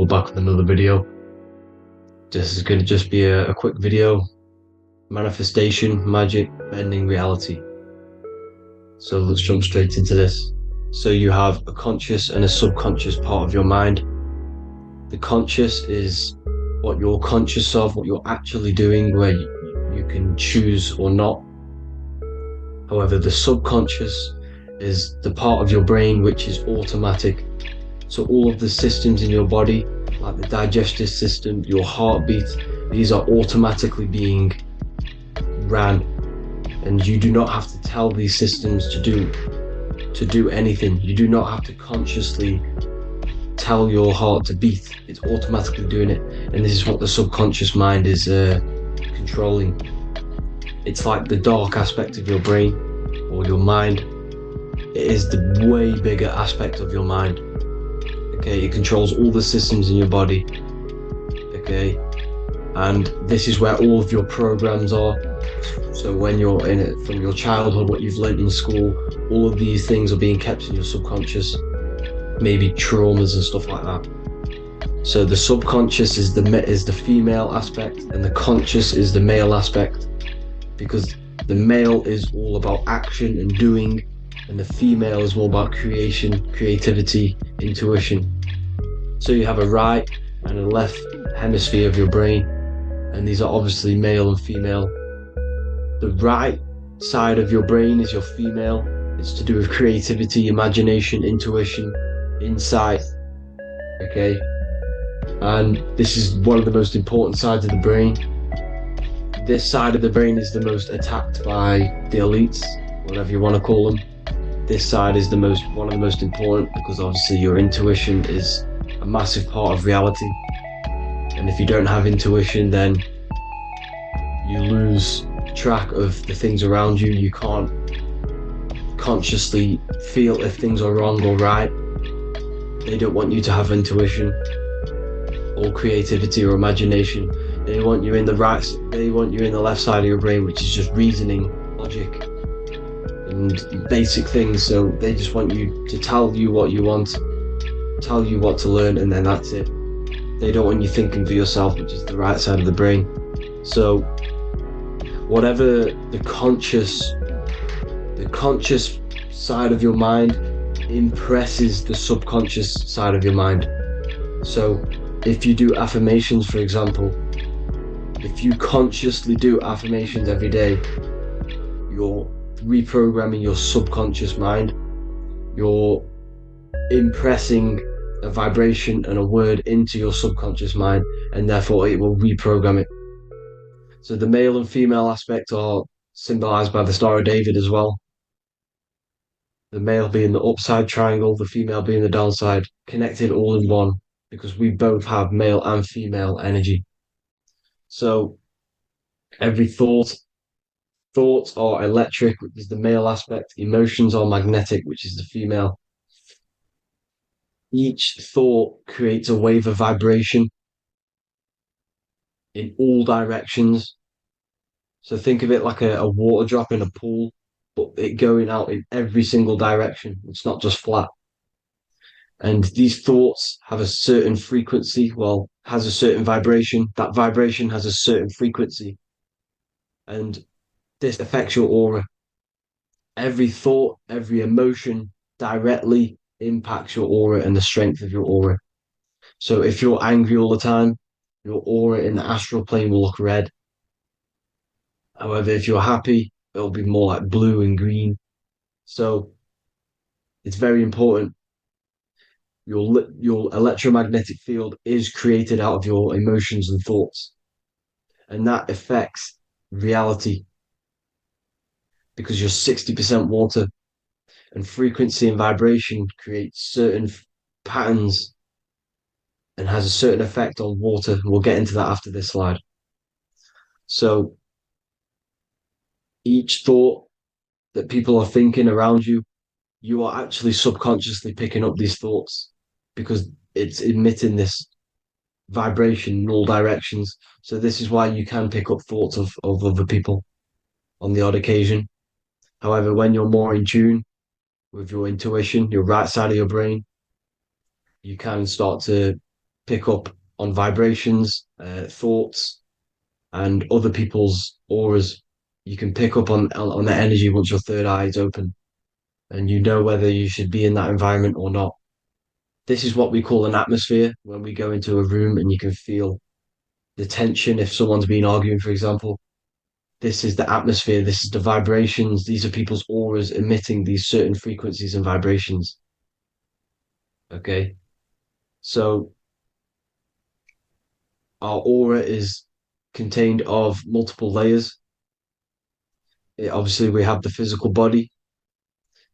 back with another video. This is going to just be a quick video. Manifestation, magic, bending reality. So let's jump straight into this. So you have a conscious and a subconscious part of your mind. The conscious is what you're conscious of, what you're actually doing, where you can choose or not. However, the subconscious is the part of your brain which is automatic. So all of the systems in your body, like the digestive system, your heartbeat, these are automatically being ran, and you do not have to tell these systems to do anything. You do not have to consciously tell your heart to beat. It's automatically doing it, and this is what the subconscious mind is controlling. It's like the dark aspect of your brain or your mind. It is the way bigger aspect of your mind. Okay, it controls all the systems in your body. Okay, and this is where all of your programs are. So when you're in it, from your childhood, what you've learned in school, all of these things are being kept in your subconscious, maybe traumas and stuff like that. So the subconscious is the female aspect, and the conscious is the male aspect, because the male is all about action and doing, and the female is more about creation, creativity, intuition. So you have a right and a left hemisphere of your brain, and these are obviously male and female. The right side of your brain is your female. It's to do with creativity, imagination, intuition, insight. Okay, and this is one of the most important sides of the brain. This side of the brain is the most attacked by the elites, whatever you want to call them. This side is one of the most important, because obviously your intuition is a massive part of reality. And if you don't have intuition, then you lose track of the things around you. You can't consciously feel if things are wrong or right. They don't want you to have intuition or creativity or imagination. They want you in the left side of your brain, which is just reasoning, logic, and basic things. So they just want you to tell you what you want, tell you what to learn, and then that's it. They don't want you thinking for yourself, which is the right side of the brain. So whatever the conscious side of your mind impresses the subconscious side of your mind. So if you do affirmations, for example, if you consciously do affirmations every day, you're reprogramming your subconscious mind. You're impressing a vibration and a word into your subconscious mind, and therefore it will reprogram it. So the male and female aspect are symbolized by the Star of David as well. The male being the upside triangle, the female being the downside, connected all in one, because we both have male and female energy. So every thoughts are electric, which is the male aspect. Emotions are magnetic, which is the female. Each thought creates a wave of vibration in all directions. So think of it like a water drop in a pool, but it going out in every single direction. It's not just flat. And these thoughts have a certain frequency, has a certain vibration. That vibration has a certain frequency. And this affects your aura. Every thought, every emotion directly impacts your aura and the strength of your aura. So if you're angry all the time, your aura in the astral plane will look red. However, if you're happy, it'll be more like blue and green. So it's very important. Your electromagnetic field is created out of your emotions and thoughts, and that affects reality, because you're 60% water, and frequency and vibration creates certain patterns and has a certain effect on water. We'll get into that after this slide. So each thought that people are thinking around you, you are actually subconsciously picking up these thoughts, because it's emitting this vibration in all directions. So this is why you can pick up thoughts of other people on the odd occasion. However, when you're more in tune with your intuition, your right side of your brain, you can start to pick up on vibrations, thoughts, and other people's auras. You can pick up on the energy once your third eye is open, and you know whether you should be in that environment or not. This is what we call an atmosphere when we go into a room and you can feel the tension if someone's been arguing, for example. This is the atmosphere, this is the vibrations, these are people's auras emitting these certain frequencies and vibrations. Okay. So our aura is contained of multiple layers. Obviously, we have the physical body.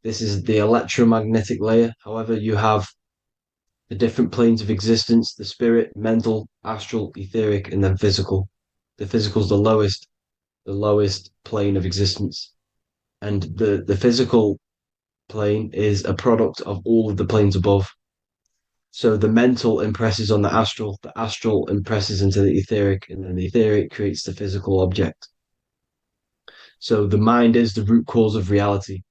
This is the electromagnetic layer. However, you have the different planes of existence, the spirit, mental, astral, etheric, and then physical. The physical is the lowest plane of existence. And the physical plane is a product of all of the planes above. So the mental impresses on the astral impresses into the etheric, and then the etheric creates the physical object. So the mind is the root cause of reality.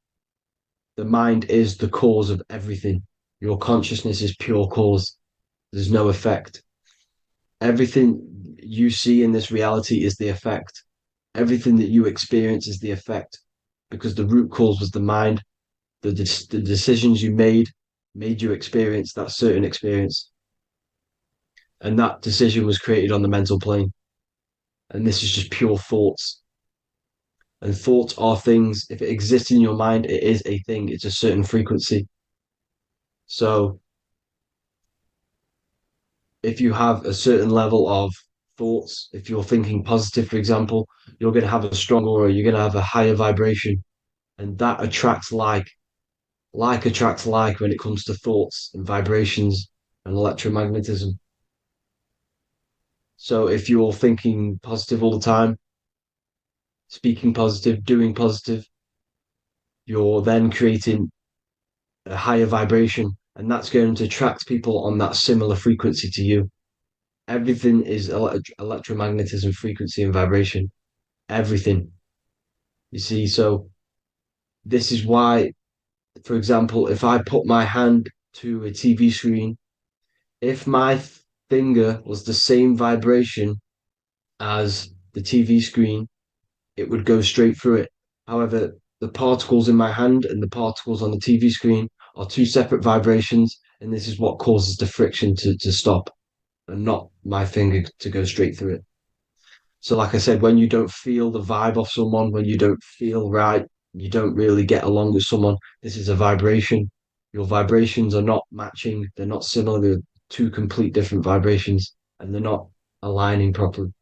The mind is the cause of everything. Your consciousness is pure cause. There's no effect. Everything you see in this reality is the effect. Everything that you experience is the effect because the root cause was the mind. The decisions you made you experience that certain experience. And that decision was created on the mental plane. And this is just pure thoughts. And thoughts are things. If it exists in your mind, it is a thing. It's a certain frequency. So if you have a certain level of thoughts, if you're thinking positive, for example, you're going to have a strong aura, you're going to have a higher vibration, and that attracts like. Like attracts like when it comes to thoughts and vibrations and electromagnetism. So if you're thinking positive all the time, speaking positive, doing positive, you're then creating a higher vibration, and that's going to attract people on that similar frequency to you. Everything is electromagnetism, frequency, and vibration. Everything. You see, so this is why, for example, if I put my hand to a TV screen, if my finger was the same vibration as the TV screen, it would go straight through it. However, the particles in my hand and the particles on the TV screen are two separate vibrations, and this is what causes the friction to stop and not my finger to go straight through it. So, like I said, when you don't feel the vibe of someone, when you don't feel right, you don't really get along with someone, this is a vibration. Your vibrations are not matching, they're not similar, they're two complete different vibrations, and they're not aligning properly.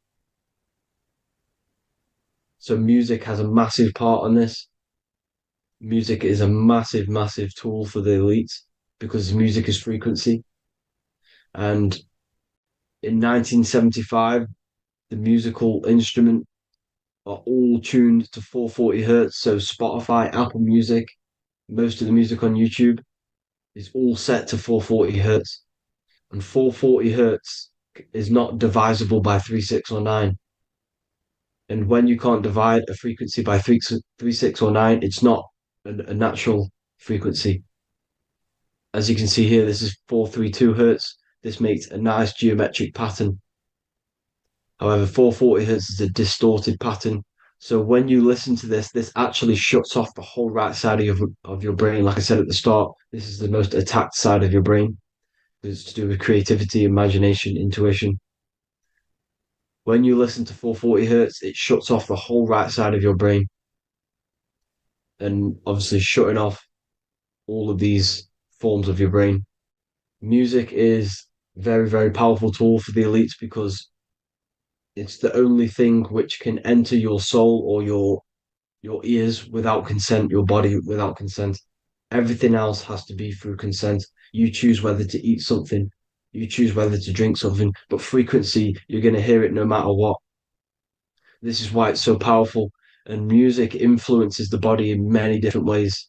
So, music has a massive part on this. Music is a massive, massive tool for the elites because music is frequency. And in 1975, the musical instrument are all tuned to 440 hertz. So Spotify, Apple Music, most of the music on YouTube is all set to 440 hertz. And 440 hertz is not divisible by 3, 6, or 9. And when you can't divide a frequency by 3, 6, or 9, it's not a natural frequency. As you can see here, this is 432 hertz. This makes a nice geometric pattern. However, 440 hertz is a distorted pattern. So when you listen to this actually shuts off the whole right side of your brain. Like I said at the start, this is the most attacked side of your brain. It's to do with creativity, imagination, intuition. When you listen to 440 hertz, it shuts off the whole right side of your brain. And obviously shutting off all of these forms of your brain. Music is very, very powerful tool for the elites because it's the only thing which can enter your soul or your ears without consent, your body without consent. Everything else has to be through consent. You choose whether to eat something, you choose whether to drink something, but frequency, you're going to hear it no matter what. This is why it's so powerful. And music influences the body in many different ways.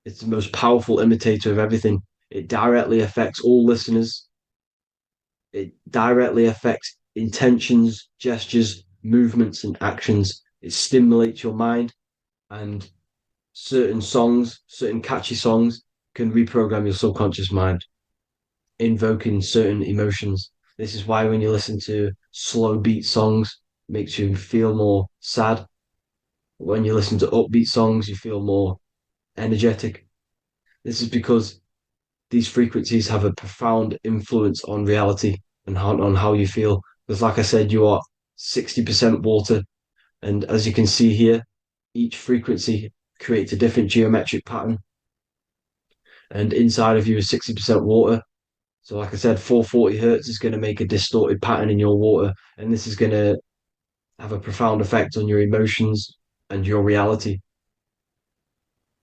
It's the most powerful imitator of everything. It directly affects all listeners. It directly affects intentions, gestures, movements, and actions. It stimulates your mind, and certain songs, certain catchy songs can reprogram your subconscious mind. invoking certain emotions. This is why when you listen to slow beat songs, it makes you feel more sad. When you listen to upbeat songs, you feel more energetic. This is because these frequencies have a profound influence on reality and on how you feel. Because, like I said, you are 60% water. And as you can see here, each frequency creates a different geometric pattern. And inside of you is 60% water. So, like I said, 440 hertz is going to make a distorted pattern in your water. And this is going to have a profound effect on your emotions and your reality.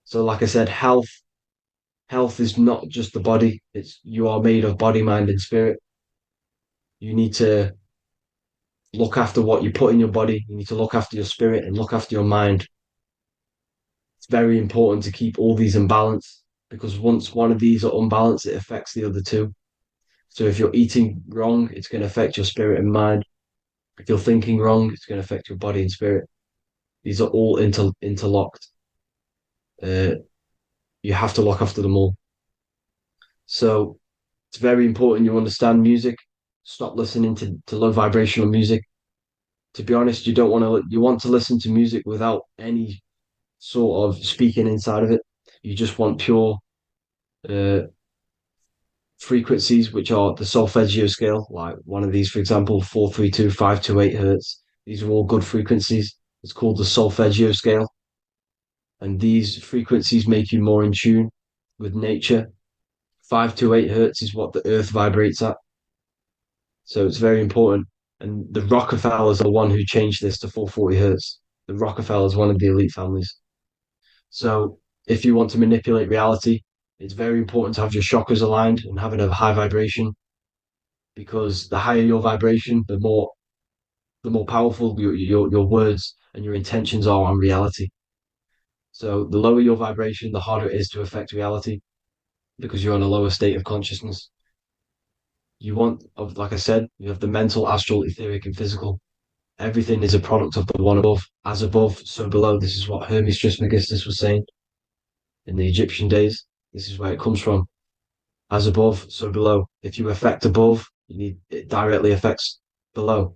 So, like I said, health is not just the body, it's you are made of body, mind, and spirit. You need to look after what you put in your body. You need to look after your spirit and look after your mind. It's very important to keep all these in balance because once one of these are unbalanced, it affects the other two. So if you're eating wrong, it's going to affect your spirit and mind. If you're thinking wrong, it's going to affect your body and spirit. These are all interlocked. Uh, you have to look after them all. So it's very important you understand music. Stop listening to low vibrational music. To be honest, you want to listen to music without any sort of speaking inside of it. You just want pure uh, frequencies, which are the solfeggio scale, like one of these, for example, 432, 528 hertz. These are all good frequencies. It's called the solfeggio scale. And these frequencies make you more in tune with nature. 528 hertz is what the earth vibrates at. So it's very important. And the Rockefellers are one who changed this to 440 hertz. The Rockefellers, one of the elite families. So if you want to manipulate reality, it's very important to have your chakras aligned and having a high vibration because the higher your vibration, the more powerful your words and your intentions are on reality. So the lower your vibration, the harder it is to affect reality because you're in a lower state of consciousness. Like I said, you have the mental, astral, etheric, and physical. Everything is a product of the one above. As above, so below. This is what Hermes Trismegistus was saying in the Egyptian days. This is where it comes from. As above, so below. If you affect above, it directly affects below.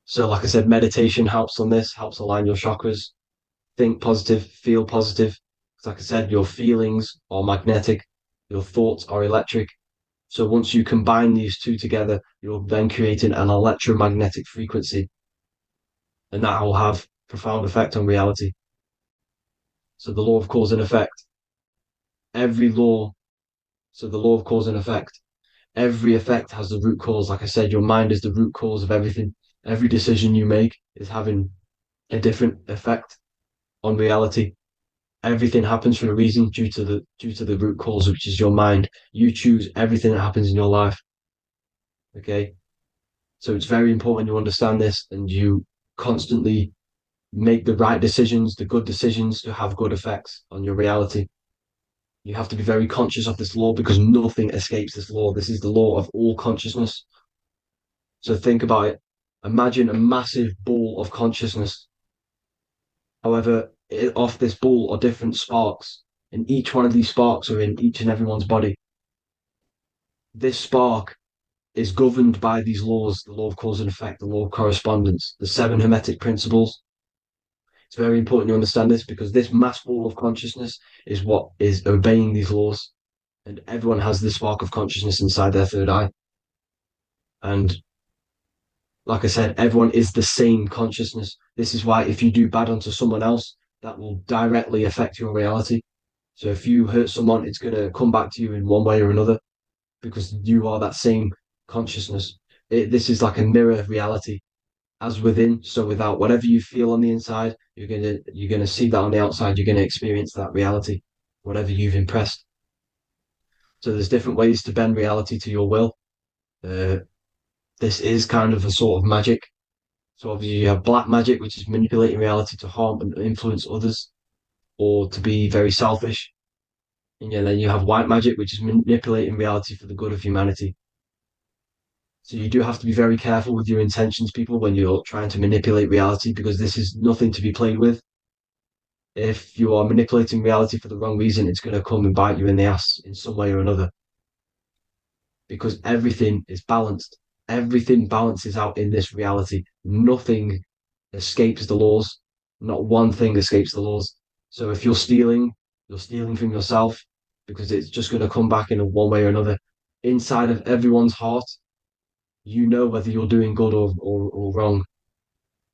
So, like I said, meditation helps on this, helps align your chakras. Think positive, feel positive. Like I said, your feelings are magnetic, your thoughts are electric. So once you combine these two together, you're then creating an electromagnetic frequency, and that will have profound effect on reality. So the law of cause and effect, every law, so the law of cause and effect, every effect has the root cause. Like I said, your mind is the root cause of everything. Every decision you make is having a different effect on reality. Everything happens for a reason due to the root cause, which is your mind. You choose everything that happens in your life. Okay. So it's very important you understand this and you constantly make the right decisions, the good decisions to have good effects on your reality. You have to be very conscious of this law because nothing escapes this law. This is the law of all consciousness. So think about it. Imagine a massive ball of consciousness. However, off this ball are different sparks, and each one of these sparks are in each and everyone's body. This spark is governed by these laws, the law of cause and effect, the law of correspondence, the seven hermetic principles. It's very important you understand this because this mass ball of consciousness is what is obeying these laws. And everyone has this spark of consciousness inside their third eye. And like I said, everyone is the same consciousness. This is why if you do bad unto someone else, that will directly affect your reality. So if you hurt someone, it's going to come back to you in one way or another because you are that same consciousness. This is like a mirror reality, as within, so without. Whatever you feel on the inside, you're gonna see that on the outside. You're gonna experience that reality, whatever you've impressed. So there's different ways to bend reality to your will. Uh, this is kind of a sort of magic. So obviously you have black magic, which is manipulating reality to harm and influence others, or to be very selfish. And yeah, then you have white magic, which is manipulating reality for the good of humanity. So you do have to be very careful with your intentions, people, when you're trying to manipulate reality, because this is nothing to be played with. If you are manipulating reality for the wrong reason, it's going to come and bite you in the ass in some way or another. because everything is balanced. Everything balances out in this reality. Nothing escapes the laws. Not one thing escapes the laws. So if you're stealing from yourself because it's just going to come back in a one way or another. Inside of everyone's heart, you know whether you're doing good or wrong.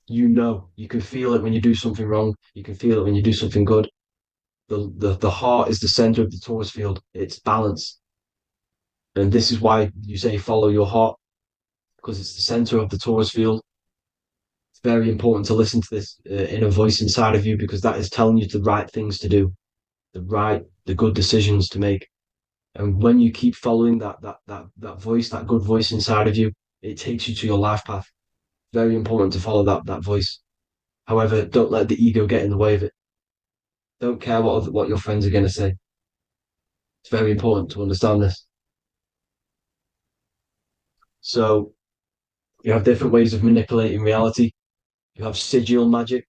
You know, you can feel it when you do something wrong. You can feel it when you do something good. The heart is the center of the torus field. It's balance. And this is why you say follow your heart, because it's the center of the torus field. It's very important to listen to this inner voice inside of you because that is telling you the right things to do, the good decisions to make. And when you keep following that voice, that good voice inside of you, it takes you to your life path. Very important to follow that voice. However, don't let the ego get in the way of it. Don't care what your friends are going to say. It's very important to understand this. So you have different ways of manipulating reality. You have sigil magic.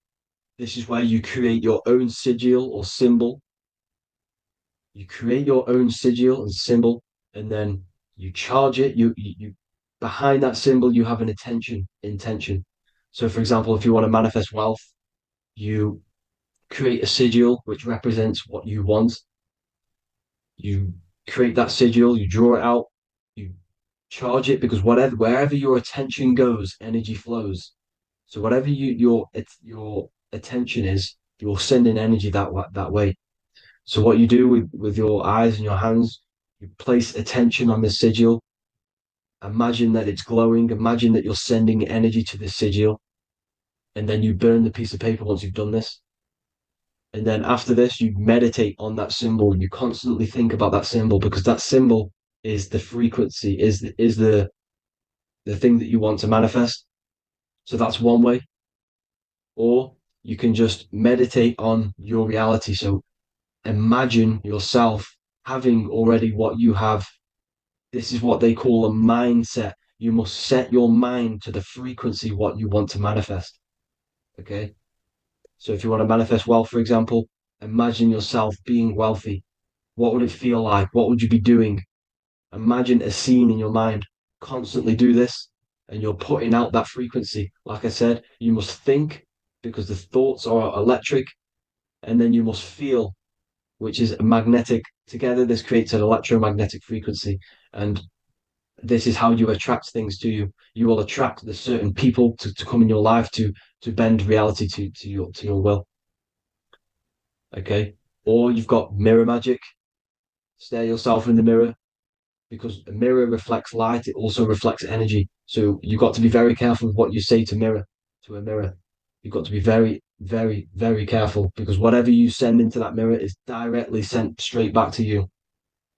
This is where you create your own sigil or symbol. You create your own sigil and symbol, and then you charge it. You behind that symbol you have an intention. So, for example, if you want to manifest wealth, you create a sigil which represents what you want. You create that sigil, you draw it out, you charge it because wherever your attention goes, energy flows. So whatever your attention is, you're sending energy that way. So what you do with your eyes and your hands, you place attention on the sigil. Imagine that it's glowing. Imagine that you're sending energy to the sigil, and then you burn the piece of paper once you've done this. And then after this, you meditate on that symbol. You constantly think about that symbol because that symbol is the frequency, is the thing that you want to manifest. So that's one way. Or you can just meditate on your reality. So imagine yourself having already what you have. This is what they call a mindset. You must set your mind to the frequency what you want to manifest. Okay. So if you want to manifest wealth, for example, imagine yourself being wealthy. What would it feel like? What would you be doing? Imagine a scene in your mind. Constantly do this, and you're putting out that frequency. Like I said, you must think because the thoughts are electric, and then you must feel, which is magnetic. Together, this creates an electromagnetic frequency. And this is how you attract things to you. You will attract the certain people to come in your life to bend reality to your will. Okay. Or you've got mirror magic. Stare yourself in the mirror because a mirror reflects light, it also reflects energy. So you've got to be very careful with what you say to a mirror. You've got to be very, very, very careful because whatever you send into that mirror is directly sent straight back to you.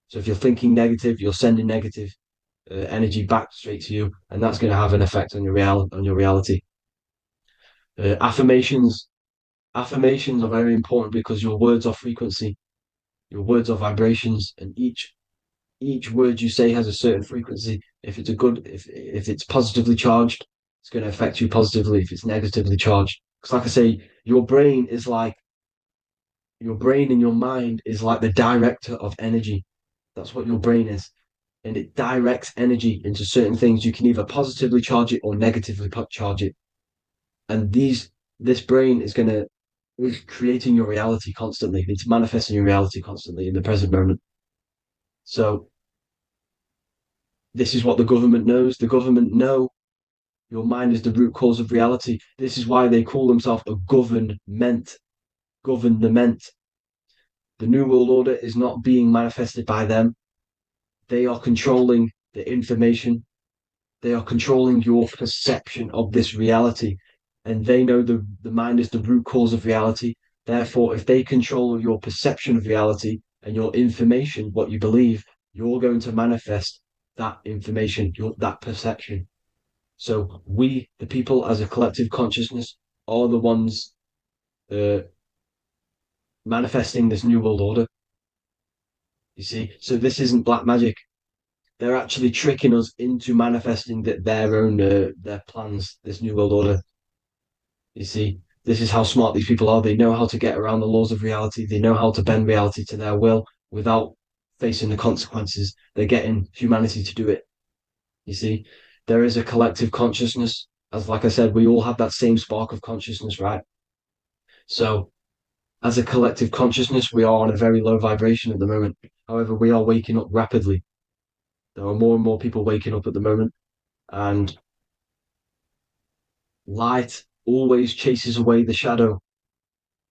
So if you're thinking negative, you're sending negative energy back straight to you, and that's going to have an effect on your reality. Affirmations. Affirmations are very important because your words are frequency, your words are vibrations, and each word you say has a certain frequency. If it's positively charged, it's going to affect you positively. If it's negatively charged, because like I say, your brain and your mind is like the director of energy. That's what your brain is, and it directs energy into certain things. You can either positively charge it or negatively charge it, and this brain is creating your reality constantly. It's manifesting your reality constantly in the present moment. So this is what the government knows. The government know your mind is the root cause of reality. This is why they call themselves a government. Government. The New World Order is not being manifested by them. They are controlling the information. They are controlling your perception of this reality. And they know the mind is the root cause of reality. Therefore, if they control your perception of reality and your information, what you believe, you're going to manifest that information, that perception. So we, the people, as a collective consciousness, are the ones uh, manifesting this new world order. You see, so this isn't black magic. They're actually tricking us into manifesting their own their plans. This new world order. You see, this is how smart these people are. They know how to get around the laws of reality. They know how to bend reality to their will without facing the consequences. They're getting humanity to do it. You see, there is a collective consciousness. As like I said, we all have that same spark of consciousness, right? So as a collective consciousness, we are on a very low vibration at the moment. However, we are waking up rapidly. There are more and more people waking up at the moment, and light always chases away the shadow.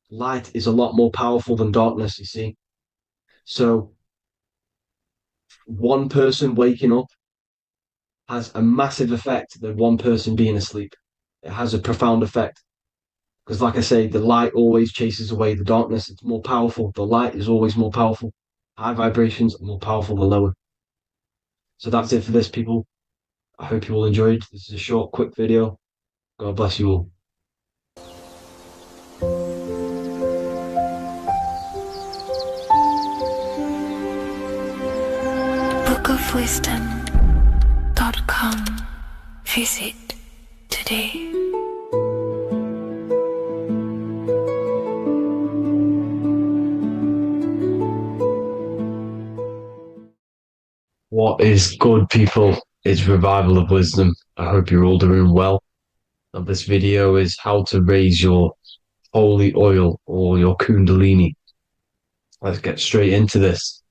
Light is a lot more powerful than darkness, you see. So one person waking up has a massive effect than one person being asleep. It has a profound effect. Because, like I say, the light always chases away the darkness. It's more powerful. The light is always more powerful. High vibrations are more powerful than lower. So that's it for this, people. I hope you all enjoyed. This is a short, quick video. God bless you all. bookofwisdom.com. Visit today. What is good, people? It's Revival of Wisdom. I hope you're all doing well. Now, this video is how to raise your holy oil or your kundalini. Let's get straight into this.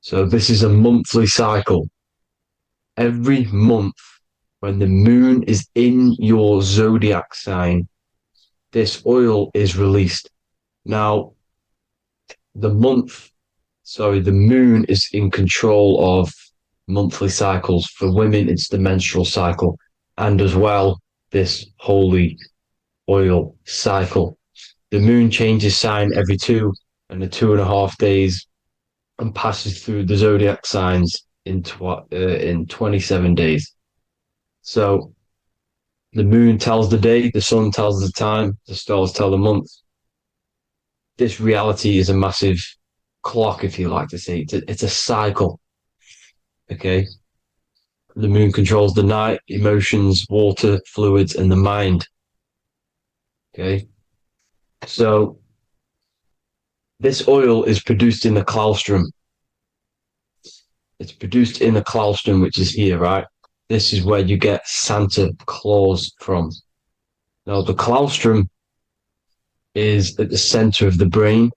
So this is a monthly cycle. Every month, when the moon is in your zodiac sign, this oil is released. Now, the moon is in control of monthly cycles. For women, it's the menstrual cycle, and as well, this holy oil cycle. The moon changes sign every 2.5 days and passes through the zodiac signs in 27 days. So the moon tells the day, the sun tells the time, the stars tell the month. This reality is a massive clock, if you like to say. It's a cycle. Okay. The moon controls the night, emotions, water, fluids, and the mind. Okay. So this oil is produced in the claustrum. It's produced in the claustrum, which is here, right? This is where you get Santa Claus from. Now, the claustrum is at the center of the brain,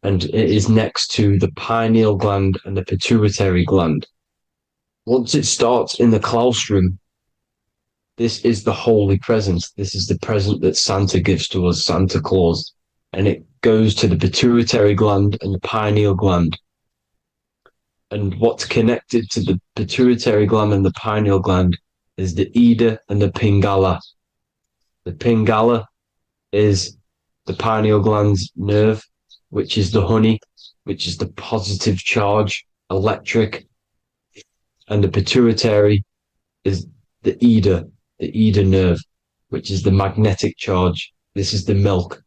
and it is next to the pineal gland and the pituitary gland. Once it starts in the claustrum, this is the holy present. This is the present that Santa gives to us, Santa Claus. And it goes to the pituitary gland and the pineal gland. And what's connected to the pituitary gland and the pineal gland is the Ida and the Pingala. The Pingala is the pineal gland's nerve, which is the honey, which is the positive charge, electric. And the pituitary is the Ida nerve, which is the magnetic charge. This is the milk,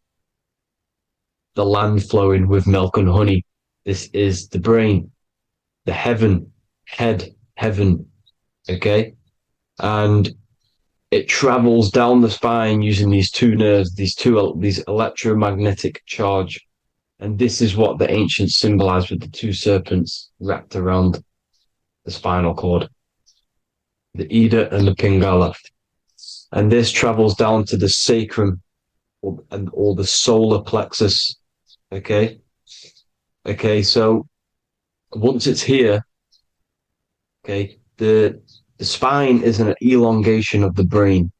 the land flowing with milk and honey. This is the brain, the heaven, okay? And it travels down the spine using these two nerves, these electromagnetic charge. And this is what the ancients symbolized with the two serpents wrapped around the spinal cord, the Ida and the Pingala. And this travels down to the sacrum or the solar plexus. Okay. So once it's here, okay, the spine is an elongation of the brain.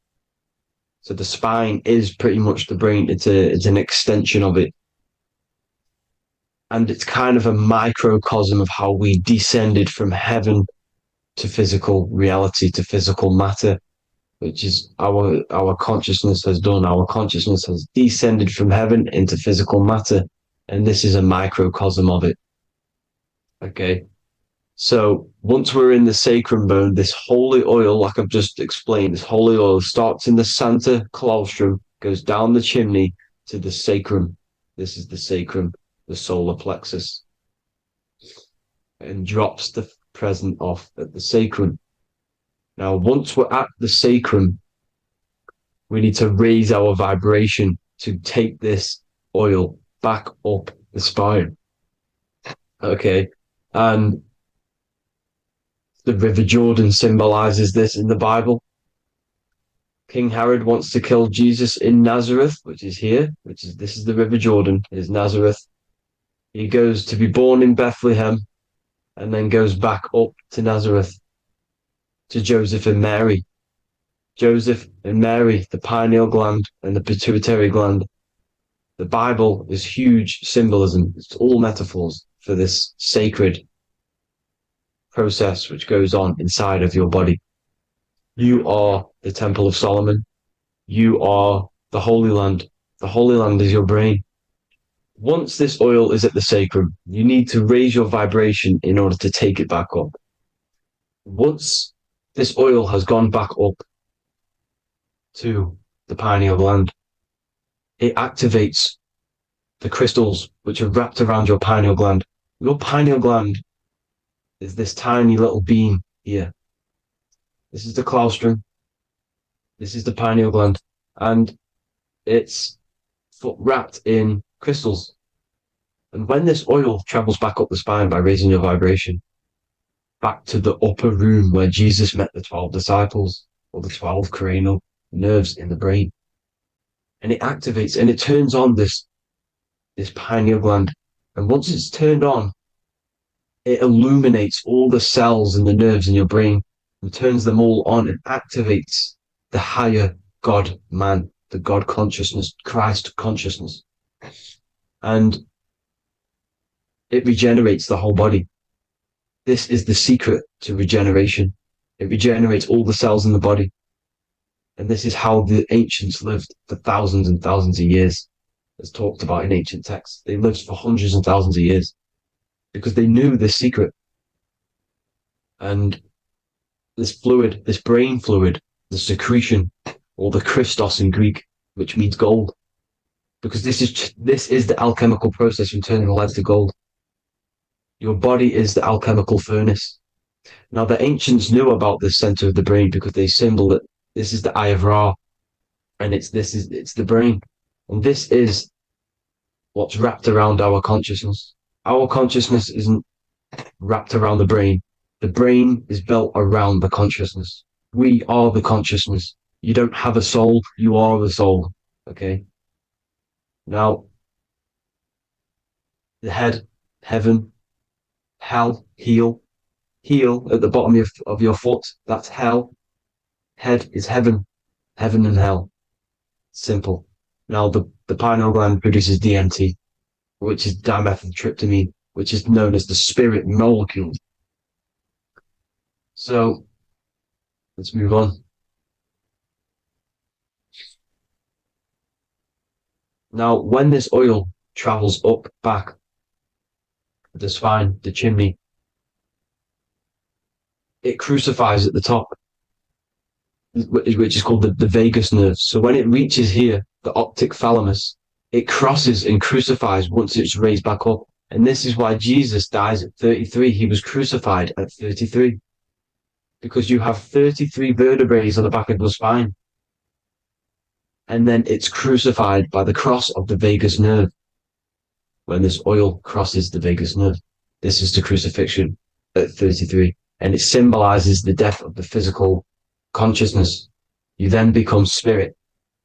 So the spine is pretty much the brain. It's an extension of it. And it's kind of a microcosm of how we descended from heaven to physical reality, to physical matter, which is our consciousness has done. Our consciousness has descended from heaven into physical matter, and this is a microcosm of it. Okay. So once we're in the sacrum bone, this holy oil, like I've just explained, this holy oil starts in the Santa Claustrum, goes down the chimney to the sacrum. This is the sacrum, the solar plexus, and drops the present off at the sacrum. Now, once we're at the sacrum, we need to raise our vibration to take this oil back up the spine. Okay. And the River Jordan symbolizes this in the Bible. King Herod wants to kill Jesus in Nazareth, which is here, this is the River Jordan, is Nazareth. He goes to be born in Bethlehem and then goes back up to Nazareth to Joseph and Mary. Joseph and Mary, the pineal gland and the pituitary gland. The Bible is huge symbolism. It's all metaphors for this sacred process which goes on inside of your body. You are the Temple of Solomon. You are the Holy Land. The Holy Land is your brain. Once this oil is at the sacrum, you need to raise your vibration in order to take it back up. Once this oil has gone back up to the pineal gland, it activates the crystals which are wrapped around your pineal gland. Your pineal gland is this tiny little beam here. This is the claustrum. This is the pineal gland. And it's wrapped in crystals. And when this oil travels back up the spine by raising your vibration, back to the upper room where Jesus met the 12 disciples, or the 12 cranial nerves in the brain, and it activates and it turns on this pineal gland. And once it's turned on, it illuminates all the cells and the nerves in your brain and turns them all on and activates the higher God man, the God consciousness, Christ consciousness. And it regenerates the whole body. This is the secret to regeneration. It regenerates all the cells in the body. And this is how the ancients lived for thousands and thousands of years, as talked about in ancient texts. They lived for hundreds and thousands of years because they knew this secret. And this fluid, this brain fluid, the secretion, or the Christos in Greek, which means gold, because this is the alchemical process from turning lead to gold. Your body is the alchemical furnace. Now, the ancients knew about this center of the brain because they symboled it. This is the eye of Ra, and it's the brain. And this is what's wrapped around our consciousness. Our consciousness isn't wrapped around the brain. The brain is built around the consciousness. We are the consciousness. You don't have a soul, you are the soul. Okay? Now, the head, heaven, hell, heel at the bottom of your foot, that's hell. Head is heaven and hell. Simple. Now, the pineal gland produces DMT, which is dimethyltryptamine, which is known as the spirit molecule. So, let's move on. Now, when this oil travels up, back, the spine, the chimney, it crucifies at the top, which is called the vagus nerve. So when it reaches here, the optic thalamus, it crosses and crucifies once it's raised back up. And this is why Jesus dies at 33. He was crucified at 33. Because you have 33 vertebrae on the back of the spine. And then it's crucified by the cross of the vagus nerve. When this oil crosses the vagus nerve, this is the crucifixion at 33. And it symbolizes the death of the physical consciousness. You then become spirit.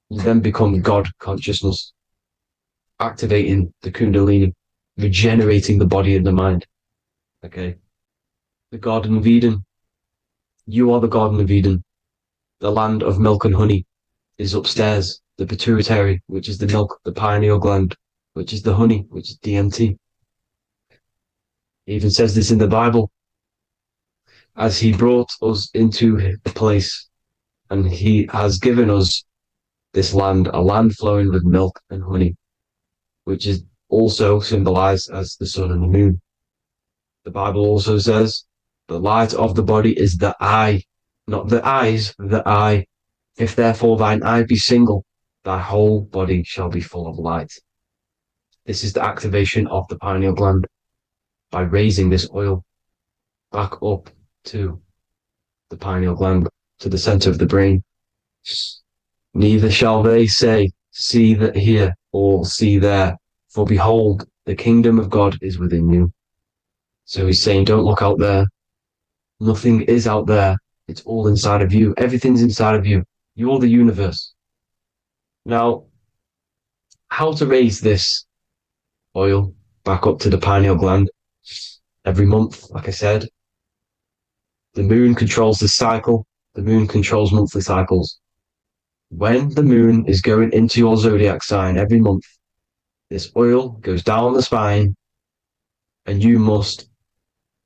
You then become God consciousness, activating the Kundalini, regenerating the body and the mind. Okay. The Garden of Eden. You are the Garden of Eden. The land of milk and honey is upstairs. The pituitary, which is the milk, the pineal gland, which is the honey, which is DMT. It even says this in the Bible. As he brought us into a place, and he has given us this land, a land flowing with milk and honey, which is also symbolized as the sun and the moon. The Bible also says, the light of the body is the eye, not the eyes, the eye. If therefore thine eye be single, thy whole body shall be full of light. This is the activation of the pineal gland by raising this oil back up to the pineal gland, to the center of the brain. Neither shall they say, see that here, or see there, for behold, the kingdom of God is within you. So he's saying, don't look out there. Nothing is out there. It's all inside of you. Everything's inside of you. You're the universe. Now, how to raise this oil back up to the pineal gland every month, like I said. The moon controls the cycle. The moon controls monthly cycles. When the moon is going into your zodiac sign every month, this oil goes down the spine and you must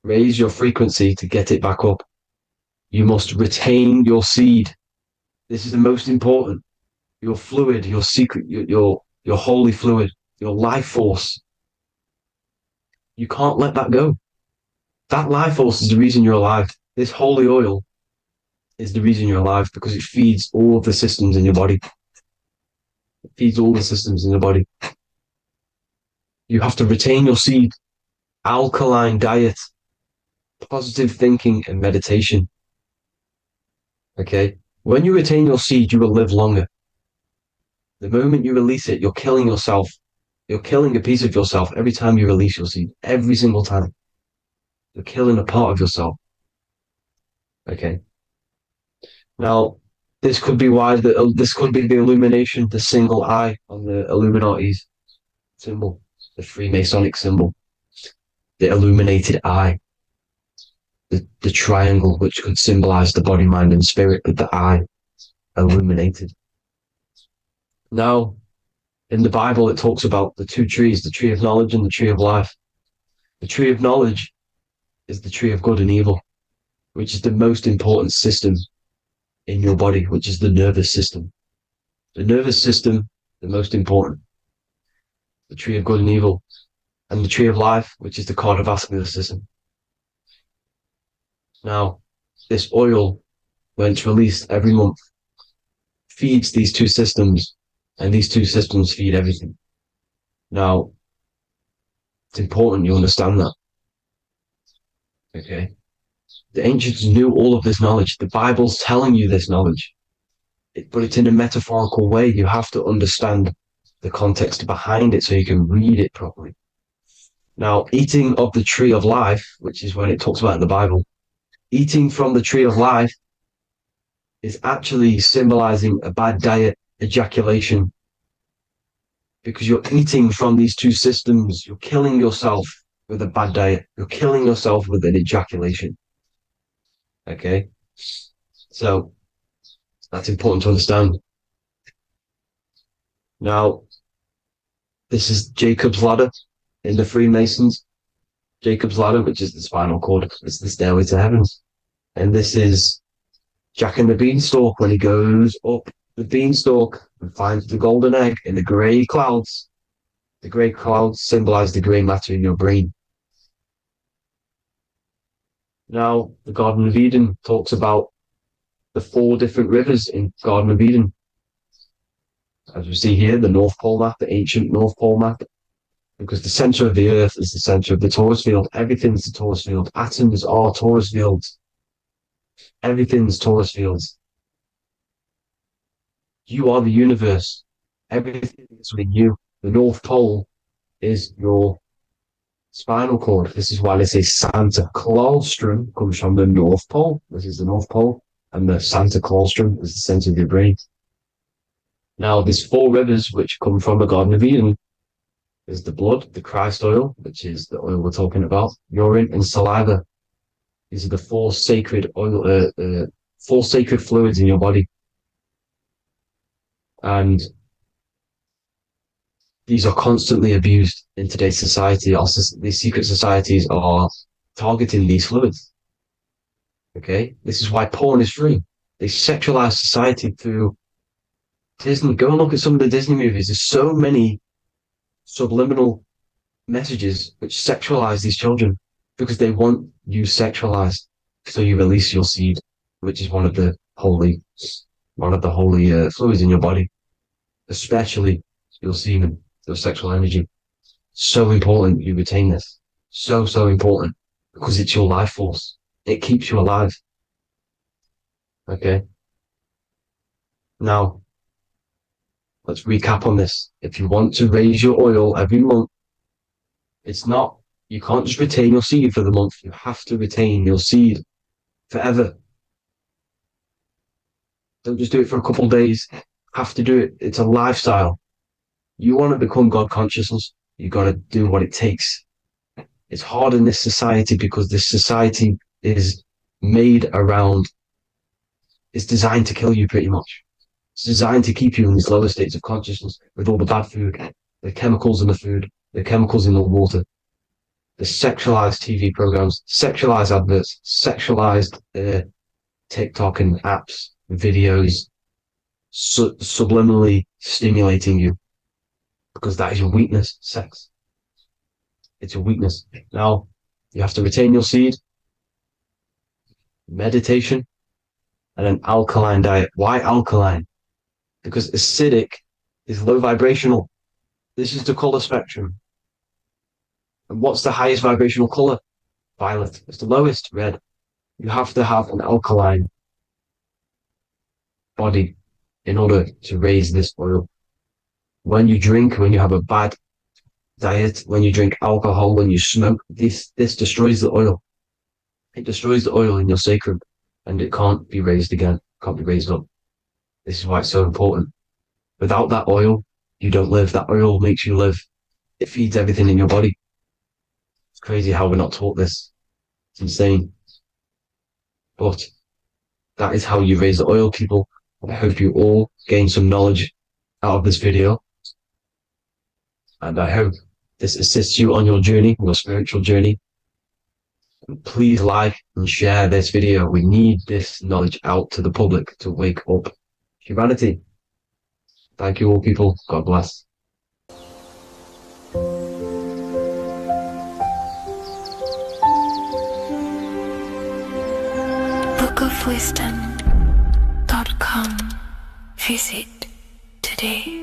raise your frequency to get it back up. You must retain your seed. This is the most important. Your fluid, your secret, your holy fluid, your life force. You can't let that go. That life force is the reason you're alive. This holy oil is the reason you're alive because it feeds all of the systems in your body. It feeds all the systems in your body. You have to retain your seed, alkaline diet, positive thinking, and meditation. Okay? When you retain your seed, you will live longer. The moment you release it, you're killing yourself. You're killing a piece of yourself every time you release your seed. Every single time. You're killing a part of yourself. Okay? Now, this could be why this could be the illumination, the single eye on the Illuminati's symbol, the Freemasonic symbol, the illuminated eye, the triangle, which could symbolize the body, mind, and spirit, with the eye illuminated. Now, in the Bible, it talks about the two trees, the tree of knowledge and the tree of life. The tree of knowledge is the tree of good and evil, which is the most important system in your body, which is the nervous system. The nervous system, the most important. The tree of good and evil. And the tree of life, which is the cardiovascular system. Now, this oil, when it's released every month, feeds these two systems, and these two systems feed everything. Now, it's important you understand that. Okay? The ancients knew all of this knowledge. The Bible's telling you this knowledge. But it's in a metaphorical way. You have to understand the context behind it so you can read it properly. Now, eating of the tree of life, which is when it talks about in the Bible, eating from the tree of life is actually symbolizing a bad diet, ejaculation, because you're eating from these two systems. You're killing yourself with a bad diet. You're killing yourself with an ejaculation. Okay? So, that's important to understand. Now, this is Jacob's ladder in the Freemasons. Jacob's ladder, which is the spinal cord, it's the stairway to heaven. And this is Jack and the Beanstalk when he goes up the beanstalk and finds the golden egg in the grey clouds. The grey clouds symbolize the grey matter in your brain. Now, the Garden of Eden talks about the 4 different rivers in Garden of Eden. As we see here, the North Pole map, the ancient North Pole map, because the center of the earth is the center of the torus field. Everything's the torus field. Atoms are torus fields. Everything's torus fields. You are the universe. Everything is within you. The North Pole is your spinal cord. This is why they say Santa Claustrum comes from the North Pole. This is the North Pole. And the Santa Claustrum is the center of your brain. Now, there's 4 rivers which come from the Garden of Eden. There's the blood, the Christ oil, which is the oil we're talking about, urine, and saliva. These are the 4 sacred oil, 4 sacred fluids in your body. And these are constantly abused in today's society. Also, these secret societies are targeting these fluids. Okay? This is why porn is free. They sexualize society through Disney. Go and look at some of the Disney movies. There's so many subliminal messages which sexualize these children because they want you sexualized. So you release your seed, which is one of the holy fluids in your body, especially your semen, your sexual energy. So important you retain this. So important because it's your life force. It keeps you alive. Okay. Now, let's recap on this. If you want to raise your oil every month, it's not You can't just retain your seed for the month. You have to retain your seed forever. Don't just do it for a couple of days. You have to do it. It's a lifestyle. You want to become God consciousness, you got to do what it takes. It's hard in this society because this society is made around, it's designed to kill you pretty much. It's designed to keep you in these lower states of consciousness with all the bad food, the chemicals in the food, the chemicals in the water, the sexualized TV programs, sexualized adverts, sexualized TikTok and apps, videos, subliminally stimulating you because that is your weakness, sex. It's your weakness. Now, you have to retain your seed, meditation, and an alkaline diet. Why alkaline? Because acidic is low vibrational. This is the color spectrum. And what's the highest vibrational color? Violet. It's the lowest, red. You have to have an alkaline body in order to raise this oil. When you drink, when you have a bad diet, when you drink alcohol, when you smoke, this destroys the oil. It destroys the oil in your sacrum and it can't be raised again, can't be raised up. This is why it's so important. Without that oil, you don't live. That oil makes you live. It feeds everything in your body. It's crazy how we're not taught this. It's insane. But that is how you raise the oil, people. I hope you all gain some knowledge out of this video. And I hope this assists you on your journey, your spiritual journey. And please like and share this video. We need this knowledge out to the public to wake up humanity. Thank you all, people. God bless. bookofwisdom.com. Visit today.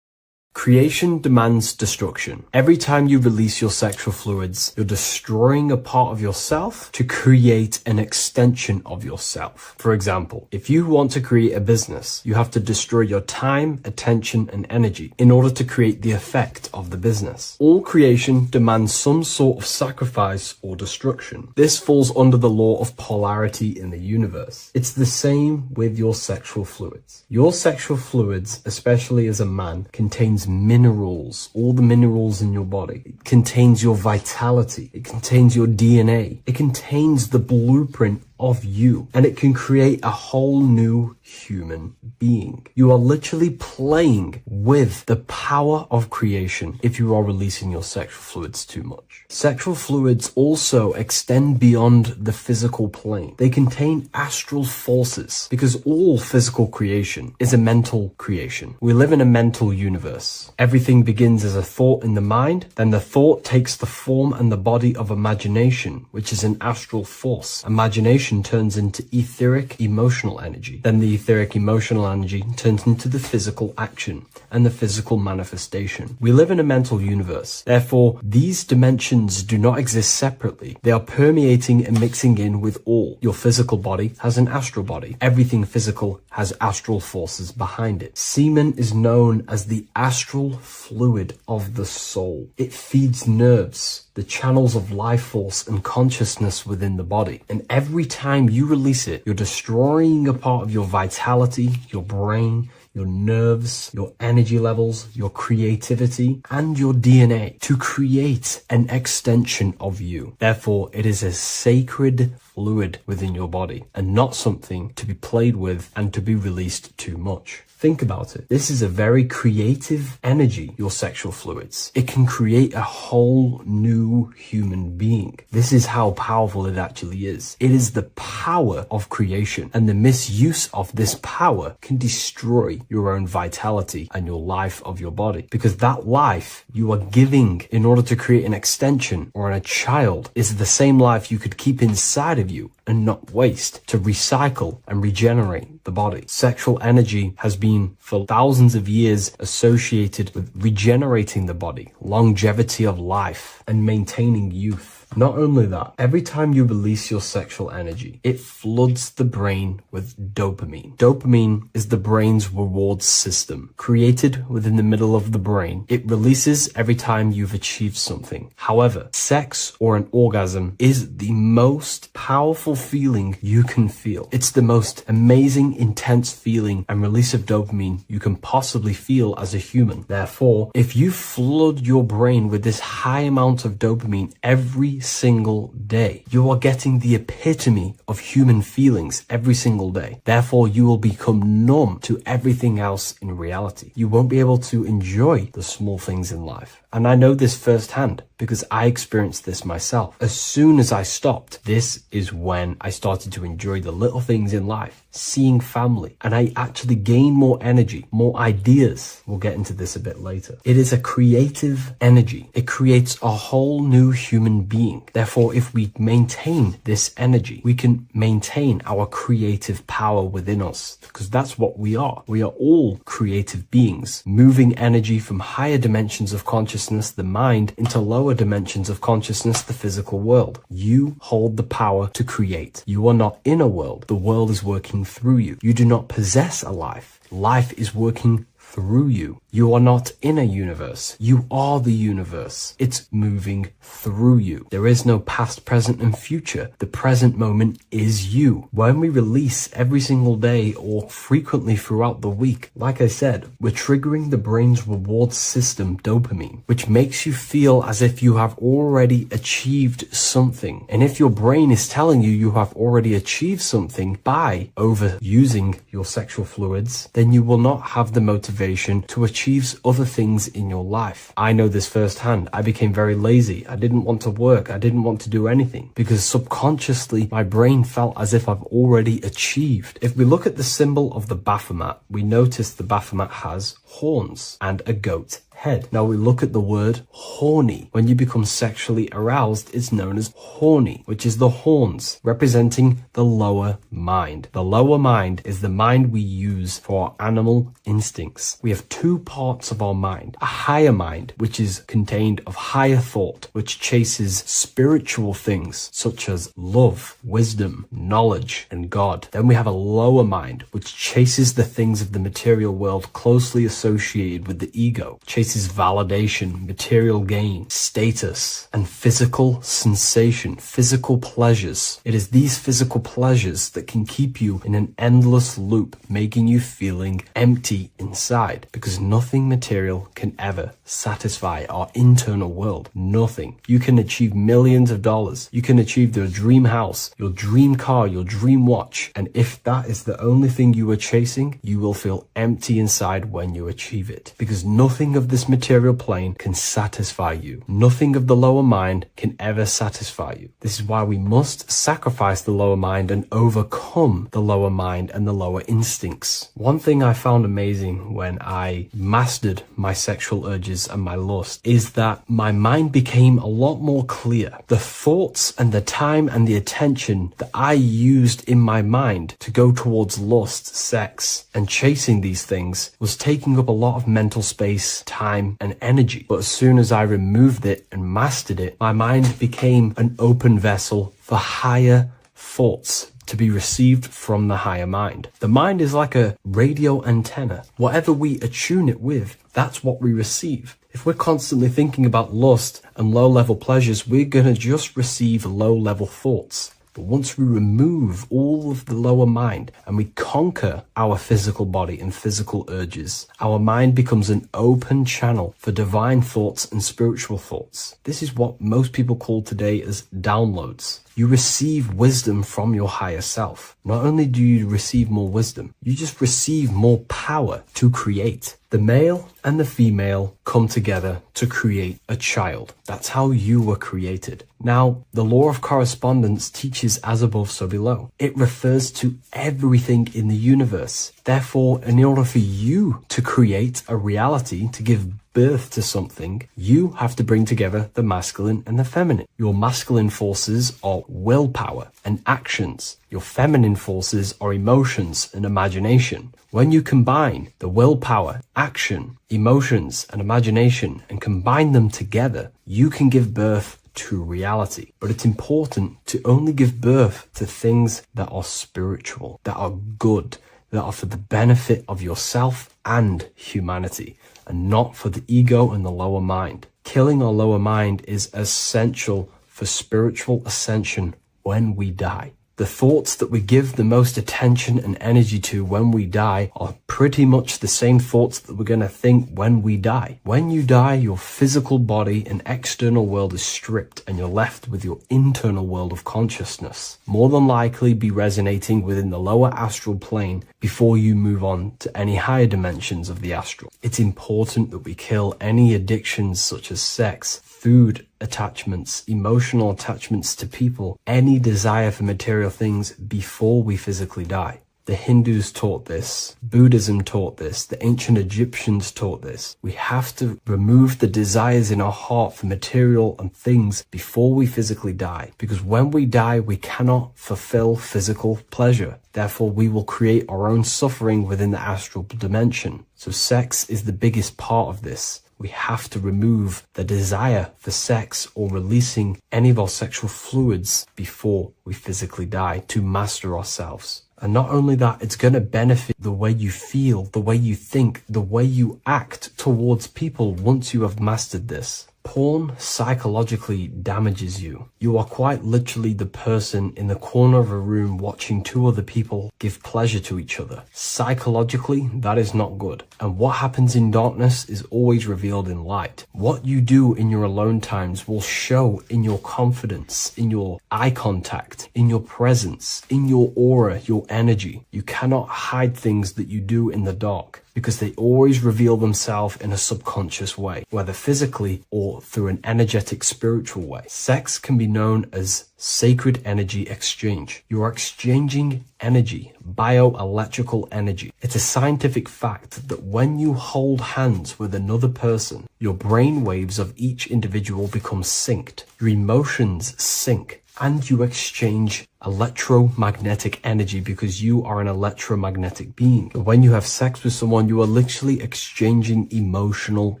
Creation demands destruction. Every time you release your sexual fluids, you're destroying a part of yourself to create an extension of yourself. For example, if you want to create a business, you have to destroy your time, attention, and energy in order to create the effect of the business. All creation demands some sort of sacrifice or destruction. This falls under the law of polarity in the universe. It's the same with your sexual fluids. Your sexual fluids, especially as a man, contains minerals, all the minerals in your body. It contains your vitality. It contains your DNA. It contains the blueprint of you, and it can create a whole new human being. You are literally playing with the power of creation if you are releasing your sexual fluids too much. Sexual fluids also extend beyond the physical plane. They contain astral forces because all physical creation is a mental creation. We live in a mental universe. Everything begins as a thought in the mind, then the thought takes the form and the body of imagination, which is an astral force. Imagination turns into etheric emotional energy. Then the etheric emotional energy turns into the physical action and the physical manifestation. We live in a mental universe. Therefore, these dimensions do not exist separately. They are permeating and mixing in with all. Your physical body has an astral body. Everything physical has astral forces behind it. Semen is known as the astral fluid of the soul. It feeds nerves, the channels of life force and consciousness within the body. And every time you release it, you're destroying a part of your vitality, your brain, your nerves, your energy levels, your creativity, and your DNA to create an extension of you. Therefore, it is a sacred fluid within your body and not something to be played with and to be released too much. Think about it. This is a very creative energy, your sexual fluids. It can create a whole new human being. This is how powerful it actually is. It is the power of creation, and the misuse of this power can destroy your own vitality and your life of your body, because that life you are giving in order to create an extension or a child is the same life you could keep inside of you and not waste to recycle and regenerate the body. Sexual energy has been for thousands of years associated with regenerating the body, longevity of life, and maintaining youth. Not only that, every time you release your sexual energy, it floods the brain with dopamine. Dopamine is the brain's reward system, created within the middle of the brain. It releases every time you've achieved something. However, sex or an orgasm is the most powerful feeling you can feel. It's the most amazing, intense feeling and release of dopamine you can possibly feel as a human. Therefore, if you flood your brain with this high amount of dopamine every single day, you are getting the epitome of human feelings every single day. Therefore, you will become numb to everything else in reality. You won't be able to enjoy the small things in life. And I know this firsthand because I experienced this myself. As soon as I stopped, this is when I started to enjoy the little things in life, seeing family, and I actually gained more energy, more ideas. We'll get into this a bit later. It is a creative energy. It creates a whole new human being. Therefore, if we maintain this energy, we can maintain our creative power within us, because that's what we are. We are all creative beings, moving energy from higher dimensions of consciousness, the mind, into lower dimensions of consciousness, the physical world. You hold the power to create. You are not in a world. The world is working through you. You do not possess a life. Life is working through you. You are not in a universe. You are the universe. It's moving through you. There is no past, present, and future. The present moment is you. When we release every single day or frequently throughout the week, like I said, we're triggering the brain's reward system, dopamine, which makes you feel as if you have already achieved something. And if your brain is telling you you have already achieved something by overusing your sexual fluids, then you will not have the motivation to achieve other things in your life. I know this firsthand. I became very lazy. I didn't want to work. I didn't want to do anything because subconsciously my brain felt as if I've already achieved. If we look at the symbol of the Baphomet, we notice the Baphomet has horns and a goat head. Now we look at the word horny. When you become sexually aroused, it's known as horny, which is the horns, representing the lower mind. The lower mind is the mind we use for our animal instincts. We have two parts of our mind. A higher mind, which is contained of higher thought, which chases spiritual things such as love, wisdom, knowledge, and God. Then we have a lower mind, which chases the things of the material world closely associated with the ego, chases validation, material gain, status, and physical sensation, physical pleasures. It is these physical pleasures that can keep you in an endless loop, making you feeling empty inside, because nothing material can ever satisfy our internal world. Nothing. You can achieve millions of dollars. You can achieve your dream house, your dream car, your dream watch. And if that is the only thing you are chasing, you will feel empty inside when you achieve it, because nothing of this material plane can satisfy you. Nothing of the lower mind can ever satisfy you. This is why we must sacrifice the lower mind and overcome the lower mind and the lower instincts. One thing I found amazing when I mastered my sexual urges and my lust is that my mind became a lot more clear. The thoughts and the time and the attention that I used in my mind to go towards lust, sex, and chasing these things was taking up a lot of mental space, time, and energy. But as soon as I removed it and mastered it, my mind became an open vessel for higher thoughts to be received from the higher mind. The mind is like a radio antenna. Whatever we attune it with, that's what we receive. If we're constantly thinking about lust and low-level pleasures, we're going to just receive low-level thoughts. But once we remove all of the lower mind and we conquer our physical body and physical urges, our mind becomes an open channel for divine thoughts and spiritual thoughts. This is what most people call today as downloads. You receive wisdom from your higher self. Not only do you receive more wisdom, you just receive more power to create. The male and the female come together to create a child. That's how you were created. Now, the law of correspondence teaches as above, so below. It refers to everything in the universe. Therefore, in order for you to create a reality, to give birth to something, you have to bring together the masculine and the feminine. Your masculine forces are willpower and actions. Your feminine forces are emotions and imagination. When you combine the willpower, action, emotions, and imagination and combine them together, you can give birth to reality. But it's important to only give birth to things that are spiritual, that are good, that are for the benefit of yourself and humanity, and not for the ego and the lower mind. Killing our lower mind is essential for spiritual ascension when we die. The thoughts that we give the most attention and energy to when we die are pretty much the same thoughts that we're going to think when we die. When you die, your physical body and external world is stripped and you're left with your internal world of consciousness, more than likely be resonating within the lower astral plane before you move on to any higher dimensions of the astral. It's important that we kill any addictions such as sex, food attachments, emotional attachments to people, any desire for material things before we physically die. The Hindus taught this, Buddhism taught this, the ancient Egyptians taught this. We have to remove the desires in our heart for material and things before we physically die, because when we die, we cannot fulfill physical pleasure. Therefore, we will create our own suffering within the astral dimension. So sex is the biggest part of this. We have to remove the desire for sex or releasing any of our sexual fluids before we physically die to master ourselves. And not only that, it's going to benefit the way you feel, the way you think, the way you act towards people once you have mastered this. Porn psychologically damages you. You are quite literally the person in the corner of a room watching two other people give pleasure to each other. Psychologically, that is not good. And what happens in darkness is always revealed in light. What you do in your alone times will show in your confidence, in your eye contact, in your presence, in your aura, your energy. You cannot hide things that you do in the dark, because they always reveal themselves in a subconscious way, whether physically or through an energetic spiritual way. Sex can be known as sacred energy exchange. You are exchanging energy, bioelectrical energy. It's a scientific fact that when you hold hands with another person, your brain waves of each individual become synced. Your emotions sync. And you exchange electromagnetic energy because you are an electromagnetic being. When you have sex with someone, you are literally exchanging emotional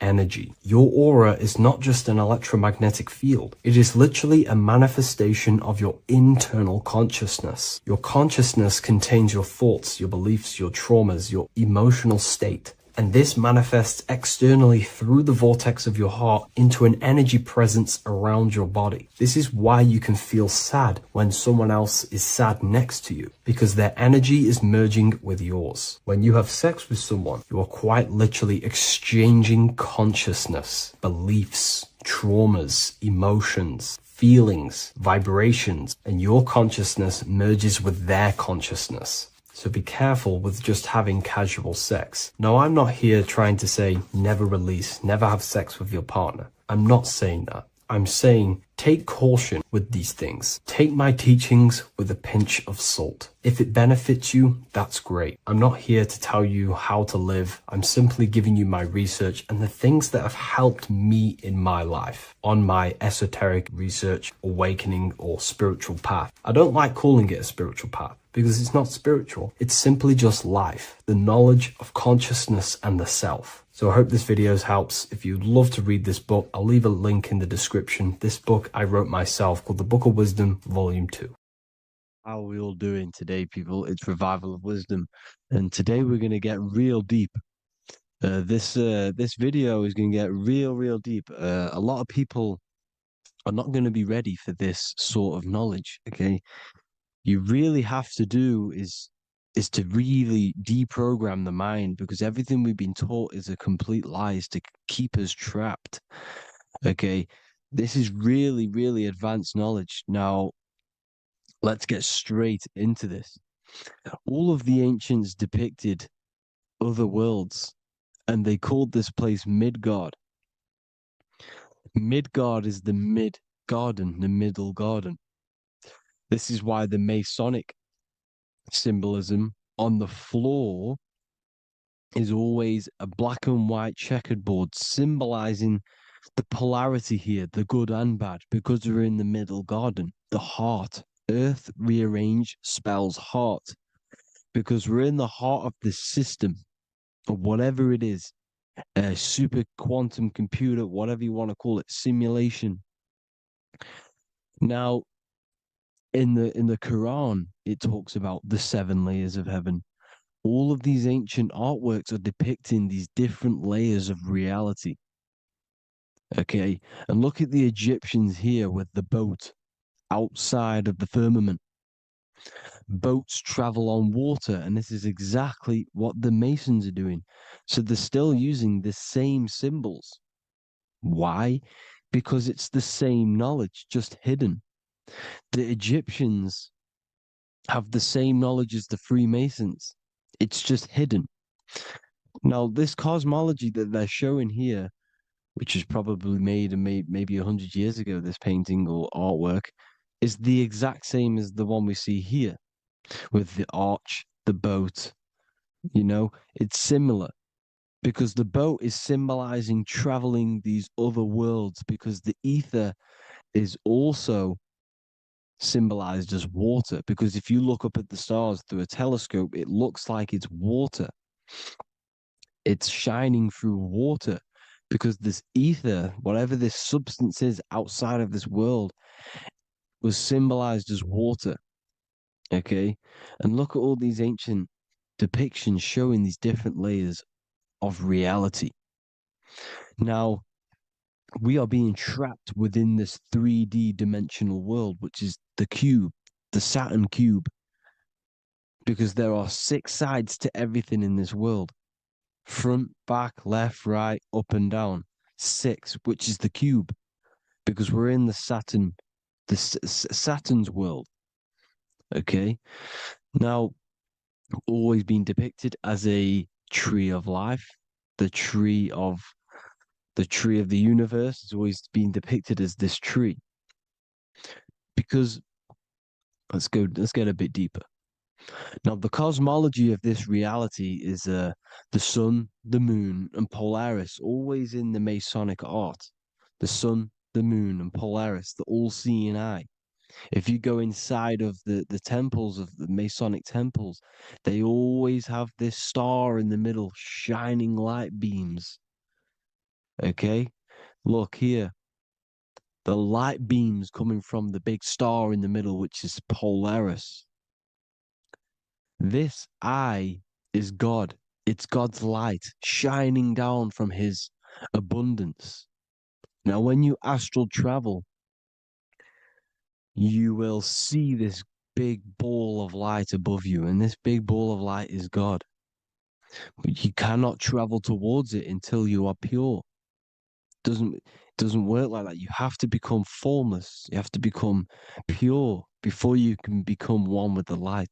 energy. Your aura is not just an electromagnetic field. It is literally a manifestation of your internal consciousness. Your consciousness contains your thoughts, your beliefs, your traumas, your emotional state. And this manifests externally through the vortex of your heart into an energy presence around your body. This is why you can feel sad when someone else is sad next to you, because their energy is merging with yours. When you have sex with someone, you are quite literally exchanging consciousness, beliefs, traumas, emotions, feelings, vibrations, and your consciousness merges with their consciousness. So be careful with just having casual sex. Now, I'm not here trying to say never release, never have sex with your partner. I'm not saying that. I'm saying take caution with these things. Take my teachings with a pinch of salt. If it benefits you, that's great. I'm not here to tell you how to live. I'm simply giving you my research and the things that have helped me in my life on my esoteric research, awakening, or spiritual path. I don't like calling it a spiritual path, because it's not spiritual. It's simply just life, the knowledge of consciousness and the self. So I hope this video helps. If you'd love to read this book, I'll leave a link in the description. This book I wrote myself called The Book of Wisdom, Volume 2. How are we all doing today, people? It's Revival of Wisdom. And today we're going to get real deep. This video is going to get real deep. A lot of people are not going to be ready for this sort of knowledge, okay? You really have to do is to really deprogram the mind, because everything we've been taught is a complete lies to keep us trapped. Okay, this is really advanced knowledge. Now, let's get straight into this. All of the ancients depicted other worlds, and they called this place Midgard. Midgard is the mid garden, the middle garden. This is why the Masonic symbolism on the floor is always a black and white checkered board, symbolizing the polarity here, the good and bad, because we're in the middle garden, the heart. Earth rearranged spells heart, because we're in the heart of the system, or whatever it is, a super quantum computer, whatever you want to call it, simulation. Now, in the Quran, it talks about the 7 layers of heaven. All of these ancient artworks are depicting these different layers of reality. Okay, and look at the Egyptians here with the boat outside of the firmament. Boats travel on water, and this is exactly what the Masons are doing. So they're still using the same symbols. Why? Because it's the same knowledge, just hidden. The Egyptians have the same knowledge as the Freemasons. It's just hidden. Now, this cosmology that they're showing here, which is probably made maybe 100 years ago, this painting or artwork, is the exact same as the one we see here with the arch, the boat. It's similar because the boat is symbolizing traveling these other worlds, because the ether is also symbolized as water. Because if you look up at the stars through a telescope, it looks like it's water. It's shining through water, because this ether, whatever this substance is outside of this world, was symbolized as water. Okay. And look at all these ancient depictions showing these different layers of reality. Now, we are being trapped within this 3D dimensional world, which is the cube, the Saturn cube, because there are 6 sides to everything in this world: front, back, left, right, up, and down. 6, which is the cube, because we're in the Saturn, Saturn's world. Okay. Now, always been depicted as a tree of life, the tree of the universe has always been depicted as this tree. Because let's get a bit deeper. Now, the cosmology of this reality is the sun, the moon, and Polaris, always in the Masonic art. The sun, the moon, and Polaris, the all-seeing eye. If you go inside of the temples, of the Masonic temples, they always have this star in the middle, shining light beams. Okay? Look here. The light beams coming from the big star in the middle, which is Polaris. This eye is God. It's God's light shining down from his abundance. Now, when you astral travel, you will see this big ball of light above you, and this big ball of light is God. But you cannot travel towards it until you are pure. It doesn't work like that. You have to become formless. You have to become pure before you can become one with the light.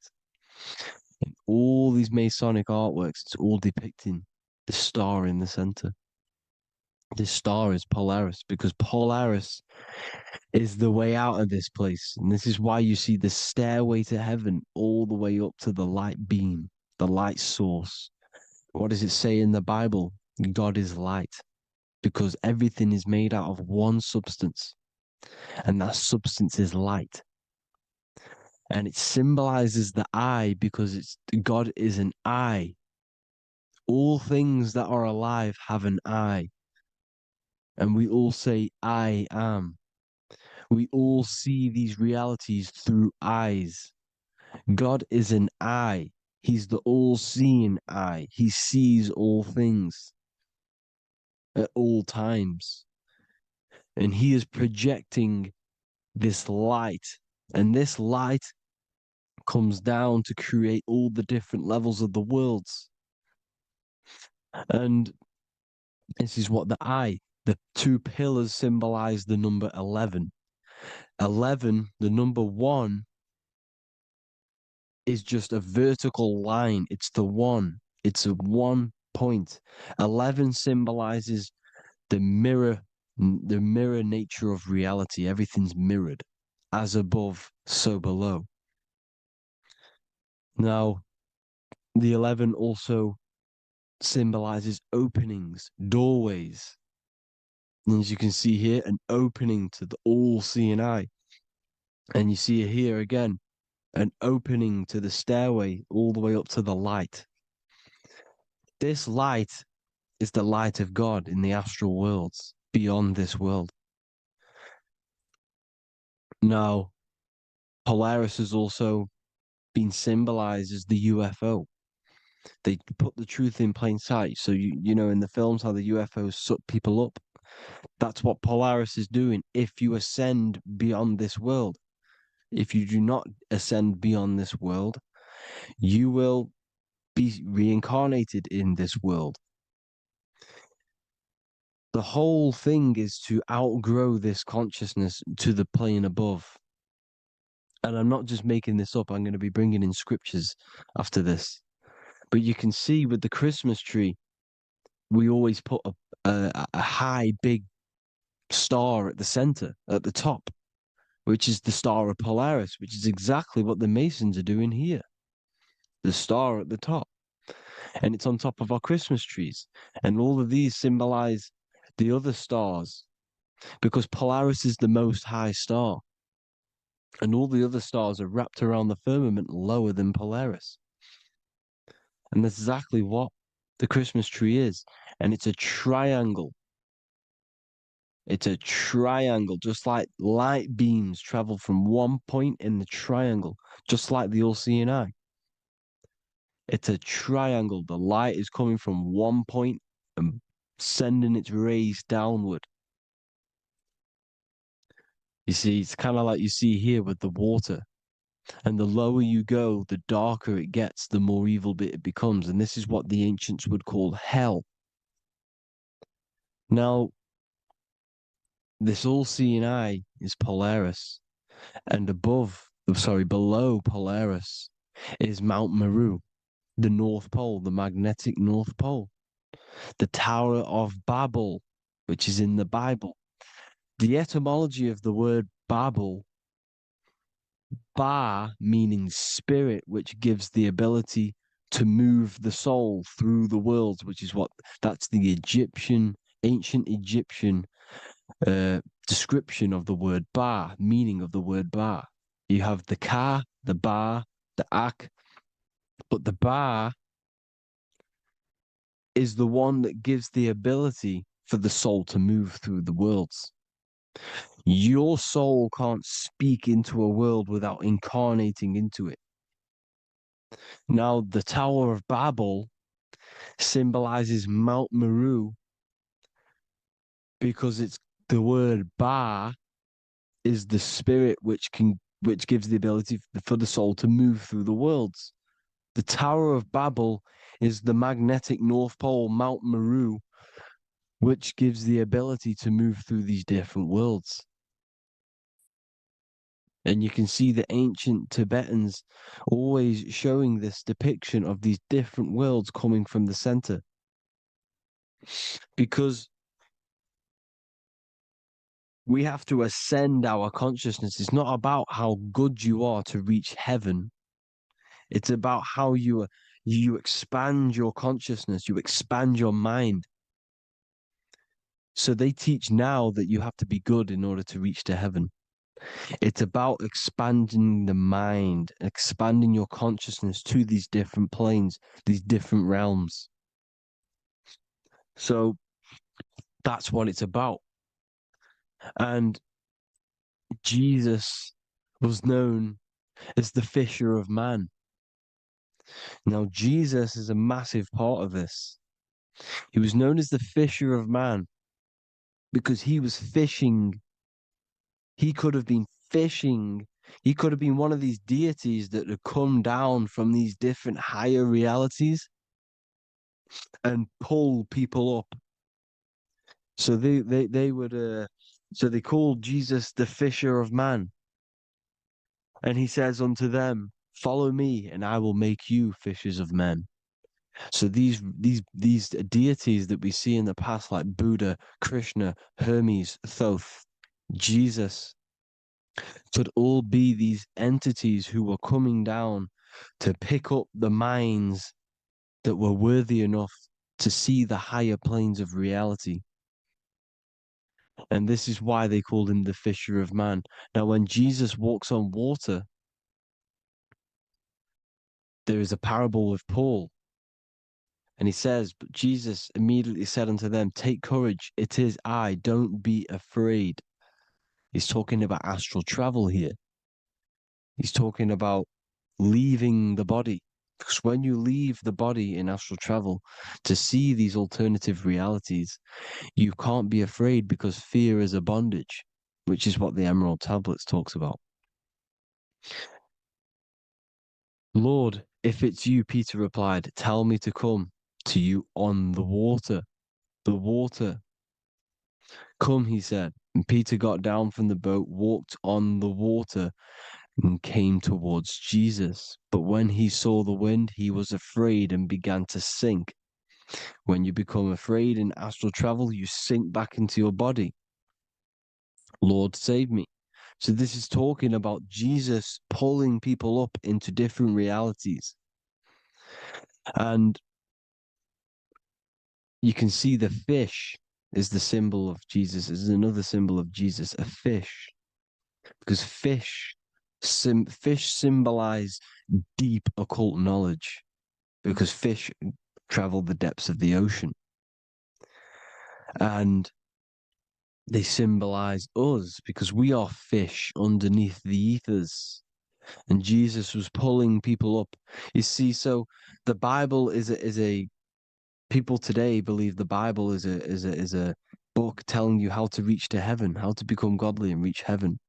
In all these Masonic artworks, it's all depicting the star in the center. This star is Polaris, because Polaris is the way out of this place. And this is why you see the stairway to heaven all the way up to the light beam, the light source. What does it say in the Bible? God is light, because everything is made out of one substance, and that substance is light. And it symbolizes the eye, because God is an eye. All things that are alive have an eye. And we all say, I am. We all see these realities through eyes. God is an eye. He's the all-seeing eye. He sees all things at all times. And he is projecting this light. And this light comes down to create all the different levels of the worlds. And this is what the 2 pillars symbolize the number 11. 11, the number 1, is just a vertical line. It's the 1. It's a 1 point. 11 symbolizes the mirror nature of reality. Everything's mirrored. As above, so below. Now, The 11 also symbolizes openings, doorways. And as you can see here, an opening to the all-seeing eye. And you see here again, an opening to the stairway all the way up to the light. This light is the light of God in the astral worlds, beyond this world. Now, Polaris has also been symbolized as the UFO. They put the truth in plain sight. So, you know, in the films, how the UFOs suck people up. That's what Polaris is doing. If you ascend beyond this world, if you do not ascend beyond this world, you will be reincarnated in this world. The whole thing is to outgrow this consciousness to the plane above. And I'm not just making this up, I'm going to be bringing in scriptures after this. But you can see with the Christmas tree, we always put a high, big star at the center, at the top, which is the star of Polaris, which is exactly what the Masons are doing here. The star at the top. And it's on top of our Christmas trees. And all of these symbolize the other stars, because Polaris is the most high star. And all the other stars are wrapped around the firmament lower than Polaris. And that's exactly what the Christmas tree is. And it's a triangle. It's a triangle, just like light beams travel from one point in the triangle, just like the all-seeing eye. It's a triangle. The light is coming from one point and sending its rays downward. You see, it's kind of like you see here with the water. And the lower you go, the darker it gets, the more evil it becomes. And this is what the ancients would call hell. Now, this all-seeing eye is Polaris. And below Polaris is Mount Meru, the North Pole, the magnetic North Pole. The Tower of Babel, which is in the Bible. The etymology of the word Babel, Ba meaning spirit, which gives the ability to move the soul through the worlds, which is that's the ancient Egyptian description of the word Ba, meaning of the word Ba. You have the Ka, the Ba, the Ak, but the Ba is the one that gives the ability for the soul to move through the worlds. Your soul can't speak into a world without incarnating into it. Now, the Tower of Babel symbolizes Mount Meru because it's the word Ba is the spirit which gives the ability for the soul to move through the worlds. The Tower of Babel is the magnetic North Pole, Mount Meru, which gives the ability to move through these different worlds. And you can see the ancient Tibetans always showing this depiction of these different worlds coming from the center. Because we have to ascend our consciousness. It's not about how good you are to reach heaven. It's about how you expand your consciousness, you expand your mind. So they teach now that you have to be good in order to reach to heaven. It's about expanding the mind, expanding your consciousness to these different planes, these different realms. So that's what it's about. And Jesus was known as the fisher of man. Now, Jesus is a massive part of this. He was known as the fisher of man because he was fishing. He could have been fishing. He could have been one of these deities that had come down from these different higher realities and pull people up. So they would so they called Jesus the fisher of man. And he says unto them, follow me and I will make you fishers of men. So these deities that we see in the past, like Buddha, Krishna, Hermes, Thoth, Jesus, could all be these entities who were coming down to pick up the minds that were worthy enough to see the higher planes of reality. And this is why they called him the fisher of man. Now, when Jesus walks on water, there is a parable with Paul. And he says, but Jesus immediately said unto them, take courage, it is I, don't be afraid. He's talking about astral travel here. He's talking about leaving the body. Because when you leave the body in astral travel to see these alternative realities, you can't be afraid because fear is a bondage, which is what the Emerald Tablets talks about. Lord, if it's you, Peter replied, tell me to come to you on the water. The water. Come, he said. And Peter got down from the boat, walked on the water, and came towards Jesus. But when he saw the wind, he was afraid and began to sink. When you become afraid in astral travel, you sink back into your body. Lord, save me. So this is talking about Jesus pulling people up into different realities. And you can see the fish is the symbol of Jesus. Is another symbol of Jesus, a fish. Because fish symbolize deep occult knowledge. Because fish travel the depths of the ocean. And they symbolize us because we are fish underneath the ethers. And Jesus was pulling people up. You see, so the Bible is a people today believe the Bible is a book telling you how to reach to heaven, how to become godly and reach heaven.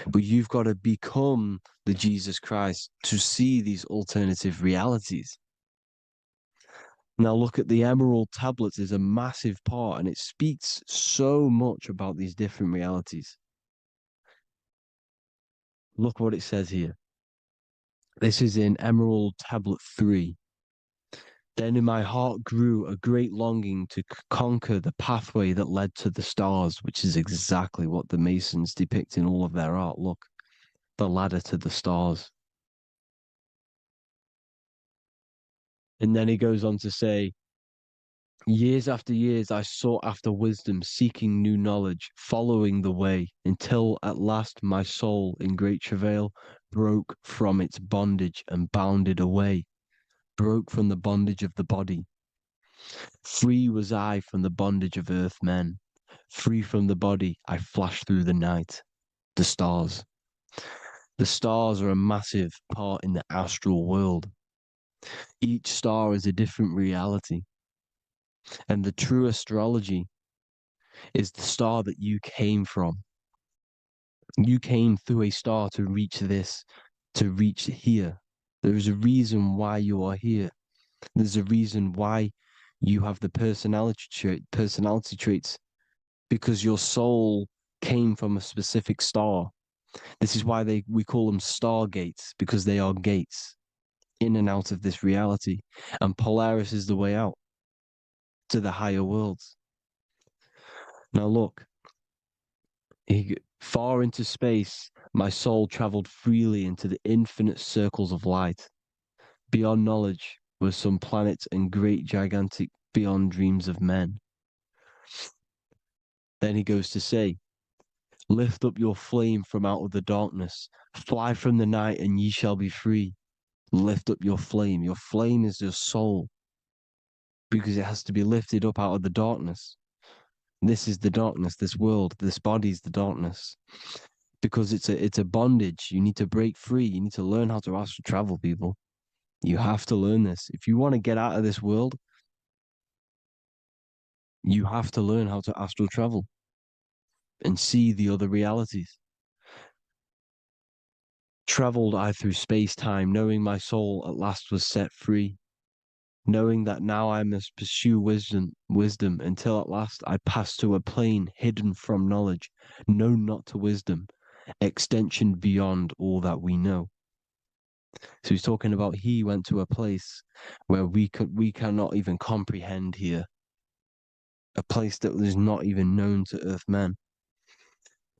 But you've got to become the Jesus Christ to see these alternative realities. Now look at the Emerald Tablets is a massive part, and it speaks so much about these different realities. Look what it says here. This is in Emerald Tablet 3. Then in my heart grew a great longing to conquer the pathway that led to the stars, which is exactly what the Masons depict in all of their art. Look, the ladder to the stars. And then he goes on to say, years after years, I sought after wisdom, seeking new knowledge, following the way, until at last my soul, in great travail, broke from its bondage and bounded away, broke from the bondage of the body. Free was I from the bondage of earth men. Free from the body, I flashed through the night. The stars. The stars are a massive part in the astral world. Each star is a different reality. And the true astrology is the star that you came from. You came through a star to reach this, to reach here. There is a reason why you are here. There's a reason why you have the personality traits, because your soul came from a specific star. This is why we call them stargates, because they are gates in and out of this reality. And Polaris is the way out to the higher worlds. Now look, far into space, my soul traveled freely into the infinite circles of light. Beyond knowledge were some planets and great gigantic beyond dreams of men. Then he goes to say, lift up your flame from out of the darkness, fly from the night and ye shall be free. Lift up your flame. Your flame is your soul, because it has to be lifted up out of the darkness. This is the darkness, this world, this body is the darkness. Because it's a bondage. You need to break free. You need to learn how to astral travel, people. You have to learn this. If you want to get out of this world, you have to learn how to astral travel and see the other realities. Traveled I through space-time, knowing my soul at last was set free, knowing that now I must pursue wisdom until at last I pass to a plane hidden from knowledge, known not to wisdom, extension beyond all that we know. So he's talking about he went to a place where we cannot even comprehend here, a place that was not even known to earth men.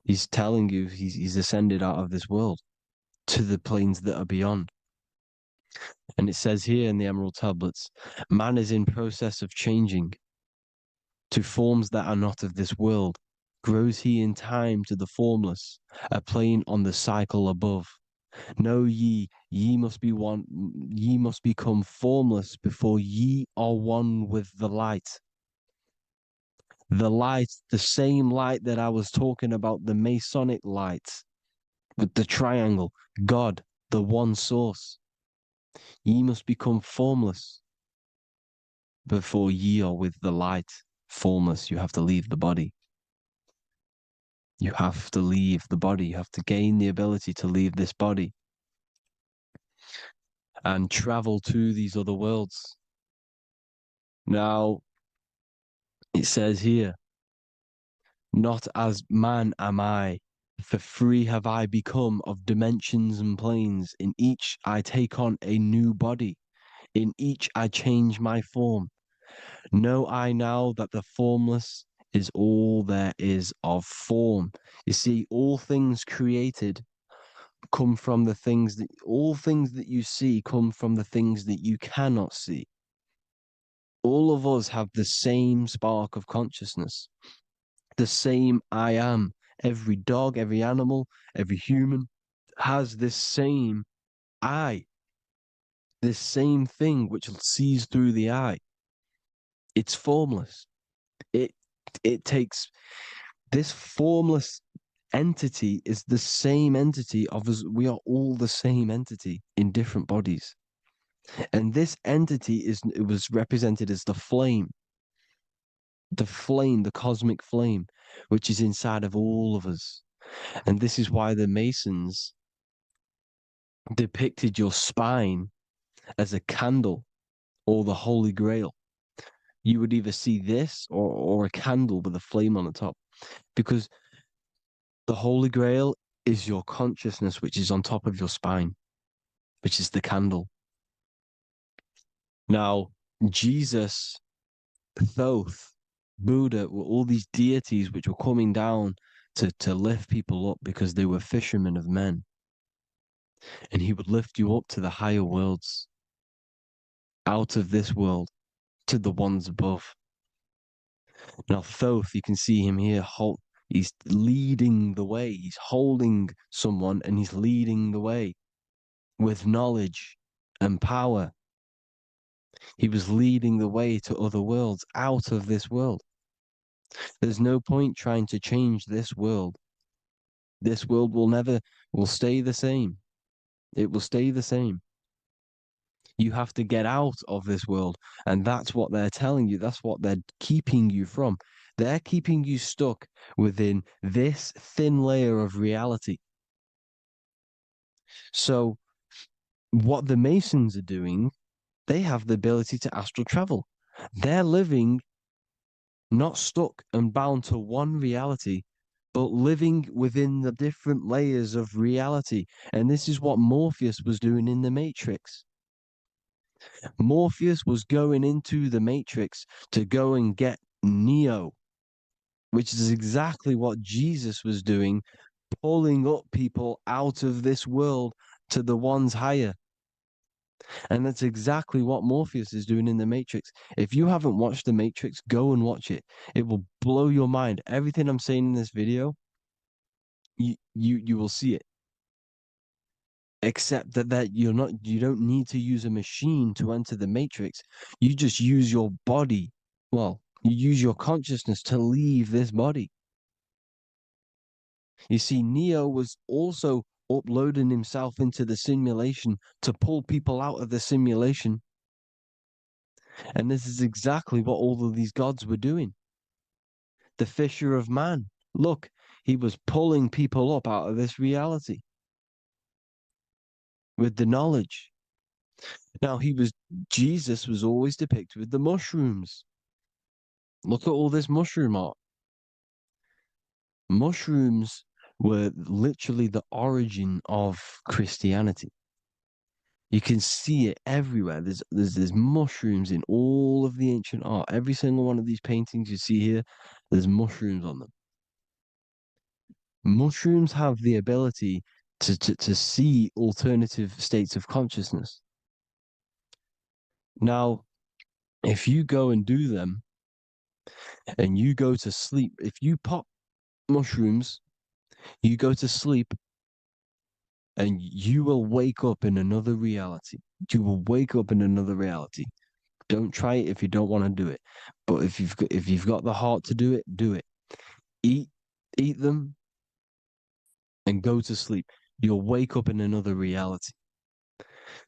He's telling you he's ascended out of this world to the planes that are beyond. And it says here in the Emerald Tablets, man is in process of changing to forms that are not of this world. Grows he in time to the formless, a plane on the cycle above. Know ye, ye must be one, ye must become formless before ye are one with the light. The light, the same light that I was talking about, the Masonic light with the triangle, God, the one source. Ye must become formless before ye are with the light. Formless, you have to leave the body. You have to leave the body. You have to gain the ability to leave this body and travel to these other worlds. Now, it says here, not as man am I, for free have I become of dimensions and planes. In each I take on a new body. In each I change my form. Know I now that the formless is all there is of form. You see, all things created come from the things that, all things that you see come from the things that you cannot see. All of us have the same spark of consciousness, the same I am. Every dog, every animal, every human has this same I, this same thing which sees through the eye. It's formless. It it takes this formless entity is the same entity of us. We are all the same entity in different bodies. And this entity it was represented as the flame, the cosmic flame, which is inside of all of us. And this is why the Masons depicted your spine as a candle or the Holy Grail. You would either see this or a candle with a flame on the top, because the Holy Grail is your consciousness, which is on top of your spine, which is the candle. Now, Jesus, Thoth, Buddha were all these deities which were coming down to lift people up because they were fishermen of men. And he would lift you up to the higher worlds, out of this world, to the ones above. Now, Thoth, you can see him here, he's leading the way. He's holding someone and he's leading the way with knowledge and power. He was leading the way to other worlds, out of this world. There's no point trying to change this world. This world will stay the same. It will stay the same. You have to get out of this world. And that's what they're telling you. That's what they're keeping you from. They're keeping you stuck within this thin layer of reality. So what the Masons are doing, they have the ability to astral travel. They're living not stuck and bound to one reality, but living within the different layers of reality. And this is what Morpheus was doing in the Matrix. Morpheus was going into the Matrix to go and get Neo, which is exactly what Jesus was doing, pulling up people out of this world to the ones higher. And that's exactly what Morpheus is doing in the Matrix. If you haven't watched the Matrix, go and watch it. It will blow your mind. Everything I'm saying in this video, you will see it. Except that you don't need to use a machine to enter the Matrix. You just use your body. Well, you use your consciousness to leave this body. You see, Neo was also uploading himself into the simulation to pull people out of the simulation. And this is exactly what all of these gods were doing. The fisher of man. Look, he was pulling people up out of this reality with the knowledge. Now, Jesus was always depicted with the mushrooms. Look at all this mushroom art. Mushrooms were literally the origin of Christianity. You can see it everywhere. There's mushrooms in all of the ancient art. Every single one of these paintings you see here, there's mushrooms on them. Mushrooms have the ability to see alternative states of consciousness. Now, if you go and do them and you go to sleep, if you pop mushrooms, you go to sleep and you will wake up in another reality. You will wake up in another reality. Don't try it if you don't want to do it. But if you've got the heart to do it, do it. Eat them and go to sleep. You'll wake up in another reality.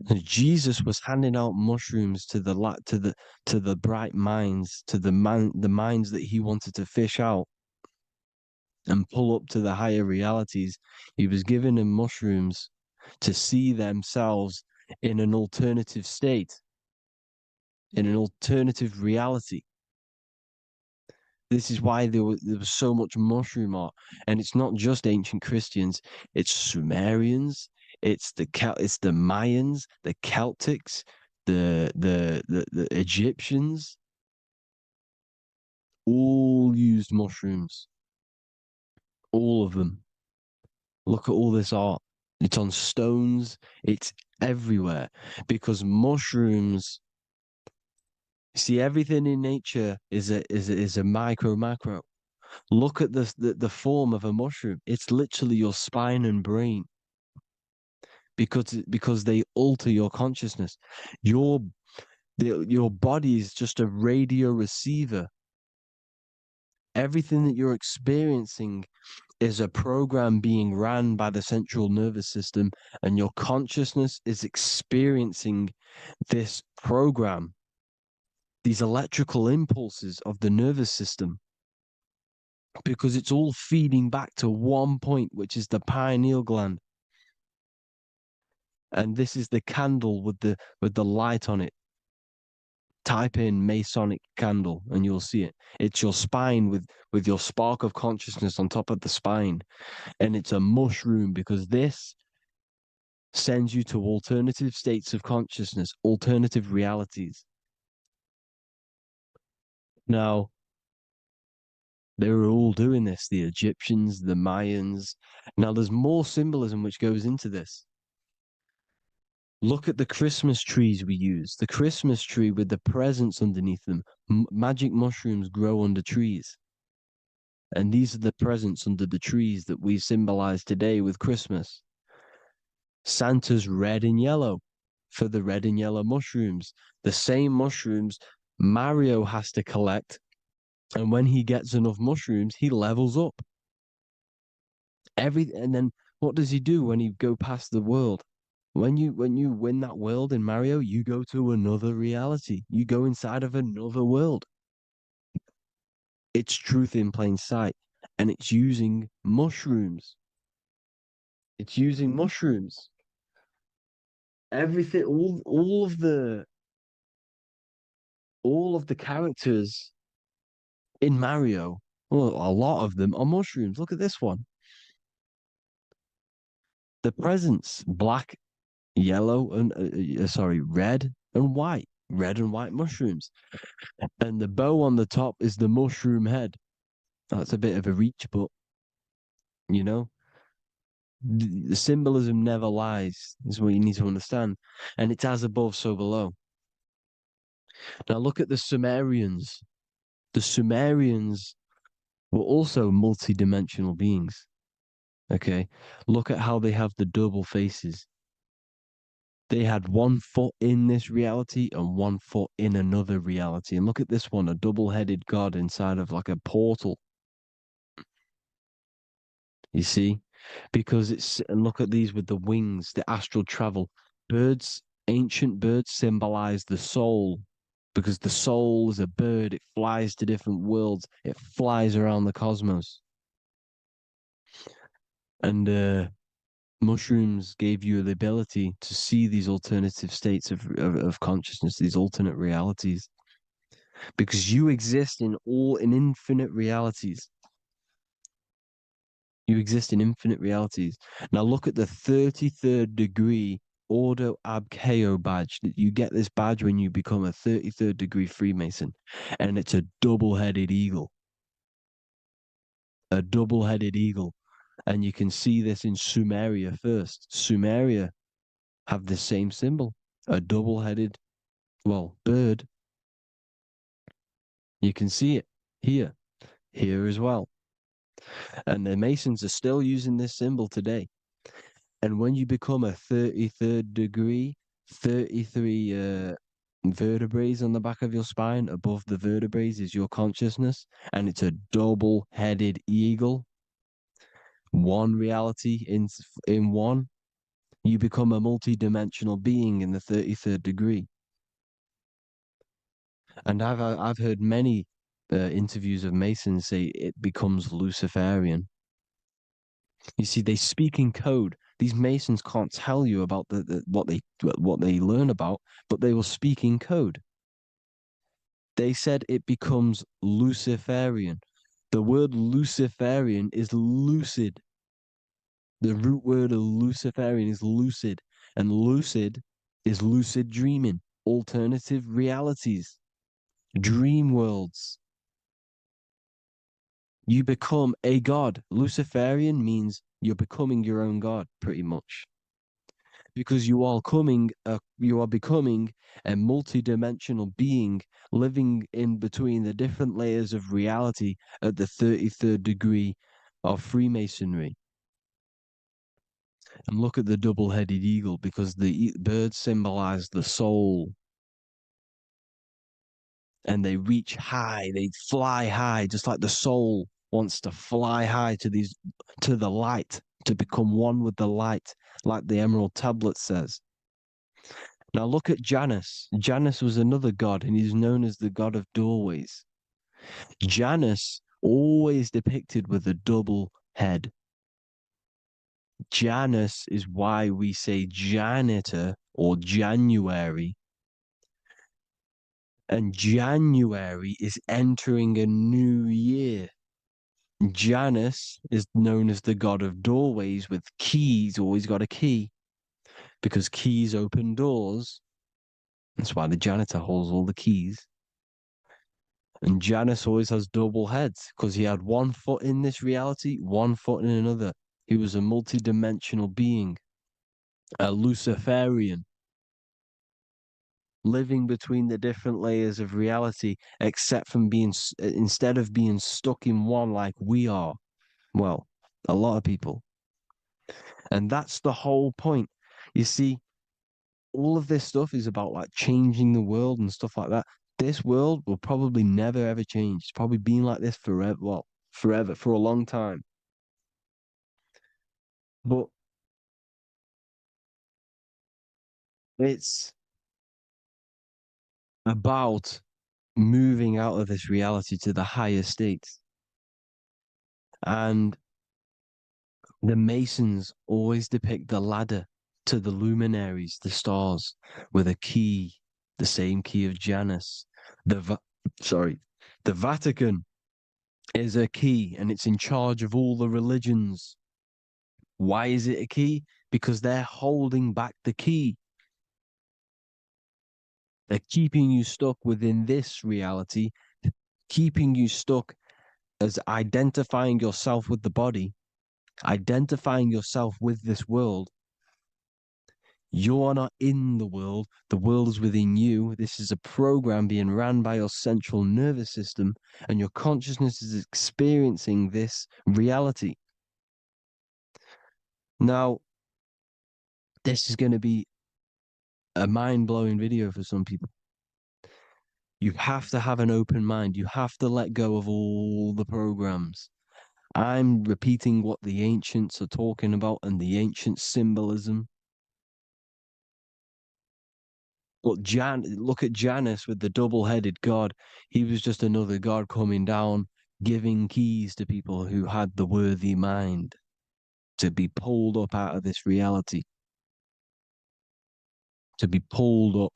And Jesus was handing out mushrooms to the bright minds, to the minds that he wanted to fish out and pull up to the higher realities. He was giving them mushrooms to see themselves in an alternative state, in an alternative reality. This is why there was so much mushroom art, and it's not just ancient Christians; it's Sumerians, it's the Mayans, the Celtics, the Egyptians, all used mushrooms, all of them. Look at all this art; it's on stones, it's everywhere, because mushrooms. See, everything in nature is a micro macro. Look at the form of a mushroom. It's literally your spine and brain because they alter your consciousness. Your body is just a radio receiver. Everything that you're experiencing is a program being ran by the central nervous system, and your consciousness is experiencing this program, these electrical impulses of the nervous system, because it's all feeding back to one point, which is the pineal gland. And this is the candle with the light on it. Type in Masonic candle and you'll see it. It's your spine with your spark of consciousness on top of the spine. And it's a mushroom because this sends you to alternative states of consciousness, alternative realities. Now, they were all doing this, the Egyptians, the Mayans. Now, there's more symbolism which goes into this. Look at the Christmas trees we use. The Christmas tree with the presents underneath them. Magic mushrooms grow under trees. And these are the presents under the trees that we symbolize today with Christmas. Santa's red and yellow for the red and yellow mushrooms. The same mushrooms Mario has to collect. And when he gets enough mushrooms, he levels up. And then what does he do when he go past the world? When you win that world in Mario, you go to another reality. You go inside of another world. It's truth in plain sight, and it's using mushrooms. It's using mushrooms. Everything, all of the characters in Mario, well, a lot of them are mushrooms. Look at this one. The presents, black, yellow, and red and white. Red and white mushrooms. And the bow on the top is the mushroom head. That's a bit of a reach, but you know, the symbolism never lies, is what you need to understand. And it's as above, so below. Now look at the Sumerians. The Sumerians were also multi-dimensional beings. Okay, look at how they have the double faces. They had one foot in this reality and one foot in another reality. And look at this one, a double-headed god inside of like a portal. You see? Because and look at these with the wings, the astral travel. Birds, ancient birds symbolize the soul because the soul is a bird. It flies to different worlds. It flies around the cosmos. And mushrooms gave you the ability to see these alternative states of consciousness, these alternate realities, because you exist in infinite realities. You exist in infinite realities. Now look at the 33rd degree Ordo Ab Chao badge. You get this badge when you become a 33rd degree Freemason, and it's a double-headed eagle. A double-headed eagle. And you can see this in Sumeria first. Sumeria have the same symbol, a double-headed well, bird. You can see it here, here as well. And the Masons are still using this symbol today. And when you become a 33rd degree, 33 vertebrae on the back of your spine, above the vertebrae is your consciousness, and it's a double-headed eagle. One reality in one. You become a multi-dimensional being in the 33rd degree. And I've heard many interviews of Masons say it becomes Luciferian. You see, they speak in code. These Masons can't tell you about what they learn about, but they will speak in code. They said it becomes Luciferian. The word Luciferian is lucid. The root word of Luciferian is lucid, and lucid is lucid dreaming, alternative realities, dream worlds. You become a god. Luciferian means you're becoming your own god, pretty much. Because you are becoming a multi-dimensional being living in between the different layers of reality at the 33rd degree of Freemasonry. And look at the double-headed eagle, because the birds symbolize the soul. And they reach high, they fly high, just like the soul wants to fly high to the light, to become one with the light, like the Emerald Tablet says. Now look at Janus. Janus was another god, and he's known as the god of doorways. Janus always depicted with a double head. Janus is why we say janitor or January. And January is entering a new year. Janus is known as the god of doorways with keys, always got a key, because keys open doors. That's why the janitor holds all the keys. And Janus always has double heads because he had one foot in this reality, one foot in another. He was a multi-dimensional being, a Luciferian, living between the different layers of reality, except from instead of being stuck in one like we are. Well, a lot of people. And that's the whole point. You see, all of this stuff is about like changing the world and stuff like that. This world will probably never ever change. It's probably been like this forever. Well, forever, for a long time. But it's about moving out of this reality to the higher states. And the Masons always depict the ladder to the luminaries, the stars, with a key, the same key of Janus. The Vatican is a key, and it's in charge of all the religions. Why is it a key? Because they're holding back the key. They're keeping you stuck within this reality, keeping you stuck as identifying yourself with the body, identifying yourself with this world. You are not in the world is within you. This is a program being ran by your central nervous system, and your consciousness is experiencing this reality. Now, this is going to be a mind-blowing video for some people. You have to have an open mind. You have to let go of all the programs. I'm repeating what the ancients are talking about and the ancient symbolism. Look at Janus with the double-headed god. He was just another god coming down, giving keys to people who had the worthy mind to be pulled up out of this reality, to be pulled up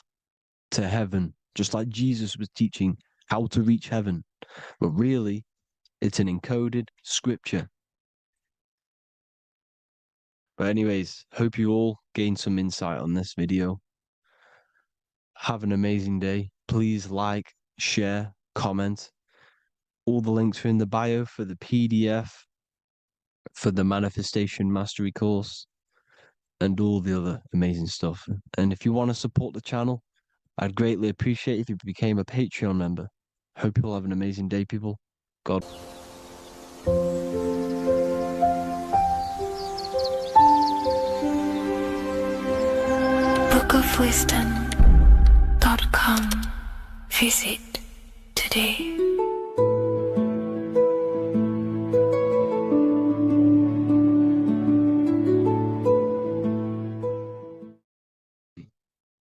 to heaven, just like Jesus was teaching how to reach heaven. But really, it's an encoded scripture. But anyways, hope you all gained some insight on this video. Have an amazing day. Please like, share, comment. All the links are in the bio for the PDF, for the Manifestation Mastery course, and all the other amazing stuff. And if you want to support the channel, I'd greatly appreciate if you became a Patreon member. Hope you'll have an amazing day, people. God. bookofwisdom.com. Visit today.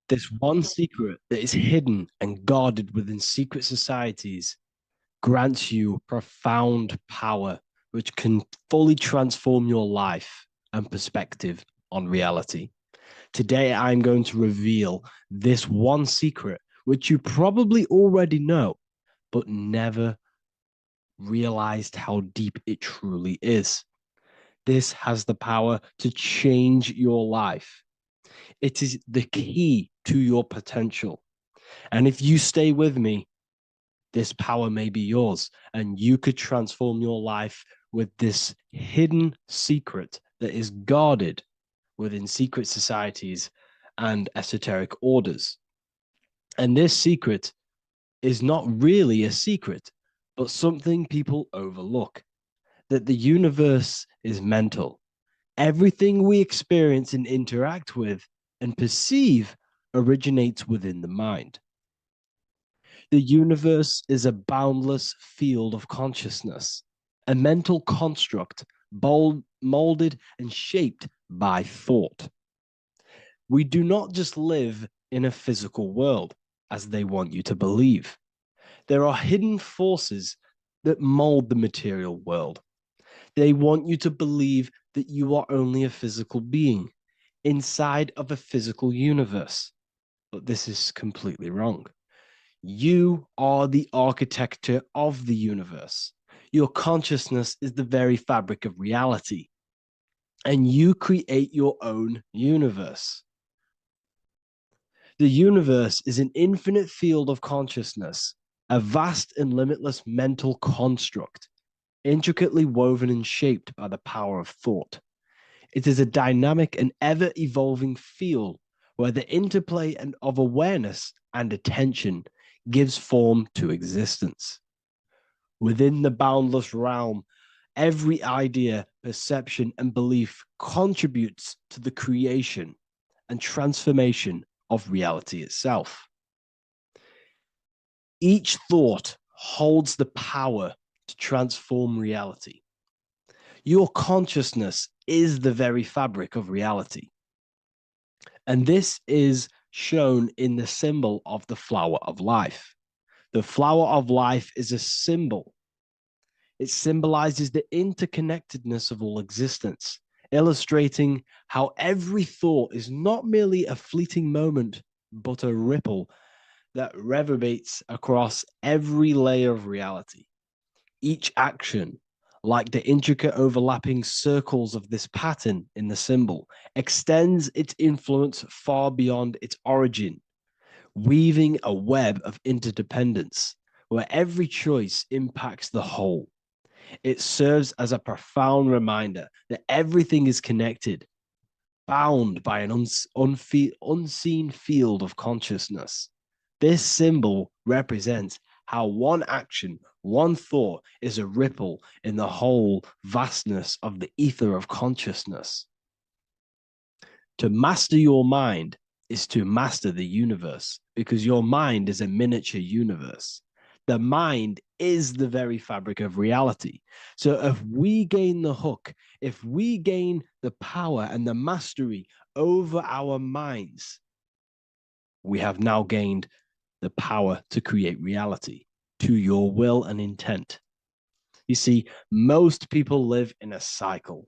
This one secret that is hidden and guarded within secret societies grants you profound power, which can fully transform your life and perspective on reality. Today, I'm going to reveal this one secret, which you probably already know, but never realized how deep it truly is. This has the power to change your life. It is the key to your potential. And if you stay with me, this power may be yours, and you could transform your life with this hidden secret that is guarded within secret societies and esoteric orders. And this secret is not really a secret, but something people overlook, that the universe is mental. Everything we experience and interact with and perceive originates within the mind. The universe is a boundless field of consciousness, a mental construct molded and shaped by thought. We do not just live in a physical world, as they want you to believe. There are hidden forces that mold the material world. They want you to believe that you are only a physical being inside of a physical universe. But this is completely wrong. You are the architecture of the universe. Your consciousness is the very fabric of reality, and you create your own universe. The universe is an infinite field of consciousness, a vast and limitless mental construct, intricately woven and shaped by the power of thought. It is a dynamic and ever-evolving field where the interplay of awareness and attention gives form to existence. Within the boundless realm, every idea, perception, and belief contributes to the creation and transformation of reality itself. Each thought holds the power to transform reality. Your consciousness is the very fabric of reality. And this is shown in the symbol of the flower of life. The flower of life is a symbol. It symbolizes the interconnectedness of all existence, illustrating how every thought is not merely a fleeting moment, but a ripple that reverberates across every layer of reality. Each action, like the intricate overlapping circles of this pattern in the symbol, extends its influence far beyond its origin, weaving a web of interdependence where every choice impacts the whole. It serves as a profound reminder that everything is connected, bound by an unseen field of consciousness. This symbol represents how one action, one thought is a ripple in the whole vastness of the ether of consciousness. To master your mind is to master the universe, because your mind is a miniature universe. The mind is the very fabric of reality. So if we gain the hook, if we gain the power and the mastery over our minds, we have now gained the power to create reality to your will and intent. You see, most people live in a cycle,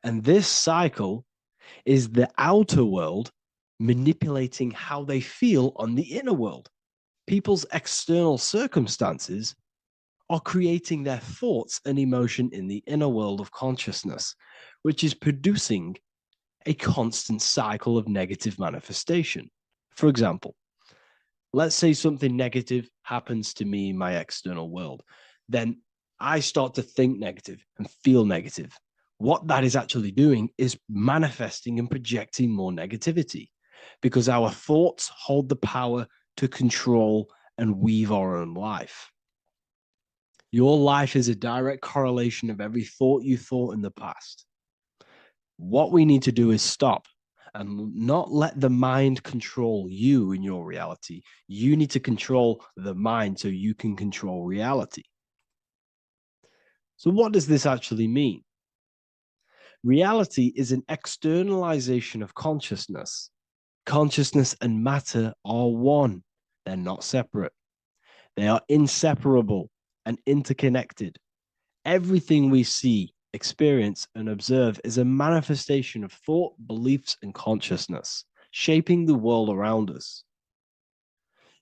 and this cycle is the outer world manipulating how they feel on the inner world. People's external circumstances are creating their thoughts and emotion in the inner world of consciousness, which is producing a constant cycle of negative manifestation. For example, let's say something negative happens to me in my external world. Then I start to think negative and feel negative. What that is actually doing is manifesting and projecting more negativity, because our thoughts hold the power to control and weave our own life. Your life is a direct correlation of every thought you thought in the past. What we need to do is stop and not let the mind control you in your reality. You need to control the mind so you can control reality. So, what does this actually mean? Reality is an externalization of consciousness. Consciousness and matter are one, they're not separate. They are inseparable and interconnected. Everything we see, experience, and observe is a manifestation of thought, beliefs, and consciousness, shaping the world around us.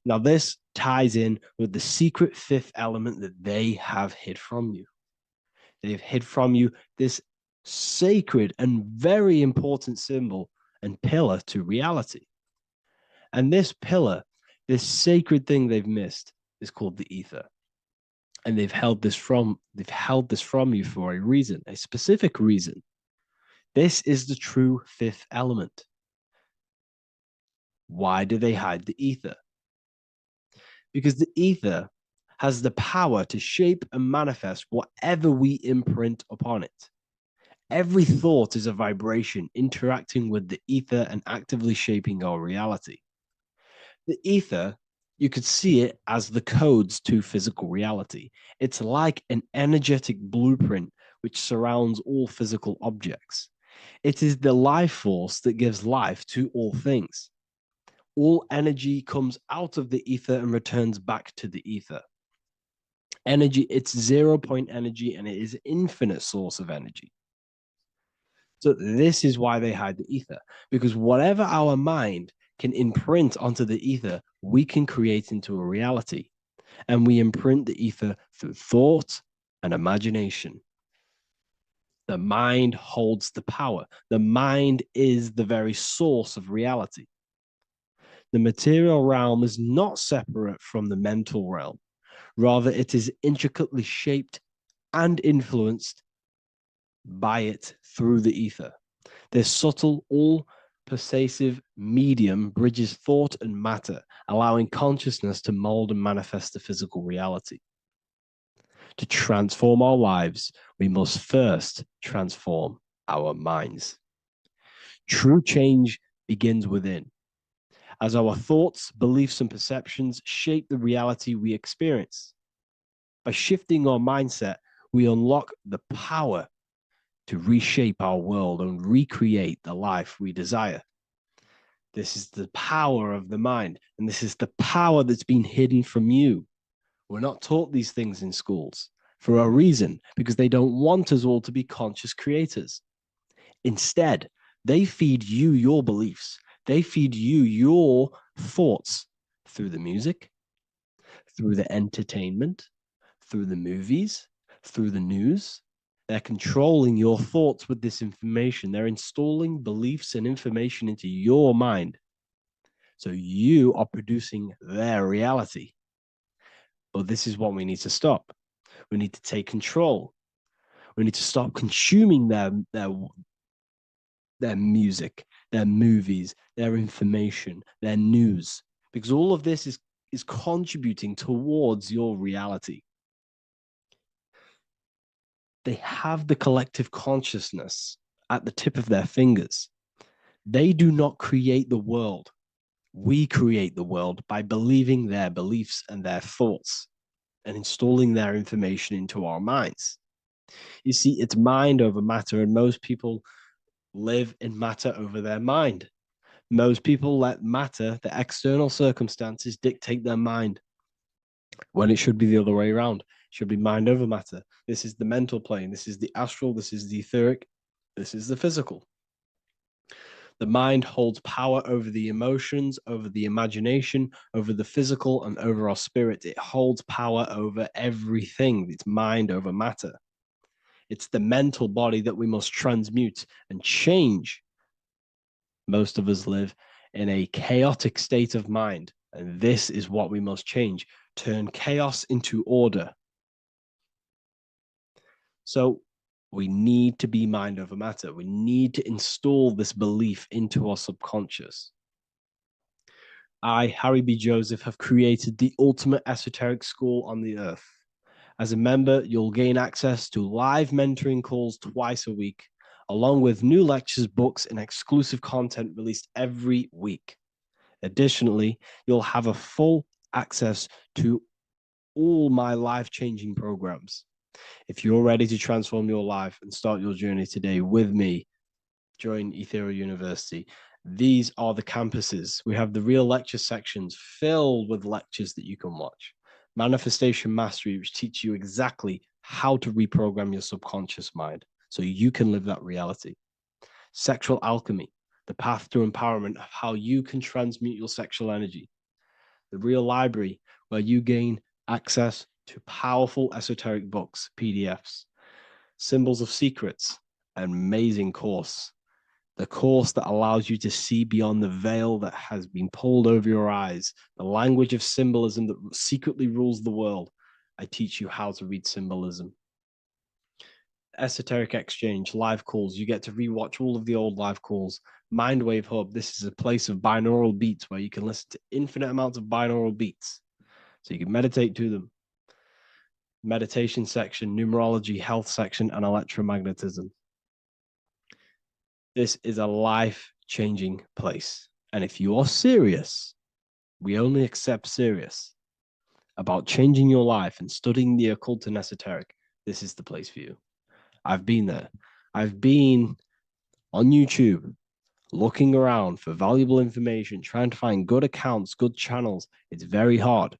Now, this ties in with the secret fifth element that they have hid from you. They've hid from you this sacred and very important symbol and pillar to reality. And this pillar, this sacred thing they've missed, is called the ether. And they've held this from you for a reason, a specific reason. This is the true fifth element. Why do they hide the ether? Because the ether has the power to shape and manifest whatever we imprint upon it. Every thought is a vibration interacting with the ether and actively shaping our reality. The ether, you could see it as the codes to physical reality. It's like an energetic blueprint which surrounds all physical objects. It is the life force that gives life to all things. All energy comes out of the ether and returns back to the ether. Energy, it's 0 point energy, and it is an infinite source of energy. So this is why they hide the ether, because whatever our mind can imprint onto the ether, we can create into a reality. And we imprint the ether through thought and imagination. The mind holds the power. The mind is the very source of reality. The material realm is not separate from the mental realm. Rather, it is intricately shaped and influenced by it through the ether. This subtle, all pervasive medium bridges thought and matter, allowing consciousness to mold and manifest the physical reality. To transform our lives, we must first transform our minds. True change begins within, as our thoughts, beliefs, and perceptions shape the reality we experience. By shifting our mindset, we unlock the power to reshape our world and recreate the life we desire. This is the power of the mind, and this is the power that's been hidden from you. We're not taught these things in schools for a reason, because they don't want us all to be conscious creators. Instead, they feed you your beliefs. They feed you your thoughts through the music, through the entertainment, through the movies, through the news. They're controlling your thoughts with this information. They're installing beliefs and information into your mind. So you are producing their reality. But this is what we need to stop. We need to take control. We need to stop consuming their music, their movies, their information, their news, because all of this is contributing towards your reality. They have the collective consciousness at the tip of their fingers. They do not create the world. We create the world by believing their beliefs and their thoughts and installing their information into our minds. You see, it's mind over matter, and most people live in matter over their mind. Most people let matter, the external circumstances, dictate their mind, when it should be the other way around. It should be mind over matter. This is the mental plane. This is the astral. This is the etheric. This is the physical. The mind holds power over the emotions, over the imagination, over the physical, and over our spirit. It holds power over everything. It's mind over matter. It's the mental body that we must transmute and change. Most of us live in a chaotic state of mind, and this is what we must change. Turn chaos into order. So we need to be mind over matter. We need to install this belief into our subconscious. I, Harry B. Joseph, have created the ultimate esoteric school on the earth. As a member, you'll gain access to live mentoring calls twice a week, along with new lectures, books, and exclusive content released every week. Additionally, you'll have a full access to all my life-changing programs. If you're ready to transform your life and start your journey today with me, join Ethereal University. These are the campuses. We have the real lecture sections filled with lectures that you can watch. Manifestation Mastery, which teach you exactly how to reprogram your subconscious mind so you can live that reality. Sexual Alchemy, the path to empowerment of how you can transmute your sexual energy. The Real Library, where you gain access to powerful esoteric books, PDFs. Symbols of Secrets, an amazing course. The course that allows you to see beyond the veil that has been pulled over your eyes, the language of symbolism that secretly rules the world. I teach you how to read symbolism. Esoteric Exchange, live calls. You get to rewatch all of the old live calls. Mindwave Hub, this is a place of binaural beats where you can listen to infinite amounts of binaural beats. So you can meditate to them. Meditation section, numerology, health section, and electromagnetism. This is a life-changing place. And if you are serious, we only accept serious about changing your life and studying the occult and esoteric, this is the place for you. I've been there. I've been on YouTube looking around for valuable information, trying to find good accounts, good channels. It's very hard.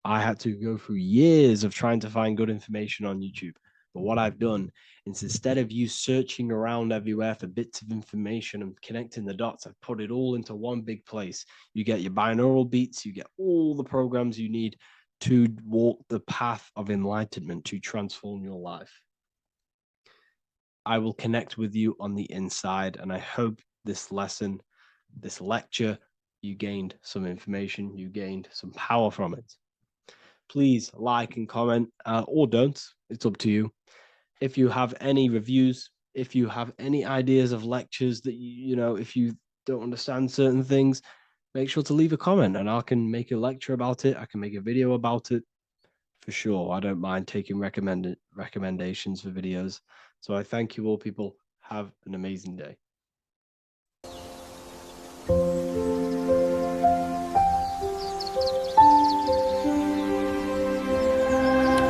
I had to go through years of trying to find good information on YouTube. But what I've done is instead of you searching around everywhere for bits of information and connecting the dots, I've put it all into one big place. You get your binaural beats, you get all the programs you need to walk the path of enlightenment to transform your life. I will connect with you on the inside, and I hope this lesson, this lecture, you gained some information, you gained some power from it. Please like and comment, or don't. It's up to you. If you have any reviews, if you have any ideas of lectures that you know, if you don't understand certain things, make sure to leave a comment and I can make a lecture about it. I can make a video about it for sure. I don't mind taking recommendations for videos. So I thank you all, people. Have an amazing day.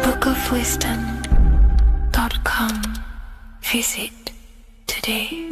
bookofwisdom.com. Visit today.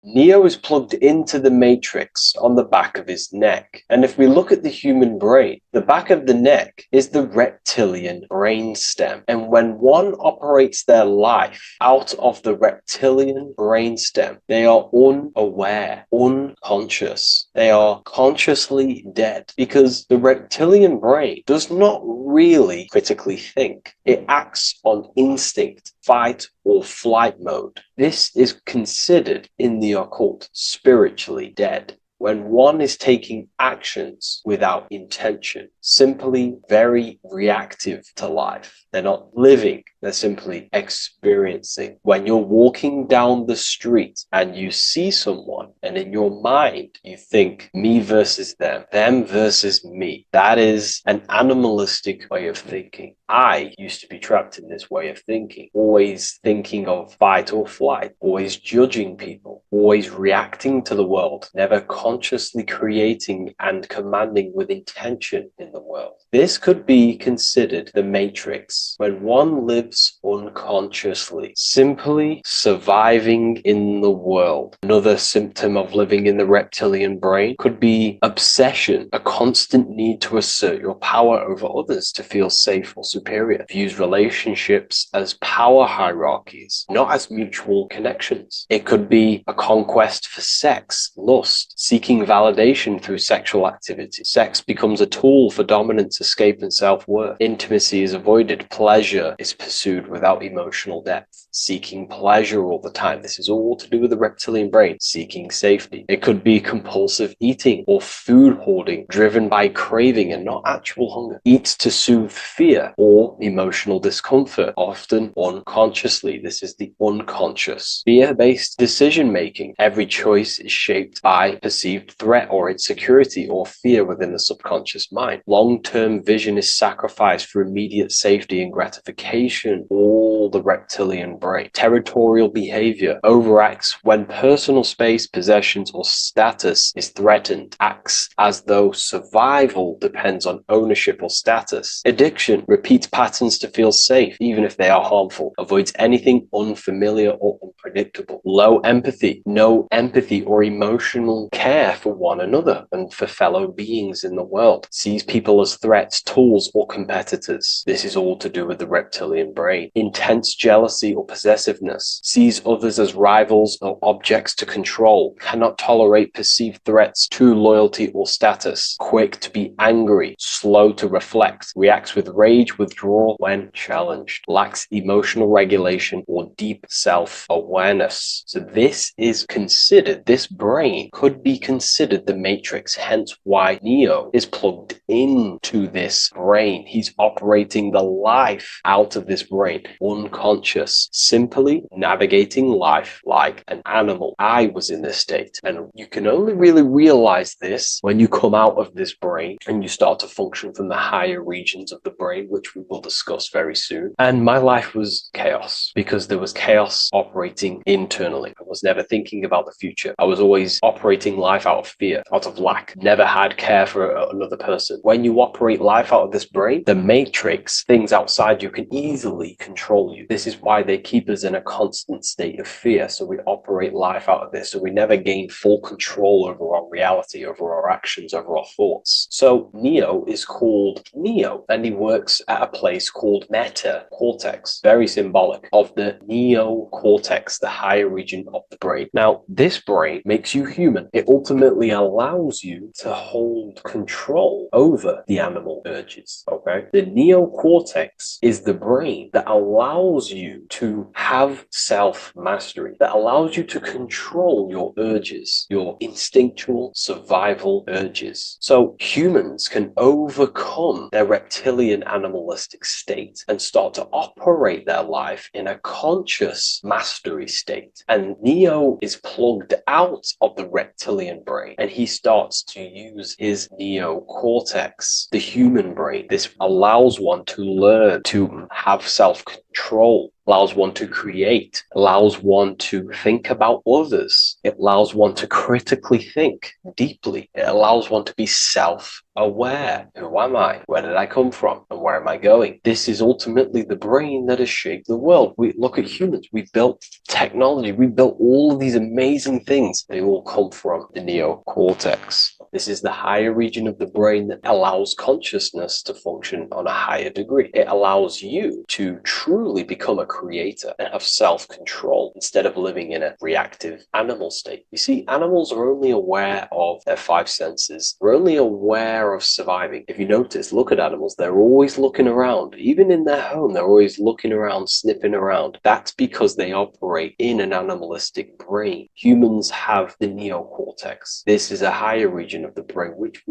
Neo is plugged into the matrix on the back of his neck. And if we look at the human brain, the back of the neck is the reptilian brain stem. And when one operates their life out of the reptilian brain stem, they are unaware, unconscious. They are consciously dead because the reptilian brain does not really critically think. It acts on instinct, fight or flight mode. This is considered in the occult spiritually dead. When one is taking actions without intention, simply very reactive to life. They're not living, they're simply experiencing. When you're walking down the street and you see someone, and in your mind you think me versus them versus me, that is an animalistic way of thinking. I used to be trapped in this way of thinking, always thinking of fight or flight, always judging people, always reacting to the world, never consciously creating and commanding with intention in the world. This could be considered the matrix, when one lives unconsciously, simply surviving in the world. Another symptom of living in the reptilian brain could be obsession, a constant need to assert your power over others to feel safe or superior. Views relationships as power hierarchies, not as mutual connections. It could be a conquest for sex, lust, seeking validation through sexual activity. Sex becomes a tool for dominance, escape, and self-worth. Intimacy is avoided. Pleasure is pursued without emotional depth. seeking pleasure all the time. This is all to do with the reptilian brain, seeking safety. It could be compulsive eating or food hoarding driven by craving and not actual hunger. Eats to soothe fear or emotional discomfort, often unconsciously. This is the unconscious. Fear-based decision making. Every choice is shaped by perceived threat or insecurity or fear within the subconscious mind. Long-term vision is sacrificed for immediate safety and gratification. All the reptilian brain. Territorial behavior overacts when personal space, possessions, or status is threatened. Acts as though survival depends on ownership or status. Addiction repeats patterns to feel safe, even if they are harmful. Avoids anything unfamiliar or unpredictable. Low empathy. No empathy or emotional care for one another and for fellow beings in the world. Sees people as threats, tools, or competitors. This is all to do with the reptilian brain. Intense jealousy or possessiveness. Sees others as rivals or objects to control. Cannot tolerate perceived threats to loyalty or status. Quick to be angry. Slow to reflect. Reacts with rage, withdrawal when challenged. Lacks emotional regulation or deep self-awareness. So this is considered, this brain could be considered the matrix, hence why Neo is plugged into this brain. He's operating the life out of this brain, unconscious, simply navigating life like an animal. I was in this state, and you can only really realize this when you come out of this brain and you start to function from the higher regions of the brain, which we will discuss very soon. And my life was chaos because there was chaos operating internally. I was never thinking about the future. I was always operating life out of fear, out of lack. Never had care for another person. When you operate life out of this brain, the matrix, things outside you can easily control you. This is why they keep us in a constant state of fear. So we operate life out of this. So we never gain full control over our reality, over our actions, over our thoughts. So Neo is called Neo, and he works at a place called meta cortex, very symbolic of the neocortex, the higher region of the brain. Now, this brain makes you human. It ultimately allows you to hold control over the animal urges, okay? The neocortex is the brain that allows you to have self-mastery, that allows you to control your urges, your instinctual survival urges. So humans can overcome their reptilian animalistic state and start to operate their life in a conscious mastery state. And Neo is plugged out of the reptilian brain, and he starts to use his neocortex, the human brain. This allows one to learn to have self-control, allows one to create, allows one to think about others. It allows one to critically think deeply. It allows one to be self-aware. Who am I? Where did I come from? And where am I going? This is ultimately the brain that has shaped the world. We look at humans. We built technology. We built all of these amazing things. They all come from the neocortex. This is the higher region of the brain that allows consciousness to function on a higher degree. It allows you to truly become a creator and have self-control instead of living in a reactive animal state. You see, animals are only aware of their five senses. They're only aware of surviving. If you notice, look at animals, they're always looking around. Even in their home, they're always looking around, sniffing around. That's because they operate in an animalistic brain. Humans have the neocortex. This is a higher region of the brain, which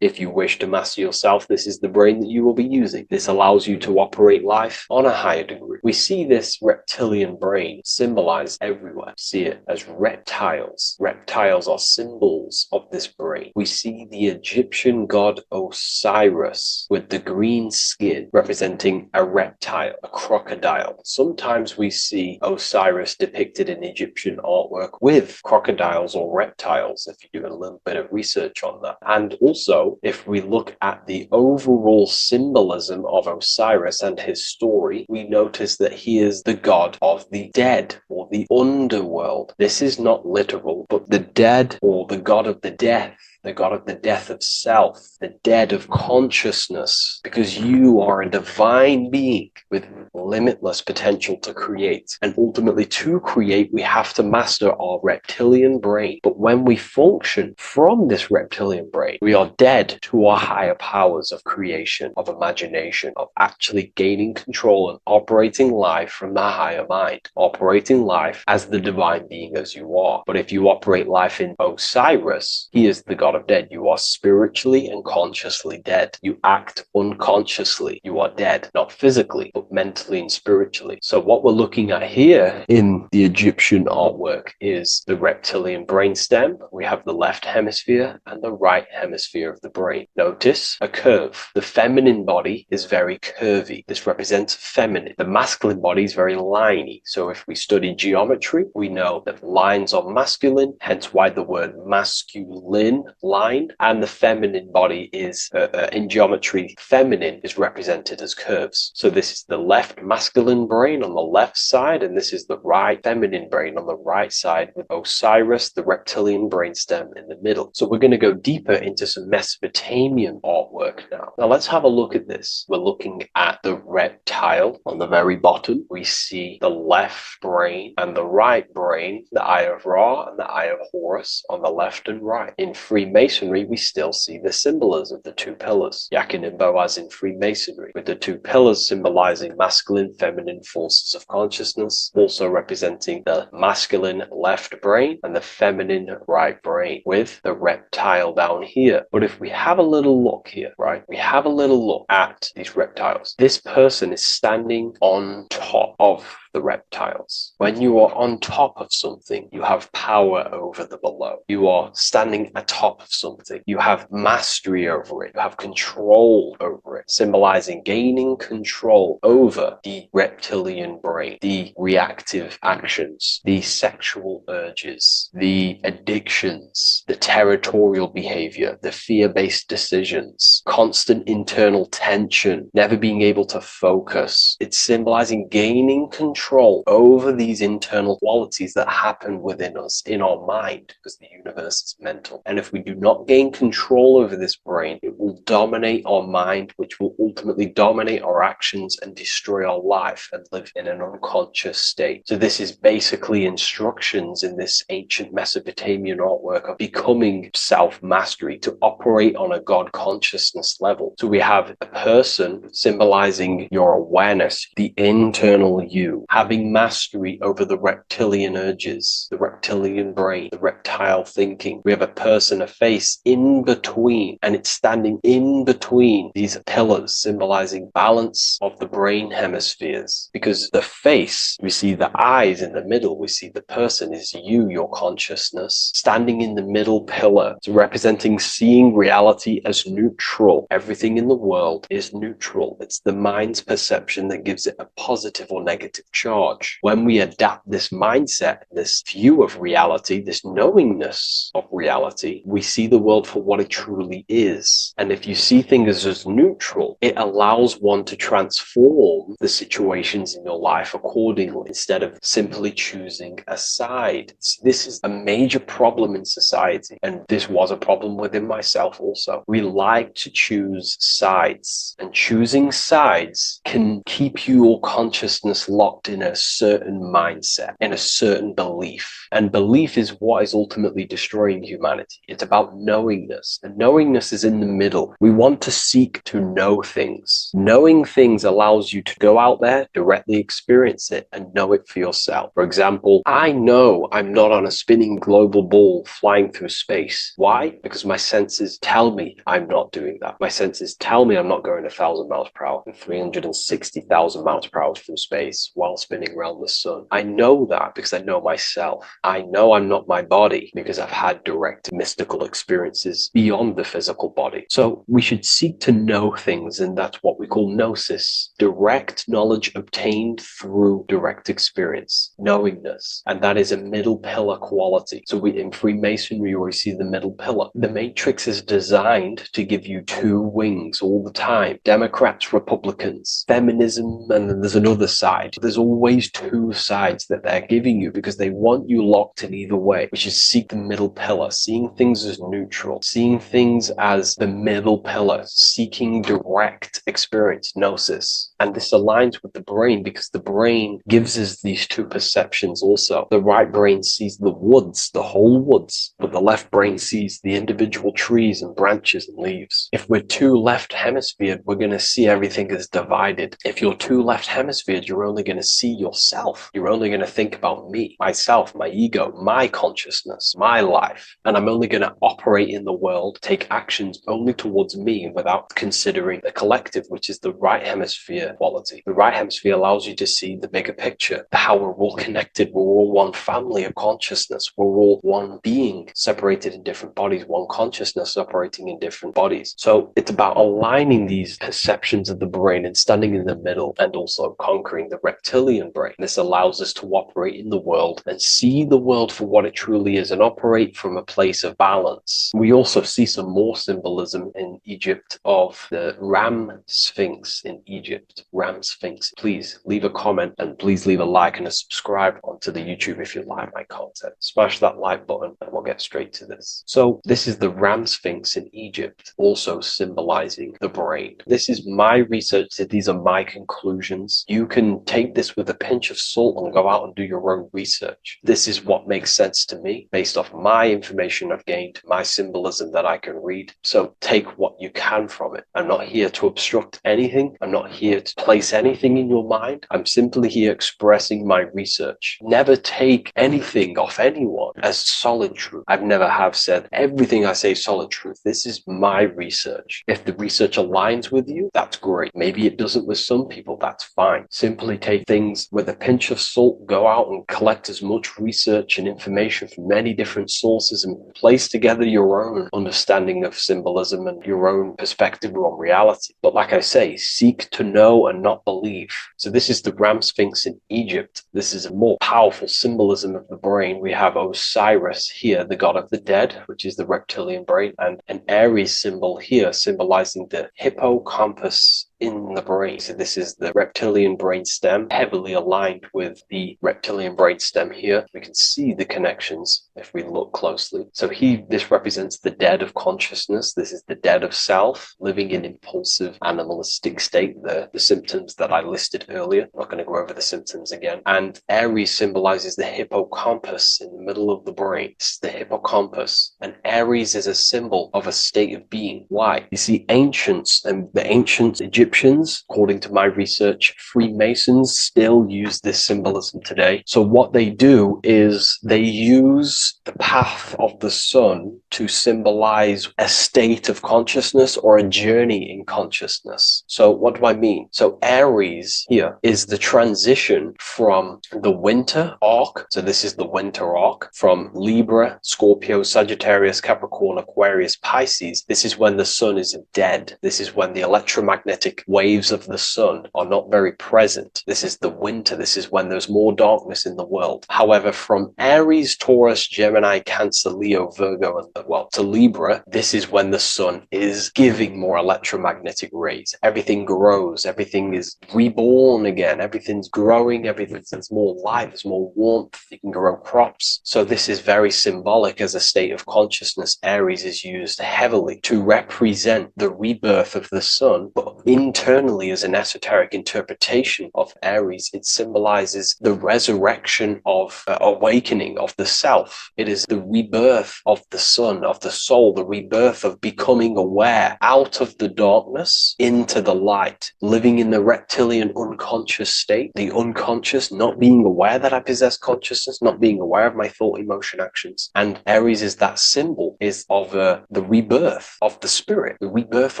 if you wish to master yourself, this is the brain that you will be using. This allows you to operate life on a higher degree. We see this reptilian brain symbolized everywhere. See it as reptiles. Reptiles are symbols of this brain. We see the Egyptian god Osiris with the green skin representing a reptile, a crocodile. Sometimes we see Osiris depicted in Egyptian artwork with crocodiles or reptiles, if you do a little bit of research on that. And also, if we look at the overall symbolism of Osiris and his story, we notice that he is the god of the dead or the underworld. This is not literal, but the dead or the god of the death the god of the death of self, the dead of consciousness, because you are a divine being with limitless potential to create. And ultimately, to create, we have to master our reptilian brain. But when we function from this reptilian brain, we are dead to our higher powers of creation, of imagination, of actually gaining control and operating life from the higher mind, operating life as the divine being as you are. But if you operate life in Osiris, he is the god of dead. You are spiritually and consciously dead. You act unconsciously. You are dead, not physically, but mentally and spiritually. So what we're looking at here in the Egyptian artwork is the reptilian brainstem. We have the left hemisphere and the right hemisphere of the brain. Notice a curve. The feminine body is very curvy. This represents feminine. The masculine body is very liney. So if we study geometry, we know that lines are masculine, hence why the word masculine, line, and the feminine body is, in geometry, feminine is represented as curves. So this is the left masculine brain on the left side, and this is the right feminine brain on the right side, with Osiris, the reptilian brainstem, in the middle. So we're going to go deeper into some Mesopotamian artwork now. Now let's have a look at this. We're looking at the reptile on the very bottom. We see the left brain and the right brain, the Eye of Ra and the Eye of Horus on the left and right. In Freemasonry, we still see the symbolism, the two pillars, Yakin and Boaz in Freemasonry, with the two pillars symbolizing masculine, feminine forces of consciousness, also representing the masculine left brain and the feminine right brain, with the reptile down here. But if we have a little look here, right, we have a little look at these reptiles. This person is standing on top of the reptiles. When you are on top of something, you have power over the below. You are standing atop of something. You have mastery over it. You have control over it, symbolizing gaining control over the reptilian brain, the reactive actions, the sexual urges, the addictions, the territorial behavior, the fear-based decisions, constant internal tension, never being able to focus. It's symbolizing gaining control over these internal qualities that happen within us, in our mind, because the universe is mental. And if we do not gain control over this brain, it will dominate our mind, which will ultimately dominate our actions and destroy our life and live in an unconscious state. So this is basically instructions in this ancient Mesopotamian artwork of becoming self-mastery, to operate on a God consciousness level. So we have a person symbolizing your awareness, the internal you, having mastery over the reptilian urges, the reptilian brain, the reptile thinking. We have a person, a face in between, and it's standing in between these pillars, symbolizing balance of the brain hemispheres. Because the face, we see the eyes in the middle, we see the person is you, your consciousness, standing in the middle pillar. It's representing seeing reality as neutral. Everything in the world is neutral. It's the mind's perception that gives it a positive or negative charge. When we adapt this mindset, this view of reality, this knowingness of reality, we see the world for what it truly is. And if you see things as neutral, it allows one to transform the situations in your life accordingly, instead of simply choosing a side. This is a major problem in society, and this was a problem within myself also. We like to choose sides, and choosing sides can keep your consciousness locked in a certain mindset, in a certain belief. And belief is what is ultimately destroying humanity. It's about knowingness, and knowingness is in the middle. We want to seek to know things. Knowing things allows you to go out there, directly experience it, and know it for yourself. For example, I know I'm not on a spinning global ball flying through space. Why? Because my senses tell me I'm not doing that. My senses tell me I'm not going 1,000 miles per hour and 360,000 miles per hour through space while spinning around the sun. I know that because I know myself. I know I'm not my body because I've had direct mystical experiences beyond the physical body. So we should seek to know things, and that's what we call gnosis, direct knowledge obtained through direct experience, knowingness. And that is a middle pillar quality. So in Freemasonry, we see the middle pillar. The matrix is designed to give you two wings all the time. Democrats, Republicans, feminism, and then there's another side. There's always two sides that they're giving you because they want you locked in either way, which is seek the middle pillar, seeing things as neutral, seeing things as the middle pillar, seeking direct experience, gnosis. And this aligns with the brain because the brain gives us these two perceptions also. The right brain sees the woods, the whole woods, but the left brain sees the individual trees and branches and leaves. If we're too left hemisphered, we're going to see everything as divided. If you're too left hemisphered, you're only going to see yourself. You're only going to think about me, myself, my ego, my consciousness, my life. And I'm only going to operate in the world, take actions only towards me without considering the collective, which is the right hemisphere quality. The right hemisphere allows you to see the bigger picture, how we're all connected. We're all one family of consciousness. We're all one being separated in different bodies, one consciousness operating in different bodies. So it's about aligning these perceptions of the brain and standing in the middle and also conquering the reptilian brain. This allows us to operate in the world and see the world for what it truly is and operate from a place of balance. We also see some more symbolism in Egypt of the Ram Sphinx in Egypt. Ram Sphinx. Please leave a comment and please leave a like and a subscribe onto the YouTube if you like my content. Smash that like button and we'll get straight to this. So this is the Ram Sphinx in Egypt, also symbolizing the brain. This is my research. These are my conclusions. You can take this with a pinch of salt and go out and do your own research. This is what makes sense to me based off my information I've gained, my symbolism that I can read. So take what you can from it. I'm not here to obstruct anything. I'm not here to place anything in your mind. I'm simply here expressing my research. Never take anything off anyone as solid truth. I've never have said everything I say is solid truth. This is my research. If the research aligns with you, that's great. Maybe it doesn't with some people, that's fine. Simply take things with a pinch of salt, go out and collect as much research and information from many different sources and place together your own understanding of symbolism and your own perspective on reality. But like I say, seek to know and not believe. So this is the Ram Sphinx in Egypt. This is a more powerful symbolism of the brain. We have Osiris here, the god of the dead, which is the reptilian brain, and an Aries symbol here symbolizing the hippocampus in the brain. So this is the reptilian brain stem, heavily aligned with the reptilian brain stem here. We can see the connections if we look closely. So this represents the dead of consciousness. This is the dead of self, living in impulsive animalistic state, the symptoms that I listed earlier. I'm not going to go over the symptoms again. And Aries symbolizes the hippocampus in the middle of the brain. This is the hippocampus. And Aries is a symbol of a state of being. Why? You see, ancients and the ancient Egyptians, according to my research, Freemasons still use this symbolism today. So what they do is they use the path of the sun to symbolize a state of consciousness or a journey in consciousness. So what do I mean? So Aries here is the transition from the winter arc. So this is the winter arc from Libra, Scorpio, Sagittarius, Capricorn, Aquarius, Pisces. This is when the sun is dead. This is when the electromagnetic waves of the sun are not very present. This is the winter. This is when there's more darkness in the world. However, from Aries, Taurus, Gemini, Cancer, Leo, Virgo, and to Libra, this is when the sun is giving more electromagnetic rays. Everything grows. Everything is reborn again. Everything's growing. There's more light. There's more warmth. You can grow crops. So this is very symbolic as a state of consciousness. Aries is used heavily to represent the rebirth of the sun, but internally, as an esoteric interpretation of Aries, it symbolizes the resurrection of awakening of the self. It is the rebirth of the sun, of the soul, the rebirth of becoming aware out of the darkness into the light, living in the reptilian unconscious state, the unconscious, not being aware that I possess consciousness, not being aware of my thought, emotion, actions. And Aries is that symbol, is of the rebirth of the spirit, the rebirth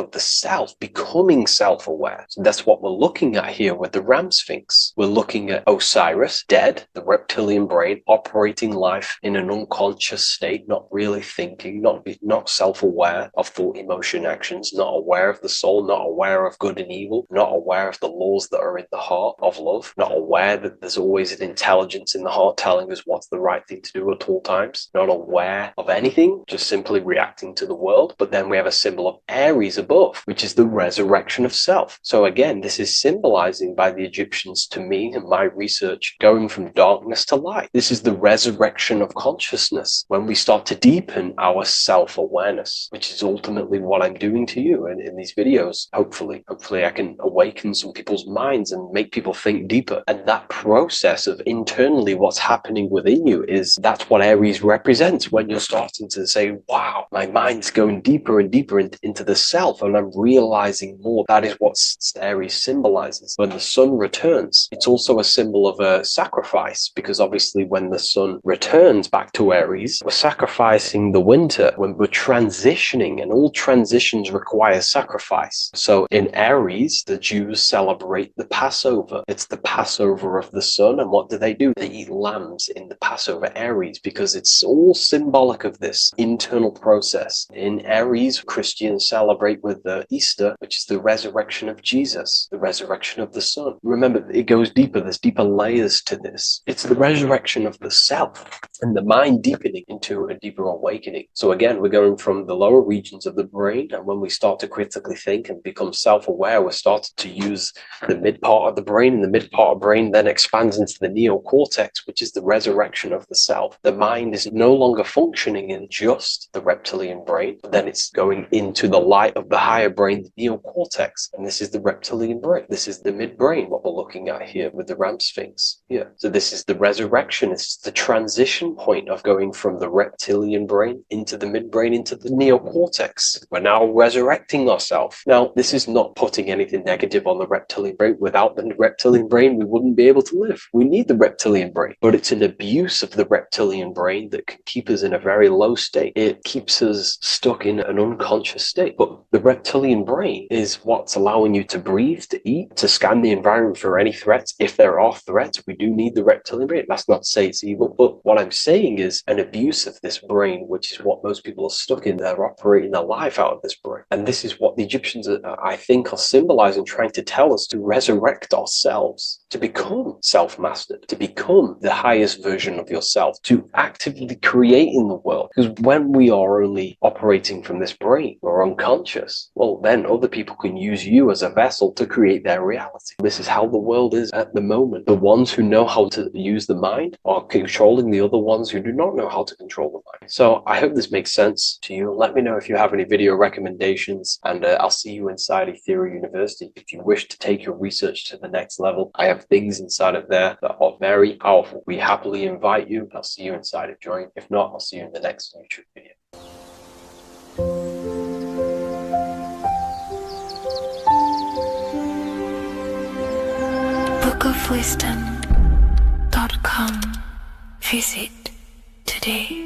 of the self, becoming self-aware. So that's what we're looking at here with the Ram Sphinx. We're looking at Osiris, dead, the reptilian brain, operating life in an unconscious state, not really thinking, not self-aware of thought, emotion, actions, not aware of the soul, not aware of good and evil, not aware of the laws that are in the heart of love, not aware that there's always an intelligence in the heart telling us what's the right thing to do at all times, not aware of anything, just simply reacting to the world. But then we have a symbol of Aries above, which is the resurrection of self. So again, this is symbolizing by the Egyptians to me and my research going from darkness to light. This is the resurrection of consciousness when we start to deepen our self-awareness, which is ultimately what I'm doing to you in these videos. Hopefully I can awaken some people's minds and make people think deeper. And that process of internally what's happening within you that's what Aries represents when you're starting to say, wow, my mind's going deeper and deeper into the self, and I'm realizing more. That is what Aries symbolizes. When the sun returns, it's also a symbol of a sacrifice, because obviously when the sun returns back to Aries, we're sacrificing the winter, when we're transitioning, and all transitions require sacrifice. So in Aries, the Jews celebrate the Passover. It's the Passover of the sun, and what do? They eat lambs in the Passover Aries, because it's all symbolic of this internal process. In Aries, Christians celebrate with the Easter, which is the resurrection of Jesus, the resurrection of the sun. Remember, it goes deeper. There's deeper layers to this. It's the resurrection of the self and the mind deepening into a deeper awakening. So again, we're going from the lower regions of the brain, and when we start to critically think and become self-aware, we're starting to use the mid part of the brain, and the mid part of the brain then expands into the neocortex, which is the resurrection of the self. The mind is no longer functioning in just the reptilian brain, but then it's going into the light of the higher brain, the neocortex, and this is the reptilian brain. This is the midbrain, what we're looking at here with the Ram Sphinx. Yeah. So this is the resurrection. It's the transition point of going from the reptilian brain into the midbrain, into the neocortex. We're now resurrecting ourselves. Now, this is not putting anything negative on the reptilian brain. Without the reptilian brain, we wouldn't be able to live. We need the reptilian brain, but it's an abuse of the reptilian brain that can keep us in a very low state. It keeps us stuck in an unconscious state. But the reptilian brain is what's allowing you to breathe, to eat, to scan the environment for any threats. If there are threats, we do need the reptilian brain. That's not to say it's evil, but what I'm saying is an abuse of this brain, which is what most people are stuck in. They're operating their life out of this brain. And this is what the Egyptians, I think, are symbolizing, trying to tell us to resurrect ourselves, to become self-mastered, to become the highest version of yourself, to actively create in the world. Because when we are only operating from this brain, we're unconscious, well, then other people can use you as a vessel to create their reality. This is how the world is at the moment. The ones who know how to use the mind are controlling the other ones who do not know how to control the mind. So I hope this makes sense to you. Let me know if you have any video recommendations, and I'll see you inside Ethereum University. If you wish to take your research to the next level, I have things inside of there that are very powerful. We happily invite you. I'll see you inside of Join. If not, I'll see you in the next YouTube video. bookofwisdom.com. Visit today.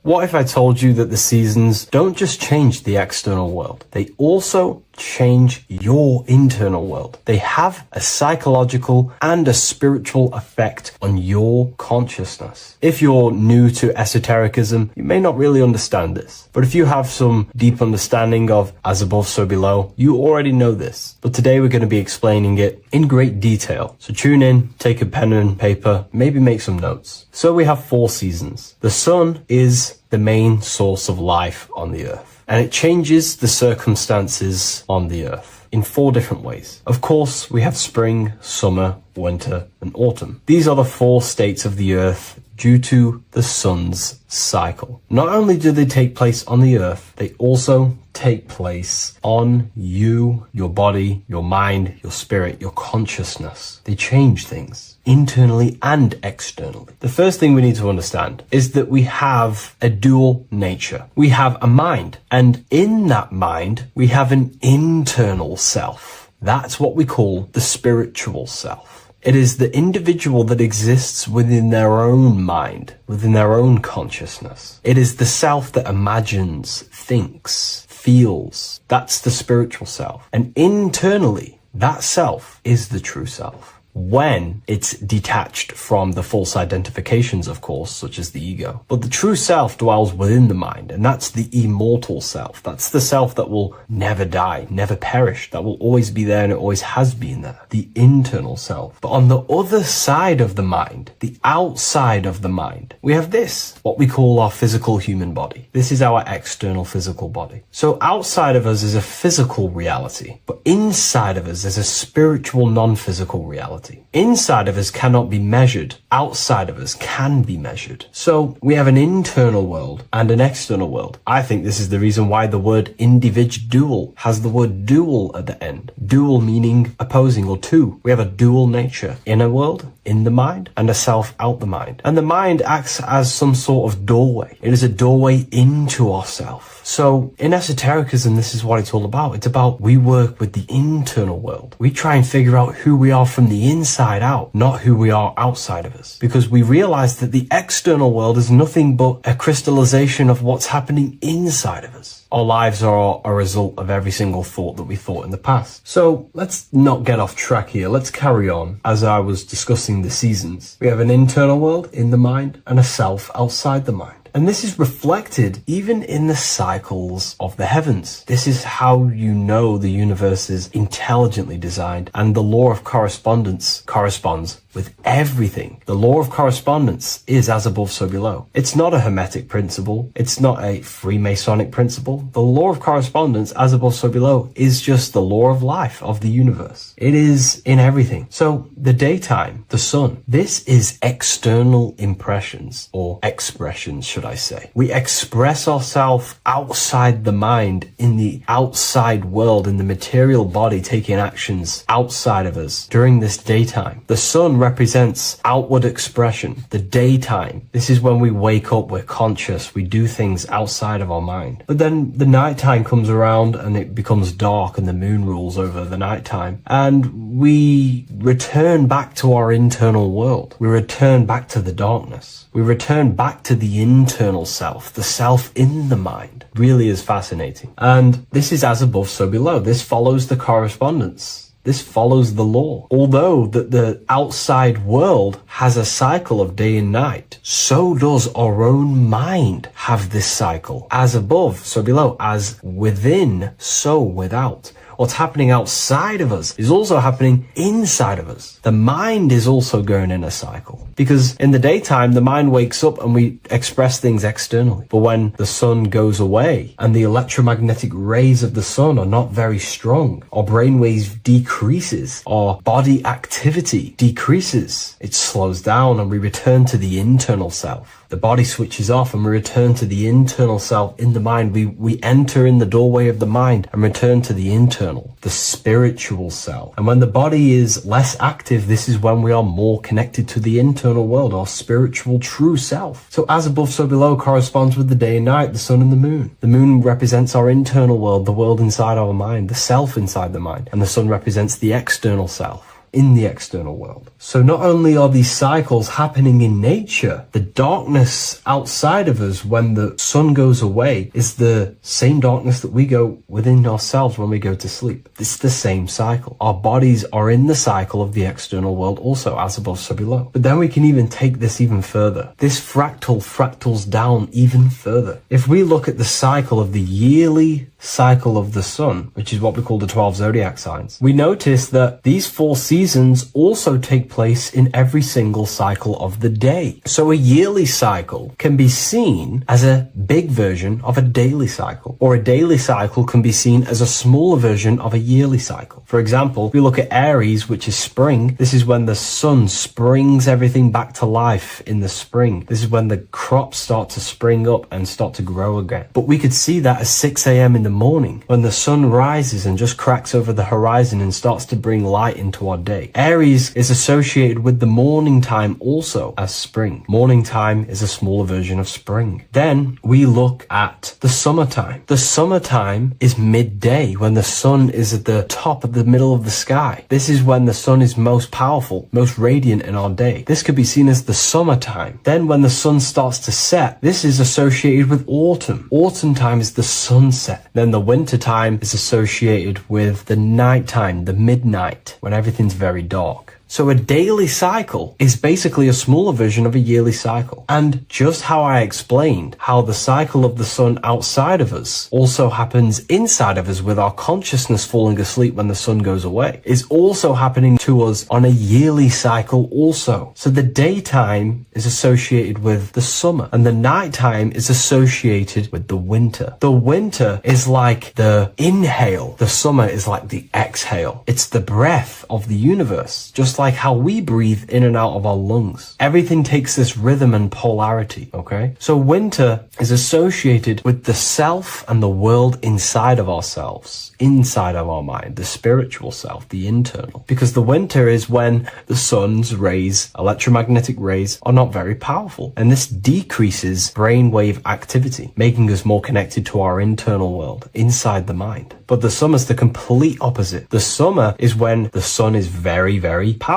What if I told you that the seasons don't just change the external world, they also change your internal world? They have a psychological and a spiritual effect on your consciousness. If you're new to esotericism, you may not really understand this. But if you have some deep understanding of as above, so below, you already know this. But today we're going to be explaining it in great detail. So tune in, take a pen and paper, maybe make some notes. So we have 4 seasons. The sun is the main source of life on the earth, and it changes the circumstances on the earth in 4 different ways. Of course, we have spring, summer, winter, and autumn. These are the 4 states of the earth due to the sun's cycle. Not only do they take place on the earth, they also take place on you, your body, your mind, your spirit, your consciousness. They change things internally and externally. The first thing we need to understand is that we have a dual nature. We have a mind, and in that mind, we have an internal self. That's what we call the spiritual self. It is the individual that exists within their own mind, within their own consciousness. It is the self that imagines, thinks, feels. That's the spiritual self. And internally, that self is the true self. when it's detached from the false identifications, of course, such as the ego. But the true self dwells within the mind, and that's the immortal self. That's the self that will never die, never perish, that will always be there and it always has been there. The internal self. But on the other side of the mind, the outside of the mind, we have this, what we call our physical human body. This is our external physical body. So outside of us is a physical reality, but inside of us is a spiritual non-physical reality. Inside of us cannot be measured. Outside of us can be measured. So we have an internal world and an external world. I think this is the reason why the word individual has the word dual at the end. Dual meaning opposing or two. We have a dual nature. Inner world, in the mind, and a self out the mind. And the mind acts as some sort of doorway. It is a doorway into ourself. So in esotericism, this is what it's all about. It's about we work with the internal world. We try and figure out who we are from the inside out, not who we are outside of us. Because we realize that the external world is nothing but a crystallization of what's happening inside of us. Our lives are a result of every single thought that we thought in the past. So let's not get off track here. Let's carry on. As I was discussing the seasons, we have an internal world in the mind and a self outside the mind. And this is reflected even in the cycles of the heavens. This is how you know the universe is intelligently designed, and the law of correspondence corresponds with everything. The law of correspondence is as above, so below. It's not a Hermetic principle. It's not a Freemasonic principle. The law of correspondence, as above, so below, is just the law of life of the universe. It is in everything. So the daytime, the sun, this is external impressions or expressions, should I say. We express ourselves outside the mind, in the outside world, in the material body, taking actions outside of us during this daytime. The sun represents outward expression, the daytime. This is when we wake up, we're conscious, we do things outside of our mind. But then the nighttime comes around and it becomes dark and the moon rules over the nighttime. And we return back to our internal world. We return back to the darkness. We return back to the internal self, the self in the mind. Really is fascinating. And this is as above, so below. This follows the correspondence. This follows the law. Although that the outside world has a cycle of day and night, so does our own mind have this cycle. As above, so below. As within, so without. What's happening outside of us is also happening inside of us. The mind is also going in a cycle. Because in the daytime, the mind wakes up and we express things externally. But when the sun goes away and the electromagnetic rays of the sun are not very strong, our brainwave decreases, our body activity decreases. It slows down and we return to the internal self. The body switches off and we return to the internal self in the mind. We enter in the doorway of the mind and return to the internal, the spiritual self. And when the body is less active, this is when we are more connected to the internal world, our spiritual true self. So as above, so below corresponds with the day and night, the sun and the moon. The moon represents our internal world, the world inside our mind, the self inside the mind. And the sun represents the external self in the external world. So not only are these cycles happening in nature, the darkness outside of us when the sun goes away is the same darkness that we go within ourselves when we go to sleep. It's the same cycle. Our bodies are in the cycle of the external world also, as above, so below. But then we can even take this even further. This fractals down even further. If we look at the cycle of the yearly cycle of the sun, which is what we call the 12 zodiac signs, we notice that these 4 seasons also take place in every single cycle of the day. So a yearly cycle can be seen as a big version of a daily cycle, or a daily cycle can be seen as a smaller version of a yearly cycle. For example, if we look at Aries, which is spring, this is when the sun springs everything back to life in the spring. This is when the crops start to spring up and start to grow again. But we could see that at 6 a.m. in the morning, when the sun rises and just cracks over the horizon and starts to bring light into our day. Aries is associated with the morning time also as spring. Morning time is a smaller version of spring. Then we look at the summertime. The summertime is midday, when the sun is at the top of the middle of the sky. This is when the sun is most powerful, most radiant in our day. This could be seen as the summertime. Then when the sun starts to set, this is associated with autumn. Autumn time is the sunset. Then the winter time is associated with the nighttime, the midnight, when everything's very dark. So a daily cycle is basically a smaller version of a yearly cycle. And just how I explained how the cycle of the sun outside of us also happens inside of us with our consciousness falling asleep when the sun goes away, is also happening to us on a yearly cycle also. So the daytime is associated with the summer and the nighttime is associated with the winter. The winter is like the inhale. The summer is like the exhale. It's the breath of the universe, just like how we breathe in and out of our lungs. Everything takes this rhythm and polarity, okay? So winter is associated with the self and the world inside of ourselves, inside of our mind, the spiritual self, the internal. Because the winter is when the sun's rays, electromagnetic rays, are not very powerful. And this decreases brainwave activity, making us more connected to our internal world, inside the mind. But the summer's the complete opposite. The summer is when the sun is very, very powerful.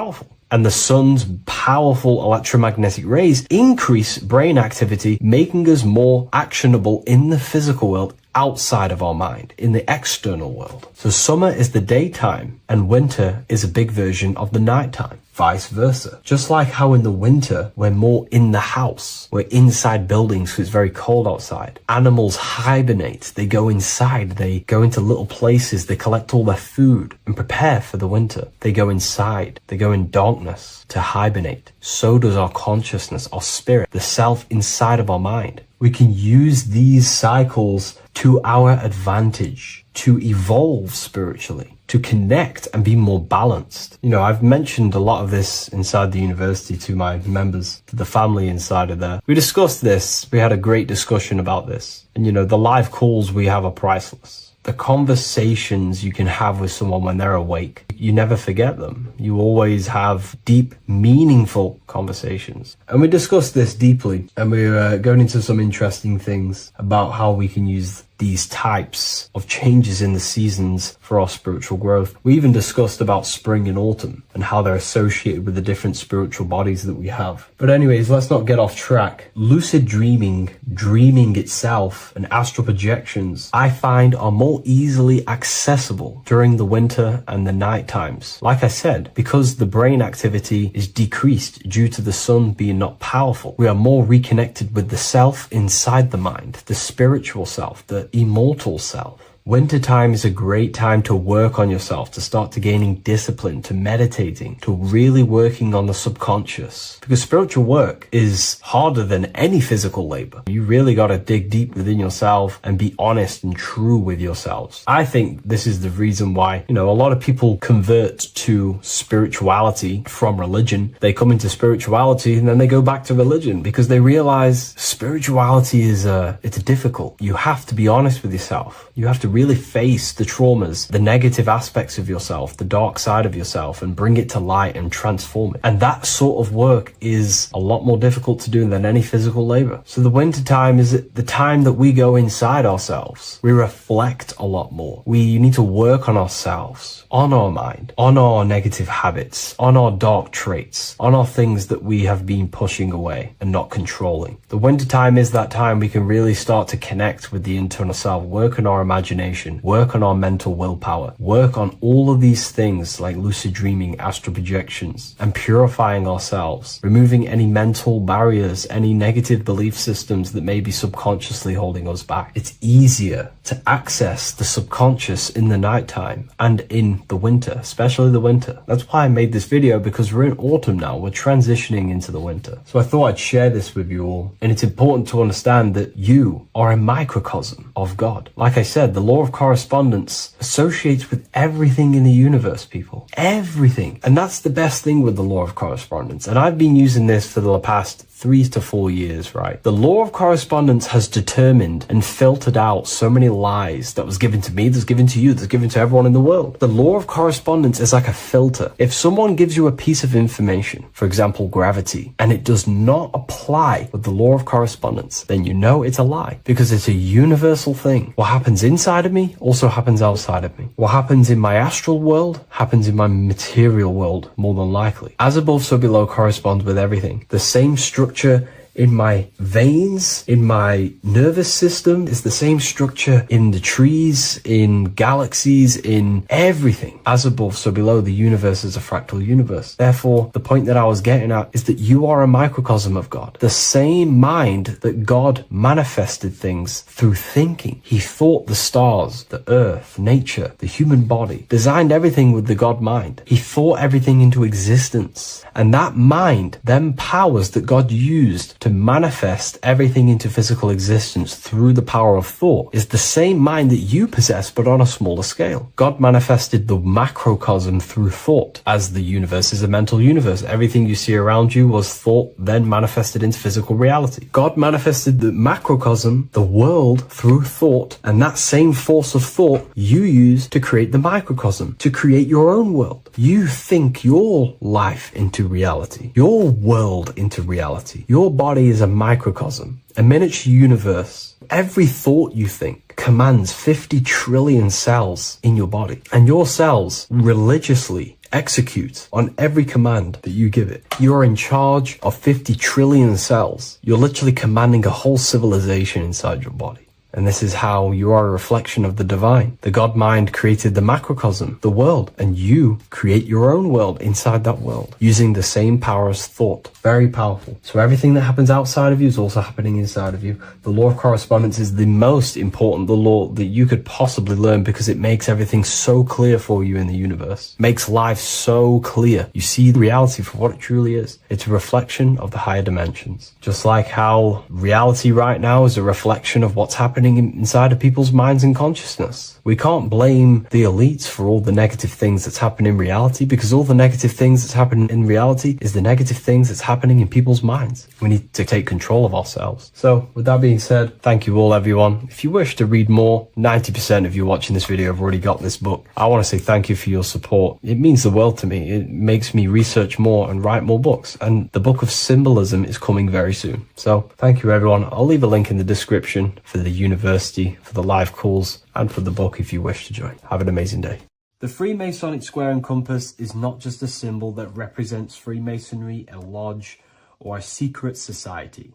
And the sun's powerful electromagnetic rays increase brain activity, making us more actionable in the physical world outside of our mind, in the external world. So summer is the daytime and winter is a big version of the nighttime. Vice versa. Just like how in the winter, we're more in the house. We're inside buildings because it's very cold outside. Animals hibernate. They go inside. They go into little places. They collect all their food and prepare for the winter. They go inside. They go in darkness to hibernate. So does our consciousness, our spirit, the self inside of our mind. We can use these cycles to our advantage, to evolve spiritually, to connect and be more balanced. You know, I've mentioned a lot of this inside the university to my members, to the family inside of there. We discussed this. We had a great discussion about this. And, you know, the live calls we have are priceless. The conversations you can have with someone when they're awake, you never forget them. You always have deep, meaningful conversations. And we discussed this deeply, and we're going into some interesting things about how we can use these types of changes in the seasons for our spiritual growth. We even discussed about spring and autumn and how they're associated with the different spiritual bodies that we have. But anyways, let's not get off track. Lucid dreaming, dreaming itself, and astral projections, I find are more easily accessible during the winter and the night times. Like I said, because the brain activity is decreased due to the sun being not powerful, we are more reconnected with the self inside the mind, the spiritual self, the immortal self. Wintertime is a great time to work on yourself, to start to gaining discipline, to meditating, to really working on the subconscious. Because spiritual work is harder than any physical labor. You really got to dig deep within yourself and be honest and true with yourselves. I think this is the reason why, you know, a lot of people convert to spirituality from religion. They come into spirituality and then they go back to religion because they realize spirituality is it's difficult. You have to be honest with yourself. You have to really face the traumas, the negative aspects of yourself, the dark side of yourself, and bring it to light and transform it. And that sort of work is a lot more difficult to do than any physical labor. So the winter time is the time that we go inside ourselves. We reflect a lot more. We need to work on ourselves, on our mind, on our negative habits, on our dark traits, on our things that we have been pushing away and not controlling. The winter time is that time we can really start to connect with the internal self, work on our imagination, work on our mental willpower, work on all of these things like lucid dreaming, astral projections, and purifying ourselves, removing any mental barriers, any negative belief systems that may be subconsciously holding us back. It's easier to access the subconscious in the nighttime and in the winter, especially the winter. That's why I made this video, because we're in autumn now. We're transitioning into the winter. So I thought I'd share this with you all. And it's important to understand that you are a microcosm of God. Like I said, the law of correspondence associates with everything in the universe, people. Everything. And that's the best thing with the law of correspondence. And I've been using this for the past 3 to 4 years, right? The law of correspondence has determined and filtered out so many lies that was given to me, that's given to you, that's given to everyone in the world. The law of correspondence is like a filter. If someone gives you a piece of information, for example, gravity, and it does not apply with the law of correspondence, then you know it's a lie, because it's a universal thing. What happens inside of me also happens outside of me. What happens in my astral world happens in my material world, more than likely. As above, so below corresponds with everything. The same structure in my veins, in my nervous system. It's the same structure in the trees, in galaxies, in everything. As above, so below. The universe is a fractal universe. Therefore, the point that I was getting at is that you are a microcosm of God. The same mind that God manifested things through thinking. He thought the stars, the earth, nature, the human body, designed everything with the God mind. He thought everything into existence. And that mind, them powers that God used to manifest everything into physical existence through the power of thought, is the same mind that you possess, but on a smaller scale. God manifested the macrocosm through thought, as the universe is a mental universe. Everything you see around you was thought, then manifested into physical reality. God manifested the macrocosm, the world, through thought, and that same force of thought you use to create the microcosm, to create your own world. You think your life into reality, your world into reality. Your body is a microcosm, a miniature universe. Every thought you think commands 50 trillion cells in your body, and your cells religiously execute on every command that you give it. You're in charge of 50 trillion cells. You're literally commanding a whole civilization inside your body. And this is how you are a reflection of the divine. The God mind created the macrocosm, the world, and you create your own world inside that world using the same power as thought. Very powerful. So everything that happens outside of you is also happening inside of you. The law of correspondence is the most important, the law that you could possibly learn, because it makes everything so clear for you in the universe. Makes life so clear. You see the reality for what it truly is. It's a reflection of the higher dimensions. Just like how reality right now is a reflection of what's happening inside of people's minds and consciousness. We can't blame the elites for all the negative things that's happening in reality, because all the negative things that's happening in reality is the negative things that's happening in people's minds. We need to take control of ourselves. So with that being said, thank you all, everyone. If you wish to read more, 90% of you watching this video have already got this book. I want to say thank you for your support. It means the world to me. It makes me research more and write more books. And the book of Symbolism is coming very soon. So thank you, everyone. I'll leave a link in the description for the university, for the live calls, and for the book if you wish to join. Have an amazing day. The Freemasonic square and compass is not just a symbol that represents Freemasonry, a lodge, or a secret society.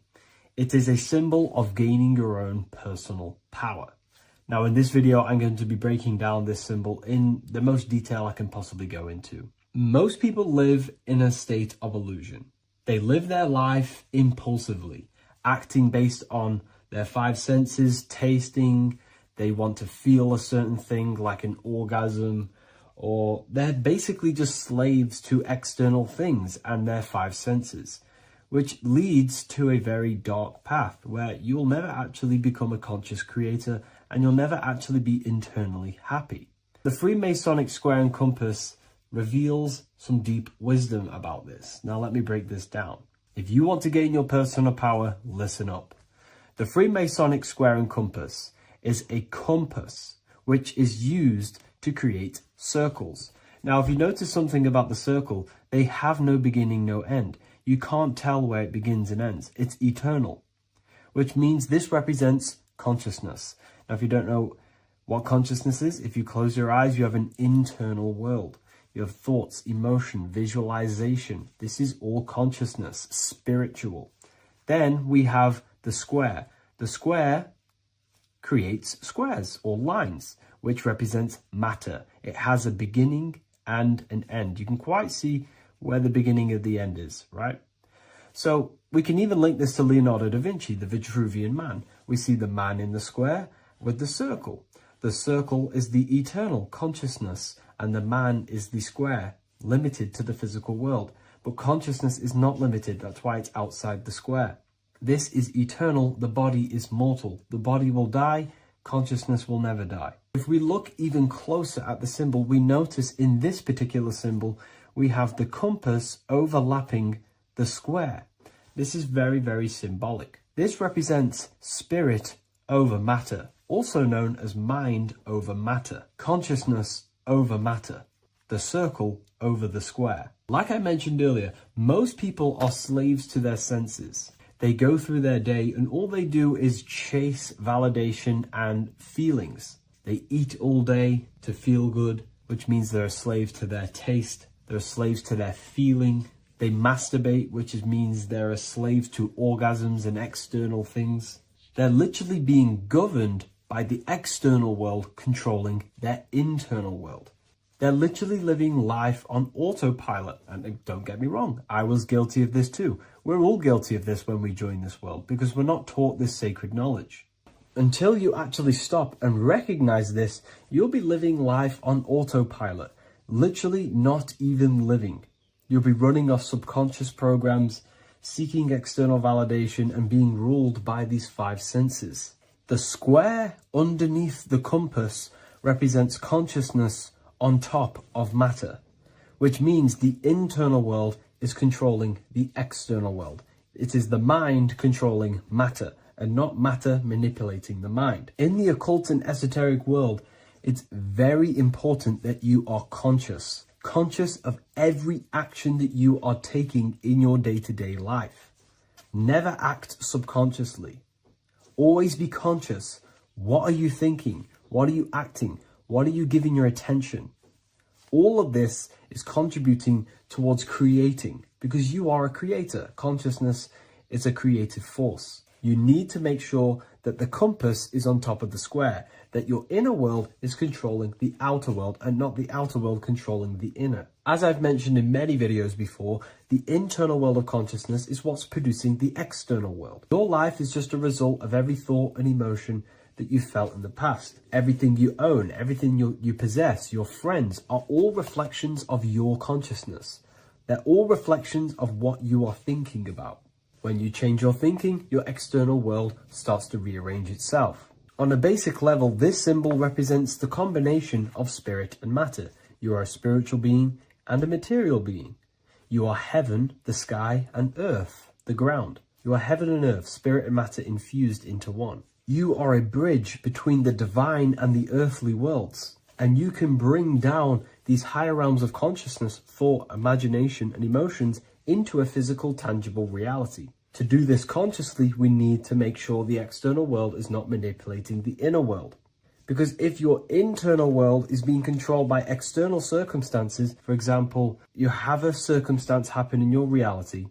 It is a symbol of gaining your own personal power. Now, in this video, I'm going to be breaking down this symbol in the most detail I can possibly go into. Most people live in a state of illusion. They live their life impulsively, acting based on their five senses, tasting. They want to feel a certain thing like an orgasm, or they're basically just slaves to external things and their five senses, which leads to a very dark path where you'll never actually become a conscious creator and you'll never actually be internally happy. The Freemasonic square and compass reveals some deep wisdom about this. Now let me break this down. If you want to gain your personal power, listen up. The Freemasonic square and compass is a compass which is used to create circles. Now, if you notice something about the circle, they have no beginning, no end. You can't tell where it begins and ends. It's eternal, which means this represents consciousness. Now, if you don't know what consciousness is, if you close your eyes, you have an internal world. You have thoughts, emotion, visualization. This is all consciousness, spiritual. Then we have the square. The square creates squares or lines, which represents matter. It has a beginning and an end. You can quite see where the beginning of the end is, right? So we can even link this to Leonardo da Vinci, the Vitruvian Man. We see the man in the square with the circle. The circle is the eternal consciousness, and the man is the square, limited to the physical world. But consciousness is not limited. That's why it's outside the square. This is eternal. The body is mortal. The body will die. Consciousness will never die. If we look even closer at the symbol, we notice in this particular symbol, we have the compass overlapping the square. This is very, very symbolic. This represents spirit over matter, also known as mind over matter, consciousness over matter, the circle over the square. Like I mentioned earlier, most people are slaves to their senses. They go through their day and all they do is chase validation and feelings. They eat all day to feel good, which means they're a slave to their taste. They're slaves to their feeling. They masturbate, which means they're a slave to orgasms and external things. They're literally being governed by the external world controlling their internal world. They're literally living life on autopilot. And don't get me wrong, I was guilty of this too. We're all guilty of this when we join this world because we're not taught this sacred knowledge. Until you actually stop and recognize this, you'll be living life on autopilot, literally not even living. You'll be running off subconscious programs, seeking external validation and being ruled by these five senses. The square underneath the compass represents consciousness on top of matter, which means the internal world is controlling the external world. It is the mind controlling matter and not matter manipulating the mind. In the occult and esoteric world, it's very important that you are conscious of every action that you are taking in your day-to-day life. Never act subconsciously. Always be conscious. What are you thinking? What are you acting? What are you giving your attention? All of this is contributing towards creating because you are a creator. Consciousness is a creative force. You need to make sure that the compass is on top of the square, that your inner world is controlling the outer world and not the outer world controlling the inner. As I've mentioned in many videos before, the internal world of consciousness is what's producing the external world. Your life is just a result of every thought and emotion that you felt in the past. Everything you own, everything you possess, your friends are all reflections of your consciousness. They're all reflections of what you are thinking about. When you change your thinking, your external world starts to rearrange itself. On a basic level, this symbol represents the combination of spirit and matter. You are a spiritual being and a material being. You are heaven, the sky, and earth, the ground. You are heaven and earth, spirit and matter infused into one. You are a bridge between the divine and the earthly worlds. And you can bring down these higher realms of consciousness, thought, imagination, and emotions into a physical, tangible reality. To do this consciously, we need to make sure the external world is not manipulating the inner world. Because if your internal world is being controlled by external circumstances, for example, you have a circumstance happen in your reality,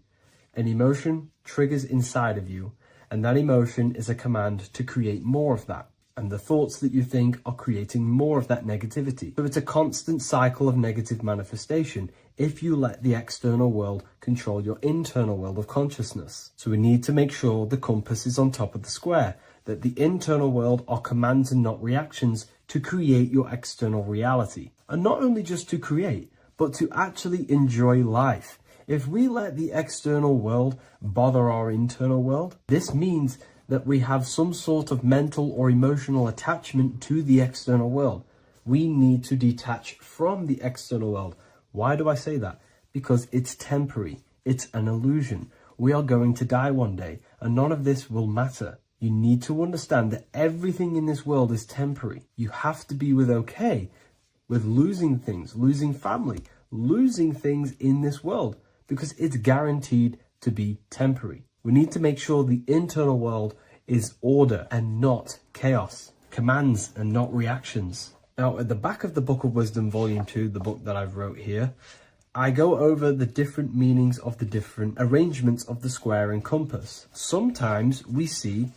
an emotion triggers inside of you, and that emotion is a command to create more of that. And the thoughts that you think are creating more of that negativity. So it's a constant cycle of negative manifestation if you let the external world control your internal world of consciousness. So we need to make sure the compass is on top of the square, that the internal world are commands and not reactions to create your external reality. And not only just to create, but to actually enjoy life. If we let the external world bother our internal world, this means that we have some sort of mental or emotional attachment to the external world. We need to detach from the external world. Why do I say that? Because it's temporary. It's an illusion. We are going to die one day, and none of this will matter. You need to understand that everything in this world is temporary. You have to be okay with losing things, losing family, losing things in this world, because it's guaranteed to be temporary. We need to make sure the internal world is order and not chaos, commands and not reactions. Now, at the back of the Book of Wisdom, Volume 2, the book that I've wrote here, I go over the different meanings of the different arrangements of the square and compass. Sometimes we see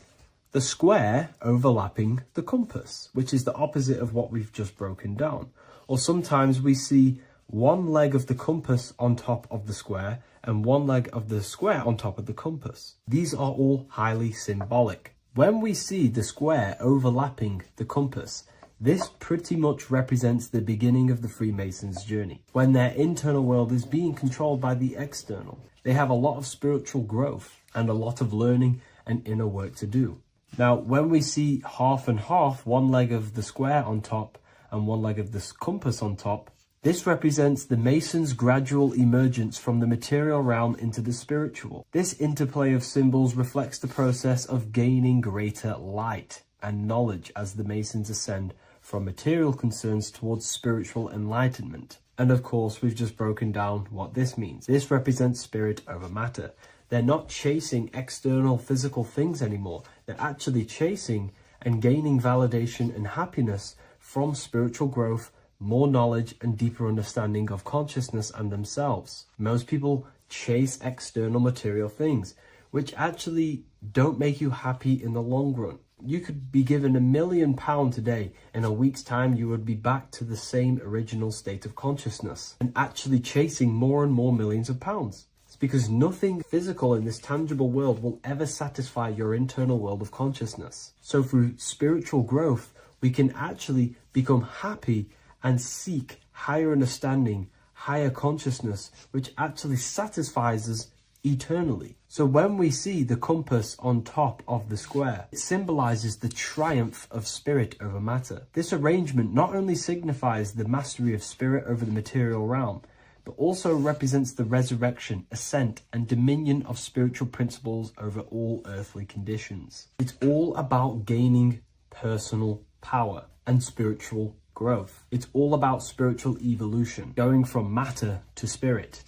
the square overlapping the compass, which is the opposite of what we've just broken down. Or sometimes we see one leg of the compass on top of the square and one leg of the square on top of the compass. These are all highly symbolic. When we see the square overlapping the compass, this pretty much represents the beginning of the Freemasons' journey, when their internal world is being controlled by the external. They have a lot of spiritual growth and a lot of learning and inner work to do. Now, when we see half and half, one leg of the square on top and one leg of the compass on top, this represents the Masons' gradual emergence from the material realm into the spiritual. This interplay of symbols reflects the process of gaining greater light and knowledge as the Masons ascend from material concerns towards spiritual enlightenment. And of course, we've just broken down what this means. This represents spirit over matter. They're not chasing external physical things anymore. They're actually chasing and gaining validation and happiness from spiritual growth, more knowledge and deeper understanding of consciousness and themselves. Most people chase external material things, which actually don't make you happy in the long run. You could be given £1 million today. In a week's time, you would be back to the same original state of consciousness and actually chasing more and more millions of pounds. It's because nothing physical in this tangible world will ever satisfy your internal world of consciousness. So through spiritual growth, we can actually become happy and seek higher understanding, higher consciousness, which actually satisfies us eternally. So when we see the compass on top of the square, it symbolizes the triumph of spirit over matter. This arrangement not only signifies the mastery of spirit over the material realm, but also represents the resurrection, ascent, and dominion of spiritual principles over all earthly conditions. It's all about gaining personal power and spiritual growth. It's all about spiritual evolution, going from matter to spirit.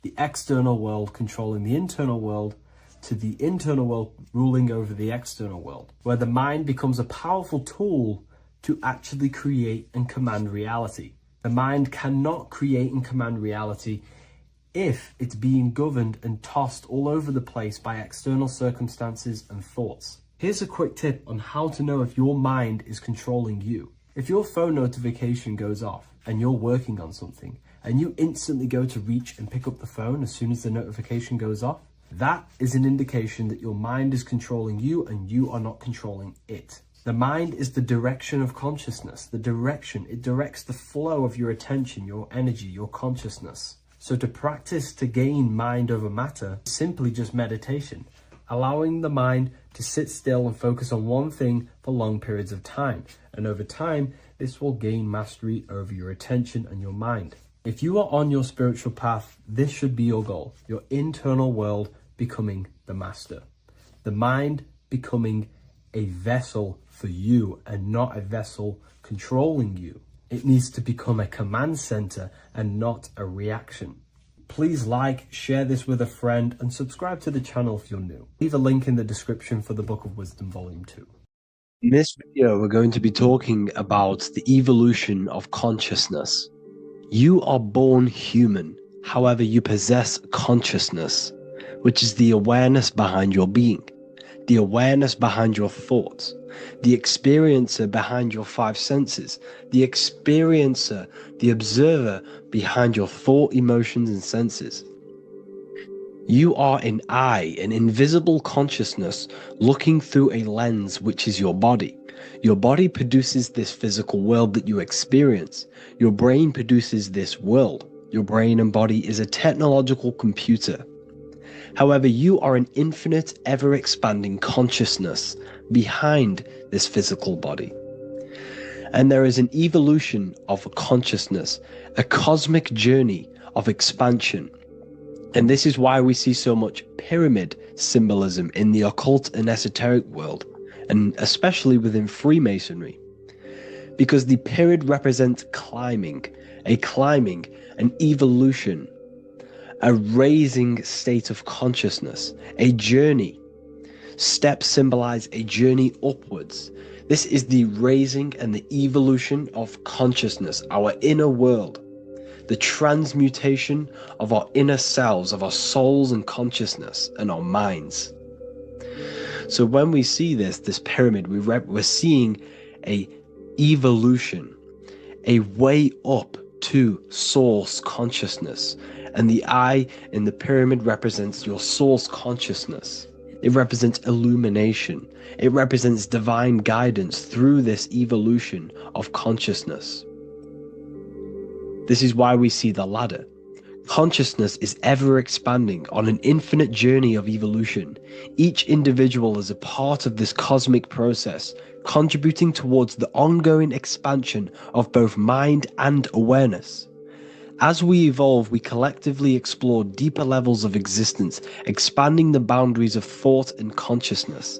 The external world controlling the internal world, to the internal world ruling over the external world, where the mind becomes a powerful tool to actually create and command reality. The mind cannot create and command reality if it's being governed and tossed all over the place by external circumstances and thoughts. Here's a quick tip on how to know if your mind is controlling you. If your phone notification goes off and you're working on something, and you instantly go to reach and pick up the phone as soon as the notification goes off, that is an indication that your mind is controlling you and you are not controlling it. The mind is the direction of consciousness. The direction, it directs the flow of your attention, your energy, your consciousness. So to practice to gain mind over matter, simply just meditation, allowing the mind to sit still and focus on one thing for long periods of time. And over time, this will gain mastery over your attention and your mind. If you are on your spiritual path, this should be your goal. Your internal world becoming the master. The mind becoming a vessel for you and not a vessel controlling you. It needs to become a command center and not a reaction. Please like, share this with a friend, and subscribe to the channel if you're new. Leave a link in the description for the Book of Wisdom Volume 2. In this video, we're going to be talking about the evolution of consciousness. You are born human, however you possess consciousness, which is the awareness behind your being, the awareness behind your thoughts, the experiencer behind your five senses, the experiencer, the observer behind your thought, emotions, and senses. You are an eye, an invisible consciousness looking through a lens which is your body. Your body produces this physical world that you experience. Your brain produces this world. Your brain and body is a technological computer. However, you are an infinite, ever-expanding consciousness behind this physical body. And there is an evolution of consciousness, a cosmic journey of expansion. And this is why we see so much pyramid symbolism in the occult and esoteric world, and especially within Freemasonry. Because the pyramid represents climbing, an evolution, a raising state of consciousness, a journey. Steps symbolize a journey upwards. This is the raising and the evolution of consciousness, our inner world. The transmutation of our inner selves, of our souls and consciousness and our minds. So when we see this pyramid, we're seeing a evolution, a way up to source consciousness. And the eye in the pyramid represents your source consciousness. It represents illumination. It represents divine guidance through this evolution of consciousness. This is why we see the ladder. Consciousness is ever expanding on an infinite journey of evolution. Each individual is a part of this cosmic process, contributing towards the ongoing expansion of both mind and awareness. As we evolve, we collectively explore deeper levels of existence, expanding the boundaries of thought and consciousness.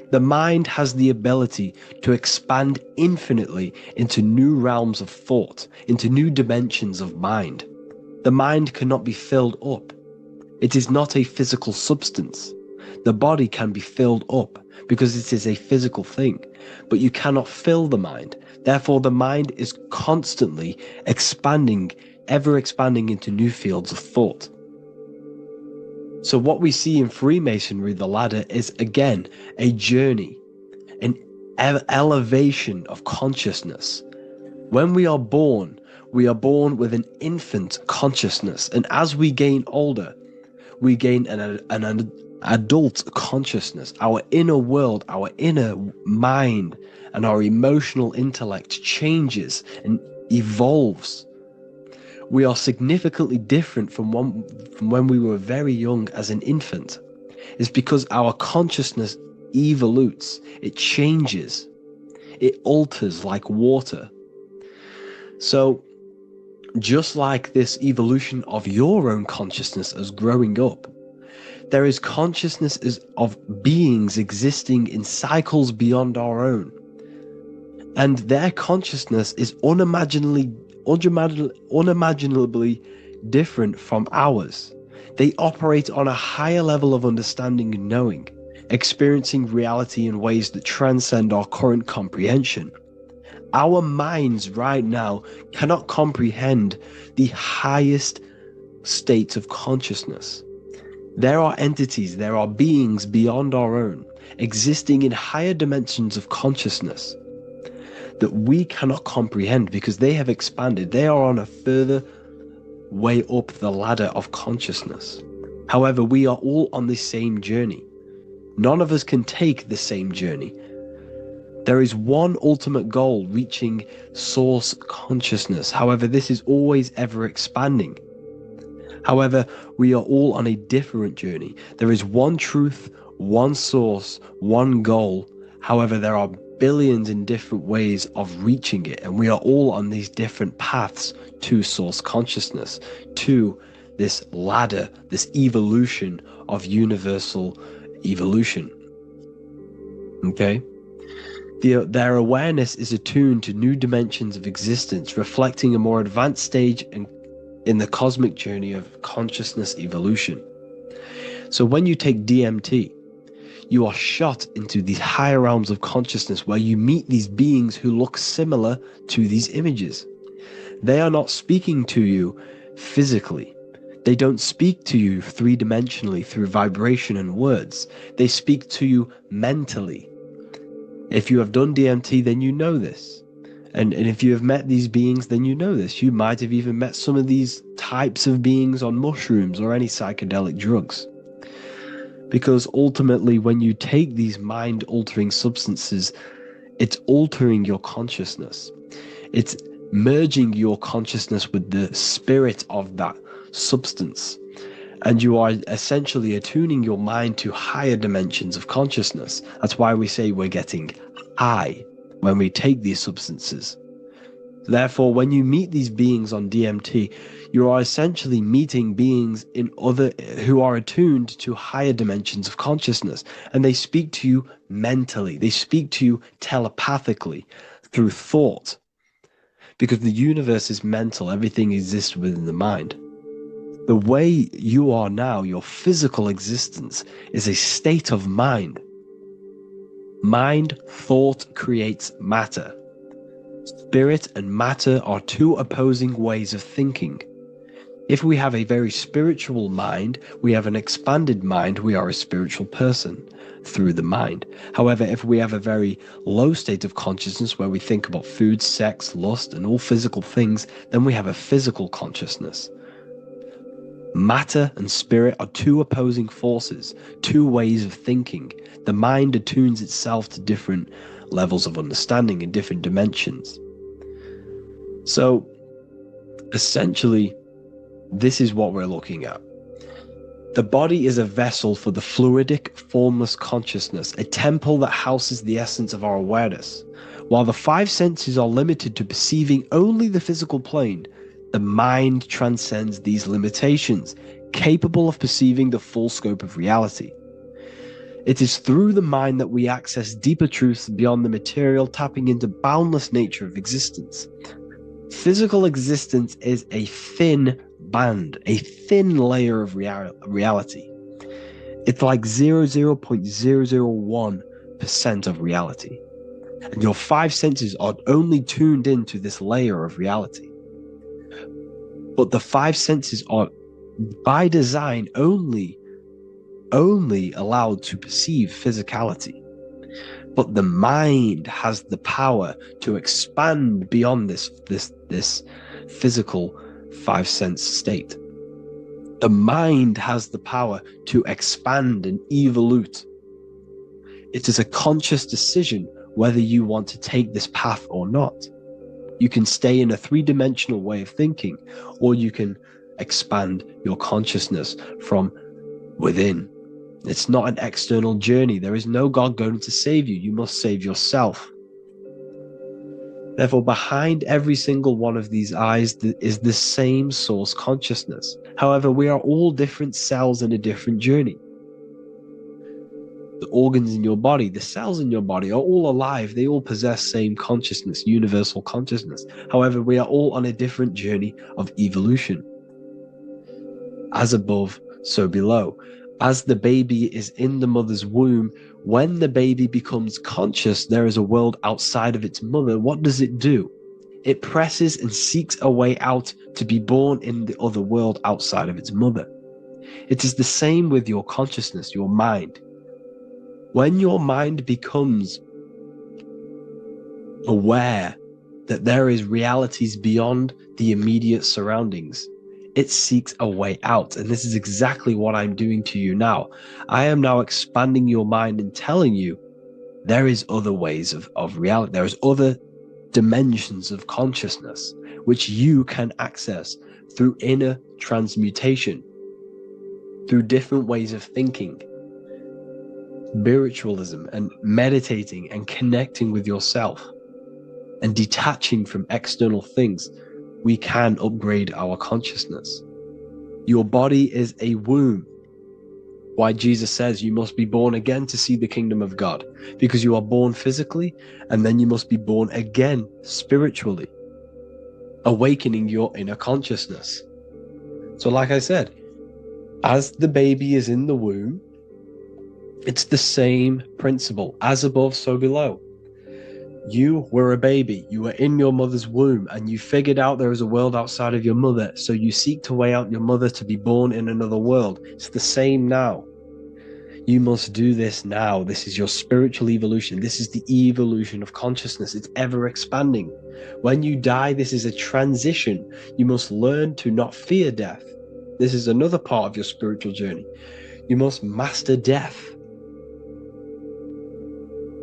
The mind has the ability to expand infinitely into new realms of thought, into new dimensions of mind. The mind cannot be filled up. It is not a physical substance. The body can be filled up because it is a physical thing, but you cannot fill the mind. Therefore, the mind is constantly expanding, ever expanding into new fields of thought. So what we see in Freemasonry, the ladder, is again a journey, an elevation of consciousness. When we are born with an infant consciousness, and as we gain older, we gain an adult consciousness. Our inner world, our inner mind, and our emotional intellect changes and evolves. We are significantly different from when we were very young as an infant. It's because our consciousness evolutes, it changes, it alters like water. So just like this evolution of your own consciousness as growing up, there is consciousness of beings existing in cycles beyond our own. And their consciousness is unimaginably different from ours. They operate on a higher level of understanding and knowing, experiencing reality in ways that transcend our current comprehension. Our minds right now cannot comprehend the highest states of consciousness. There are entities, there are beings beyond our own, existing in higher dimensions of consciousness that we cannot comprehend because they have expanded. They are on a further way up the ladder of consciousness. However, we are all on the same journey. None of us can take the same journey. There is one ultimate goal, reaching source consciousness. However, this is always ever expanding. However, we are all on a different journey. There is one truth, one source, one goal. However, there are billions in different ways of reaching it, and we are all on these different paths to source consciousness, to this ladder, this evolution of universal evolution. Okay? Their awareness is attuned to new dimensions of existence, reflecting a more advanced stage in the cosmic journey of consciousness evolution. So when you take DMT, you are shot into these higher realms of consciousness where you meet these beings who look similar to these images. They are not speaking to you physically. They don't speak to you three-dimensionally through vibration and words. They speak to you mentally. If you have done DMT, then you know this. And if you have met these beings, then you know this. You might have even met some of these types of beings on mushrooms or any psychedelic drugs. Because ultimately, when you take these mind-altering substances, it's altering your consciousness. It's merging your consciousness with the spirit of that substance. And you are essentially attuning your mind to higher dimensions of consciousness. That's why we say we're getting high when we take these substances. Therefore, when you meet these beings on DMT, you are essentially meeting beings who are attuned to higher dimensions of consciousness, and they speak to you mentally. They speak to you telepathically through thought, because the universe is mental. Everything exists within the mind. The way you are now, your physical existence, is a state of mind. Mind, thought creates matter. Spirit and matter are two opposing ways of thinking. If we have a very spiritual mind, we have an expanded mind, we are a spiritual person through the mind. However, if we have a very low state of consciousness where we think about food, sex, lust, and all physical things, then we have a physical consciousness. Matter and spirit are two opposing forces, two ways of thinking. The mind attunes itself to different levels of understanding in different dimensions. So, essentially, this is what we're looking at. The body is a vessel for the fluidic, formless consciousness, a temple that houses the essence of our awareness. While the five senses are limited to perceiving only the physical plane, the mind transcends these limitations, capable of perceiving the full scope of reality. It is through the mind that we access deeper truths beyond the material, tapping into boundless nature of existence. Physical existence is a thin band, a thin layer of reality. It's like 0.001% of reality. And your five senses are only tuned into this layer of reality. But the five senses are, by design, only only allowed to perceive physicality. But the mind has the power to expand beyond this physical five sense state. The mind has the power to expand and evolute. It is a conscious decision whether you want to take this path or not. You can stay in a three-dimensional way of thinking, or you can expand your consciousness from within. It's not an external journey. There is no God going to save you. You must save yourself. Therefore, behind every single one of these eyes is the same source consciousness. However, we are all different cells in a different journey. The organs in your body, the cells in your body are all alive. They all possess same consciousness, universal consciousness. However, we are all on a different journey of evolution. As above, so below. As the baby is in the mother's womb, when the baby becomes conscious, there is a world outside of its mother. What does it do? It presses and seeks a way out to be born in the other world outside of its mother. It is the same with your consciousness, your mind. When your mind becomes aware that there is realities beyond the immediate surroundings, it seeks a way out. And this is exactly what I'm doing to you now. I am now expanding your mind and telling you there is other ways of reality. There is other dimensions of consciousness which you can access through inner transmutation, through different ways of thinking, spiritualism, and meditating and connecting with yourself and detaching from external things. We can upgrade our consciousness. Your body is a womb. Why Jesus says you must be born again to see the kingdom of God, because you are born physically and then you must be born again spiritually, awakening your inner consciousness. So like I said, as the baby is in the womb, it's the same principle. As above, so below. You were a baby, you were in your mother's womb, and you figured out there is a world outside of your mother, so you seek to weigh out your mother to be born in another world. It's the same now. You must do this now. This is your spiritual evolution. This is the evolution of consciousness. It's ever expanding. When you die, this is a transition. You must learn to not fear death. This is another part of your spiritual journey. You must master death.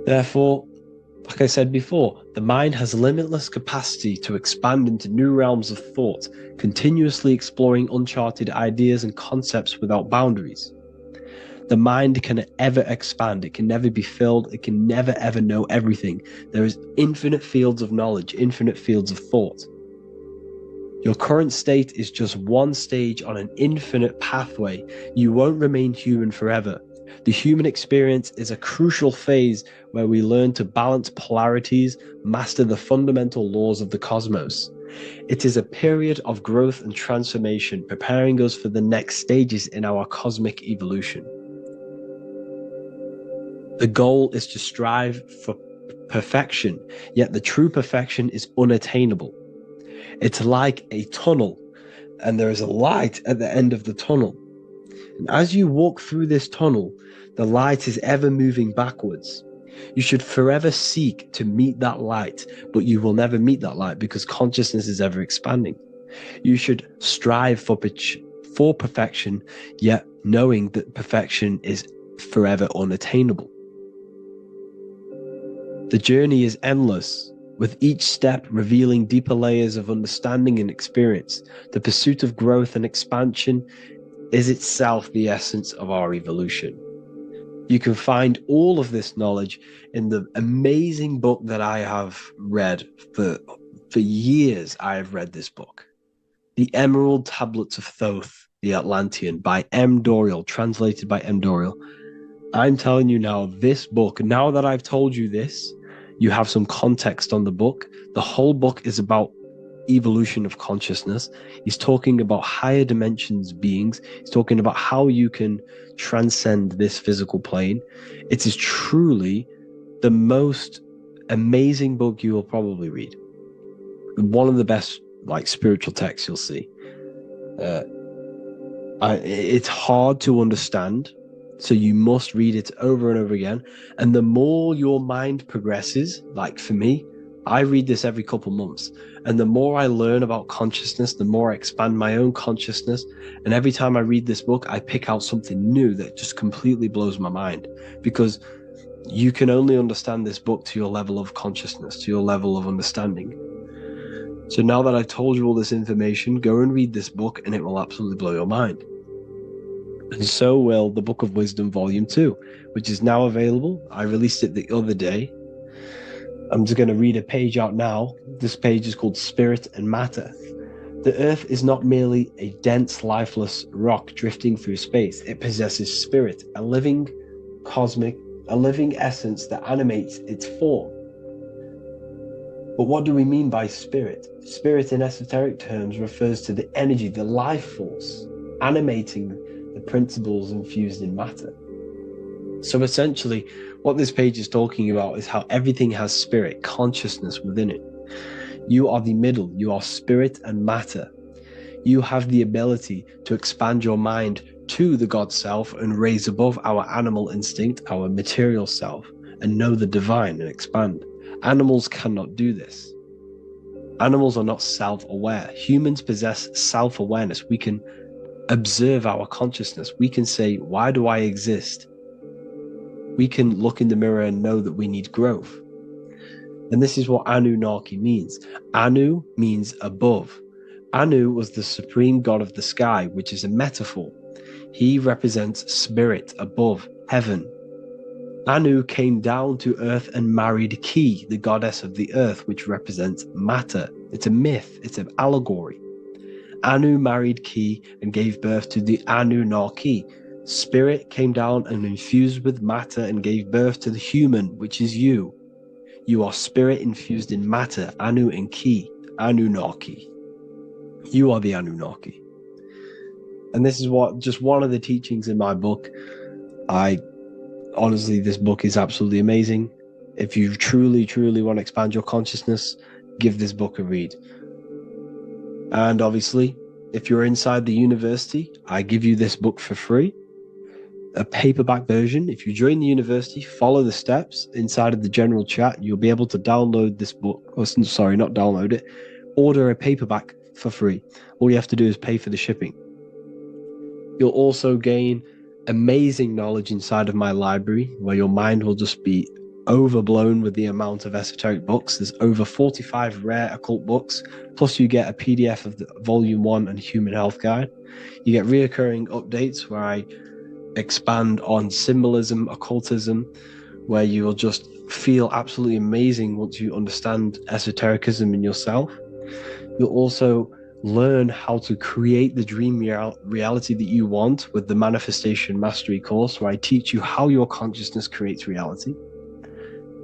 Therefore, like I said before, the mind has limitless capacity to expand into new realms of thought, continuously exploring uncharted ideas and concepts without boundaries. The mind can ever expand. It can never be filled. It can never ever know everything. There is infinite fields of knowledge, infinite fields of thought. Your current state is just one stage on an infinite pathway. You won't remain human forever. The human experience is a crucial phase where we learn to balance polarities, master the fundamental laws of the cosmos. It is a period of growth and transformation, preparing us for the next stages in our cosmic evolution. The goal is to strive for perfection, yet the true perfection is unattainable. It's like a tunnel, and there is a light at the end of the tunnel. And as you walk through this tunnel, the light is ever moving backwards. You should forever seek to meet that light, but you will never meet that light because consciousness is ever expanding. You should strive for perfection, yet knowing that perfection is forever unattainable. The journey is endless, with each step revealing deeper layers of understanding and experience. The pursuit of growth and expansion is itself the essence of our evolution. You can find all of this knowledge in the amazing book that I have read for years. I have read this book, The Emerald Tablets of Thoth, the Atlantean, by M. Dorial, translated by M. Dorial. I'm telling you now, this book, now that I've told you this, you have some context on the book. The whole book is about evolution of consciousness. He's talking about higher dimensions beings. He's talking about how you can transcend this physical plane. It is truly the most amazing book you will probably read. One of the best spiritual texts you'll see. It's hard to understand. So you must read it over and over again. And the more your mind progresses, like for me, I read this every couple months. And the more I learn about consciousness, the more I expand my own consciousness. And every time I read this book, I pick out something new that just completely blows my mind, because you can only understand this book to your level of consciousness, to your level of understanding. So now that I've told you all this information, go and read this book and it will absolutely blow your mind. And so will the Book of Wisdom Volume 2, which is now available. I released it the other day. I'm just going to read a page out now. This page is called Spirit and Matter. The Earth is not merely a dense, lifeless rock drifting through space. It possesses spirit, a living essence that animates its form. But what do we mean by spirit? Spirit in esoteric terms refers to the energy, the life force, animating the principles infused in matter. So essentially, what this page is talking about is how everything has spirit, consciousness within it. You are the middle, you are spirit and matter. You have the ability to expand your mind to the God self and raise above our animal instinct, our material self, and know the divine and expand. Animals cannot do this. Animals are not self-aware. Humans possess self-awareness. We can observe our consciousness. We can say, why do I exist? We can look in the mirror and know that we need growth. And this is what Anunnaki means. Anu means above. Anu was the supreme god of the sky, which is a metaphor. He represents spirit above, heaven. Anu came down to earth and married Ki, the goddess of the earth, which represents matter. It's a myth, it's an allegory. Anu married Ki and gave birth to the Anunnaki. Spirit came down and infused with matter and gave birth to the human, which is you. You are spirit infused in matter, Anu and Ki, Anunnaki. You are the Anunnaki. And this is just one of the teachings in my book. Honestly, this book is absolutely amazing. If you truly, truly want to expand your consciousness, give this book a read. And obviously, if you're inside the university, I give you this book for free. A paperback version. If you join the university, follow the steps inside of the general chat, you'll be able to download this book. Sorry, not download it. Order a paperback for free. All you have to do is pay for the shipping. You'll also gain amazing knowledge inside of my library, where your mind will just be overblown with the amount of esoteric books. There's over 45 rare occult books, plus you get a PDF of the Volume 1 and Human Health Guide. You get reoccurring updates where I expand on symbolism, occultism, where you will just feel absolutely amazing once you understand esotericism in yourself. You'll also learn how to create the dream reality that you want with the Manifestation Mastery course, where I teach you how your consciousness creates reality.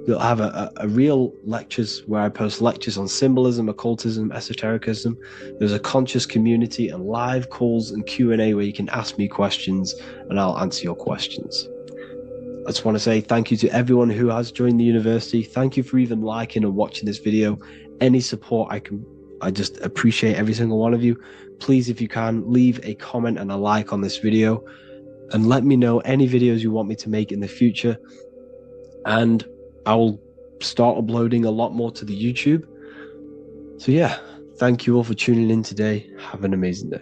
You'll have a real lectures where I post lectures on symbolism, occultism, esotericism. There's a conscious community and live calls and Q&A where you can ask me questions and I'll answer your questions. I just want to say thank you to everyone who has joined the university. Thank you for even liking and watching this video. Any support I just appreciate every single one of you. Please, if you can, leave a comment and a like on this video and let me know any videos you want me to make in the future. And I will start uploading a lot more to the YouTube. So yeah, thank you all for tuning in today. Have an amazing day.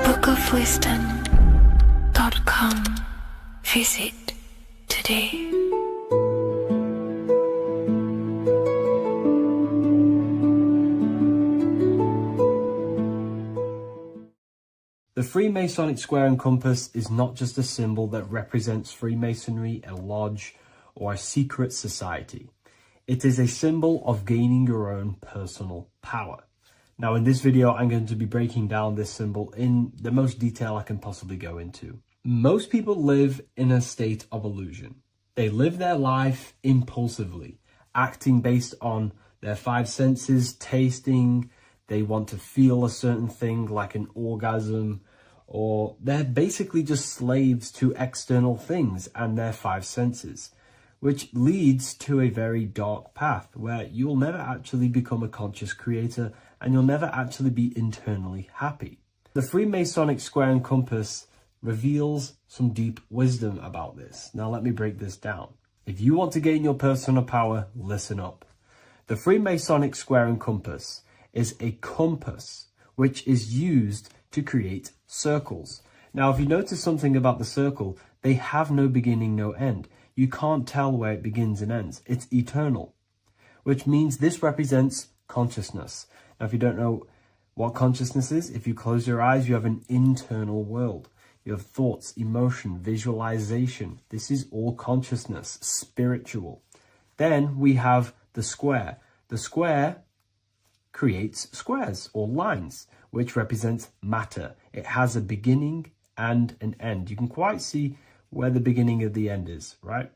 bookofwisdom.com. Visit today. The Freemasonic square and compass is not just a symbol that represents Freemasonry, a lodge, or a secret society. It is a symbol of gaining your own personal power. Now, in this video, I'm going to be breaking down this symbol in the most detail I can possibly go into. Most people live in a state of illusion. They live their life impulsively, acting based on their five senses, tasting. They want to feel a certain thing like an orgasm, or they're basically just slaves to external things and their five senses, which leads to a very dark path where you'll never actually become a conscious creator and you'll never actually be internally happy. The Freemasonic square and compass reveals some deep wisdom about this. Now let me break this down. If you want to gain your personal power, listen up. The Freemasonic square and compass is a compass which is used to create circles. Now, if you notice something about the circle, they have no beginning, no end. You can't tell where it begins and ends. It's eternal, which means this represents consciousness. Now, if you don't know what consciousness is, if you close your eyes, you have an internal world. You have thoughts, emotion, visualization. This is all consciousness, spiritual. Then we have the square. The square creates squares or lines, which represents matter. It has a beginning and an end. You can quite see where the beginning of the end is, right?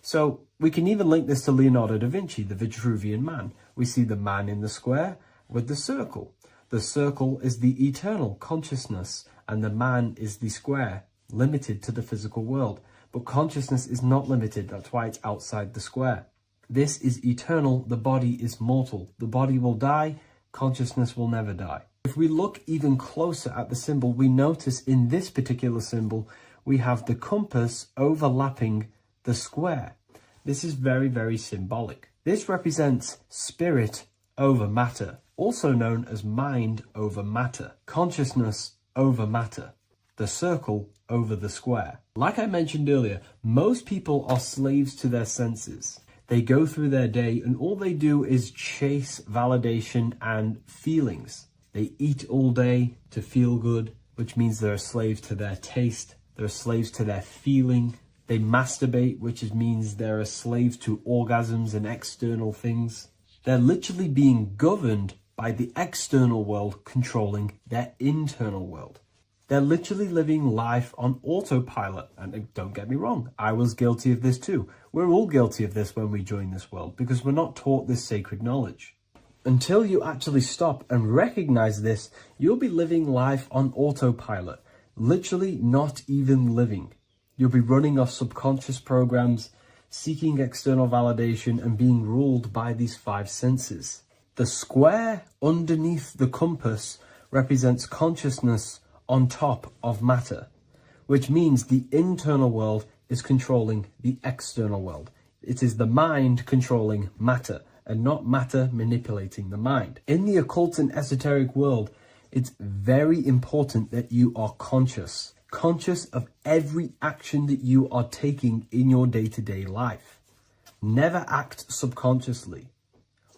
So we can even link this to Leonardo da Vinci, the Vitruvian Man. We see the man in the square with the circle. The circle is the eternal consciousness and the man is the square, limited to the physical world. But consciousness is not limited. That's why it's outside the square. This is eternal. The body is mortal. The body will die. Consciousness will never die. If we look even closer at the symbol, we notice in this particular symbol, we have the compass overlapping the square. This is very, very symbolic. This represents spirit over matter, also known as mind over matter, consciousness over matter, the circle over the square. Like I mentioned earlier, most people are slaves to their senses. They go through their day and all they do is chase validation and feelings. They eat all day to feel good, which means they're slaves to their taste. They're slaves to their feeling. They masturbate, which means they're a slave to orgasms and external things. They're literally being governed by the external world controlling their internal world. They're literally living life on autopilot. And don't get me wrong, I was guilty of this too. We're all guilty of this when we join this world because we're not taught this sacred knowledge. Until you actually stop and recognize this, you'll be living life on autopilot, literally not even living. You'll be running off subconscious programs, seeking external validation and being ruled by these five senses. The square underneath the compass represents consciousness on top of matter, which means the internal world is controlling the external world. It is the mind controlling matter and not matter manipulating the mind. In the occult and esoteric world, it's very important that you are conscious of every action that you are taking in your day-to-day life. Never act subconsciously.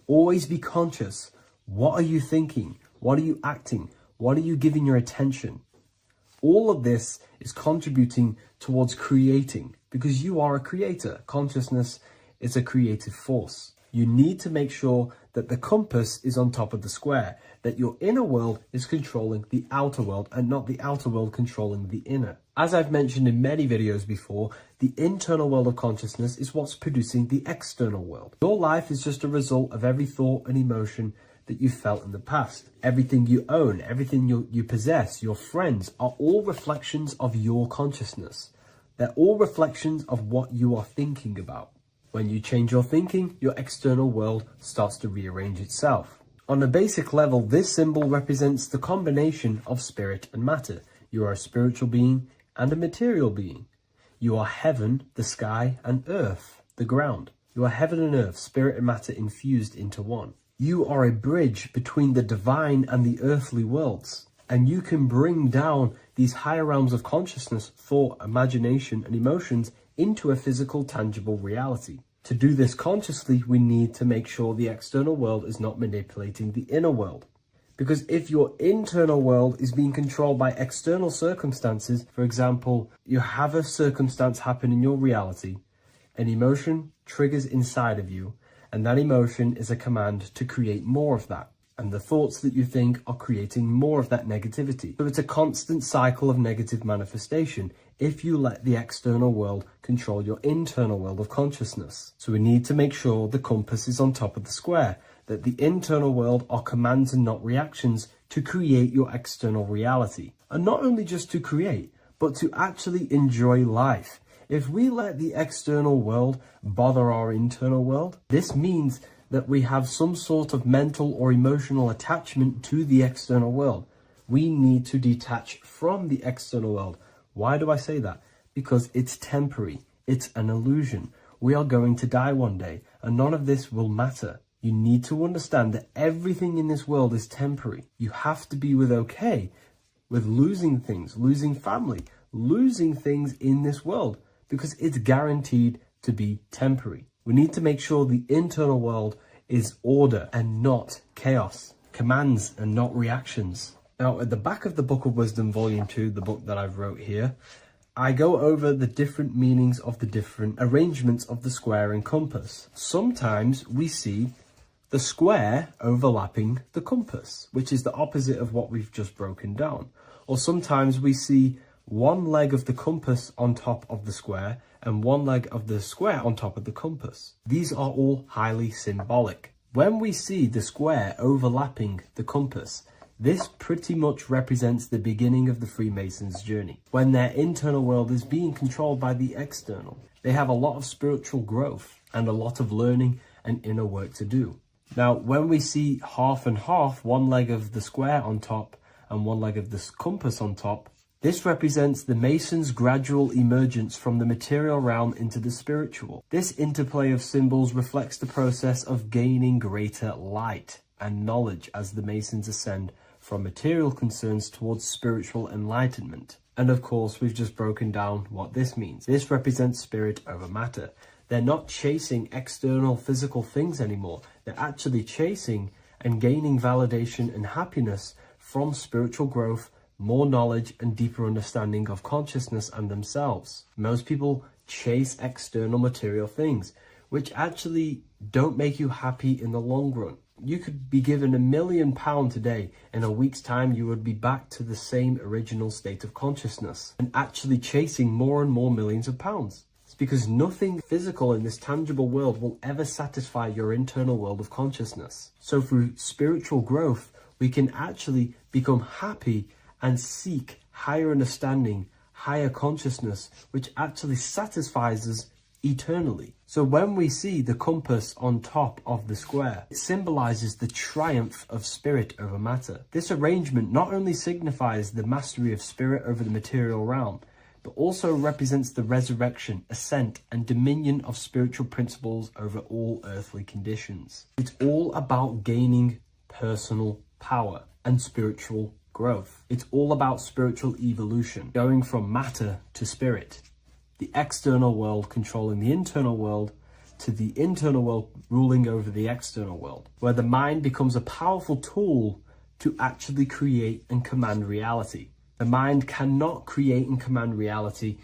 Always be conscious. What are you thinking? What are you acting? What are you giving your attention? All of this is contributing towards creating because you are a creator. Consciousness is a creative force. You need to make sure that the compass is on top of the square, that your inner world is controlling the outer world and not the outer world controlling the inner. As I've mentioned in many videos before, the internal world of consciousness is what's producing the external world. Your life is just a result of every thought and emotion that you felt in the past. Everything you own, everything you possess, your friends are all reflections of your consciousness. They're all reflections of what you are thinking about. When you change your thinking, your external world starts to rearrange itself. On a basic level, this symbol represents the combination of spirit and matter. You are a spiritual being and a material being. You are heaven, the sky, and earth, the ground. You are heaven and earth, spirit and matter infused into one. You are a bridge between the divine and the earthly worlds. And you can bring down these higher realms of consciousness, thought, imagination, and emotions into a physical, tangible reality. To do this consciously, we need to make sure the external world is not manipulating the inner world. Because if your internal world is being controlled by external circumstances, for example, you have a circumstance happen in your reality, an emotion triggers inside of you, and that emotion is a command to create more of that. And the thoughts that you think are creating more of that negativity. So it's a constant cycle of negative manifestation if you let the external world control your internal world of consciousness. So we need to make sure the compass is on top of the square, that the internal world are commands and not reactions to create your external reality. And not only just to create, but to actually enjoy life. If we let the external world bother our internal world, this means that we have some sort of mental or emotional attachment to the external world. We need to detach from the external world. Why do I say that? Because it's temporary. It's an illusion. We are going to die one day, and none of this will matter. You need to understand that everything in this world is temporary. You have to be okay with losing things, losing family, losing things in this world, because it's guaranteed to be temporary. We need to make sure the internal world is order and not chaos, commands and not reactions. Now, at the back of the Book of Wisdom, Volume 2, the book that I've wrote here, I go over the different meanings of the different arrangements of the square and compass. Sometimes we see the square overlapping the compass, which is the opposite of what we've just broken down. Or sometimes we see one leg of the compass on top of the square and one leg of the square on top of the compass. These are all highly symbolic. When we see the square overlapping the compass, this pretty much represents the beginning of the Freemasons' journey, when their internal world is being controlled by the external. They have a lot of spiritual growth and a lot of learning and inner work to do. Now, when we see half and half, one leg of the square on top and one leg of the compass on top, this represents the Masons' gradual emergence from the material realm into the spiritual. This interplay of symbols reflects the process of gaining greater light and knowledge as the Masons ascend from material concerns towards spiritual enlightenment. And of course, we've just broken down what this means. This represents spirit over matter. They're not chasing external physical things anymore. They're actually chasing and gaining validation and happiness from spiritual growth, more knowledge and deeper understanding of consciousness and themselves. Most people chase external material things, which actually don't make you happy in the long run. You could be given £1 million today. In a week's time, you would be back to the same original state of consciousness and actually chasing more and more millions of pounds. It's because nothing physical in this tangible world will ever satisfy your internal world of consciousness. So through spiritual growth, we can actually become happy and seek higher understanding, higher consciousness, which actually satisfies us eternally. So when we see the compass on top of the square, it symbolizes the triumph of spirit over matter. This arrangement not only signifies the mastery of spirit over the material realm, but also represents the resurrection, ascent, and dominion of spiritual principles over all earthly conditions. It's all about gaining personal power and spiritual growth. It's all about spiritual evolution, going from matter to spirit. The external world controlling the internal world, to the internal world ruling over the external world, where the mind becomes a powerful tool to actually create and command reality. The mind cannot create and command reality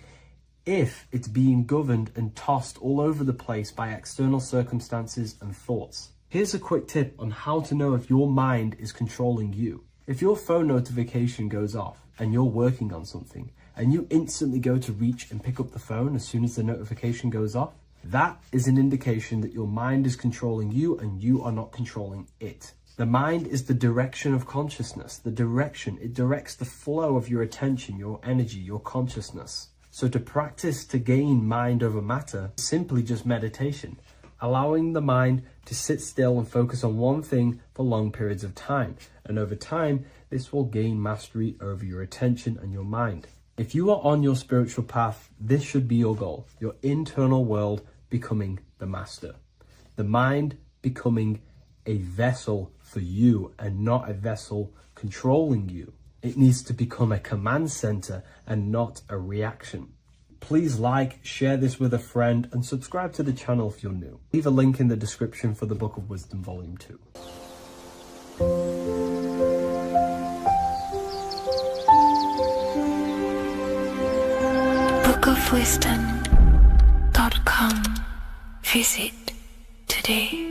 if it's being governed and tossed all over the place by external circumstances and thoughts. Here's a quick tip on how to know if your mind is controlling you. If your phone notification goes off and you're working on something, and you instantly go to reach and pick up the phone as soon as the notification goes off, that is an indication that your mind is controlling you and you are not controlling it. The mind is the direction of consciousness, the direction. It directs the flow of your attention, your energy, your consciousness. So to practice to gain mind over matter is simply just meditation, allowing the mind to sit still and focus on one thing for long periods of time. And over time, this will gain mastery over your attention and your mind. If you are on your spiritual path, this should be your goal, your internal world becoming the master. The mind becoming a vessel for you and not a vessel controlling you. It needs to become a command center and not a reaction. Please like, share this with a friend, and subscribe to the channel if you're new. Leave a link in the description for the Book of Wisdom Volume 2. bookofwisdom.com. Visit today.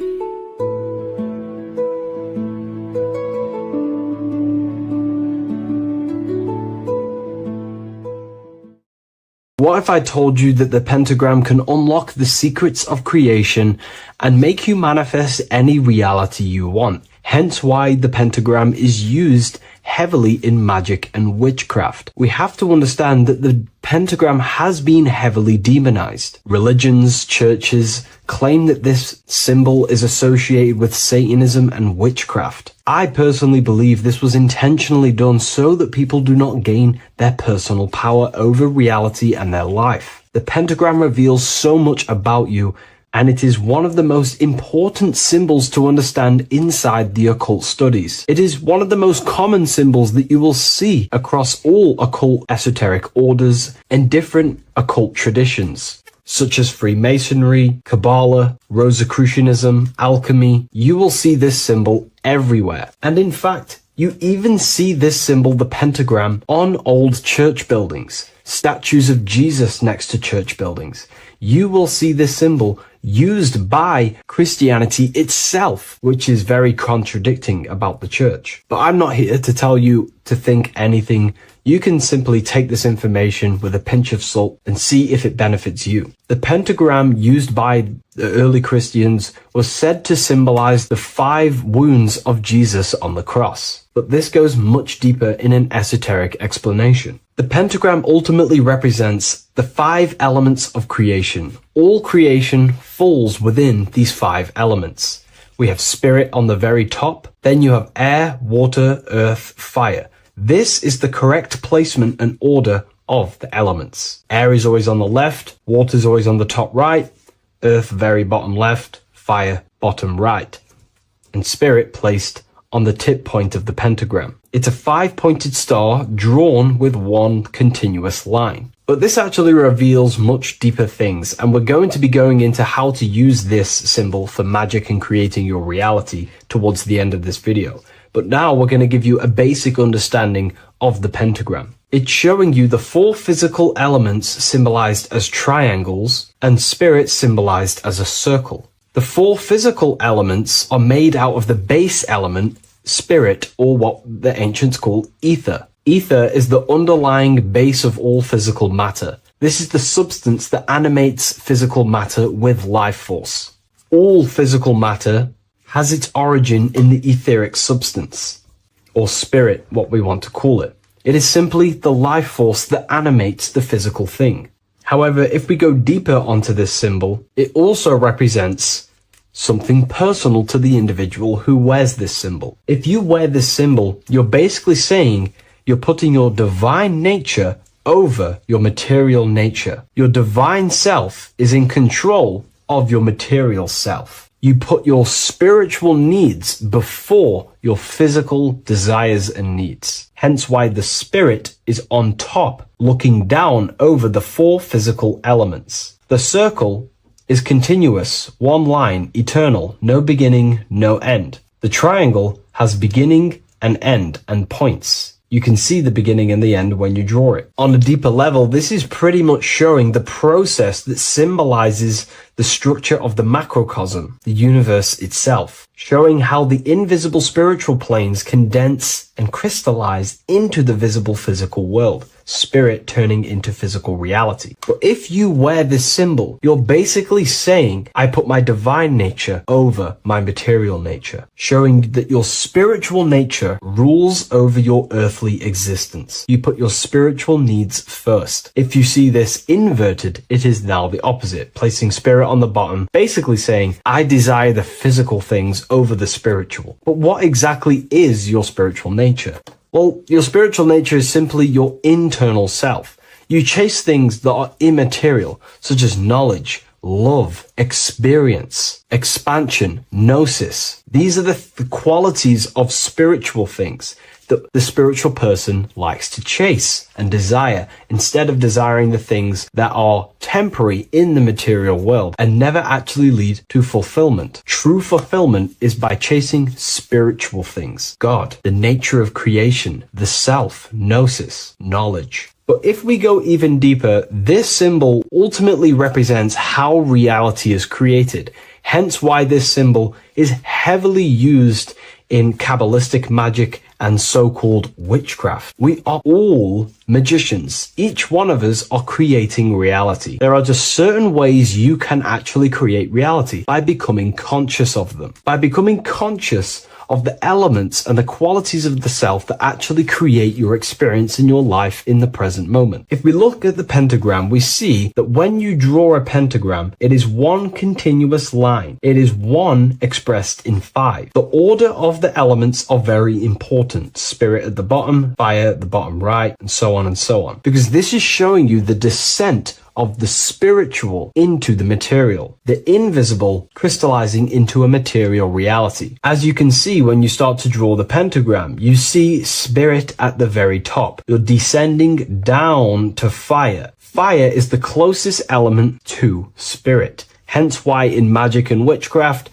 What if I told you that the pentagram can unlock the secrets of creation and make you manifest any reality you want? Hence why the pentagram is used heavily in magic and witchcraft. We have to understand that the pentagram has been heavily demonized. Religions, churches claim that this symbol is associated with Satanism and witchcraft. I personally believe this was intentionally done so that people do not gain their personal power over reality and their life. The pentagram reveals so much about you, and it is one of the most important symbols to understand inside the occult studies. It is one of the most common symbols that you will see across all occult esoteric orders and different occult traditions, such as Freemasonry, Kabbalah, Rosicrucianism, alchemy. You will see this symbol everywhere. And in fact, you even see this symbol, the pentagram, on old church buildings, statues of Jesus next to church buildings. You will see this symbol used by Christianity itself, which is very contradicting about the church. But I'm not here to tell you to think anything. You can simply take this information with a pinch of salt and see if it benefits you. The pentagram used by the early Christians was said to symbolize the 5 wounds of Jesus on the cross. But this goes much deeper in an esoteric explanation. The pentagram ultimately represents the 5 elements of creation. All creation falls within these 5 elements. We have spirit on the very top, then you have air, water, earth, fire. This is the correct placement and order of the elements. Air is always on the left, water is always on the top right, earth very bottom left, fire bottom right, and spirit placed on the tip point of the pentagram. It's a 5-pointed star drawn with one continuous line. But this actually reveals much deeper things, and we're going to be going into how to use this symbol for magic and creating your reality towards the end of this video. But now we're going to give you a basic understanding of the pentagram. It's showing you the 4 physical elements symbolized as triangles and spirit symbolized as a circle. The 4 physical elements are made out of the base element, spirit, or what the ancients called ether. Ether is the underlying base of all physical matter. This is the substance that animates physical matter with life force. All physical matter has its origin in the etheric substance, or spirit, what we want to call it. It is simply the life force that animates the physical thing. However, if we go deeper onto this symbol, it also represents something personal to the individual who wears this symbol. If you wear this symbol, you're basically saying you're putting your divine nature over your material nature. Your divine self is in control of your material self. You put your spiritual needs before your physical desires and needs. Hence why the spirit is on top, looking down over the 4 physical elements. The circle is continuous, one line, eternal, no beginning, no end. The triangle has beginning and end and points. You can see the beginning and the end when you draw it. On a deeper level, this is pretty much showing the process that symbolizes the structure of the macrocosm, the universe itself, showing how the invisible spiritual planes condense and crystallize into the visible physical world, spirit turning into physical reality. But if you wear this symbol, you're basically saying, I put my divine nature over my material nature, showing that your spiritual nature rules over your earthly existence. You put your spiritual needs first. If you see this inverted, it is now the opposite, placing spirit on the bottom, basically saying, I desire the physical things over the spiritual. But what exactly is your spiritual nature? Well, your spiritual nature is simply your internal self. You chase things that are immaterial, such as knowledge, love, experience, expansion, gnosis. These are the qualities of spiritual things that the spiritual person likes to chase and desire, instead of desiring the things that are temporary in the material world and never actually lead to fulfillment. True fulfillment is by chasing spiritual things. God, the nature of creation, the self, gnosis, knowledge. But if we go even deeper, this symbol ultimately represents how reality is created. Hence why this symbol is heavily used in Kabbalistic magic and so-called witchcraft. We are all magicians. Each one of us are creating reality. There are just certain ways you can actually create reality by becoming conscious of them. By becoming conscious of the elements and the qualities of the self that actually create your experience in your life in the present moment. If we look at the pentagram, we see that when you draw a pentagram, it is one continuous line. It is one expressed in 5. The order of the elements are very important. Spirit at the bottom, fire at the bottom right, and so on and so on. Because this is showing you the descent of the spiritual into the material, the invisible crystallizing into a material reality. As you can see when you start to draw the pentagram, you see spirit at the very top. You're descending down to fire. Fire is the closest element to spirit. Hence why in magic and witchcraft,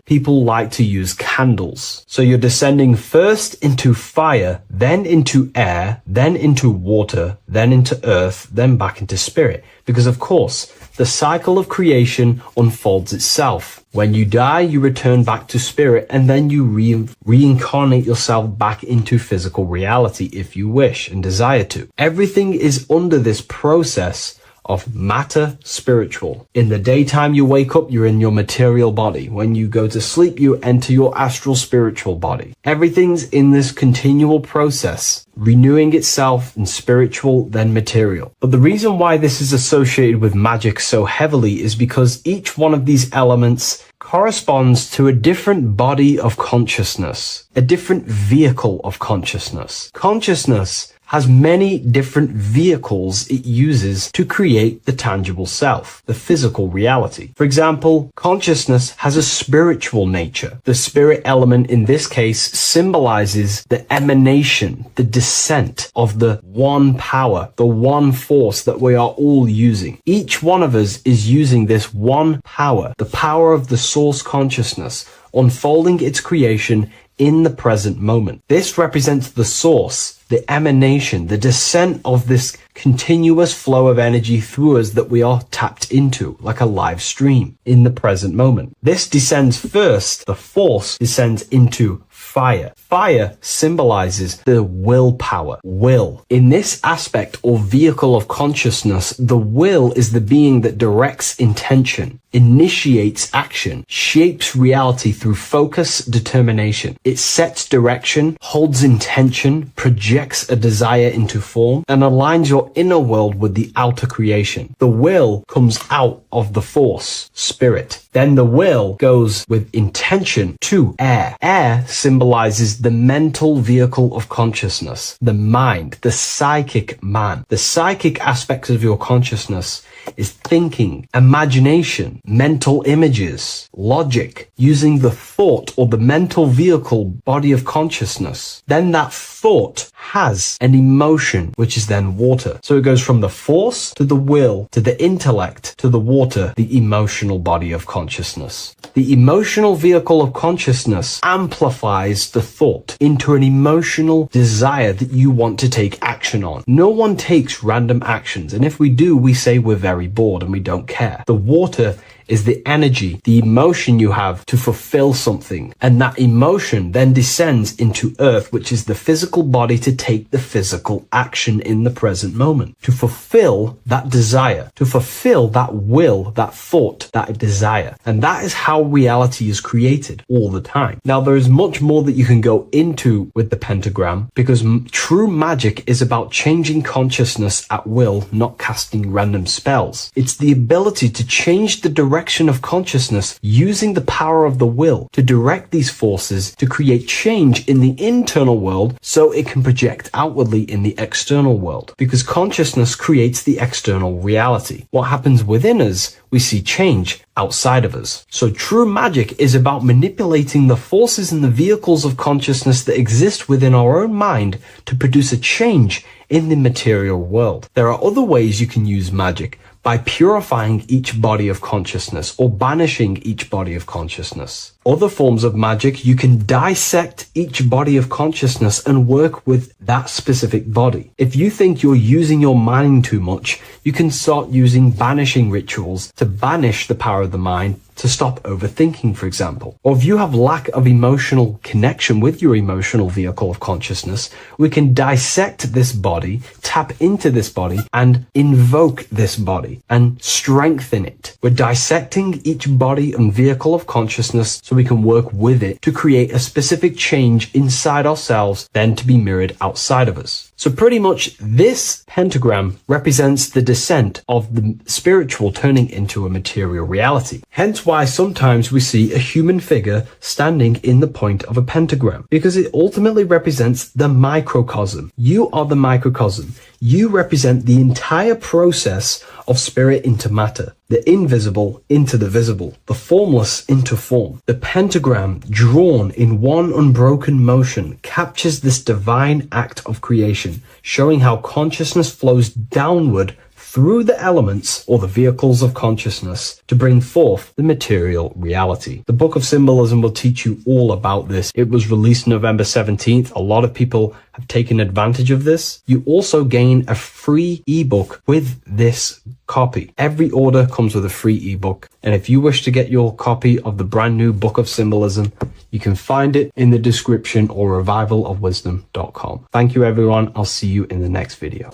people like to use candles. So you're descending first into fire, then into air, then into water, then into earth, then back into spirit. Because of course, the cycle of creation unfolds itself. When you die, you return back to spirit, and then you reincarnate yourself back into physical reality if you wish and desire to. Everything is under this process of matter spiritual. In the daytime you wake up, you're in your material body. When you go to sleep, you enter your astral spiritual body. Everything's in this continual process, renewing itself in spiritual, then material. But the reason why this is associated with magic so heavily is because each one of these elements corresponds to a different body of consciousness, a different vehicle of consciousness. Consciousness has many different vehicles it uses to create the tangible self, the physical reality. For example, consciousness has a spiritual nature. The spirit element in this case symbolizes the emanation, the descent of the one power, the one force that we are all using. Each one of us is using this one power, the power of the source consciousness, unfolding its creation in the present moment. This represents the source, the emanation, the descent of this continuous flow of energy through us that we are tapped into, like a live stream in the present moment. This descends first, the force descends into fire. Fire symbolizes the willpower, will. In this aspect or vehicle of consciousness, the will is the being that directs intention, initiates action, shapes reality through focus, determination. It sets direction, holds intention, projects a desire into form, and aligns your inner world with the outer creation. The will comes out of the force, spirit. Then the will goes with intention to air. Air symbolizes the mental vehicle of consciousness, the mind, the psychic man. The psychic aspects of your consciousness is thinking, imagination, mental images, logic, using the thought or the mental vehicle body of consciousness. Then that thought has an emotion, which is then water. So it goes from the force to the will to the intellect to the water, the emotional body of consciousness. The emotional vehicle of consciousness amplifies the thought into an emotional desire that you want to take action on. No one takes random actions, and if we do, we say we're very bored and we don't care. The water is the energy, the emotion you have to fulfill something. And that emotion then descends into earth, which is the physical body to take the physical action in the present moment, to fulfill that desire, to fulfill that will, that thought, that desire. And that is how reality is created all the time. Now, there is much more that you can go into with the pentagram, because true magic is about changing consciousness at will, not casting random spells. It's the ability to change the direction of consciousness using the power of the will to direct these forces to create change in the internal world so it can project outwardly in the external world. Because consciousness creates the external reality. What happens within us, we see change outside of us. So true magic is about manipulating the forces and the vehicles of consciousness that exist within our own mind to produce a change in the material world. There are other ways you can use magic, by purifying each body of consciousness or banishing each body of consciousness. Other forms of magic, you can dissect each body of consciousness and work with that specific body. If you think you're using your mind too much, you can start using banishing rituals to banish the power of the mind to stop overthinking, for example. Or if you have lack of emotional connection with your emotional vehicle of consciousness, we can dissect this body, tap into this body, and invoke this body and strengthen it. We're dissecting each body and vehicle of consciousness so we can work with it to create a specific change inside ourselves, then to be mirrored outside of us. So pretty much this pentagram represents the descent of the spiritual turning into a material reality. Hence why sometimes we see a human figure standing in the point of a pentagram, because it ultimately represents the microcosm. You are the microcosm. You represent the entire process of spirit into matter, the invisible into the visible, the formless into form. The pentagram, drawn in one unbroken motion, captures this divine act of creation, showing how consciousness flows downward through the elements or the vehicles of consciousness to bring forth the material reality. The Book of Symbolism will teach you all about this. It was released November 17th. A lot of people have taken advantage of this. You also gain a free ebook with this copy. Every order comes with a free ebook. And if you wish to get your copy of the brand new Book of Symbolism, you can find it in the description or revivalofwisdom.com. Thank you, everyone. I'll see you in the next video.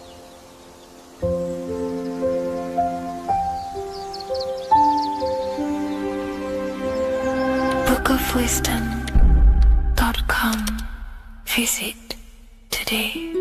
bookofwisdom.com. Visit today.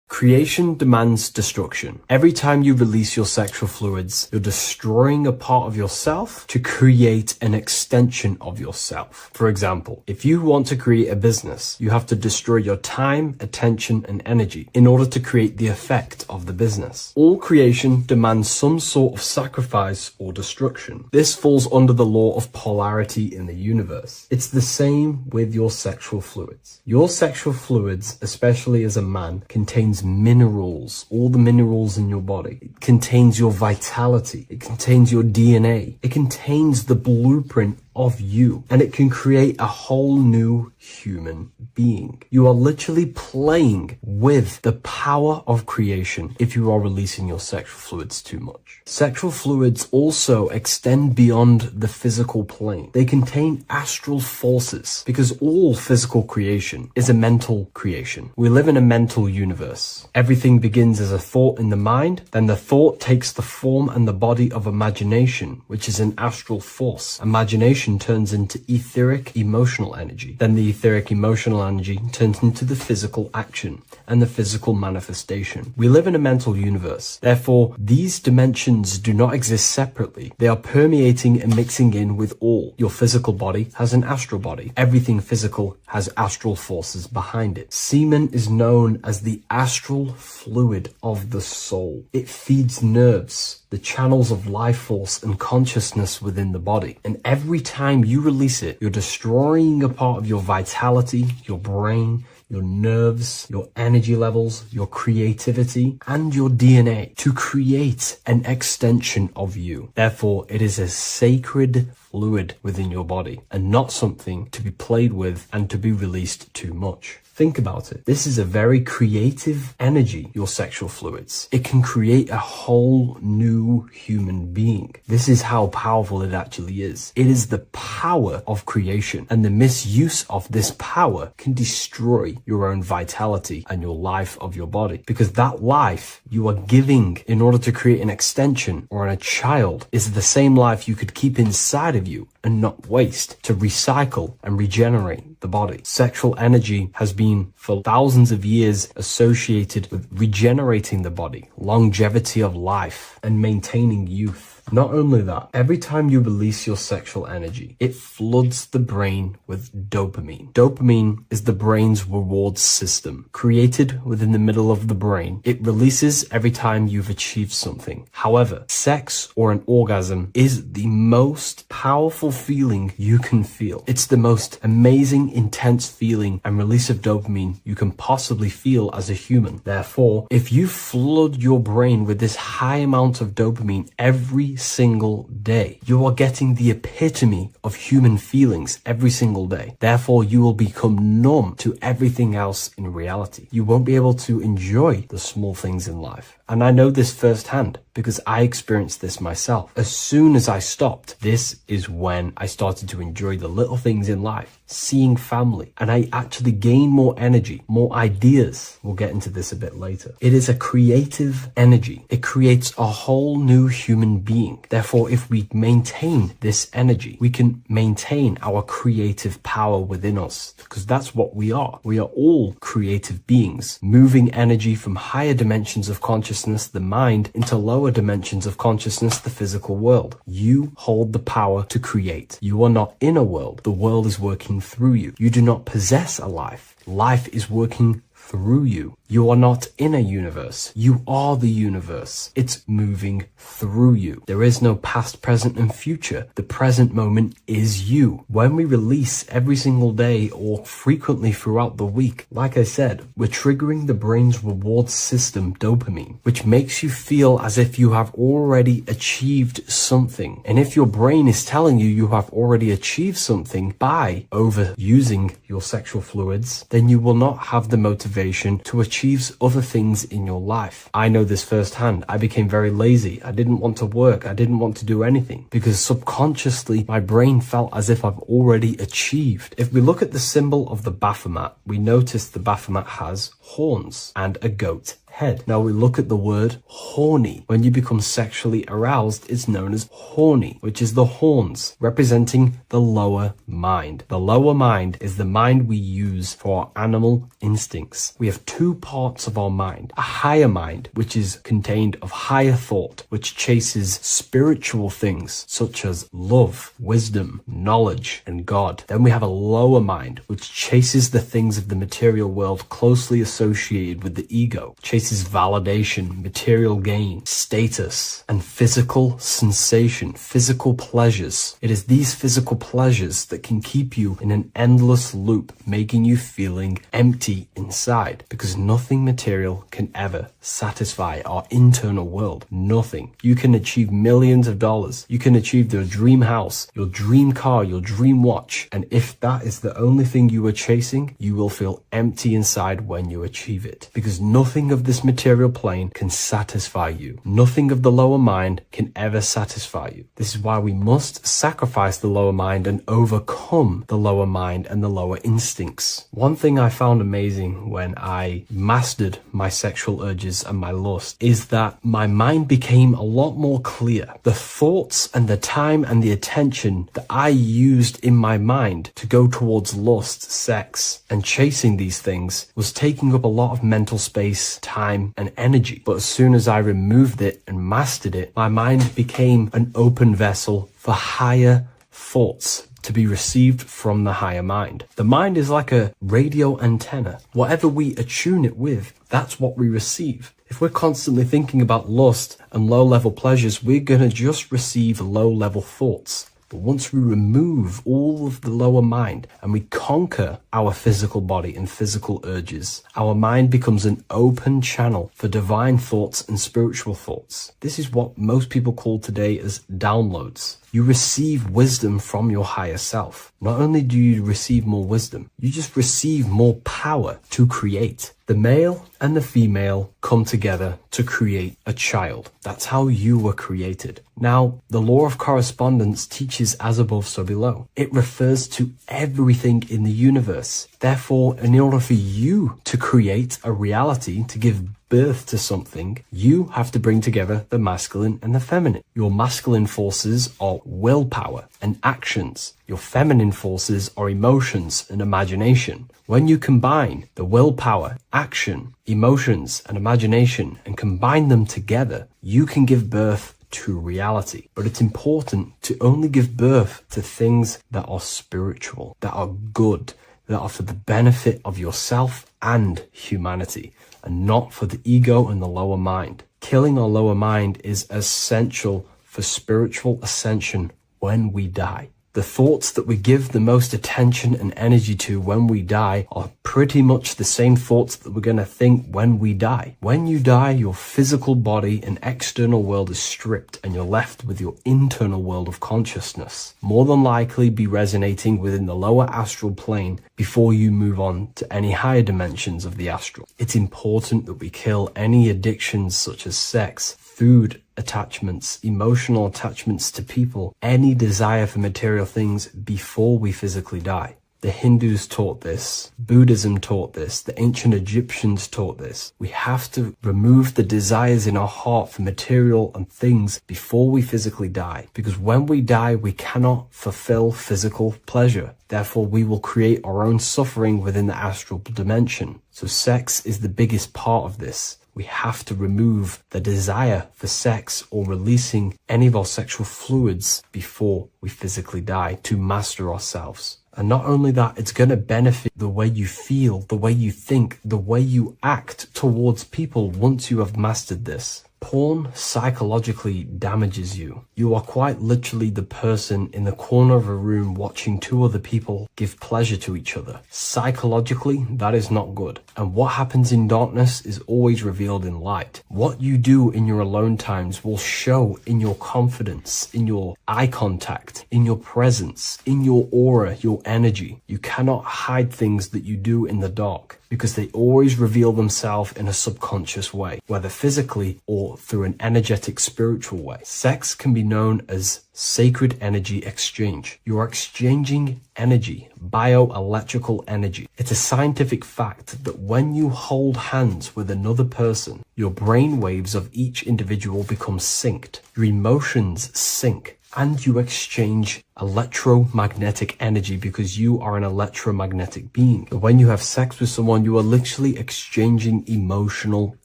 Creation demands destruction. Every time you release your sexual fluids, you're destroying a part of yourself to create an extension of yourself. For example, if you want to create a business, you have to destroy your time, attention, and energy in order to create the effect of the business. All creation demands some sort of sacrifice or destruction. This falls under the law of polarity in the universe. It's the same with your sexual fluids. Your sexual fluids, especially as a man, contains minerals, all the minerals in your body. It contains your vitality. It contains your DNA. It contains the blueprint of you, and it can create a whole new human being. You are literally playing with the power of creation if you are releasing your sexual fluids too much. Sexual fluids also extend beyond the physical plane. They contain astral forces because all physical creation is a mental creation. We live in a mental universe. Everything begins as a thought in the mind, then the thought takes the form and the body of imagination, which is an astral force. Imagination turns into etheric emotional energy. Then the etheric emotional energy turns into the physical action and the physical manifestation. We live in a mental universe. Therefore, these dimensions do not exist separately. They are permeating and mixing in with all. Your physical body has an astral body. Everything physical has astral forces behind it. Semen is known as the astral fluid of the soul. It feeds nerves, the channels of life force and consciousness within the body. And every time you release it, you're destroying a part of your vitality, your brain, your nerves, your energy levels, your creativity, and your DNA to create an extension of you. Therefore, it is a sacred fluid within your body and not something to be played with and to be released too much. Think about it. This is a very creative energy, your sexual fluids. It can create a whole new human being. This is how powerful it actually is. It is the power of creation, and the misuse of this power can destroy your own vitality and your life of your body, because that life you are giving in order to create an extension or a child is the same life you could keep inside of you and not waste to recycle and regenerate the body. Sexual energy has been for thousands of years associated with regenerating the body, longevity of life, and maintaining youth. Not only that, every time you release your sexual energy, it floods the brain with dopamine. Dopamine is the brain's reward system, created within the middle of the brain. It releases every time you've achieved something. However, sex or an orgasm is the most powerful feeling you can feel. It's the most amazing, intense feeling and release of dopamine you can possibly feel as a human. Therefore, if you flood your brain with this high amount of dopamine every every single day. You are getting the epitome of human feelings every single day. Therefore, you will become numb to everything else in reality. You won't be able to enjoy the small things in life. And I know this firsthand because I experienced this myself. As soon as I stopped, this is when I started to enjoy the little things in life, seeing family, and I actually gained more energy, more ideas. We'll get into this a bit later. It is a creative energy. It creates a whole new human being. Therefore, if we maintain this energy, we can maintain our creative power within us, because that's what we are. We are all creative beings, moving energy from higher dimensions of consciousness, the mind, into lower dimensions of consciousness, the physical world. You hold the power to create. You are not in a world. The world is working through you. You do not possess a life. Life is working through you. You are not in a universe. You are the universe. It's moving through you. There is no past, present, and future. The present moment is you. When we release every single day or frequently throughout the week, like I said, we're triggering the brain's reward system, dopamine, which makes you feel as if you have already achieved something. And if your brain is telling you you have already achieved something by overusing your sexual fluids, then you will not have the motivation to achieve other things in your life. I know this firsthand. I became very lazy. I didn't want to work. I didn't want to do anything because subconsciously my brain felt as if I've already achieved. If we look at the symbol of the Baphomet, we notice the Baphomet has horns and a goat head. Now we look at the word horny. When you become sexually aroused, it's known as horny, which is the horns, representing the lower mind. The lower mind is the mind we use for our animal instincts. We have two parts of our mind. A higher mind, which is contained of higher thought, which chases spiritual things such as love, wisdom, knowledge, and God. Then we have a lower mind, which chases the things of the material world closely associated with the ego, chases validation, material gain, status, and physical sensation, physical pleasures. It is these physical pleasures that can keep you in an endless loop, making you feeling empty inside, because nothing material can ever satisfy our internal world. Nothing. You can achieve millions of dollars. You can achieve your dream house, your dream car, your dream watch. And if that is the only thing you are chasing, you will feel empty inside when you achieve it, because nothing of this material plane can satisfy you. Nothing of the lower mind can ever satisfy you. This is why we must sacrifice the lower mind and overcome the lower mind and the lower instincts. One thing I found amazing when I mastered my sexual urges and my lust is that my mind became a lot more clear. The thoughts and the time and the attention that I used in my mind to go towards lust, sex, and chasing these things was taking up a lot of mental space, time, and energy. But as soon as I removed it and mastered it, my mind became an open vessel for higher thoughts to be received from the higher mind. The mind is like a radio antenna. Whatever we attune it with, that's what we receive. If we're constantly thinking about lust and low-level pleasures, we're going to just receive low-level thoughts. But once we remove all of the lower mind and we conquer our physical body and physical urges, our mind becomes an open channel for divine thoughts and spiritual thoughts. This is what most people call today as downloads. You receive wisdom from your higher self. Not only do you receive more wisdom, you just receive more power to create. The male and the female come together to create a child. That's how you were created. Now, the law of correspondence teaches as above, so below. It refers to everything in the universe. Therefore, in order for you to create a reality, to give birth to something, you have to bring together the masculine and the feminine. Your masculine forces are willpower and actions. Your feminine forces are emotions and imagination. When you combine the willpower, action, emotions, and imagination and combine them together, you can give birth to reality. But it's important to only give birth to things that are spiritual, that are good, that are for the benefit of yourself and humanity, and not for the ego and the lower mind. Killing our lower mind is essential for spiritual ascension when we die. The thoughts that we give the most attention and energy to when we die are pretty much the same thoughts that we're going to think when we die. When you die, your physical body and external world is stripped and you're left with your internal world of consciousness, more than likely be resonating within the lower astral plane before you move on to any higher dimensions of the astral. It's important that we kill any addictions such as sex, food, attachments, emotional attachments to people, any desire for material things before we physically die. The Hindus taught this, Buddhism taught this, the ancient Egyptians taught this. We have to remove the desires in our heart for material and things before we physically die, because when we die, we cannot fulfill physical pleasure. Therefore, we will create our own suffering within the astral dimension. So sex is the biggest part of this. We have to remove the desire for sex or releasing any of our sexual fluids before we physically die to master ourselves. And not only that, it's going to benefit the way you feel, the way you think, the way you act towards people once you have mastered this. Porn psychologically damages you. You are quite literally the person in the corner of a room watching two other people give pleasure to each other. Psychologically, that is not good. And what happens in darkness is always revealed in light. What you do in your alone times will show in your confidence, in your eye contact, in your presence, in your aura, your energy. You cannot hide things that you do in the dark, because they always reveal themselves in a subconscious way, whether physically or through an energetic spiritual way. Sex can be known as sacred energy exchange. You are exchanging energy, bioelectrical energy. It's a scientific fact that when you hold hands with another person, your brain waves of each individual become synced. Your emotions sync. And you exchange electromagnetic energy because you are an electromagnetic being. When you have sex with someone, you are literally exchanging emotional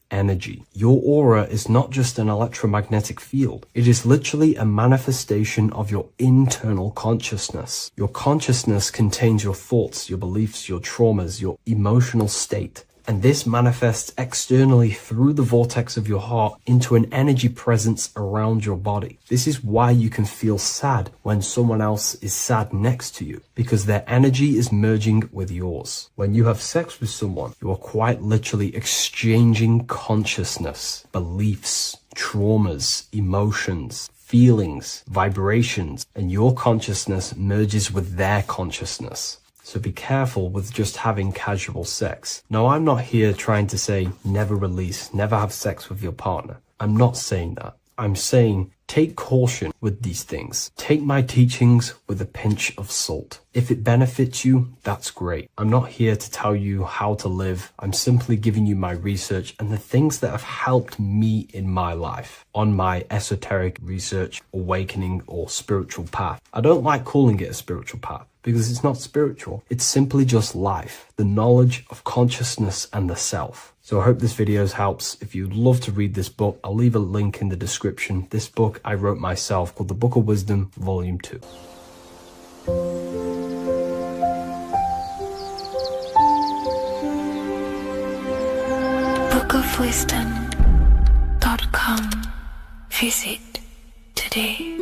energy. Your aura is not just an electromagnetic field. It is literally a manifestation of your internal consciousness. Your consciousness contains your thoughts, your beliefs, your traumas, your emotional state. And this manifests externally through the vortex of your heart into an energy presence around your body. This is why you can feel sad when someone else is sad next to you, because their energy is merging with yours. When you have sex with someone, you are quite literally exchanging consciousness, beliefs, traumas, emotions, feelings, vibrations, and your consciousness merges with their consciousness. So be careful with just having casual sex. Now, I'm not here trying to say never release, never have sex with your partner. I'm not saying that. I'm saying take caution with these things. Take my teachings with a pinch of salt. If it benefits you, that's great. I'm not here to tell you how to live. I'm simply giving you my research and the things that have helped me in my life on my esoteric research, awakening, or spiritual path. I don't like calling it a spiritual path, because it's not spiritual. It's simply just life, the knowledge of consciousness and the self. So I hope this video helps. If you'd love to read this book, I'll leave a link in the description. This book I wrote myself called The Book of Wisdom, Volume 2. bookofwisdom.com. Visit today.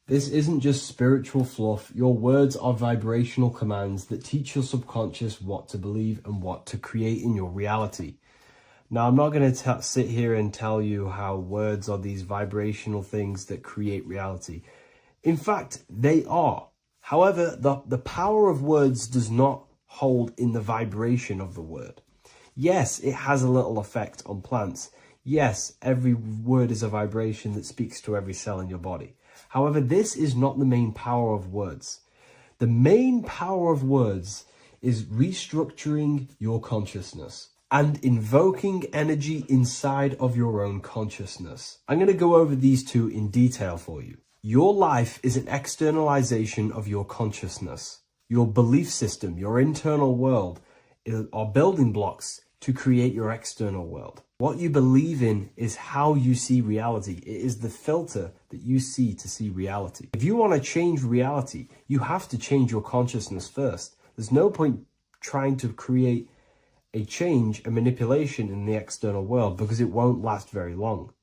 This isn't just spiritual fluff. Your words are vibrational commands that teach your subconscious what to believe and what to create in your reality. Now, I'm not going to sit here and tell you how words are these vibrational things that create reality. In fact, they are. However, the power of words does not hold in the vibration of the word. Yes, it has a little effect on plants. Yes, every word is a vibration that speaks to every cell in your body. However, this is not the main power of words. The main power of words is restructuring your consciousness and invoking energy inside of your own consciousness. I'm going to go over these two in detail for you. Your life is an externalization of your consciousness. Your belief system, your internal world, are building blocks to create your external world. What you believe in is how you see reality. It is the filter that you see to see reality. If you want to change reality, you have to change your consciousness first. There's no point trying to create a change, a manipulation in the external world, because it won't last very long.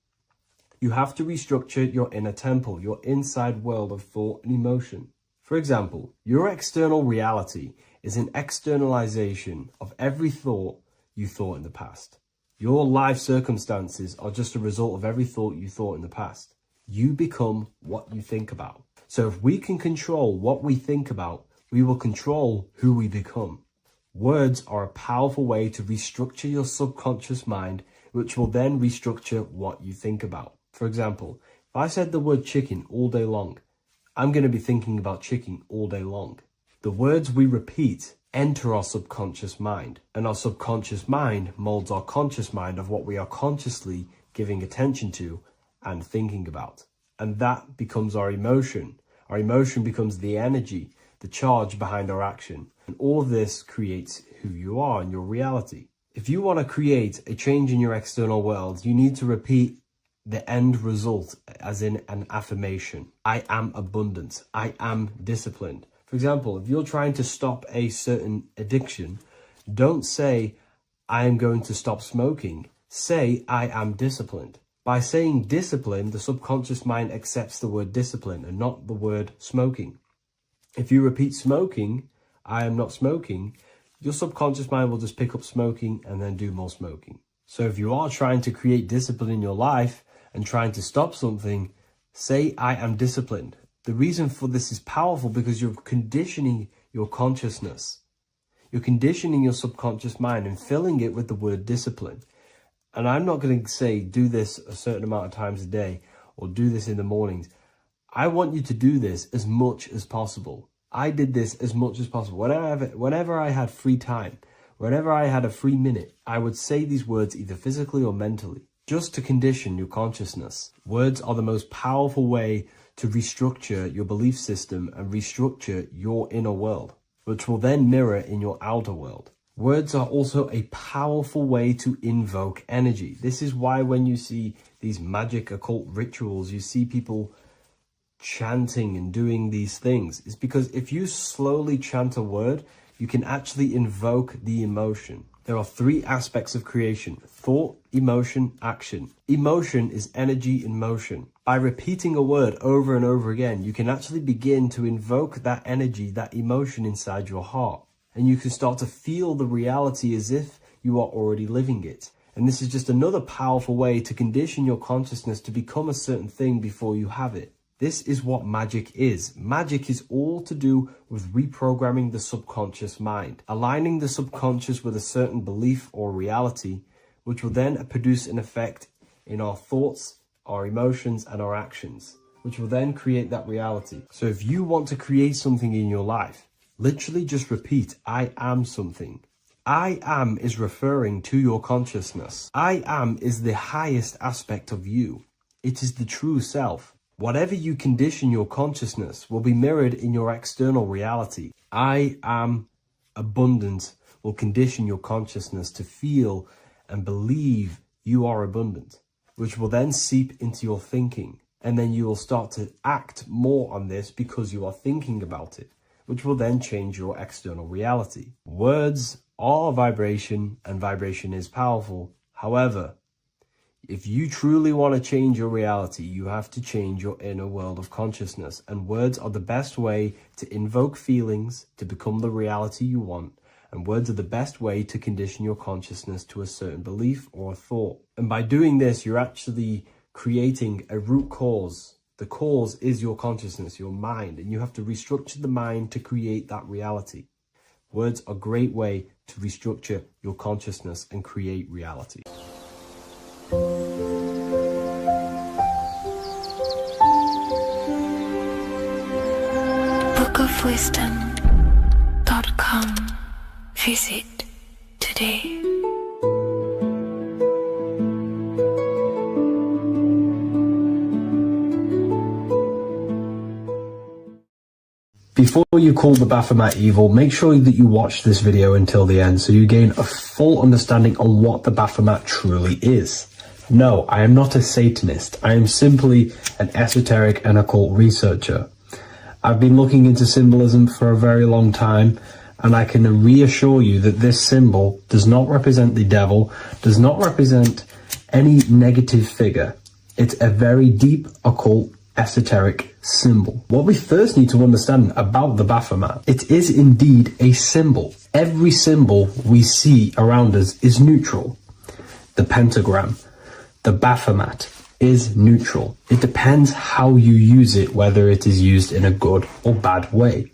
You have to restructure your inner temple, your inside world of thought and emotion. For example, your external reality is an externalization of every thought you thought in the past. Your life circumstances are just a result of every thought you thought in the past. You become what you think about. So if we can control what we think about, we will control who we become. Words are a powerful way to restructure your subconscious mind, which will then restructure what you think about. For example, if I said the word chicken all day long, I'm going to be thinking about chicken all day long. The words we repeat enter our subconscious mind, and our subconscious mind molds our conscious mind of what we are consciously giving attention to and thinking about. And that becomes our emotion. Our emotion becomes the energy, the charge behind our action. And all of this creates who you are and your reality. If you want to create a change in your external world, you need to repeat the end result as in an affirmation. I am abundant. I am disciplined. For example, if you're trying to stop a certain addiction, don't say, I am going to stop smoking. Say, I am disciplined. By saying discipline, the subconscious mind accepts the word discipline and not the word smoking. If you repeat smoking, I am not smoking, your subconscious mind will just pick up smoking and then do more smoking. So if you are trying to create discipline in your life and trying to stop something, say, I am disciplined. The reason for this is powerful because you're conditioning your consciousness. You're conditioning your subconscious mind and filling it with the word discipline. And I'm not going to say do this a certain amount of times a day or do this in the mornings. I want you to do this as much as possible. I did this as much as possible. Whenever I had free time, whenever I had a free minute, I would say these words either physically or mentally, just to condition your consciousness. Words are the most powerful way to restructure your belief system and restructure your inner world, which will then mirror in your outer world. Words are also a powerful way to invoke energy. This is why when you see these magic occult rituals, you see people chanting and doing these things. It's because if you slowly chant a word, you can actually invoke the emotion. There are three aspects of creation: thought, emotion, action. Emotion is energy in motion. By repeating a word over and over again, you can actually begin to invoke that energy, that emotion inside your heart. And you can start to feel the reality as if you are already living it. And this is just another powerful way to condition your consciousness to become a certain thing before you have it. This is what magic is. Magic is all to do with reprogramming the subconscious mind, aligning the subconscious with a certain belief or reality, which will then produce an effect in our thoughts, our emotions, and our actions, which will then create that reality. So if you want to create something in your life, literally just repeat, I am something. I am is referring to your consciousness. I am is the highest aspect of you. It is the true self. Whatever you condition your consciousness will be mirrored in your external reality. I am abundant will condition your consciousness to feel and believe you are abundant, which will then seep into your thinking. And then you will start to act more on this because you are thinking about it, which will then change your external reality. Words are vibration, and vibration is powerful. However, if you truly want to change your reality, you have to change your inner world of consciousness. And words are the best way to invoke feelings to become the reality you want. And words are the best way to condition your consciousness to a certain belief or a thought. And by doing this, you're actually creating a root cause. The cause is your consciousness, your mind, and you have to restructure the mind to create that reality. Words are a great way to restructure your consciousness and create reality. bookofwisdom.com. Visit today. Before you call the Baphomet evil, make sure that you watch this video until the end so you gain a full understanding on what the Baphomet truly is. No, I am not a Satanist. I am simply an esoteric and occult researcher. I've been looking into symbolism for a very long time, And I can reassure you that this symbol does not represent the devil, does not represent any negative figure. It's a very deep, occult, esoteric symbol. What we first need to understand about the Baphomet, it is indeed a symbol. Every symbol we see around us is neutral. The pentagram, the Baphomet, is neutral. It depends how you use it, whether it is used in a good or bad way.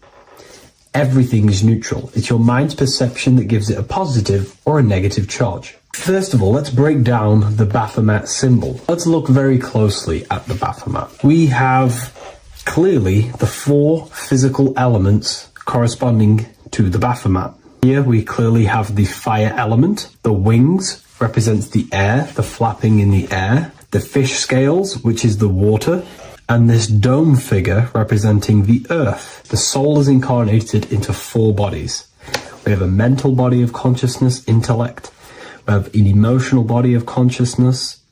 Everything is neutral. It's your mind's perception that gives it a positive or a negative charge. First of all, let's break down the Baphomet symbol. Let's look very closely at the Baphomet. We have clearly the 4 physical elements corresponding to the Baphomet. Here we clearly have the fire element. The wings represents the air, the flapping in the air. The fish scales, which is the water. And this dome figure representing the earth. The soul is incarnated into 4 bodies. We have a mental body of consciousness, intellect. We have an emotional body of consciousness,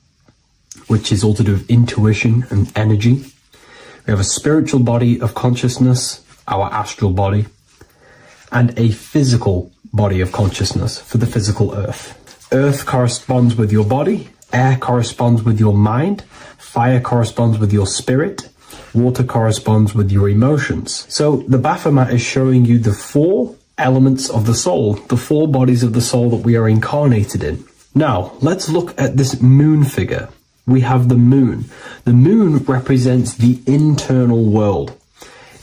which is all to do with intuition and energy. We have a spiritual body of consciousness, our astral body, and a physical body of consciousness for the physical earth. Earth corresponds with your body, air corresponds with your mind, fire corresponds with your spirit, water corresponds with your emotions. So the Baphomet is showing you the 4 elements of the soul, the 4 bodies of the soul that we are incarnated in. Now, let's look at this moon figure. We have the moon. The moon represents the internal world.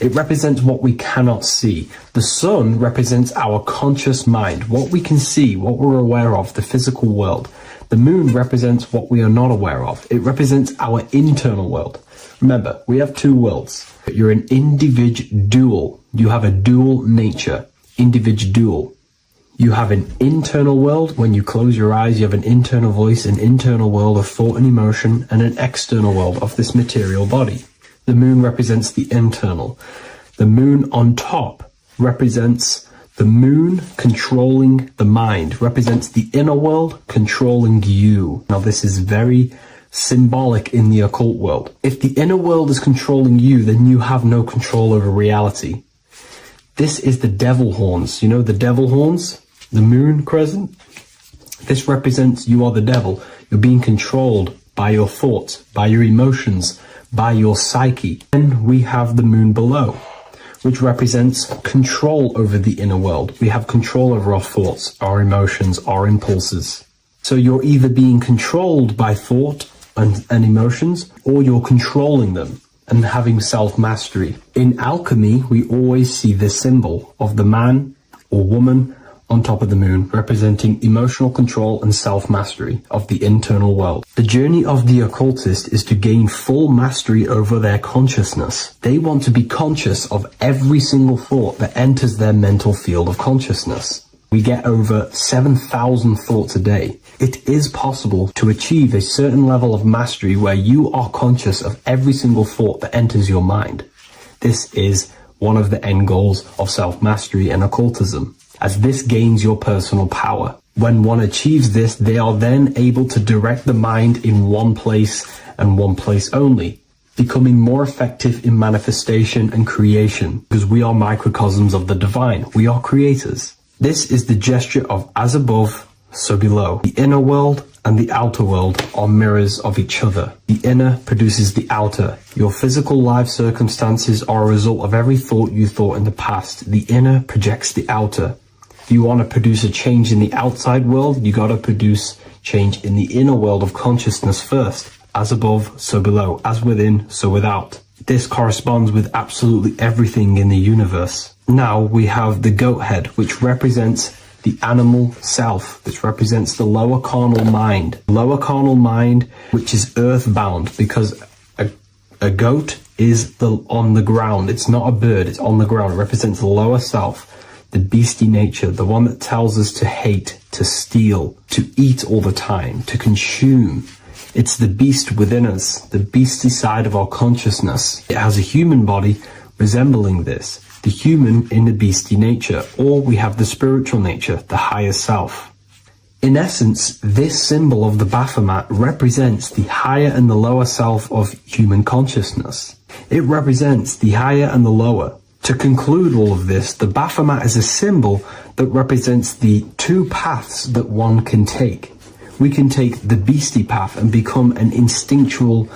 It represents what we cannot see. The sun represents our conscious mind, what we can see, what we're aware of, the physical world. The moon represents what we are not aware of. It represents our internal world. Remember, we have 2 worlds. You're an individual. You have a dual nature. Individual. You have an internal world. When you close your eyes, you have an internal voice, an internal world of thought and emotion, and an external world of this material body. The moon represents the internal. The moon on top represents the moon controlling the mind, represents the inner world controlling you. Now this is very symbolic in the occult world. If the inner world is controlling you, then you have no control over reality. This is the devil horns. You know the devil horns? The moon crescent? This represents you are the devil. You're being controlled by your thoughts, by your emotions, by your psyche. Then we have the moon below, which represents control over the inner world. We have control over our thoughts, our emotions, our impulses. So you're either being controlled by thought and emotions, or you're controlling them and having self-mastery. In alchemy, we always see this symbol of the man or woman on top of the moon, representing emotional control and self-mastery of the internal world. The journey of the occultist is to gain full mastery over their consciousness. They want to be conscious of every single thought that enters their mental field of consciousness. We get over 7,000 thoughts a day. It is possible to achieve a certain level of mastery where you are conscious of every single thought that enters your mind. This is one of the end goals of self-mastery and occultism, as this gains your personal power. When one achieves this, they are then able to direct the mind in one place and one place only, becoming more effective in manifestation and creation, because we are microcosms of the divine. We are creators. This is the gesture of as above, so below. The inner world and the outer world are mirrors of each other. The inner produces the outer. Your physical life circumstances are a result of every thought you thought in the past. The inner projects the outer. If you want to produce a change in the outside world, you got to produce change in the inner world of consciousness first. As above, so below. As within, so without. This corresponds with absolutely everything in the universe. Now we have the goat head, which represents the animal self. This represents the lower carnal mind. Lower carnal mind, which is earthbound, because a goat is on the ground. It's not a bird, it's on the ground. It represents the lower self, the beastie nature, the one that tells us to hate, to steal, to eat all the time, to consume. It's the beast within us, the beastie side of our consciousness. It has a human body resembling this, the human in the beastie nature, or we have the spiritual nature, the higher self. In essence, this symbol of the Baphomet represents the higher and the lower self of human consciousness. It represents the higher and the lower To conclude all of this, the Baphomet is a symbol that represents the two paths that one can take. We can take the beastie path and become an instinctual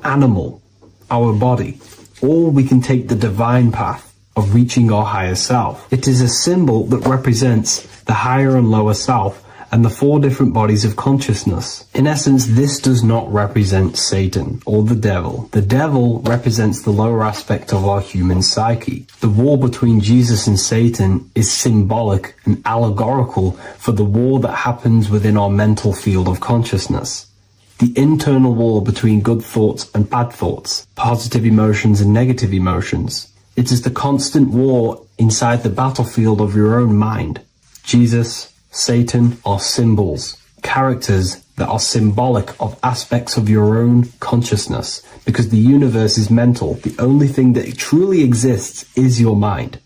animal, our body, or we can take the divine path of reaching our higher self. It is a symbol that represents the higher and lower self and the four different bodies of consciousness. In essence, this does not represent Satan or the devil. The devil represents the lower aspect of our human psyche. The war between Jesus and Satan is symbolic and allegorical for the war that happens within our mental field of consciousness. The internal war between good thoughts and bad thoughts, positive emotions and negative emotions. It is the constant war inside the battlefield of your own mind. Jesus, Satan are symbols, characters that are symbolic of aspects of your own consciousness, because the universe is mental. The only thing that truly exists is your mind.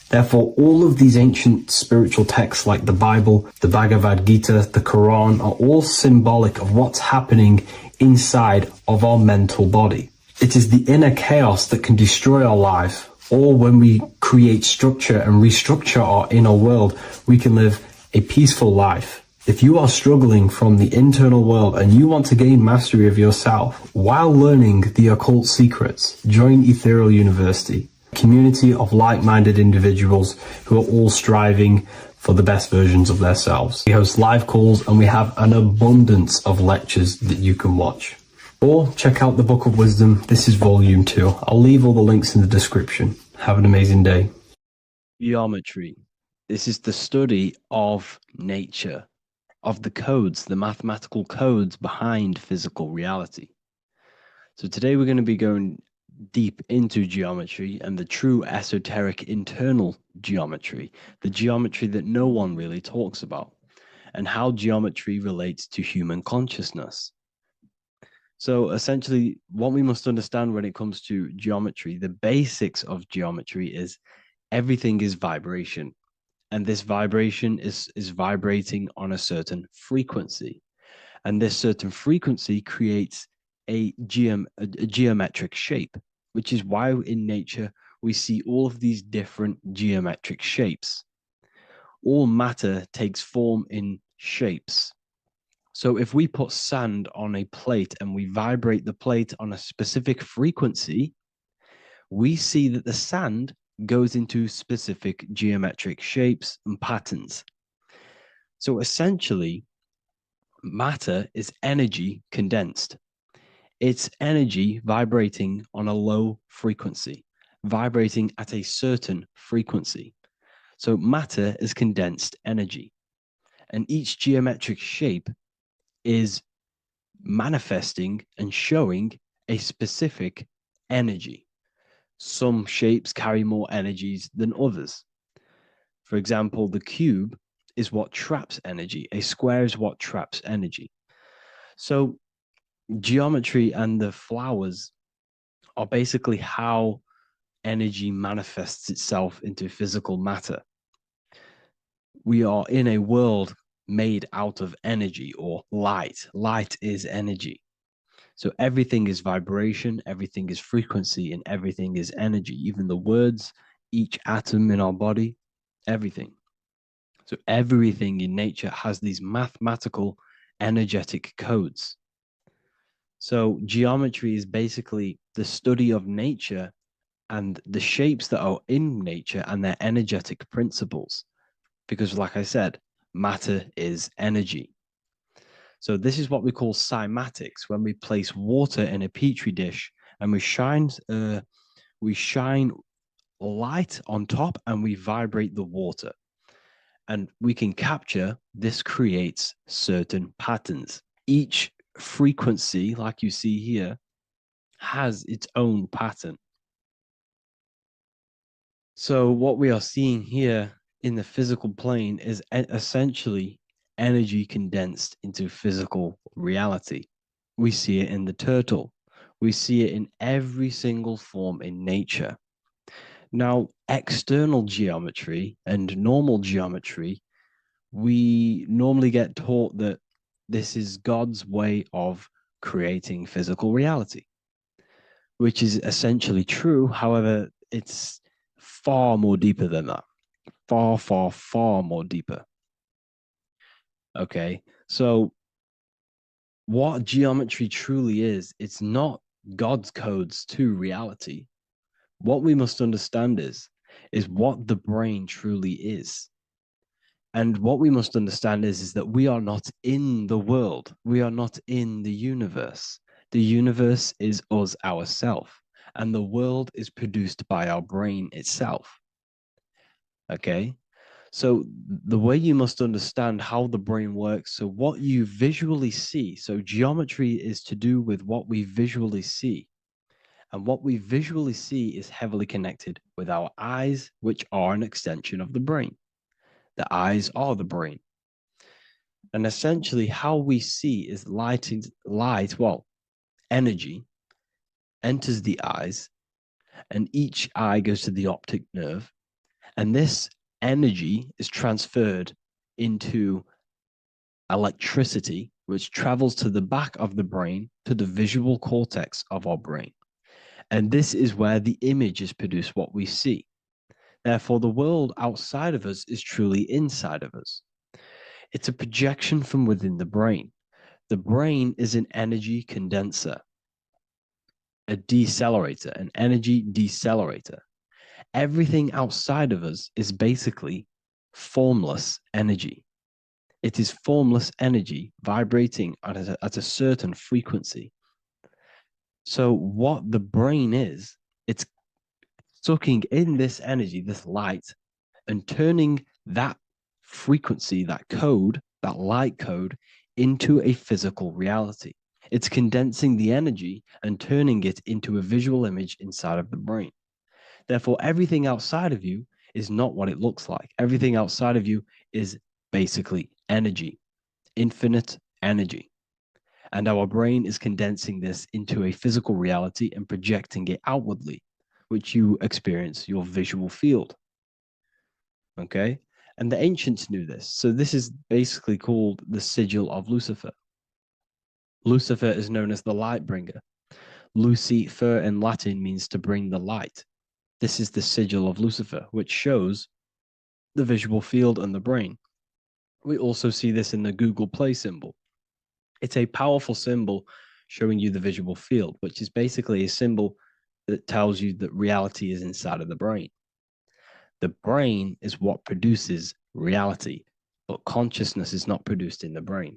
Therefore, all of these ancient spiritual texts like the Bible, the Bhagavad Gita, the Quran are all symbolic of what's happening inside of our mental body. It is the inner chaos that can destroy our life, or when we create structure and restructure our inner world, we can live a peaceful life. If you are struggling from the internal world and you want to gain mastery of yourself while learning the occult secrets, join Ethereal University, a community of like-minded individuals who are all striving for the best versions of themselves. We host live calls and we have an abundance of lectures that you can watch. Or check out the Book of Wisdom. This is volume 2. I'll leave all the links in the description. Have an amazing day. Geometry. This is the study of nature, of the codes, the mathematical codes behind physical reality. So today we're going to be going deep into geometry and the true esoteric internal geometry, the geometry that no one really talks about, and how geometry relates to human consciousness. So essentially, what we must understand when it comes to geometry, the basics of geometry is everything is vibration. And this vibration is vibrating on a certain frequency. And this certain frequency creates a geometric shape, which is why in nature we see all of these different geometric shapes. All matter takes form in shapes. So if we put sand on a plate and we vibrate the plate on a specific frequency, we see that the sand goes into specific geometric shapes and patterns. So essentially, matter is energy condensed. It's energy vibrating on a low frequency, vibrating at a certain frequency. So matter is condensed energy. And each geometric shape is manifesting and showing a specific energy. Some shapes carry more energies than others. For example, the cube is what traps energy. A square is what traps energy. So geometry and the flowers are basically how energy manifests itself into physical matter. We are in a world made out of energy or light. Light is energy. So everything is vibration, everything is frequency, and everything is energy. Even the words, each atom in our body, everything. So everything in nature has these mathematical, energetic codes. So geometry is basically the study of nature and the shapes that are in nature and their energetic principles. Because like I said, matter is energy. So this is what we call cymatics, when we place water in a petri dish and we shine light on top and we vibrate the water. And we can capture, this creates certain patterns. Each frequency, like you see here, has its own pattern. So what we are seeing here in the physical plane is essentially energy condensed into physical reality. We see it in the turtle. We see it in every single form in nature. Now, external geometry and normal geometry, we normally get taught that this is God's way of creating physical reality, which is essentially true. However, it's far more deeper than that. Far, far, far more deeper. Okay, so what geometry truly is, it's not God's codes to reality. What we must understand is what the brain truly is. And what we must understand is that we are not in the world. We are not in the universe. The universe is us ourselves, and the world is produced by our brain itself. Okay? So the way you must understand how the brain works, so what you visually see, so geometry is to do with what we visually see. And what we visually see is heavily connected with our eyes, which are an extension of the brain. The eyes are the brain. And essentially how we see is energy enters the eyes, and each eye goes to the optic nerve. And this energy is transferred into electricity, which travels to the back of the brain, to the visual cortex of our brain. And this is where the image is produced, what we see. Therefore, the world outside of us is truly inside of us. It's a projection from within the brain. The brain is an energy condenser, a decelerator, an energy decelerator. Everything outside of us is basically formless energy. It is formless energy vibrating at a certain frequency. So what the brain is, it's sucking in this energy, this light, and turning that frequency, that code, that light code, into a physical reality. It's condensing the energy and turning it into a visual image inside of the brain. Therefore, everything outside of you is not what it looks like. Everything outside of you is basically energy, infinite energy. And our brain is condensing this into a physical reality and projecting it outwardly, which you experience your visual field. Okay? And the ancients knew this. So this is basically called the sigil of Lucifer. Lucifer is known as the light bringer. Lucifer in Latin means to bring the light. This is the sigil of Lucifer, which shows the visual field and the brain. We also see this in the Google Play symbol. It's a powerful symbol showing you the visual field, which is basically a symbol that tells you that reality is inside of the brain. The brain is what produces reality, but consciousness is not produced in the brain.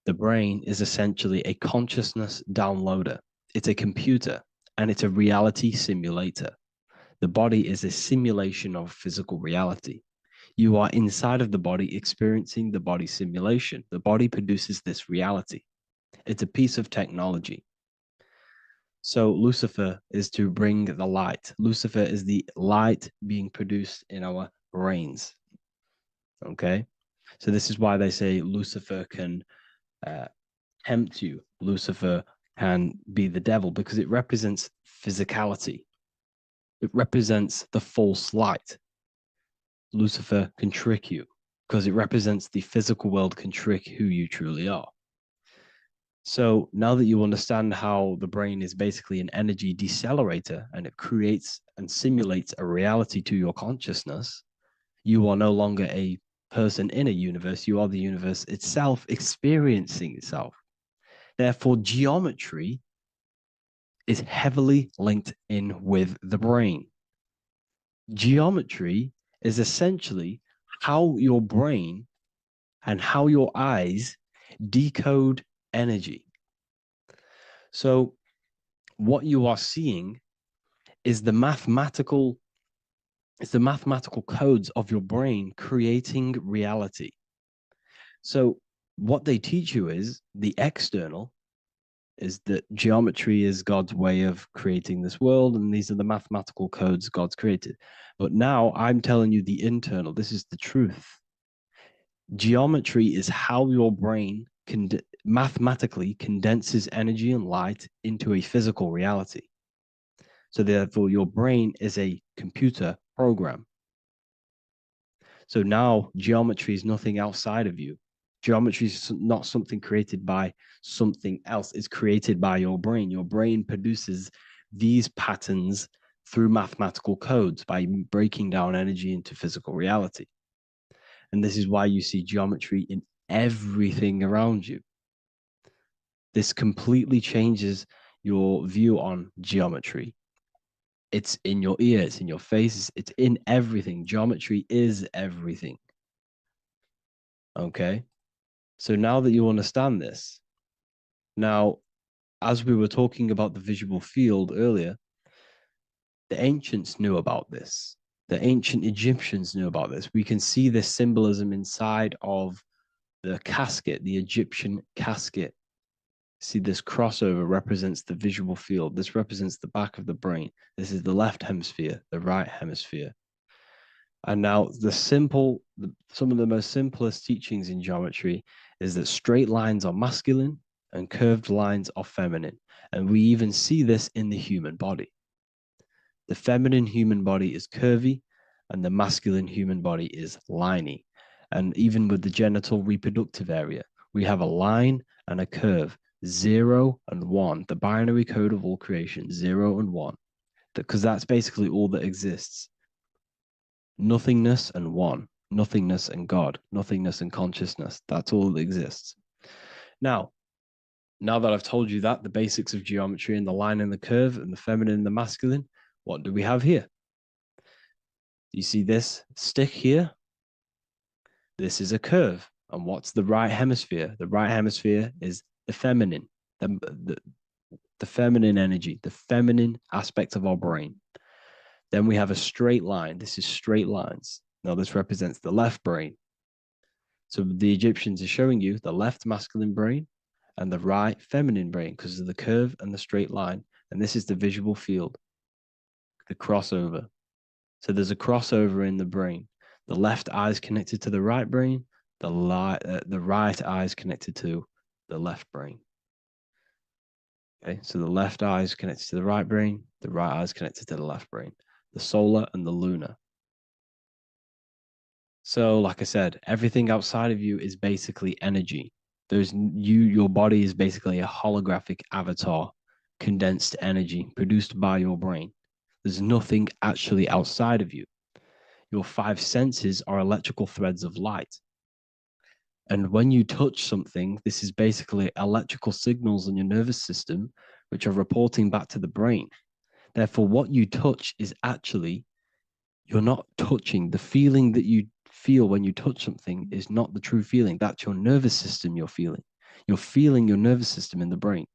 The brain is essentially a consciousness downloader. It's a computer, and it's a reality simulator. The body is a simulation of physical reality. You are inside of the body experiencing the body simulation. The body produces this reality. It's a piece of technology. So Lucifer is to bring the light. Lucifer is the light being produced in our brains. Okay? So this is why they say Lucifer can tempt you. Lucifer can be the devil because it represents physicality. It represents the false light. Lucifer can trick you because it represents the physical world can trick who you truly are. So now that you understand how the brain is basically an energy decelerator and it creates and simulates a reality to your consciousness, you are no longer a person in a universe. You are the universe itself experiencing itself. Therefore, geometry is heavily linked in with the brain. Geometry is essentially how your brain and how your eyes decode energy. So what you are seeing is the mathematical codes of your brain creating reality. So what they teach you is the external is that geometry is God's way of creating this world, and these are the mathematical codes God's created. But now I'm telling you the internal. This is the truth. Geometry is how your brain mathematically condenses energy and light into a physical reality. So therefore, your brain is a computer program. So now geometry is nothing outside of you. Geometry is not something created by something else. It's created by your brain. Your brain produces these patterns through mathematical codes by breaking down energy into physical reality. And this is why you see geometry in everything around you. This completely changes your view on geometry. It's in your ear, it's in your face, it's in everything. Geometry is everything. Okay? So now that you understand this, now, as we were talking about the visual field earlier, the ancients knew about this. The ancient Egyptians knew about this. We can see this symbolism inside of the casket, the Egyptian casket. See, this crossover represents the visual field. This represents the back of the brain. This is the left hemisphere, the right hemisphere. And now some of the most simplest teachings in geometry is that straight lines are masculine and curved lines are feminine. And we even see this in the human body. The feminine human body is curvy and the masculine human body is liney. And even with the genital reproductive area, we have a line and a curve, 0 and 1, the binary code of all creation, 0 and 1, because that's basically all that exists. Nothingness and one, nothingness and God, nothingness and consciousness. That's all that exists. Now that I've told you that, the basics of geometry and the line and the curve and the feminine and the masculine, what do we have here? You see this stick here? This is a curve. And what's the right hemisphere? The right hemisphere is the feminine, the feminine energy, the feminine aspect of our brain. Then we have a straight line. This is straight lines. Now this represents the left brain. So the Egyptians are showing you the left masculine brain and the right feminine brain because of the curve and the straight line. And this is the visual field, the crossover. So there's a crossover in the brain. The left eye is connected to the right brain. The right eye is connected to the left brain. Okay, so the left eye is connected to the right brain. The right eye is connected to the left brain. The solar and the lunar. So, like I said, everything outside of you is basically energy. Your body is basically a holographic avatar, condensed energy produced by your brain. There's nothing actually outside of you. Your 5 senses are electrical threads of light. And when you touch something, this is basically electrical signals in your nervous system, which are reporting back to the brain. Therefore, what you touch is actually, you're not touching. The feeling that you feel when you touch something is not the true feeling. That's your nervous system you're feeling. You're feeling your nervous system in the brain.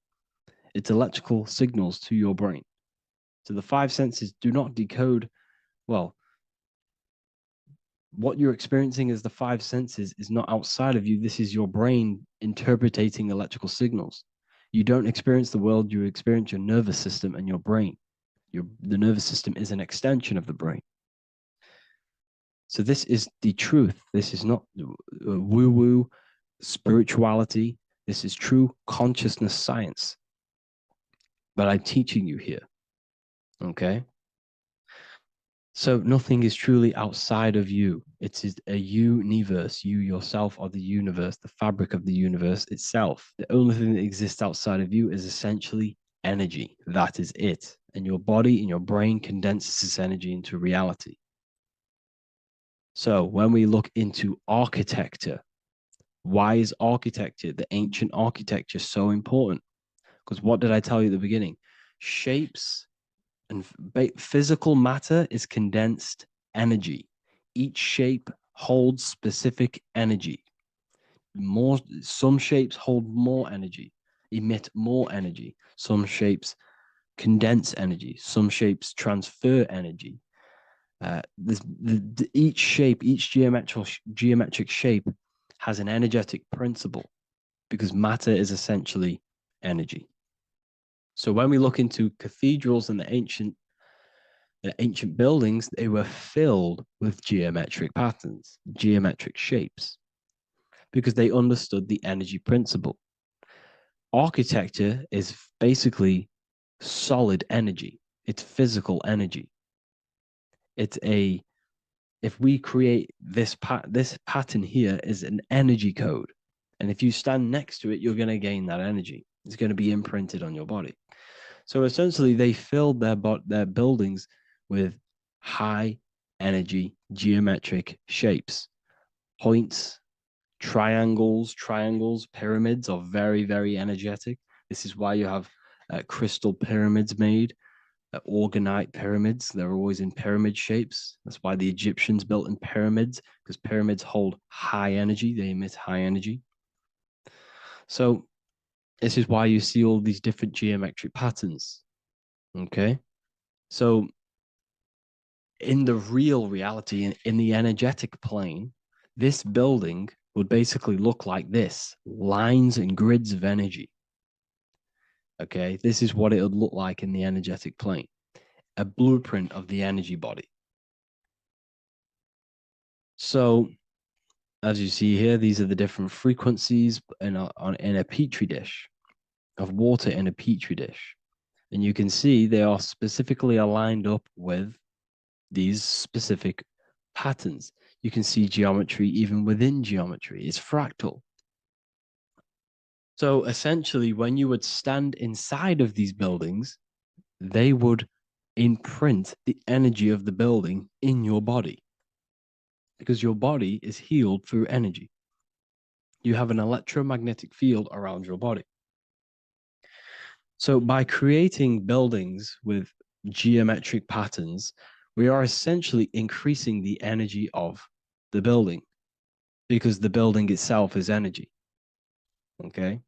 It's electrical signals to your brain. So the 5 senses do not decode, well, what you're experiencing as the 5 senses is not outside of you. This is your brain interpreting electrical signals. You don't experience the world, you experience your nervous system and your brain. The nervous system is an extension of the brain. So this is the truth. This is not woo-woo spirituality. This is true consciousness science. But I'm teaching you here. Okay? So nothing is truly outside of you. It is a universe. You yourself are the universe, the fabric of the universe itself. The only thing that exists outside of you is essentially energy. That is it. And your body and your brain condenses this energy into reality. So when we look into architecture, why is architecture, the ancient architecture, so important? Because what did I tell you at the beginning? Shapes and physical matter is condensed energy. Each shape holds specific energy. Some shapes hold more energy, emit more energy. Some shapes condense energy. Some shapes transfer energy. Each shape, each geometric shape has an energetic principle because matter is essentially energy. So when we look into cathedrals and the ancient buildings, they were filled with geometric patterns, geometric shapes, because they understood the energy principle. Architecture is basically solid energy. It's physical energy. If we create this pattern here is an energy code. And if you stand next to it, you're going to gain that energy. It's going to be imprinted on your body. So essentially, they filled their buildings with high energy geometric shapes. Points, triangles, pyramids are very, very energetic. This is why you have crystal pyramids made, organite pyramids. They're always in pyramid shapes. That's why the Egyptians built in pyramids, because pyramids hold high energy. They emit high energy. So this is why you see all these different geometric patterns. Okay. So in the real reality, in the energetic plane, this building would basically look like this: lines and grids of energy. Okay, this is what it would look like in the energetic plane, a blueprint of the energy body. So as you see here, these are the different frequencies in a petri dish, of water in a petri dish. And you can see they are specifically aligned up with these specific patterns. You can see geometry even within geometry. It's fractal. So essentially, when you would stand inside of these buildings, they would imprint the energy of the building in your body, because your body is healed through energy. You have an electromagnetic field around your body. So by creating buildings with geometric patterns, we are essentially increasing the energy of the building, because the building itself is energy. Okay.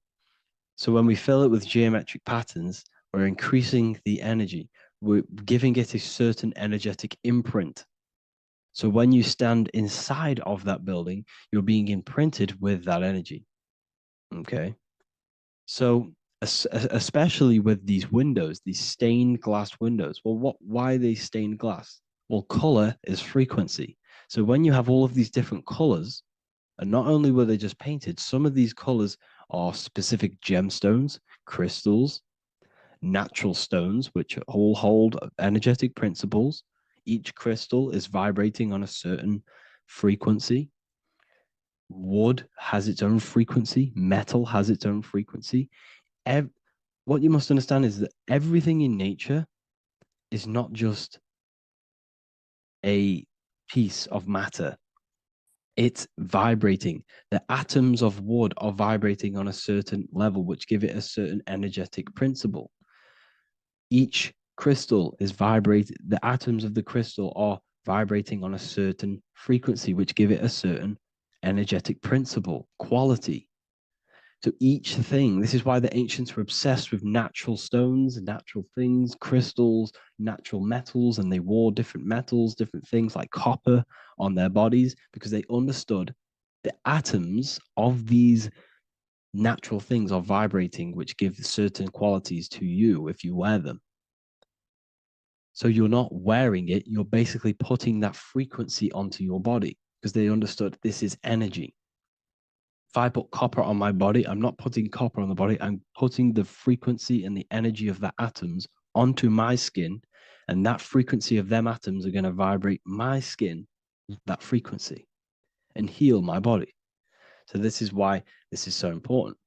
So when we fill it with geometric patterns, we're increasing the energy. We're giving it a certain energetic imprint. So when you stand inside of that building, you're being imprinted with that energy. Okay. So especially with these windows, these stained glass windows. Well, why are they stained glass? Well, color is frequency. So when you have all of these different colors, and not only were they just painted, some of these colors are specific gemstones, crystals, natural stones, which all hold energetic principles. Each crystal is vibrating on a certain frequency. Wood has its own frequency. Metal has its own frequency. What you must understand is that everything in nature is not just a piece of matter. It's vibrating. The atoms of wood are vibrating on a certain level, which give it a certain energetic principle. Each crystal is vibrating. The atoms of the crystal are vibrating on a certain frequency, which give it a certain energetic principle, quality. So each thing, this is why the ancients were obsessed with natural stones, natural things, crystals, natural metals, and they wore different metals, different things like copper on their bodies, because they understood the atoms of these natural things are vibrating, which give certain qualities to you if you wear them. So you're not wearing it, you're basically putting that frequency onto your body, because they understood this is energy. If I put copper on my body, I'm not putting copper on the body. I'm putting the frequency and the energy of the atoms onto my skin. And that frequency of them atoms are going to vibrate my skin, that frequency, and heal my body. So this is why this is so important.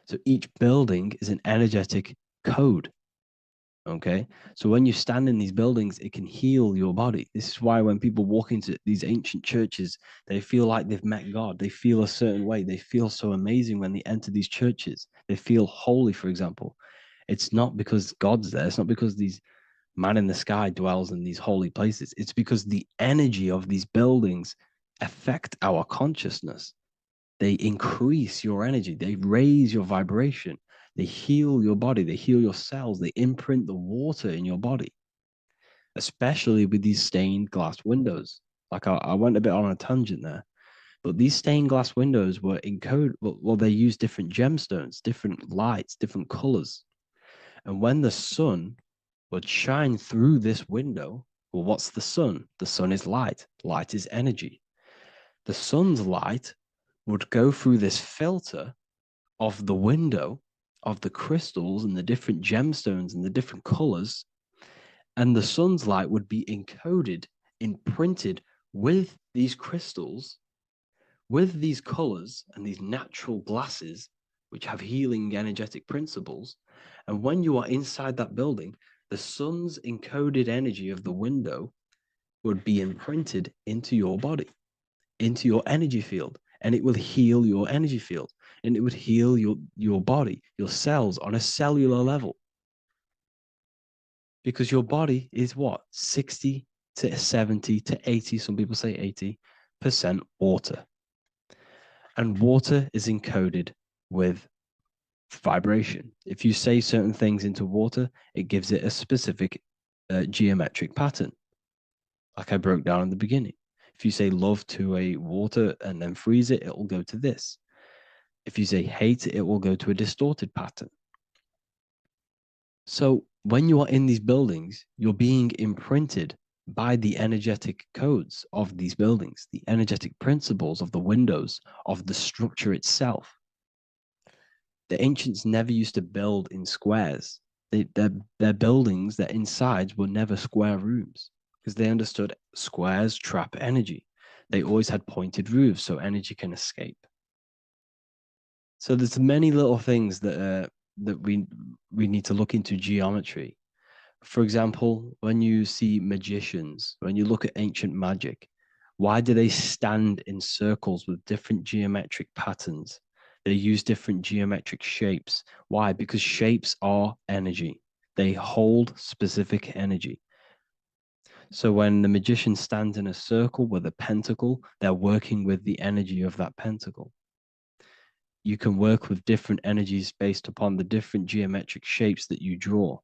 So each building is an energetic code. Okay. So when you stand in these buildings, it can heal your body. This is why when people walk into these ancient churches, they feel like they've met God. They feel a certain way. They feel so amazing when they enter these churches. They feel holy, for example. It's not because God's there. It's not because these man in the sky dwells in these holy places. It's because the energy of these buildings affect our consciousness. They increase your energy. They raise your vibration. They heal your body. They heal your cells. They imprint the water in your body, especially with these stained glass windows. Like I went a bit on a tangent there, but these stained glass windows were encoded. Well, they use different gemstones, different lights, different colors. And when the sun would shine through this window, well, what's the sun? The sun is light. Light is energy. The sun's light would go through this filter of the window of the crystals and the different gemstones and the different colors, and the sun's light would be encoded, imprinted with these crystals, with these colors and these natural glasses, which have healing energetic principles. And when you are inside that building, the sun's encoded energy of the window would be imprinted into your body, into your energy field, and it will heal your energy field, and it would heal your body, your cells on a cellular level. Because your body is what? 60 to 70 to 80, some people say 80% water. And water is encoded with vibration. If you say certain things into water, it gives it a specific geometric pattern, like I broke down in the beginning. If you say love to a water and then freeze it, it will go to this. If you say hate, it will go to a distorted pattern. So when you are in these buildings, you're being imprinted by the energetic codes of these buildings, the energetic principles of the windows, of the structure itself. The ancients never used to build in squares. Their buildings, their insides were never square rooms because they understood squares trap energy. They always had pointed roofs so energy can escape. So there's many little things that we need to look into geometry. For example, when you see magicians, when you look at ancient magic, why do they stand in circles with different geometric patterns? They use different geometric shapes. Why? Because shapes are energy. They hold specific energy. So when the magician stands in a circle with a pentacle, they're working with the energy of that pentacle. You can work with different energies based upon the different geometric shapes that you draw.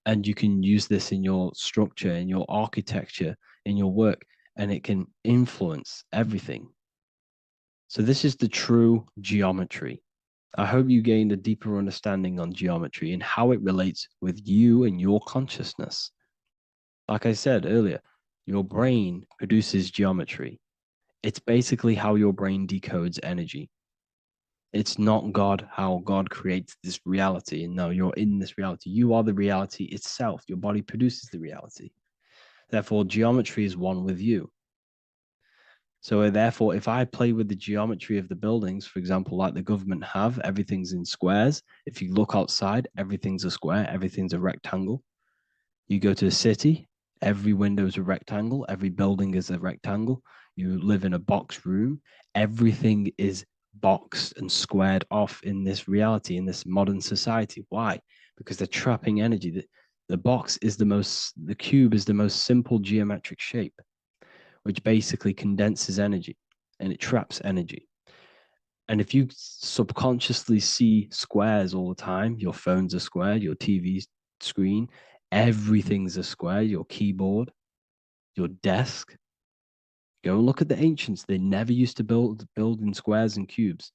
And you can use this in your structure, in your architecture, in your work, and it can influence everything. So this is the true geometry. I hope you gained a deeper understanding on geometry and how it relates with you and your consciousness. Like I said earlier, your brain produces geometry. It's basically how your brain decodes energy. It's not God, how God creates this reality. And no, you're in this reality. You are the reality itself. Your body produces the reality. Therefore, geometry is one with you. So therefore, if I play with the geometry of the buildings, for example, like the government have, everything's in squares. If you look outside, everything's a square, everything's a rectangle. You go to a city, every window is a rectangle, every building is a rectangle. You live in a box room, everything is boxed and squared off in this reality, in this modern society. Why? Because they're trapping energy. The box is the cube is the most simple geometric shape, which basically condenses energy and it traps energy. And if you subconsciously see squares all the time, your phone's a square, your TV screen, everything's a square, your keyboard, your desk. Go and look at the ancients. They never used to build in squares and cubes.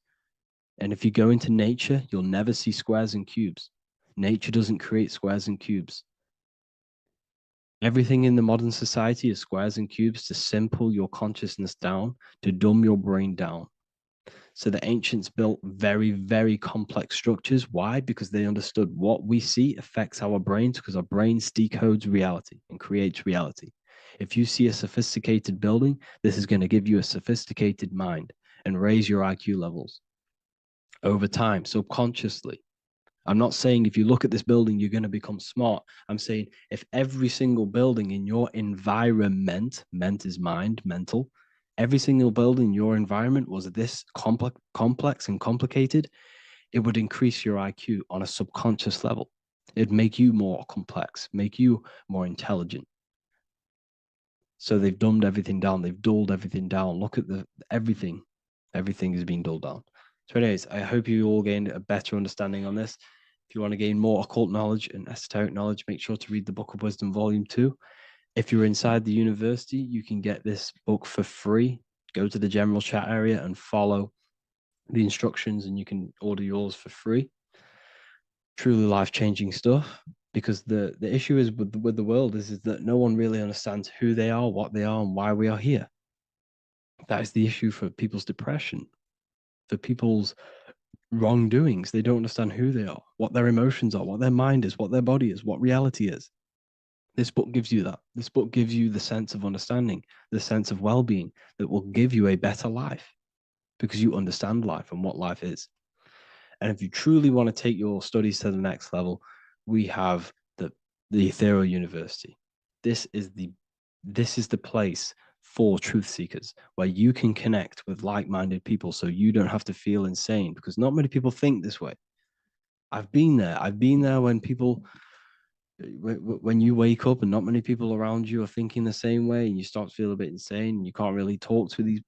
And if you go into nature, you'll never see squares and cubes. Nature doesn't create squares and cubes. Everything in the modern society is squares and cubes to simple your consciousness down, to dumb your brain down. So the ancients built very, very complex structures. Why? Because they understood what we see affects our brains, because our brains decodes reality and creates reality. If you see a sophisticated building, this is going to give you a sophisticated mind and raise your IQ levels over time, subconsciously. I'm not saying if you look at this building, you're going to become smart. I'm saying if every single building in your environment, ment is mind, mental, every single building in your environment was this complex and complicated, it would increase your IQ on a subconscious level. It'd make you more complex, make you more intelligent. So they've dumbed everything down. They've dulled everything down. Look at everything. Everything is being dulled down. So anyways, I hope you all gained a better understanding on this. If you want to gain more occult knowledge and esoteric knowledge, make sure to read the Book of Wisdom, Volume 2. If you're inside the university, you can get this book for free. Go to the general chat area and follow the instructions and you can order yours for free. Truly life-changing stuff, because the issue is with the world is that no one really understands who they are, what they are, and why we are here. That is the issue for people's depression, for people's wrongdoings. They don't understand who they are, what their emotions are, what their mind is, what their body is, what reality is. This book gives you that. This book gives you the sense of understanding, the sense of well-being that will give you a better life because you understand life and what life is. And if you truly want to take your studies to the next level, we have the ethereal university. This is the place for truth seekers, where you can connect with like-minded people so you don't have to feel insane, because not many people think this way. I've been there when people, when you wake up and not many people around you are thinking the same way, and you start to feel a bit insane and you can't really talk to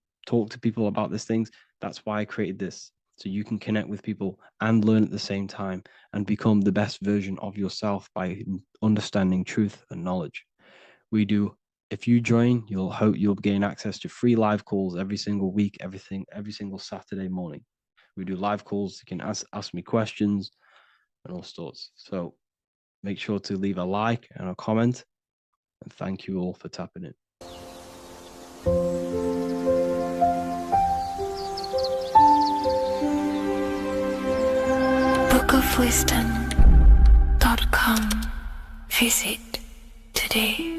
people about these things. That's why I created this, so you can connect with people and learn at the same time and become the best version of yourself by understanding truth and knowledge. If you join, you'll gain access to free live calls every single week, every single Saturday morning. We do live calls. You can ask me questions and all sorts. So make sure to leave a like and a comment, and thank you all for tapping in. bookofwisdom.com. Visit today.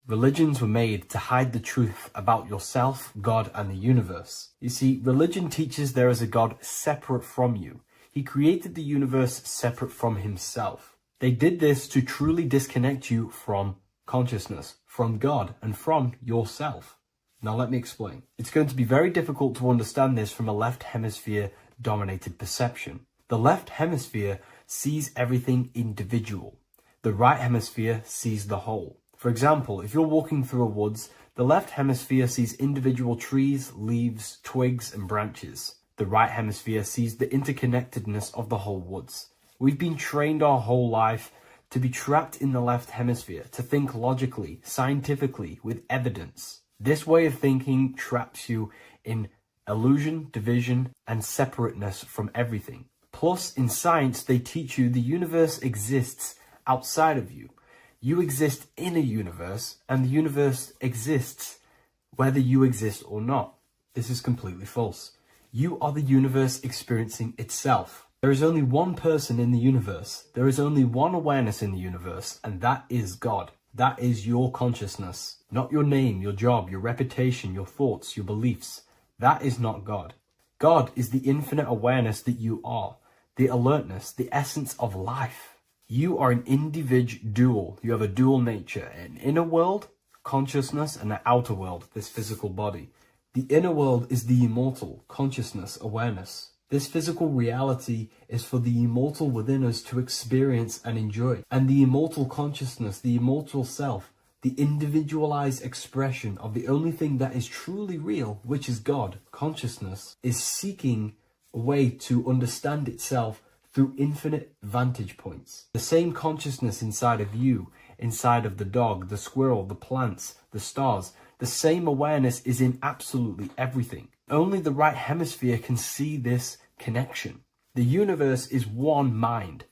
Religions were made to hide the truth about yourself, God, and the universe. You see, religion teaches there is a God separate from you. He created the universe separate from himself. They did this to truly disconnect you from consciousness, from God, and from yourself. Now let me explain. It's going to be very difficult to understand this from a left hemisphere dominated perception. The left hemisphere sees everything individual. The right hemisphere sees the whole. For example, if you're walking through a woods, the left hemisphere sees individual trees, leaves, twigs, and branches. The right hemisphere sees the interconnectedness of the whole woods. We've been trained our whole life to be trapped in the left hemisphere, to think logically, scientifically, with evidence. This way of thinking traps you in illusion, division, and separateness from everything. Plus, in science, they teach you the universe exists outside of you. You exist in a universe, and the universe exists whether you exist or not. This is completely false. You are the universe experiencing itself. There is only one person in the universe. There is only one awareness in the universe, and that is God. That is your consciousness. Not your name, your job, your reputation, your thoughts, your beliefs. That is not God. God is the infinite awareness that you are, the alertness, the essence of life. You are an individual. You have a dual nature, an inner world, consciousness, and an outer world, this physical body. The inner world is the immortal, consciousness, awareness. This physical reality is for the immortal within us to experience and enjoy. And the immortal consciousness, the immortal self, the individualized expression of the only thing that is truly real, which is God, consciousness, is seeking a way to understand itself through infinite vantage points. The same consciousness inside of you, inside of the dog, the squirrel, the plants, the stars, the same awareness is in absolutely everything. Only the right hemisphere can see this connection. The universe is one mind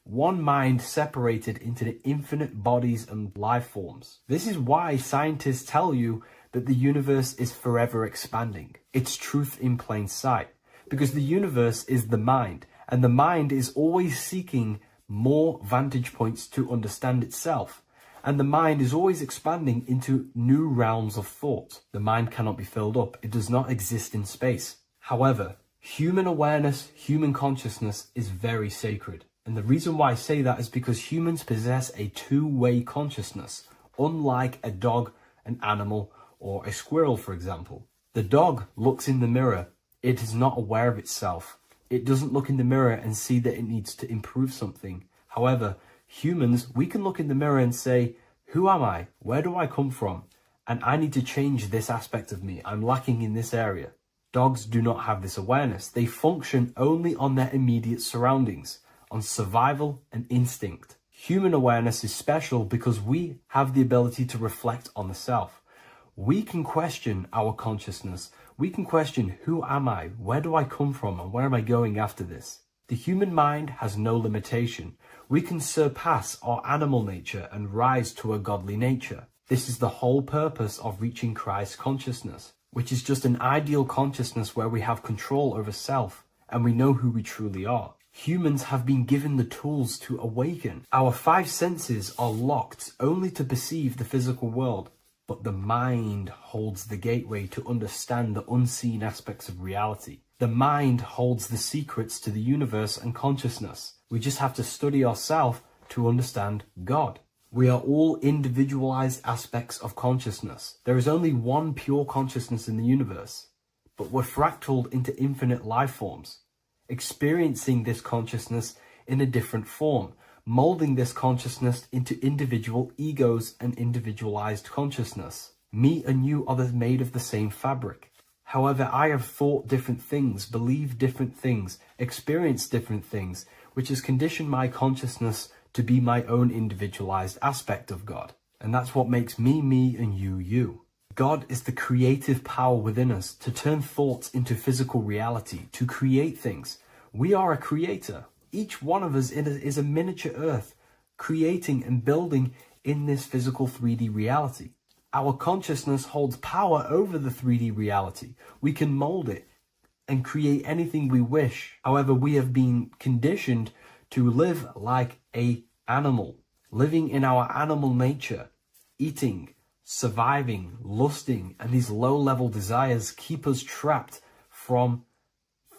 separated into the infinite bodies and life forms. This is why scientists tell you that the universe is forever expanding. It's truth in plain sight, because the universe is the mind. And the mind is always seeking more vantage points to understand itself. And the mind is always expanding into new realms of thought. The mind cannot be filled up. It does not exist in space. However, human awareness, human consciousness is very sacred. And the reason why I say that is because humans possess a two-way consciousness, unlike a dog, an animal, or a squirrel, for example. The dog looks in the mirror. It is not aware of itself. It doesn't look in the mirror and see that it needs to improve something. However, humans, we can look in the mirror and say, who am I? Where do I come from? And I need to change this aspect of me. I'm lacking in this area. Dogs do not have this awareness. They function only on their immediate surroundings, on survival and instinct. Human awareness is special because we have the ability to reflect on the self. We can question our consciousness. We can question, who am I? Where do I come from? And where am I going after this? The human mind has no limitation. We can surpass our animal nature and rise to a godly nature. This is the whole purpose of reaching Christ consciousness, which is just an ideal consciousness where we have control over self and we know who we truly are. Humans have been given the tools to awaken. Our five senses are locked only to perceive the physical world. but the mind holds the gateway to understand the unseen aspects of reality. The mind holds the secrets to the universe and consciousness. We just have to study ourselves to understand God. We are all individualized aspects of consciousness. There is only one pure consciousness in the universe, but we're fractaled into infinite life forms, experiencing this consciousness in a different form, molding this consciousness into individual egos and individualized consciousness. Me and you are made of the same fabric. However, I have thought different things, believed different things, experienced different things, which has conditioned my consciousness to be my own individualized aspect of God. And that's what makes me, me, and you, you. God is the creative power within us to turn thoughts into physical reality, to create things. We are a creator. Each one of us is a miniature earth, creating and building in this physical 3D reality. Our consciousness holds power over the 3D reality. We can mold it and create anything we wish. However, we have been conditioned to live like an animal, living in our animal nature, eating, surviving, lusting, and these low-level desires keep us trapped from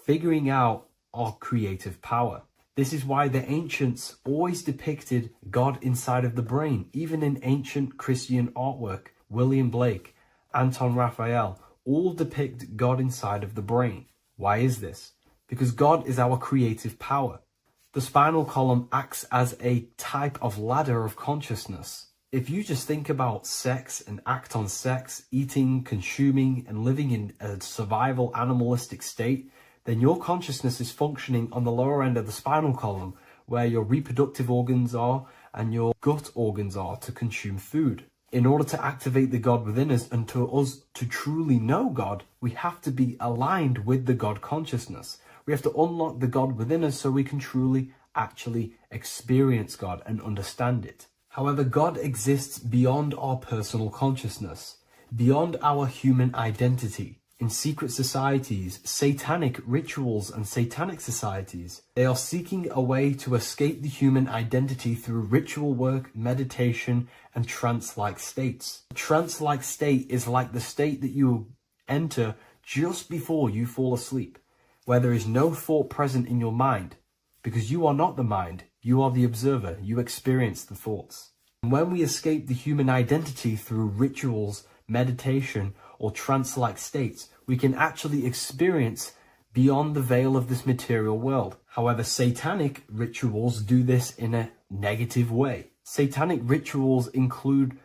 figuring out our creative power. This is why the ancients always depicted God inside of the brain. Even in ancient Christian artwork, William Blake, Anton Raphael, all depict God inside of the brain. Why is this? Because God is our creative power. The spinal column acts as a type of ladder of consciousness. If you just think about sex and act on sex, eating, consuming, and living in a survival animalistic state, then your consciousness is functioning on the lower end of the spinal column, where your reproductive organs are and your gut organs are to consume food. In order to activate the God within us and to us to truly know God, we have to be aligned with the God consciousness. We have to unlock the God within us so we can truly actually experience God and understand it. However, God exists beyond our personal consciousness, beyond our human identity. In secret societies, satanic rituals and satanic societies, they are seeking a way to escape the human identity through ritual work, meditation, and trance-like states. A trance-like state is like the state that you enter just before you fall asleep, where there is no thought present in your mind, because you are not the mind, you are the observer, you experience the thoughts. And when we escape the human identity through rituals, meditation, or trance-like states, we can actually experience beyond the veil of this material world. However, satanic rituals do this in a negative way. Satanic rituals include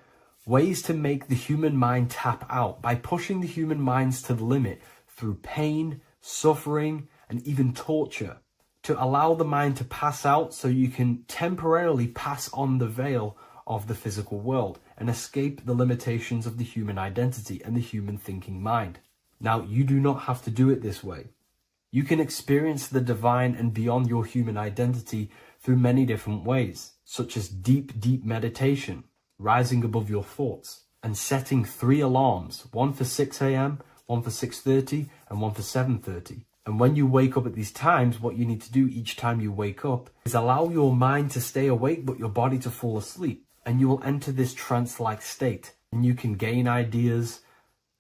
ways to make the human mind tap out by pushing the human minds to the limit through pain, suffering, and even torture, to allow the mind to pass out so you can temporarily pass on the veil of the physical world and escape the limitations of the human identity and the human thinking mind. Now, you do not have to do it this way. You can experience the divine and beyond your human identity through many different ways, such as deep, deep meditation, rising above your thoughts, and setting 3 alarms, one for 6 a.m., one for 6:30, and one for 7:30. And when you wake up at these times, what you need to do each time you wake up is allow your mind to stay awake but your body to fall asleep. And you will enter this trance-like state. And you can gain ideas,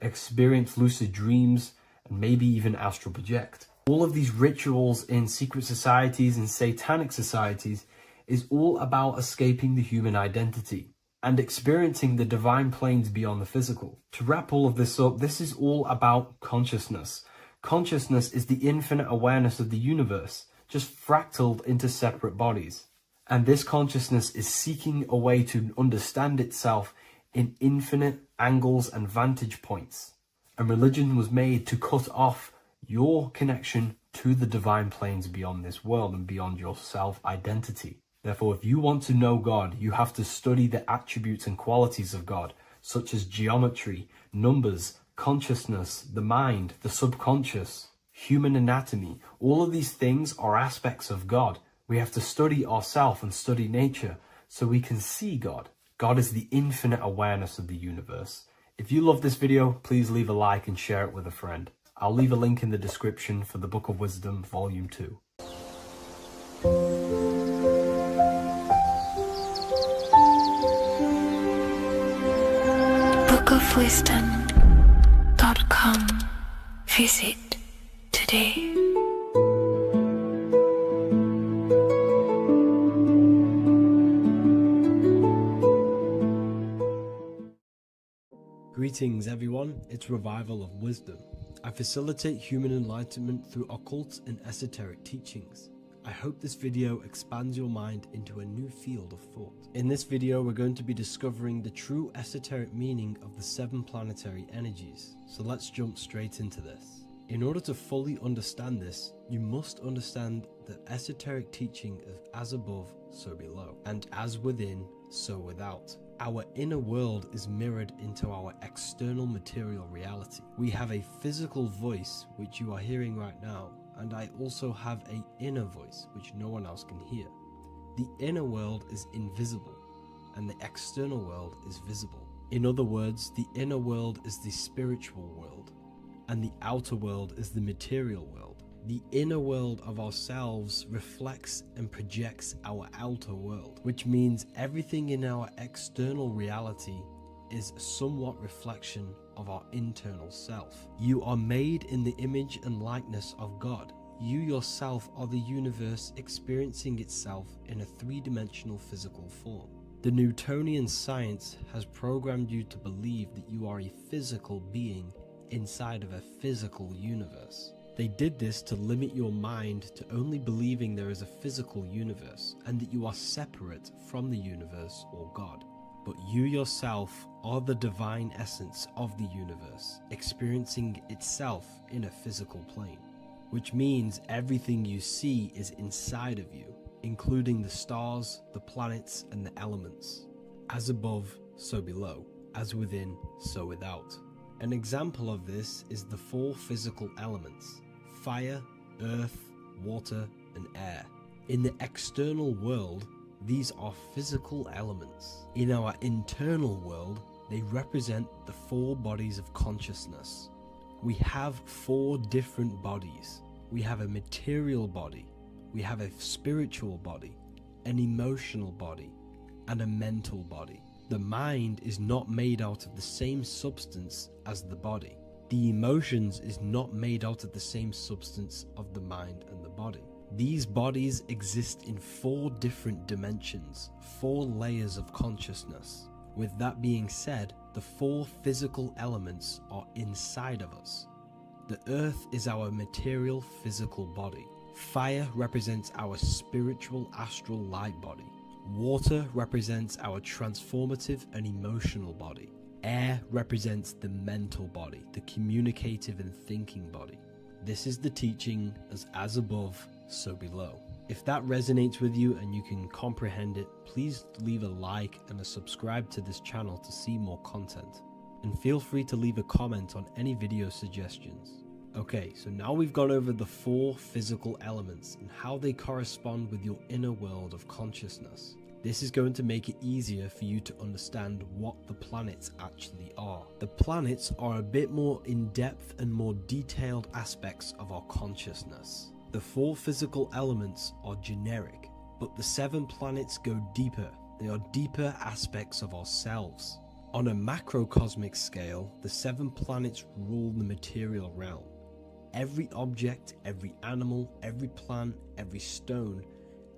experience lucid dreams, and maybe even astral project. All of these rituals in secret societies and satanic societies is all about escaping the human identity and experiencing the divine planes beyond the physical. To wrap all of this up, this is all about consciousness. Consciousness is the infinite awareness of the universe, just fractaled into separate bodies. And this consciousness is seeking a way to understand itself in infinite angles and vantage points. And religion was made to cut off your connection to the divine planes beyond this world and beyond your self-identity. Therefore, if you want to know God, you have to study the attributes and qualities of God, such as geometry, numbers, consciousness, the mind, the subconscious, human anatomy. All of these things are aspects of God. We have to study ourselves and study nature so we can see God. God is the infinite awareness of the universe. If you love this video, please leave a like and share it with a friend. I'll leave a link in the description for the Book of Wisdom, Volume 2. bookofwisdom.com. Visit today. Greetings everyone, it's Revival of Wisdom. I facilitate human enlightenment through occult and esoteric teachings. I hope this video expands your mind into a new field of thought. In this video, we're going to be discovering the true esoteric meaning of the 7 planetary energies. So let's jump straight into this. In order to fully understand this, you must understand that esoteric teaching is as above, so below, and as within, so without. Our inner world is mirrored into our external material reality. We have a physical voice, which you are hearing right now, and I also have an inner voice, which no one else can hear. The inner world is invisible, and the external world is visible. In other words, the inner world is the spiritual world, and the outer world is the material world. The inner world of ourselves reflects and projects our outer world, which means everything in our external reality is somewhat reflection of our internal self. You are made in the image and likeness of God. You yourself are the universe experiencing itself in a 3-dimensional physical form. The Newtonian science has programmed you to believe that you are a physical being inside of a physical universe. They did this to limit your mind to only believing there is a physical universe and that you are separate from the universe or God. But you yourself are the divine essence of the universe, experiencing itself in a physical plane, which means everything you see is inside of you, including the stars, the planets, and the elements. As above, so below. As within, so without. An example of this is the 4 physical elements: fire, earth, water, and air. In the external world, these are physical elements. In our internal world, they represent the 4 bodies of consciousness. We have 4 different bodies. We have a material body, we have a spiritual body, an emotional body, and a mental body. The mind is not made out of the same substance as the body. The emotions is not made out of the same substance of the mind and the body. These bodies exist in 4 different dimensions, 4 layers of consciousness. With that being said, the 4 physical elements are inside of us. The earth is our material physical body. Fire represents our spiritual astral light body. Water represents our transformative and emotional body. Air represents the mental body, the communicative and thinking body. This is the teaching as above, so below. If that resonates with you and you can comprehend it, please leave a like and a subscribe to this channel to see more content. And feel free to leave a comment on any video suggestions. Okay, so now we've gone over the 4 physical elements and how they correspond with your inner world of consciousness. This is going to make it easier for you to understand what the planets actually are. The planets are a bit more in-depth and more detailed aspects of our consciousness. The 4 physical elements are generic, but the 7 planets go deeper. They are deeper aspects of ourselves. On a macrocosmic scale, the 7 planets rule the material realm. Every object, every animal, every plant, every stone,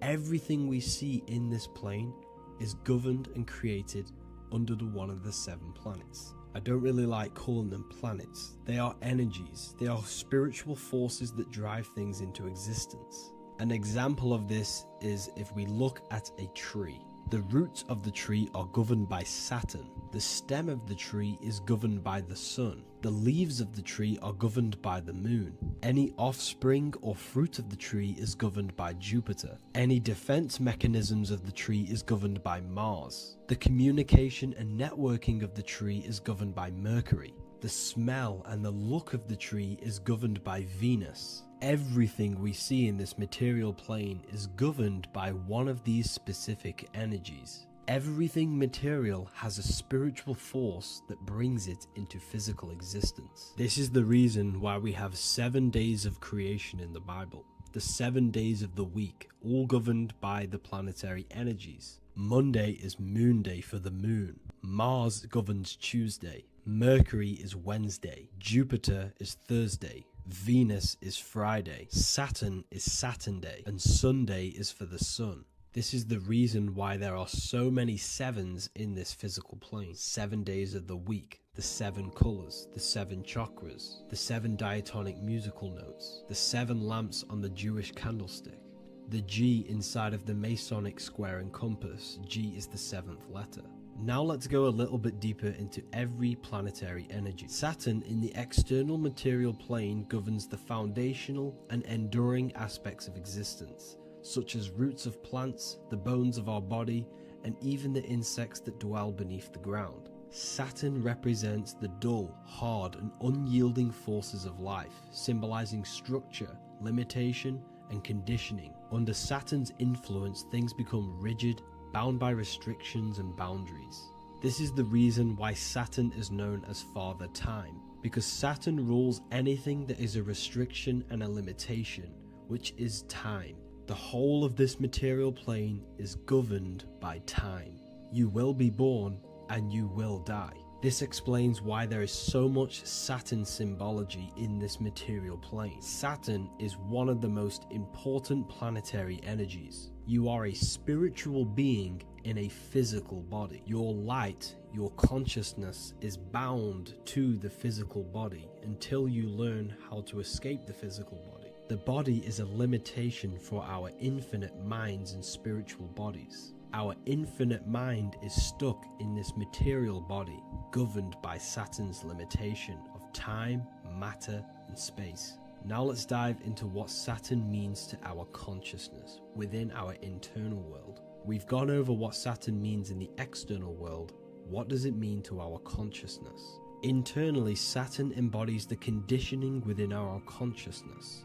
everything we see in this plane is governed and created under one of the 7 planets. I don't really like calling them planets. They are energies. They are spiritual forces that drive things into existence. An example of this is if we look at a tree. The roots of the tree are governed by Saturn. The stem of the tree is governed by the sun. The leaves of the tree are governed by the moon. Any offspring or fruit of the tree is governed by Jupiter. Any defense mechanisms of the tree is governed by Mars. The communication and networking of the tree is governed by Mercury. The smell and the look of the tree is governed by Venus. Everything we see in this material plane is governed by one of these specific energies. Everything material has a spiritual force that brings it into physical existence. This is the reason why we have 7 days of creation in the Bible. The 7 days of the week, all governed by the planetary energies. Monday is moon day for the moon. Mars governs Tuesday, Mercury is Wednesday, Jupiter is Thursday, Venus is Friday, Saturn is Saturday, and Sunday is for the Sun. This is the reason why there are so many sevens in this physical plane. 7 days of the week, the 7 colors, the 7 chakras, the 7 diatonic musical notes, the 7 lamps on the Jewish candlestick, the G inside of the Masonic square and compass. G is the 7th letter. Now let's go a little bit deeper into every planetary energy. Saturn in the external material plane governs the foundational and enduring aspects of existence, such as roots of plants, the bones of our body, and even the insects that dwell beneath the ground. Saturn represents the dull, hard, and unyielding forces of life, symbolizing structure, limitation, and conditioning. Under Saturn's influence, things become rigid, bound by restrictions and boundaries. This is the reason why Saturn is known as Father Time, because Saturn rules anything that is a restriction and a limitation, which is time. The whole of this material plane is governed by time. You will be born and you will die. This explains why there is so much Saturn symbology in this material plane. Saturn is one of the most important planetary energies. You are a spiritual being in a physical body. Your light, your consciousness is bound to the physical body until you learn how to escape the physical body. The body is a limitation for our infinite minds and spiritual bodies. Our infinite mind is stuck in this material body, governed by Saturn's limitation of time, matter, and space. Now let's dive into what Saturn means to our consciousness within our internal world. We've gone over what Saturn means in the external world. What does it mean to our consciousness? Internally, Saturn embodies the conditioning within our consciousness.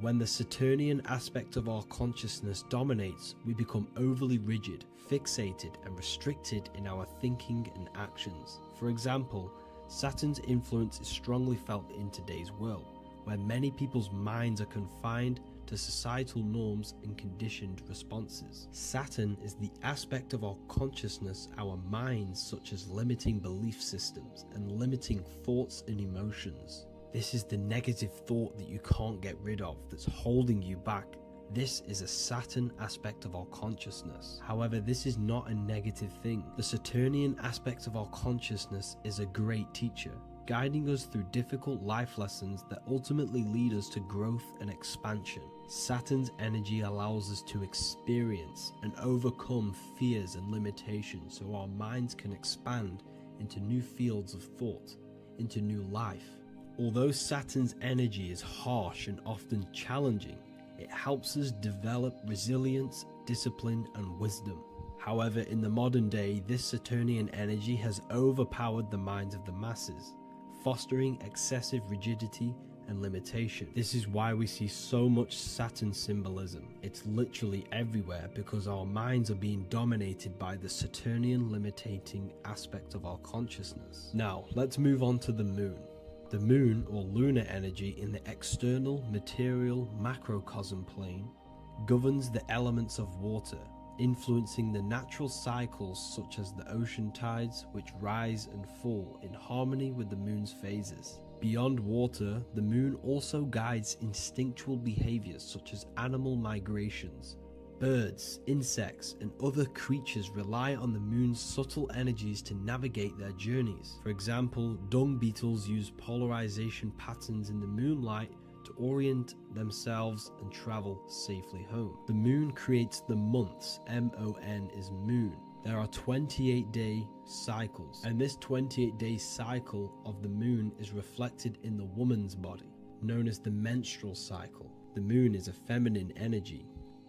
When the Saturnian aspect of our consciousness dominates, we become overly rigid, fixated, and restricted in our thinking and actions. For example, Saturn's influence is strongly felt in today's world, where many people's minds are confined to societal norms and conditioned responses. Saturn is the aspect of our consciousness, our minds, such as limiting belief systems and limiting thoughts and emotions. This is the negative thought that you can't get rid of, that's holding you back. This is a Saturn aspect of our consciousness. However, this is not a negative thing. The Saturnian aspect of our consciousness is a great teacher, guiding us through difficult life lessons that ultimately lead us to growth and expansion. Saturn's energy allows us to experience and overcome fears and limitations so our minds can expand into new fields of thought, into new life. Although Saturn's energy is harsh and often challenging, it helps us develop resilience, discipline, and wisdom. However, in the modern day, this Saturnian energy has overpowered the minds of the masses, fostering excessive rigidity and limitation. This is why we see so much Saturn symbolism. It's literally everywhere because our minds are being dominated by the Saturnian limiting aspect of our consciousness. Now, let's move on to the moon. The moon, or lunar energy in the external material macrocosm plane, governs the elements of water, influencing the natural cycles such as the ocean tides, which rise and fall in harmony with the moon's phases. Beyond water, the moon also guides instinctual behaviors such as animal migrations. Birds, insects, and other creatures rely on the moon's subtle energies to navigate their journeys. For example, dung beetles use polarization patterns in the moonlight to orient themselves and travel safely home. The moon creates the months. M-O-N is moon. There are 28-day cycles, and this 28-day cycle of the moon is reflected in the woman's body, known as the menstrual cycle. The moon is a feminine energy,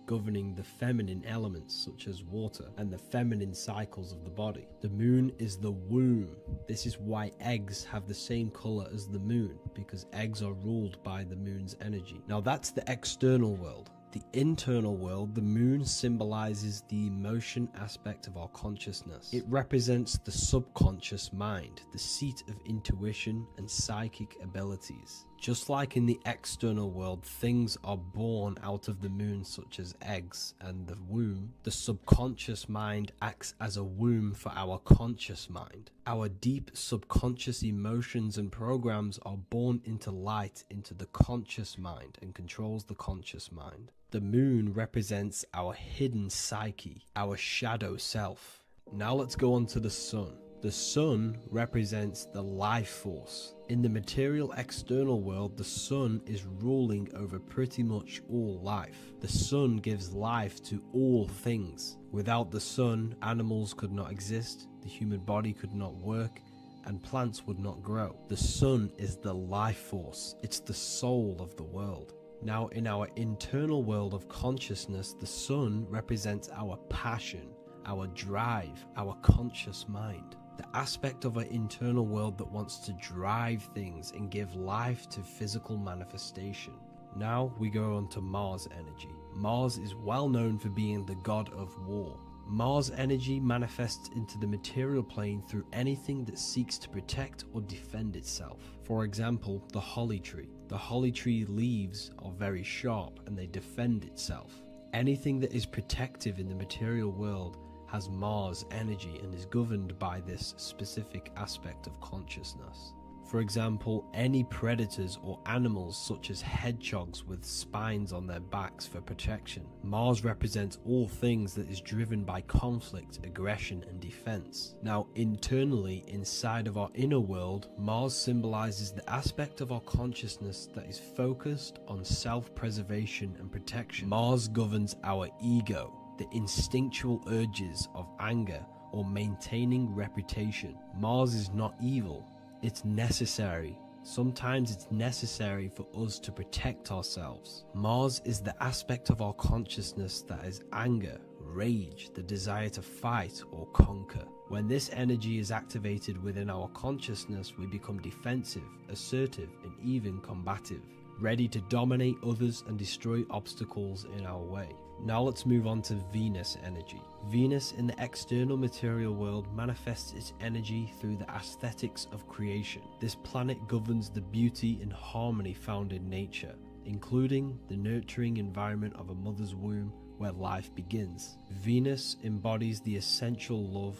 governing the feminine elements such as water and the feminine cycles of the body. The moon is the womb. This is why eggs have the same color as the moon, because eggs are ruled by the moon's energy. Now that's the external world. The internal world, the moon symbolizes the emotion aspect of our consciousness. It represents the subconscious mind, the seat of intuition and psychic abilities. Just like in the external world, things are born out of the moon, such as eggs and the womb, the subconscious mind acts as a womb for our conscious mind. Our deep subconscious emotions and programs are born into light into the conscious mind and controls the conscious mind. The moon represents our hidden psyche, our shadow self. Now let's go on to the sun. The sun represents the life force. In the material external world, the sun is ruling over pretty much all life. The sun gives life to all things. Without the sun, animals could not exist, the human body could not work, and plants would not grow. The sun is the life force. It's the soul of the world. Now, in our internal world of consciousness, the sun represents our passion, our drive, our conscious mind. The aspect of our internal world that wants to drive things and give life to physical manifestation. Now we go on to Mars energy. Mars is well known for being the god of war. Mars energy manifests into the material plane through anything that seeks to protect or defend itself. For example, the holly tree. The holly tree leaves are very sharp and they defend itself. Anything that is protective in the material world has Mars energy and is governed by this specific aspect of consciousness. For example, any predators or animals such as hedgehogs with spines on their backs for protection. Mars represents all things that is driven by conflict, aggression and defense. Now internally, inside of our inner world, Mars symbolizes the aspect of our consciousness that is focused on self-preservation and protection. Mars governs our ego, the instinctual urges of anger or maintaining reputation. Mars is not evil, it's necessary. Sometimes it's necessary for us to protect ourselves. Mars is the aspect of our consciousness that is anger, rage, the desire to fight or conquer. When this energy is activated within our consciousness, we become defensive, assertive, and even combative, ready to dominate others and destroy obstacles in our way. Now let's move on to Venus energy. Venus in the external material world manifests its energy through the aesthetics of creation. This planet governs the beauty and harmony found in nature, including the nurturing environment of a mother's womb where life begins. Venus embodies the essential love,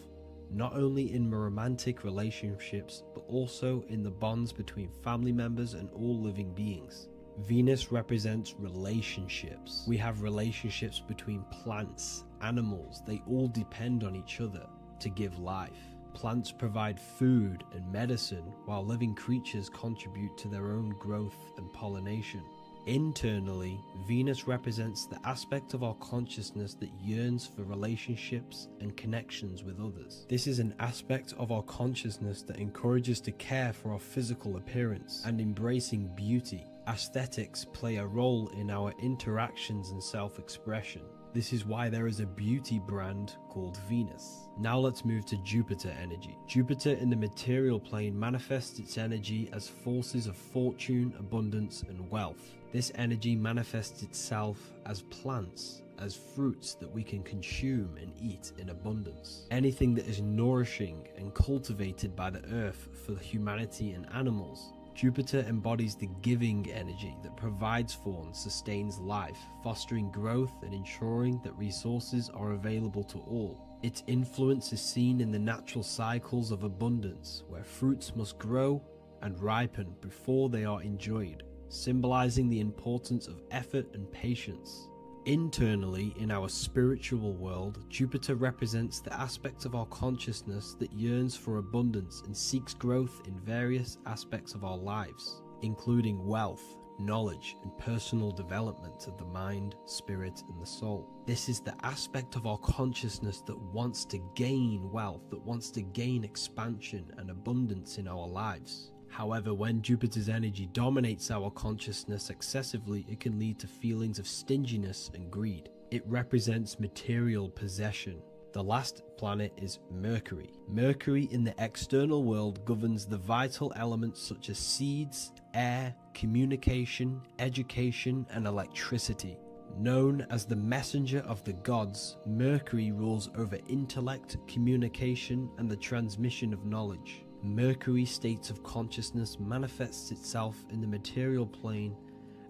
not only in romantic relationships, but also in the bonds between family members and all living beings. Venus represents relationships. We have relationships between plants, animals, they all depend on each other to give life. Plants provide food and medicine, while living creatures contribute to their own growth and pollination. Internally, Venus represents the aspect of our consciousness that yearns for relationships and connections with others. This is an aspect of our consciousness that encourages to care for our physical appearance and embracing beauty. Aesthetics play a role in our interactions and self-expression. This is why there is a beauty brand called Venus. Now let's move to Jupiter energy. Jupiter in the material plane manifests its energy as forces of fortune, abundance, and wealth. This energy manifests itself as plants, as fruits that we can consume and eat in abundance. Anything that is nourishing and cultivated by the earth for humanity and animals. Jupiter embodies the giving energy that provides for and sustains life, fostering growth and ensuring that resources are available to all. Its influence is seen in the natural cycles of abundance, where fruits must grow and ripen before they are enjoyed, symbolizing the importance of effort and patience. Internally, in our spiritual world, Jupiter represents the aspect of our consciousness that yearns for abundance and seeks growth in various aspects of our lives, including wealth, knowledge, and personal development of the mind, spirit, and the soul. This is the aspect of our consciousness that wants to gain wealth, that wants to gain expansion and abundance in our lives. However, when Jupiter's energy dominates our consciousness excessively, it can lead to feelings of stinginess and greed. It represents material possession. The last planet is Mercury. Mercury in the external world governs the vital elements such as seeds, air, communication, education, and electricity. Known as the messenger of the gods, Mercury rules over intellect, communication, and the transmission of knowledge. Mercury's state of consciousness manifests itself in the material plane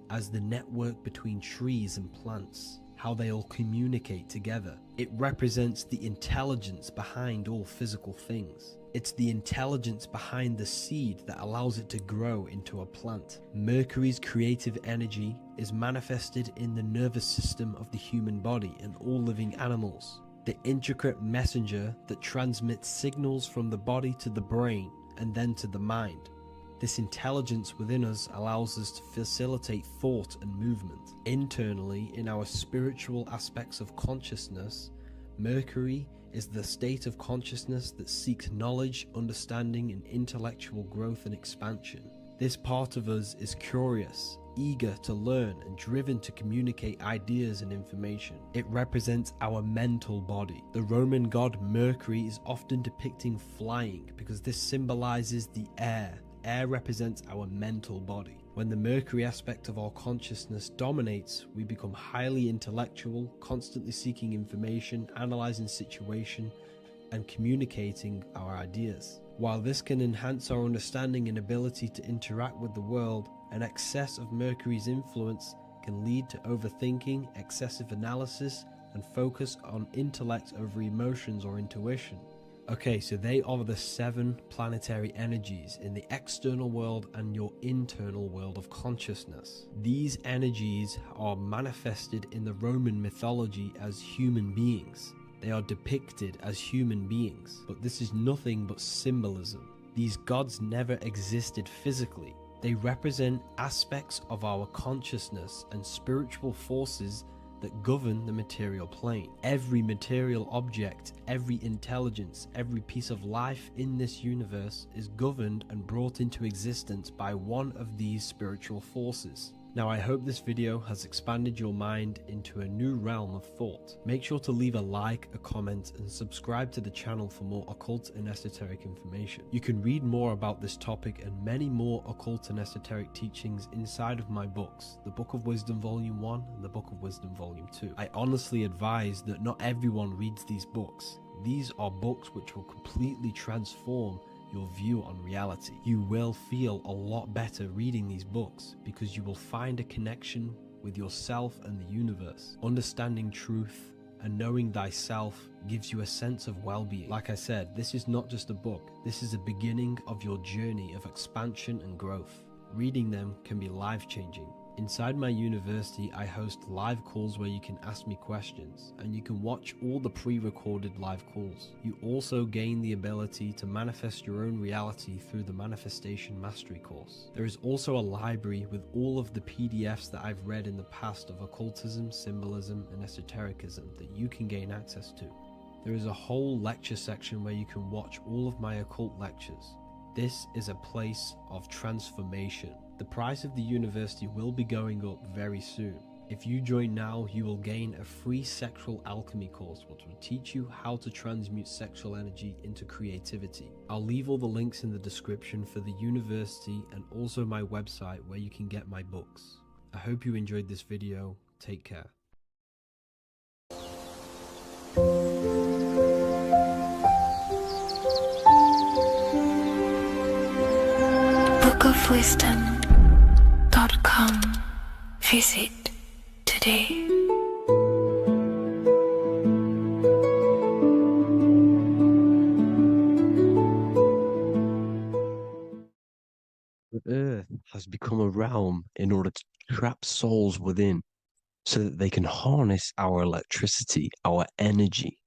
as the network between trees and plants, how they all communicate together. It represents the intelligence behind all physical things. It's the intelligence behind the seed that allows it to grow into a plant. Mercury's creative energy is manifested in the nervous system of the human body and all living animals, the intricate messenger that transmits signals from the body to the brain and then to the mind. This intelligence within us allows us to facilitate thought and movement. Internally, in our spiritual aspects of consciousness, Mercury is the state of consciousness that seeks knowledge, understanding, and intellectual growth and expansion. This part of us is curious, eager to learn, and driven to communicate ideas and information. It represents our mental body. The Roman god Mercury is often depicting flying because this symbolizes the air. Air represents our mental body. When the Mercury aspect of our consciousness dominates, we become highly intellectual, constantly seeking information, analyzing situation, and communicating our ideas. While this can enhance our understanding and ability to interact with the world, an excess of Mercury's influence can lead to overthinking, excessive analysis, and focus on intellect over emotions or intuition. Okay, so they are the 7 planetary energies in the external world and your internal world of consciousness. These energies are manifested in the Roman mythology as human beings. They are depicted as human beings, but this is nothing but symbolism. These gods never existed physically. They represent aspects of our consciousness and spiritual forces that govern the material plane. Every material object, every intelligence, every piece of life in this universe is governed and brought into existence by one of these spiritual forces. Now, I hope this video has expanded your mind into a new realm of thought. Make sure to leave a like, a comment, and subscribe to the channel for more occult and esoteric information. You can read more about this topic and many more occult and esoteric teachings inside of my books, the Book of Wisdom Volume 1 and the Book of Wisdom Volume 2. I honestly advise that not everyone reads these books. These are books which will completely transform your view on reality. You will feel a lot better reading these books because you will find a connection with yourself and the universe. Understanding truth and knowing thyself gives you a sense of well-being. Like I said, this is not just a book. This is a beginning of your journey of expansion and growth. Reading them can be life-changing. Inside my university, I host live calls where you can ask me questions, and you can watch all the pre-recorded live calls. You also gain the ability to manifest your own reality through the Manifestation Mastery course. There is also a library with all of the PDFs that I've read in the past of occultism, symbolism, and esotericism that you can gain access to. There is a whole lecture section where you can watch all of my occult lectures. This is a place of transformation. The price of the university will be going up very soon. If you join now, you will gain a free sexual alchemy course which will teach you how to transmute sexual energy into creativity. I'll leave all the links in the description for the university and also my website where you can get my books. I hope you enjoyed this video. Take care. Book of Wisdom. .com. Visit today. The Earth has become a realm in order to trap souls within so that they can harness our electricity, our energy.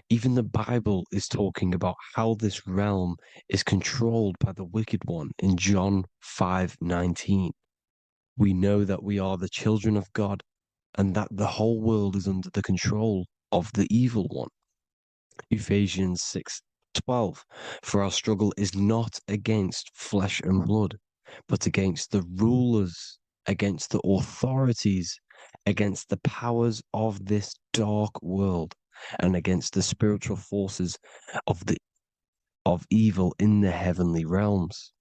Even the Bible is talking about how this realm is controlled by the wicked one in John 5:19. We know that we are the children of God and that the whole world is under the control of the evil one. Ephesians 6:12. For our struggle is not against flesh and blood, but against the rulers, against the authorities, against the powers of this dark world, and against the spiritual forces of evil in the heavenly realms.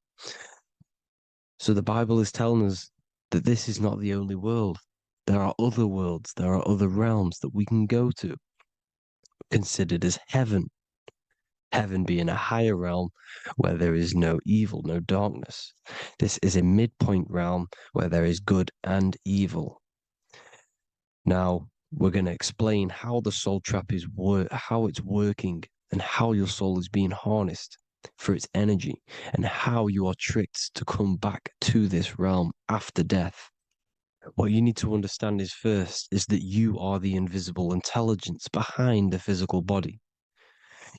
So the Bible is telling us that this is not the only world. There are other worlds, there are other realms that we can go to, considered as heaven. Heaven being a higher realm where there is no evil, no darkness. This is a midpoint realm where there is good and evil. Now, we're going to explain how the soul trap is how it's working and how your soul is being harnessed for its energy and how you are tricked to come back to this realm after death. What you need to understand is first is that you are the invisible intelligence behind the physical body.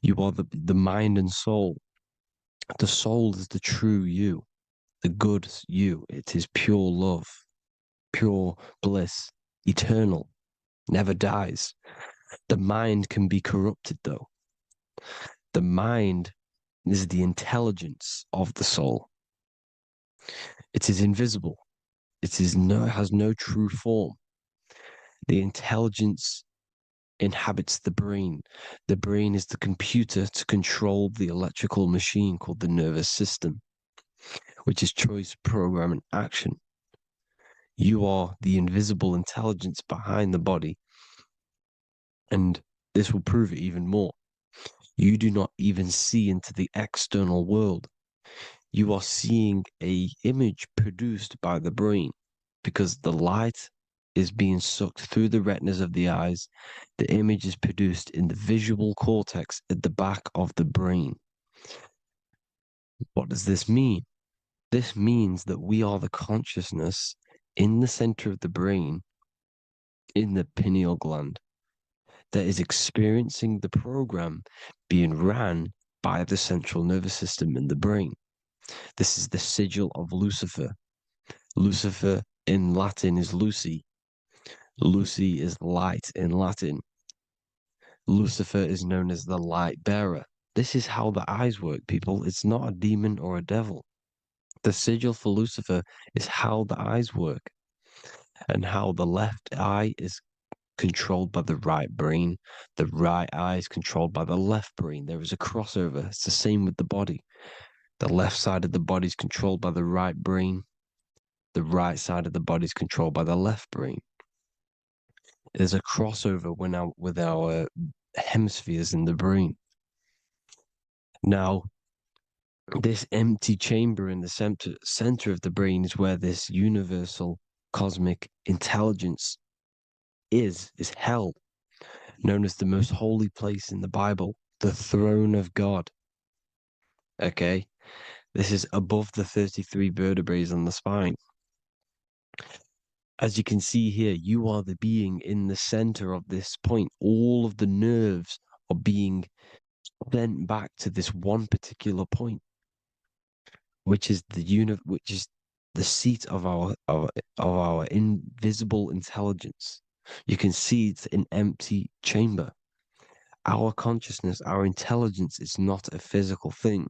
You are the mind and soul. The soul is the true you, the good you. It is pure love, pure bliss, eternal, never dies. The mind can be corrupted though. The mind is the intelligence of the soul. It is invisible. It has no true form. The intelligence inhabits the brain. The brain is the computer to control the electrical machine called the nervous system, which is choice, program, and action. You are the invisible intelligence behind the body, and this will prove it even more. You do not even see into the external world. You are seeing an image produced by the brain because the light is being sucked through the retinas of the eyes. The image is produced in the visual cortex at the back of the brain. What does this mean? This means that we are the consciousness in the center of the brain, in the pineal gland, that is experiencing the program being ran by the central nervous system in the brain. This is the sigil of Lucifer. Lucifer in Latin is Lucy. Lucy is light in Latin. Lucifer is known as the light bearer. This is how the eyes work, people. It's not a demon or a devil. The sigil for Lucifer is how the eyes work and how the left eye is controlled by the right brain. The right eye is controlled by the left brain. There is a crossover. It's the same with the body. The left side of the body is controlled by the right brain. The right side of the body is controlled by the left brain. There's a crossover with our hemispheres in the brain. Now, this empty chamber in the center of the brain is where this universal cosmic intelligence is held, known as the most holy place in the Bible, the throne of God. Okay, this is above the 33 vertebrae on the spine. As you can see here, you are the being in the center of this point. All of the nerves are being sent back to this one particular point, which is the seat of our invisible intelligence. You can see it's an empty chamber. Our consciousness, our intelligence is not a physical thing.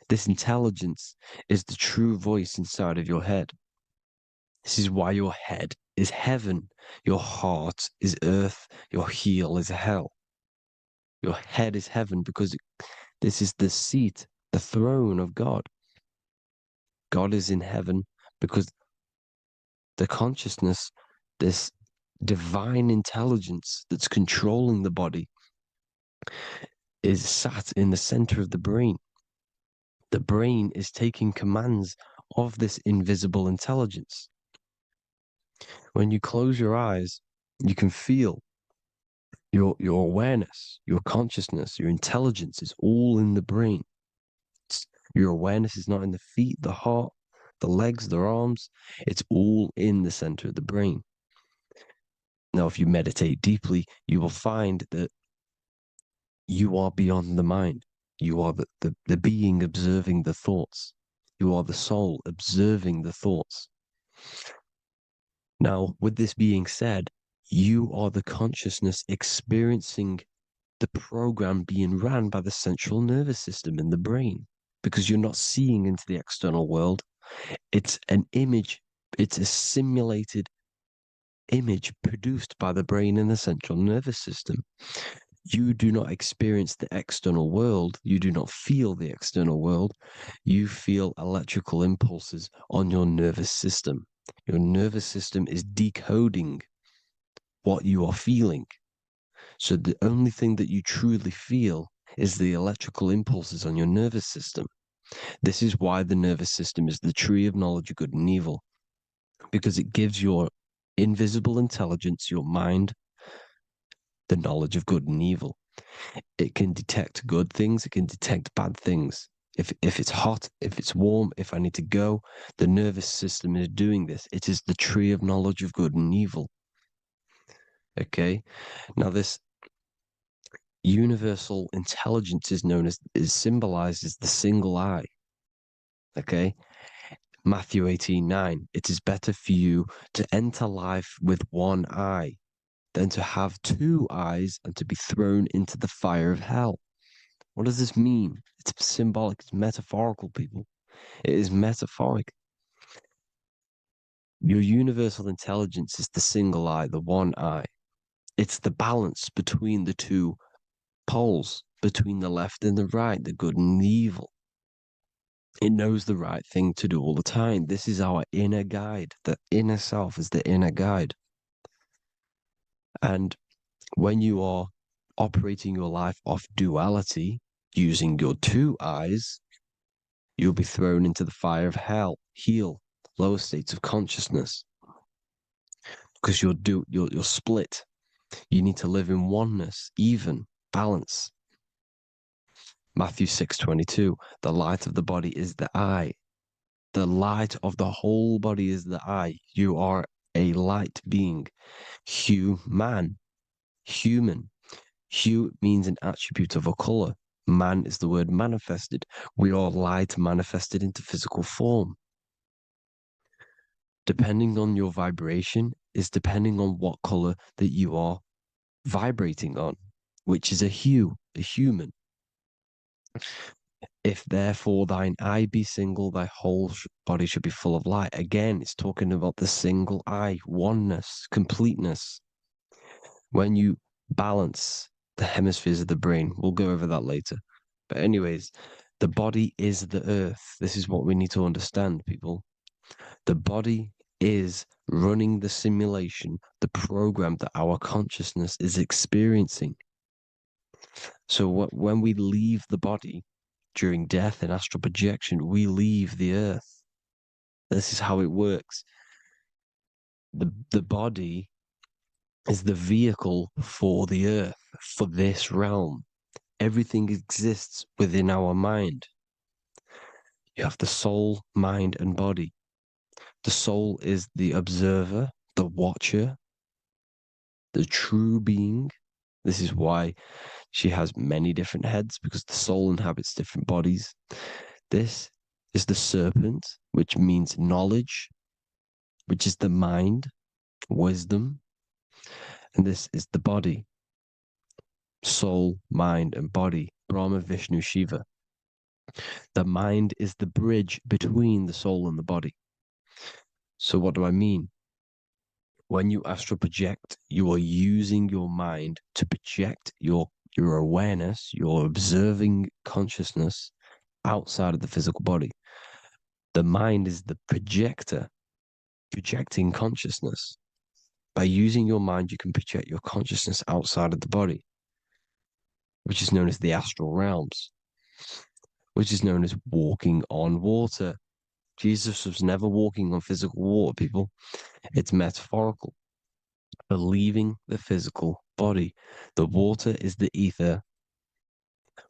This intelligence is the true voice inside of your head. This is why your head is heaven, your heart is earth, your heel is hell. Your head is heaven because this is the seat, the throne of God. God is in heaven because the consciousness, this divine intelligence that's controlling the body, is sat in the center of the brain. The brain is taking commands of this invisible intelligence. When you close your eyes, you can feel your awareness, your consciousness, your intelligence is all in the brain. Your awareness is not in the feet, the heart, the legs, the arms. It's all in the center of the brain. Now, if you meditate deeply, you will find that you are beyond the mind. You are the being observing the thoughts. You are the soul observing the thoughts. Now, with this being said, you are the consciousness experiencing the program being ran by the central nervous system in the brain, because you're not seeing into the external world. It's an image, it's a simulated image produced by the brain and the central nervous system. You do not experience the external world. You do not feel the external world. You feel electrical impulses on your nervous system. Your nervous system is decoding what you are feeling. So the only thing that you truly feel is the electrical impulses on your nervous system. This is why the nervous system is the tree of knowledge of good and evil, because it gives your invisible intelligence, your mind, the knowledge of good and evil. It can detect good things, it can detect bad things. If it's hot, if it's warm, if I need to go, the nervous system is doing this. It is the tree of knowledge of good and evil. Okay? Now this universal intelligence is symbolized as the single eye. Okay? Matthew 18:9. It is better for you to enter life with one eye than to have two eyes and to be thrown into the fire of hell. What does this mean? It's symbolic, it's metaphorical, people. It is metaphoric. Your universal intelligence is the single eye, the one eye. It's the balance between the two poles, between the left and the right, the good and the evil. It knows the right thing to do all the time. This is our inner guide. The inner self is the inner guide. And when you are operating your life off duality, using your two eyes, you'll be thrown into the fire of hell, lower states of consciousness. Because you're split. You need to live in oneness, even, balance. Matthew 6:22, the light of the body is the eye. The light of the whole body is the eye. You are a light being. Human. Hue means an attribute of a color. Man is the word manifested. We are light manifested into physical form. Depending on your vibration is depending on what color that you are vibrating on, which is a hue, a human. If therefore thine eye be single, thy whole body should be full of light. Again, it's talking about the single eye, oneness, completeness. When you balance the hemispheres of the brain, we'll go over that later. But anyways, the body is the earth. This is what we need to understand, people. The body is running the simulation, the program that our consciousness is experiencing. So when we leave the body during death and astral projection, we leave the earth. This is how it works. The body is the vehicle for the earth, for this realm. Everything exists within our mind. You have the soul, mind, and body. The soul is the observer, the watcher, the true being. This is why she has many different heads, because the soul inhabits different bodies. This is the serpent, which means knowledge, which is the mind, wisdom. And this is the body, soul, mind, and body, Brahma, Vishnu, Shiva. The mind is the bridge between the soul and the body. So what do I mean? When you astral project, you are using your mind to project your awareness, your observing consciousness outside of the physical body. The mind is the projector, projecting consciousness. By using your mind, you can project your consciousness outside of the body, which is known as the astral realms, which is known as walking on water. Jesus was never walking on physical water, people. It's metaphorical. For leaving the physical body. The water is the ether,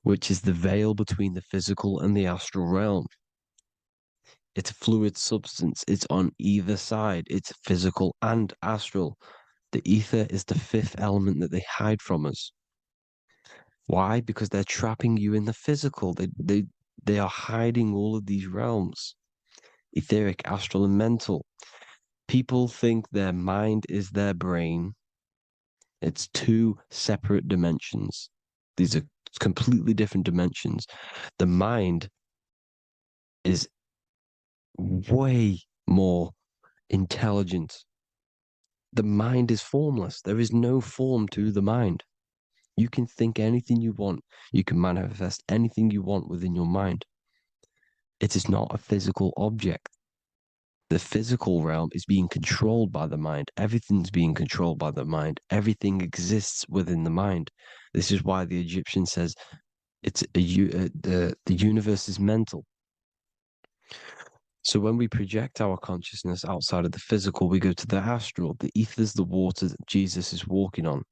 which is the veil between the physical and the astral realm. It's a fluid substance. It's on either side. It's physical and astral. The ether is the fifth element that they hide from us. Why? Because they're trapping you in the physical. They are hiding all of these realms. Etheric, astral, and mental. People think their mind is their brain. It's two separate dimensions. These are completely different dimensions. The mind is way more intelligent. The mind is formless. There is no form to the mind. You can think anything you want. You can manifest anything you want within your mind. It is not a physical object. The physical realm is being controlled by the mind. Everything's being controlled by the mind. Everything exists within the mind. This is why the Egyptian says, the universe is mental. So when we project our consciousness outside of the physical, we go to the astral. The ether is the water that Jesus is walking on.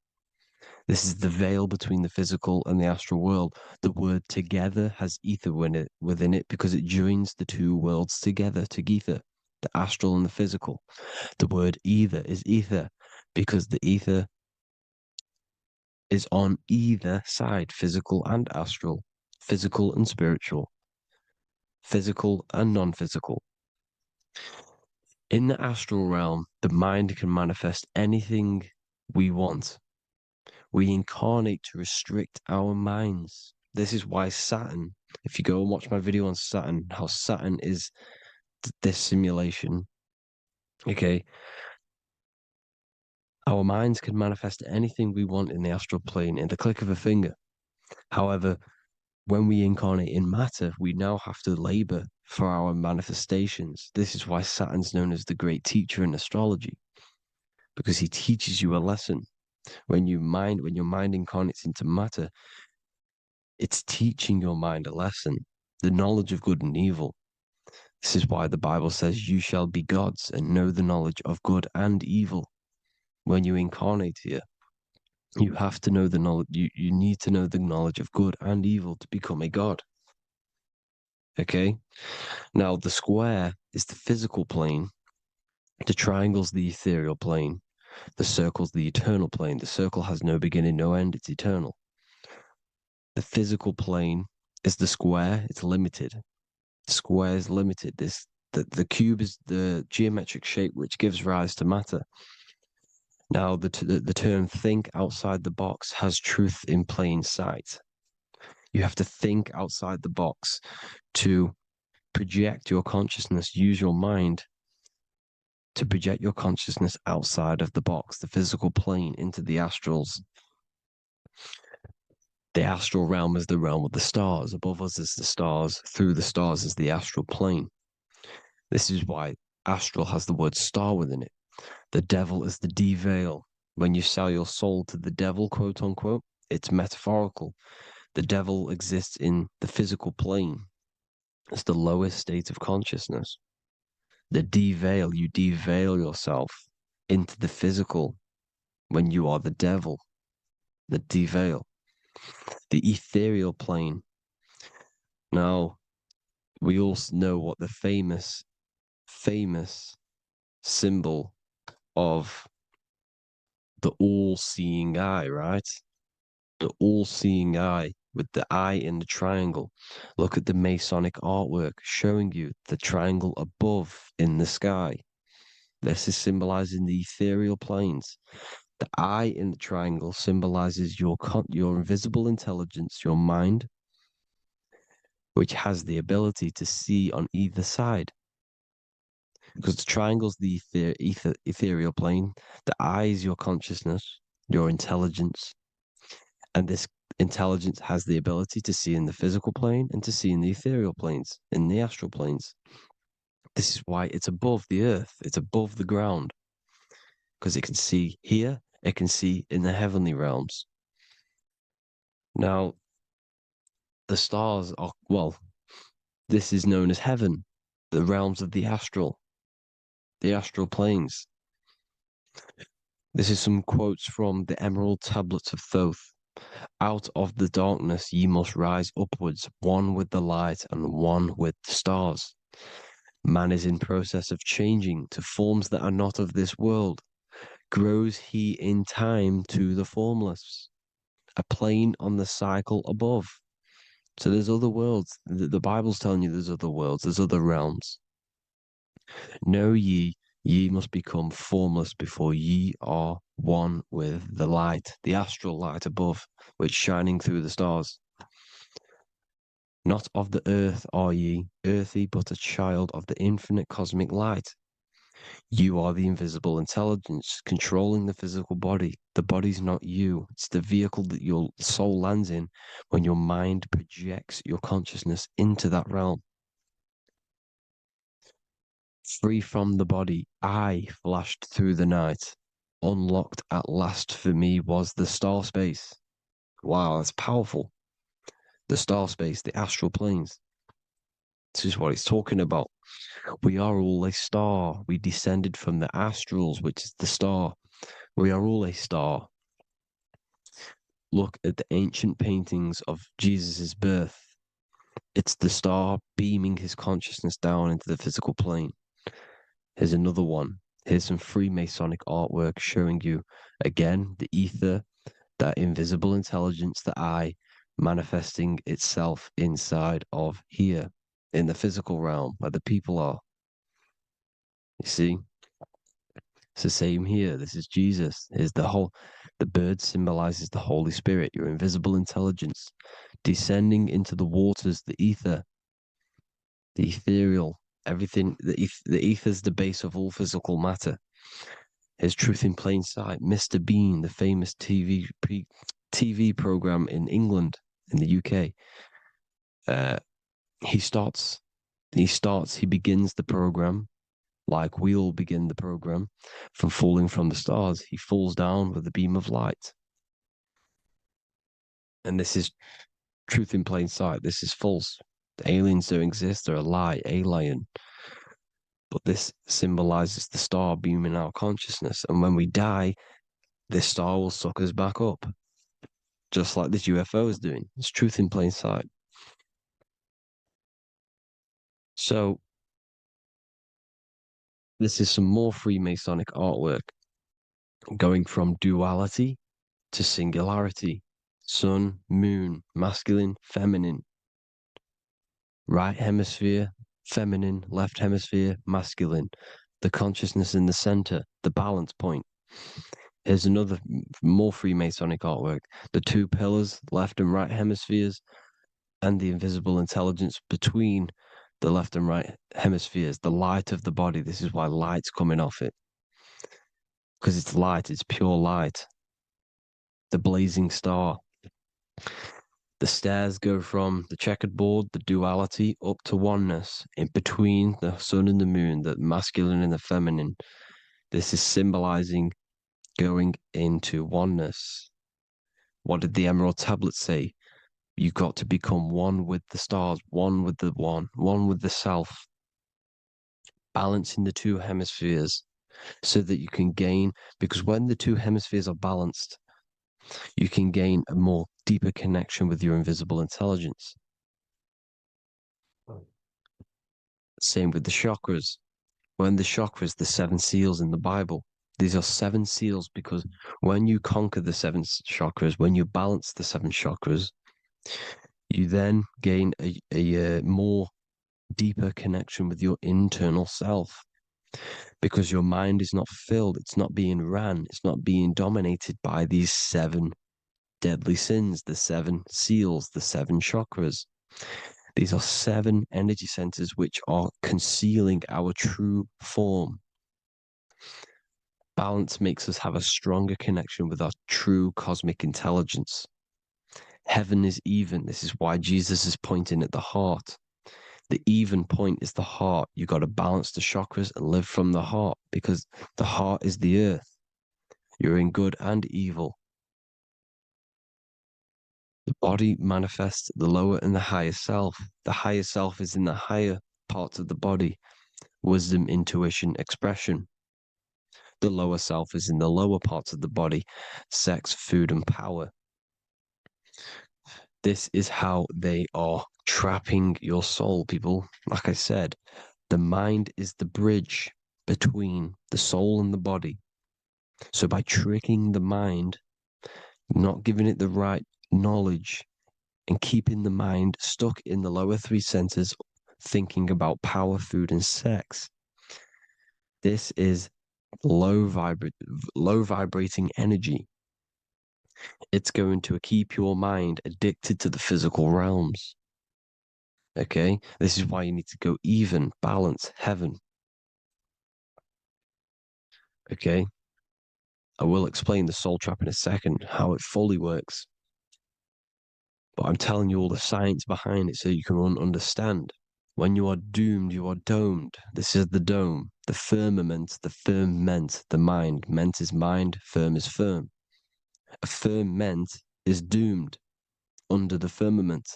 This is the veil between the physical and the astral world. The word together has ether within it because it joins the two worlds together, together, the astral and the physical. The word either is ether because the ether is on either side, physical and astral, physical and spiritual, physical and non-physical. In the astral realm, the mind can manifest anything we want. We incarnate to restrict our minds. This is why Saturn, if you go and watch my video on Saturn, how Saturn is this simulation, okay? Our minds can manifest anything we want in the astral plane in the click of a finger. However, when we incarnate in matter, we now have to labor for our manifestations. This is why Saturn's known as the great teacher in astrology, because he teaches you a lesson. When your mind incarnates into matter, it's teaching your mind a lesson, the knowledge of good and evil. This is why the Bible says you shall be gods and know the knowledge of good and evil. When you incarnate here, you have to know the knowledge, you need to know the knowledge of good and evil to become a god. Okay? Now, the square is the physical plane. The triangle's the ethereal plane. The circle's the eternal plane. The circle has no beginning, no end. It's eternal. The physical plane is the square. It's limited. The square is limited. The cube is the geometric shape which gives rise to matter. Now, the term think outside the box has truth in plain sight. You have to think outside the box to project your consciousness, use your mind to project your consciousness outside of the box, the physical plane, into the astrals. The astral realm is the realm of the stars. Above us is the stars. Through the stars is the astral plane. This is why astral has the word star within it. The devil is the de-veil. When you sell your soul to the devil, quote unquote, it's metaphorical. The devil exists in the physical plane. It's the lowest state of consciousness. The de-veil, you de-veil yourself into the physical when you are the devil. The de-veil. The ethereal plane. Now, we all know what the famous symbol of the all-seeing eye, right? The all-seeing eye with the eye in the triangle. Look at the Masonic artwork showing you the triangle above in the sky. This is symbolizing the ethereal planes. The eye in the triangle symbolizes your invisible intelligence, your mind, which has the ability to see on either side. Because the triangle's the ethereal plane, the eye is your consciousness, your intelligence, and this intelligence has the ability to see in the physical plane and to see in the ethereal planes, in the astral planes. This is why it's above the earth, it's above the ground, because it can see here, it can see in the heavenly realms. Now, the stars are, well, this is known as heaven, the realms of the astral planes. This is some quotes from the Emerald Tablets of Thoth. Out of the darkness ye must rise upwards, one with the light and one with the stars. Man is in process of changing to forms that are not of this world. Grows he in time to the formless, a plane on the cycle above. So there's other worlds. The Bible's telling you there's other worlds, there's other realms. Know ye must become formless before ye are one with the light, the astral light above, which shining through the stars. Not of the earth are ye, earthy, but a child of the infinite cosmic light. You are the invisible intelligence controlling the physical body. The body's not you. It's the vehicle that your soul lands in when your mind projects your consciousness into that realm. Free from the body, I flashed through the night. Unlocked at last for me was the star space. Wow, that's powerful. the star space, the astral planes. This is what it's talking about. We are all a star. We descended from the astrals, which is the star. We are all a star. Look at the ancient paintings of Jesus' birth. It's the star beaming his consciousness down into the physical plane. Here's another one. Here's some Freemasonic artwork showing you, again, the ether, that invisible intelligence, the I, manifesting itself inside of here, in the physical realm, where the people are. You see? It's the same here. This is Jesus. Here's the bird symbolizes the Holy Spirit, your invisible intelligence, descending into the waters, the ether, the ethereal, everything. The ether is the base of all physical matter. Here's Truth in Plain Sight. Mr. Bean, the famous TV program in England, in the UK. He begins the program like we all begin the program from falling from the stars. He falls down with a beam of light. And this is truth in plain sight. This is false. The aliens don't exist. They're a lie, alien. But this symbolizes the star beaming our consciousness. And when we die, this star will suck us back up. Just like this UFO is doing. It's truth in plain sight. So, this is some more Freemasonic artwork. Going from duality to singularity. Sun, moon, masculine, feminine. Right hemisphere, feminine, left hemisphere, masculine. The consciousness in the center, the balance point. Here's another more Freemasonic artwork. The two pillars, left and right hemispheres, and the invisible intelligence between the left and right hemispheres, the light of the body. This is why light's coming off it. Because it's light, it's pure light. The blazing star. The stairs go from the checkered board, the duality, up to oneness, in between the sun and the moon, the masculine and the feminine. This is symbolizing going into oneness. What did the Emerald Tablet say? You got to become one with the stars, one with the one with the self. Balancing the two hemispheres so that you can gain, because when the two hemispheres are balanced, you can gain a more deeper connection with your invisible intelligence. Same with the chakras. When the chakras, the 7 seals in the Bible, these are 7 seals because when you conquer the 7 chakras, when you balance the 7 chakras, you then gain a more deeper connection with your internal self. Because your mind is not filled, it's not being ran, it's not being dominated by these 7 deadly sins, the 7 seals, the 7 chakras. These are 7 energy centers which are concealing our true form. Balance makes us have a stronger connection with our true cosmic intelligence. Heaven is even. This is why Jesus is pointing at the heart. The even point is the heart. You got to balance the chakras and live from the heart because the heart is the earth. You're in good and evil. The body manifests the lower and the higher self. The higher self is in the higher parts of the body. Wisdom, intuition, expression. The lower self is in the lower parts of the body. Sex, food, and power. This is how they are trapping your soul, people. Like I said, the mind is the bridge between the soul and the body. So by tricking the mind, not giving it the right knowledge, and keeping the mind stuck in the lower 3 centers, thinking about power, food, and sex, this is low vibrating energy. It's going to keep your mind addicted to the physical realms. Okay? This is why you need to go even, balance, heaven. Okay? I will explain the soul trap in a second, how it fully works. But I'm telling you all the science behind it so you can understand. When you are doomed, you are domed. This is the dome, the firmament, the firmament, the mind. Ment is mind, firm is firm. A firmament is doomed under the firmament.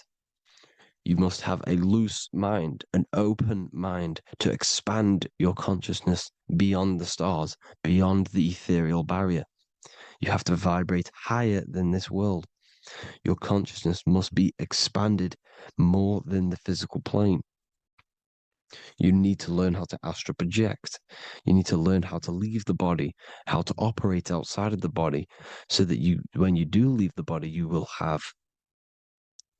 You must have a loose mind, an open mind to expand your consciousness beyond the stars, beyond the ethereal barrier. You have to vibrate higher than this world. Your consciousness must be expanded more than the physical plane. You need to learn how to astral project. You need to learn how to leave the body, how to operate outside of the body, so that you, when you do leave the body, you will have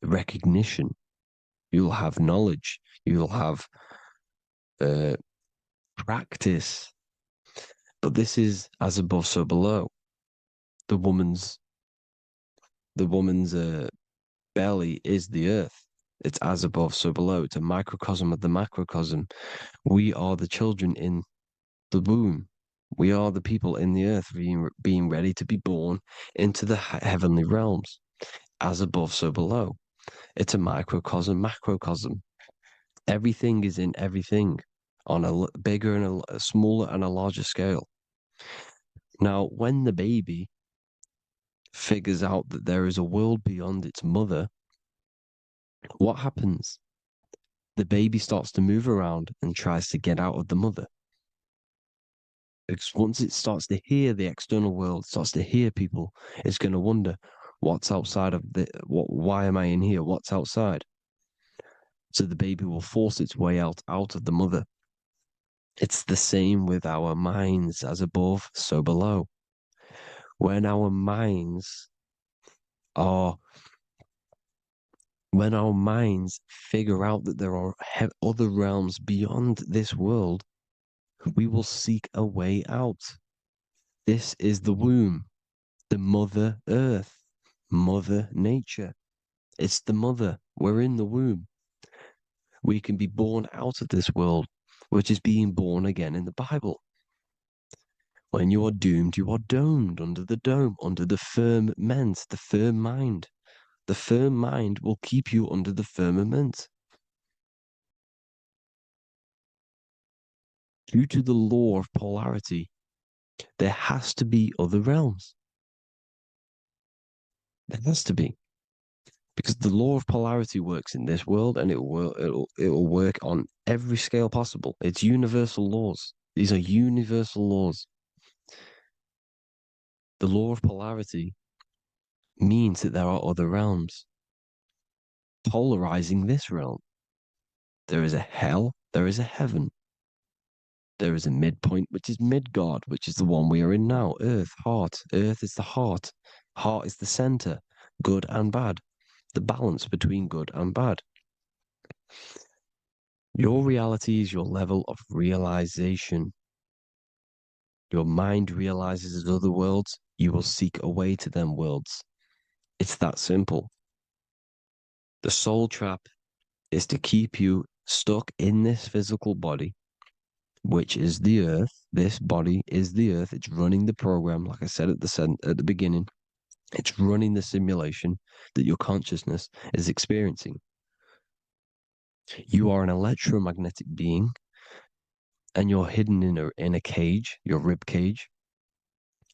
recognition, you'll have knowledge, you'll have practice. But this is as above, so below. The woman's belly is the earth. It's as above, so below. It's a microcosm of the macrocosm. We are the children in the womb. We are the people in the earth being ready to be born into the heavenly realms. As above, so below. It's a microcosm, macrocosm. Everything is in everything on a bigger and a smaller and a larger scale. Now, when the baby figures out that there is a world beyond its mother, what happens? The baby starts to move around and tries to get out of the mother. Because once it starts to hear the external world, starts to hear people, it's going to wonder, what's outside of why am I in here? What's outside? So the baby will force its way out of the mother. It's the same with our minds, as above, so below. When our minds figure out that there are other realms beyond this world, we will seek a way out. This is the womb, the Mother Earth, Mother Nature. It's the mother. We're in the womb. We can be born out of this world, which is being born again in the Bible. When you are doomed, you are domed under the dome, under the firmament, the firm mind. The firm mind will keep you under the firmament. Due to the law of polarity, there has to be other realms. There has to be. Because the law of polarity works in this world, and it will work on every scale possible. It's universal laws. These are universal laws. The law of polarity means that there are other realms polarizing this realm. There is a hell, there is a heaven. There is a midpoint, which is Midgard, which is the one we are in now. Earth, heart. Earth is the heart. Heart is the center, good and bad. The balance between good and bad. Your reality is your level of realization. Your mind realizes other worlds, you will seek a way to them worlds. It's that simple. The soul trap is to keep you stuck in this physical body, which is the earth. This body is the earth. It's running the program, like I said at the beginning. It's running the simulation that your consciousness is experiencing. You are an electromagnetic being, and you're hidden in a cage, your rib cage,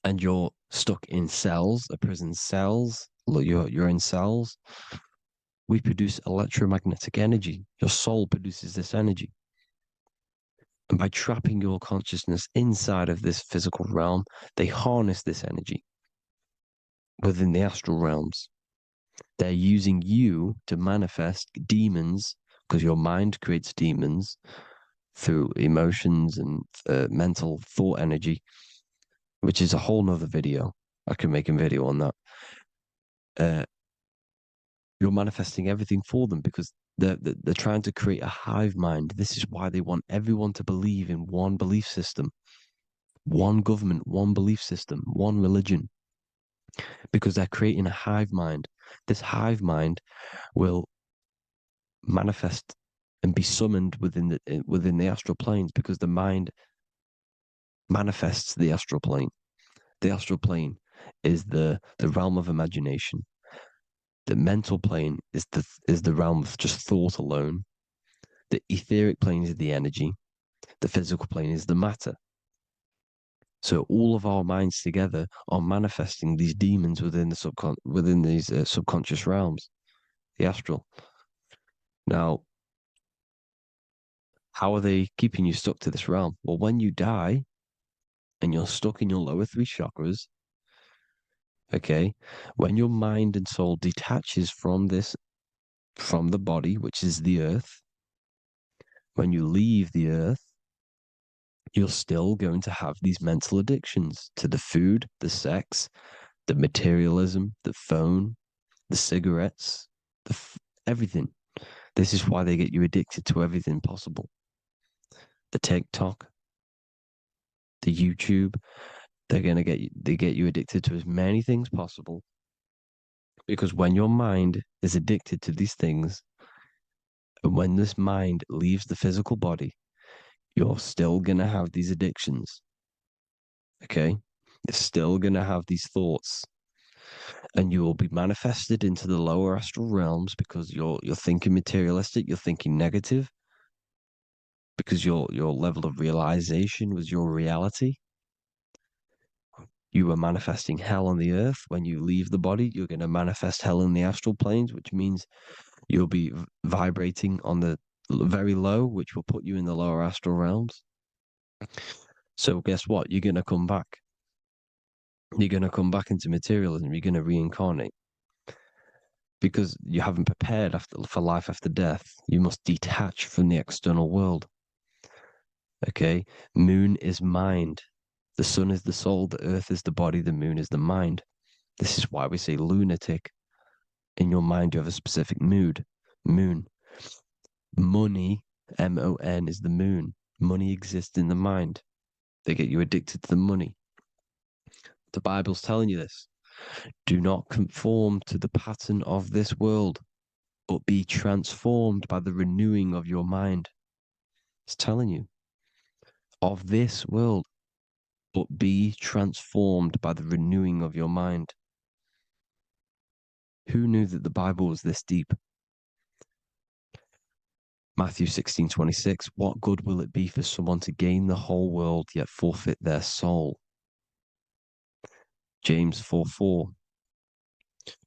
and you're stuck in cells, a prison cells. You're in cells. We produce electromagnetic energy. Your soul produces this energy. And by trapping your consciousness inside of this physical realm, they harness this energy within the astral realms. They're using you to manifest demons, because your mind creates demons through emotions and mental thought energy, which is a whole nother video. I can make a video on that. You're manifesting everything for them because they're trying to create a hive mind. This is why they want everyone to believe in one belief system, one government, one belief system, one religion, because they're creating a hive mind. This hive mind will manifest and be summoned within the astral planes, because the mind manifests the astral plane. The astral plane is the realm of imagination. The mental plane is the realm of just thought alone. The etheric plane is the energy. The physical plane is the matter. So all of our minds together are manifesting these demons within these subconscious realms, the astral. Now, how are they keeping you stuck to this realm? Well, when you die and you're stuck in your lower three chakras, okay, when your mind and soul detaches from the body, which is the earth, when you leave the earth, you're still going to have these mental addictions to the food, the sex, the materialism, the phone, the cigarettes, everything. This is why they get you addicted to everything possible. The TikTok, the YouTube, they get you addicted to as many things possible. Because when your mind is addicted to these things, and when this mind leaves the physical body, you're still gonna have these addictions. Okay? You're still gonna have these thoughts. And you will be manifested into the lower astral realms because you're thinking materialistic, you're thinking negative, because your level of realization was your reality. You were manifesting hell on the earth. When you leave the body, you're going to manifest hell in the astral planes, which means you'll be vibrating on the very low, which will put you in the lower astral realms. So guess what? You're going to come back. You're going to come back into materialism. You're going to reincarnate. Because you haven't prepared for life after death. You must detach from the external world. Okay? Moon is mind. The sun is the soul. The earth is the body. The moon is the mind. This is why we say lunatic. In your mind, you have a specific mood. Moon. Money, M-O-N, is the moon. Money exists in the mind. They get you addicted to the money. The Bible's telling you this. Do not conform to the pattern of this world, but be transformed by the renewing of your mind. It's telling you. Of this world, but be transformed by the renewing of your mind. Who knew that the Bible was this deep? Matthew 16:26, what good will it be for someone to gain the whole world yet forfeit their soul? James 4:4,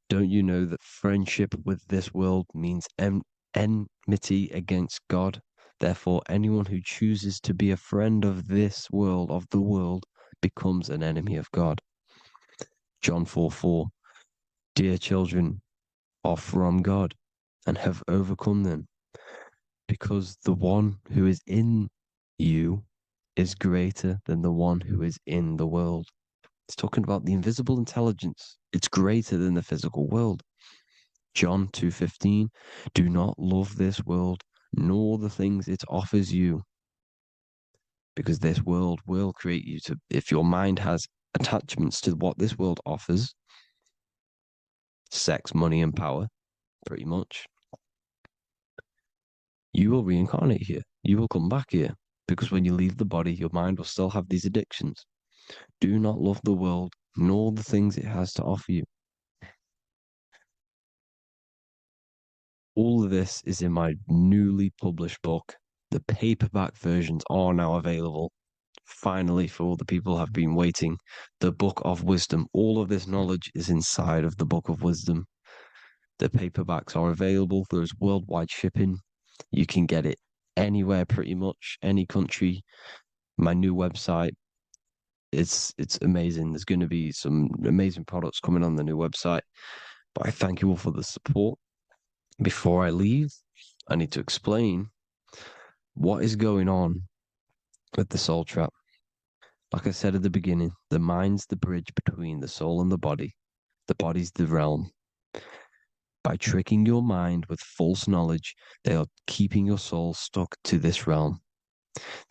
don't you know that friendship with this world means enmity against God? Therefore, anyone who chooses to be a friend of this world, of the world, becomes an enemy of God. John 4:4, dear children are from God and have overcome them, because the one who is in you is greater than the one who is in the world. It's talking about the invisible intelligence. It's greater than the physical world. John 2:15, do not love this world, nor the things it offers you, because this world will create you to, if your mind has attachments to what this world offers, sex, money, and power, pretty much, you will reincarnate here. You will come back here, because when you leave the body, your mind will still have these addictions. Do not love the world, nor the things it has to offer you. All of this is in my newly published book. The paperback versions are now available. Finally, for all the people who have been waiting, the Book of Wisdom. All of this knowledge is inside of the Book of Wisdom. The paperbacks are available. There's worldwide shipping. You can get it anywhere, pretty much, any country. My new website, it's amazing. There's going to be some amazing products coming on the new website. But I thank you all for the support. Before I leave, I need to explain what is going on with the soul trap. Like I said at the beginning, the mind's the bridge between the soul and the body. The body's the realm. By tricking your mind with false knowledge, they are keeping your soul stuck to this realm.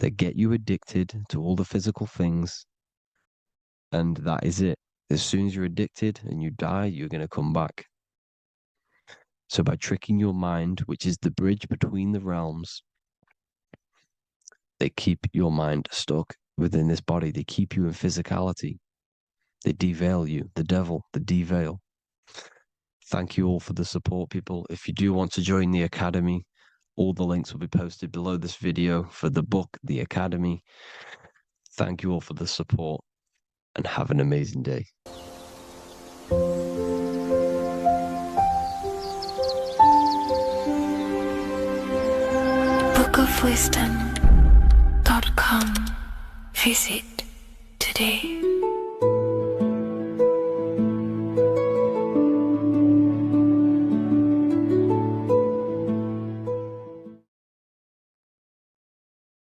They get you addicted to all the physical things, and that is it. As soon as you're addicted and you die, you're going to come back. So by tricking your mind, which is the bridge between the realms, they keep your mind stuck within this body. They keep you in physicality. They deveil you, the devil, the deveil. Thank you all for the support, people. If you do want to join the Academy, all the links will be posted below this video for the book, The Academy. Thank you all for the support and have an amazing day. bookofwisdom.com. Visit today.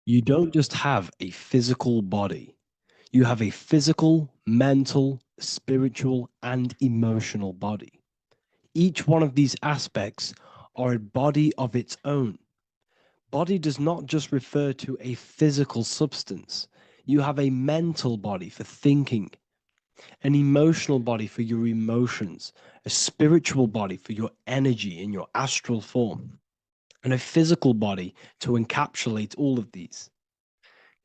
You don't just have a physical body. You have a physical, mental, spiritual, and emotional body. Each one of these aspects are a body of its own. Body does not just refer to a physical substance. You have a mental body for thinking, an emotional body for your emotions, a spiritual body for your energy in your astral form, and a physical body to encapsulate all of these.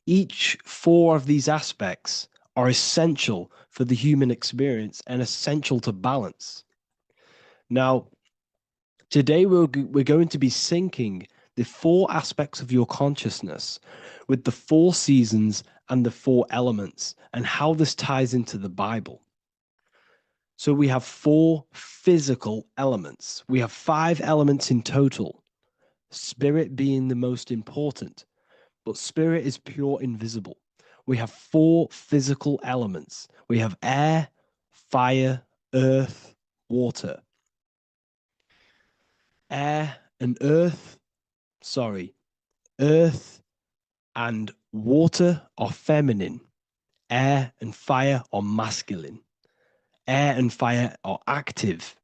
Each four of these aspects are essential for the human experience and essential to balance. Now, today we're going to be syncing the four aspects of your consciousness with the four seasons and the four elements and how this ties into the Bible. So we have four physical elements. We have 5 elements in total, spirit being the most important, but spirit is pure invisible. We have 4 physical elements. We have air, fire, earth, water. Earth and water are feminine. Air and fire are masculine. Air and fire are active.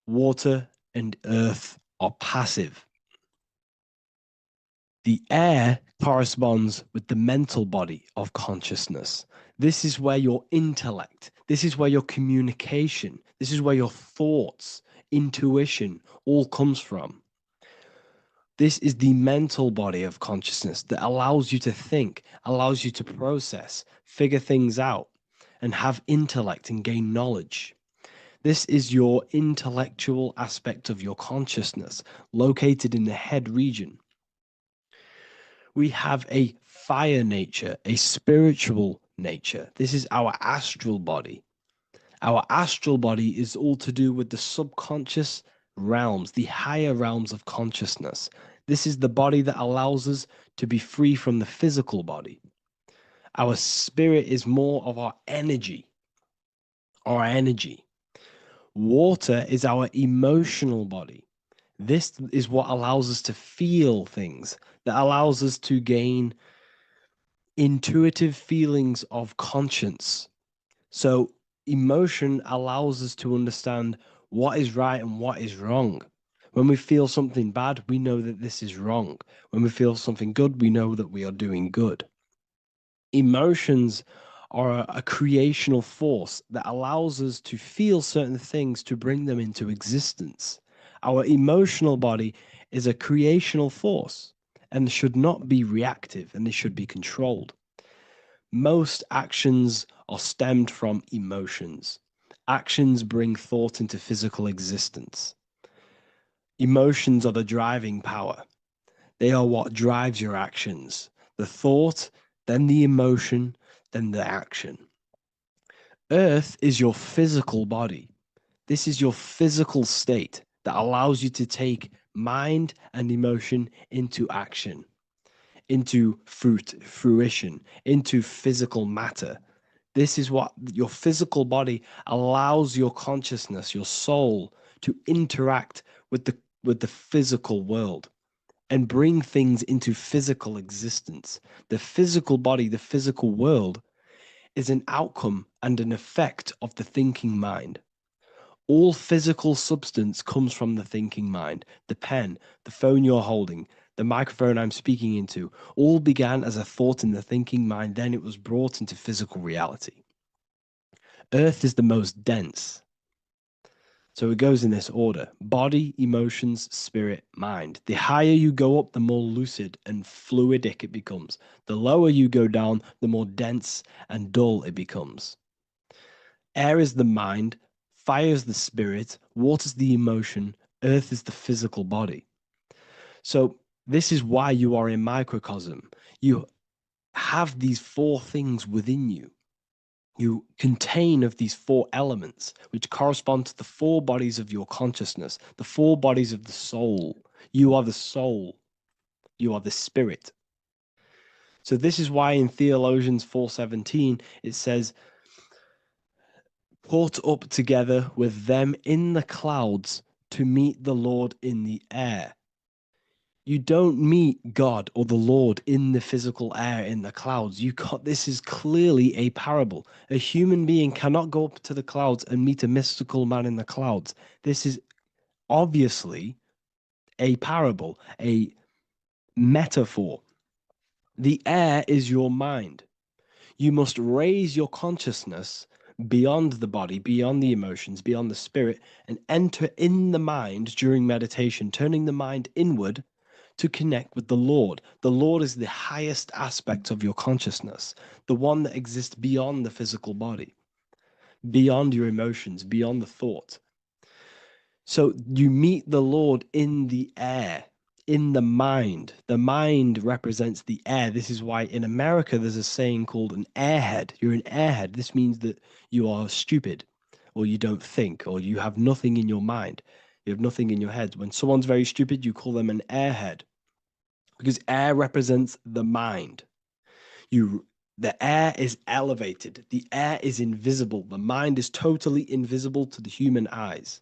Water and earth are passive. The air corresponds with the mental body of consciousness. This is where your intellect, this is where your communication, this is where your thoughts, intuition all comes from. This is the mental body of consciousness that allows you to think, allows you to process, figure things out, and have intellect and gain knowledge. This is your intellectual aspect of your consciousness, located in the head region. We have a fire nature, a spiritual nature. This is our astral body. Our astral body is all to do with the subconscious realms, the higher realms of consciousness. This is the body that allows us to be free from the physical body. Our spirit is more of our energy. Water is our emotional body. This is what allows us to feel things, that allows us to gain intuitive feelings of conscience. So emotion allows us to understand what is right and what is wrong. When we feel something bad, we know that this is wrong. When we feel something good, we know that we are doing good. Emotions are a creational force that allows us to feel certain things to bring them into existence. Our emotional body is a creational force and should not be reactive, and they should be controlled. Most actions are stemmed from emotions. Actions bring thought into physical existence. Emotions are the driving power. They are what drives your actions. The thought, then the emotion, then the action. Earth is your physical body. This is your physical state that allows you to take mind and emotion into action, into fruition, into physical matter. This is what your physical body allows your consciousness, your soul, to interact with the physical world and bring things into physical existence. The physical body, the physical world, is an outcome and an effect of the thinking mind. All physical substance comes from the thinking mind. The pen, the phone you're holding, the microphone I'm speaking into, all began as a thought in the thinking mind, then it was brought into physical reality. Earth is the most dense. So it goes in this order: body, emotions, spirit, mind. The higher you go up, the more lucid and fluidic it becomes. The lower you go down, the more dense and dull it becomes. Air is the mind, fire is the spirit, water is the emotion, earth is the physical body. So this is why you are a microcosm. You have these 4 things within you. You contain of these 4 elements, which correspond to the 4 bodies of your consciousness, the 4 bodies of the soul. You are the soul. You are the spirit. So this is why in Theologians 4:17 it says, "Caught up together with them in the clouds to meet the Lord in the air." You don't meet God or the Lord in the physical air, in the clouds. This is clearly a parable. A human being cannot go up to the clouds and meet a mystical man in the clouds. This is obviously a parable, a metaphor. The air is your mind. You must raise your consciousness beyond the body, beyond the emotions, beyond the spirit, and enter in the mind during meditation, turning the mind inward to connect with the Lord. The Lord is the highest aspect of your consciousness, the one that exists beyond the physical body, beyond your emotions, beyond the thought. So you meet the Lord in the air, in the mind. The mind represents the air. This is why in America there's a saying called an airhead. You're an airhead. This means that you are stupid, or you don't think, or you have nothing in your mind. You have nothing in your head. When someone's very stupid, you call them an airhead, because air represents the mind. The air is elevated. The air is invisible. The mind is totally invisible to the human eyes.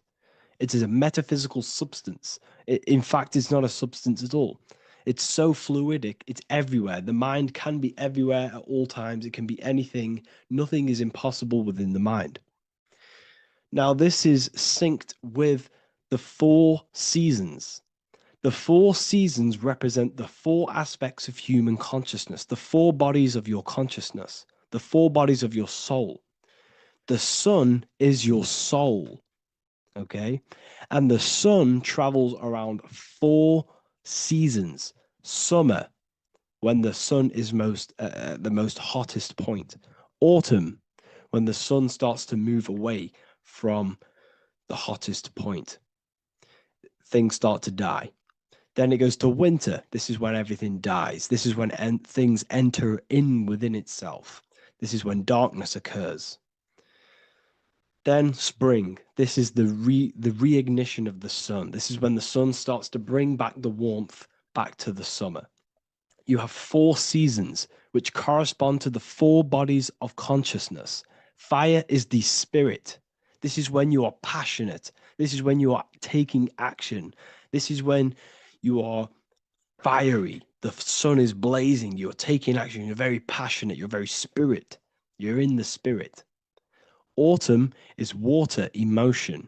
It is a metaphysical substance. In fact, it's not a substance at all. It's so fluidic. It's everywhere. The mind can be everywhere at all times. It can be anything. Nothing is impossible within the mind. Now, this is synced with the 4 seasons. The 4 seasons represent the 4 aspects of human consciousness, the 4 bodies of your consciousness, the 4 bodies of your soul. The sun is your soul, okay? And the sun travels around 4 seasons. Summer, when the sun is the most hottest point. Autumn, when the sun starts to move away from the hottest point. Things start to die. Then it goes to winter. This is when everything dies. This is when things enter in within itself. This is when darkness occurs. Then spring. This is the reignition of the sun. This is when the sun starts to bring back the warmth back to the summer. You have 4 seasons, which correspond to the 4 bodies of consciousness. Fire is the spirit. This is when you are passionate. This is when you are taking action. This is when you are fiery. The sun is blazing. You're taking action. You're very passionate. You're very spirit. You're in the spirit. Autumn is water, emotion.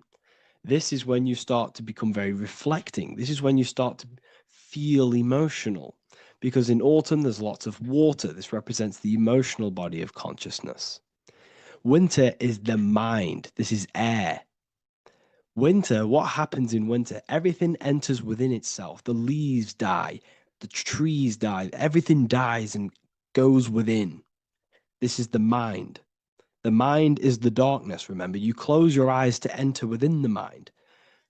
This is when you start to become very reflecting. This is when you start to feel emotional. Because in autumn, there's lots of water. This represents the emotional body of consciousness. Winter is the mind. This is air. Winter, what happens in winter? Everything enters within itself. The leaves die, the trees die, everything dies and goes within. This is the mind. The mind is the darkness, remember. You close your eyes to enter within the mind.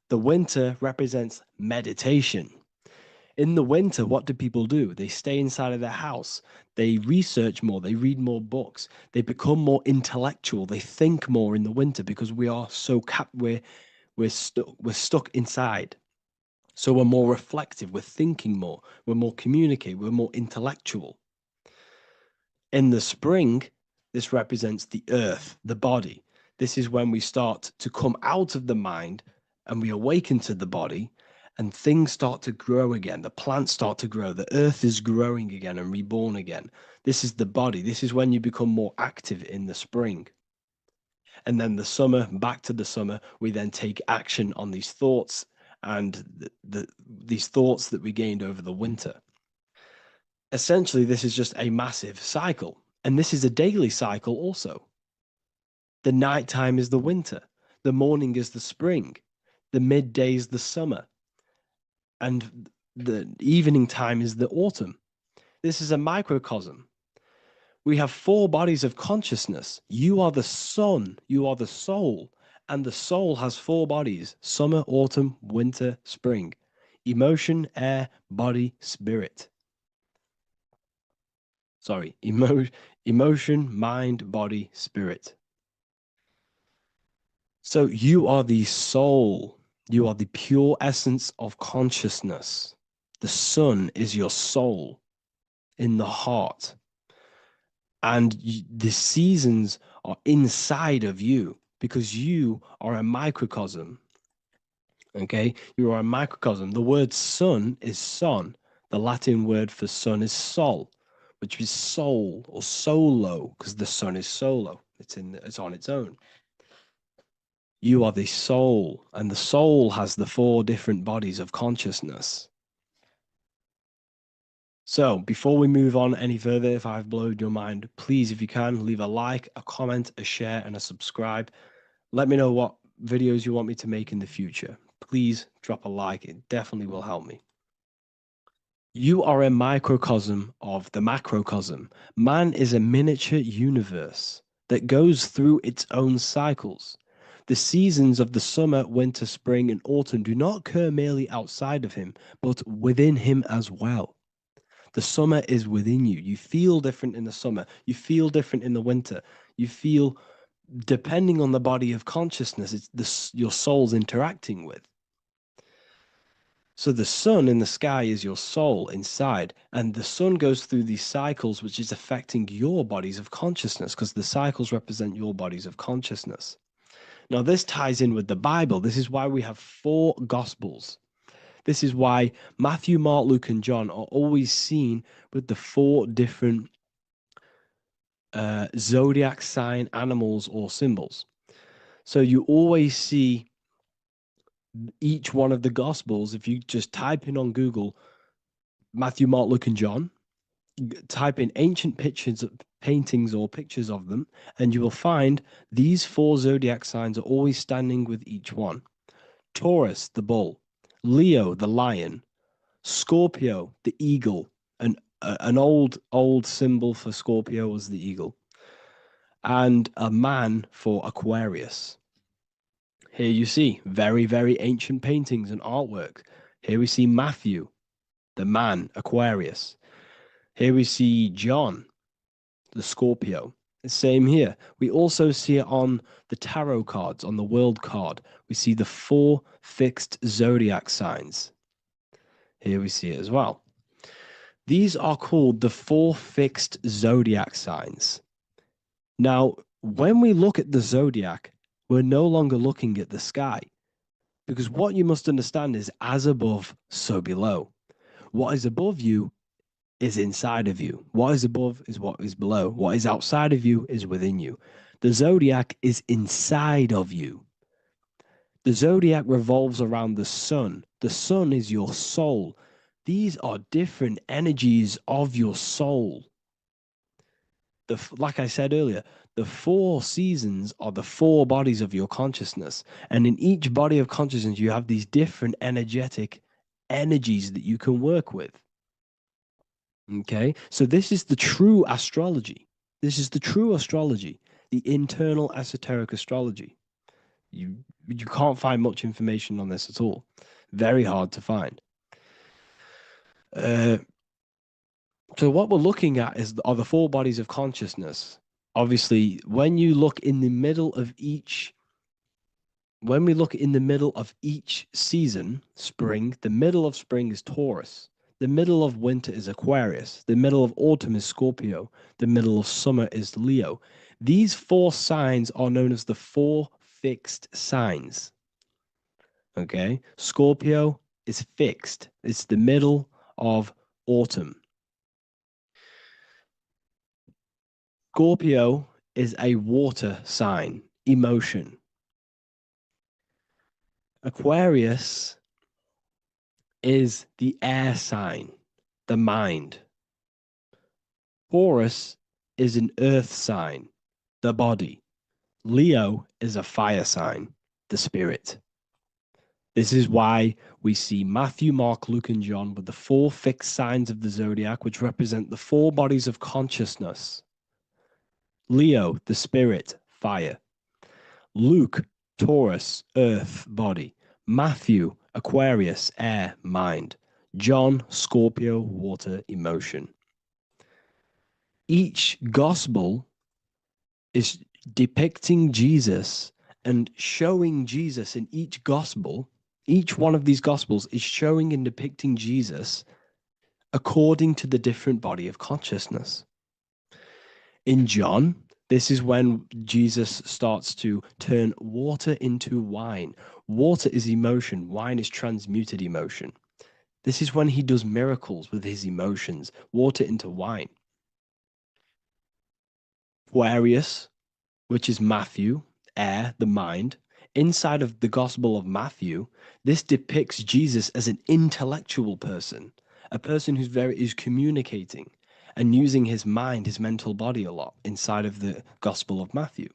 The winter represents meditation. In the winter, what do people do? They stay inside of their house. They research more. They read more books. They become more intellectual. They think more in the winter because we are so we're stuck inside. So we're more reflective. We're thinking more. We're more communicative. We're more intellectual. In the spring, this represents the earth, the body. This is when we start to come out of the mind and we awaken to the body. And things start to grow again. The plants start to grow. The earth is growing again and reborn again. This is the body. This is when you become more active in the spring. And then the summer, back to the summer, we then take action on these thoughts and these thoughts that we gained over the winter. Essentially, this is just a massive cycle. And this is a daily cycle also. The nighttime is the winter. The morning is the spring. The midday is the summer. And the evening time is the autumn. This is a microcosm. We have 4 bodies of consciousness. You are the sun, you are the soul, and the soul has 4 bodies: summer, autumn, winter, spring. Emotion, air, body, spirit. Sorry, emotion, mind, body, spirit. So you are the soul. You are the pure essence of consciousness. The sun is your soul in the heart. And the seasons are inside of you because you are a microcosm. Okay? You are a microcosm. The word sun is son. The Latin word for sun is sol, which is soul or solo, because the sun is solo. It's on its own. You are the soul, and the soul has the 4 different bodies of consciousness. So before we move on any further, if I've blown your mind, please, if you can, leave a like, a comment, a share, and a subscribe. Let me know what videos you want me to make in the future. Please drop a like. It definitely will help me. You are a microcosm of the macrocosm. Man is a miniature universe that goes through its own cycles. The seasons of the summer, winter, spring, and autumn do not occur merely outside of him, but within him as well. The summer is within you. You feel different in the summer. You feel different in the winter. You feel, depending on the body of consciousness, it's your soul's interacting with. So the sun in the sky is your soul inside, and the sun goes through these cycles, which is affecting your bodies of consciousness, because the cycles represent your bodies of consciousness. Now, this ties in with the Bible. This is why we have 4 Gospels. This is why Matthew, Mark, Luke, and John are always seen with the 4 different zodiac sign animals or symbols. So you always see each one of the Gospels. If you just type in on Google Matthew, Mark, Luke, and John, type in ancient pictures, paintings, or pictures of them, and you will find these 4 zodiac signs are always standing with each one. Taurus, the bull; Leo, the lion; Scorpio, the eagle. An old symbol for Scorpio was the eagle. And a man for Aquarius. Here you see very, very ancient paintings and artwork. Here we see Matthew, the man, Aquarius. Here we see John, the Scorpio. The same here. We also see it on the tarot cards, on the world card. We see the 4 fixed zodiac signs. Here we see it as well. These are called the 4 fixed zodiac signs. Now, when we look at the zodiac, we're no longer looking at the sky, because what you must understand is as above, so below. What is above you is inside of you. What is above is what is below. What is outside of you is within you. The zodiac is inside of you. The zodiac revolves around the sun. The sun is your soul. These are different energies of your soul. Like I said earlier, the 4 seasons are the 4 bodies of your consciousness. And in each body of consciousness, you have these different energetic energies that you can work with. Okay, so this is the true astrology. This is the true astrology, the internal esoteric astrology. You can't find much information on this at all. Very hard to find. So what we're looking at are the 4 bodies of consciousness. Obviously, when you look in the middle of each, when we look in the middle of each season, spring, the middle of spring is Taurus. The middle of winter is Aquarius. The middle of autumn is Scorpio. The middle of summer is Leo. These 4 signs are known as the 4 fixed signs. Okay, Scorpio is fixed. It's the middle of autumn. Scorpio is a water sign, emotion. Aquarius is the air sign, the mind. Taurus is an earth sign, the body. Leo is a fire sign, the spirit. This is why we see Matthew, Mark, Luke, and John with the 4 fixed signs of the zodiac, which represent the 4 bodies of consciousness. Leo, the spirit, fire. Luke, Taurus, earth, body. Matthew, Aquarius, air, mind. John, Scorpio, water, emotion. Each gospel is depicting Jesus and showing Jesus in each gospel Each one of these gospels is showing and depicting Jesus according to the different body of consciousness. In John, this is when Jesus starts to turn water into wine. Water is emotion, wine is transmuted emotion. This is when he does miracles with his emotions, water into wine. Aquarius, which is Matthew, air, the mind. Inside of the Gospel of Matthew, this depicts Jesus as an intellectual person, a person who's communicating and using his mind, his mental body a lot inside of the Gospel of Matthew.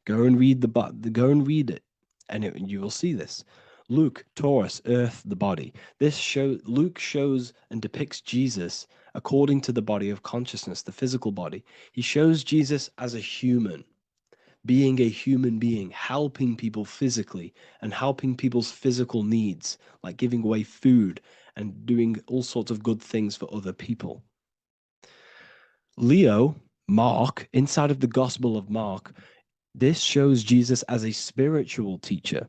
Go and read it, and you will see this. Luke, Taurus, earth, the body. Luke shows and depicts Jesus according to the body of consciousness, the physical body. He shows Jesus as a human, being a human being, helping people physically and helping people's physical needs, like giving away food and doing all sorts of good things for other people. Leo, Mark, inside of the Gospel of Mark, this shows Jesus as a spiritual teacher,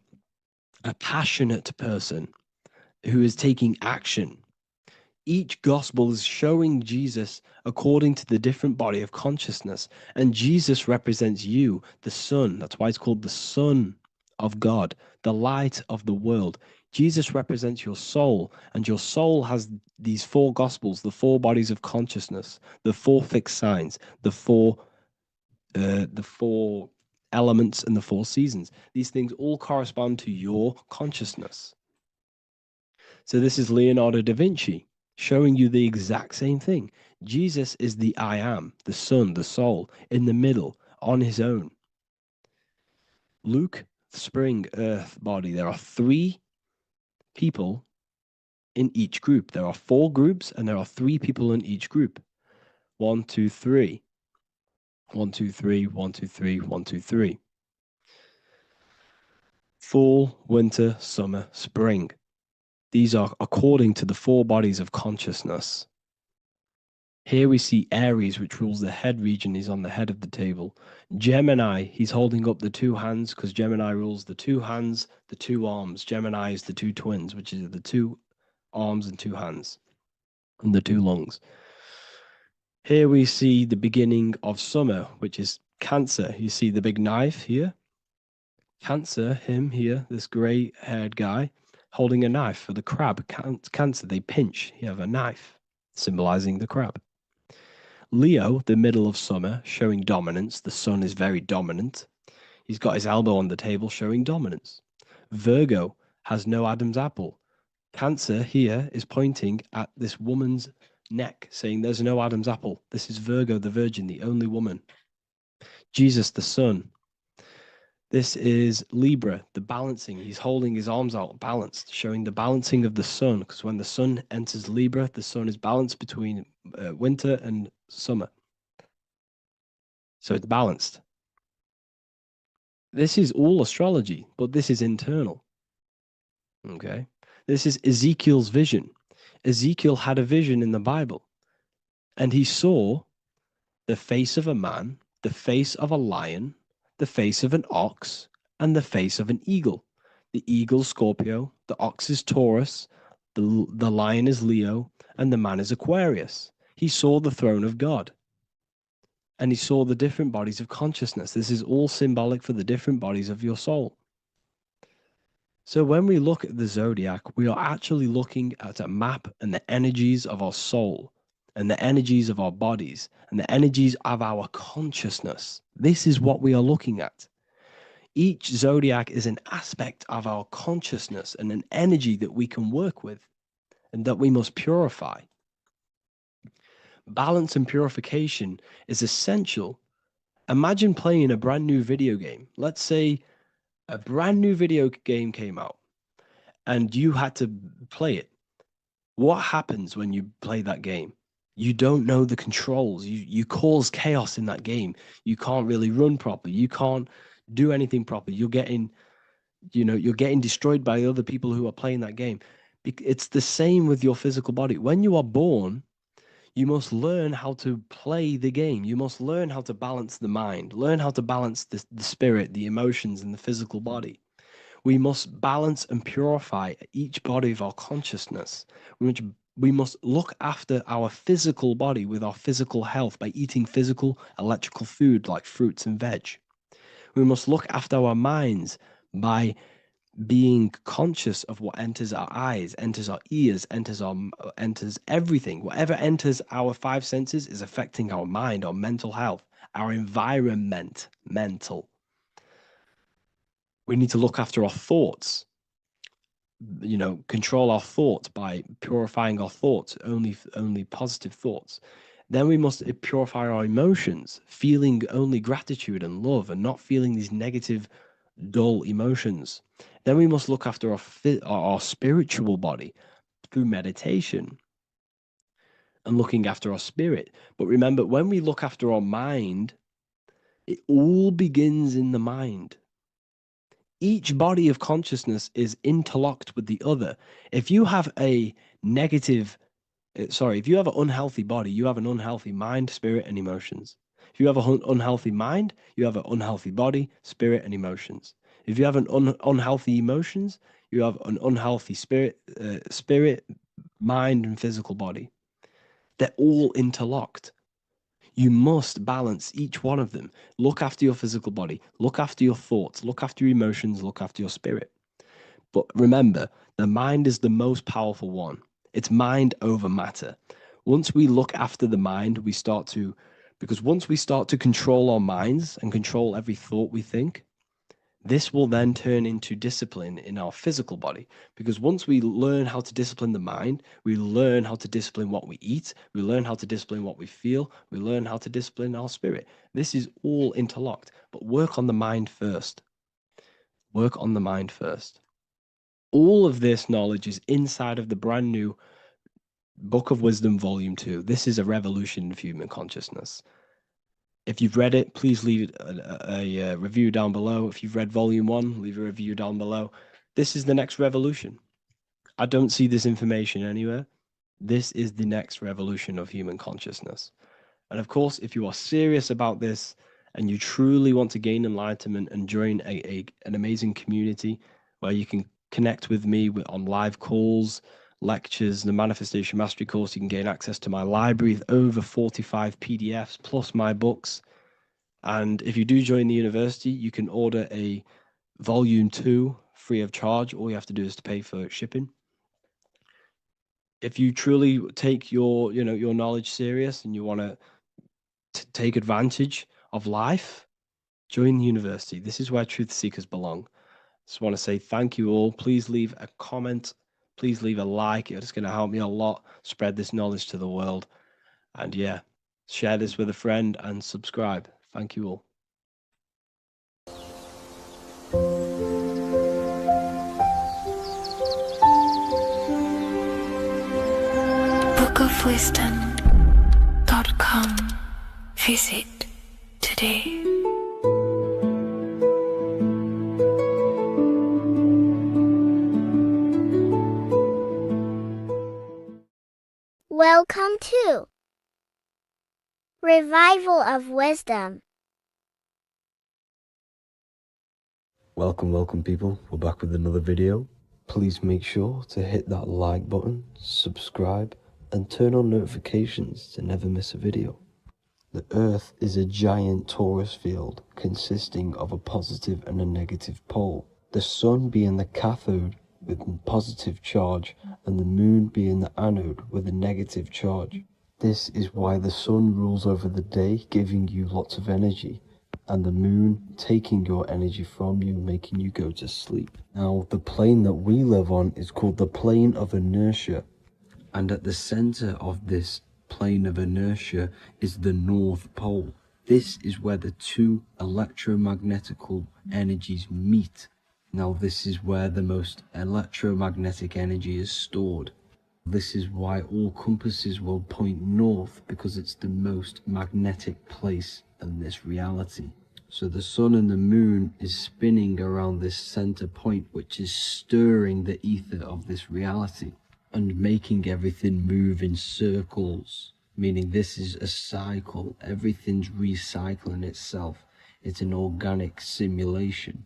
a passionate person who is taking action. Each gospel is showing Jesus according to the different body of consciousness. And Jesus represents you, the Son. That's why it's called the Son of God, the light of the world. Jesus represents your soul, and your soul has these four gospels, the four bodies of consciousness, the four fixed signs, the four elements, and the four seasons. These things all correspond to your consciousness. So this is Leonardo da Vinci, showing you the exact same thing. Jesus is the I am, the Son, the soul, in the middle, on his own. Luke, spring, earth, body. There are 3 people in each group. There are 4 groups, and there are 3 people in each group. 1, 2, 3. 1, 2, 3, 1, 2, 3, 1, 2, 3. Fall, winter, summer, spring. These are according to the 4 bodies of consciousness. Here we see Aries, which rules the head region. He's on the head of the table. Gemini, he's holding up the 2 hands because Gemini rules the 2 hands, the 2 arms. Gemini is the 2 twins, which is the 2 arms and 2 hands, and the 2 lungs. Here we see the beginning of summer, which is Cancer. You see the big knife here. Cancer, him here, this gray-haired guy, holding a knife for the crab. Cancer, they pinch. You have a knife, symbolizing the crab. Leo, the middle of summer, showing dominance. The sun is very dominant. He's got his elbow on the table, showing dominance. Virgo has no Adam's apple. Cancer here is pointing at this woman's neck, saying there's no Adam's apple. This is Virgo, the virgin, the only woman. Jesus, the sun. This is Libra, the balancing. He's holding his arms out, balanced, showing the balancing of the sun, because when the sun enters Libra, the sun is balanced between winter and summer. So it's balanced. This is all astrology, but this is internal. Okay? This is Ezekiel's vision. Ezekiel had a vision in the Bible, and he saw the face of a man, the face of a lion, the face of an ox, and the face of an eagle. The eagle, Scorpio, the ox is Taurus, the lion is Leo, and the man is Aquarius. He saw the throne of God, and he saw the different bodies of consciousness. This is all symbolic for the different bodies of your soul. So when we look at the zodiac, we are actually looking at a map and the energies of our soul, and the energies of our bodies, and the energies of our consciousness. This is what we are looking at. Each zodiac is an aspect of our consciousness and an energy that we can work with and that we must purify. Balance and purification is essential. Imagine playing a brand new video game. Let's say a brand new video game came out and you had to play it. What happens when you play that game? You don't know the controls. You cause chaos in that game. You can't really run properly. You can't do anything properly. You're getting destroyed by other people who are playing that game. It's the same with your physical body. When you are born, you must learn how to play the game. You must learn how to balance the mind, learn how to balance the spirit, the emotions, and the physical body. We must balance and purify each body of our consciousness. We must look after our physical body with our physical health by eating physical, electrical food like fruits and veg. We must look after our minds by being conscious of what enters our eyes, enters our ears, enters everything. Whatever enters our five senses is affecting our mind, our mental health, our environment, mental. We need to look after our thoughts, control our thoughts by purifying our thoughts, only positive thoughts. Then we must purify our emotions, feeling only gratitude and love and not feeling these negative, dull emotions. Then we must look after our spiritual body through meditation and looking after our spirit. But remember, when we look after our mind, it all begins in the mind. Each body of consciousness is interlocked with the other. If you have if you have an unhealthy body, you have an unhealthy mind, spirit, and emotions. If you have an unhealthy mind, you have an unhealthy body, spirit, and emotions. If you have an unhealthy emotions, you have an unhealthy spirit, mind, and physical body. They're all interlocked. You must balance each one of them. Look after your physical body, look after your thoughts, look after your emotions, look after your spirit. But remember, the mind is the most powerful one. It's mind over matter. Once we look after the mind, because once we start to control our minds and control every thought we think, this will then turn into discipline in our physical body. Because once we learn how to discipline the mind, we learn how to discipline what we eat, we learn how to discipline what we feel, we learn how to discipline our spirit. This is all interlocked, but work on the mind first. Work on the mind first. All of this knowledge is inside of the brand new Book of Wisdom, Volume 2. This is a revolution of human consciousness. If you've read it, please leave a review down below. If you've read Volume 1, leave a review down below. This is the next revolution. I don't see this information anywhere. This is the next revolution of human consciousness. And of course, if you are serious about this and you truly want to gain enlightenment and join an amazing community where you can connect with me on live calls, lectures, the Manifestation Mastery course, you can gain access to my library with over 45 PDFs plus my books. And if you do join the university, you can order a Volume 2 free of charge. All you have to do is to pay for shipping. If you truly take your knowledge serious and you want to take advantage of life, join the university. This is where truth seekers belong. Just want to say thank you all. Please leave a comment. Please leave a like. It's going to help me a lot spread this knowledge to the world. And yeah, share this with a friend and subscribe. Thank you all. bookofwisdom.com. Visit today. Welcome to Revival of Wisdom. Welcome people. We're back with another video. Please make sure to hit that like button, subscribe, and turn on notifications to never miss a video. The Earth is a giant torus field consisting of a positive and a negative pole. The Sun being the cathode with a positive charge and the Moon being the anode with a negative charge. This is why the Sun rules over the day, giving you lots of energy, and the Moon taking your energy from you, making you go to sleep. Now, the plane that we live on is called the plane of inertia, and at the center of this plane of inertia is the North Pole. This is where the two electromagnetical energies meet. Now, this is where the most electromagnetic energy is stored. This is why all compasses will point north, because it's the most magnetic place in this reality. So the Sun and the Moon is spinning around this center point, which is stirring the ether of this reality and making everything move in circles, meaning this is a cycle. Everything's recycling itself. It's an organic simulation.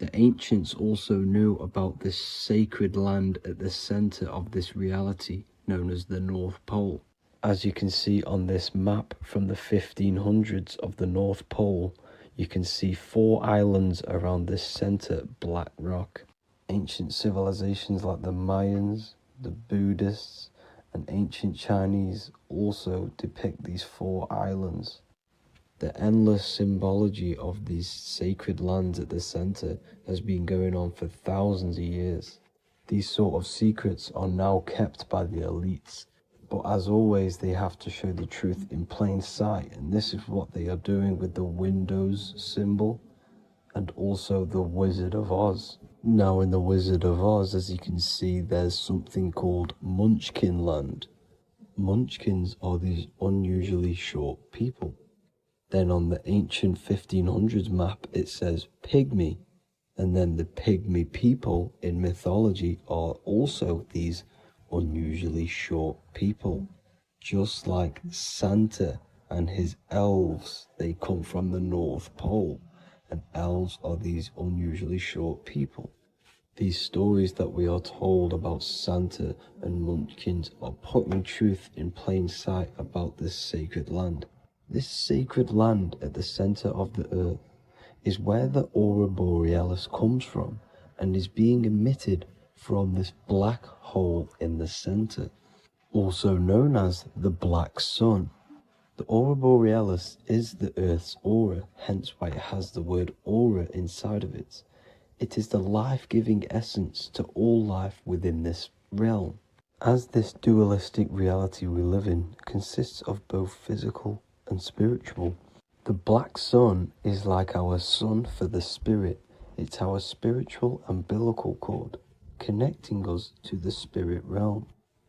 The ancients also knew about this sacred land at the center of this reality known as the North Pole. As you can see on this map from the 1500s of the North Pole, you can see 4 islands around this center black rock. Ancient civilizations like the Mayans, the Buddhists, and ancient Chinese also depict these 4 islands. The endless symbology of these sacred lands at the center has been going on for thousands of years. These sort of secrets are now kept by the elites, but as always they have to show the truth in plain sight, and this is what they are doing with the Windows symbol and also the Wizard of Oz. Now in the Wizard of Oz, as you can see, there's something called Munchkin Land. Munchkins are these unusually short people. Then on the ancient 1500s map it says pygmy, and then the pygmy people in mythology are also these unusually short people. Just like Santa and his elves, they come from the North Pole, and elves are these unusually short people. These stories that we are told about Santa and Munchkins are putting truth in plain sight about this sacred land. This sacred land at the center of the earth is where the aurora borealis comes from and is being emitted from this black hole in the center, also known as the black sun. The aurora borealis is the earth's aura, hence why it has the word aura inside of it. It is the life-giving essence to all life within this realm. As this dualistic reality we live in consists of both physical and spiritual, the black sun is like our sun for the spirit. It's our spiritual umbilical cord, connecting us to the spirit realm.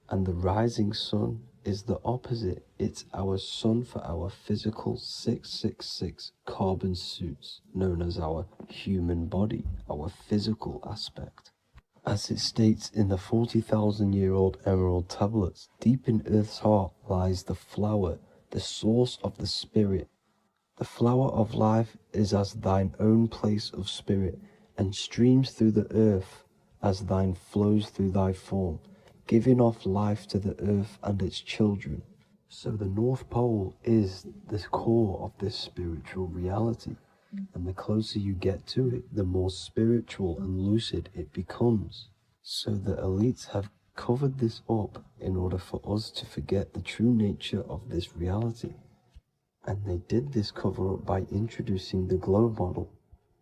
And the rising sun is the opposite. It's our sun for our physical 666 carbon suits, known as our human body, our physical aspect. As it states in the 40,000-year-old emerald tablets, deep in Earth's heart lies the flower, the source of the spirit. The flower of life is as thine own place of spirit, and streams through the earth as thine flows through thy form, giving off life to the earth and its children. So the North Pole is the core of this spiritual reality, and the closer you get to it, the more spiritual and lucid it becomes. So the elites have covered this up in order for us to forget the true nature of this reality. And they did this cover up by introducing the globe model.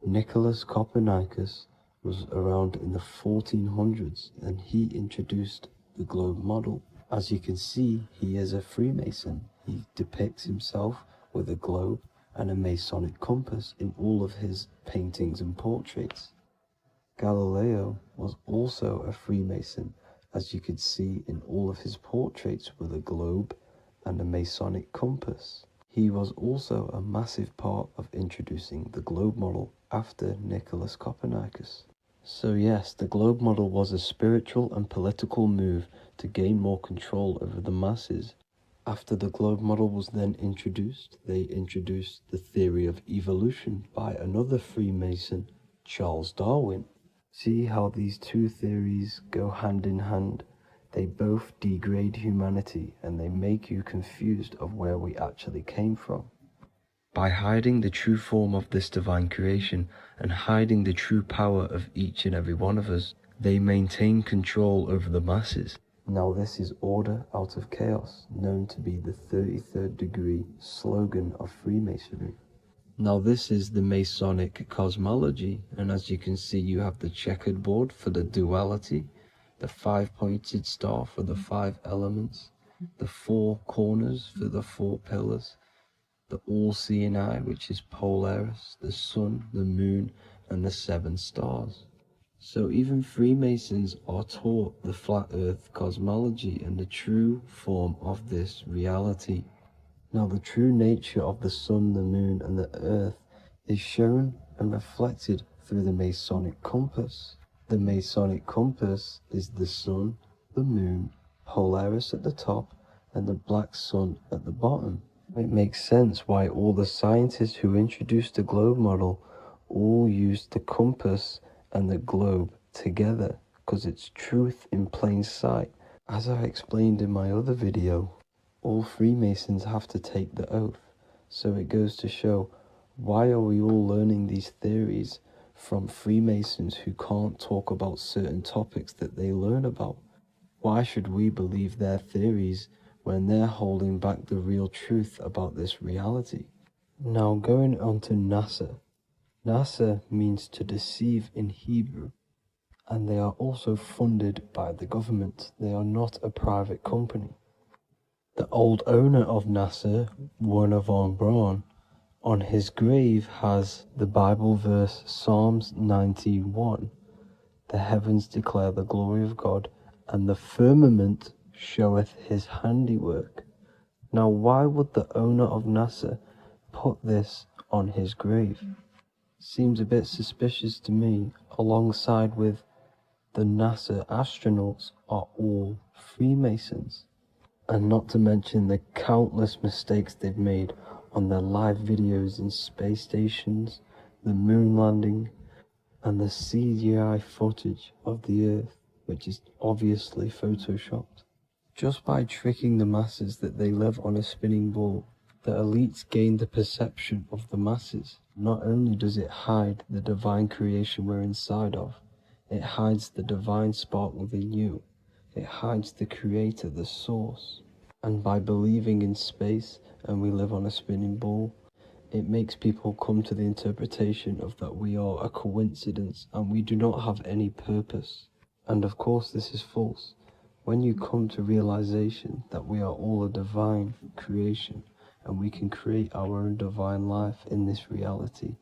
Nicholas Copernicus was around in the 1400s, and he introduced the globe model. As you can see, he is a Freemason. He depicts himself with a globe and a Masonic compass in all of his paintings and portraits. Galileo was also a Freemason, as you could see in all of his portraits with a globe and a Masonic compass. He was also a massive part of introducing the globe model after Nicholas Copernicus. So yes, the globe model was a spiritual and political move to gain more control over the masses. After the globe model was then introduced, they introduced the theory of evolution by another Freemason, Charles Darwin. See how these two theories go hand in hand? They both degrade humanity, and they make you confused of where we actually came from. By hiding the true form of this divine creation and hiding the true power of each and every one of us, they maintain control over the masses. Now this is order out of chaos, known to be the 33rd degree slogan of Freemasonry. Now this is the Masonic cosmology, and as you can see, you have the checkered board for the duality, the 5-pointed star for the 5 elements, the 4 corners for the 4 pillars, the all-seeing eye, which is Polaris, the sun, the moon, and the 7 stars. So even Freemasons are taught the flat earth cosmology and the true form of this reality. Now the true nature of the sun, the moon, and the earth is shown and reflected through the Masonic compass. The Masonic compass is the sun, the moon, Polaris at the top, and the black sun at the bottom. It makes sense why all the scientists who introduced the globe model all use the compass and the globe together because it's truth in plain sight. As I explained in my other video, all Freemasons have to take the oath. So it goes to show, why are we all learning these theories from Freemasons who can't talk about certain topics that they learn about? Why should we believe their theories when they're holding back the real truth about this reality? Now going on to NASA. NASA means to deceive in Hebrew, and they are also funded by the government. They are not a private company. The old owner of NASA, Werner von Braun, on his grave has the Bible verse Psalms 91. The heavens declare the glory of God, and the firmament showeth his handiwork. Now why would the owner of NASA put this on his grave? Seems a bit suspicious to me, alongside with the NASA astronauts are all Freemasons. And not to mention the countless mistakes they've made on their live videos in space stations, the moon landing, and the CGI footage of the Earth, which is obviously photoshopped. Just by tricking the masses that they live on a spinning ball, the elites gain the perception of the masses. Not only does it hide the divine creation we're inside of, it hides the divine spark within you. It hides the creator, the source. And by believing in space and we live on a spinning ball, it makes people come to the interpretation of that we are a coincidence and we do not have any purpose. And of course this is false. When you come to realization that we are all a divine creation and we can create our own divine life in this reality,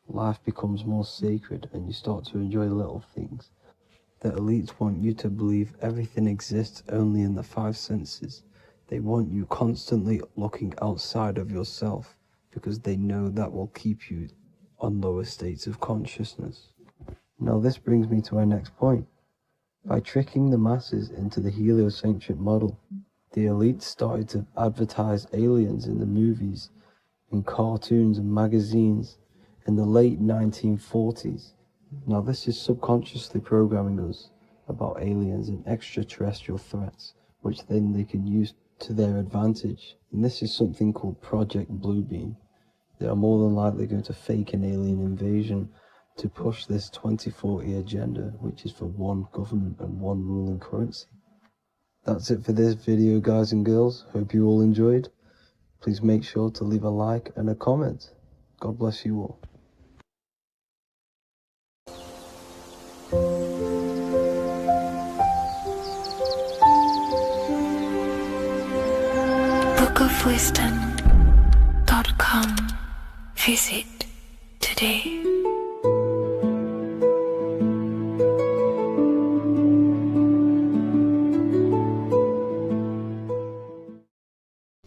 life becomes more sacred and you start to enjoy little things. The elites want you to believe everything exists only in the five senses. They want you constantly looking outside of yourself because they know that will keep you on lower states of consciousness. Now this brings me to our next point. By tricking the masses into the heliocentric model, the elites started to advertise aliens in the movies, in cartoons and magazines in the late 1940s. Now this is subconsciously programming us about aliens and extraterrestrial threats, which then they can use to their advantage. And this is something called Project Bluebeam. They are more than likely going to fake an alien invasion to push this 2040 agenda, which is for one government and one ruling currency. That's it for this video, guys and girls. Hope you all enjoyed. Please make sure to leave a like and a comment. God bless you all. bookofwisdom.com. Visit today.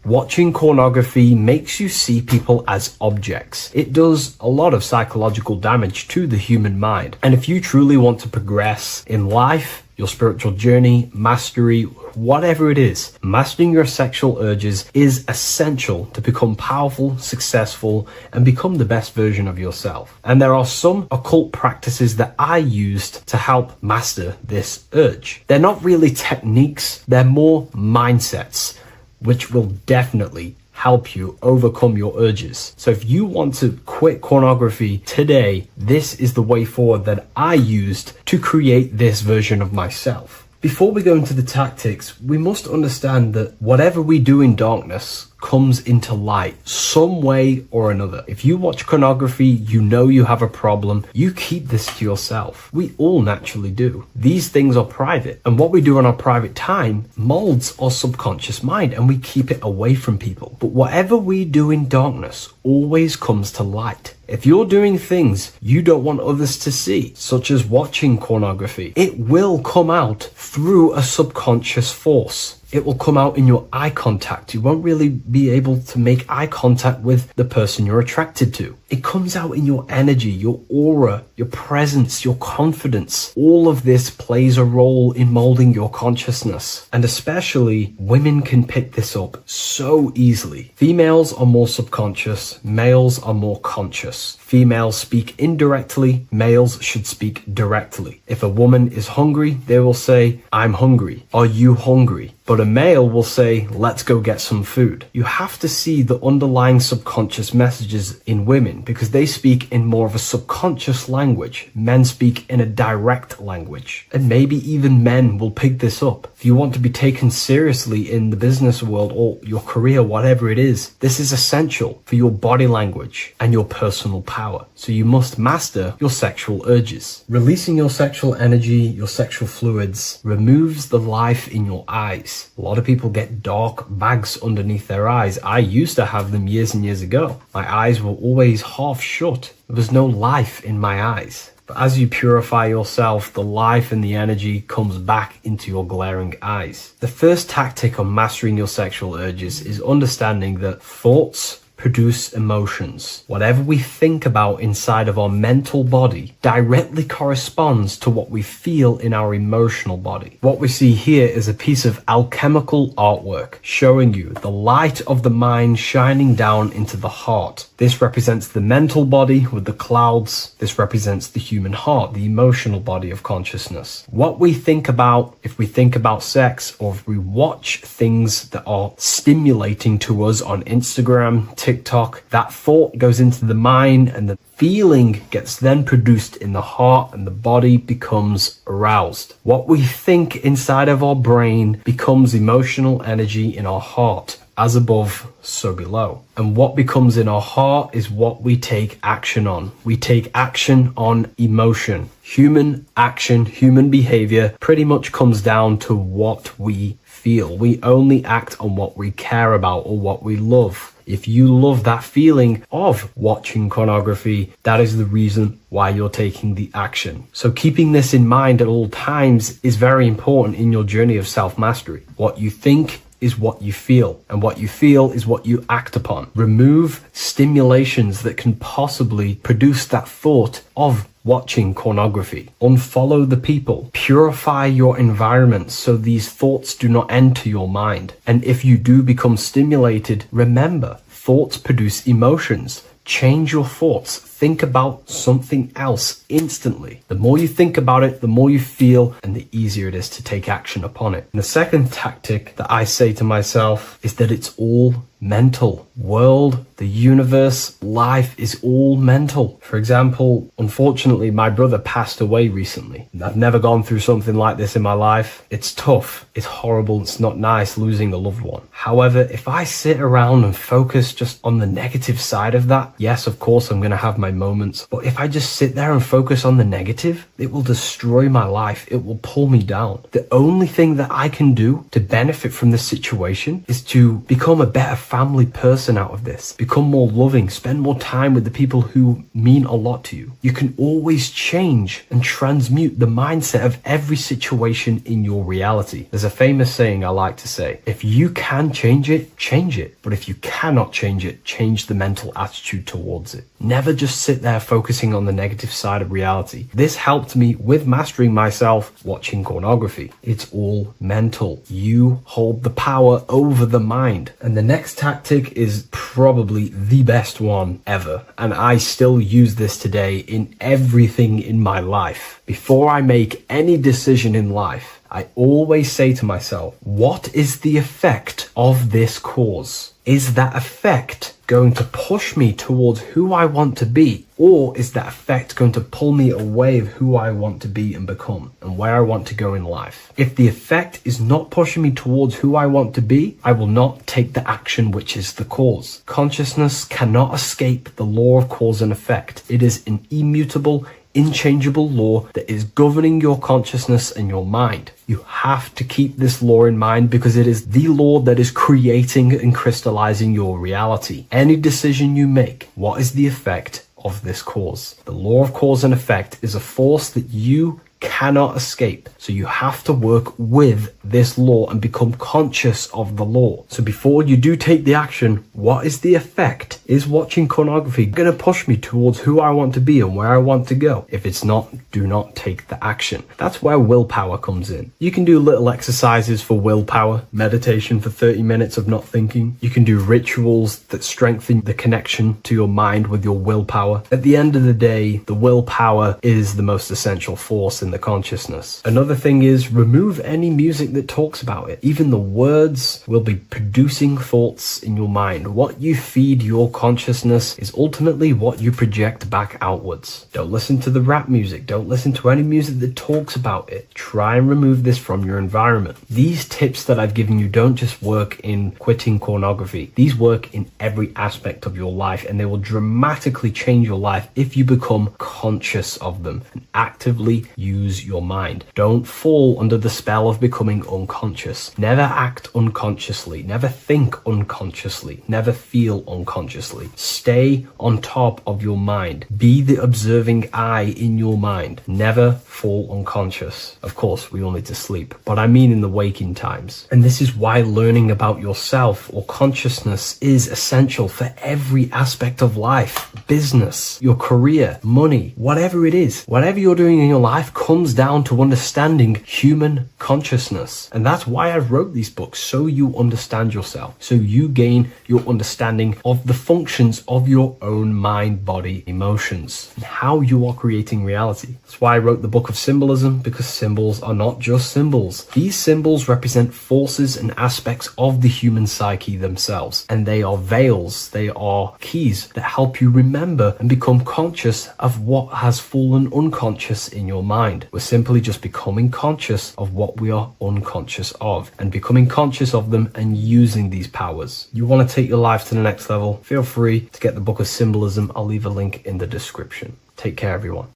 Watching pornography makes you see people as objects. It does a lot of psychological damage to the human mind. And if you truly want to progress in life, your spiritual journey, mastery, whatever it is, mastering your sexual urges is essential to become powerful, successful, and become the best version of yourself. And there are some occult practices that I used to help master this urge. They're not really techniques, they're more mindsets, which will definitely help you overcome your urges. So if you want to quit pornography today, this is the way forward that I used to create this version of myself. Before we go into the tactics, we must understand that whatever we do in darkness comes into light some way or another. If you watch pornography, you know you have a problem, you keep this to yourself. We all naturally do. These things are private, and what we do in our private time molds our subconscious mind and we keep it away from people. But whatever we do in darkness always comes to light. If you're doing things you don't want others to see, such as watching pornography, it will come out through a subconscious force. It will come out in your eye contact. You won't really be able to make eye contact with the person you're attracted to. It comes out in your energy, your aura, your presence, your confidence. All of this plays a role in molding your consciousness. And especially women can pick this up so easily. Females are more subconscious, males are more conscious. Females speak indirectly, males should speak directly. If a woman is hungry, they will say, I'm hungry. Are you hungry? But a male will say, let's go get some food. You have to see the underlying subconscious messages in women because they speak in more of a subconscious language. Men speak in a direct language. And maybe even men will pick this up. If you want to be taken seriously in the business world or your career, whatever it is, this is essential for your body language and your personal power. So you must master your sexual urges. Releasing your sexual energy, your sexual fluids, removes the life in your eyes. A lot of people get dark bags underneath their eyes. I used to have them years and years ago. My eyes were always half shut. There was no life in my eyes. But as you purify yourself, the life and the energy comes back into your glaring eyes. The first tactic on mastering your sexual urges is understanding that thoughts produce emotions. Whatever we think about inside of our mental body directly corresponds to what we feel in our emotional body. What we see here is a piece of alchemical artwork showing you the light of the mind shining down into the heart. This represents the mental body with the clouds. This represents the human heart, the emotional body of consciousness. What we think about, if we think about sex, or if we watch things that are stimulating to us on Instagram, TikTok, that thought goes into the mind and the feeling gets then produced in the heart and the body becomes aroused. What we think inside of our brain becomes emotional energy in our heart. As above, so below. And what becomes in our heart is what we take action on. We take action on emotion. Human action, human behavior pretty much comes down to what we feel. We only act on what we care about or what we love. If you love that feeling of watching pornography, that is the reason why you're taking the action. So keeping this in mind at all times is very important in your journey of self-mastery. What you think is what you feel, and what you feel is what you act upon. Remove stimulations that can possibly produce that thought of watching pornography. Unfollow the people. Purify your environment so these thoughts do not enter your mind. And if you do become stimulated, remember, thoughts produce emotions. Change your thoughts. Think about something else instantly. The more you think about it, the more you feel, and the easier it is to take action upon it. And the second tactic that I say to myself is that it's all mental. World, the universe, life is all mental. For example, unfortunately, my brother passed away recently. I've never gone through something like this in my life. It's tough. It's horrible. It's not nice losing a loved one. However, if I sit around and focus just on the negative side of that, yes, of course, I'm going to have my moments. But if I just sit there and focus on the negative, it will destroy my life. It will pull me down. The only thing that I can do to benefit from this situation is to become a better family person out of this. Become more loving. Spend more time with the people who mean a lot to you. You can always change and transmute the mindset of every situation in your reality. There's a famous saying I like to say, if you can change it, change it. But if you cannot change it, change the mental attitude towards it. Never just sit there focusing on the negative side of reality. This helped me with mastering myself watching pornography. It's all mental. You hold the power over the mind. And the next tactic is probably the best one ever. And I still use this today in everything in my life. Before I make any decision in life, I always say to myself, what is the effect of this cause? Is that effect going to push me towards who I want to be? Or is that effect going to pull me away of who I want to be and become and where I want to go in life? If the effect is not pushing me towards who I want to be, I will not take the action which is the cause. Consciousness cannot escape the law of cause and effect. It is an immutable, inchangeable law that is governing your consciousness and your mind. You have to keep this law in mind because it is the law that is creating and crystallizing your reality. Any decision you make, what is the effect of this cause? The law of cause and effect is a force that you cannot escape. So you have to work with this law and become conscious of the law. So before you do take the action, what is the effect? Is watching pornography going to push me towards who I want to be and where I want to go? If it's not, do not take the action. That's where willpower comes in. You can do little exercises for willpower, meditation for 30 minutes of not thinking. You can do rituals that strengthen the connection to your mind with your willpower. At the end of the day, the willpower is the most essential force in the consciousness. Another thing is remove any music that talks about it. Even the words will be producing thoughts in your mind. What you feed your consciousness is ultimately what you project back outwards. Don't listen to the rap music. Don't listen to any music that talks about it. Try and remove this from your environment. These tips that I've given you don't just work in quitting pornography. These work in every aspect of your life, and they will dramatically change your life if you become conscious of them and actively use your mind. Don't fall under the spell of becoming unconscious. Never act unconsciously. Never think unconsciously. Never feel unconsciously. Stay on top of your mind. Be the observing eye in your mind. Never fall unconscious. Of course, we all need to sleep, but I mean in the waking times. And this is why learning about yourself or consciousness is essential for every aspect of life. Business, your career, money, whatever it is. Whatever you're doing in your life comes down to understanding human consciousness. And that's why I wrote these books, so you understand yourself, so you gain your understanding of the functions of your own mind, body, emotions, and how you are creating reality. That's why I wrote the book of Symbolism, because symbols are not just symbols. These symbols represent forces and aspects of the human psyche themselves, and they are veils, they are keys that help you remember and become conscious of what has fallen unconscious in your mind. We're simply just becoming conscious of what we are unconscious of and becoming conscious of them and using these powers. You want to take your life to the next level? Feel free to get the book of Symbolism. I'll leave a link in the description. Take care, everyone.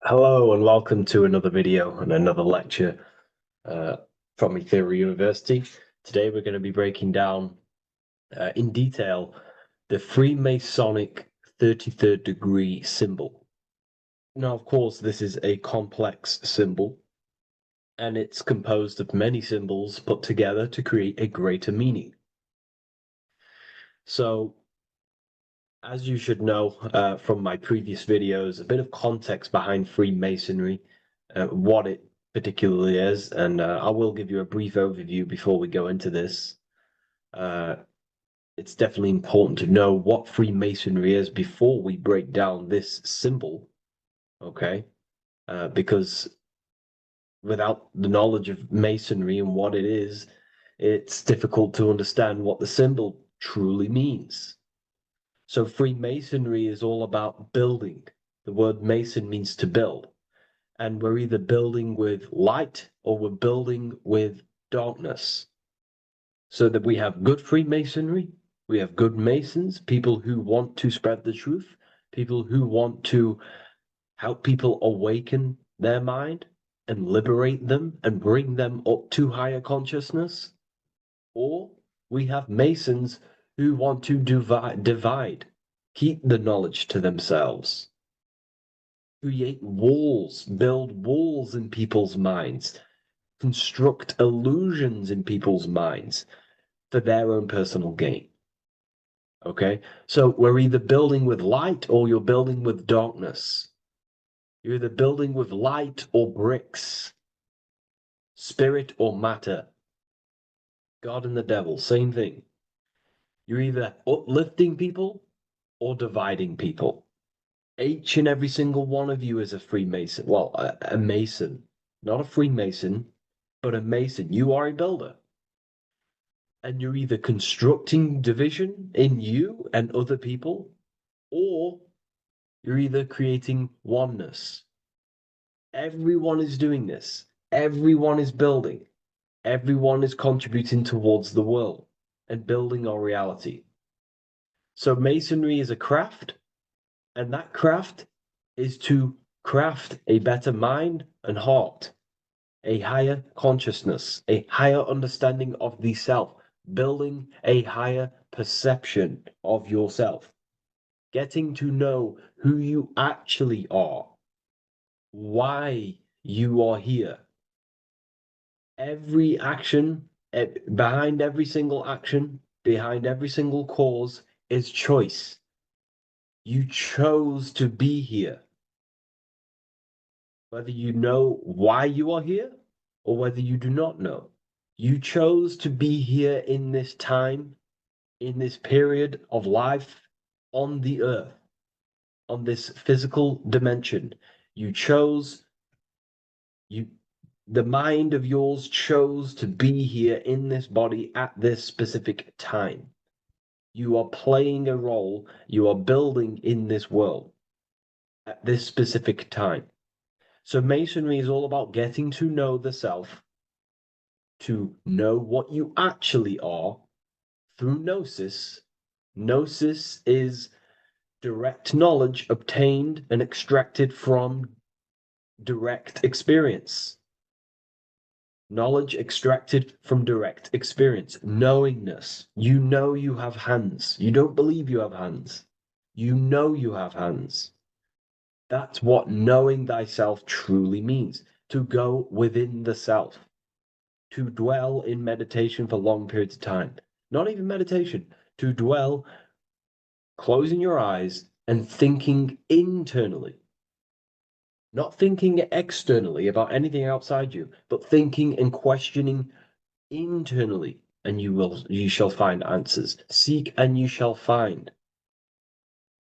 Hello and welcome to another video and another lecture from Ethereal University. Today we're going to be breaking down in detail the Freemasonic 33rd degree symbol. Now, of course, this is a complex symbol, and it's composed of many symbols put together to create a greater meaning. So, as you should know from my previous videos, a bit of context behind Freemasonry, what it particularly is, and I will give you a brief overview before we go into this. It's definitely important to know what Freemasonry is before we break down this symbol, okay? Because without the knowledge of Masonry and what it is, it's difficult to understand what the symbol truly means. So Freemasonry is all about building. The word Mason means to build. And we're either building with light or we're building with darkness. So that we have good Freemasonry, we have good Masons, people who want to spread the truth, people who want to help people awaken their mind and liberate them and bring them up to higher consciousness. Or we have Masons who want to divide, keep the knowledge to themselves, create walls, build walls in people's minds, construct illusions in people's minds for their own personal gain. Okay, so we're either building with light or you're building with darkness. You're either building with light or bricks, spirit or matter. God and the devil, same thing. You're either uplifting people or dividing people. Each and every single one of you is a Freemason. Well, a Mason. Not a Freemason, but a Mason. You are a builder. And you're either constructing division in you and other people, or you're either creating oneness. Everyone is doing this. Everyone is building. Everyone is contributing towards the world and building our reality. So Masonry is a craft, and that craft is to craft a better mind and heart, a higher consciousness, a higher understanding of the self, building a higher perception of yourself, getting to know who you actually are, why you are here. Every action, behind every single action, behind every single cause is choice. You chose to be here. Whether you know why you are here or whether you do not know, you chose to be here in this time, in this period of life on the earth, on this physical dimension. You chose, the mind of yours chose to be here in this body at this specific time. You are playing a role, you are building in this world at this specific time. So Masonry is all about getting to know the self, to know what you actually are through gnosis. Gnosis is direct knowledge obtained and extracted from direct experience. Knowledge extracted from direct experience. Knowingness. You know you have hands. You don't believe you have hands. You know you have hands. That's what knowing thyself truly means. To go within the self. To dwell in meditation for long periods of time. Not even meditation. To dwell, closing your eyes and thinking internally. Not thinking externally about anything outside you, but thinking and questioning internally, and you shall find answers. Seek and you shall find.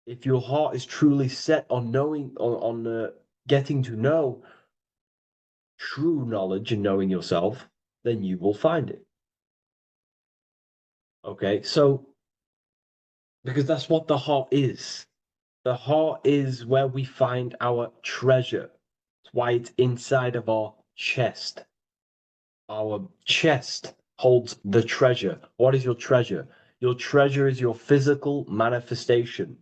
If your heart is truly set on knowing, on getting to know true knowledge and knowing yourself, then you will find it. Okay, so because that's what the heart is. The heart is where we find our treasure. That's why it's inside of our chest. Our chest holds the treasure. What is your treasure? Your treasure is your physical manifestation.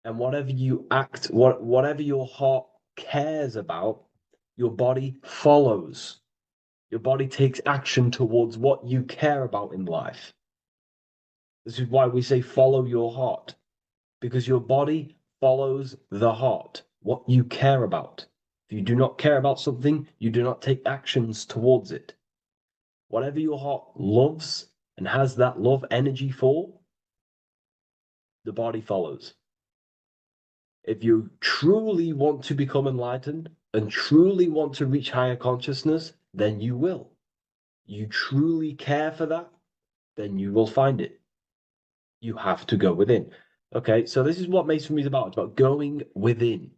And whatever you act, whatever your heart cares about, your body follows. Your body takes action towards what you care about in life. This is why we say follow your heart, because your body follows the heart, what you care about. If you do not care about something, you do not take actions towards it. Whatever your heart loves and has that love energy for, the body follows. If you truly want to become enlightened and truly want to reach higher consciousness, then you will. You truly care for that, then you will find it. You have to go within. Okay, so this is what Masonry is about. It's about going within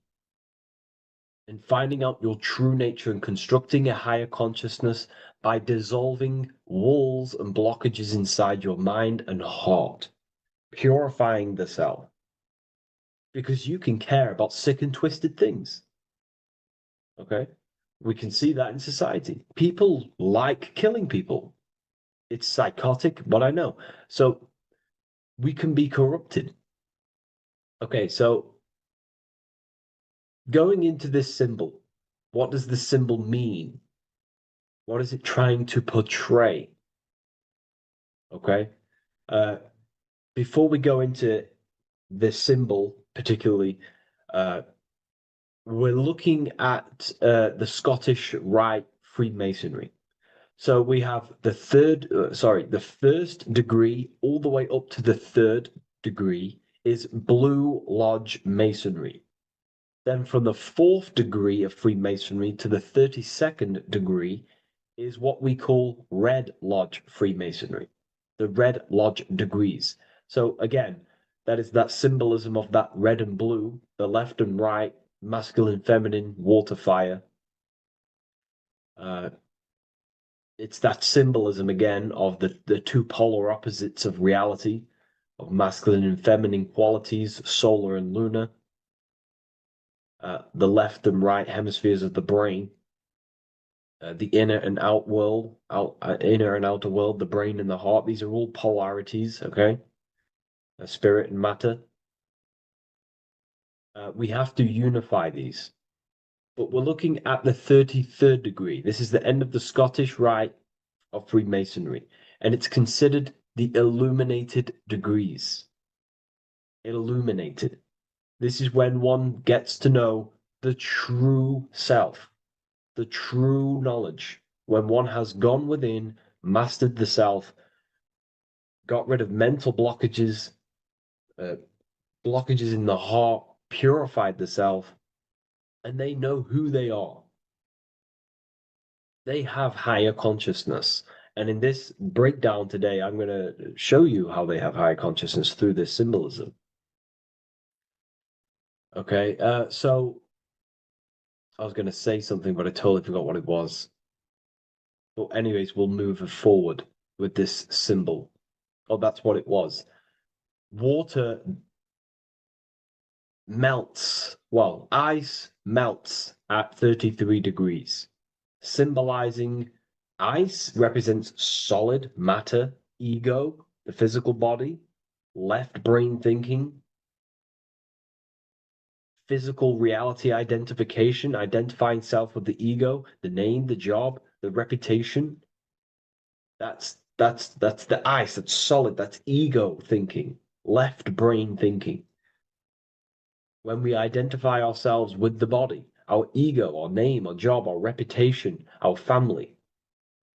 and finding out your true nature and constructing a higher consciousness by dissolving walls and blockages inside your mind and heart, purifying the self. Because you can care about sick and twisted things. Okay? We can see that in society. People like killing people. It's psychotic, but I know. So we can be corrupted. Okay, so going into this symbol, what does this symbol mean? What is it trying to portray? Okay? Before we go into this symbol, particularly, we're looking at the Scottish Rite Freemasonry. So we have the first degree all the way up to the third degree is Blue Lodge Masonry. Then from the fourth degree of Freemasonry to the 32nd degree is what we call Red Lodge Freemasonry, the Red Lodge degrees. So again, that is that symbolism of that red and blue, the left and right, masculine, feminine, water, fire. It's that symbolism again of the two polar opposites of reality, of masculine and feminine qualities, solar and lunar. The left and right hemispheres of the brain, the inner and out world, inner and outer world, the brain and the heart. These are all polarities, okay? Spirit and matter. We have to unify these. But we're looking at the 33rd degree. This is the end of the Scottish Rite of Freemasonry, and it's considered the illuminated degrees. Illuminated. This is when one gets to know the true self, the true knowledge, when one has gone within, mastered the self, got rid of mental blockages, blockages in the heart, purified the self, and they know who they are. They have higher consciousness. And in this breakdown today, I'm going to show you how they have higher consciousness through this symbolism. Okay, so I was going to say something, but I totally forgot what it was. But anyways, we'll move forward with this symbol. Oh, that's what it was. Water melts. Well, ice melts at 33 degrees, symbolizing ice represents solid matter, ego, the physical body, left brain thinking, physical reality identification, identifying self with the ego, the name, the job, the reputation. That's the ice, that's solid, that's ego thinking, left brain thinking. When we identify ourselves with the body, our ego, our name, our job, our reputation, our family,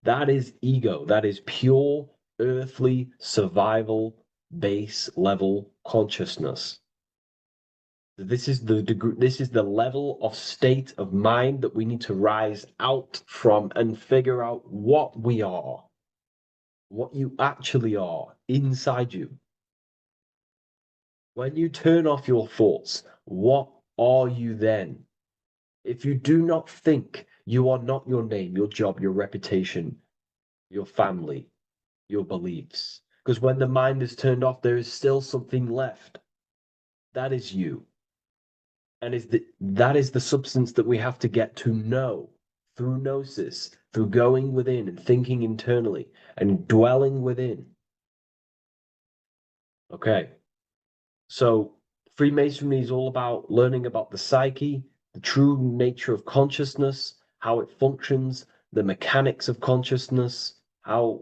that is ego. That is pure earthly survival base level consciousness. This is the degree, this is the level of state of mind that we need to rise out from and figure out what we are, what you actually are inside you. When you turn off your thoughts, what are you then? If you do not think, you are not your name, your job, your reputation, your family, your beliefs. Because when the mind is turned off, there is still something left. That is you. And that is the substance that we have to get to know through gnosis, through going within and thinking internally and dwelling within. Okay. So Freemasonry is all about learning about the psyche, the true nature of consciousness, how it functions, the mechanics of consciousness, how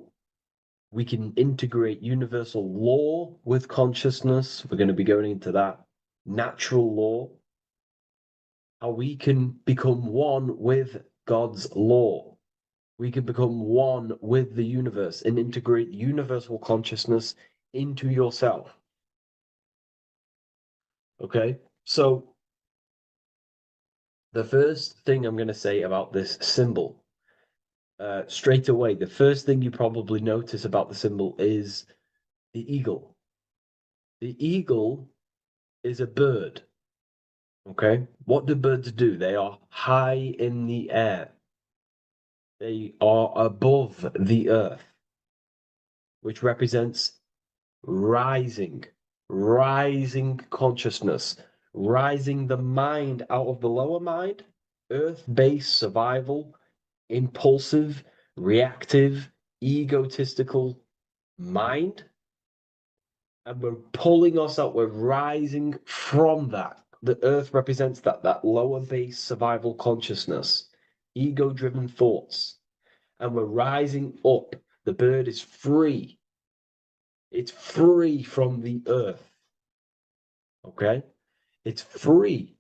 we can integrate universal law with consciousness. We're going to be going into that. Natural law, how we can become one with God's law. We can become one with the universe and integrate universal consciousness into yourself. Okay, so the first thing I'm going to say about this symbol, straight away, the first thing you probably notice about the symbol is the eagle. The eagle is a bird. Okay, what do birds do? They are high in the air. They are above the earth, which represents rising, rising consciousness, rising the mind out of the lower mind, earth-based survival, impulsive, reactive, egotistical mind. And we're pulling us up, we're rising from that. The earth represents that lower base survival consciousness, ego-driven thoughts. And we're rising up. The bird is free. It's free from the earth. Okay? It's free.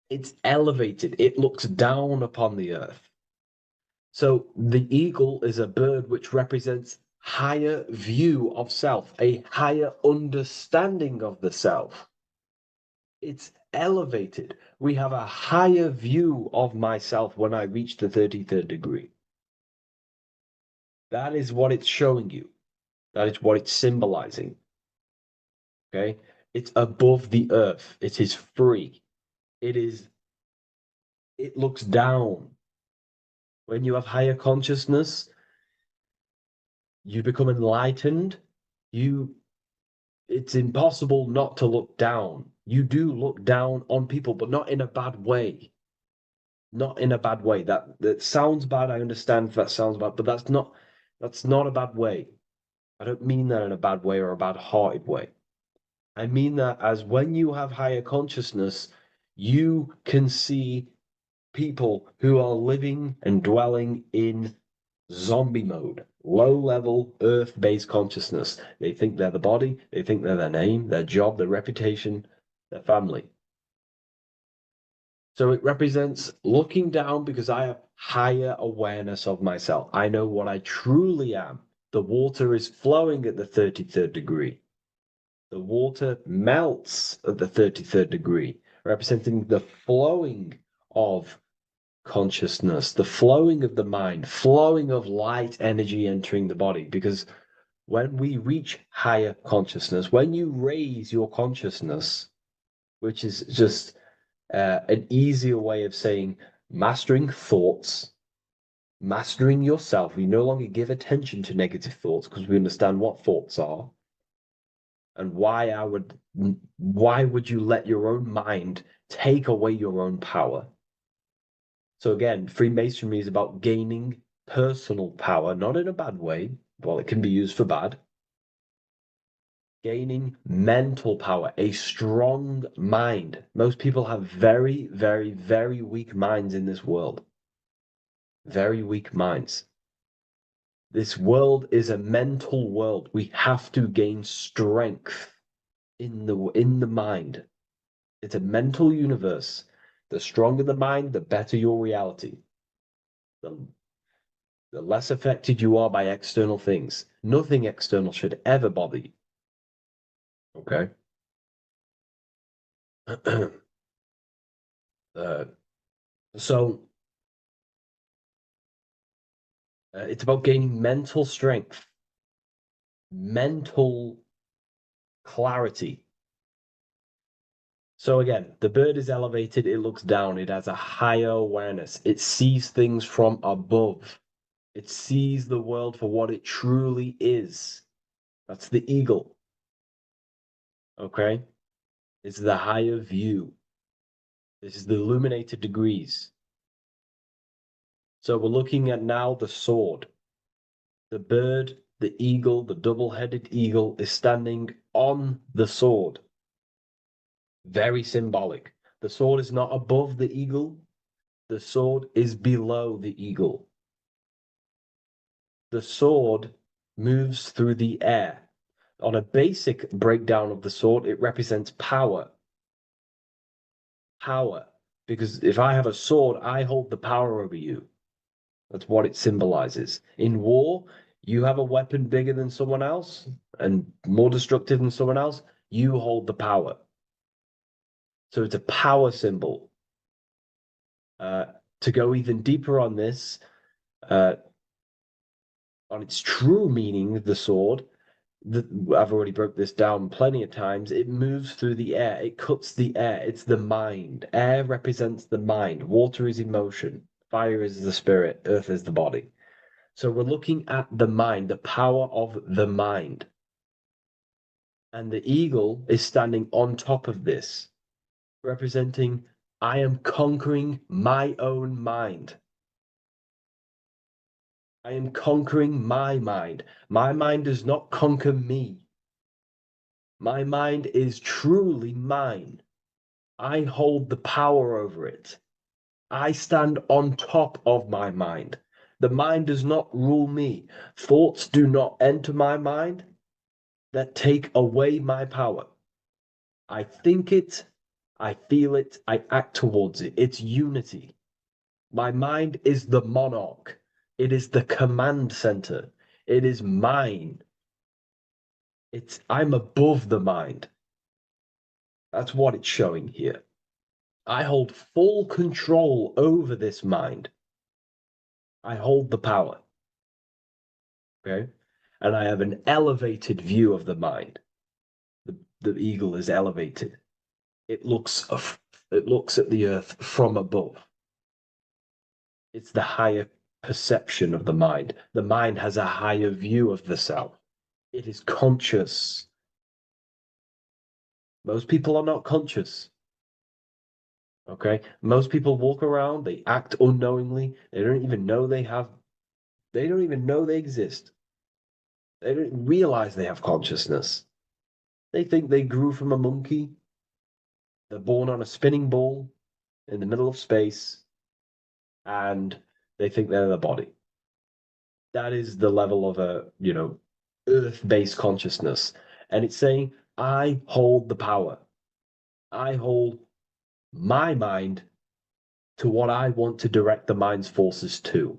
It's elevated. It looks down upon the earth. So the eagle is a bird which represents higher view of self, a higher understanding of the self. It's elevated. We have a higher view of myself when I reach the 33rd degree. That is what it's showing you. That is what it's symbolizing. Okay? It's above the earth. It is free. It looks down. When you have higher consciousness, you become enlightened. It's impossible not to look down. You do look down on people, but not in a bad way. Not in a bad way. That sounds bad. I understand if that sounds bad, but that's not a bad way. I don't mean that in a bad way or a bad-hearted way. I mean that as when you have higher consciousness, you can see people who are living and dwelling in zombie mode, low-level earth-based consciousness. They think they're the body, they think they're their name, their job, their reputation, their family. So it represents looking down because I have higher awareness of myself. I know what I truly am, The water is flowing at the 33rd degree. The water melts at the 33rd degree, representing the flowing of consciousness, the flowing of the mind, flowing of light energy entering the body. Because when we reach higher consciousness, when you raise your consciousness, which is just an easier way of saying mastering thoughts, mastering yourself, we no longer give attention to negative thoughts because we understand what thoughts are and why would you let your own mind take away your own power. So again, Freemasonry is about gaining personal power, not in a bad way. Well, it can be used for bad. Gaining mental power, a strong mind. Most people have very, very, very weak minds in this world. Very weak minds. This world is a mental world. We have to gain strength in the mind. It's a mental universe. The stronger the mind, the better your reality. The less affected you are by external things. Nothing external should ever bother you. Okay? So it's about gaining mental strength, mental clarity. So again, the bird is elevated, it looks down, it has a higher awareness, it sees things from above, it sees the world for what it truly is. That's the eagle. Okay? It's the higher view. This is the illuminated degrees. So we're looking at now the sword. The bird, the eagle, the double-headed eagle is standing on the sword. Very symbolic. The sword is not above the eagle. The sword is below the eagle. The sword moves through the air. On a basic breakdown of the sword, it represents power. Power. Because if I have a sword, I hold the power over you. That's what it symbolizes. In war, you have a weapon bigger than someone else and more destructive than someone else, you hold the power. So it's a power symbol. To go even deeper on this, on its true meaning, the sword, I've already broke this down plenty of times. It moves through the air. It cuts the air. It's the mind. Air represents the mind. Water is emotion. Fire is the spirit. Earth is the body. So we're looking at the mind, the power of the mind. And the eagle is standing on top of this, representing, I am conquering my own mind. I am conquering my mind. My mind does not conquer me. My mind is truly mine. I hold the power over it. I stand on top of my mind. The mind does not rule me. Thoughts do not enter my mind that take away my power. I think it, I feel it, I act towards it. It's unity. My mind is the monarch. It is the command center. It is mine. I'm above the mind. That's what it's showing here. I hold full control over this mind. I hold the power. Okay? And I have an elevated view of the mind. The eagle is elevated. It looks at the earth from above. It's the higher perception of the mind. The mind has a higher view of the self. It is conscious. Most people are not conscious. Okay? Most people walk around, they act unknowingly, they don't even know they exist. They don't realize they have consciousness. They think they grew from a monkey. They're born on a spinning ball in the middle of space, and they think they're the body. That is the level of earth-based consciousness. And it's saying, I hold the power. I hold my mind to what I want to direct the mind's forces to.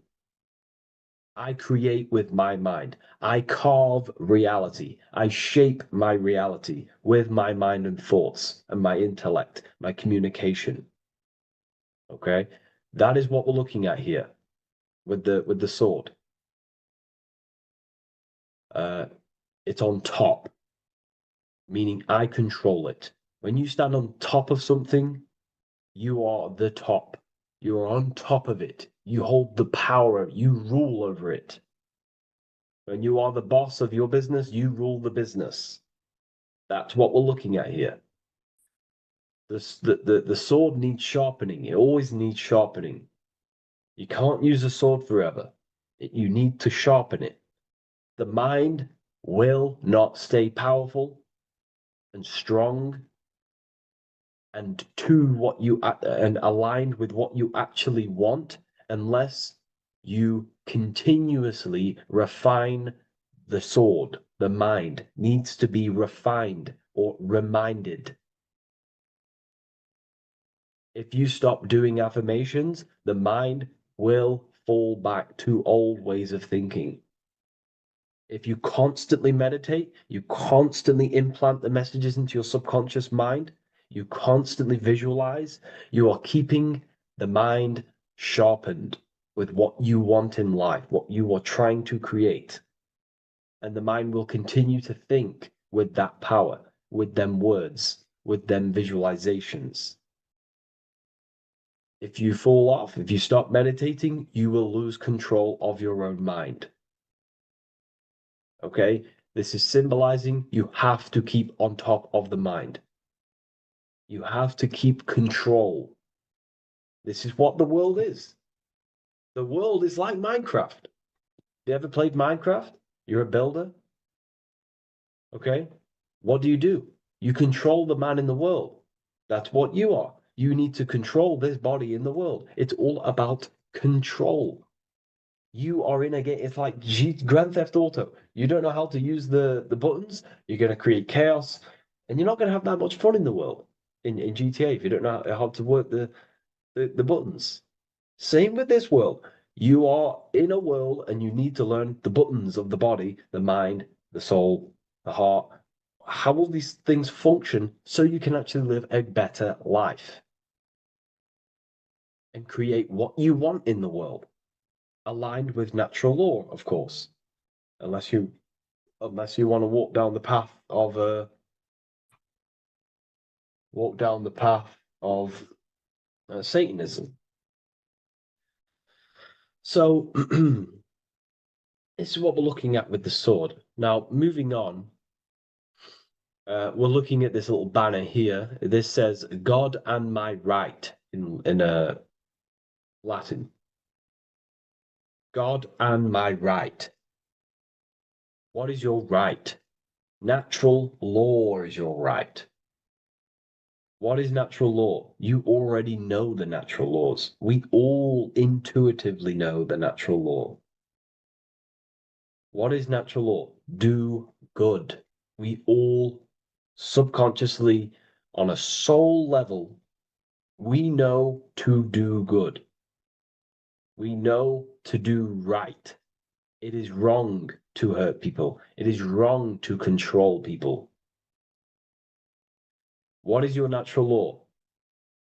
I create with my mind. I carve reality. I shape my reality with my mind and thoughts and my intellect, my communication. Okay? That is what we're looking at here with the sword. It's on top, meaning I control it. When you stand on top of something, you are the top. You are on top of it. You hold the power. You rule over it. When you are the boss of your business, you rule the business. That's what we're looking at here. The sword needs sharpening. It always needs sharpening. You can't use a sword forever. You need to sharpen it. The mind will not stay powerful and strong and and aligned with what you actually want unless you continuously refine the sword. The mind needs to be refined or reminded. If you stop doing affirmations, the mind will fall back to old ways of thinking. If you constantly meditate, you constantly implant the messages into your subconscious mind, you constantly visualize, you are keeping the mind sharpened with what you want in life, what you are trying to create. And the mind will continue to think with that power, with them words, with them visualizations. If you fall off, if you stop meditating, you will lose control of your own mind. Okay? This is symbolizing you have to keep on top of the mind. You have to keep control. This is what the world is. The world is like Minecraft. You ever played Minecraft? You're a builder. Okay? What do? You control the man in the world. That's what you are. You need to control this body in the world. It's all about control. You are in a game. It's like Grand Theft Auto. You don't know how to use the buttons. You're going to create chaos, and you're not going to have that much fun in the world in GTA if you don't know how to work the buttons. Same with this world. You are in a world, and you need to learn the buttons of the body, the mind, the soul, the heart. How will these things function so you can actually live a better life and create what you want in the world? Aligned with natural law, of course, unless you want to walk down the path of Satanism. So this is what we're looking at with the sword. Now, moving on, we're looking at this little banner here. This says "God and my right" in Latin. God and my right. What is your right? Natural law is your right. What is natural law? You already know the natural laws. We all intuitively know the natural law. What is natural law? Do good. We all subconsciously, on a soul level, we know to do good. We know to do right. It is wrong to hurt people. It is wrong to control people. What is your natural law?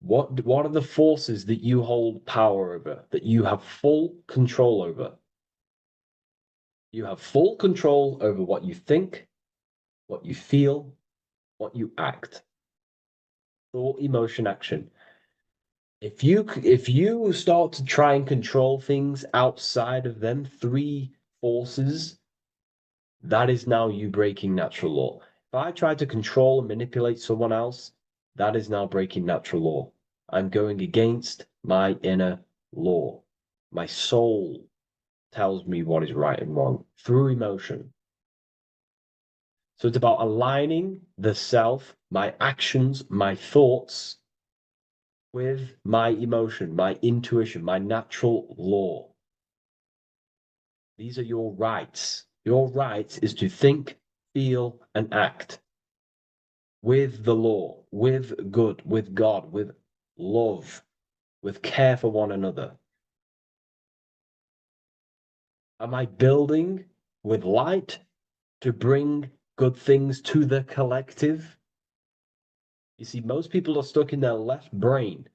What are the forces that you hold power over, that you have full control over? You have full control over what you think, what you feel, what you act. Thought, emotion, action. If you start to try and control things outside of them three forces, that is now you breaking natural law. If I try to control and manipulate someone else, that is now breaking natural law. I'm going against my inner law. My soul tells me what is right and wrong through emotion. So it's about aligning the self, my actions, my thoughts with my emotion, my intuition, my natural law. These are your rights. Your rights is to think, feel, and act with the law, with good, with God, with love, with care for one another. Am I building with light to bring good things to the collective? You see, most people are stuck in their left brain,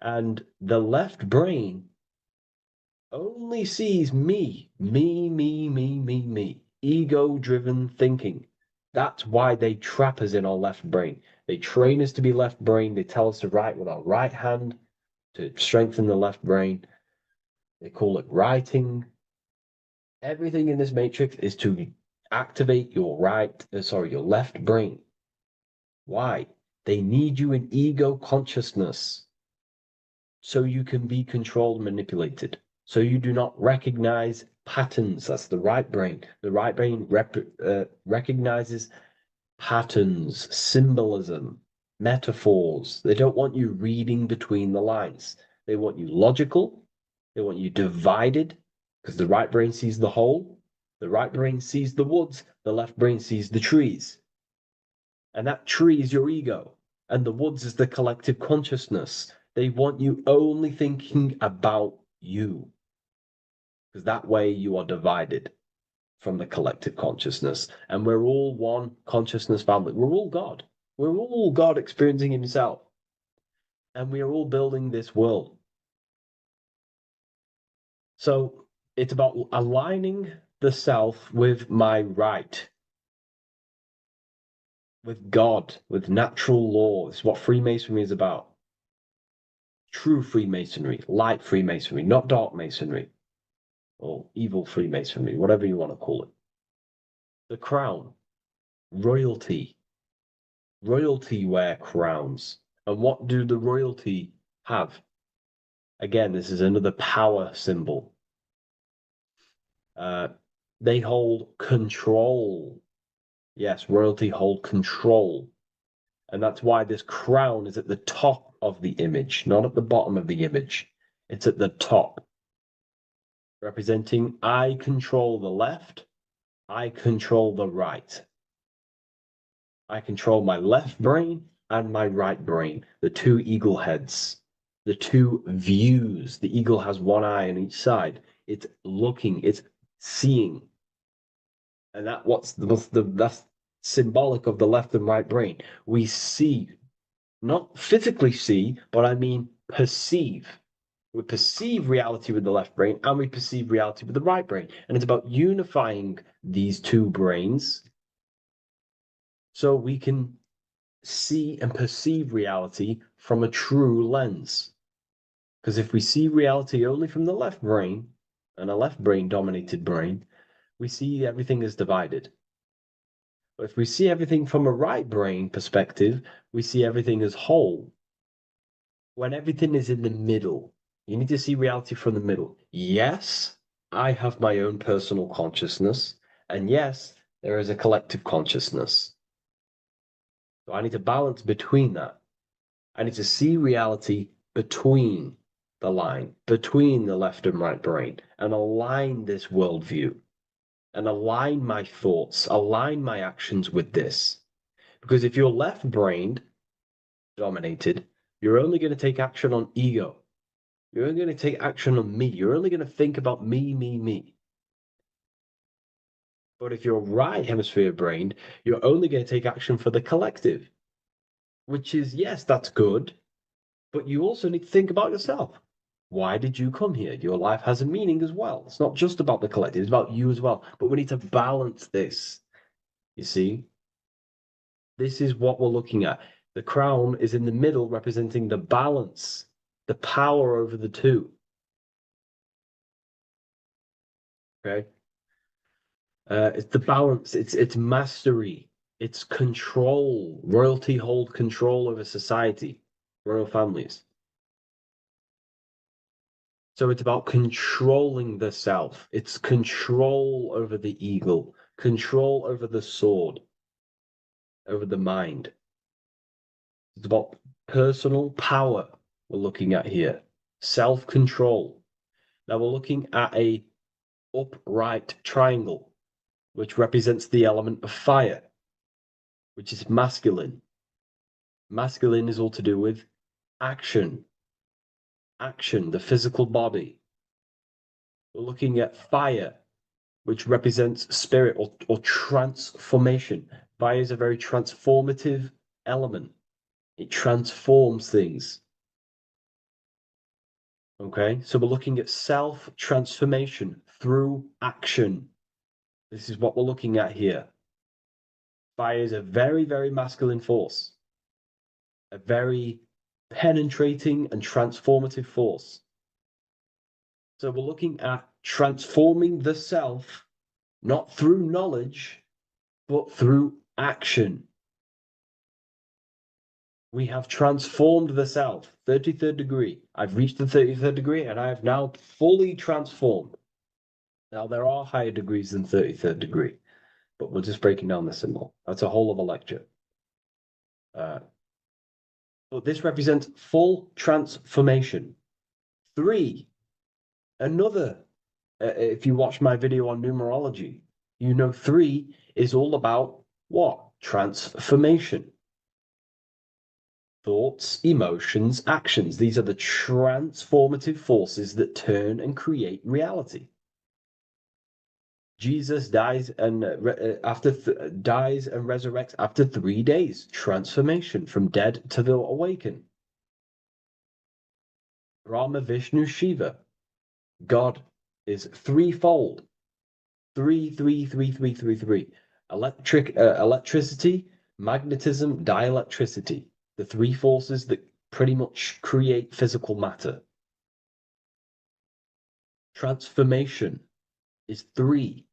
and the left brain only sees me, me, ego-driven thinking. That's why they trap us in our left brain. They train us to be left brain. They tell us to write with our right hand to strengthen the left brain. They call it writing. Everything in this matrix is to activate your your left brain. Why? They need you in ego consciousness so you can be controlled and manipulated. So you do not recognize patterns. That's the right brain. The right brain recognizes patterns, symbolism, metaphors. They don't want you reading between the lines. They want you logical. They want you divided, because the right brain sees the whole. The right brain sees the woods. The left brain sees the trees. And that tree is your ego. And the woods is the collective consciousness. They want you only thinking about you. Because that way you are divided from the collective consciousness. And we're all one consciousness family. We're all God. We're all God experiencing himself. And we are all building this world. So it's about aligning the self with my right, with God, with natural law. It's what Freemasonry is about. True Freemasonry, light Freemasonry, not dark Masonry, or evil Freemasonry, whatever you want to call it. The crown, royalty. Royalty wear crowns. And what do the royalty have? Again, this is another power symbol. They hold control. Yes, royalty hold control. And that's why this crown is at the top of the image, not at the bottom of the image. It's at the top, representing I control the left, I control the right. I control my left brain and my right brain, the two eagle heads, the two views. The eagle has one eye on each side. It's looking, it's seeing. And that's symbolic of the left and right brain. We see, not physically see, but I mean perceive. We perceive reality with the left brain and we perceive reality with the right brain. And it's about unifying these two brains so we can see and perceive reality from a true lens. Because if we see reality only from the left brain, and a left brain dominated brain, we see everything as divided. But if we see everything from a right brain perspective, we see everything as whole. When everything is in the middle, you need to see reality from the middle. Yes, I have my own personal consciousness, and yes, there is a collective consciousness. So I need to balance between that. I need to see reality between the line, between the left and right brain, and align this worldview, and align my thoughts, align my actions with this. Because if you're left-brained, dominated, you're only going to take action on ego. You're only going to take action on me. You're only going to think about me. But if you're right hemisphere brained, you're only going to take action for the collective, which is, yes, that's good, but you also need to think about yourself. Why did you come here? Your life has a meaning as well. It's not just about the collective, it's about you as well. But we need to balance this. You see? This is what we're looking at. The crown is in the middle, representing the balance, the power over the two. Okay? It's the balance, it's mastery, it's control. Royalty hold control over society, royal families. So it's about controlling the self. It's control over the eagle, control over the sword, over the mind. It's about personal power we're looking at here, self-control. Now we're looking at a upright triangle, which represents the element of fire, which is masculine. Masculine is all to do with action, the physical body. We're looking at fire, which represents spirit or transformation. Fire is a very transformative element. It transforms things. Okay, so we're looking at self-transformation through action. This is what we're looking at here. Fire is a very, very masculine force, a very penetrating and transformative force. So we're looking at transforming the self, not through knowledge, but through action. We have transformed the self, 33rd degree. I've reached the 33rd degree and I have now fully transformed. Now, there are higher degrees than 33rd degree, but we're just breaking down the symbol. That's a whole of a lecture. But this represents full transformation. 3, another, if you watch my video on numerology, you know 3 is all about what? Transformation. Thoughts, emotions, actions. These are the transformative forces that turn and create reality. Jesus dies and dies and resurrects after 3 days. Transformation from dead to the awakened. Brahma, Vishnu, Shiva. God is threefold. 3, 3, 3, 3, 3, 3. Electricity, magnetism, dielectricity. The 3 forces that pretty much create physical matter. Transformation is 3.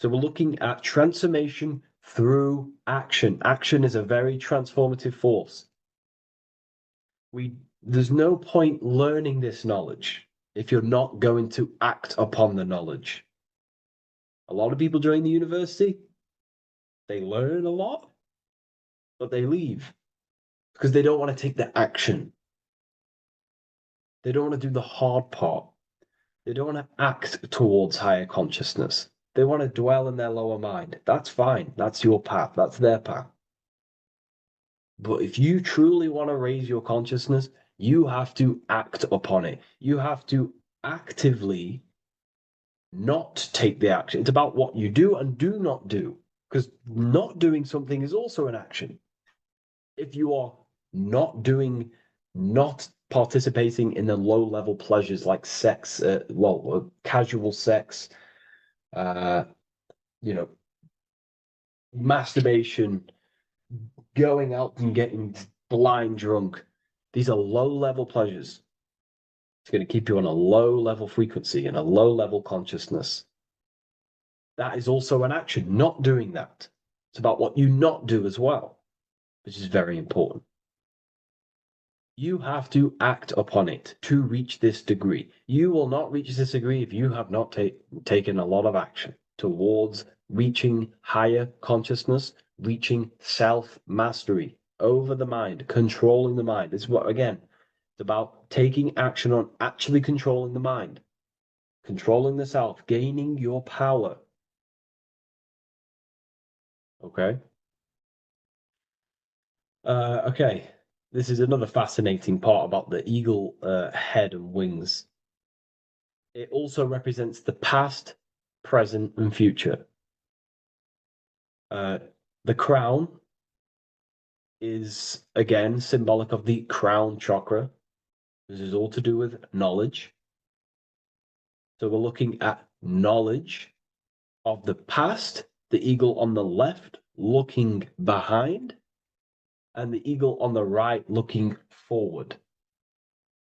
So we're looking at transformation through action. Action is a very transformative force. There's no point learning this knowledge if you're not going to act upon the knowledge. A lot of people join the university, they learn a lot, but they leave because they don't want to take the action. They don't want to do the hard part. They don't want to act towards higher consciousness. They want to dwell in their lower mind. That's fine. That's your path. That's their path. But if you truly want to raise your consciousness, you have to act upon it. You have to actively not take the action. It's about what you do and do not do, because not doing something is also an action. If you are not participating in the low-level pleasures like sex, casual sex, masturbation, going out and getting blind drunk. These are low-level pleasures. It's going to keep you on a low-level frequency and a low-level consciousness. That is also an action, not doing that. It's about what you not do as well, which is very important. You have to act upon it to reach this degree. You will not reach this degree if you have not taken a lot of action towards reaching higher consciousness, reaching self-mastery over the mind, controlling the mind. This is what, again, it's about taking action on actually controlling the mind, controlling the self, gaining your power. Okay? Okay. This is another fascinating part about the eagle head and wings. It also represents the past, present, and future. The crown is, again, symbolic of the crown chakra. This is all to do with knowledge. So we're looking at knowledge of the past, the eagle on the left looking behind, and the eagle on the right looking forward.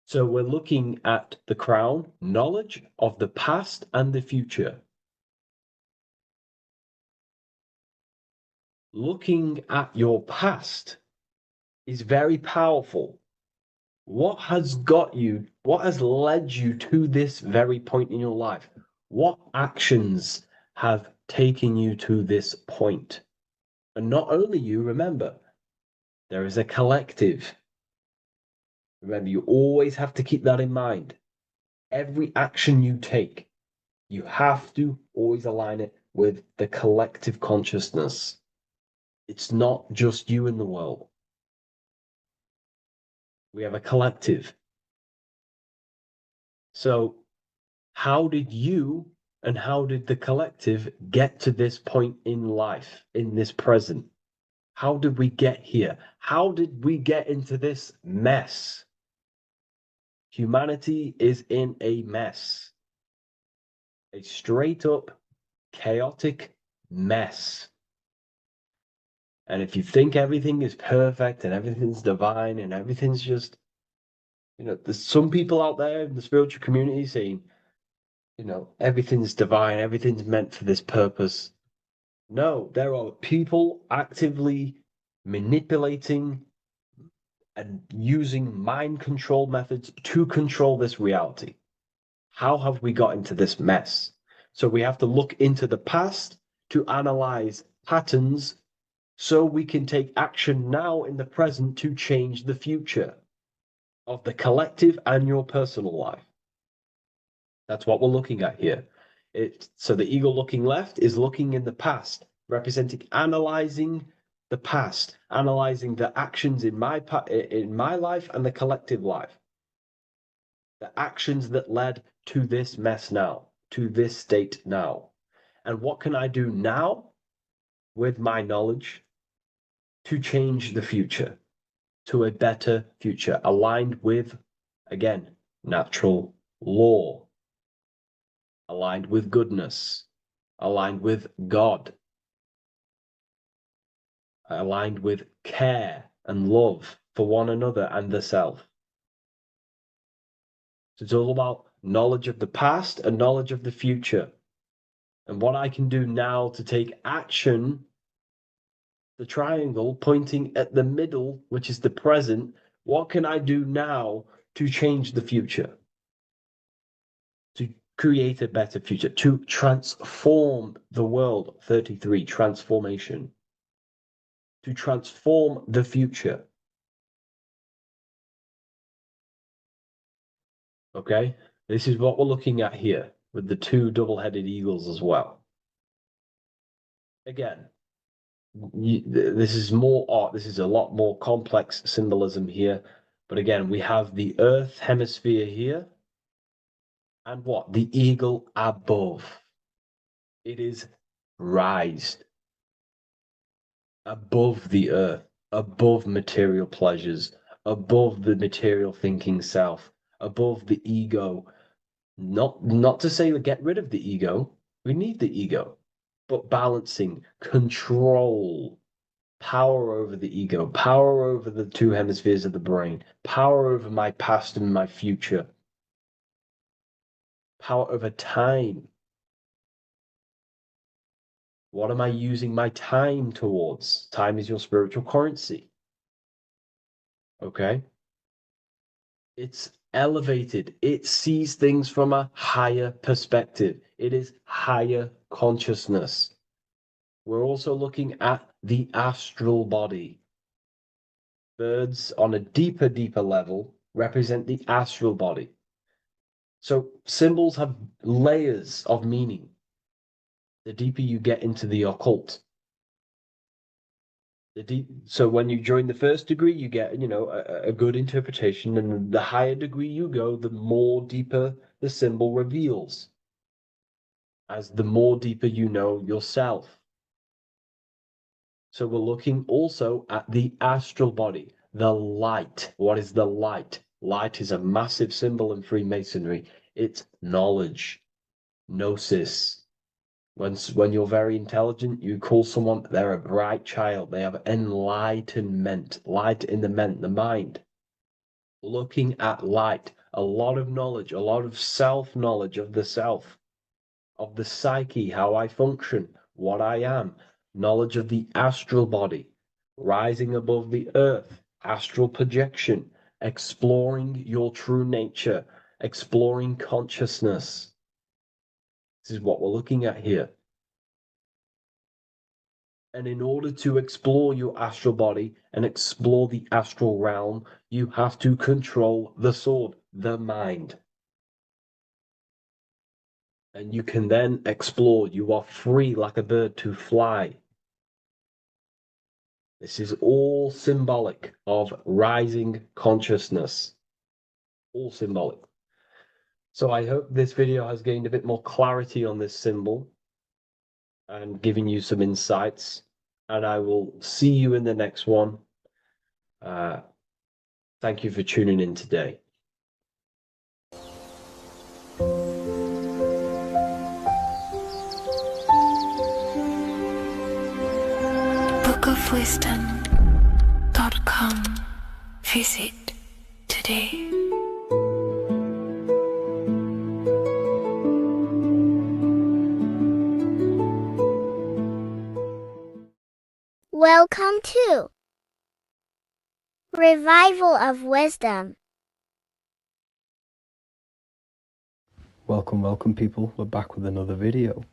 So we're looking at the crown, knowledge of the past and the future. Looking at your past is very powerful. What has led you to this very point in your life? What actions have taken you to this point? And not only you, remember, there is a collective. Remember, you always have to keep that in mind. Every action you take, you have to always align it with the collective consciousness. It's not just you in the world. We have a collective. So how did you And how did the collective get to this point in life, in this present? How did we get here? How did we get into this mess? Humanity is in a mess. A straight up chaotic mess. And if you think everything is perfect and everything's divine and everything's just, there's some people out there in the spiritual community saying, everything's divine, everything's meant for this purpose. No, there are people actively manipulating and using mind control methods to control this reality. How have we got into this mess? So we have to look into the past to analyze patterns so we can take action now in the present to change the future of the collective and your personal life. That's what we're looking at here. So the eagle looking left is looking in the past, representing analyzing the past, analyzing the actions in my life and the collective life. The actions that led to this mess now, to this state now. And what can I do now with my knowledge to change the future to a better future aligned with, again, natural law, aligned with goodness, aligned with God, aligned with care and love for one another and the self. So it's all about knowledge of the past and knowledge of the future. And what I can do now to take action, the triangle pointing at the middle, which is the present, what can I do now to change the future? To create a better future, to transform the world. 33, transformation. To transform the future. Okay, this is what we're looking at here with the two double-headed eagles as well. Again, this is more art. This is a lot more complex symbolism here. But again, we have the Earth hemisphere here. And what? The eagle above. It is raised above the earth, above material pleasures, above the material thinking self, above the ego. Not to say we get rid of the ego. We need the ego, but balancing, control, power over the ego, power over the two hemispheres of the brain, power over my past and my future, power over time. What am I using my time towards? Time is your spiritual currency. Okay? It's elevated. It sees things from a higher perspective. It is higher consciousness. We're also looking at the astral body. Birds on a deeper level represent the astral body. So symbols have layers of meaning. The deeper you get into the occult. So when you join the first degree, you get, a good interpretation, and the higher degree you go, the more deeper the symbol reveals, as the more deeper you know yourself. So we're looking also at the astral body, the light. What is the light? Light is a massive symbol in Freemasonry. It's knowledge, gnosis. When you're very intelligent, you call someone, they're a bright child. They have enlightenment, light in the mind. Looking at light, a lot of knowledge, a lot of self-knowledge of the self, of the psyche, how I function, what I am, knowledge of the astral body, rising above the earth, astral projection, exploring your true nature, exploring consciousness. This is what we're looking at here. And in order to explore your astral body and explore the astral realm, you have to control the sword, the mind. And you can then explore. You are free like a bird to fly. This is all symbolic of rising consciousness. All symbolic. So I hope this video has gained a bit more clarity on this symbol and giving you some insights. And I will see you in the next one. Thank you for tuning in today. bookofwisdom.com. Visit today. Welcome to Revival of Wisdom. Welcome people, we're back with another video.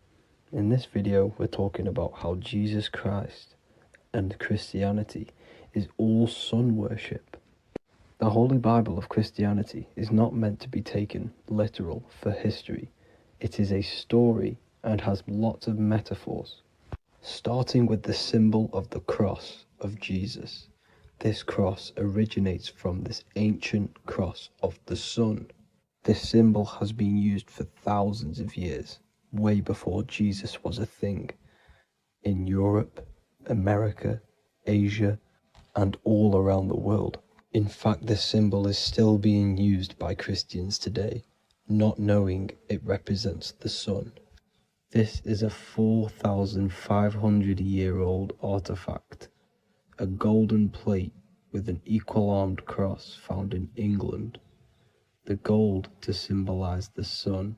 In this video we're talking about how Jesus Christ and Christianity is all sun worship. The Holy Bible of Christianity is not meant to be taken literal for history. It is a story and has lots of metaphors. Starting with the symbol of the cross of Jesus. This cross originates from this ancient cross of the sun. This symbol has been used for thousands of years, way before Jesus was a thing, in Europe, America, Asia, and all around the world. In fact, this symbol is still being used by Christians today, not knowing it represents the sun. This is a 4,500-year-old artifact, a golden plate with an equal-armed cross found in England. The gold to symbolize the sun,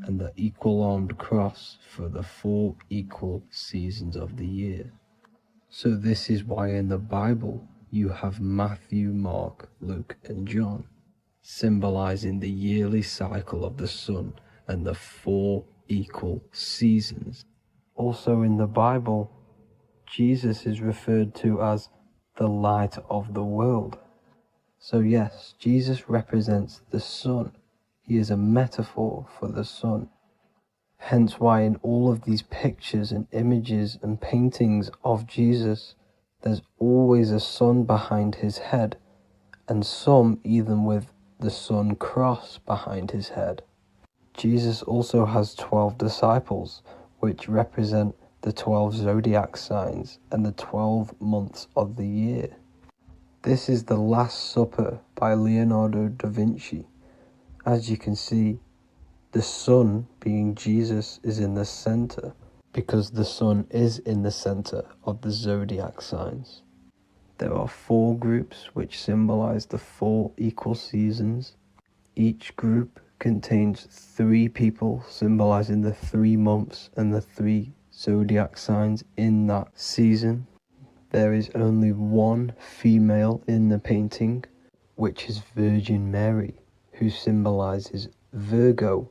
and the equal-armed cross for the 4 equal seasons of the year. So this is why in the Bible you have Matthew, Mark, Luke, and John, symbolizing the yearly cycle of the sun and the 4 equal seasons. Also in the Bible, Jesus is referred to as the light of the world. So yes, Jesus represents the sun. He is a metaphor for the sun. Hence why in all of these pictures and images and paintings of Jesus, there's always a sun behind his head, and some even with the sun cross behind his head. Jesus also has 12 disciples, which represent the 12 zodiac signs and the 12 months of the year. This is the Last Supper by Leonardo da Vinci. As you can see, the sun, being Jesus, is in the center, because the sun is in the center of the zodiac signs. There are 4 groups which symbolize the 4 equal seasons. Each group contains 3 people symbolizing the 3 months and the 3 zodiac signs in that season. There is only 1 female in the painting, which is Virgin Mary, who symbolizes Virgo,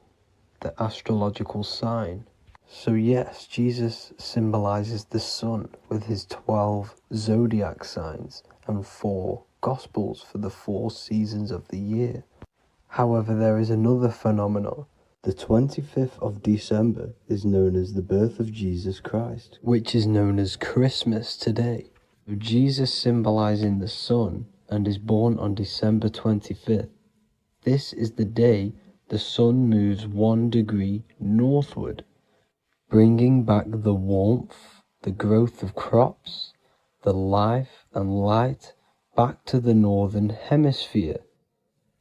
the astrological sign. So yes, Jesus symbolizes the sun with his 12 zodiac signs and 4 gospels for the 4 seasons of the year. However, there is another phenomenon. The 25th of December is known as the birth of Jesus Christ, which is known as Christmas today. Jesus symbolizing the sun and is born on December 25th. This is the day the sun moves 1 degree northward, bringing back the warmth, the growth of crops, the life and light back to the northern hemisphere.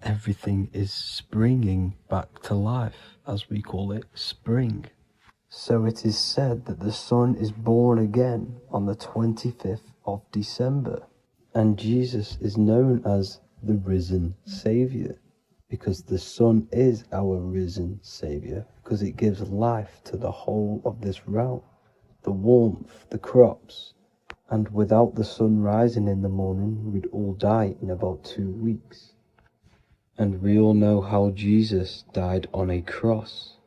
Everything is springing back to life, as we call it, spring. So it is said that the sun is born again on the 25th of December, and Jesus is known as the risen Saviour, because the sun is our risen Saviour, because it gives life to the whole of this realm, the warmth, the crops, and without the sun rising in the morning, we'd all die in about 2 weeks. And we all know how Jesus died on a cross.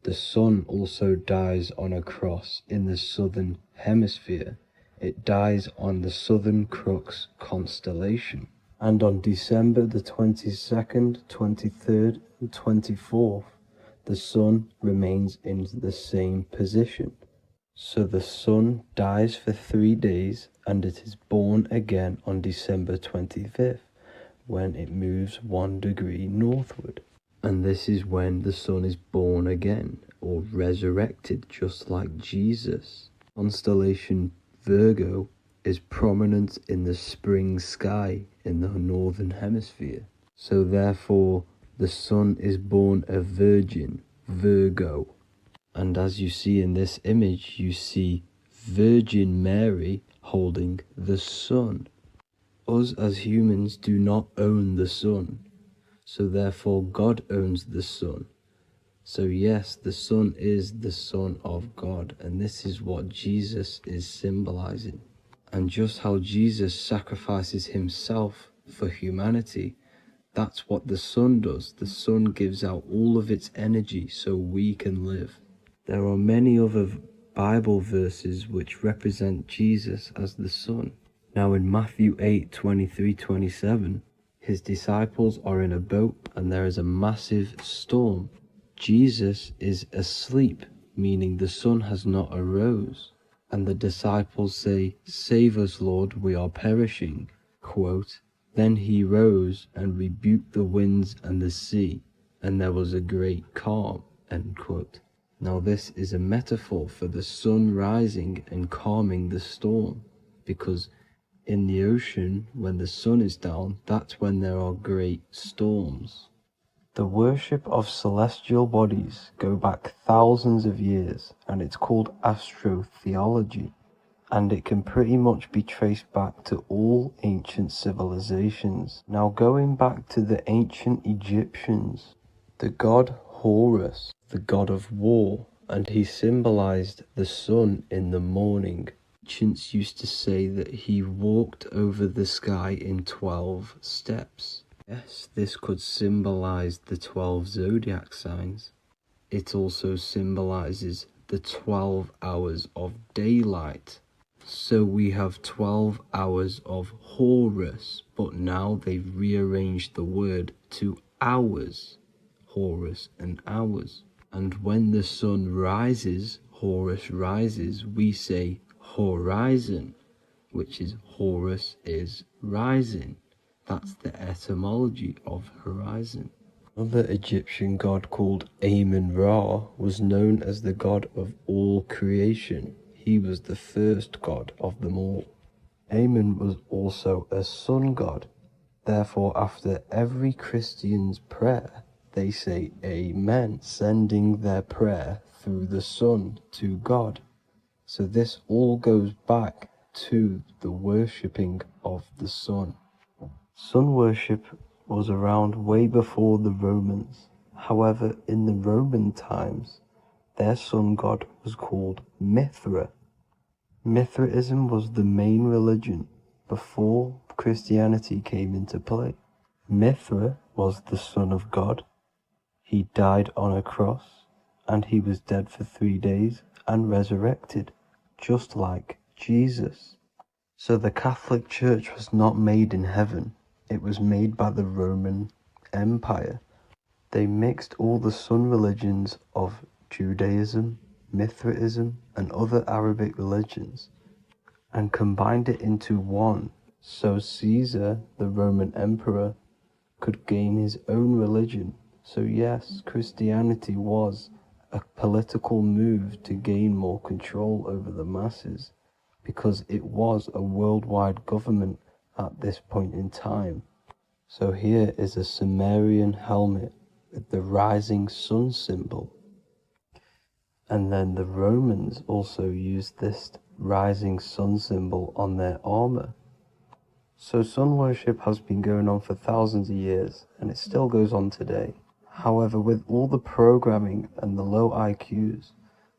The sun also dies on a cross in the southern hemisphere. It dies on the Southern Crux constellation. And on December the 22nd, 23rd, and 24th, the sun remains in the same position. So the sun dies for 3 days, and it is born again on December 25th. When it moves 1 degree northward. And this is when the sun is born again, or resurrected, just like Jesus. Constellation Virgo is prominent in the spring sky in the northern hemisphere. So therefore, the sun is born a virgin, Virgo. And as you see in this image, you see Virgin Mary holding the sun. Us as humans do not own the sun. So therefore God owns the sun. So yes, the sun is the Son of God, and this is what Jesus is symbolizing. And just how Jesus sacrifices himself for humanity, that's what the sun does. The sun gives out all of its energy so we can live. There are many other Bible verses which represent Jesus as the sun. Now in Matthew 8:23-27, his disciples are in a boat and there is a massive storm. Jesus is asleep, meaning the sun has not arose. And the disciples say, "Save us, Lord, we are perishing." Quote, "Then he rose and rebuked the winds and the sea, and there was a great calm." End quote. Now this is a metaphor for the sun rising and calming the storm, because in the ocean, when the sun is down, that's when there are great storms. The worship of celestial bodies go back thousands of years, and it's called astrotheology, and it can pretty much be traced back to all ancient civilizations. Now going back to the ancient Egyptians, the god Horus, the god of war, and he symbolized the sun in the morning. Ancients used to say that he walked over the sky in 12 steps. Yes, this could symbolize the 12 zodiac signs. It also symbolizes the 12 hours of daylight. So we have 12 hours of Horus, but now they've rearranged the word to hours. Horus and hours. And when the sun rises, Horus rises, we say horizon, which is Horus is rising. That's the etymology of horizon. Another Egyptian god called Amun-Ra was known as the god of all creation. He was the first god of them all. Amun was also a sun god. Therefore, after every Christian's prayer, they say Amen, sending their prayer through the sun to God. So this all goes back to the worshipping of the sun. Sun worship was around way before the Romans. However, in the Roman times, their sun god was called Mithra. Mithraism was the main religion before Christianity came into play. Mithra was the son of God. He died on a cross, and he was dead for 3 days and resurrected, just like Jesus. So the Catholic Church was not made in heaven. It was made by the Roman Empire. They mixed all the sun religions of Judaism, Mithraism, and other Arabic religions, and combined it into one, so Caesar, the Roman emperor, could gain his own religion. So yes, Christianity was a political move to gain more control over the masses, because it was a worldwide government at this point in time. So here is a Sumerian helmet with the rising sun symbol. And then the Romans also used this rising sun symbol on their armor. So sun worship has been going on for thousands of years, and it still goes on today. However, with all the programming and the low IQs,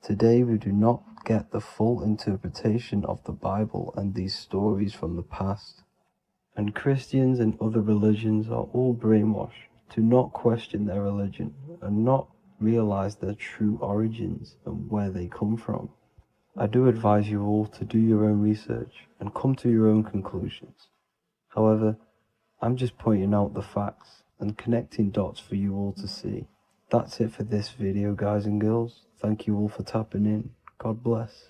today we do not get the full interpretation of the Bible and these stories from the past. And Christians and other religions are all brainwashed to not question their religion and not realize their true origins and where they come from. I do advise you all to do your own research and come to your own conclusions. However, I'm just pointing out the facts and connecting dots for you all to see. That's it for this video, guys and girls. Thank you all for tapping in. God bless.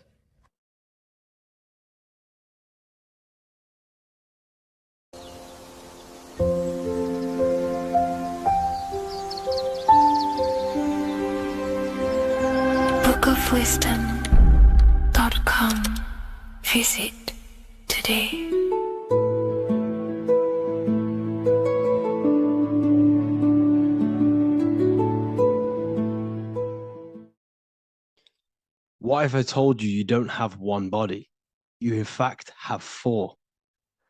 invinciblewisdom.com. Visit today. What if I told you you don't have one body? You in fact have four.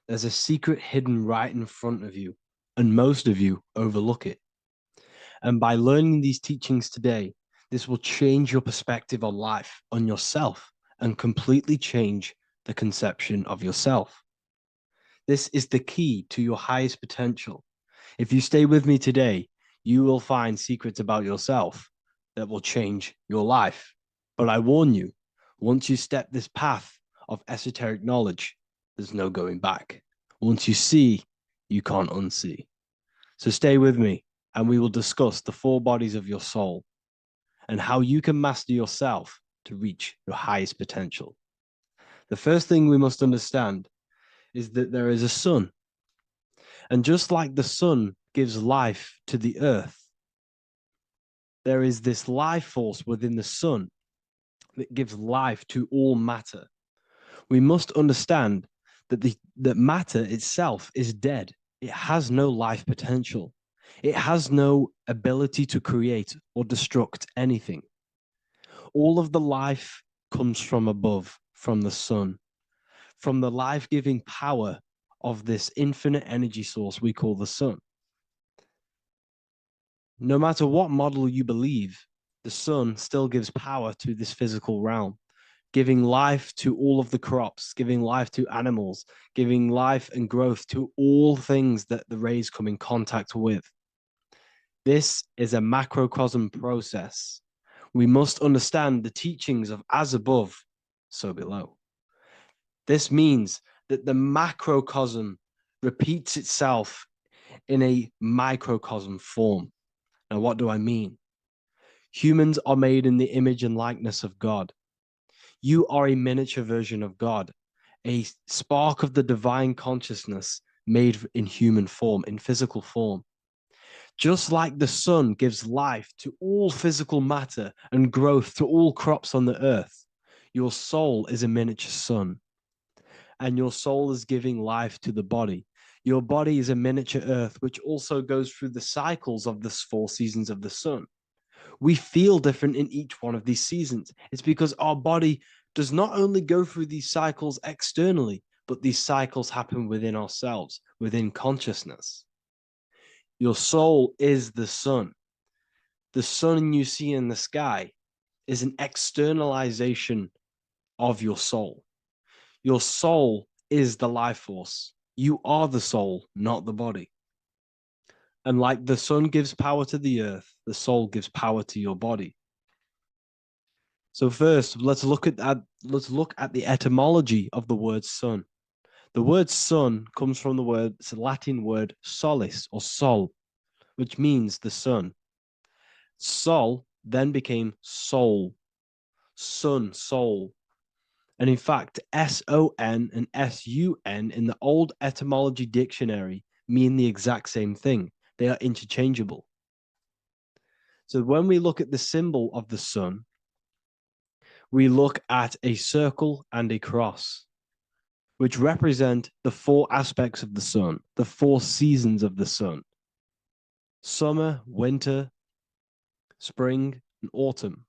There's a secret hidden right in front of you, and most of you overlook it. And by learning these teachings today, this will change your perspective on life, on yourself, and completely change the conception of yourself. This is the key to your highest potential. If you stay with me today, you will find secrets about yourself that will change your life. But I warn you, once you step this path of esoteric knowledge, there's no going back. Once you see, you can't unsee. So stay with me, and we will discuss the four bodies of your soul and how you can master yourself to reach your highest potential. The first thing we must understand is that there is a sun. And just like the sun gives life to the earth, there is this life force within the sun that gives life to all matter. We must understand that that matter itself is dead. It has no life potential. It has no ability to create or destruct anything. All of the life comes from above, from the sun, from the life-giving power of this infinite energy source we call the sun. No matter what model you believe, the sun still gives power to this physical realm, giving life to all of the crops, giving life to animals, giving life and growth to all things that the rays come in contact with. This is a macrocosm process. We must understand the teachings of as above, so below. This means that the macrocosm repeats itself in a microcosm form. Now, what do I mean? Humans are made in the image and likeness of God. You are a miniature version of God, a spark of the divine consciousness made in human form, in physical form. Just like the sun gives life to all physical matter and growth to all crops on the earth, your soul is a miniature sun. And your soul is giving life to the body. Your body is a miniature earth, which also goes through the cycles of the 4 seasons of the sun. We feel different in each one of these seasons. It's because our body does not only go through these cycles externally, but these cycles happen within ourselves, within consciousness. Your soul is the sun. The sun you see in the sky is an externalization of your soul. Your soul is the life force. You are the soul, not the body. And like the sun gives power to the earth, the soul gives power to your body. So first, let's look at the etymology of the word sun. The word sun comes from it's a Latin word solis or sol, which means the sun. Sol then became soul, sun, soul. And in fact, S-O-N and S-U-N in the old etymology dictionary mean the exact same thing. They are interchangeable. So when we look at the symbol of the sun, we look at a circle and a cross, which represent the 4 aspects of the sun, the 4 seasons of the sun: summer, winter, spring, and autumn.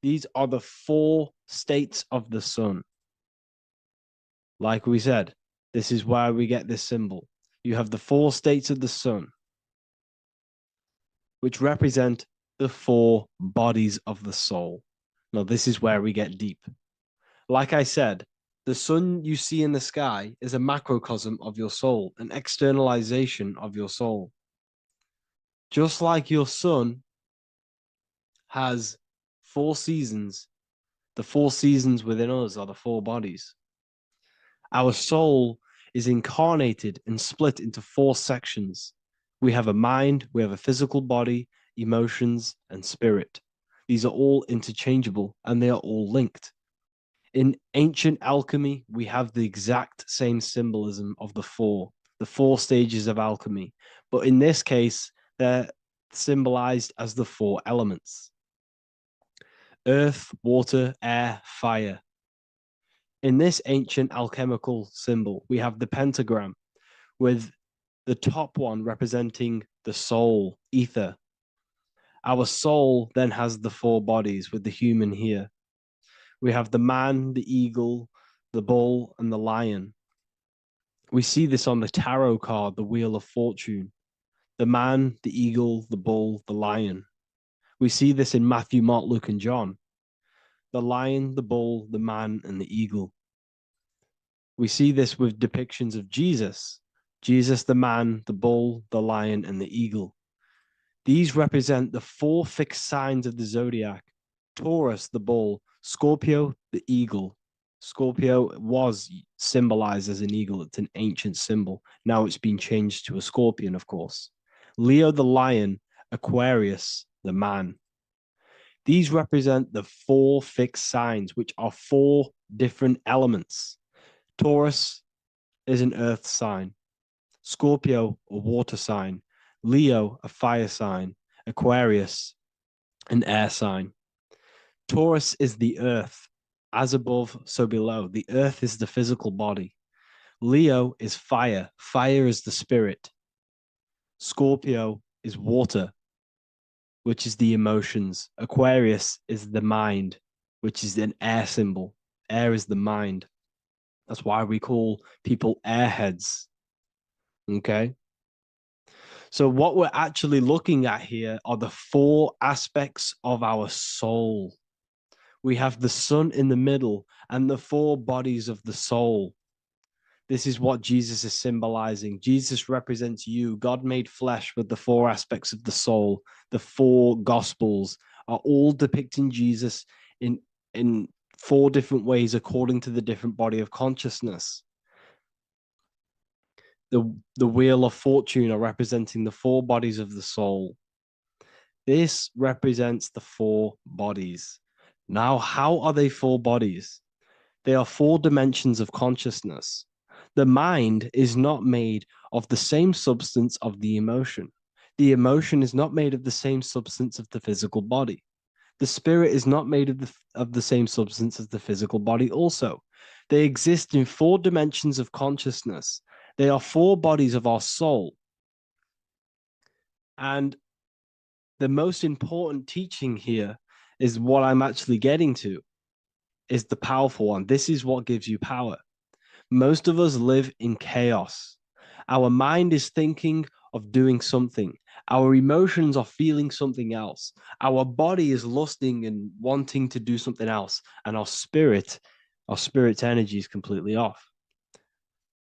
These are the 4 states of the sun. Like we said, this is where we get this symbol. You have the 4 states of the sun, which represent the 4 bodies of the soul. Now, this is where we get deep. Like I said, the sun you see in the sky is a macrocosm of your soul, an externalization of your soul. Just like your sun has 4 seasons, the 4 seasons within us are the 4 bodies. Our soul is incarnated and split into 4 sections. We have a mind, we have a physical body, emotions, and spirit. These are all interchangeable and they are all linked. In ancient alchemy, we have the exact same symbolism of the 4 stages of alchemy. But in this case, they're symbolized as the 4 elements. earth, water, air, fire. In this ancient alchemical symbol, we have the pentagram with the top one representing the soul, ether. Our soul then has the four bodies with the human here. We have the man, the eagle, the bull, and the lion. We see this on the tarot card, the Wheel of Fortune. The man, the eagle, the bull, the lion. We see this in Matthew, Mark, Luke, and John. The lion, the bull, the man, and the eagle. We see this with depictions of Jesus. Jesus, the man, the bull, the lion, and the eagle. These represent the four fixed signs of the zodiac. Taurus, the bull. Scorpio, the eagle. Scorpio was symbolized as an eagle. It's an ancient symbol. Now it's been changed to a scorpion, of course. Leo, the lion. Aquarius, the man. These represent the four fixed signs, which are four different elements. Taurus is an earth sign. Scorpio, a water sign. Leo, a fire sign. Aquarius, an air sign. Taurus is the earth. As above, so below. The earth is the physical body. Leo is fire. Fire is the spirit. Scorpio is water, which is the emotions. Aquarius is the mind, which is an air symbol. Air is the mind. That's why we call people airheads. Okay? So what we're actually looking at here are the four aspects of our soul. We have the sun in the middle and the four bodies of the soul. This is what Jesus is symbolizing. Jesus represents you. God made flesh with the four aspects of the soul. The four gospels are all depicting Jesus in four different ways according to the different body of consciousness. The Wheel of Fortune are representing the four bodies of the soul. This represents the four bodies. Now, how are they four bodies? They are four dimensions of consciousness. The mind is not made of the same substance of the emotion. The emotion is not made of the same substance of the physical body. The spirit is not made of the same substance as the physical body also. They exist in four dimensions of consciousness. They are four bodies of our soul. And the most important teaching here is what I'm actually getting to, is the powerful one. This is what gives you power. Most of us live in chaos. Our mind is thinking of doing something. Our emotions are feeling something else. Our body is lusting and wanting to do something else. And our spirit's energy is completely off.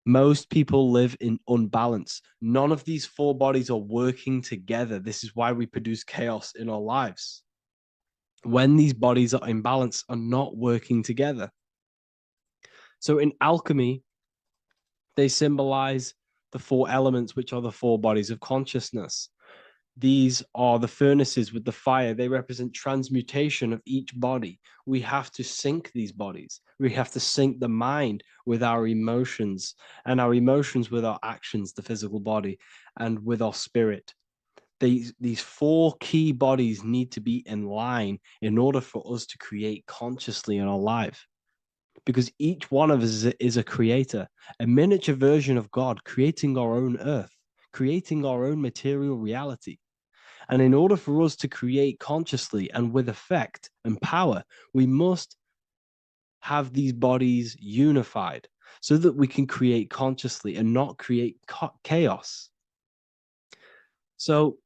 Most people live in unbalance. None of these four bodies are working together. This is why we produce chaos in our lives. When these bodies are in balance, are not working together. So in alchemy, they symbolize the four elements, which are the four bodies of consciousness. These are the furnaces with the fire. They represent transmutation of each body. We have to sync these bodies. We have to sync the mind with our emotions, and our emotions with our actions, the physical body, and with our spirit. These four key bodies need to be in line in order for us to create consciously in our life. Because each one of us is a creator, a miniature version of God, creating our own earth, creating our own material reality. And in order for us to create consciously and with effect and power, we must have these bodies unified so that we can create consciously and not create chaos. So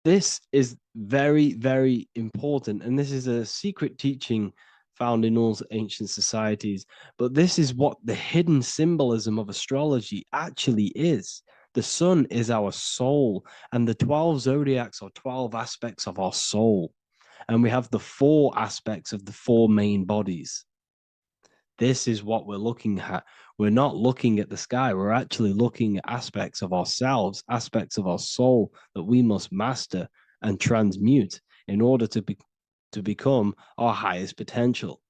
this is very, very important. And this is a secret teaching found in all ancient societies. But this is what the hidden symbolism of astrology actually is. The sun is our soul, and the 12 zodiacs are 12 aspects of our soul. And we have the four aspects of the four main bodies. This is what we're looking at. We're not looking at the sky. We're actually looking at aspects of ourselves, aspects of our soul that we must master and transmute in order to become our highest potential.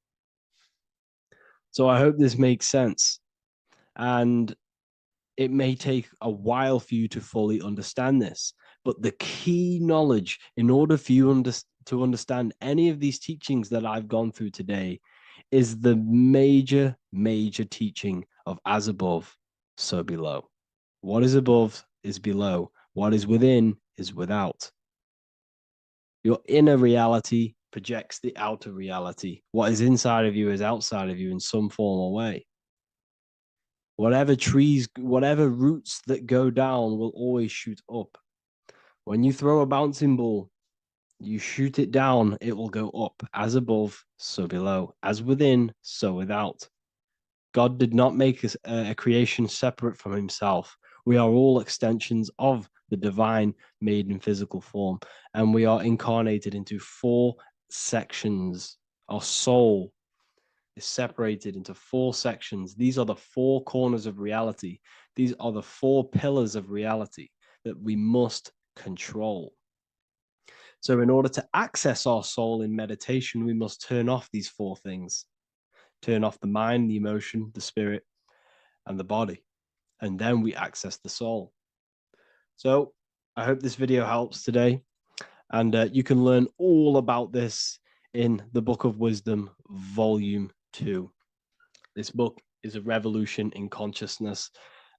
So I hope this makes sense. And it may take a while for you to fully understand this, but the key knowledge in order for you to understand any of these teachings that I've gone through today is the major teaching of as above, so below. What is above is below. What is within is without. Your inner reality projects the outer reality. What is inside of you is outside of you in some form or way. Whatever roots that go down will always shoot up. When you throw a bouncing ball, you shoot it down, it will go up. As above, so below. As within, so without. God did not make a creation separate from himself. We are all extensions of the divine made in physical form, and we are incarnated into 4 sections. Our soul is separated into 4 sections. These are the 4 corners of reality. These are the 4 pillars of reality that we must control. So in order to access our soul in meditation, we must turn off these 4 things. Turn off the mind, the emotion, the spirit, and the body. And then we access the soul. So I hope this video helps today. And you can learn all about this in the Book of Wisdom, Volume 2. This book is a revolution in consciousness.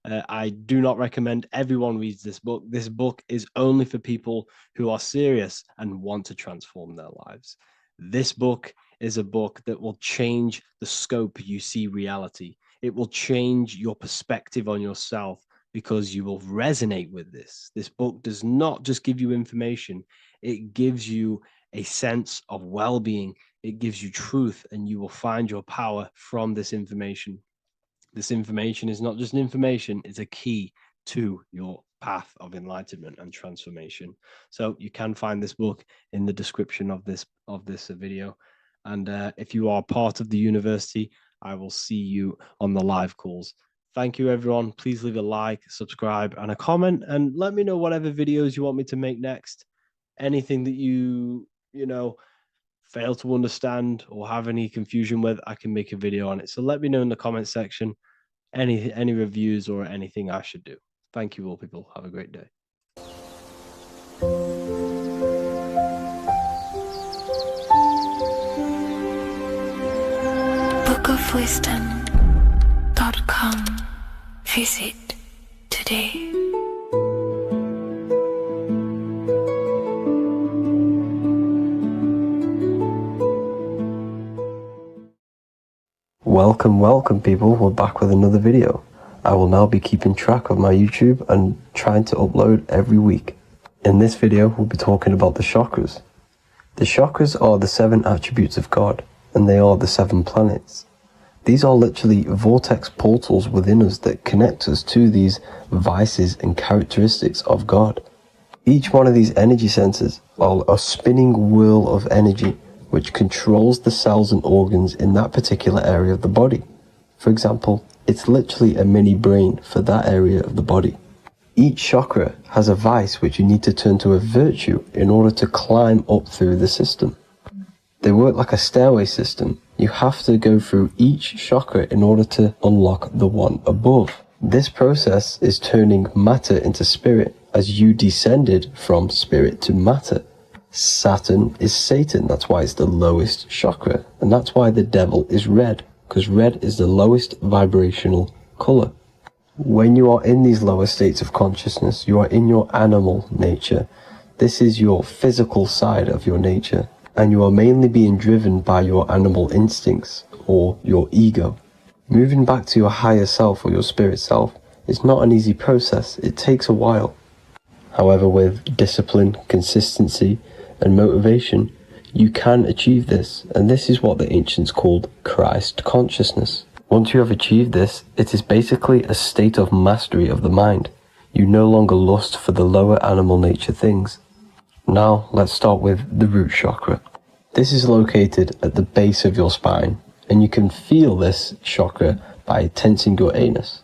I do not recommend everyone reads this book. This book is only for people who are serious and want to transform their lives. This book is a book that will change the scope you see reality. It will change your perspective on yourself because you will resonate with this. This book does not just give you information. It gives you a sense of well-being. It gives you truth, and you will find your power from this information. This information is not just information, it's a key to your path of enlightenment and transformation. So you can find this book in the description of this video. And if you are part of the university, I will see you on the live calls. Thank you, everyone. Please leave a like, subscribe, and a comment, and let me know whatever videos you want me to make next. Anything that you fail to understand or have any confusion with, I can make a video on it. So let me know in the comment section any reviews or anything I should do. Thank you all, people. Have a great day. bookofwisdom.com. Visit today. Welcome people, we're back with another video. I will now be keeping track of my YouTube and trying to upload every week. In this video, we'll be talking about the chakras. The chakras are the 7 attributes of God, and they are the 7 planets. These are literally vortex portals within us that connect us to these vices and characteristics of God. Each one of these energy centers are a spinning wheel of energy which controls the cells and organs in that particular area of the body. For example, it's literally a mini brain for that area of the body. Each chakra has a vice which you need to turn to a virtue in order to climb up through the system. They work like a stairway system. You have to go through each chakra in order to unlock the one above. This process is turning matter into spirit as you descended from spirit to matter. Saturn is Satan, that's why it's the lowest chakra, and that's why the devil is red, because red is the lowest vibrational color. When you are in these lower states of consciousness, you are in your animal nature. This is your physical side of your nature, and you are mainly being driven by your animal instincts or your ego. Moving back to your higher self or your spirit self is not an easy process. It takes a while. However, with discipline, consistency, and motivation, you can achieve this, and this is what the ancients called Christ consciousness. Once you have achieved this, it is basically a state of mastery of the mind. You no longer lust for the lower animal nature things. Now, let's start with the root chakra. This is located at the base of your spine, and you can feel this chakra by tensing your anus.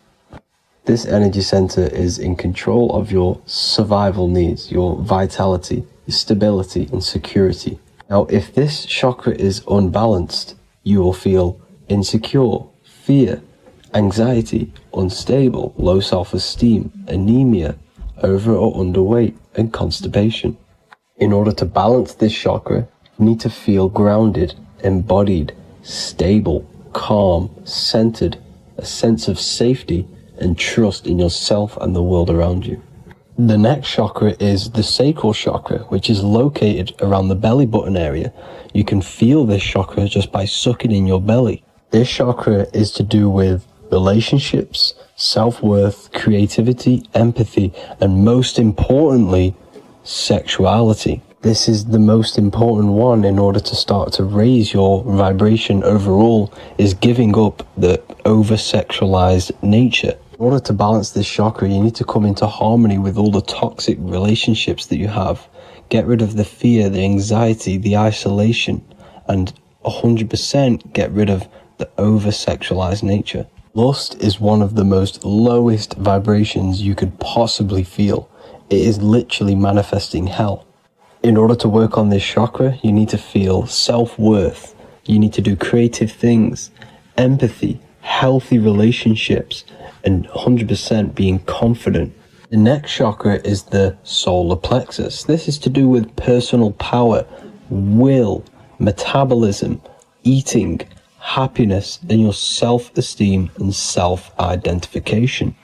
This energy center is in control of your survival needs, your vitality, stability, and security. Now, if this chakra is unbalanced, you will feel insecure, fear, anxiety, unstable, low self-esteem, anemia, over or underweight, and constipation. In order to balance this chakra, You need to feel grounded, embodied, stable, calm, centered, a sense of safety and trust in yourself and the world around you. The next chakra is the sacral chakra, which is located around the belly button area. You can feel this chakra just by sucking in your belly. This chakra is to do with relationships, self-worth, creativity, empathy, and most importantly, sexuality. This is the most important one in order to start to raise your vibration overall, is giving up the over-sexualized nature. In order to balance this chakra, you need to come into harmony with all the toxic relationships that you have. Get rid of the fear, the anxiety, the isolation, and 100% get rid of the over-sexualized nature. Lust is one of the most lowest vibrations you could possibly feel. It is literally manifesting hell. In order to work on this chakra, you need to feel self-worth. You need to do creative things, empathy, healthy relationships, and 100% being confident. The next chakra is the solar plexus. This is to do with personal power, will, metabolism, eating, happiness, and your self-esteem and self-identification.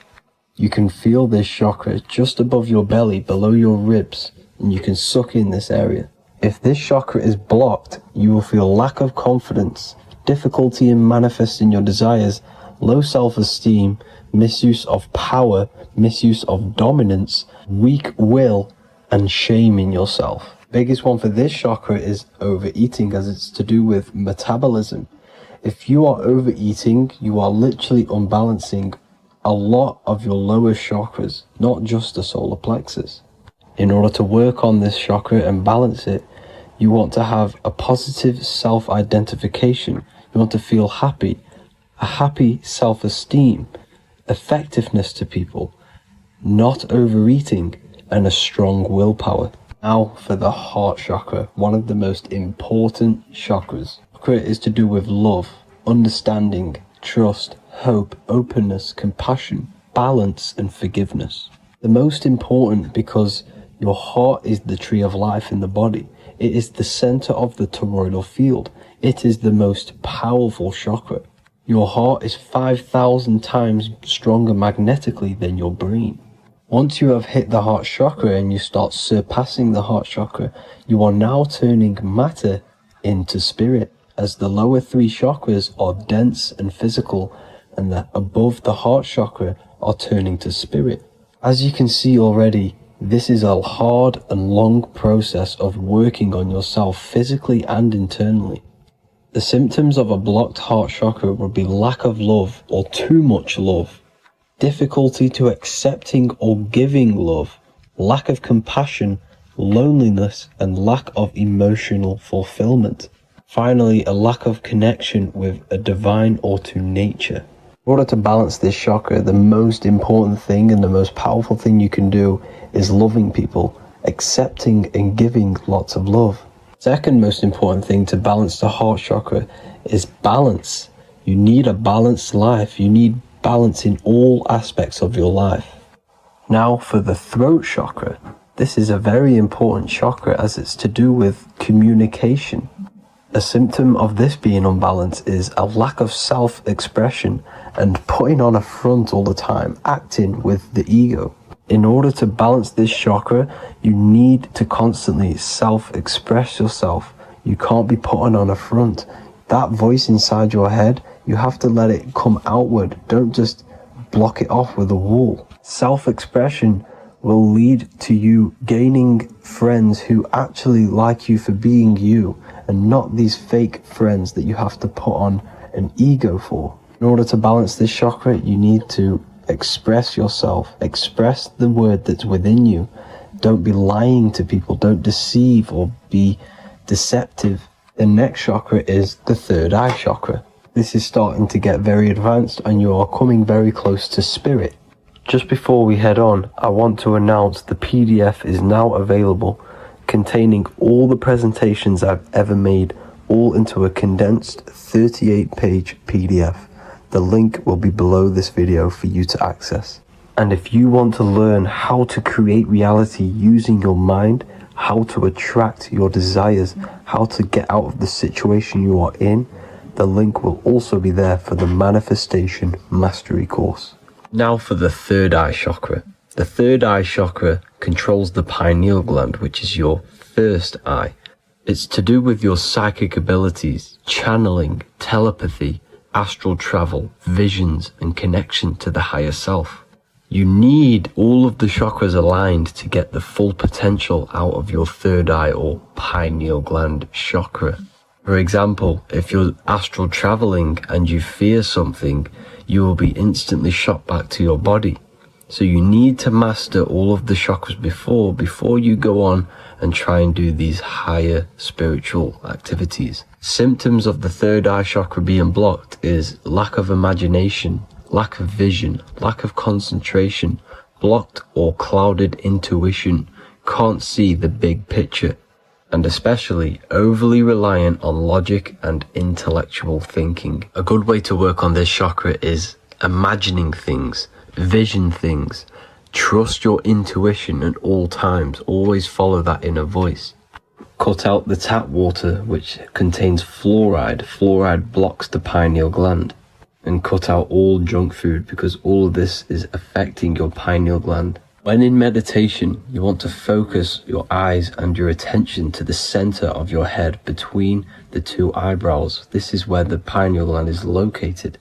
You can feel this chakra just above your belly, below your ribs, and you can suck in this area. If this chakra is blocked, you will feel lack of confidence, difficulty in manifesting your desires, low self-esteem, misuse of power, misuse of dominance, weak will, and shame in yourself. Biggest one for this chakra is overeating, as it's to do with metabolism. If you are overeating, you are literally unbalancing a lot of your lower chakras, not just the solar plexus. In order to work on this chakra and balance it, you want to have a positive self-identification. You want to feel happy, a happy self-esteem, effectiveness to people, not overeating, and a strong willpower. Now for the heart chakra, one of the most important chakras. Chakra is to do with love, understanding, trust, hope, openness, compassion, balance, and forgiveness. The most important because your heart is the tree of life in the body. It is the center of the toroidal field. It is the most powerful chakra. Your heart is 5,000 times stronger magnetically than your brain. Once you have hit the heart chakra and you start surpassing the heart chakra, you are now turning matter into spirit, as the lower three chakras are dense and physical, and the above the heart chakra are turning to spirit. As you can see already, this is a hard and long process of working on yourself physically and internally. The symptoms of a blocked heart chakra would be lack of love or too much love, difficulty to accepting or giving love, lack of compassion, loneliness, and lack of emotional fulfillment. Finally, a lack of connection with a divine or to nature. In order to balance this chakra, the most important thing and the most powerful thing you can do is loving people, accepting and giving lots of love. Second most important thing to balance the heart chakra is balance. You need a balanced life. You need balance in all aspects of your life. Now for the throat chakra. This is a very important chakra as it's to do with communication. A symptom of this being unbalanced is a lack of self-expression and putting on a front all the time, acting with the ego. In order to balance this chakra, you need to constantly self-express yourself. You can't be putting on a front. That voice inside your head, you have to let it come outward. Don't just block it off with a wall. Self-expression will lead to you gaining friends who actually like you for being you, and not these fake friends that you have to put on an ego for. In order to balance this chakra, you need to express yourself, express the word that's within you. Don't be lying to people, don't deceive or be deceptive. The next chakra is the third eye chakra. This is starting to get very advanced and you are coming very close to spirit. Just before we head on, I want to announce the PDF is now available, containing all the presentations I've ever made, all into a condensed 38-page PDF. The link will be below this video for you to access. And if you want to learn how to create reality using your mind, how to attract your desires, how to get out of the situation you are in, the link will also be there for the Manifestation Mastery course. Now for the third eye chakra. The third eye chakra controls the pineal gland, which is your first eye. It's to do with your psychic abilities, channeling, telepathy, astral travel, visions, and connection to the higher self. You need all of the chakras aligned to get the full potential out of your third eye or pineal gland chakra. For example, if you're astral traveling and you fear something, you will be instantly shot back to your body. So you need to master all of the chakras before you go on and try and do these higher spiritual activities. Symptoms of the third eye chakra being blocked is lack of imagination, lack of vision, lack of concentration, blocked or clouded intuition, can't see the big picture, and especially overly reliant on logic and intellectual thinking. A good way to work on this chakra is imagining things, vision things. Trust your intuition at all times. Always follow that inner voice. Cut out the tap water, which contains fluoride. Fluoride blocks the pineal gland. And cut out all junk food, because all of this is affecting your pineal gland. When in meditation, you want to focus your eyes and your attention to the center of your head between the two eyebrows. This is where the pineal gland is located.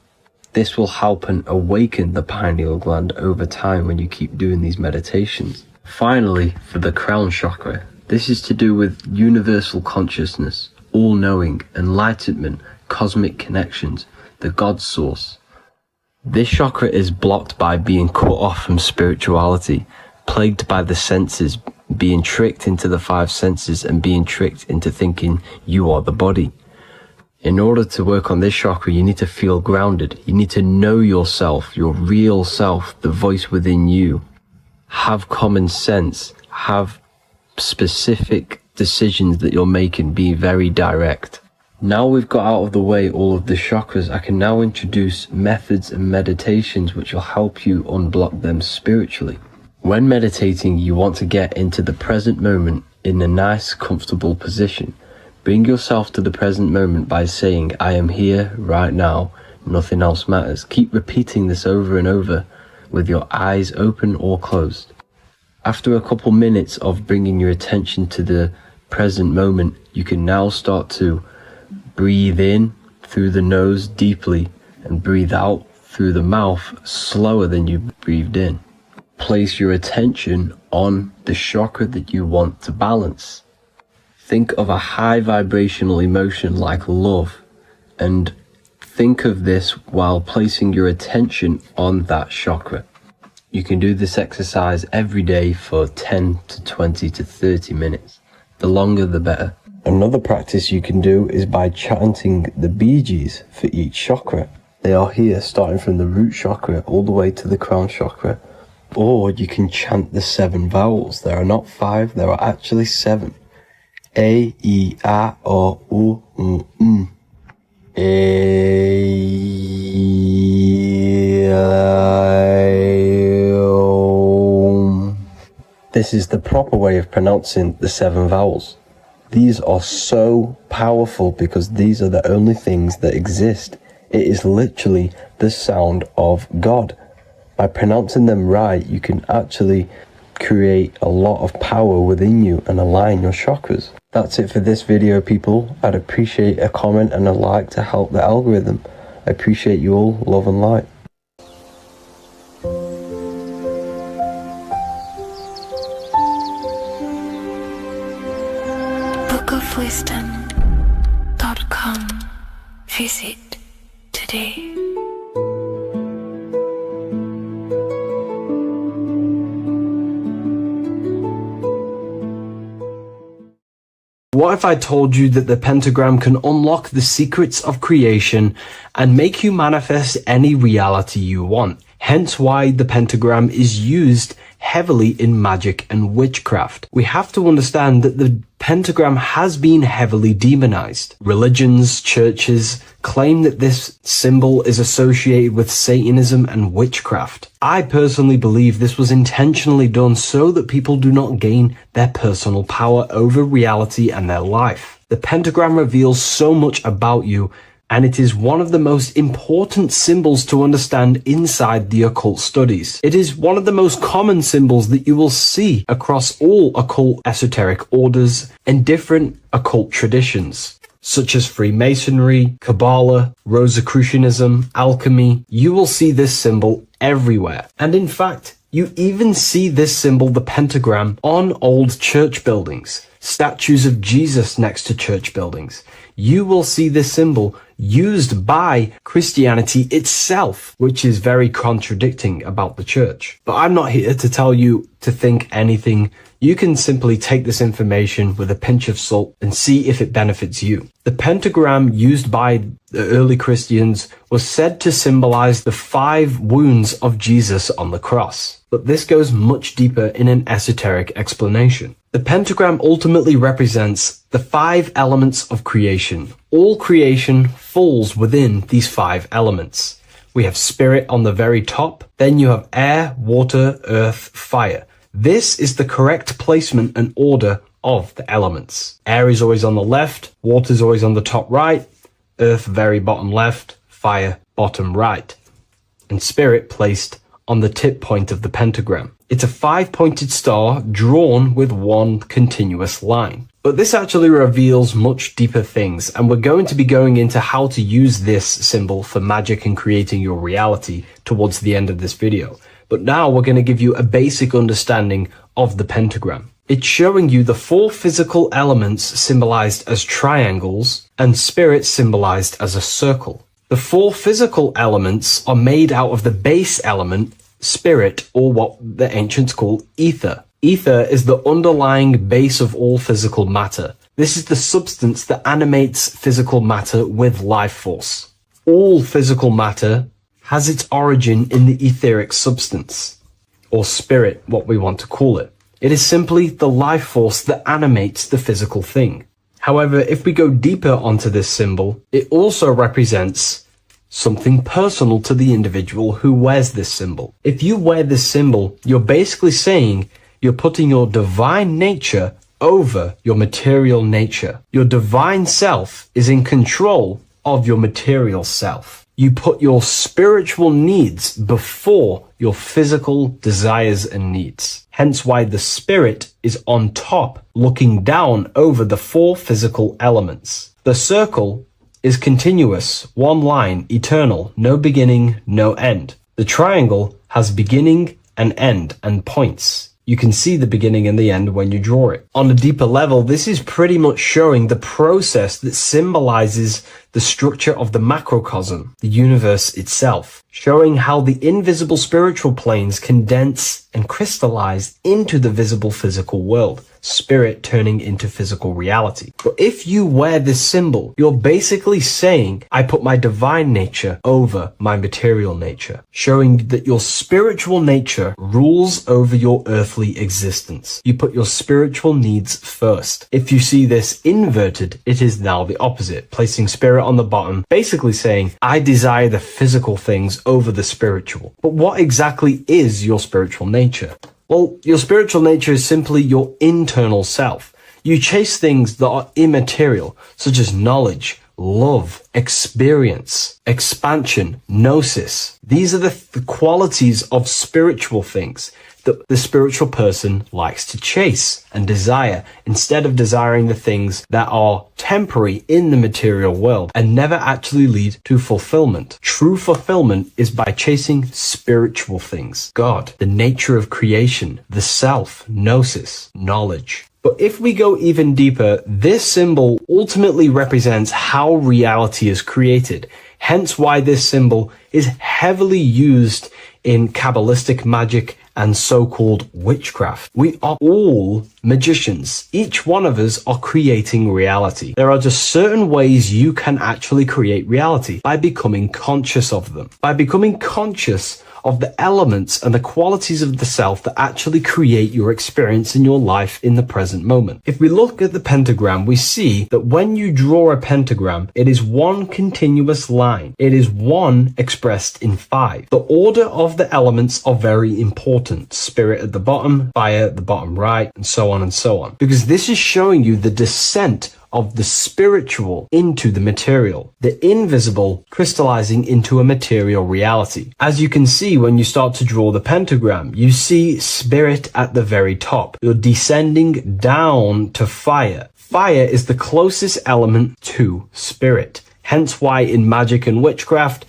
This will help and awaken the pineal gland over time when you keep doing these meditations. Finally, for the crown chakra, this is to do with universal consciousness, all-knowing, enlightenment, cosmic connections, the God source. This chakra is blocked by being cut off from spirituality, plagued by the senses, being tricked into the five senses and being tricked into thinking you are the body. In order to work on this chakra, you need to feel grounded. You need to know yourself, your real self, the voice within you. Have common sense. Have specific decisions that you're making. Be very direct. Now we've got out of the way all of the chakras, I can now introduce methods and meditations which will help you unblock them spiritually. When meditating, you want to get into the present moment in a nice, comfortable position. Bring yourself to the present moment by saying, I am here right now, nothing else matters. Keep repeating this over and over with your eyes open or closed. After a couple minutes of bringing your attention to the present moment, you can now start to breathe in through the nose deeply and breathe out through the mouth slower than you breathed in. Place your attention on the chakra that you want to balance. Think of a high vibrational emotion like love, and think of this while placing your attention on that chakra. You can do this exercise every day for 10 to 20 to 30 minutes. The longer the better. Another practice you can do is by chanting the Bijis for each chakra. They are here starting from the root chakra all the way to the crown chakra. Or you can chant the 7 vowels. There are not 5, there are actually 7. A, I, A, O, U, M. A, I, O. This is the proper way of pronouncing the 7 vowels. These are so powerful because these are the only things that exist. It is literally the sound of God. By pronouncing them right, you can actually create a lot of power within you and align your chakras. That's it for this video, people. I'd appreciate a comment and a like to help the algorithm. I appreciate you all. Love and light. bookofwisdom.com. Visit today. What if I told you that the pentagram can unlock the secrets of creation and make you manifest any reality you want? hence why the pentagram is used heavily in magic and witchcraft. We have to understand that the pentagram has been heavily demonized. Religions, churches claim that this symbol is associated with Satanism and witchcraft. I personally believe this was intentionally done so that people do not gain their personal power over reality and their life. The pentagram reveals so much about you, and it is one of the most important symbols to understand inside the occult studies. It is one of the most common symbols that you will see across all occult esoteric orders and different occult traditions, such as Freemasonry, Kabbalah, Rosicrucianism, alchemy. You will see this symbol everywhere. And in fact, you even see this symbol, the pentagram, on old church buildings, statues of Jesus next to church buildings. You will see this symbol used by Christianity itself, which is very contradicting about the church. But I'm not here to tell you to think anything. You can simply take this information with a pinch of salt and see if it benefits you. The pentagram used by the early Christians was said to symbolize the 5 wounds of Jesus on the cross. But this goes much deeper in an esoteric explanation. The pentagram ultimately represents the 5 elements of creation. All creation falls within these 5 elements. We have spirit on the very top, then you have air, water, earth, fire. This is the correct placement and order of the elements. Air is always on the left, water is always on the top right, earth very bottom left, fire bottom right, and spirit placed on the tip point of the pentagram. It's a 5-pointed star drawn with one continuous line. But this actually reveals much deeper things, and we're going to be going into how to use this symbol for magic and creating your reality towards the end of this video. But now we're going to give you a basic understanding of the pentagram. It's showing you the 4 physical elements symbolized as triangles and spirit symbolized as a circle. The 4 physical elements are made out of the base element, spirit, or what the ancients call ether. Ether is the underlying base of all physical matter. This is the substance that animates physical matter with life force. All physical matter has its origin in the etheric substance, or spirit, what we want to call it. It is simply the life force that animates the physical thing. However, if we go deeper onto this symbol, it also represents something personal to the individual who wears this symbol. If you wear this symbol, you're basically saying you're putting your divine nature over your material nature. Your divine self is in control of your material self. You put your spiritual needs before your physical desires and needs. Hence why the spirit is on top, looking down over the 4 physical elements. The circle is continuous, one line, eternal, no beginning, no end. The triangle has beginning and end and points. You can see the beginning and the end when you draw it. On a deeper level, this is pretty much showing the process that symbolizes the structure of the macrocosm, the universe itself, showing how the invisible spiritual planes condense and crystallize into the visible physical world, spirit turning into physical reality. But if you wear this symbol, you're basically saying, I put my divine nature over my material nature, showing that your spiritual nature rules over your earthly existence. You put your spiritual needs first. If you see this inverted, it is now the opposite, placing spirit on the bottom, basically saying, I desire the physical things over the spiritual. But what exactly is your spiritual nature? Well, your spiritual nature is simply your internal self. You chase things that are immaterial, such as knowledge, love, experience, expansion, gnosis. These are the qualities of spiritual things that the spiritual person likes to chase and desire, instead of desiring the things that are temporary in the material world and never actually lead to fulfillment. True fulfillment is by chasing spiritual things. God, the nature of creation, the self, gnosis, knowledge. But if we go even deeper, this symbol ultimately represents how reality is created. Hence why this symbol is heavily used in Kabbalistic magic and so-called witchcraft. We are all magicians. Each one of us are creating reality. There are just certain ways you can actually create reality by becoming conscious of them. By becoming conscious of the elements and the qualities of the self that actually create your experience in your life in the present moment. If we look at the pentagram, we see that when you draw a pentagram, it is one continuous line. It is one expressed in 5. The order of the elements are very important. Spirit at the bottom, fire at the bottom right, and so on and so on. Because this is showing you the descent of the spiritual into the material, the invisible crystallizing into a material reality. As you can see when you start to draw the pentagram, you see spirit at the very top. You're descending down to fire. Fire is the closest element to spirit. Hence why in magic and witchcraft,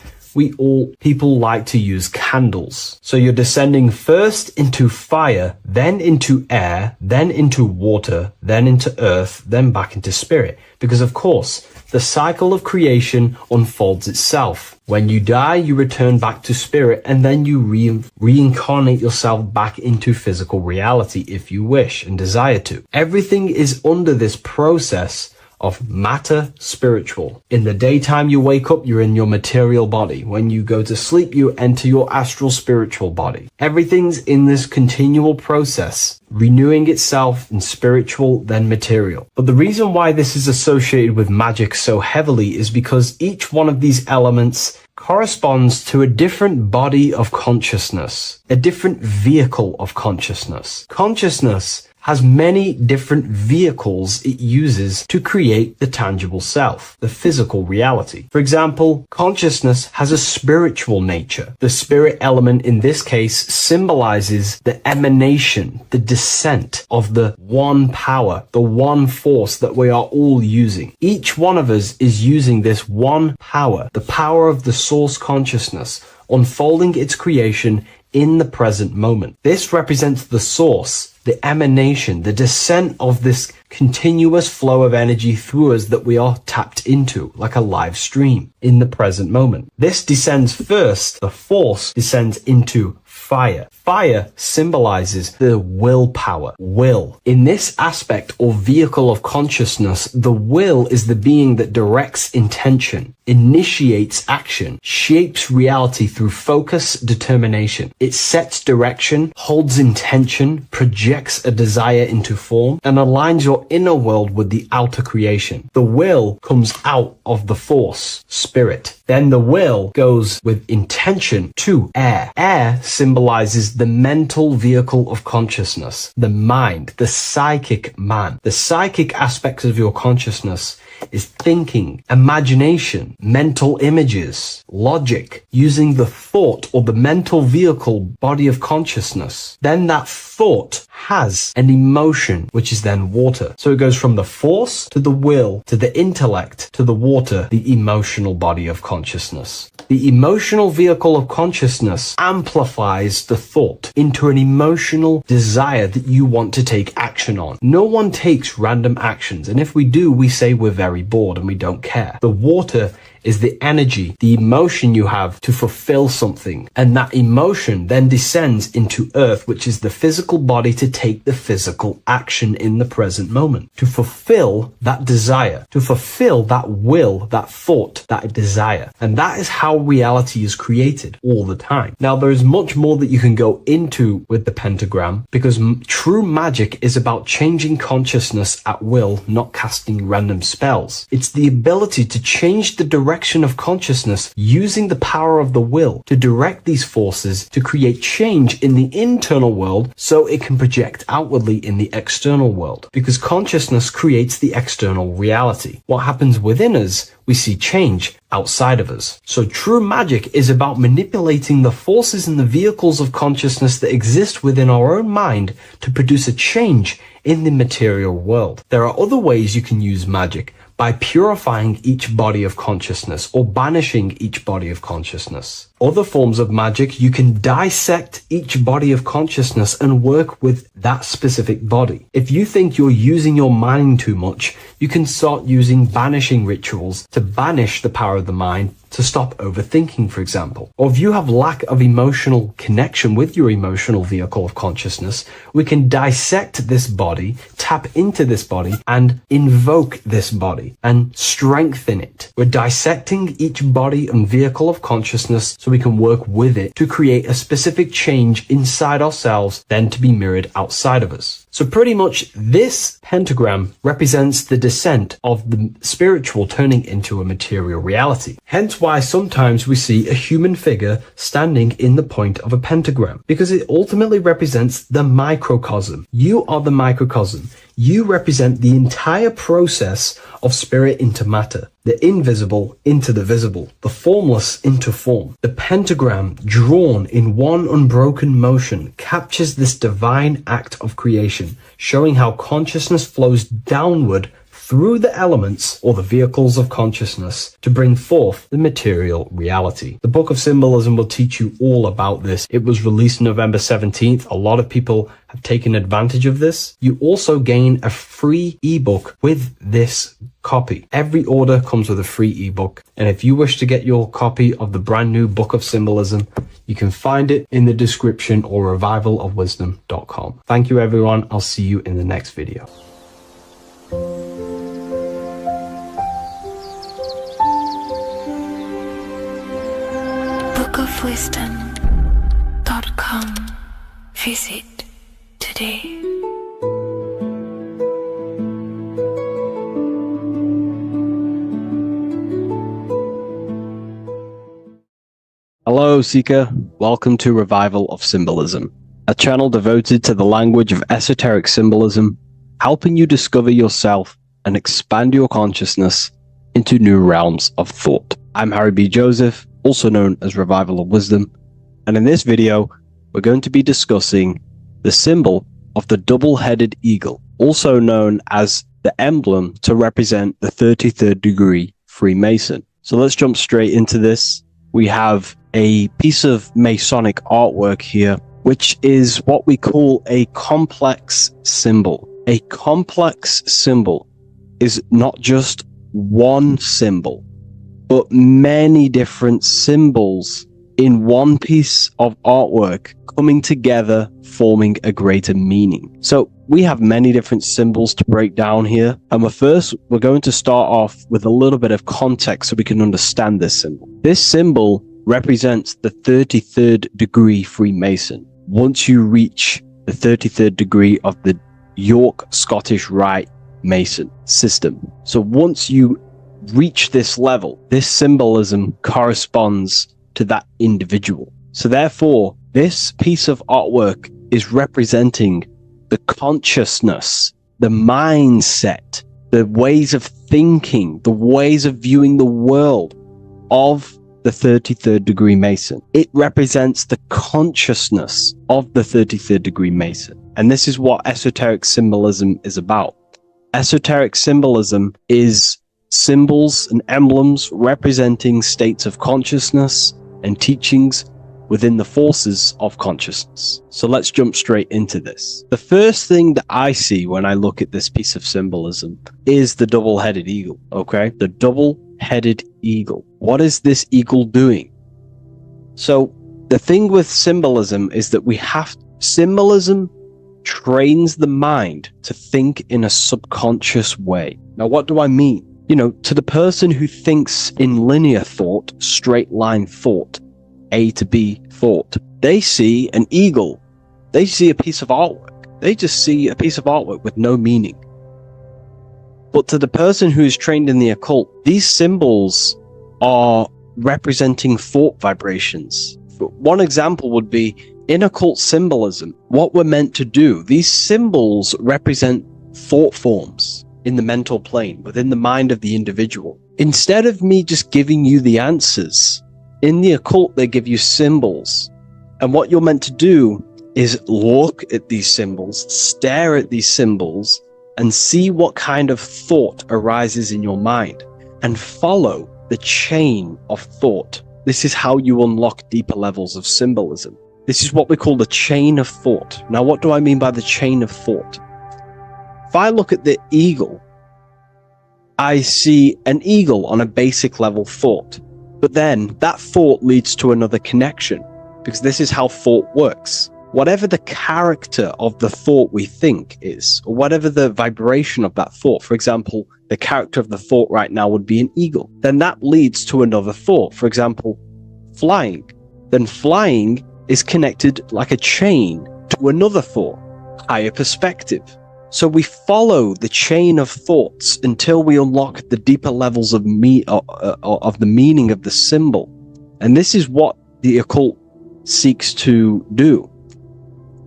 people like to use candles. So you're descending first into fire, then into air, then into water, then into earth, then back into spirit. Because of course, the cycle of creation unfolds itself. When you die, you return back to spirit, and then you reincarnate yourself back into physical reality if you wish and desire to. Everything is under this process of matter spiritual. In the daytime you wake up, you're in your material body. When you go to sleep, you enter your astral spiritual body. Everything's in this continual process, renewing itself in spiritual, then material. But the reason why this is associated with magic so heavily is because each one of these elements corresponds to a different body of consciousness, a different vehicle of consciousness. Consciousness has many different vehicles it uses to create the tangible self, the physical reality. For example, consciousness has a spiritual nature. The spirit element in this case symbolizes the emanation, the descent of the one power, the one force that we are all using. Each one of us is using this one power, the power of the source consciousness, unfolding its creation in the present moment. This represents the source, the emanation, the descent of this continuous flow of energy through us that we are tapped into, like a live stream in the present moment. This descends first, the force descends into fire. Fire symbolizes the willpower, will. In this aspect or vehicle of consciousness, the will is the being that directs intention, initiates action, shapes reality through focus, determination. It sets direction, holds intention, projects a desire into form, and aligns your inner world with the outer creation. The will comes out of the force, spirit. Then the will goes with intention to air. Air symbolizes the mental vehicle of consciousness, the mind, the psychic man. The psychic aspects of your consciousness is thinking, imagination, mental images, logic, using the thought or the mental vehicle body of consciousness. Then that thought has an emotion, which is then water. So it goes from the force to the will to the intellect to the water, the emotional body of consciousness. The emotional vehicle of consciousness amplifies the thought into an emotional desire that you want to take action on. No one takes random actions, and if we do, we say we're very bored and we don't care. The water is the energy, the emotion you have to fulfill something. And that emotion then descends into earth, which is the physical body to take the physical action in the present moment, to fulfill that desire, to fulfill that will, that thought, that desire. And that is how reality is created all the time. Now, there is much more that you can go into with the pentagram, because true magic is about changing consciousness at will, not casting random spells. It's the ability to change the direction of consciousness using the power of the will to direct these forces to create change in the internal world so it can project outwardly in the external world. Because consciousness creates the external reality. What happens within us, we see change outside of us. So true magic is about manipulating the forces and the vehicles of consciousness that exist within our own mind to produce a change in the material world. There are other ways you can use magic, by purifying each body of consciousness or banishing each body of consciousness. Other forms of magic, you can dissect each body of consciousness and work with that specific body. If you think you're using your mind too much, you can start using banishing rituals to banish the power of the mind, to stop overthinking, for example. Or if you have lack of emotional connection with your emotional vehicle of consciousness, we can dissect this body, tap into this body, and invoke this body and strengthen it. We're dissecting each body and vehicle of consciousness so so we can work with it to create a specific change inside ourselves, then to be mirrored outside of us. So pretty much this pentagram represents the descent of the spiritual turning into a material reality. Hence why sometimes we see a human figure standing in the point of a pentagram, because it ultimately represents the microcosm. You are the microcosm. You represent the entire process of spirit into matter, the invisible into the visible, the formless into form. The pentagram, drawn in one unbroken motion, captures this divine act of creation, showing how consciousness flows downward through the elements or the vehicles of consciousness to bring forth the material reality. The Book of Symbolism will teach you all about this. It was released November 17th. A lot of people have taken advantage of this. You also gain a free ebook with this copy. Every order comes with a free ebook. And if you wish to get your copy of the brand new Book of Symbolism, you can find it in the description or revivalofwisdom.com. Thank you, everyone. I'll see you in the next video. bookofwisdom.com. Visit today. Hello, Seeker. Welcome to Revival of Symbolism, a channel devoted to the language of esoteric symbolism, helping you discover yourself and expand your consciousness into new realms of thought. I'm Harry B. Joseph, also known as Revival of Wisdom, and in this video, we're going to be discussing the symbol of the double-headed eagle, also known as the emblem to represent the 33rd degree Freemason. So let's jump straight into this. We have a piece of Masonic artwork here, which is what we call a complex symbol. A complex symbol is not just one symbol, but many different symbols in one piece of artwork coming together, forming a greater meaning. So we have many different symbols to break down here. And we're going to start off with a little bit of context so we can understand this symbol. This symbol represents the 33rd degree Freemason. Once you reach the 33rd degree of the York Scottish Rite Mason system. So once you reach this level, this symbolism corresponds to that individual. So therefore, this piece of artwork is representing the consciousness, the mindset, the ways of thinking, the ways of viewing the world of the 33rd degree Mason. It represents the consciousness of the 33rd degree Mason. And this is what esoteric symbolism is about. Esoteric symbolism is symbols and emblems representing states of consciousness and teachings within the forces of consciousness. So let's jump straight into this. The first thing that I see when I look at this piece of symbolism is the double-headed eagle, okay? The double-headed eagle. What is this eagle doing? So the thing with symbolism is that symbolism trains the mind to think in a subconscious way. Now, what do I mean? You know, to the person who thinks in linear thought, straight line thought, A to B thought, they see an eagle. They see a piece of artwork. They just see a piece of artwork with no meaning. But to the person who is trained in the occult, these symbols are representing thought vibrations. One example would be in occult symbolism, what we're meant to do. These symbols represent thought forms in the mental plane, within the mind of the individual. Instead of me just giving you the answers, in the occult, they give you symbols. And what you're meant to do is look at these symbols, stare at these symbols, and see what kind of thought arises in your mind, and follow the chain of thought. This is how you unlock deeper levels of symbolism. This is what we call the chain of thought. Now, what do I mean by the chain of thought? If I look at the eagle, I see an eagle on a basic level thought. But then that thought leads to another connection, because this is how thought works. Whatever the character of the thought we think is, or whatever the vibration of that thought, for example, the character of the thought right now would be an eagle, then that leads to another thought. For example, flying. then flying is connected like a chain to another thought, higher perspective. So we follow the chain of thoughts until we unlock the deeper levels of the meaning of the symbol. And this is what the occult seeks to do.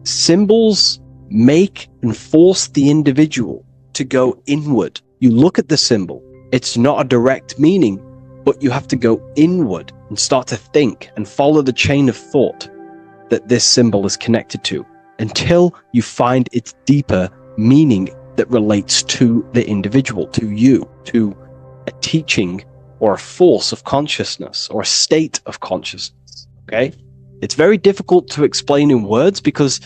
Symbols make and force the individual to go inward. You look at the symbol, it's not a direct meaning, but you have to go inward and start to think and follow the chain of thought that this symbol is connected to until you find its deeper meaning that relates to the individual, to you, to a teaching or a force of consciousness or a state of consciousness. Okay? It's very difficult to explain in words because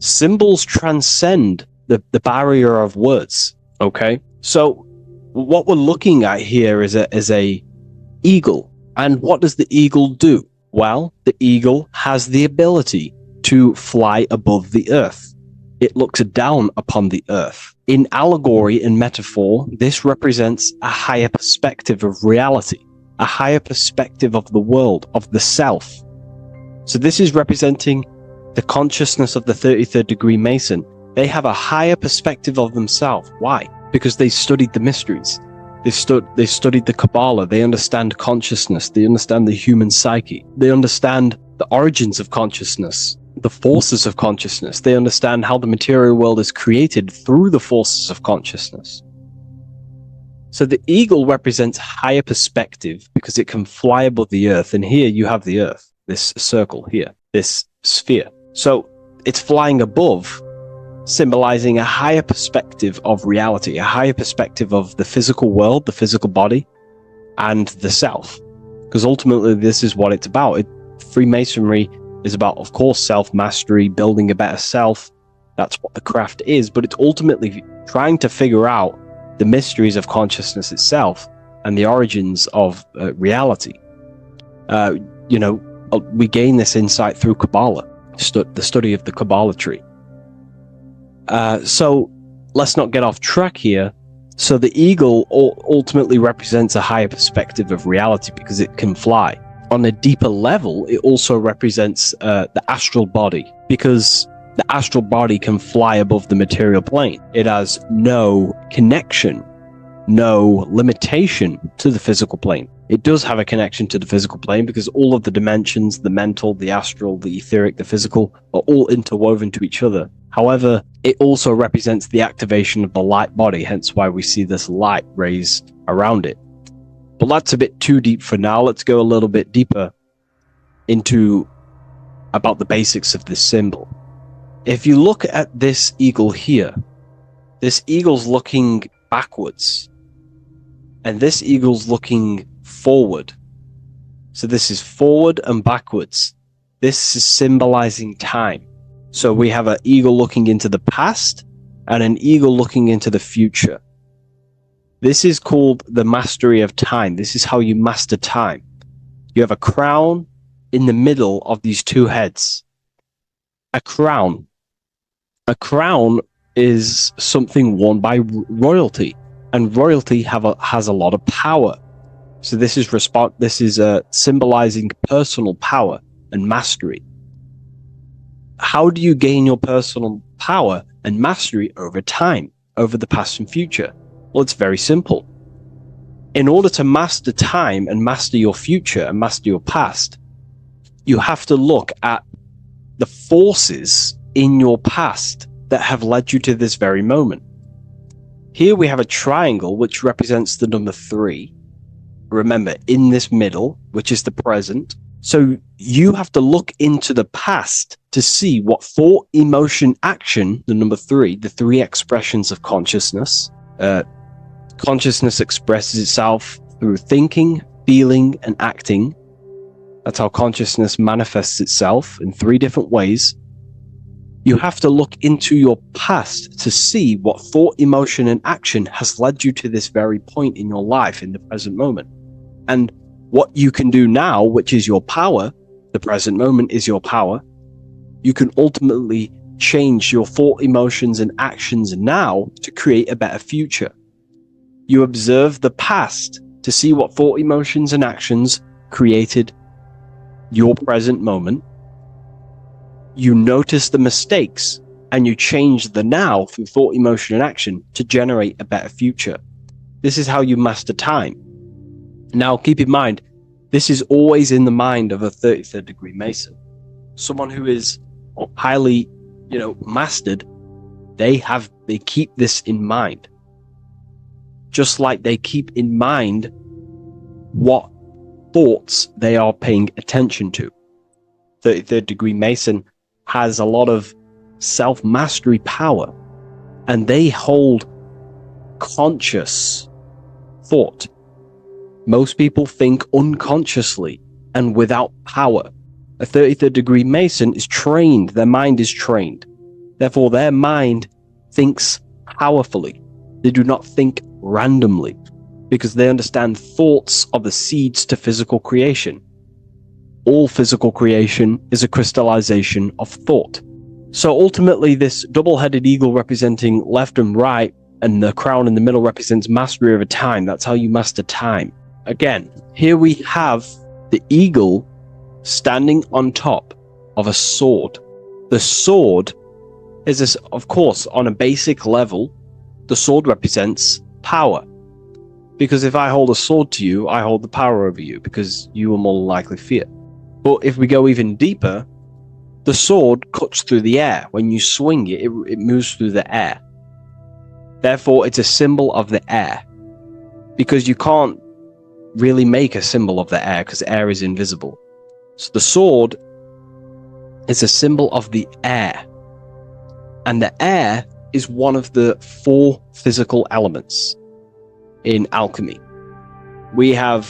symbols transcend the barrier of words. Okay? So what we're looking at here is a eagle. And what does the eagle do? Well, the eagle has the ability to fly above the earth. It looks down upon the earth. In allegory and metaphor, this represents a higher perspective of reality, a higher perspective of the world, of the self. So this is representing the consciousness of the 33rd degree Mason. They have a higher perspective of themselves. Why? Because they studied the mysteries. They studied the Kabbalah. They understand consciousness. They understand the human psyche. They understand the origins of consciousness, the forces of consciousness. They understand how the material world is created through the forces of consciousness. So the eagle represents higher perspective because it can fly above the earth. And here you have the earth, this circle here, this sphere. So it's flying above, symbolizing a higher perspective of reality, a higher perspective of the physical world, the physical body, and the self. Because ultimately this is what it's about. Freemasonry is about, of course, self-mastery, building a better self. That's what the craft is, but it's ultimately trying to figure out the mysteries of consciousness itself and the origins of reality. We gain this insight through Kabbalah, the study of the Kabbalah tree. So let's not get off track here. So the eagle ultimately represents a higher perspective of reality because it can fly. On a deeper level, it also represents the astral body because the astral body can fly above the material plane. It has no connection, no limitation to the physical plane. It does have a connection to the physical plane because all of the dimensions, the mental, the astral, the etheric, the physical, are all interwoven to each other. However, it also represents the activation of the light body, hence why we see this light rays around it. But that's a bit too deep for now. Let's go a little bit deeper into about the basics of this symbol. If you look at this eagle here, this eagle's looking backwards, and this eagle's looking forward. So this is forward and backwards. This is symbolizing time. So we have an eagle looking into the past and an eagle looking into the future. This is called the mastery of time. This is how you master time. You have a crown in the middle of these two heads. A crown. A crown is something worn by royalty, and royalty has a lot of power. So this is symbolizing personal power and mastery. How do you gain your personal power and mastery over time, over the past and future? Well, it's very simple. In order to master time and master your future and master your past, you have to look at the forces in your past that have led you to this very moment. Here we have a triangle which represents the number 3. Remember, in this middle, which is the present. So you have to look into the past to see what thought, emotion, action, the number 3, the 3 expressions of consciousness. Consciousness expresses itself through thinking, feeling, and acting. That's how consciousness manifests itself in 3 different ways. You have to look into your past to see what thought, emotion, and action has led you to this very point in your life in the present moment. And what you can do now, which is your power, the present moment is your power, you can ultimately change your thought, emotions, and actions now to create a better future. You observe the past to see what thought, emotions, and actions created your present moment, you notice the mistakes, and you change the now through thought, emotion, and action to generate a better future. This is how you master time. Now, keep in mind, this is always in the mind of a 33rd degree Mason. Someone who is highly, mastered, they keep this in mind. Just like they keep in mind what thoughts they are paying attention to. 33rd degree Mason has a lot of self-mastery power, and they hold conscious thought. Most people think unconsciously and without power. A 33rd degree Mason is trained, their mind is trained. Therefore, their mind thinks powerfully. They do not think randomly, because they understand thoughts are the seeds to physical creation. All physical creation is a crystallization of thought. So ultimately, this double-headed eagle representing left and right, and the crown in the middle represents mastery over time. That's how you master time. Again, here we have the eagle standing on top of a sword. The sword is, of course, on a basic level, the sword represents power. Because if I hold a sword to you, I hold the power over you, because you will more likely fear. But if we go even deeper, the sword cuts through the air. When you swing it, it moves through the air. Therefore, it's a symbol of the air. Because you can't really make a symbol of the air, because air is invisible. So the sword is a symbol of the air. And the air is one of the 4 physical elements in alchemy. We have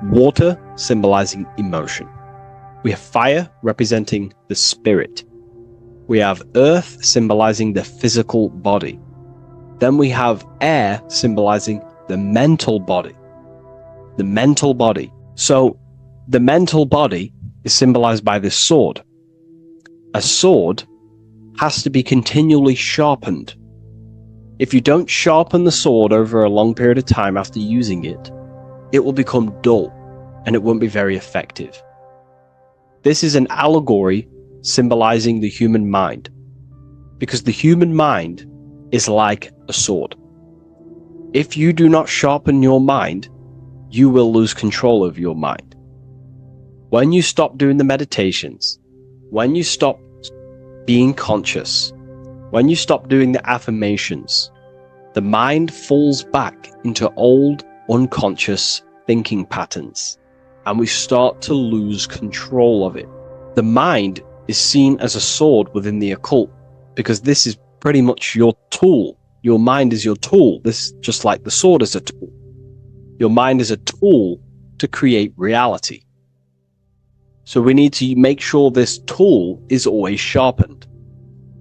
water, symbolizing emotion. We have fire, representing the spirit. We have earth, symbolizing the physical body. Then we have air, symbolizing the mental body. The mental body. So the mental body is symbolized by this sword. A sword has to be continually sharpened. If you don't sharpen the sword over a long period of time after using it, it will become dull and it won't be very effective. This is an allegory symbolizing the human mind, because the human mind is like a sword. If you do not sharpen your mind, you will lose control of your mind. When you stop doing the meditations, when you stop being conscious, when you stop doing the affirmations, the mind falls back into old, unconscious thinking patterns, and we start to lose control of it. The mind is seen as a sword within the occult, because this is pretty much your tool. Your mind is your tool. This, just like the sword is a tool. Your mind is a tool to create reality. So we need to make sure this tool is always sharpened,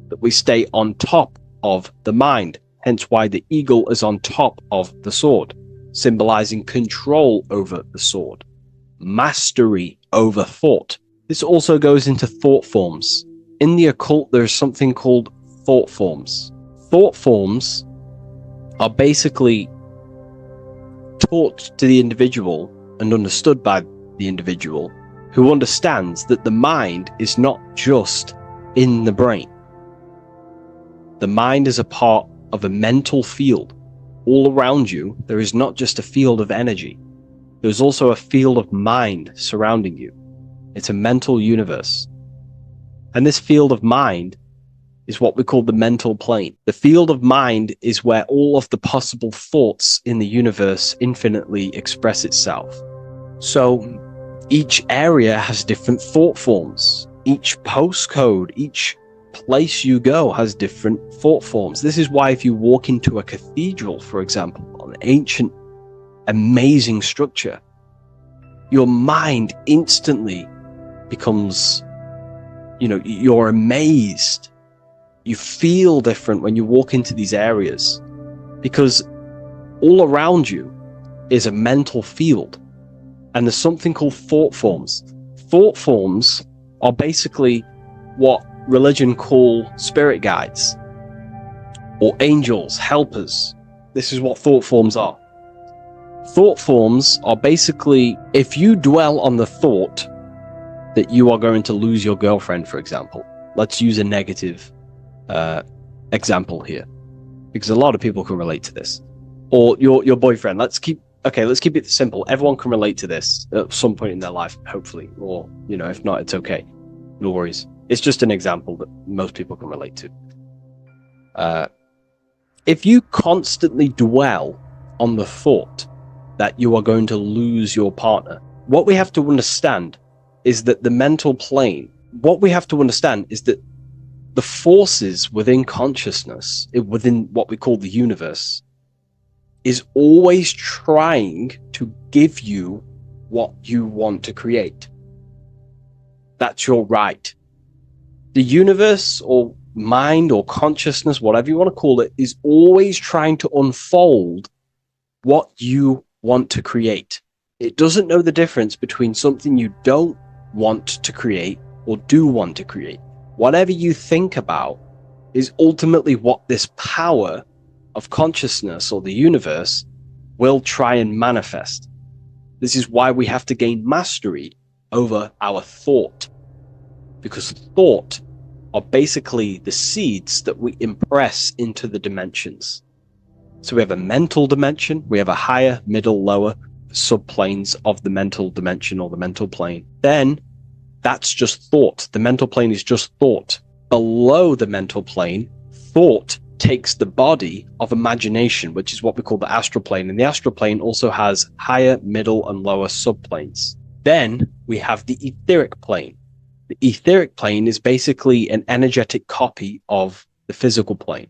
that we stay on top of the mind, hence why the eagle is on top of the sword, symbolizing control over the sword, mastery over thought. This also goes into thought forms. In the occult, there's something called thought forms. Thought forms are basically taught to the individual and understood by the individual, who understands that the mind is not just in the brain. The mind is a part of a mental field. All around you, there is not just a field of energy. There's also a field of mind surrounding you. It's a mental universe. And this field of mind is what we call the mental plane. The field of mind is where all of the possible thoughts in the universe infinitely express itself. So each area has different thought forms. Each postcode, each place you go has different thought forms. This is why if you walk into a cathedral, for example, an ancient, amazing structure, your mind instantly becomes, you're amazed. You feel different when you walk into these areas, because all around you is a mental field. And there's something called thought forms. Thought forms are basically what religion call spirit guides or angels, helpers. This is what thought forms are. Thought forms are basically, if you dwell on the thought that you are going to lose your girlfriend, for example. Let's use a negative example here, because a lot of people can relate to this. Or your boyfriend. Let's keep it simple. Everyone can relate to this at some point in their life, hopefully. Or, if not, it's okay. No worries. It's just an example that most people can relate to. If you constantly dwell on the thought that you are going to lose your partner, what we have to understand is that the mental plane, the forces within consciousness, within what we call the universe, is always trying to give you what you want to create. That's your right. The universe, or mind, or consciousness, whatever you want to call it, is always trying to unfold what you want to create. It doesn't know the difference between something you don't want to create or do want to create. Whatever you think about is ultimately what this power of consciousness, or the universe, will try and manifest. This is why we have to gain mastery over our thought, because thought are basically the seeds that we impress into the dimensions. So we have a mental dimension, we have a higher, middle, lower subplanes of the mental dimension, or the mental plane. Then that's just thought. The mental plane is just thought. Below the mental plane, thought takes the body of imagination, which is what we call the astral plane. And the astral plane also has higher, middle, and lower subplanes. Then we have the etheric plane. The etheric plane is basically an energetic copy of the physical plane.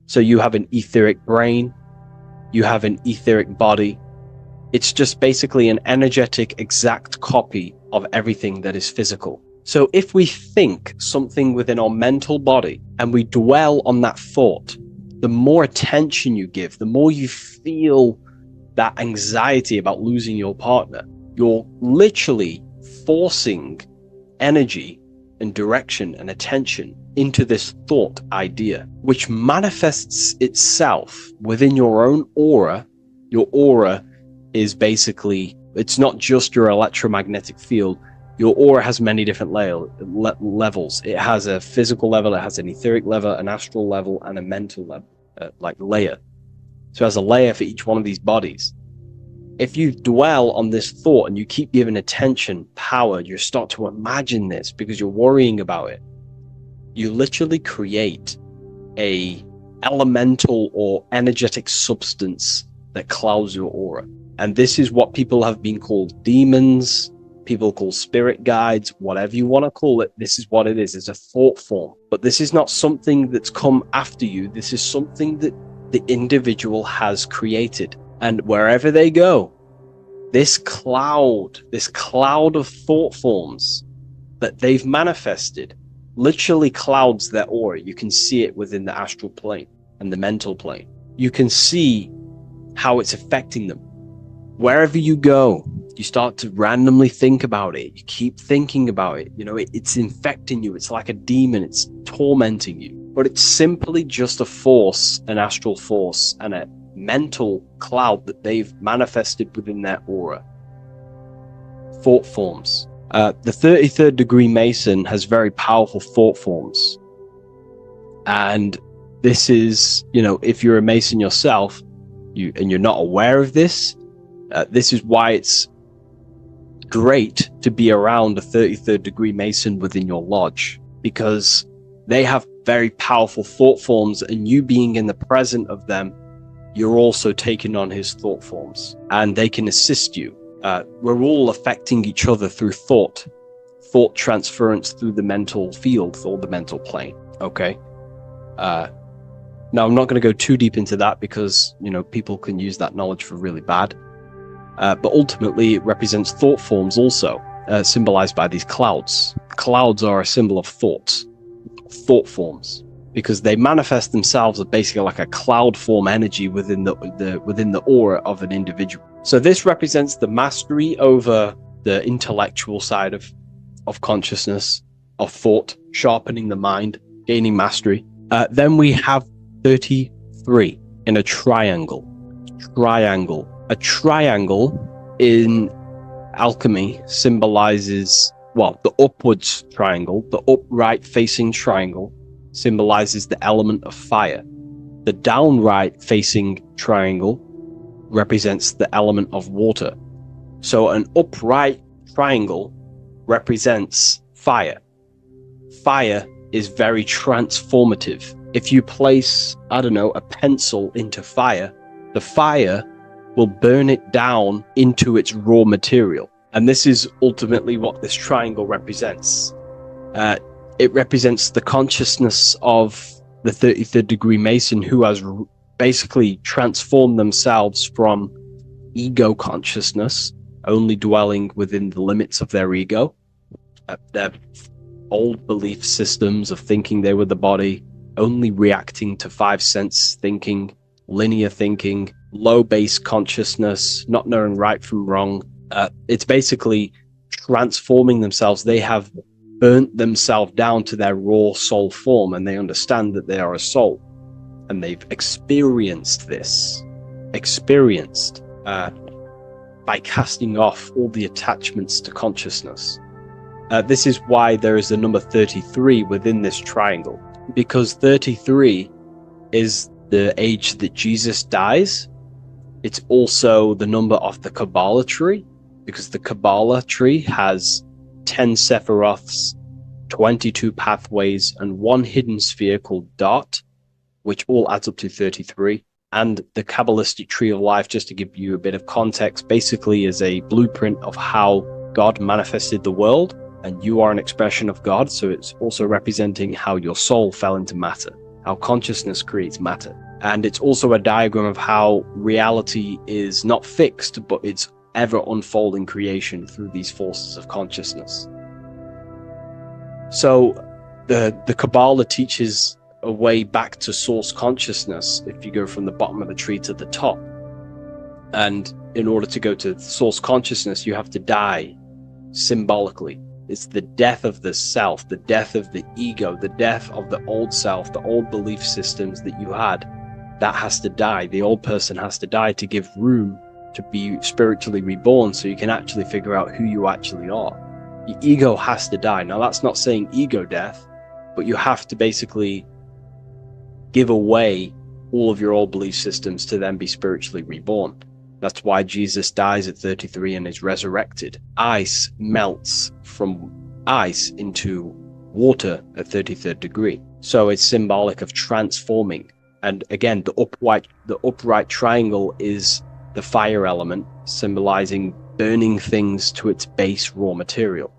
So you have an etheric brain, you have an etheric body. It's just basically an energetic, exact copy of everything that is physical. So if we think something within our mental body and we dwell on that thought, the more attention you give, the more you feel that anxiety about losing your partner, you're literally forcing energy and direction and attention into this thought idea, which manifests itself within your own aura. Your aura is basically, it's not just your electromagnetic field. Your aura has many different levels. It has a physical level, it has an etheric level, an astral level, and a mental level, layer. So it has a layer for each one of these bodies. If you dwell on this thought and you keep giving attention, power, you start to imagine this because you're worrying about it. You literally create a elemental or energetic substance that clouds your aura. And this is what people have been called demons, people call spirit guides, whatever you want to call it. This is what it is. It's a thought form. But this is not something that's come after you. This is something that the individual has created. And wherever they go, this cloud of thought forms that they've manifested literally clouds their aura. You can see it within the astral plane and the mental plane. You can see how it's affecting them. Wherever you go, you start to randomly think about it. You keep thinking about it. It's infecting you. It's like a demon. It's tormenting you. But it's simply just a force, an astral force, and a mental cloud that they've manifested within their aura. Thought forms. The 33rd degree Mason has very powerful thought forms. And this is, if you're a Mason yourself, and you're not aware of this, this is why it's great to be around a 33rd degree Mason within your lodge, because they have very powerful thought forms, and you being in the present of them, you're also taking on his thought forms, and they can assist you. We're all affecting each other through thought transference through the mental field or the mental plane. Okay. Now I'm not going to go too deep into that because, people can use that knowledge for really bad. But ultimately it represents thought forms also, symbolized by these clouds. Clouds are a symbol of thought forms, because they manifest themselves as basically like a cloud form energy within the aura of an individual. So this represents the mastery over the intellectual side of consciousness, of thought, sharpening the mind, gaining mastery. Then we have 33 in a triangle. A triangle in alchemy symbolizes well, the upwards triangle, the upright facing triangle, symbolizes the element of fire. The downright facing triangle represents the element of water. So an upright triangle represents fire. Fire is very transformative. If you place, I don't know, a pencil into fire, the fire will burn it down into its raw material. And this is ultimately what this triangle represents. It represents the consciousness of the 33rd degree Mason, who has basically transformed themselves from ego consciousness, only dwelling within the limits of their ego, their old belief systems of thinking they were the body, only reacting to five sense thinking, linear thinking, low base consciousness, not knowing right from wrong. It's basically transforming themselves. They have burnt themselves down to their raw soul form, and they understand that they are a soul, and they've experienced this, by casting off all the attachments to consciousness. This is why there is the number 33 within this triangle, because 33 is the age that Jesus dies. It's also the number of the Kabbalah tree, because the Kabbalah tree has 10 Sephiroths, 22 pathways, and one hidden sphere called Dot, which all adds up to 33. And the Kabbalistic tree of life, just to give you a bit of context, basically is a blueprint of how God manifested the world, and you are an expression of God. So it's also representing how your soul fell into matter, how consciousness creates matter. And it's also a diagram of how reality is not fixed, but it's ever unfolding creation through these forces of consciousness. So the Kabbalah teaches a way back to source consciousness if you go from the bottom of the tree to the top. And in order to go to source consciousness, you have to die symbolically. It's the death of the self, the death of the ego, the death of the old self, the old belief systems that you had. That has to die. The old person has to die to give room to be spiritually reborn, so you can actually figure out who you actually are. Your ego has to die. Now, that's not saying ego death, but you have to basically give away all of your old belief systems to then be spiritually reborn. That's why Jesus dies at 33 and is resurrected. Ice melts from ice into water at 33rd degree. So it's symbolic of transforming. And again, the upright triangle is the fire element, symbolizing burning things to its base raw material.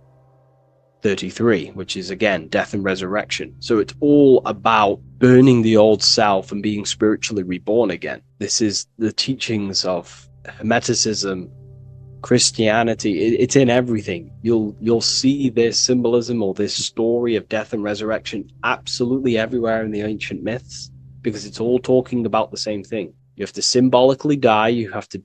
33, which is again death and resurrection. So it's all about burning the old self and being spiritually reborn again. This is the teachings of Hermeticism, Christianity. It's in everything. You'll see this symbolism or this story of death and resurrection absolutely everywhere in the ancient myths, because it's all talking about the same thing. You have to symbolically die. You have to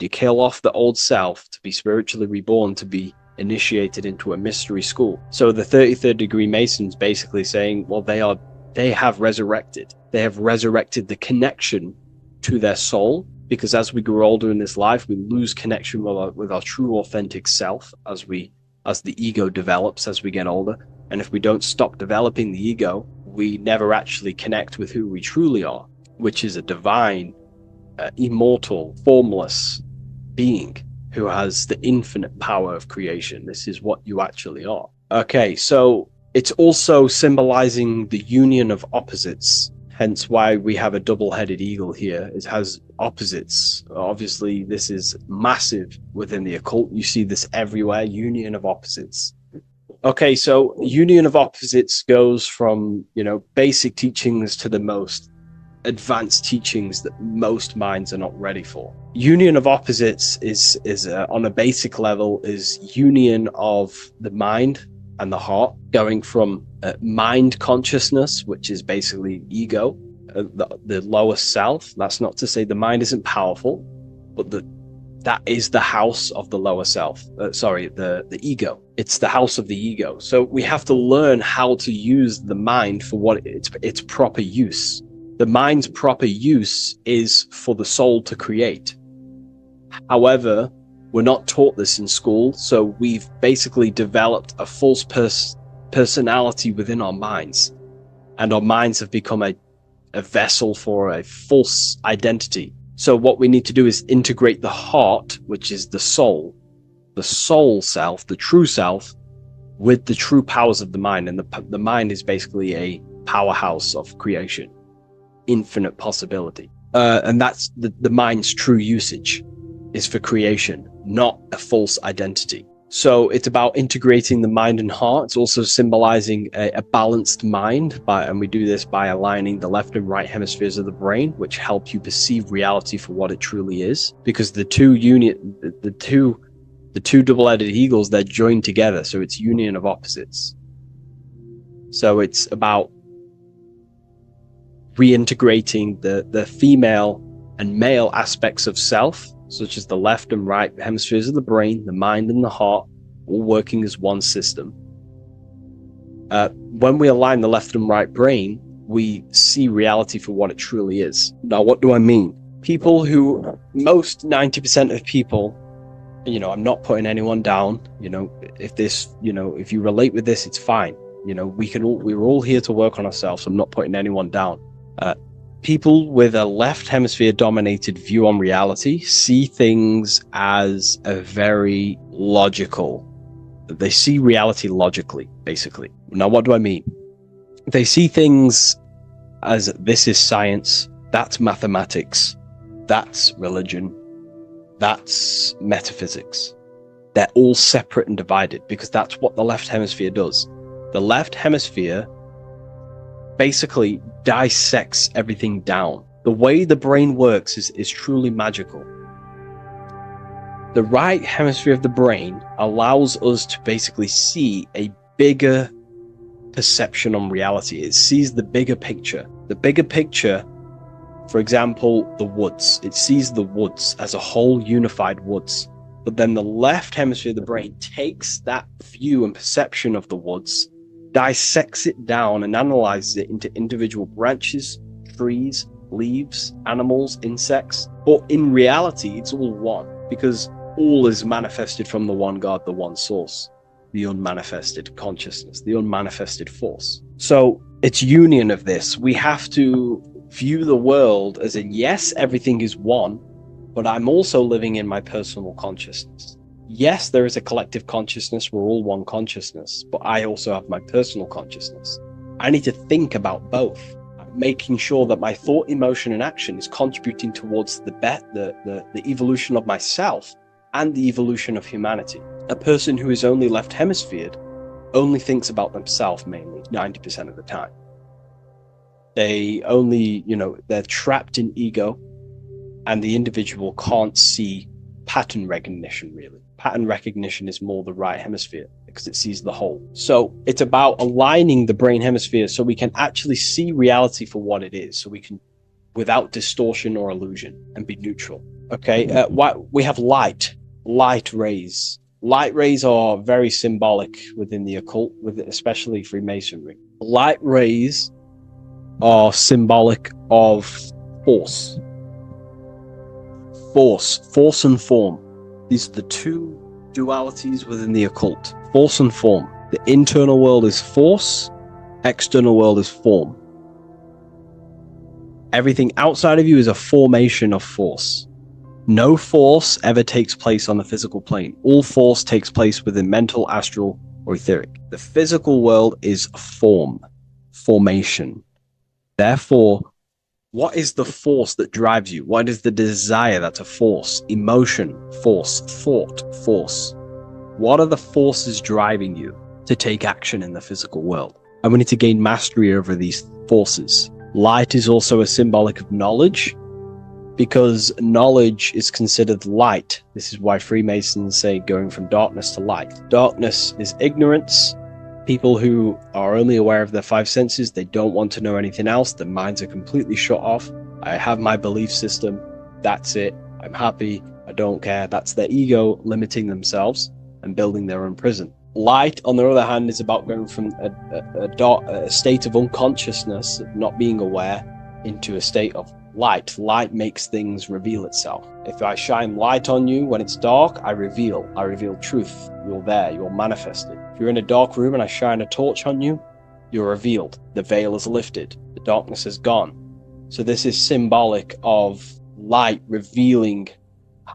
kill off the old self to be spiritually reborn, to be initiated into a mystery school. So the 33rd degree Masons basically saying, well, they have resurrected. They have resurrected the connection to their soul, because as we grow older in this life, we lose connection with our true authentic self as the ego develops as we get older. And if we don't stop developing the ego, we never actually connect with who we truly are, which is a divine, immortal, formless being who has the infinite power of creation. This is what you actually are. Okay, so it's also symbolizing the union of opposites, hence why we have a double-headed eagle here. It has opposites. Obviously, this is massive within the occult. You see this everywhere, union of opposites. Okay, so union of opposites goes from, basic teachings to the most advanced teachings that most minds are not ready for. Union of opposites is on a basic level, is union of the mind and the heart, going from mind consciousness, which is basically ego, the lower self. That's not to say the mind isn't powerful, but that is the house of the lower self. The ego. It's the house of the ego. So we have to learn how to use the mind for what its proper use. The mind's proper use is for the soul to create. However, We're not taught this in school, so we've basically developed a false personality within our minds, and our minds have become a vessel for a false identity. So what we need to do is integrate the heart, which is the soul self, the true self, with the true powers of the mind. And the mind is basically a powerhouse of creation, infinite possibility. And that's the mind's true usage is for creation, not a false identity. So it's about integrating the mind and heart. It's also symbolizing a balanced mind, and we do this by aligning the left and right hemispheres of the brain, which help you perceive reality for what it truly is. Because the two double-headed eagles, they're joined together, so it's union of opposites. So it's about reintegrating the female and male aspects of self, such as the left and right hemispheres of the brain, the mind and the heart, all working as one system. When we align the left and right brain, we see reality for what it truly is. Now, what do I mean? Most 90% of people, I'm not putting anyone down, if you relate with this, it's fine. We're all here to work on ourselves. I'm not putting anyone down. People with a left hemisphere dominated view on reality see things as a very logical. They see reality logically, basically. Now, what do I mean? They see things as this is science, that's mathematics, that's religion, that's metaphysics. They're all separate and divided because that's what the left hemisphere does. The left hemisphere basically dissects everything down. The way the brain works is truly magical. The right hemisphere of the brain allows us to basically see a bigger perception on reality. It sees the bigger picture. The bigger picture, for example, the woods. It sees the woods as a whole unified woods. But then the left hemisphere of the brain takes that view and perception of the woods, dissects it down and analyzes it into individual branches, trees, leaves, animals, insects. But in reality, it's all one, because all is manifested from the one God, the one source, the unmanifested consciousness, the unmanifested force. So it's union of this. We have to view the world as in, yes, everything is one, but I'm also living in my personal consciousness. Yes, there is a collective consciousness. We're all one consciousness, but I also have my personal consciousness. I need to think about both, making sure that my thought, emotion, and action is contributing towards the evolution of myself and the evolution of humanity. A person who is only left hemisphered only thinks about themselves mainly, 90% of the time. They only, they're trapped in ego, and the individual can't see pattern recognition, really. Pattern recognition is more the right hemisphere because it sees the whole. So it's about aligning the brain hemisphere so we can actually see reality for what it is, so we can, without distortion or illusion, and be neutral. Okay, we have light rays. Light rays are very symbolic within the occult, especially Freemasonry. Light rays are symbolic of force and form. These are the two dualities within the occult, force and form. The internal world is force, external world is form. Everything outside of you is a formation of force. No force ever takes place on the physical plane. All force takes place within mental, astral, or etheric. The physical world is formation. Therefore, what is the force that drives you? What is the desire that's a force? Emotion, force, thought, force. What are the forces driving you to take action in the physical world? And we need to gain mastery over these forces. Light is also a symbolic of knowledge, because knowledge is considered light. This is why Freemasons say going from darkness to light. Darkness is ignorance. People who are only aware of their five senses, they don't want to know anything else. Their minds are completely shut off. I have my belief system. That's it. I'm happy. I don't care. That's their ego limiting themselves and building their own prison. Light, on the other hand, is about going from a state of unconsciousness, not being aware, into a state of light. Light makes things reveal itself. If I shine light on you when it's dark, I reveal truth. You're there, you're manifested. If you're in a dark room and I shine a torch on you, you're revealed. The veil is lifted, the darkness is gone. So this is symbolic of light revealing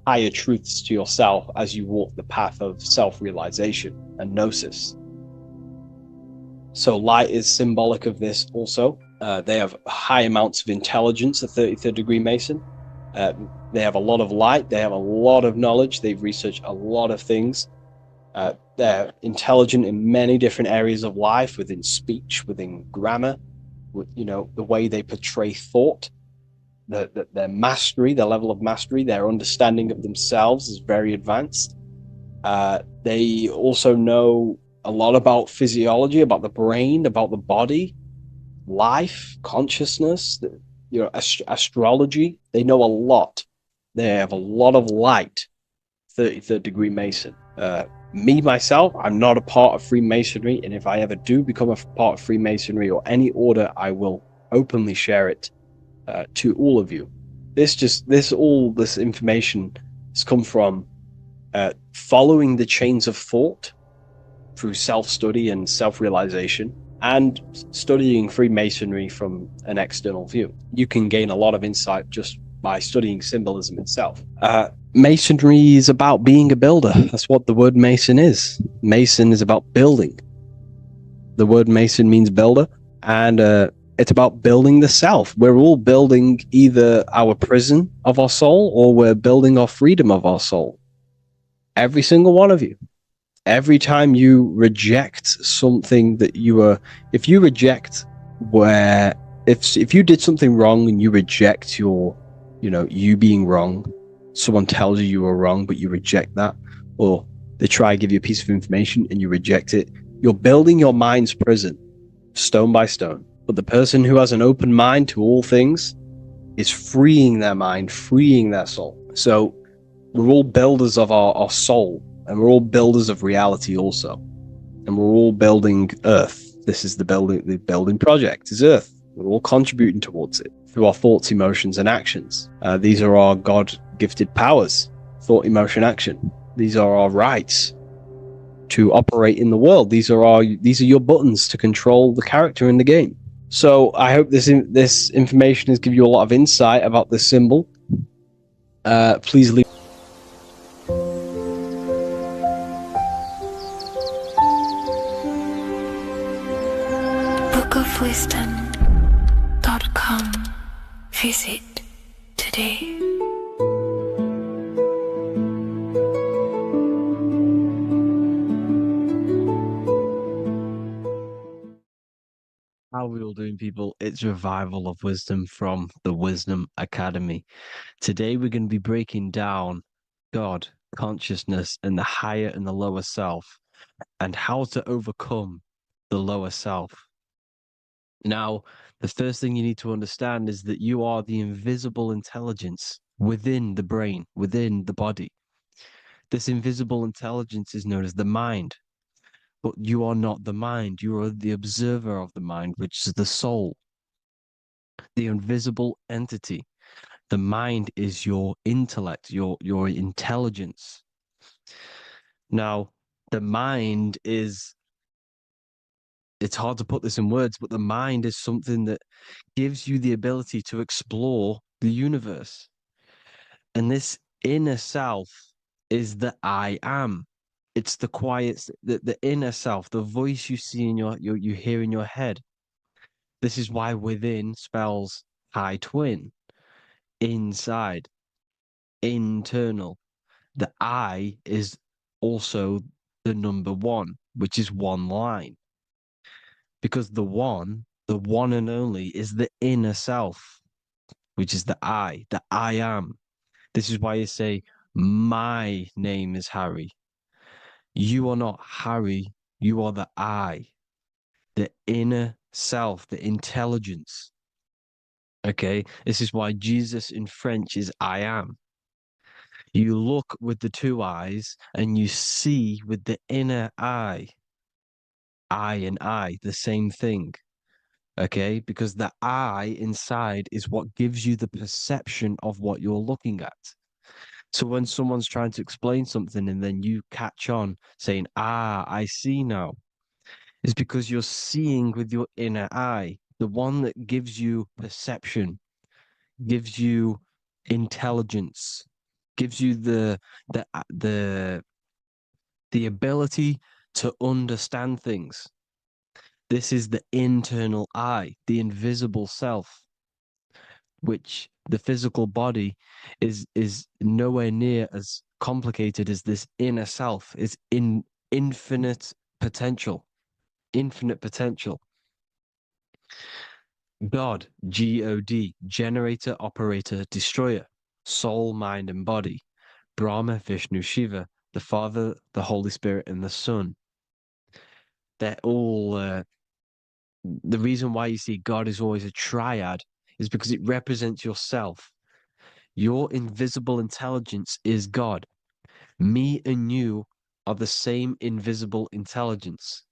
higher truths to yourself as you walk the path of self-realization and gnosis. So light is symbolic of this also. They have high amounts of intelligence, a 33rd degree Mason. They have a lot of light. They have a lot of knowledge. They've researched a lot of things. They're intelligent in many different areas of life, within speech, within grammar, the way they portray thought, their mastery, their level of mastery, their understanding of themselves is very advanced. They also know a lot about physiology, about the brain, about the body, life, consciousness, astrology. They know a lot. They have a lot of light. 33rd degree Mason. Me, myself, I'm not a part of Freemasonry, and if I ever do become a part of Freemasonry or any order, I will openly share it to all of you. This information has come from following the chains of thought through self-study and self-realization, and studying Freemasonry from an external view. You can gain a lot of insight just by studying symbolism itself. Masonry is about being a builder. That's what the word Mason is. Mason is about building. The word Mason means builder, and it's about building the self. We're all building either our prison of our soul, or we're building our freedom of our soul. Every single one of you. Every time you reject something that if you did something wrong and you reject you being wrong, someone tells you were wrong, but you reject that, or they try to give you a piece of information and you reject it, you're building your mind's prison, stone by stone. But the person who has an open mind to all things is freeing their mind, freeing their soul. So we're all builders of our soul, and we're all builders of reality also. And we're all building Earth. This is the building project is Earth. We're all contributing towards it through our thoughts, emotions, and actions. These are our God-gifted powers: thought, emotion, action. These are our rights to operate in the world. These are your buttons to control the character in the game. So I hope this information has given you a lot of insight about this symbol. Please leave. bookofwisdom.com. Visit today. How are we all doing, people? It's Revival of Wisdom from the Wisdom Academy. Today we're going to be breaking down God, consciousness, and the higher and the lower self, and how to overcome the lower self. Now, the first thing you need to understand is that you are the invisible intelligence within the brain, within the body. This invisible intelligence is known as the mind. But you are not the mind. You are the observer of the mind, which is the soul, the invisible entity. The mind is your intellect, your intelligence. Now, the mind is, it's hard to put this in words, but the mind is something that gives you the ability to explore the universe. And this inner self is the I am. It's the quiet, the inner self, the voice you see you hear in your head. This is why within spells high twin, inside, internal. The I is also the number one, which is one line. Because the one and only, is the inner self, which is the I am. This is why you say, my name is Harry. You are not Harry, you are the I, the inner self, the intelligence. Okay, this is why Jesus in French is I am. You look with the two eyes and you see with the inner eye. I and I, the same thing. Okay, because the I inside is what gives you the perception of what you're looking at. So when someone's trying to explain something and then you catch on saying, ah, I see now, it's because you're seeing with your inner eye, the one that gives you perception, gives you intelligence, gives you the the ability to understand things. This is the internal eye, the invisible self, which the physical body is nowhere near as complicated as this inner self. It's in infinite potential, infinite potential. God, God, generator, operator, destroyer, soul, mind, and body. Brahma, Vishnu, Shiva, the Father, the Holy Spirit, and the Son. They're all the reason why you see God is always a triad is because it represents yourself. Your invisible intelligence is God. Me and you are the same invisible intelligence.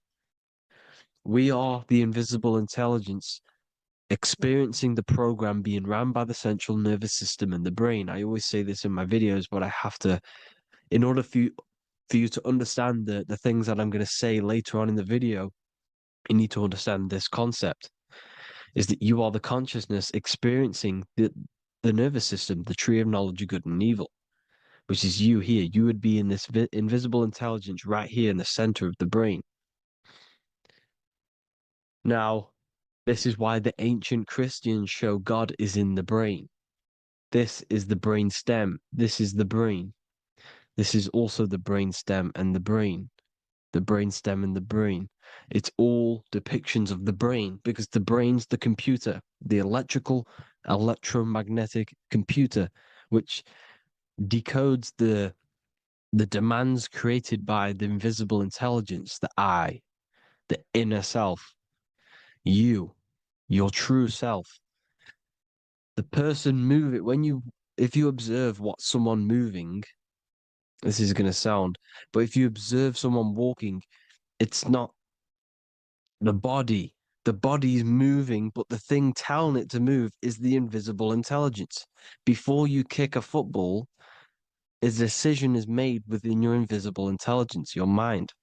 We are the invisible intelligence experiencing the program being run by the central nervous system and the brain. I always say this in my videos, but I have to, in order for you to understand the things that I'm going to say later on in the video, you need to understand this concept, is that you are the consciousness experiencing the nervous system, the tree of knowledge of good and evil, which is you here. You would be in this invisible intelligence right here in the center of the brain. Now, this is why the ancient Christians show God is in the brain. This is the brain stem. This is the brain. This is also the brain stem and the brain. The brain stem and the brain. It's all depictions of the brain because the brain's the computer, the electromagnetic computer, which decodes the demands created by the invisible intelligence, the I, the inner self, you, your true self. The person moving, if you observe what someone moving, this is going to sound, but if you observe someone walking, it's not the body. The body's moving, but the thing telling it to move is the invisible intelligence. Before you kick a football, a decision is made within your invisible intelligence, your mind.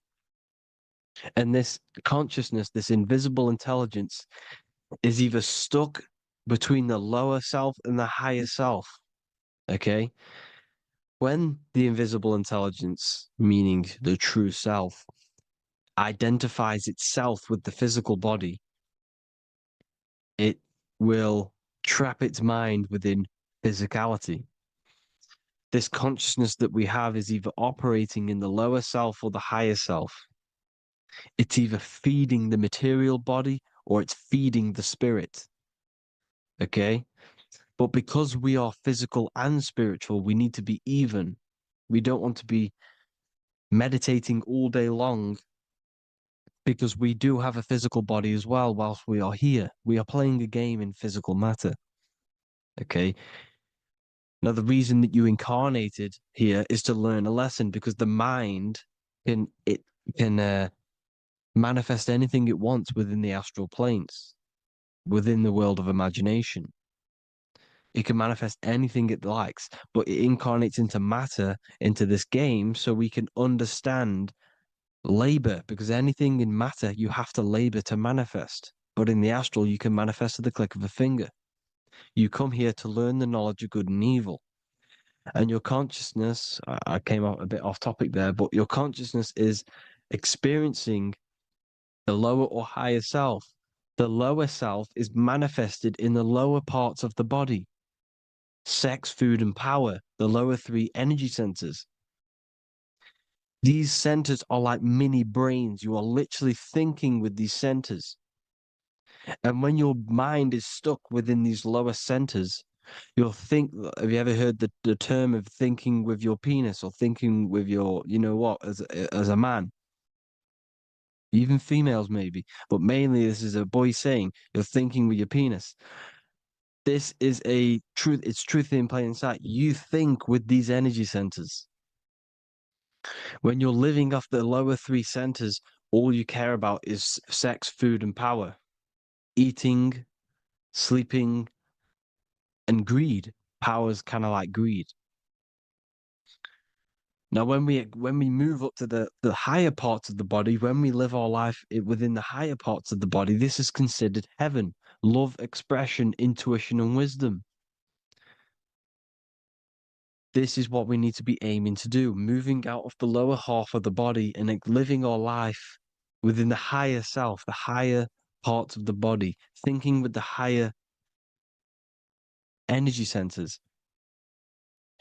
And this consciousness, this invisible intelligence, is either stuck between the lower self and the higher self. Okay? When the invisible intelligence, meaning the true self, identifies itself with the physical body, it will trap its mind within physicality. This consciousness that we have is either operating in the lower self or the higher self. It's either feeding the material body or it's feeding the spirit. Okay? But because we are physical and spiritual, we need to be even. We don't want to be meditating all day long because we do have a physical body as well whilst we are here. We are playing a game in physical matter. Okay? Now, the reason that you incarnated here is to learn a lesson because the mind can manifest anything it wants within the astral planes, within the world of imagination. It can manifest anything it likes, but it incarnates into matter, into this game, so we can understand labor, because anything in matter, you have to labor to manifest. But in the astral, you can manifest at the click of a finger. You come here to learn the knowledge of good and evil. And your consciousness, I came out a bit off topic there, but your consciousness is experiencing the lower or higher self. The lower self is manifested in the lower parts of the body. Sex, food, and power, the lower three energy centers. These centers are like mini brains. You are literally thinking with these centers. And when your mind is stuck within these lower centers, you'll think, have you ever heard the term of thinking with your penis or thinking with your, you know what, as a man? Even females maybe, but mainly this is a boy saying, you're thinking with your penis. This is a truth, it's truth in plain sight. You think with these energy centers. When you're living off the lower three centers, all you care about is sex, food, and power. Eating, sleeping, and greed. Power's kind of like greed. Now, when we move up to the higher parts of the body, when we live our life within the higher parts of the body, this is considered heaven, love, expression, intuition, and wisdom. This is what we need to be aiming to do, moving out of the lower half of the body and living our life within the higher self, the higher parts of the body, thinking with the higher energy centers,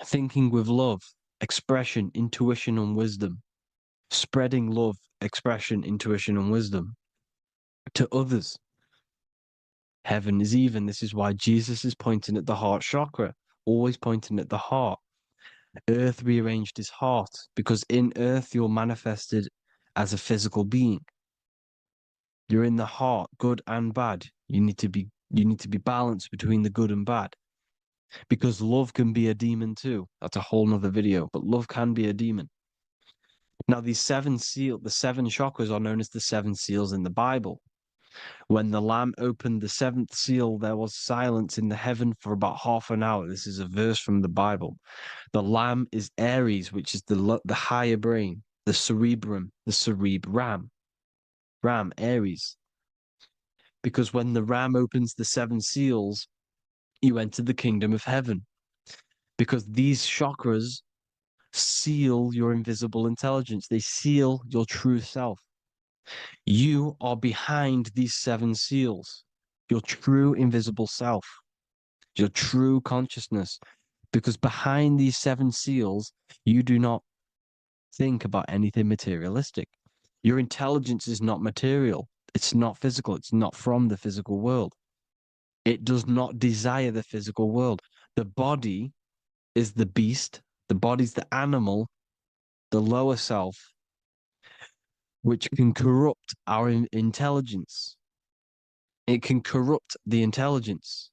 thinking with love, expression, intuition, and wisdom, spreading love, expression, intuition, and wisdom to others. Heaven is even. This is why Jesus is pointing at the heart chakra, always pointing at the heart. Earth rearranged his heart because in earth you're manifested as a physical being. You're in the heart, good and bad. You need to be balanced between the good and bad. Because love can be a demon too. That's a whole nother video, but love can be a demon. Now, the seven chakras are known as the seven seals in the Bible. When the Lamb opened the seventh seal, there was silence in the heaven for about half an hour. This is a verse from the Bible. The Lamb is Aries, which is the higher brain, the cerebrum, Ram, Aries. Because when the Ram opens the seven seals, you enter the kingdom of heaven. Because these chakras seal your invisible intelligence. They seal your true self. You are behind these seven seals, your true invisible self, your true consciousness. Because behind these seven seals, you do not think about anything materialistic. Your intelligence is not material. It's not physical. It's not from the physical world. It does not desire the physical world. The body is the beast. The body's the animal, the lower self, which can corrupt our intelligence. It can corrupt the intelligence.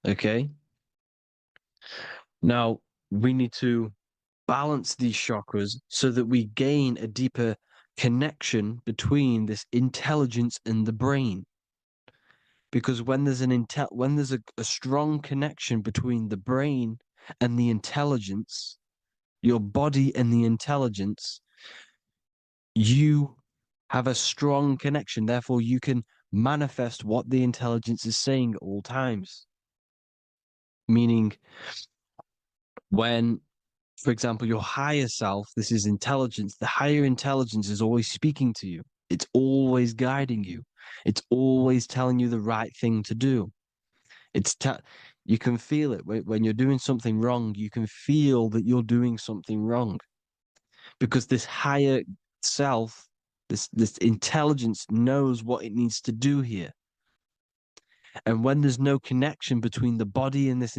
Okay? Now, we need to balance these chakras so that we gain a deeper connection between this intelligence and the brain. Because when there's a strong connection between the brain and the intelligence, your body and the intelligence, you have a strong connection. Therefore, you can manifest what the intelligence is saying at all times. Meaning, when, for example, your higher self, this is intelligence, the higher intelligence is always speaking to you. It's always guiding you. It's always telling you the right thing to do. You can feel it when you're doing something wrong. You can feel that you're doing something wrong because this higher self, this intelligence knows what it needs to do here. And when there's no connection between the body and this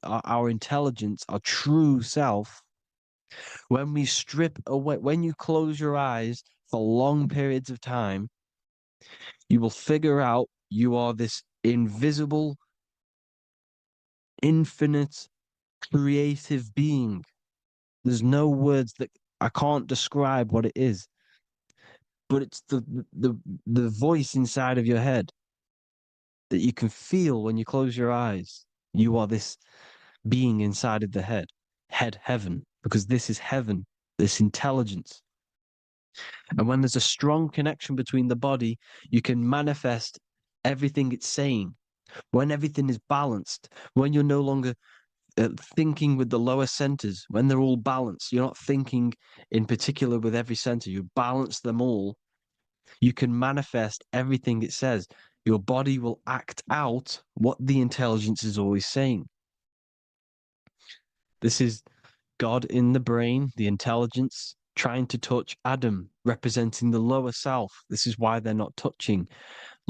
our intelligence, our true self, when we strip away, when you close your eyes for long periods of time, you will figure out you are this invisible, infinite, creative being. There's no words that I can't describe what it is, but it's the voice inside of your head that you can feel when you close your eyes. You are this being inside of the heaven, because this is heaven, this intelligence. And when there's a strong connection between the body, you can manifest everything it's saying. When everything is balanced, when you're no longer thinking with the lower centers, when they're all balanced, you're not thinking in particular with every center, you balance them all, you can manifest everything it says. Your body will act out what the intelligence is always saying. This is God in the brain, the intelligence, trying to touch Adam, representing the lower self. This is why they're not touching.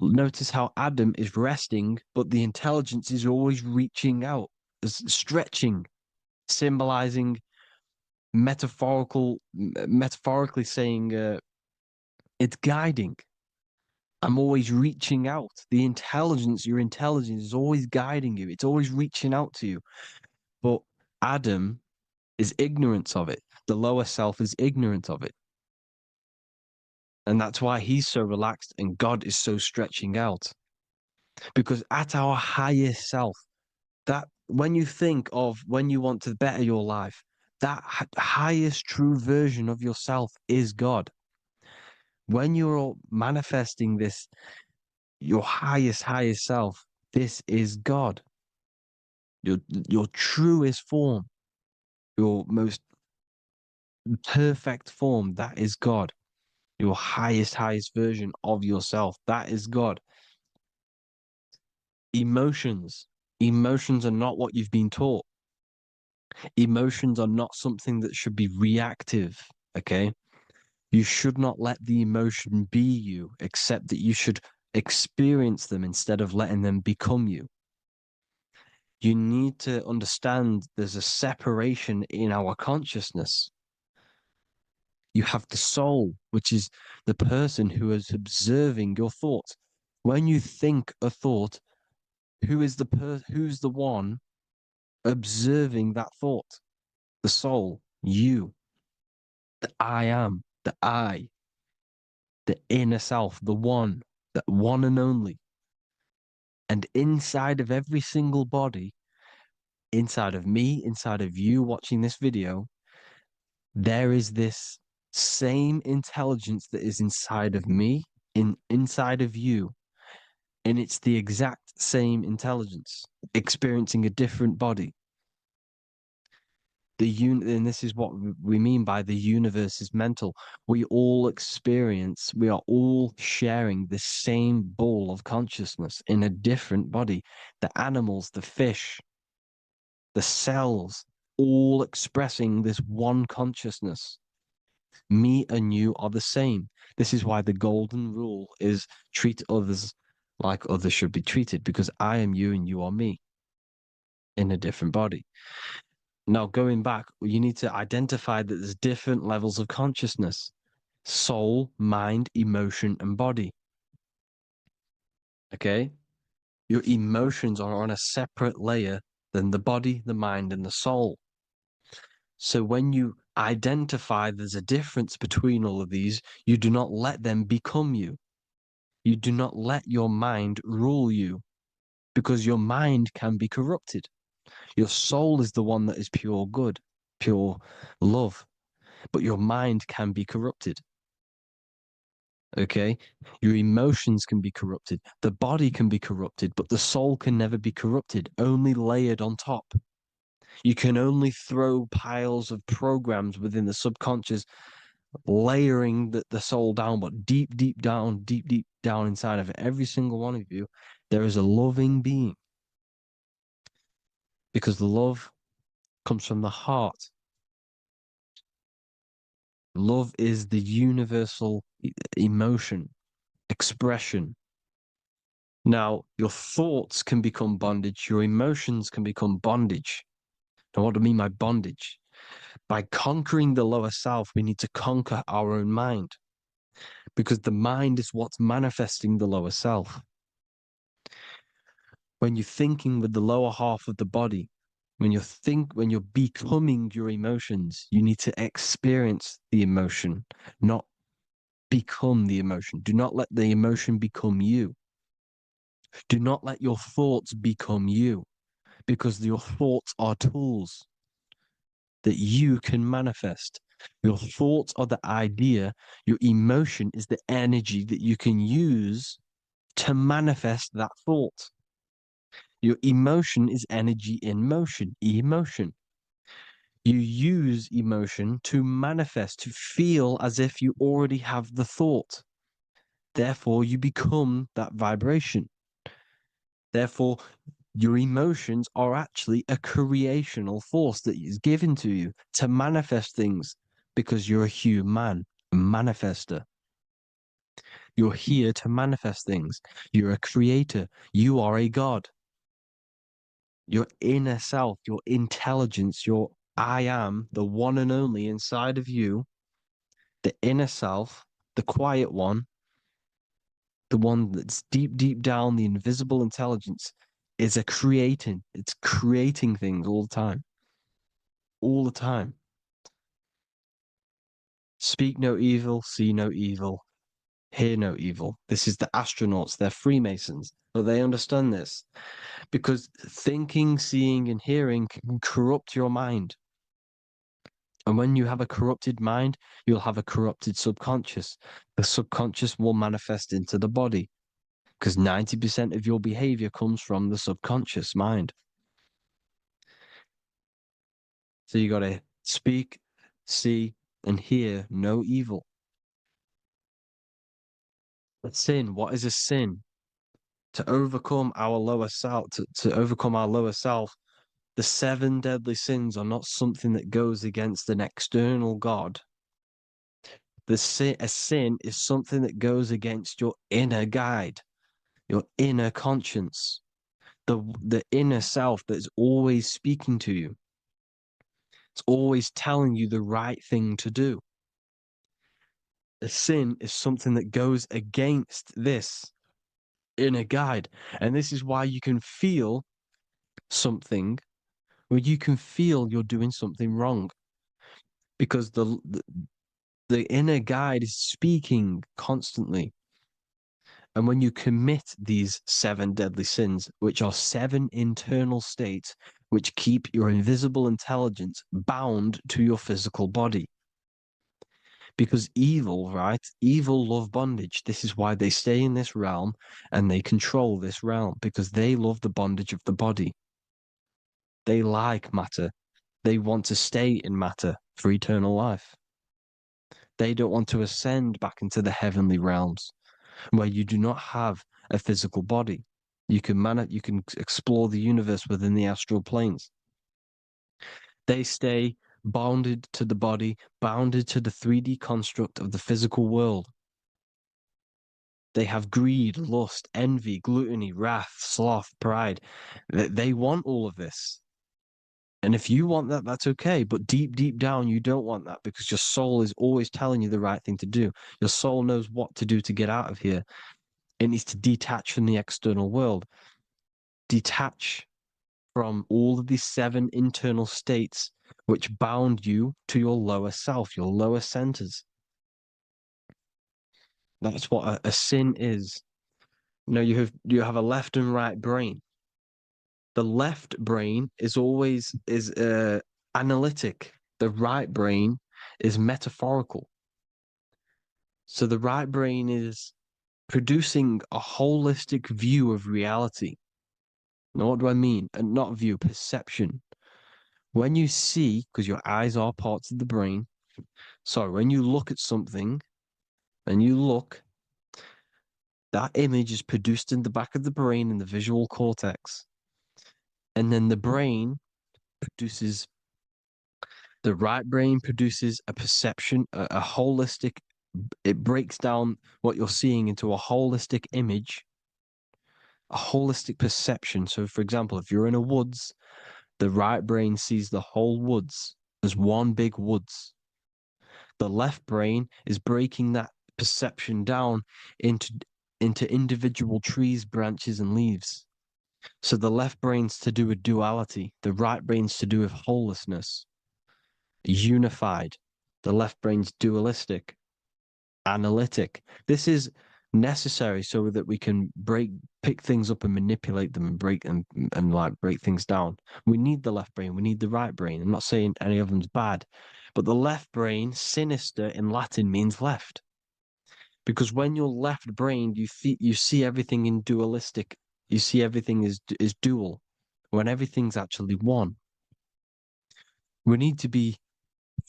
Notice how Adam is resting, but the intelligence is always reaching out, stretching, symbolizing metaphorically saying it's guiding. I'm always reaching out. The intelligence, your intelligence is always guiding you. It's always reaching out to you. But Adam is ignorant of it. The lower self is ignorant of it. And that's why he's so relaxed and God is so stretching out. Because at our highest self, that when you think of when you want to better your life, That highest true version of yourself is God. When you're manifesting this, your highest self, this is God. Your truest form, your most perfect form, that is God. Your highest version of yourself, that is God. Emotions are not what you've been taught. Emotions are not something that should be reactive, okay? You should not let the emotion be you, except that you should experience them instead of letting them become you. You need to understand there's a separation in our consciousness. You have the soul, which is the person who is observing your thoughts. When you think a thought, who's the one observing that thought? The soul, you, the I am, the I, the inner self, the one and only. And inside of every single body, inside of me, inside of you watching this video, there is this same intelligence that is inside of me, inside of you. And it's the exact same intelligence, experiencing a different body. And this is what we mean by the universe is mental. We are all sharing the same ball of consciousness in a different body. The animals, the fish, the cells, all expressing this one consciousness. Me and you are the same. This is why the golden rule is treat others like others should be treated, because I am you and you are me in a different body. Now, going back, you need to identify that there's different levels of consciousness: soul, mind, emotion, and body. Okay? Your emotions are on a separate layer than the body, the mind, and the soul. So when you identify there's a difference between all of these, you do not let them become you. You do not let your mind rule you, because your mind can be corrupted. Your soul is the one that is pure good, pure love, but your mind can be corrupted. Okay? Your emotions can be corrupted. The body can be corrupted, but the soul can never be corrupted, only layered on top. You can only throw piles of programs within the subconscious, layering the soul down, but deep down inside of every single one of you, there is a loving being. Because the love comes from the heart. Love is the universal emotion, expression. Now, your thoughts can become bondage, your emotions can become bondage. Now, what do I mean by bondage? By conquering the lower self, we need to conquer our own mind, because the mind is what's manifesting the lower self. When you're thinking with the lower half of the body, when you're becoming your emotions, you need to experience the emotion, not become the emotion. Do not let the emotion become you. Do not let your thoughts become you, because your thoughts are tools that you can manifest. Your thoughts are the idea. Your emotion is the energy that you can use to manifest that thought. Your emotion is energy in motion, emotion. You use emotion to manifest, to feel as if you already have the thought. Therefore, you become that vibration. Therefore, your emotions are actually a creational force that is given to you to manifest things, because you're a human, a manifester. You're here to manifest things. You're a creator. You are a god. Your inner self, your intelligence, your I am, the one and only inside of you, the inner self, the quiet one, the one that's deep down, the invisible intelligence, is it's creating things all the time. All the time. Speak no evil, see no evil, hear no evil. This is the astronauts, they're Freemasons, but they understand this, because thinking, seeing, and hearing can corrupt your mind. And when you have a corrupted mind, you'll have a corrupted subconscious. The subconscious will manifest into the body because 90% of your behavior comes from the subconscious mind. So you got to speak, see, and hear no evil. But sin, what is a sin? To overcome our lower self, to overcome our lower self, the 7 deadly sins are not something that goes against an external God. A sin is something that goes against your inner guide, your inner conscience, the inner self that's always speaking to you. It's always telling you the right thing to do. A sin is something that goes against this inner guide. And this is why you can feel something, or you can feel you're doing something wrong. Because the inner guide is speaking constantly. And when you commit these 7 deadly sins, which are 7 internal states which keep your invisible intelligence bound to your physical body. Because evil, right? Evil love bondage. This is why they stay in this realm and they control this realm, because they love the bondage of the body. They like matter. They want to stay in matter for eternal life. They don't want to ascend back into the heavenly realms where you do not have a physical body. You can explore the universe within the astral planes. They stay bounded to the body, bounded to the 3D construct of the physical world. They have greed, lust, envy, gluttony, wrath, sloth, pride. They want all of this. And if you want that, that's okay. But deep, deep down, you don't want that because your soul is always telling you the right thing to do. Your soul knows what to do to get out of here. It needs to detach from the external world. Detach from all of these 7 internal states which bound you to your lower self, your lower centers. That's what a sin is. You know, you have a left and right brain. The left brain is always analytic. The right brain is metaphorical. So the right brain is producing a holistic view of reality. Now, what do I mean? And not view, perception. When you see, because your eyes are parts of the brain, so when you look at something and you look, that image is produced in the back of the brain in the visual cortex. And then the right brain produces a perception, a holistic, it breaks down what you're seeing into a holistic image, a holistic perception. So, for example, if you're in a woods, the right brain sees the whole woods as one big woods. The left brain is breaking that perception down into individual trees, branches, and leaves. So the left brain's to do with duality, the right brain's to do with wholeness, unified. The left brain's dualistic, analytic. This is necessary so that we can pick things up and manipulate them and break things down. We need the left brain, we need the right brain. I'm not saying any of them's bad, but the left brain, sinister in Latin, means left. Because when you're left brained, you see everything in dualistic. You see everything is dual, when everything's actually one. We need to be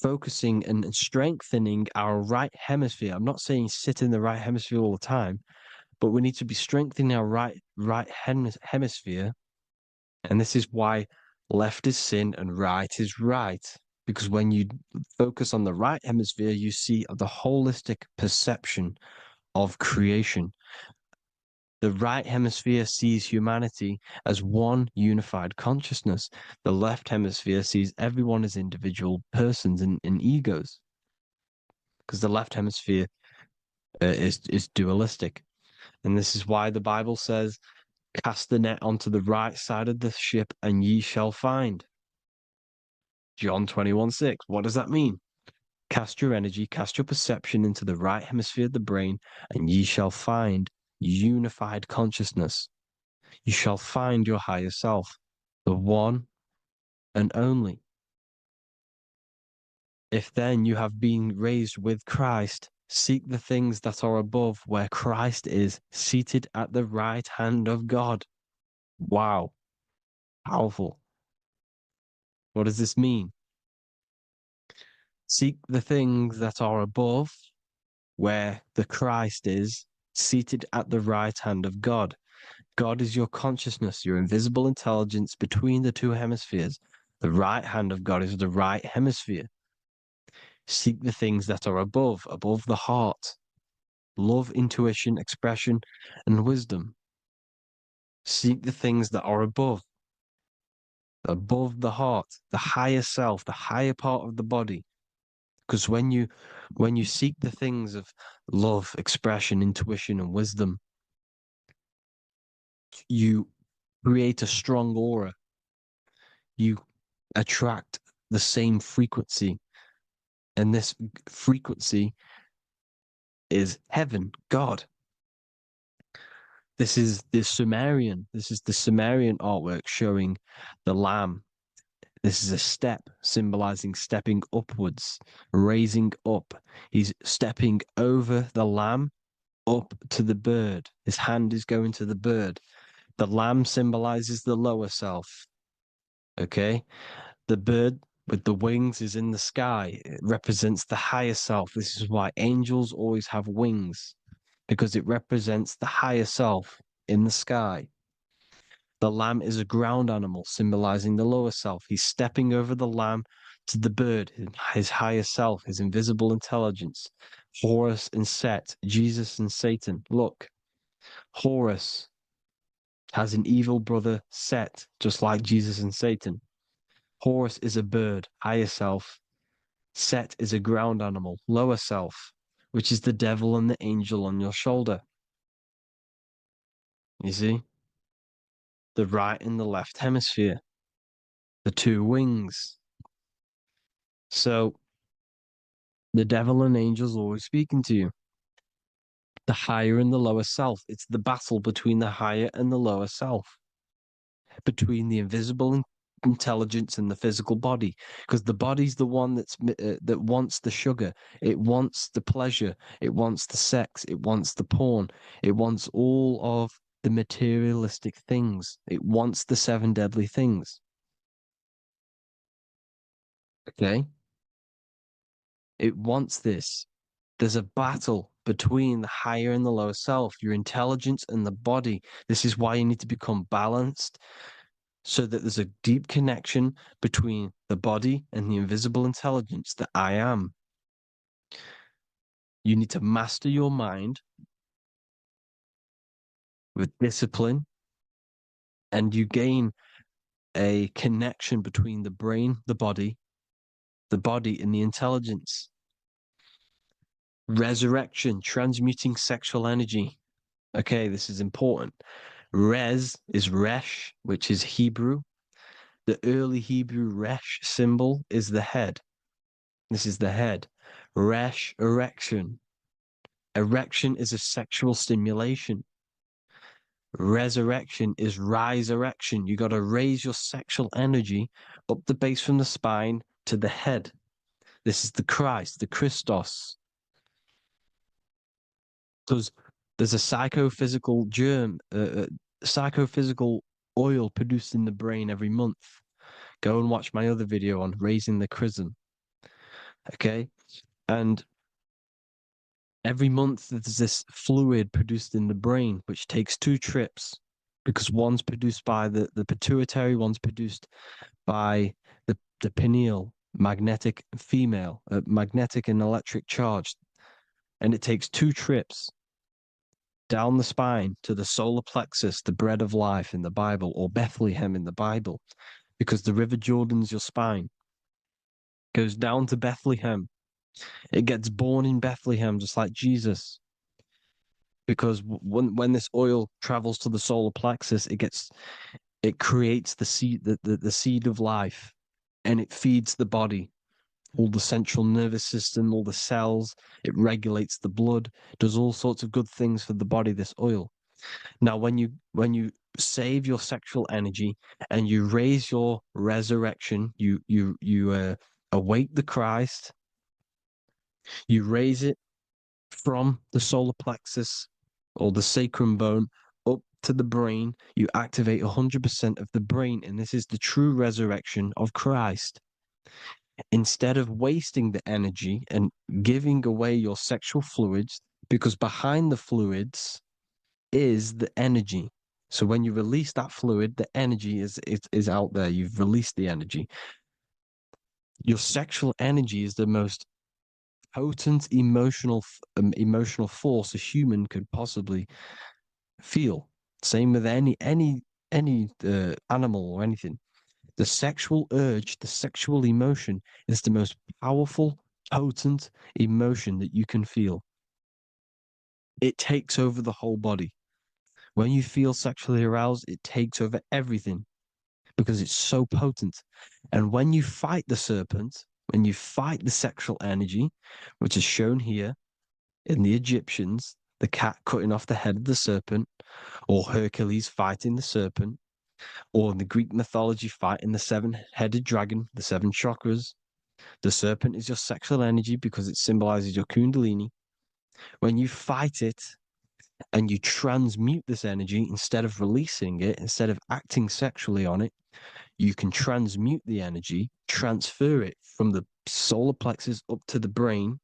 focusing and strengthening our right hemisphere. I'm not saying sit in the right hemisphere all the time, but we need to be strengthening our right hemisphere. And this is why left is sin and right is right. Because when you focus on the right hemisphere, you see the holistic perception of creation. The right hemisphere sees humanity as one unified consciousness. The left hemisphere sees everyone as individual persons and egos. Because the left hemisphere is dualistic. And this is why the Bible says, cast the net onto the right side of the ship and ye shall find. John 21:6. What does that mean? Cast your energy, cast your perception into the right hemisphere of the brain, and ye shall find unified consciousness. You shall find your higher self, the one and only. If then you have been raised with Christ, seek the things that are above, where Christ is seated at the right hand of God. Wow. Powerful. What does this mean? Seek the things that are above, where the Christ is seated at the right hand of God. God is your consciousness, your invisible intelligence between the two hemispheres. The right hand of God is the right hemisphere. Seek the things that are above the heart. Love, intuition, expression, and wisdom. Seek the things that are above the heart, the higher self, the higher part of the body. Because when you seek the things of love, expression, intuition, and wisdom, you create a strong aura. You attract the same frequency. And this frequency is heaven, God. This is the Sumerian artwork showing the lamb. This is a step symbolizing stepping upwards, raising up. He's stepping over the lamb up to the bird. His hand is going to the bird. The lamb symbolizes the lower self. Okay? The bird with the wings is in the sky. It represents the higher self. This is why angels always have wings, because it represents the higher self in the sky. The lamb is a ground animal, symbolizing the lower self. He's stepping over the lamb to the bird, his higher self, his invisible intelligence. Horus and Set, Jesus and Satan. Look, Horus has an evil brother, Set, just like Jesus and Satan. Horus is a bird, higher self. Set is a ground animal, lower self, which is the devil and the angel on your shoulder. You see? The right and the left hemisphere, the two wings. So the devil and angels always speaking to you. The higher and the lower self. It's the battle between the higher and the lower self, between the invisible intelligence and the physical body, because the body's the one that wants the sugar, it wants the pleasure, it wants the sex, it wants the porn, it wants all of the materialistic things, it wants the 7 deadly things. Okay, it wants this. There's a battle between the higher and the lower self, your intelligence and the body. This is why you need to become balanced, so that there's a deep connection between the body and the invisible intelligence that I am. You need to master your mind with discipline, and you gain a connection between the brain, the body and the intelligence. Resurrection, transmuting sexual energy. Okay, this is important. Res is Resh, which is Hebrew. The early Hebrew Resh symbol is the head. This is the head. Resh, erection. Erection is a sexual stimulation. Resurrection is rise erection. You got to raise your sexual energy up the base from the spine to the head. This is the Christ, the Christos. Because there's a psychophysical psychophysical oil produced in the brain every month. Go and watch my other video on raising the chrism. Okay? And every month there's this fluid produced in the brain, which takes 2 trips, because one's produced by the pituitary, one's produced by the pineal, magnetic female, magnetic and electric charge. And it takes 2 trips down the spine to the solar plexus, the bread of life in the Bible, or Bethlehem in the Bible, because the River Jordan's your spine. Goes down to Bethlehem. It gets born in Bethlehem, just like Jesus. Because when this oil travels to the solar plexus, it creates the seed, the seed of life, and it feeds the body, all the central nervous system, all the cells. It regulates the blood, does all sorts of good things for the body, this oil. Now, when you save your sexual energy and you raise your resurrection, you awake the Christ, You raise it from the solar plexus or the sacrum bone up to the brain. You activate 100% of the brain, and this is the true resurrection of Christ. Instead of wasting the energy and giving away your sexual fluids, because behind the fluids is the energy. So when you release that fluid, the energy is out there. You've released the energy. Your sexual energy is the most potent emotional force a human could possibly feel. Same with any animal or anything. The sexual urge, the sexual emotion is the most powerful, potent emotion that you can feel. It takes over the whole body. When you feel sexually aroused, it takes over everything because it's so potent. And when you fight the serpent, when you fight the sexual energy, which is shown here in the Egyptians, the cat cutting off the head of the serpent, or Hercules fighting the serpent, or in the Greek mythology fighting the seven-headed dragon, the seven chakras. The serpent is your sexual energy because it symbolizes your kundalini. When you fight it and you transmute this energy, instead of releasing it, instead of acting sexually on it, you can transmute the energy, transfer it from the solar plexus up to the brain.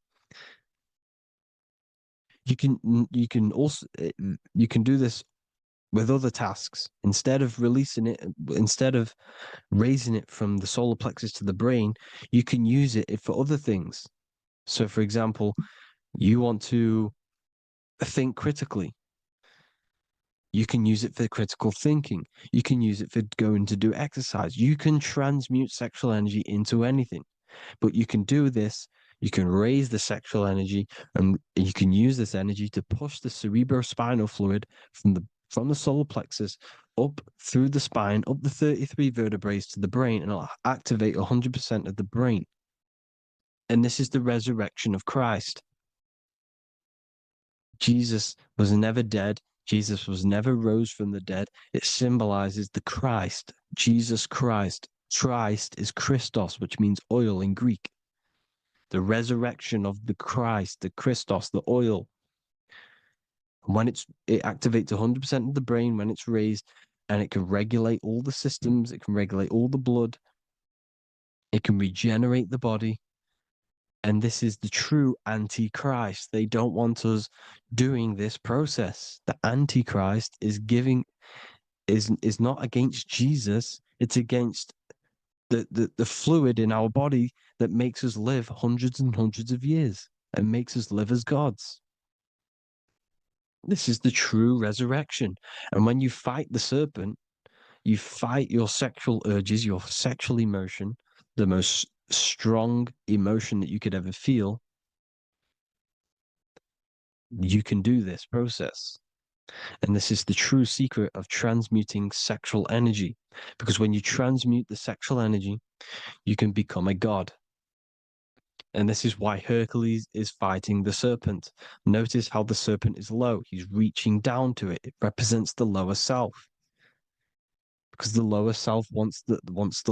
You can also you can do this with other tasks. Instead of releasing it, instead of raising it from the solar plexus to the brain, you can use it for other things. So, for example, you want to think critically. You can use it for critical thinking. You can use it for going to do exercise. You can transmute sexual energy into anything, but you can do this. You can raise the sexual energy, and you can use this energy to push the cerebrospinal fluid from the solar plexus up through the spine, up the 33 vertebrae to the brain, and it'll activate 100% of the brain. And this is the resurrection of Christ. Jesus was never dead. Jesus was never rose from the dead. It symbolizes the Christ, Jesus Christ. Christ is Christos, which means oil in Greek. The resurrection of the Christ, the Christos, the oil. When it activates 100% of the brain when it's raised, and it can regulate all the systems, it can regulate all the blood, it can regenerate the body. And this is the true Antichrist. They don't want us doing this process. The Antichrist is not against Jesus, it's against the fluid in our body that makes us live hundreds and hundreds of years and makes us live as gods. This is the true resurrection. And when you fight the serpent, you fight your sexual urges, your sexual emotion, the most strong emotion that you could ever feel. You can do this process. And this is the true secret of transmuting sexual energy. Because when you transmute the sexual energy, you can become a god. And this is why Hercules is fighting the serpent. Notice how the serpent is low. He's reaching down to it. It represents the lower self. Because the lower self wants the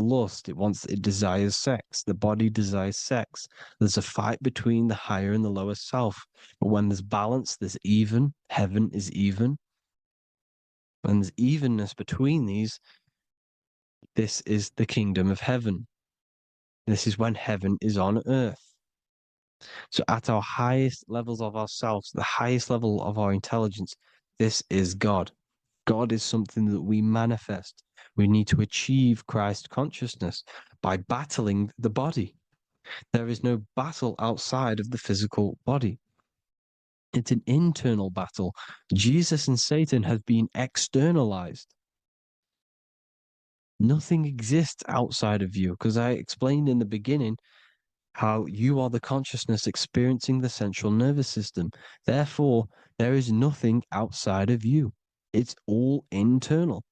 lust. It desires sex. The body desires sex. There's a fight between the higher and the lower self. But when there's balance, there's even. Heaven is even. When there's evenness between these, this is the kingdom of heaven. This is when heaven is on earth. So at our highest levels of ourselves, the highest level of our intelligence, this is God. God is something that we manifest. We need to achieve Christ consciousness by battling the body. There is no battle outside of the physical body. It's an internal battle. Jesus and Satan have been externalized. Nothing exists outside of you, because I explained in the beginning how you are the consciousness experiencing the central nervous system. Therefore, there is nothing outside of you. It's all internal.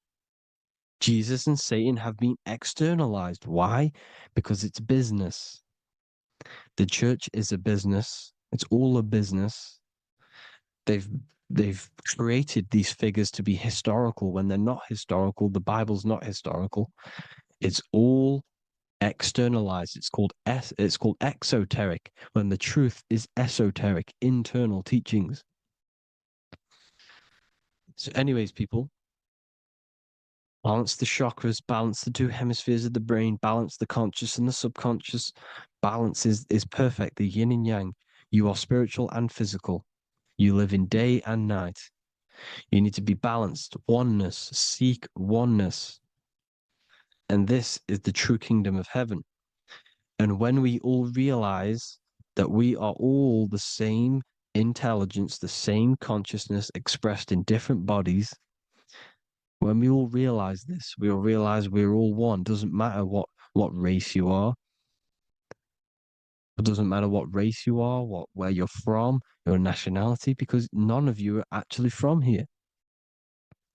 Jesus and Satan have been externalized. Why? Because it's business. The church is a business. It's all a business. They've created these figures to be historical when they're not historical. The Bible's not historical. It's all externalized. It's called exoteric, when the truth is esoteric, internal teachings. So anyways, people, balance the chakras, balance the two hemispheres of the brain, balance the conscious and the subconscious. Balance is perfect, the yin and yang. You are spiritual and physical. You live in day and night. You need to be balanced. Oneness. Seek oneness. And this is the true kingdom of heaven. And when we all realize that we are all the same intelligence, the same consciousness expressed in different bodies, when we all realize this, we all realize we're all one. Doesn't matter what race you are. It doesn't matter what race you are, where you're from, your nationality, because none of you are actually from here.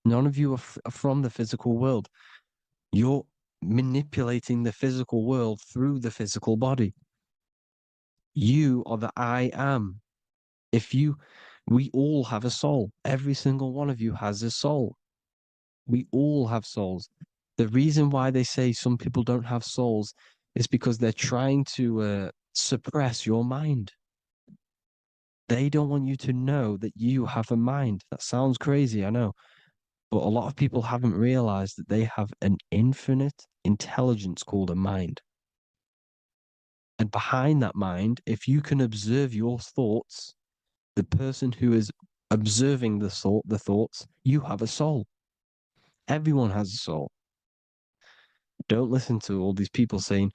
None of you are from the physical world. You're manipulating the physical world through the physical body. You are the I am. We all have a soul. Every single one of you has a soul. We all have souls. The reason why they say some people don't have souls is because they're trying to suppress your mind. They don't want you to know that you have a mind. That sounds crazy, I know. But a lot of people haven't realized that they have an infinite intelligence called a mind. And behind that mind, if you can observe your thoughts, the person who is observing the thoughts, you have a soul. Everyone has a soul. Don't listen to all these people saying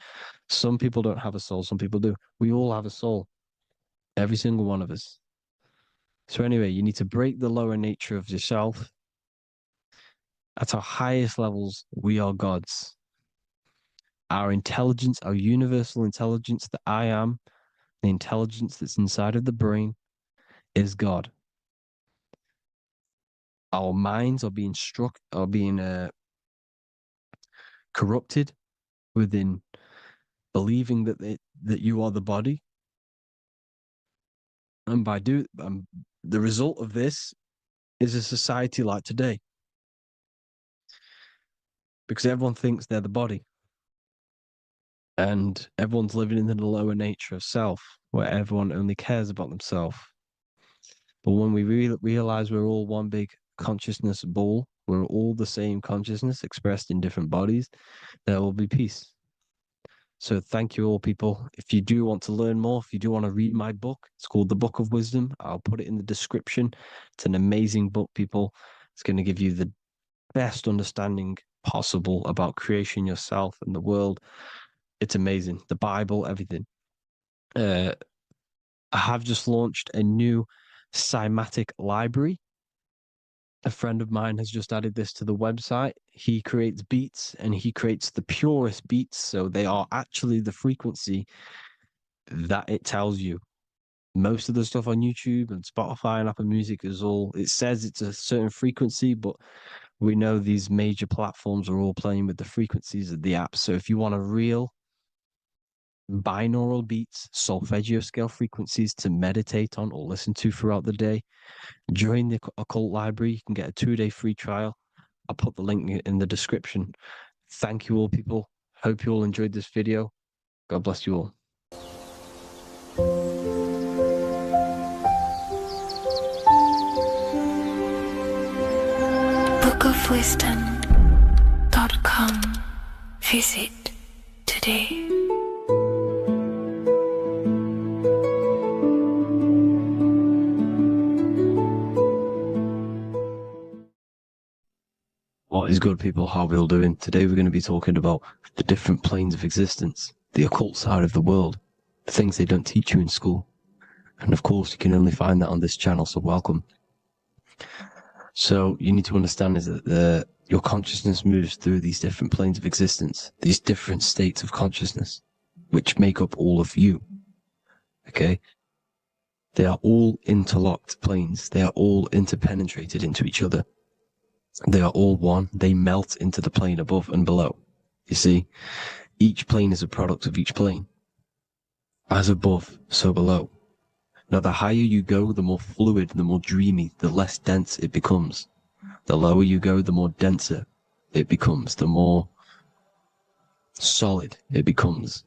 some people don't have a soul, some people do. We all have a soul. Every single one of us. So anyway, you need to break the lower nature of yourself. At our highest levels, we are gods. Our intelligence, our universal intelligence, the I am, the intelligence that's inside of the brain, is God. Our minds are being corrupted within believing that you are the body, and the result of this is a society like today, because everyone thinks they're the body, and everyone's living in the lower nature of self, where everyone only cares about themselves. But when we realize we're all one big consciousness ball, we're all the same consciousness expressed in different bodies, there will be peace. So thank you all, people. If you do want to learn more, if you do want to read my book, it's called The Book of Wisdom. I'll put it in the description. It's an amazing book, people. It's going to give you the best understanding possible about creation, yourself, and the world. It's amazing. The Bible, everything. I have just launched a new cymatic library. A friend of mine has just added this to the website. He creates beats, and he creates the purest beats. So they are actually the frequency that it tells you. Most of the stuff on YouTube and Spotify and Apple Music it says it's a certain frequency, but we know these major platforms are all playing with the frequencies of the app. So if you want a real binaural beats, solfeggio scale frequencies to meditate on or listen to throughout the day, join the Occult Library. You can get a 2-day free trial. I'll put the link in the description. Thank you all, people. Hope you all enjoyed this video. God bless you all. bookofwisdom.com. Visit today. What is good, people? How are we all doing? Today we're going to be talking about the different planes of existence, the occult side of the world, the things they don't teach you in school. And of course, you can only find that on this channel, so welcome. So you need to understand is that your consciousness moves through these different planes of existence, these different states of consciousness, which make up all of you. Okay? They are all interlocked planes. They are all interpenetrated into each other. They are all one. They melt into the plane above and below. You see, each plane is a product of each plane. As above, so below. Now, the higher you go, the more fluid, the more dreamy, the less dense it becomes. The lower you go, the more denser it becomes, the more solid it becomes.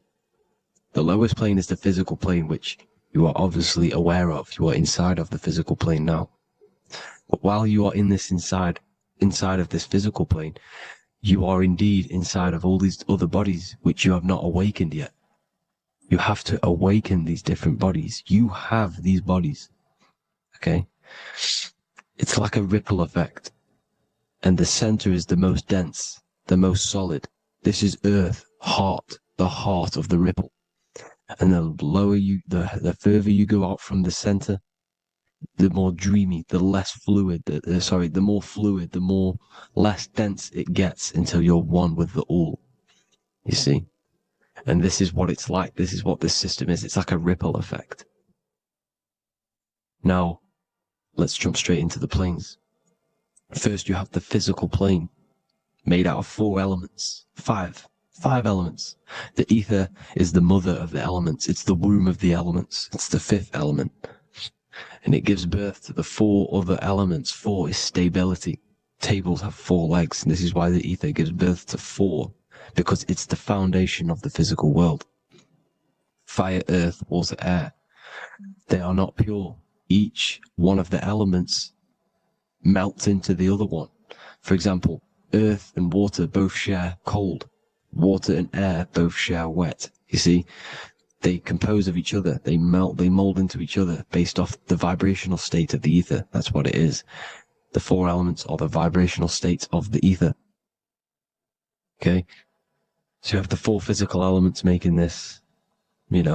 The lowest plane is the physical plane, which you are obviously aware of. You are inside of the physical plane now. But while you are in this inside of this physical plane, you are indeed inside of all these other bodies which you have not awakened yet. You have to awaken these different bodies. You have these bodies. Okay? It's like a ripple effect. And the center is the most dense, the most solid. This is Earth, heart, the heart of the ripple. And the further you go out from the center, the more dreamy, the less fluid, the more fluid, the more less dense it gets until you're one with the all. You see? And this is what it's like. This is what this system is. It's like a ripple effect. Now, let's jump straight into the planes. First, you have the physical plane, made out of 4 elements. 5 elements. The ether is the mother of the elements. It's the womb of the elements. It's the 5th element. And it gives birth to the 4 other elements. 4 is stability. Tables have 4 legs, and this is why the ether gives birth to 4, because it's the foundation of the physical world. Fire, earth, water, air. They are not pure. Each one of the elements melts into the other one. For example, earth and water both share cold. Water and air both share wet. You see, they compose of each other. They melt, they mold into each other based off the vibrational state of the ether. That's what it is. The 4 elements are the vibrational states of the ether. Okay? So you have the 4 physical elements making this,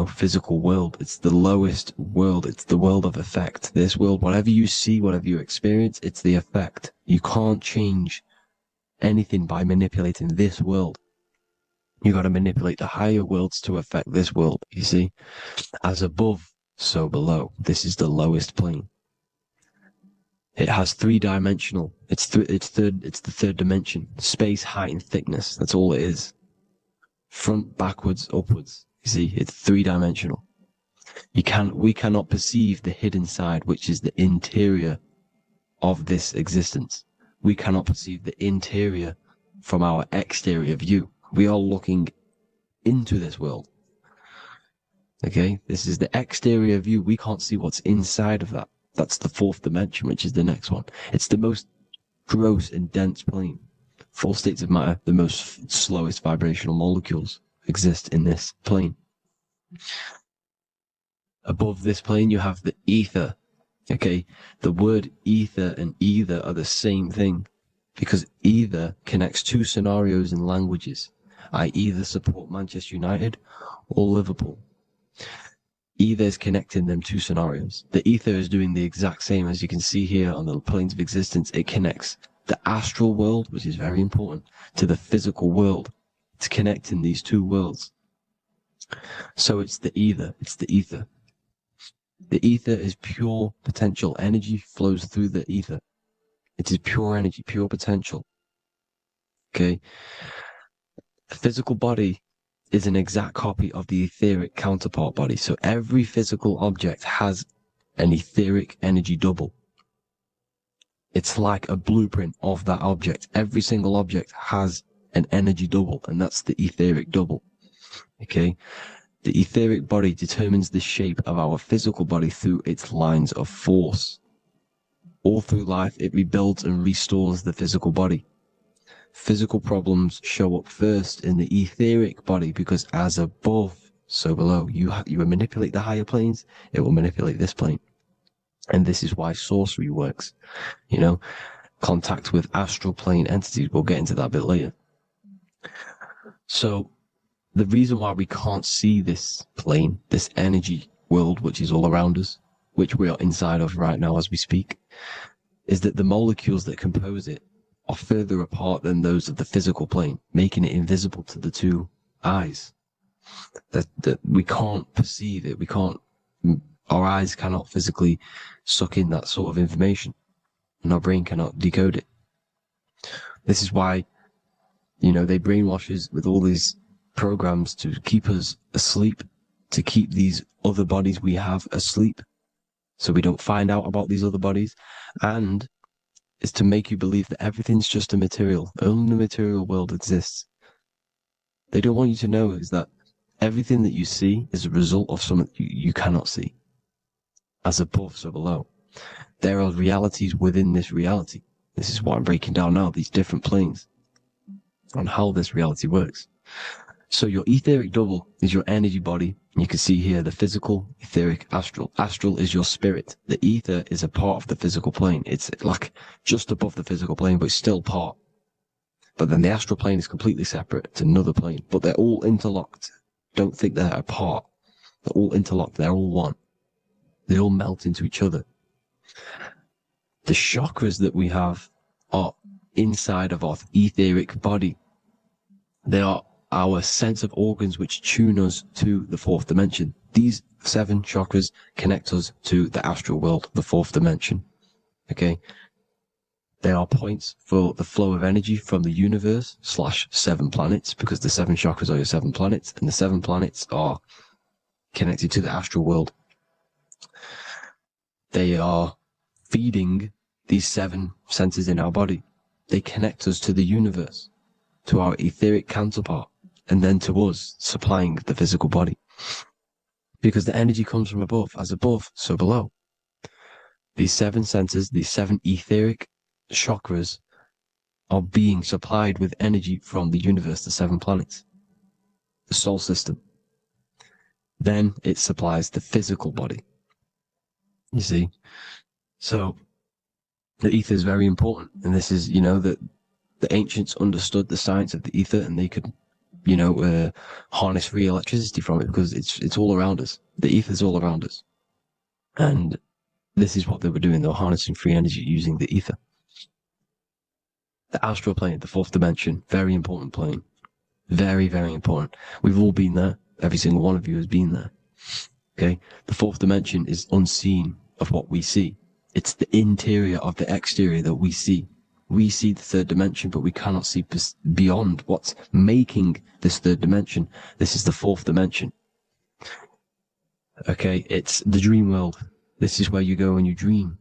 physical world. It's the lowest world. It's the world of effect. This world, whatever you see, whatever you experience, it's the effect. You can't change anything by manipulating this world. You got to manipulate the higher worlds to affect this world, you see? As above, so below. This is the lowest plane. It has 3-dimensional. It's the 3rd dimension. Space, height, and thickness. That's all it is. Front, backwards, upwards. You see, it's 3-dimensional. We cannot perceive the hidden side, which is the interior of this existence. We cannot perceive the interior from our exterior view. We are looking into this world. Okay? This is the exterior view. We can't see what's inside of that. That's the 4th dimension, which is the next one. It's the most gross and dense plane. 4 states of matter, the most slowest vibrational molecules, exist in this plane. Above this plane, you have the ether. Okay? The word ether and either are the same thing, because either connects 2 scenarios in languages. I either support Manchester United or Liverpool. Either is connecting them 2 scenarios. The ether is doing the exact same, as you can see here on the planes of existence. It connects the astral world, which is very important, to the physical world. It's connecting these 2 worlds. So it's the ether. It's the ether. The ether is pure potential. Energy flows through the ether. It is pure energy, pure potential. Okay? The physical body is an exact copy of the etheric counterpart body. So every physical object has an etheric energy double. It's like a blueprint of that object. Every single object has an energy double, and that's the etheric double. Okay? The etheric body determines the shape of our physical body through its lines of force. All through life, it rebuilds and restores the physical body. Physical problems show up first in the etheric body, because as above, so below. You manipulate the higher planes, it will manipulate this plane. And this is why sorcery works. Contact with astral plane entities. We'll get into that a bit later. So the reason why we can't see this plane, this energy world, which is all around us, which we are inside of right now as we speak, is that the molecules that compose it are further apart than those of the physical plane, making it invisible to the 2 eyes. That we can't perceive it. Our eyes cannot physically suck in that sort of information, and our brain cannot decode it. This is why, they brainwash us with all these programs to keep us asleep, to keep these other bodies we have asleep, so we don't find out about these other bodies, and is to make you believe that everything's just a material. Only the material world exists. They don't want you to know is that everything that you see is a result of something you cannot see. As above, so below. There are realities within this reality. This is what I'm breaking down now, these different planes, on how this reality works. So your etheric double is your energy body. You can see here the physical, etheric, astral. Astral is your spirit. The ether is a part of the physical plane. It's like just above the physical plane, but it's still part. But then the astral plane is completely separate. It's another plane, but they're all interlocked. Don't think they're apart. They're all interlocked. They're all one. They all melt into each other. The chakras that we have are inside of our etheric body. They are our sense of organs which tune us to the fourth dimension. These 7 chakras connect us to the astral world, the fourth dimension. Okay? They are points for the flow of energy from the universe / 7 planets, because the 7 chakras are your 7 planets, and the 7 planets are connected to the astral world. They are feeding these 7 centers in our body. They connect us to the universe, to our etheric counterpart, and then to us, supplying the physical body. Because the energy comes from above. As above, so below. These 7 centers, these 7 etheric chakras are being supplied with energy from the universe, the 7 planets, the solar system. Then it supplies the physical body. You see? So the ether is very important. And this is, that the ancients understood the science of the ether, and they could, harness free electricity from it, because it's all around us. The ether is all around us. And this is what they were doing. They were harnessing free energy using the ether. The astral plane, the fourth dimension, very important plane. Very, very important. We've all been there. Every single one of you has been there. Okay? The fourth dimension is unseen of what we see. It's the interior of the exterior that we see. We see the third dimension, but we cannot see beyond what's making this third dimension. This is the fourth dimension. Okay? It's the dream world. This is where you go when you dream.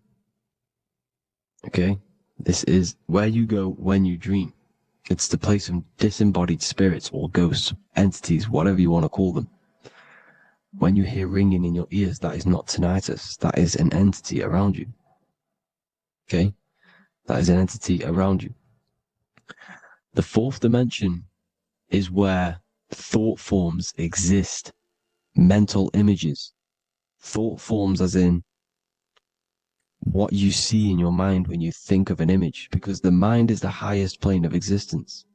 Okay? This is where you go when you dream. It's the place of disembodied spirits or ghosts, entities, whatever you want to call them. When you hear ringing in your ears, that is not tinnitus. That is an entity around you. Okay? That is an entity around you. The fourth dimension is where thought forms exist. Mental images. Thought forms as in what you see in your mind when you think of an image, because the mind is the highest plane of existence.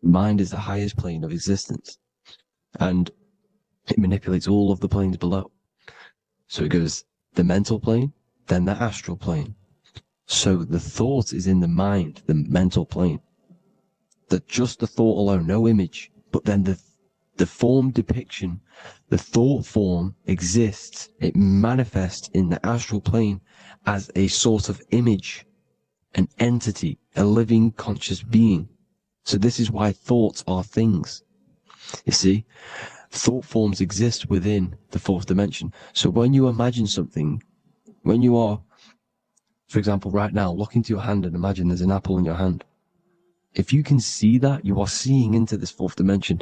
Mind is the highest plane of existence. And it manipulates all of the planes below. So it goes the mental plane, then the astral plane. So the thought is in the mind, the mental plane. That just the thought alone, no image, but then the form depiction, the thought form exists. It manifests in the astral plane as a sort of image, an entity, a living conscious being. So this is why thoughts are things. You see, thought forms exist within the fourth dimension. So when you imagine something, when you are, for example, right now, look into your hand and imagine there's an apple in your hand. If you can see that, you are seeing into this fourth dimension.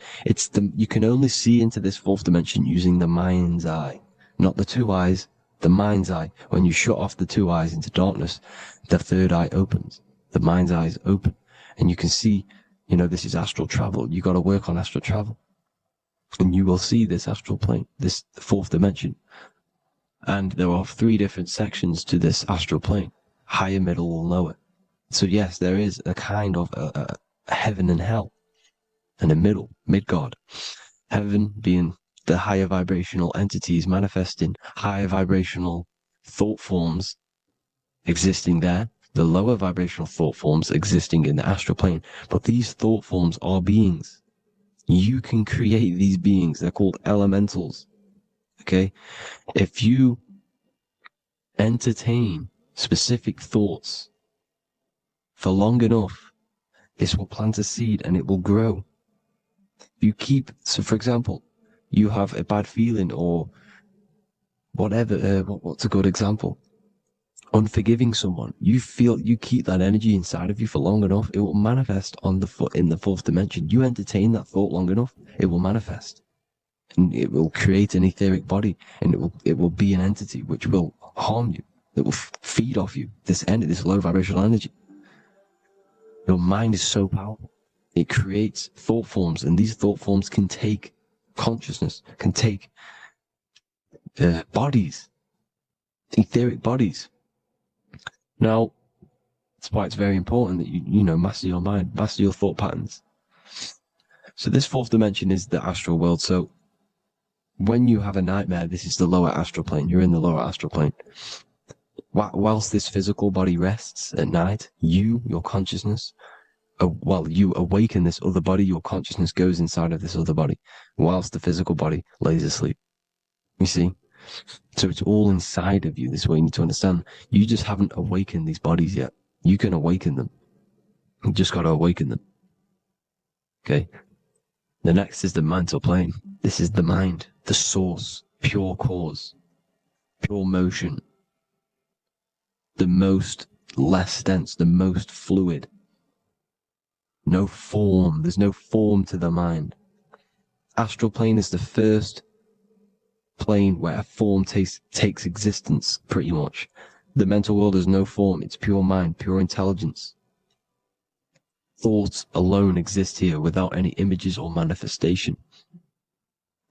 You can only see into this fourth dimension using the mind's eye, not the 2 eyes, the mind's eye. When you shut off the 2 eyes into darkness, the third eye opens. The mind's eye is open. And you can see, this is astral travel. You got to work on astral travel. And you will see this astral plane, this fourth dimension. And there are 3 different sections to this astral plane. Higher, middle, or lower. So yes, there is a kind of a heaven and hell. And a middle, Midgard. Heaven being the higher vibrational entities manifesting higher vibrational thought forms existing there. The lower vibrational thought forms existing in the astral plane. But these thought forms are beings. You can create these beings. They're called elementals. Okay? If you entertain specific thoughts for long enough, this will plant a seed and it will grow. So for example, you have a bad feeling or whatever, what's a good example? unforgiving someone, you keep that energy inside of you for long enough, it will manifest in the fourth dimension. You entertain that thought long enough, it will manifest. And it will create an etheric body, and it will be an entity which will harm you. It will feed off you this low vibrational energy. Your mind is so powerful. It creates thought forms, and these thought forms can take consciousness, can take bodies, etheric bodies. Now, that's why it's very important that you master your mind, master your thought patterns. So this fourth dimension is the astral world. So when you have a nightmare, this is the lower astral plane. You're in the lower astral plane. Whilst this physical body rests at night, your consciousness, you awaken this other body, your consciousness goes inside of this other body, whilst the physical body lays asleep. You see? So it's all inside of you. This is what you need to understand. You just haven't awakened these bodies yet. You can awaken them. You just got to awaken them. Okay? The next is the mental plane. This is the mind, the source, pure cause, pure motion, the most less dense, the most fluid. No form. There's no form to the mind. Astral plane is the first plane where a form takes existence, pretty much. The mental world has no form. It's pure mind, pure intelligence. Thoughts alone exist here without any images or manifestation.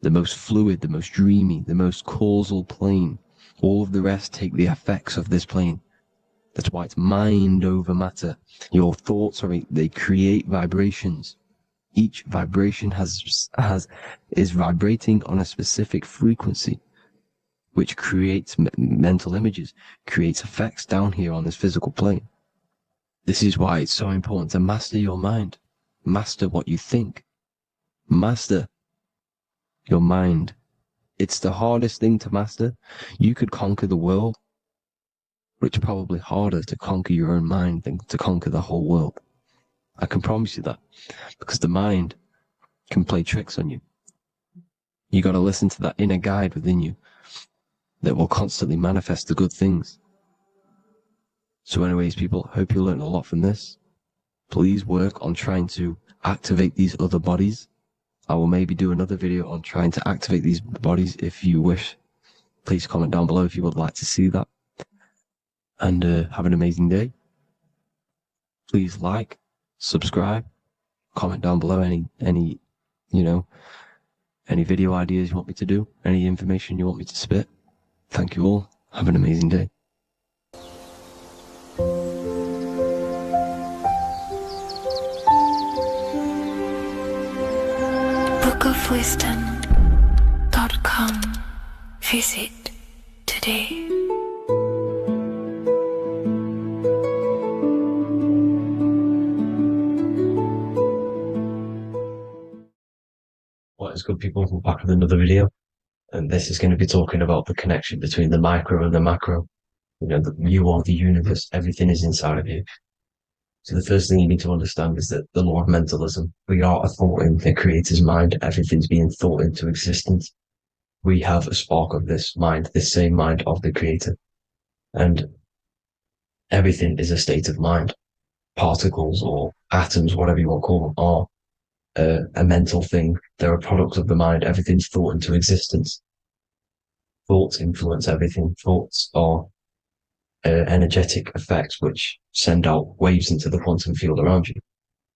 The most fluid, the most dreamy, the most causal plane. All of the rest take the effects of this plane. That's why it's mind over matter. Your thoughts they create vibrations. Each vibration is vibrating on a specific frequency, which creates mental images, creates effects down here on this physical plane. This is why it's so important to master your mind. Master what you think. Master your mind. It's the hardest thing to master. You could conquer the world, but it's probably harder to conquer your own mind than to conquer the whole world. I can promise you that, because the mind can play tricks on you. You got to listen to that inner guide within you that will constantly manifest the good things. So anyways, people, hope you learned a lot from this. Please work on trying to activate these other bodies. I will maybe do another video on trying to activate these bodies if you wish. Please comment down below if you would like to see that. And have an amazing day. Please like, subscribe, comment down below any video ideas you want me to do, any information you want me to spit. Thank you all. Have an amazing day. bookofwisdom.com. Visit today. What is good, people? We're back with another video, and this is going to be talking about the connection between the micro and the macro. You are the universe. Everything is inside of you. So the first thing you need to understand is that the law of mentalism. We are a thought in the creator's mind. Everything's being thought into existence. We have a spark of this mind, this same mind of the creator, and everything is a state of mind. Particles or atoms, whatever you want to call them, are a mental thing. They're a product of the mind. Everything's thought into existence. Thoughts influence everything. Thoughts are energetic effects which send out waves into the quantum field around you.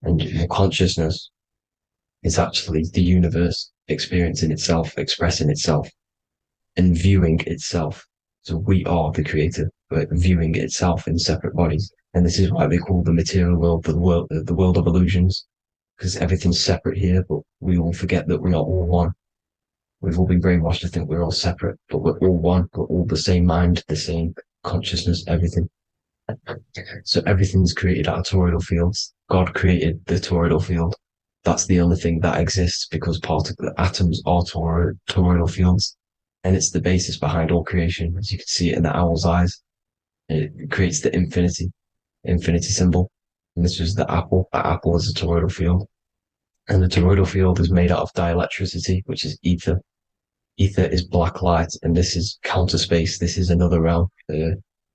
And your consciousness is actually the universe experiencing itself, expressing itself, and viewing itself. So we are the creator, but viewing itself in separate bodies. And this is why they call the material world the world of illusions. Because everything's separate here, but we all forget that we are all one. We've all been brainwashed to think we're all separate, but we're all one. We're all the same mind, the same consciousness, everything. So everything's created out of toroidal fields. God created the toroidal field. That's the only thing that exists because atoms are toroidal fields. And it's the basis behind all creation. As you can see it in the owl's eyes. It creates the infinity symbol. And this was the apple. That apple is a toroidal field. And the toroidal field is made out of dielectricity, which is ether. Ether is black light, and this is counter space. This is another realm.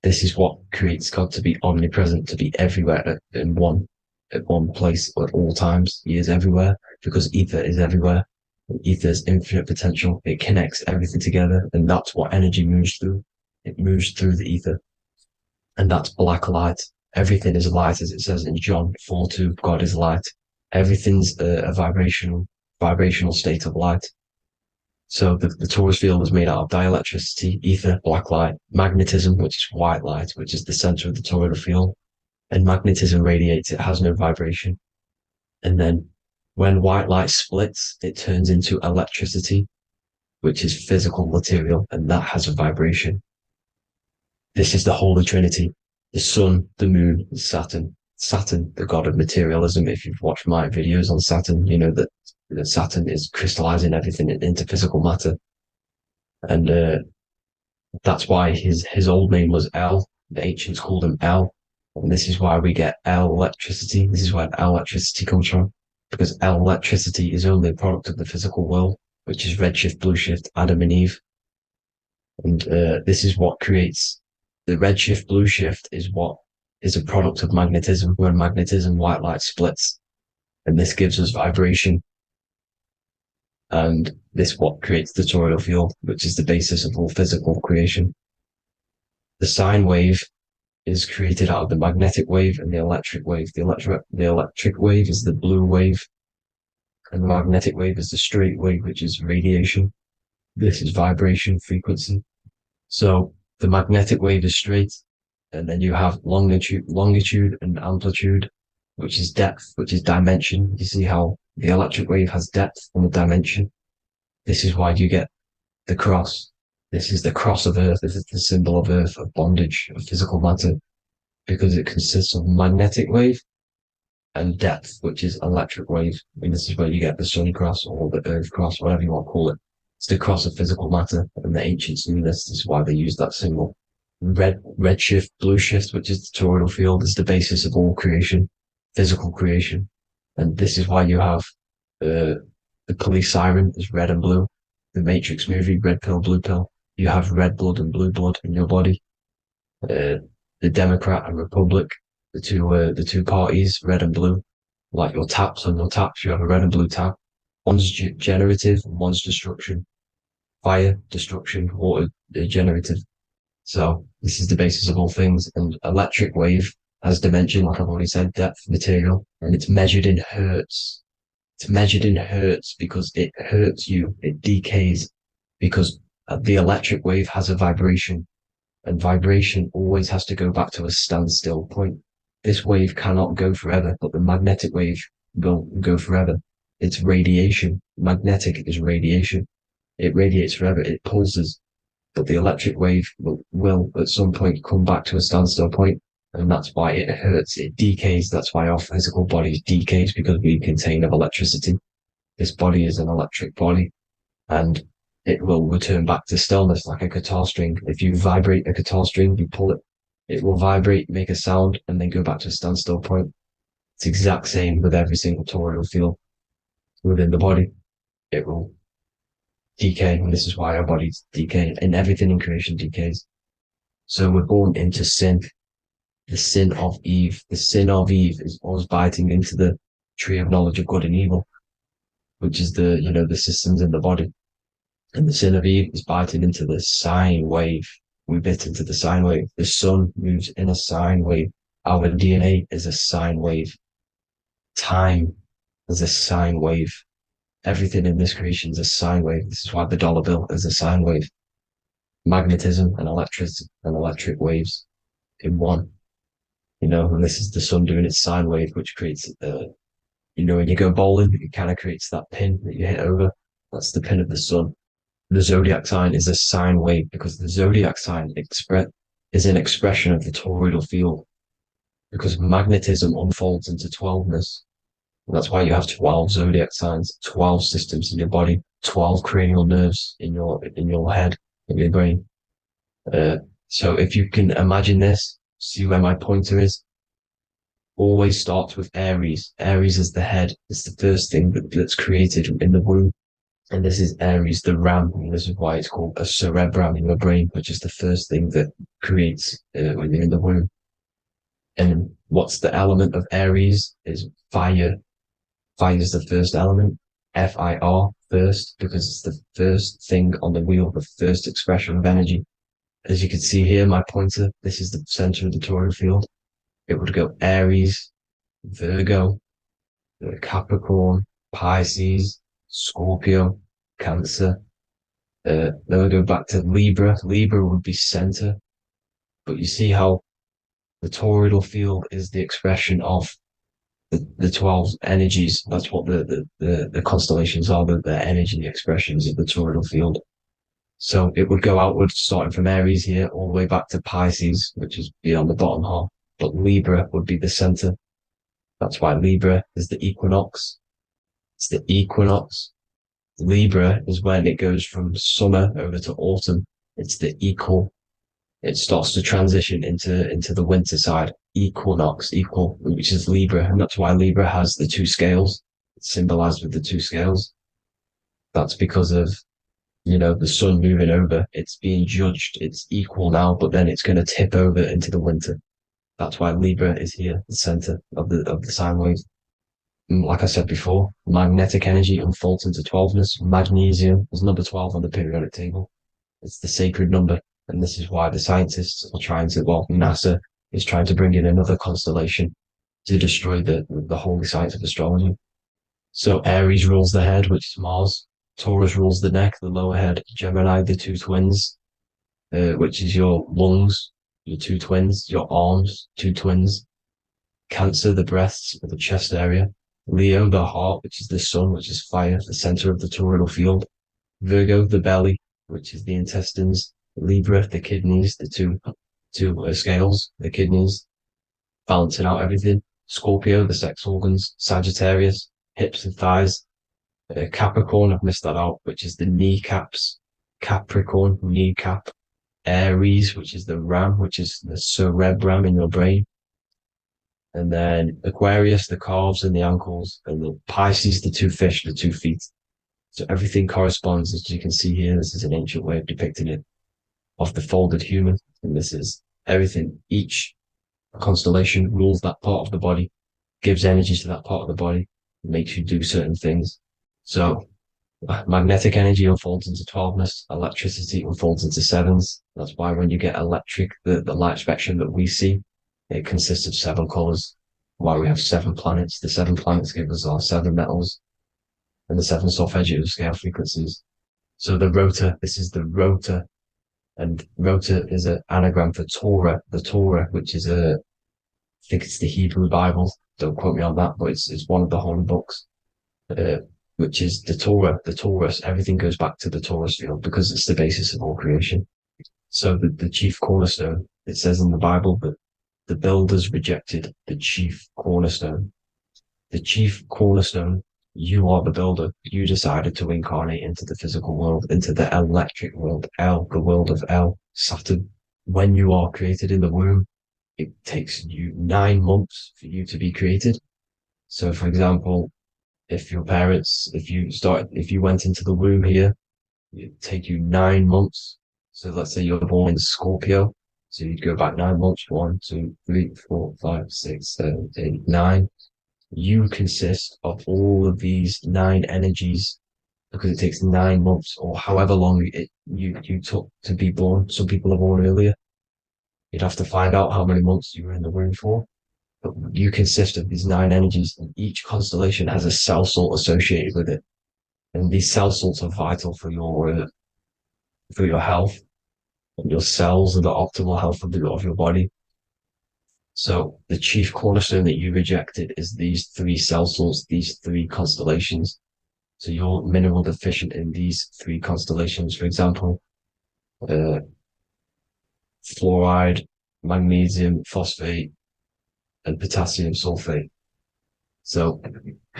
This is what creates God to be omnipresent, to be everywhere at one place at all times. He is everywhere because ether is everywhere. Ether is infinite potential. It connects everything together, and that's what energy moves through. It moves through the ether, and that's black light. Everything is light, as it says in John 4:2. God is light. Everything's a vibrational state of light. So the torus field is made out of dielectricity, ether, black light, magnetism, which is white light, which is the center of the toroidal field. And magnetism radiates, it has no vibration. And then when white light splits, it turns into electricity, which is physical material, and that has a vibration. This is the Holy Trinity, the sun, the moon, Saturn. Saturn, the god of materialism. If you've watched my videos on Saturn, you know that Saturn is crystallizing everything into physical matter. And that's why his old name was El. The ancients called him El. And this is why we get L electricity. This is where L electricity comes from. Because L electricity is only a product of the physical world, which is redshift, blueshift, Adam and Eve. And this is what creates the redshift, blueshift is what is a product of magnetism. When magnetism, white light splits. And this gives us vibration. And this what creates the toroidal field, which is the basis of all physical creation. The sine wave is created out of the magnetic wave and the electric wave. The electric wave is the blue wave, and the magnetic wave is the straight wave, which is radiation. This is vibration frequency. So the magnetic wave is straight, and then you have longitude and amplitude, which is depth, which is dimension. You see how the electric wave has depth and a dimension. This is why you get the cross. This is the cross of Earth. This is the symbol of Earth, of bondage, of physical matter, because it consists of magnetic wave and depth, which is electric wave. And this is where you get the sun cross or the Earth cross, whatever you want to call it. It's the cross of physical matter, and the ancients knew this. This is why they used that symbol. Redshift, blueshift, which is the toroidal field, is the basis of all creation, physical creation. And this is why you have the police siren is red and blue. The Matrix movie, red pill, blue pill. You have red blood and blue blood in your body. The Democrat and Republic, the two parties, red and blue. Like your taps on your taps, you have a red and blue tap. One's generative, one's destruction. Fire, destruction, water, generative. So this is the basis of all things. And electric wave has dimension, like I've already said, depth, material, and it's measured in hertz. It's measured in hertz because it hurts you. It decays because the electric wave has a vibration, and vibration always has to go back to a standstill point. This wave cannot go forever, but the magnetic wave will go forever. It's radiation. Magnetic is radiation. It radiates forever. It pulses. But the electric wave will at some point come back to a standstill point, and that's why it hurts. It decays. That's why our physical body decays, because we contain of electricity. This body is an electric body, and it will return back to stillness like a guitar string. If you vibrate a guitar string, you pull it, it will vibrate, make a sound, and then go back to a standstill point. It's the exact same with every single toroidal field within the body. It will decay, and this is why our bodies decay, and everything in creation decays. So we're born into sin, the sin of Eve. The sin of Eve is us biting into the tree of knowledge of good and evil, which is the systems in the body. And the sin of Eve is biting into the sine wave. We bit into the sine wave. The sun moves in a sine wave. Our DNA is a sine wave. Time is a sine wave. Everything in this creation is a sine wave. This is why the dollar bill is a sine wave. Magnetism and electric waves in one. And this is the sun doing its sine wave, which creates, when you go bowling, it kind of creates that pin that you hit over. That's the pin of the sun. The zodiac sign is a sine wave because the zodiac sign is an expression of the toroidal field, because magnetism unfolds into 12ness. And that's why you have 12 zodiac signs, 12 systems in your body, 12 cranial nerves in your head, in your brain. So if you can imagine this, see where my pointer is. Always starts with Aries. Aries is the head. It's the first thing that's created in the womb. And this is Aries, the ram. And this is why it's called a cerebrum in your brain, which is the first thing that creates when you're in the womb. And what's the element of Aries is fire. Fire is the first element, Fire, first, because it's the first thing on the wheel, the first expression of energy. As you can see here, my pointer, this is the center of the toroidal field. It would go Aries, Virgo, Capricorn, Pisces, Scorpio, Cancer. Then we go back to Libra. Libra would be center. But you see how the toroidal field is the expression of the 12 energies. That's what the constellations are, the energy expressions of the toroidal field. So it would go outward, starting from Aries here, all the way back to Pisces, which is beyond the bottom half. But Libra would be the center. That's why Libra is the equinox. It's the equinox. Libra is when it goes from summer over to autumn. It's the equal. It starts to transition into the winter side. Equinox, equal, which is Libra. And that's why Libra has the two scales. It's symbolized with the two scales. That's because of, the sun moving over. It's being judged. It's equal now, but then it's going to tip over into the winter. That's why Libra is here, the center of the sine wave. And like I said before, magnetic energy unfolds into 12ness. Magnesium is number 12 on the periodic table. It's the sacred number. And this is why the scientists are NASA is trying to bring in another constellation to destroy the holy science of astrology. So Aries rules the head, which is Mars. Taurus rules the neck, the lower head. Gemini, the two twins, which is your lungs, your two twins, your arms, two twins. Cancer, the breasts, or the chest area. Leo, the heart, which is the sun, which is fire, the center of the toroidal field. Virgo, the belly, which is the intestines. Libra, the kidneys, the two scales, the kidneys, balancing out everything. Scorpio, the sex organs. Sagittarius, hips and thighs. Capricorn, I've missed that out, which is the kneecaps. Capricorn, kneecap. Aries, which is the ram, which is the cerebrum in your brain. And then Aquarius, the calves and the ankles. And the Pisces, the two fish, the 2 feet. So everything corresponds, as you can see here. This is an ancient way of depicting it, of the folded human. And this is everything. Each constellation rules that part of the body, gives energy to that part of the body, makes you do certain things. So magnetic energy unfolds into 12ness, electricity unfolds into 7s. That's why when you get electric, the light spectrum that we see, it consists of 7 colors. Why we have 7 planets. The 7 planets give us our 7 metals and the 7 solfeggio scale frequencies. So the rotor, this is the rotor. And rotor is an anagram for Torah, the Torah, which is I think it's the Hebrew Bible. Don't quote me on that, but it's one of the holy books, which is the Torah, the Taurus. Everything goes back to the Taurus field because it's the basis of all creation. So the chief cornerstone, it says in the Bible that the builders rejected the chief cornerstone. The chief cornerstone, you are the builder. You decided to incarnate into the physical world, into the electric world, the world of Saturn. When you are created in the womb, it takes you 9 months for you to be created. So, for example, if you went into the womb here, it'd take you 9 months. So let's say you're born in Scorpio. So you'd go back 9 months, 1, 2, 3, 4, 5, 6, 7, 8, 9. You consist of all of these 9 energies because it takes 9 months or however long you took to be born. Some people are born earlier. You'd have to find out how many months you were in the womb for. But you consist of these 9 energies, and each constellation has a cell salt associated with it. And these cell salts are vital for your health. And your cells and the optimal health of your body. So the chief cornerstone that you rejected is these 3 cell salts, these 3 constellations. So you're mineral deficient in these 3 constellations. For example, fluoride, magnesium, phosphate, and potassium sulfate. So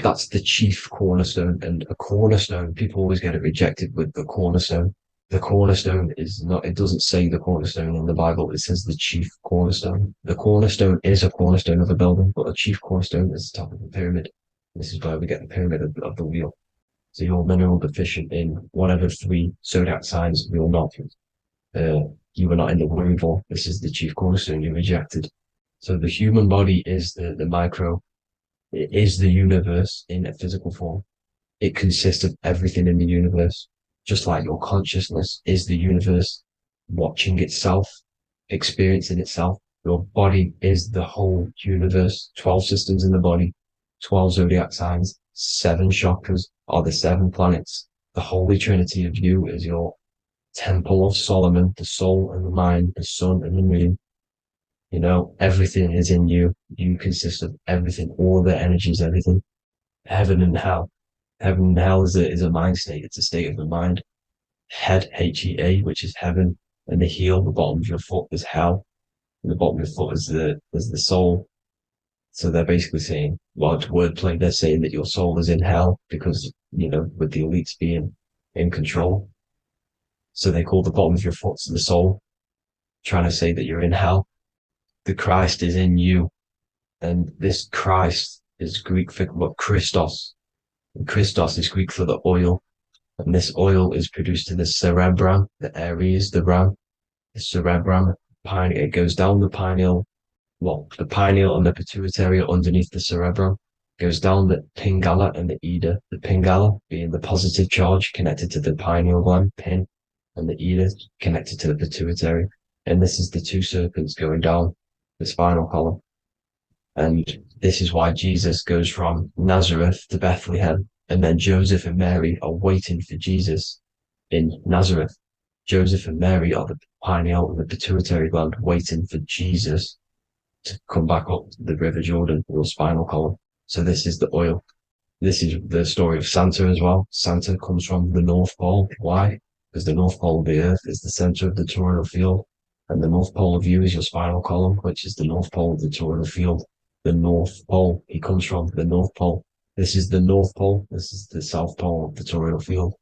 that's the chief cornerstone. And a cornerstone, people always get it rejected with the cornerstone. The cornerstone is not, it doesn't say the cornerstone in the Bible. It says the chief cornerstone. The cornerstone is a cornerstone of a building, but a chief cornerstone is the top of the pyramid. This is where we get the pyramid of the wheel. So you're mineral deficient in one of the 3 zodiac signs. You're not. You were not in the womb for. This is the chief cornerstone you rejected. So the human body is the micro. It is the universe in a physical form. It consists of everything in the universe, just like your consciousness is the universe watching itself, experiencing itself. Your body is the whole universe. 12 systems in the body, 12 zodiac signs, 7 chakras are the 7 planets. The Holy Trinity of you is your Temple of Solomon, the soul and the mind, the sun and the moon. Everything is in you. You consist of everything, all the energies, everything. Heaven and hell. Heaven and hell is a mind state. It's a state of the mind. Head, H-E-A, which is heaven, and the heel, the bottom of your foot, is hell. And the bottom of your foot is the soul. So they're basically saying, well, it's wordplay. They're saying that your soul is in hell because, with the elites being in control. So they call the bottom of your foot the soul, trying to say that you're in hell. The Christ is in you. And this Christ is Greek for Christos. And Christos is Greek for the oil. And this oil is produced in the cerebrum, the Aries, the ram, the cerebrum. It goes down the pineal. Well, the pineal and the pituitary are underneath the cerebrum. It goes down the pingala and the ida. The pingala being the positive charge connected to the pineal gland, pin, and the ida connected to the pituitary. And this is the 2 serpents going down the spinal column. And this is why Jesus goes from Nazareth to Bethlehem, and then Joseph and Mary are waiting for Jesus in Nazareth. Joseph and Mary are the pineal and the pituitary gland waiting for Jesus to come back up the River Jordan, your spinal column. So this is the oil. This is the story of Santa as well. Santa comes from the North Pole. Why? Because the North Pole of the Earth is the center of the toroidal field, and the North Pole of you is your spinal column, which is the North Pole of the toroidal field. The North Pole, he comes from the North Pole. This is the North Pole. This is the South Pole of the toroidal field.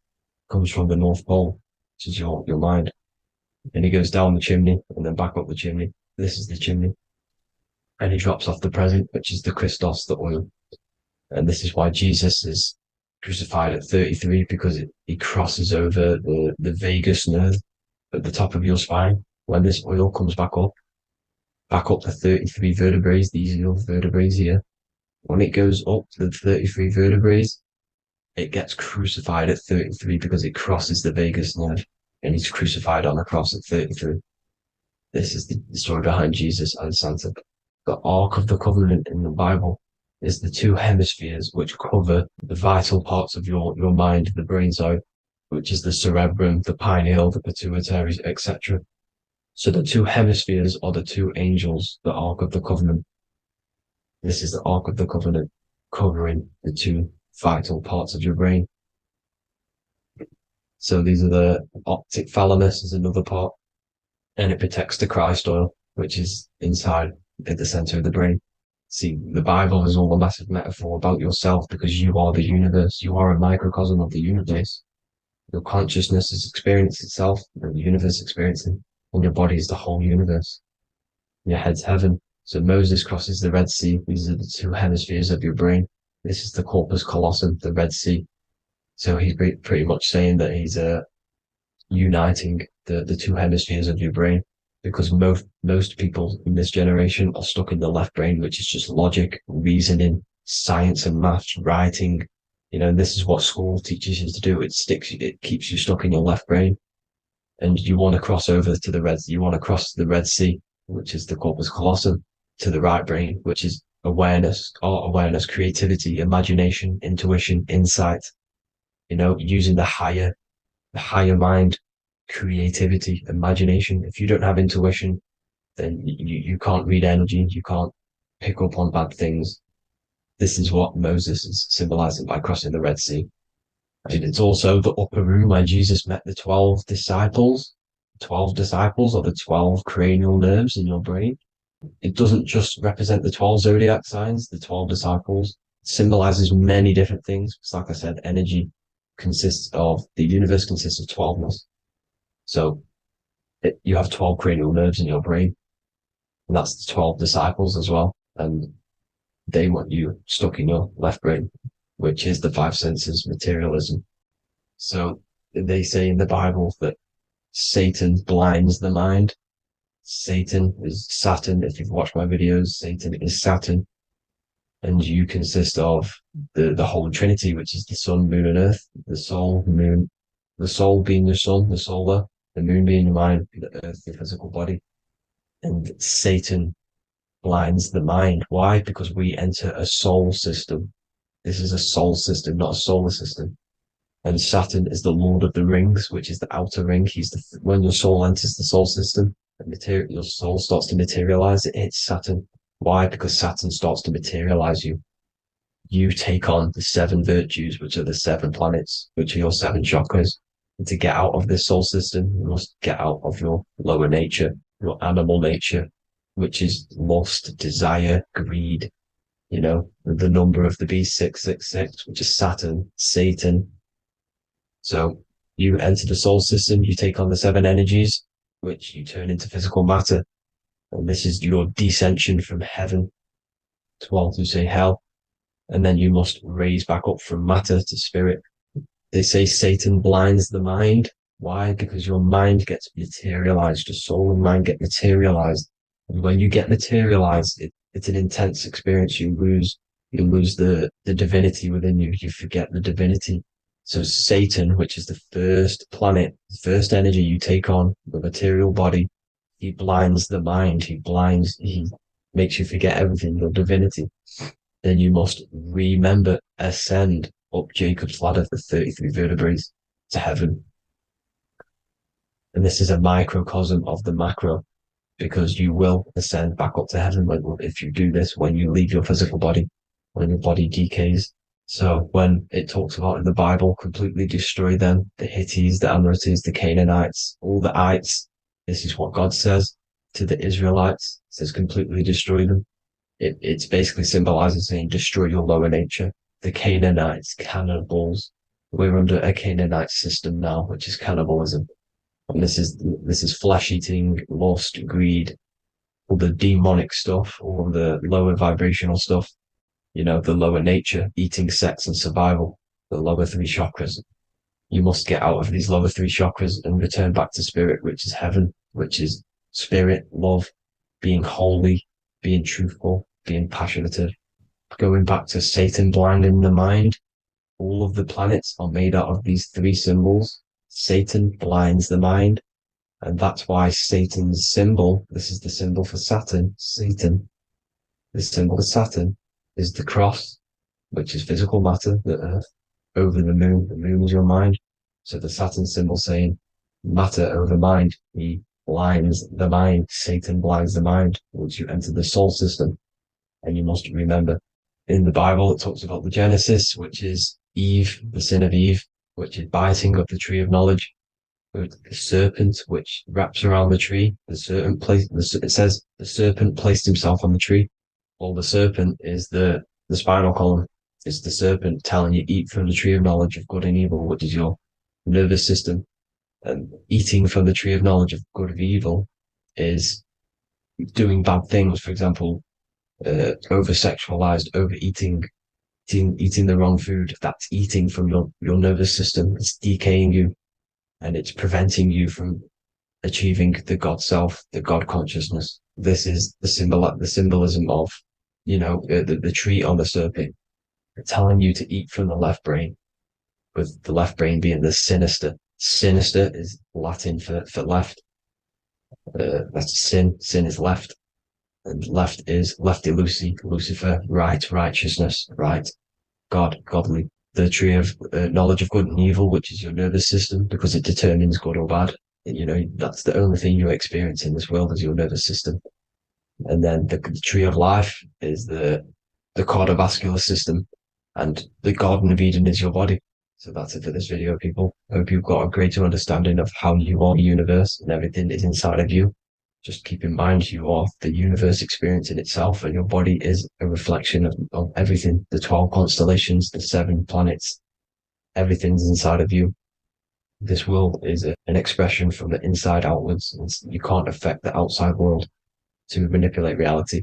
Comes from the North Pole, which is your mind. And he goes down the chimney and then back up the chimney. This is the chimney. And he drops off the present, which is the Christos, the oil. And this is why Jesus is crucified at 33, because he crosses over the vagus nerve at the top of your spine. When this oil comes back up the 33 vertebrae, these are your vertebrae here. When it goes up to the 33 vertebrae, it gets crucified at 33 because it crosses the vagus nerve, and he's crucified on a cross at 33. This is the story behind Jesus and Santa. The Ark of the Covenant in the Bible is the 2 hemispheres which cover the vital parts of your mind, the brain side, which is the cerebrum, the pineal, the pituitary, etc. So the 2 hemispheres are the 2 angels, the Ark of the Covenant. This is the Ark of the Covenant covering the 2 vital parts of your brain. So these are the optic thalamus is another part, and it protects the Christ oil, which is inside at the center of the brain. See, the Bible is all a massive metaphor about yourself, because you are the universe. You are a microcosm of the universe. Your consciousness is experiencing itself, and the universe experiencing, and your body is the whole universe. Your head's heaven. So Moses crosses the Red Sea. These are the 2 hemispheres of your brain. This is the corpus callosum, the Red Sea. So he's pretty much saying that he's uniting the 2 hemispheres of your brain, because most people in this generation are stuck in the left brain, which is just logic, reasoning, science and maths, writing. And this is what school teaches you to do. It keeps you stuck in your left brain. And you want to cross over to you want to cross the Red Sea, which is the corpus callosum, to the right brain, which is awareness, art awareness, creativity, imagination, intuition, insight, using the higher mind, creativity, imagination. If you don't have intuition, then you can't read energy, you can't pick up on bad things. This is what Moses is symbolizing by crossing the Red Sea. And it's also the upper room where Jesus met the 12 disciples. 12 disciples are the 12 cranial nerves in your brain. It doesn't just represent the 12 zodiac signs, the 12 disciples. It symbolizes many different things. It's like I said, energy the universe consists of 12ness. So you have 12 cranial nerves in your brain, and that's the 12 disciples as well. And they want you stuck in your left brain. which is the five senses materialism. So they say in the Bible that Satan blinds the mind. Satan is Saturn. If you've watched my videos, Satan is Saturn. And you consist of the Holy Trinity, which is the sun, moon, and earth. The soul, moon, the soul being the sun, the solar, the moon being your mind, the earth, the physical body. And Satan blinds the mind. Why? Because we enter a soul system. This is a soul system, not a solar system. And Saturn is the Lord of the Rings, which is the outer ring. When your soul enters the soul system, your soul starts to materialize. It hits Saturn. Why? Because Saturn starts to materialize you. You take on the seven virtues, which are the seven planets, which are your seven chakras. And to get out of this soul system, you must get out of your lower nature, your animal nature, which is lust, desire, greed. You know, the number of the beast, 666, which is Saturn, Satan. So you enter the soul system, you take on the seven energies, which you turn into physical matter. And this is your descension from heaven to all who say hell. And then you must raise back up from matter to spirit. They say Satan blinds the mind. Why? Because your mind gets materialized. Your soul and mind get materialized. And when you get materialized, it's an intense experience. You lose the divinity within you. You forget the divinity. So Satan, which is the first planet, the first energy you take on, the material body, he blinds the mind. He makes you forget everything, your divinity. Then you must remember, ascend up Jacob's ladder, the 33 vertebrae, to heaven. And this is a microcosm of the macro, because you will ascend back up to heaven if you do this, when you leave your physical body, when your body decays. So when it talks about in the Bible, completely destroy them, the Hittites, the Amorites, the Canaanites, all the ites, this is what God says to the Israelites. It says completely destroy them. It's basically symbolizing saying destroy your lower nature. The Canaanites, cannibals. We're under a Canaanite system now, which is cannibalism. And this is flesh eating, lust, greed, all the demonic stuff, all the lower vibrational stuff. You know, the lower nature, eating, sex, and survival, the lower three chakras. You must get out of these lower three chakras and return back to spirit, which is heaven, which is spirit, love, being holy, being truthful, being passionate. Going back to Satan blinding the mind, all of the planets are made out of these three symbols. Satan blinds the mind, and that's why Satan's symbol, this is the symbol for Saturn, Satan, the symbol of Saturn is the cross, which is physical matter, the earth, over the moon. The moon is your mind. So the Saturn symbol saying matter over mind. He blinds the mind. Satan blinds the mind once you enter the soul system. And you must remember, in the Bible, it talks about the Genesis, which is Eve, the sin of Eve, which is biting of the tree of knowledge. The serpent, which wraps around the tree. It says the serpent placed himself on the tree. Well, the serpent is the spinal column. It's the serpent telling you eat from the tree of knowledge of good and evil, which is your nervous system. And eating from the tree of knowledge of good and evil is doing bad things. For example, over-sexualized, overeating, eating the wrong food. That's eating from your nervous system. It's decaying you, and it's preventing you from achieving the God self, the God consciousness. This is the symbolism of, you know, the tree on the serpent, telling you to eat from the left brain, with the left brain being the sinister. Sinister is Latin for left. That's sin. Sin is left. And left is lefty loosey, Lucifer, right, righteousness, right, God, godly. The tree of knowledge of good and evil, which is your nervous system, because it determines good or bad. You know, that's the only thing you experience in this world is your nervous system. And then the tree of life is the cardiovascular system, and the Garden of Eden is your body. So that's it for this video, people. Hope you've got a greater understanding of how you are the universe and everything is inside of you. Just keep in mind you are the universe experience in itself, and your body is a reflection of everything. The 12 constellations, the 7 planets, everything's inside of you. This world is an expression from the inside outwards. You can't affect the outside world to manipulate reality.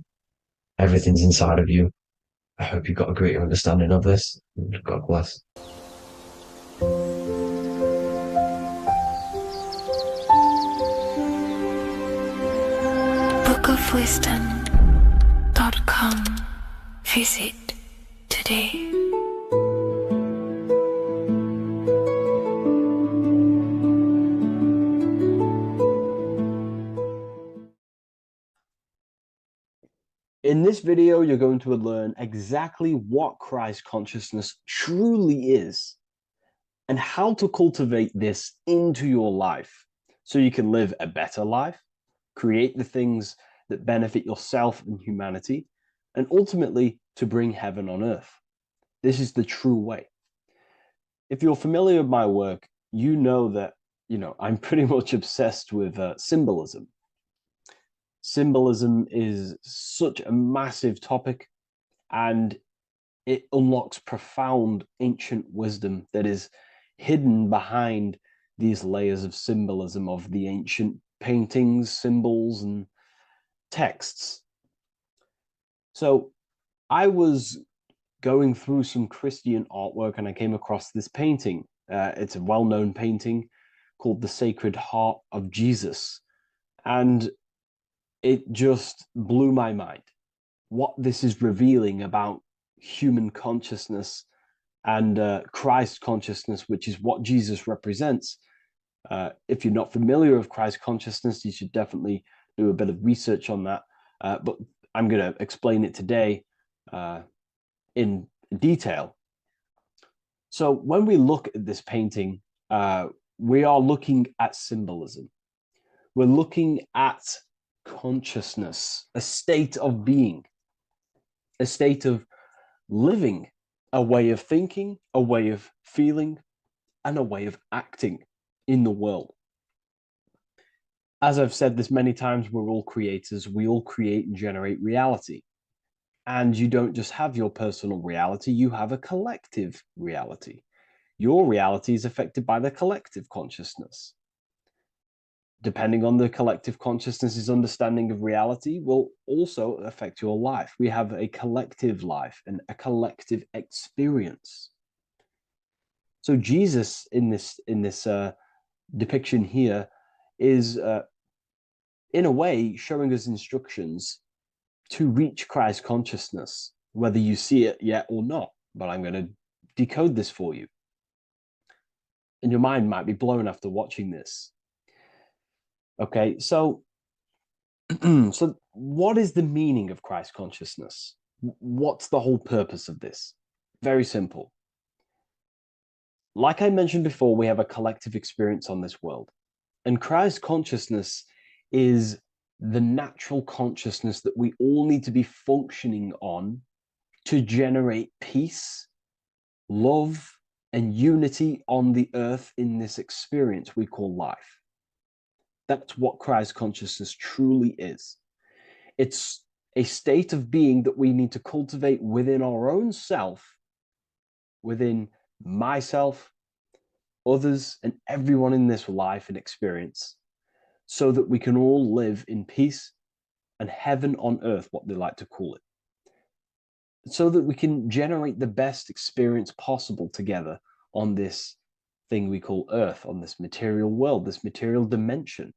Everything's inside of you. I hope you got a great understanding of this. God bless. bookofwisdom.com. Visit today. In this video, you're going to learn exactly what Christ consciousness truly is and how to cultivate this into your life so you can live a better life, create the things that benefit yourself and humanity, and ultimately to bring heaven on earth. This is the true way. If you're familiar with my work, you know that, I'm pretty much obsessed with symbolism. Symbolism is such a massive topic, and it unlocks profound ancient wisdom that is hidden behind these layers of symbolism of the ancient paintings, symbols, and texts. So I was going through some Christian artwork and I came across this painting. It's a well-known painting called The Sacred Heart of Jesus. And it just blew my mind. What this is revealing about human consciousness and Christ consciousness, which is what Jesus represents. If you're not familiar with Christ consciousness, you should definitely do a bit of research on that. But I'm going to explain it today in detail. So when we look at this painting, we are looking at symbolism. We're looking at consciousness, a state of being, a state of living, a way of thinking, a way of feeling, and a way of acting in the world. As I've said this many times, we're all creators. We all create and generate reality. And you don't just have your personal reality, you have a collective reality. Your reality is affected by the collective consciousness. Depending on the collective consciousness's understanding of reality will also affect your life. We have a collective life and a collective experience. So Jesus in this depiction here is in a way showing us instructions to reach Christ consciousness, whether you see it yet or not. But I'm going to decode this for you. And your mind might be blown after watching this. Okay, so so what is the meaning of Christ consciousness? What's the whole purpose of this? Very simple. Like I mentioned before, we have a collective experience on this world. And Christ consciousness is the natural consciousness that we all need to be functioning on to generate peace, love, and unity on the earth in this experience we call life. That's what Christ consciousness truly is. It's a state of being that we need to cultivate within our own self, within myself, others, and everyone in this life and experience, so that we can all live in peace and heaven on earth, what they like to call it, so that we can generate the best experience possible together on this thing we call earth, on this material world, this material dimension.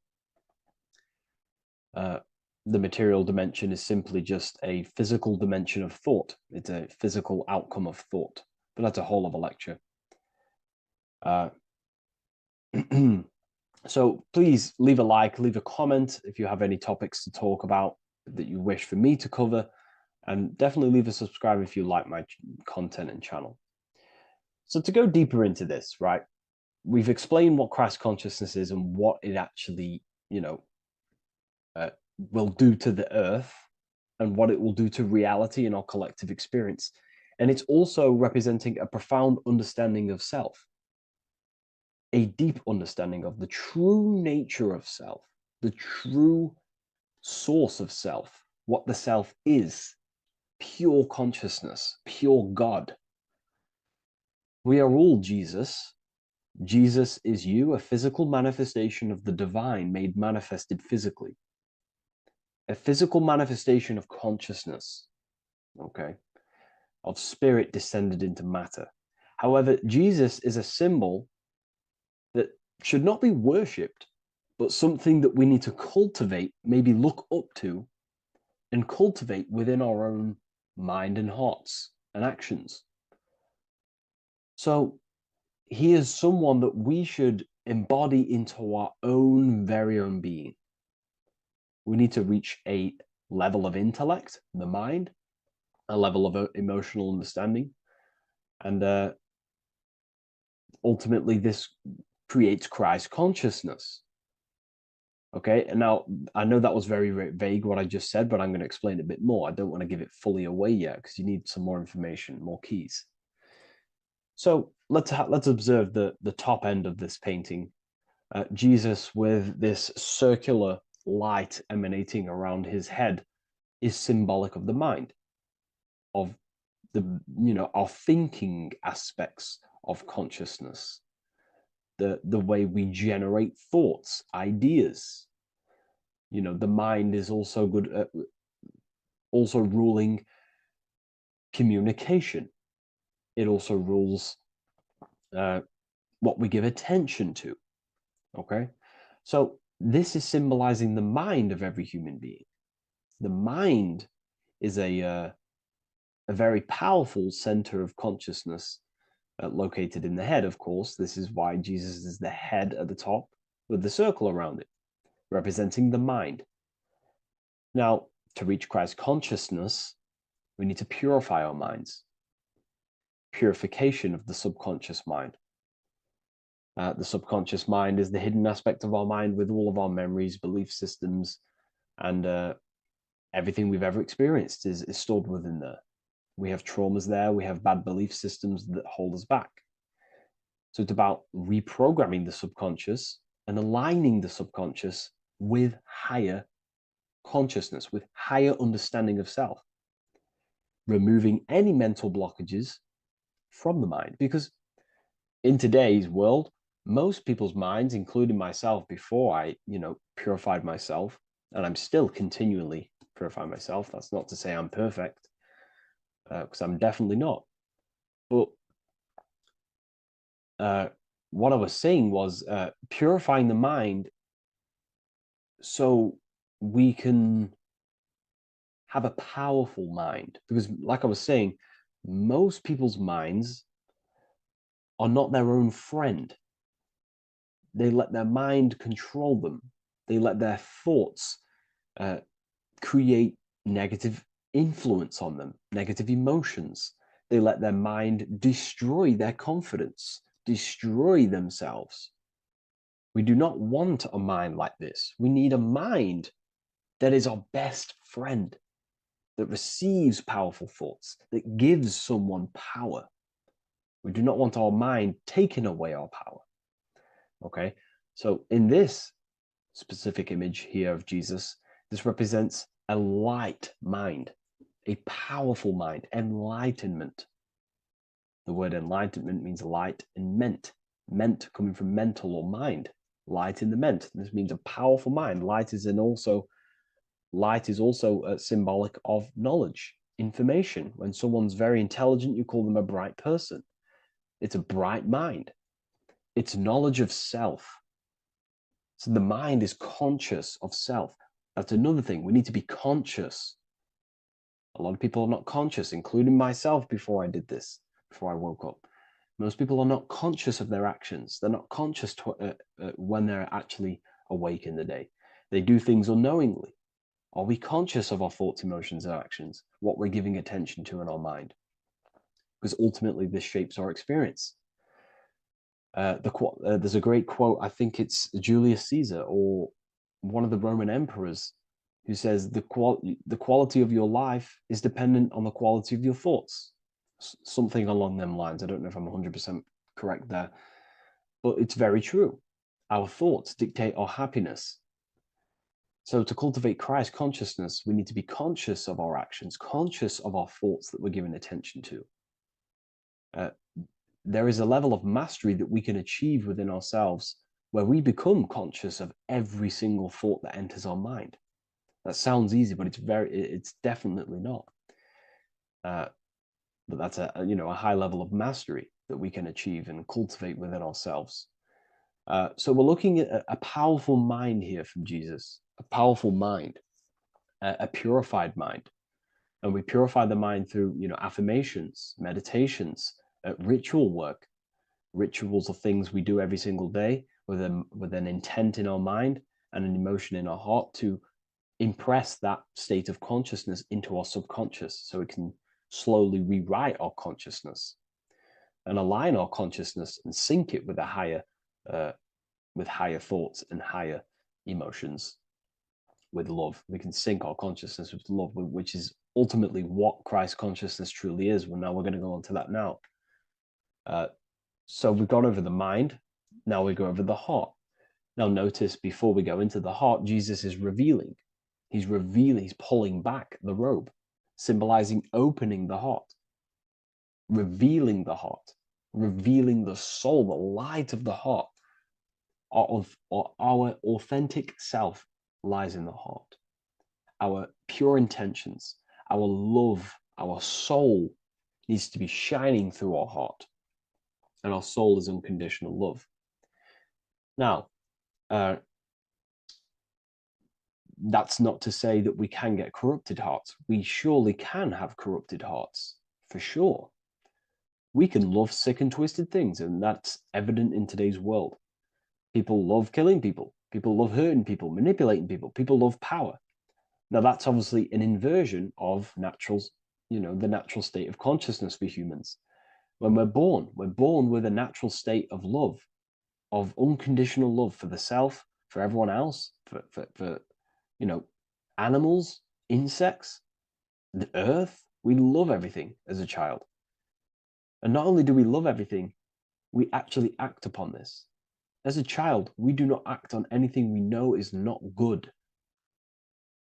The material dimension is simply just a physical dimension of thought. It's a physical outcome of thought, but that's a whole of a lecture. So please leave a like, leave a comment if you have any topics to talk about that you wish for me to cover, and definitely leave a subscribe if you like my content and channel. So to go deeper into this, right, we've explained what Christ consciousness is and what it actually, will do to the earth and what it will do to reality in our collective experience. And it's also representing a profound understanding of self, a deep understanding of the true nature of self, the true source of self, what the self is, pure consciousness, pure God. We are all Jesus. Jesus is you, a physical manifestation of the divine made manifested physically. A physical manifestation of consciousness, okay? of spirit descended into matter. However, Jesus is a symbol that should not be worshipped, but something that we need to cultivate, maybe look up to, and cultivate within our own mind and hearts and actions. So he is someone that we should embody into our own very own being. We need to reach a level of intellect, the mind, a level of emotional understanding, and ultimately this creates Christ consciousness. Okay, and now I know that was very, very vague what I just said, but I'm going to explain it a bit more. I don't want to give it fully away yet because you need some more information, more keys. So let's observe the top end of this painting. Jesus with this circular light emanating around his head is symbolic of the mind, of the our thinking aspects of consciousness, the way we generate thoughts, ideas. The mind is also good at also ruling communication. It also rules what we give attention to. Okay, so this is symbolizing the mind of every human being. The mind is a very powerful center of consciousness located in the head, of course. This is why Jesus is the head at the top with the circle around it, representing the mind. Now, to reach Christ consciousness, we need to purify our minds. Purification of the subconscious mind. The subconscious mind is the hidden aspect of our mind with all of our memories, belief systems, and everything we've ever experienced is stored within there. We have traumas there, we have bad belief systems that hold us back. So it's about reprogramming the subconscious and aligning the subconscious with higher consciousness, with higher understanding of self. Removing any mental blockages from the mind. Because in today's world, most people's minds, including myself before I, purified myself, and I'm still continually purifying myself. That's not to say I'm perfect, because I'm definitely not. But what I was saying was purifying the mind so we can have a powerful mind. Because like I was saying, most people's minds are not their own friend. They let their mind control them. They let their thoughts create negative influence on them, negative emotions. They let their mind destroy their confidence, destroy themselves. We do not want a mind like this. We need a mind that is our best friend, that receives powerful thoughts, that gives someone power. We do not want our mind taking away our power. Okay, so in this specific image here of Jesus, this represents a light mind, a powerful mind, enlightenment. The word enlightenment means light and ment coming from mental or mind, light in the ment. This means a powerful mind. Light is also symbolic of knowledge, information. When someone's very intelligent, you call them a bright person. It's a bright mind. It's knowledge of self. So the mind is conscious of self. That's another thing. We need to be conscious. A lot of people are not conscious, including myself before I did this, before I woke up. Most people are not conscious of their actions. They're not conscious when they're actually awake in the day. They do things unknowingly. Are we conscious of our thoughts, emotions, and actions, what we're giving attention to in our mind? Because ultimately this shapes our experience. There's a great quote, I think it's Julius Caesar or one of the Roman emperors, who says the quality of your life is dependent on the quality of your thoughts. Something along them lines. I don't know if I'm 100% correct there, but it's very true. Our thoughts dictate our happiness. So to cultivate Christ consciousness, we need to be conscious of our actions, conscious of our thoughts that we're giving attention to. There is a level of mastery that we can achieve within ourselves where we become conscious of every single thought that enters our mind. That sounds easy, but it's definitely not. but that's a high level of mastery that we can achieve and cultivate within ourselves. So we're looking at a powerful mind here from Jesus, a powerful mind, a purified mind. And we purify the mind through, affirmations, meditations, ritual work. Rituals are things we do every single day with an intent in our mind and an emotion in our heart to impress that state of consciousness into our subconscious, so it can slowly rewrite our consciousness and align our consciousness and sync it with higher thoughts and higher emotions, with love. We can sync our consciousness with love, which is ultimately what Christ consciousness truly is. Well, now we're going to go on to that now. So we've gone over the mind. Now we go over the heart. Now notice, before we go into the heart, Jesus is revealing. He's pulling back the robe, symbolizing opening the heart, revealing the heart, revealing the soul, the light of the heart. Our authentic self lies in the heart. Our pure intentions, our love, our soul needs to be shining through our heart. And our soul is unconditional love. Now, that's not to say that we can get corrupted hearts. We surely can have corrupted hearts, for sure. We can love sick and twisted things, and that's evident in today's world. People love killing people. People love hurting people, manipulating people. People love power. Now, that's obviously an inversion of the natural state of consciousness for humans. When we're born with a natural state of love, of unconditional love for the self, for everyone else, for animals, insects, the earth. We love everything as a child. And not only do we love everything, we actually act upon this. As a child, we do not act on anything we know is not good.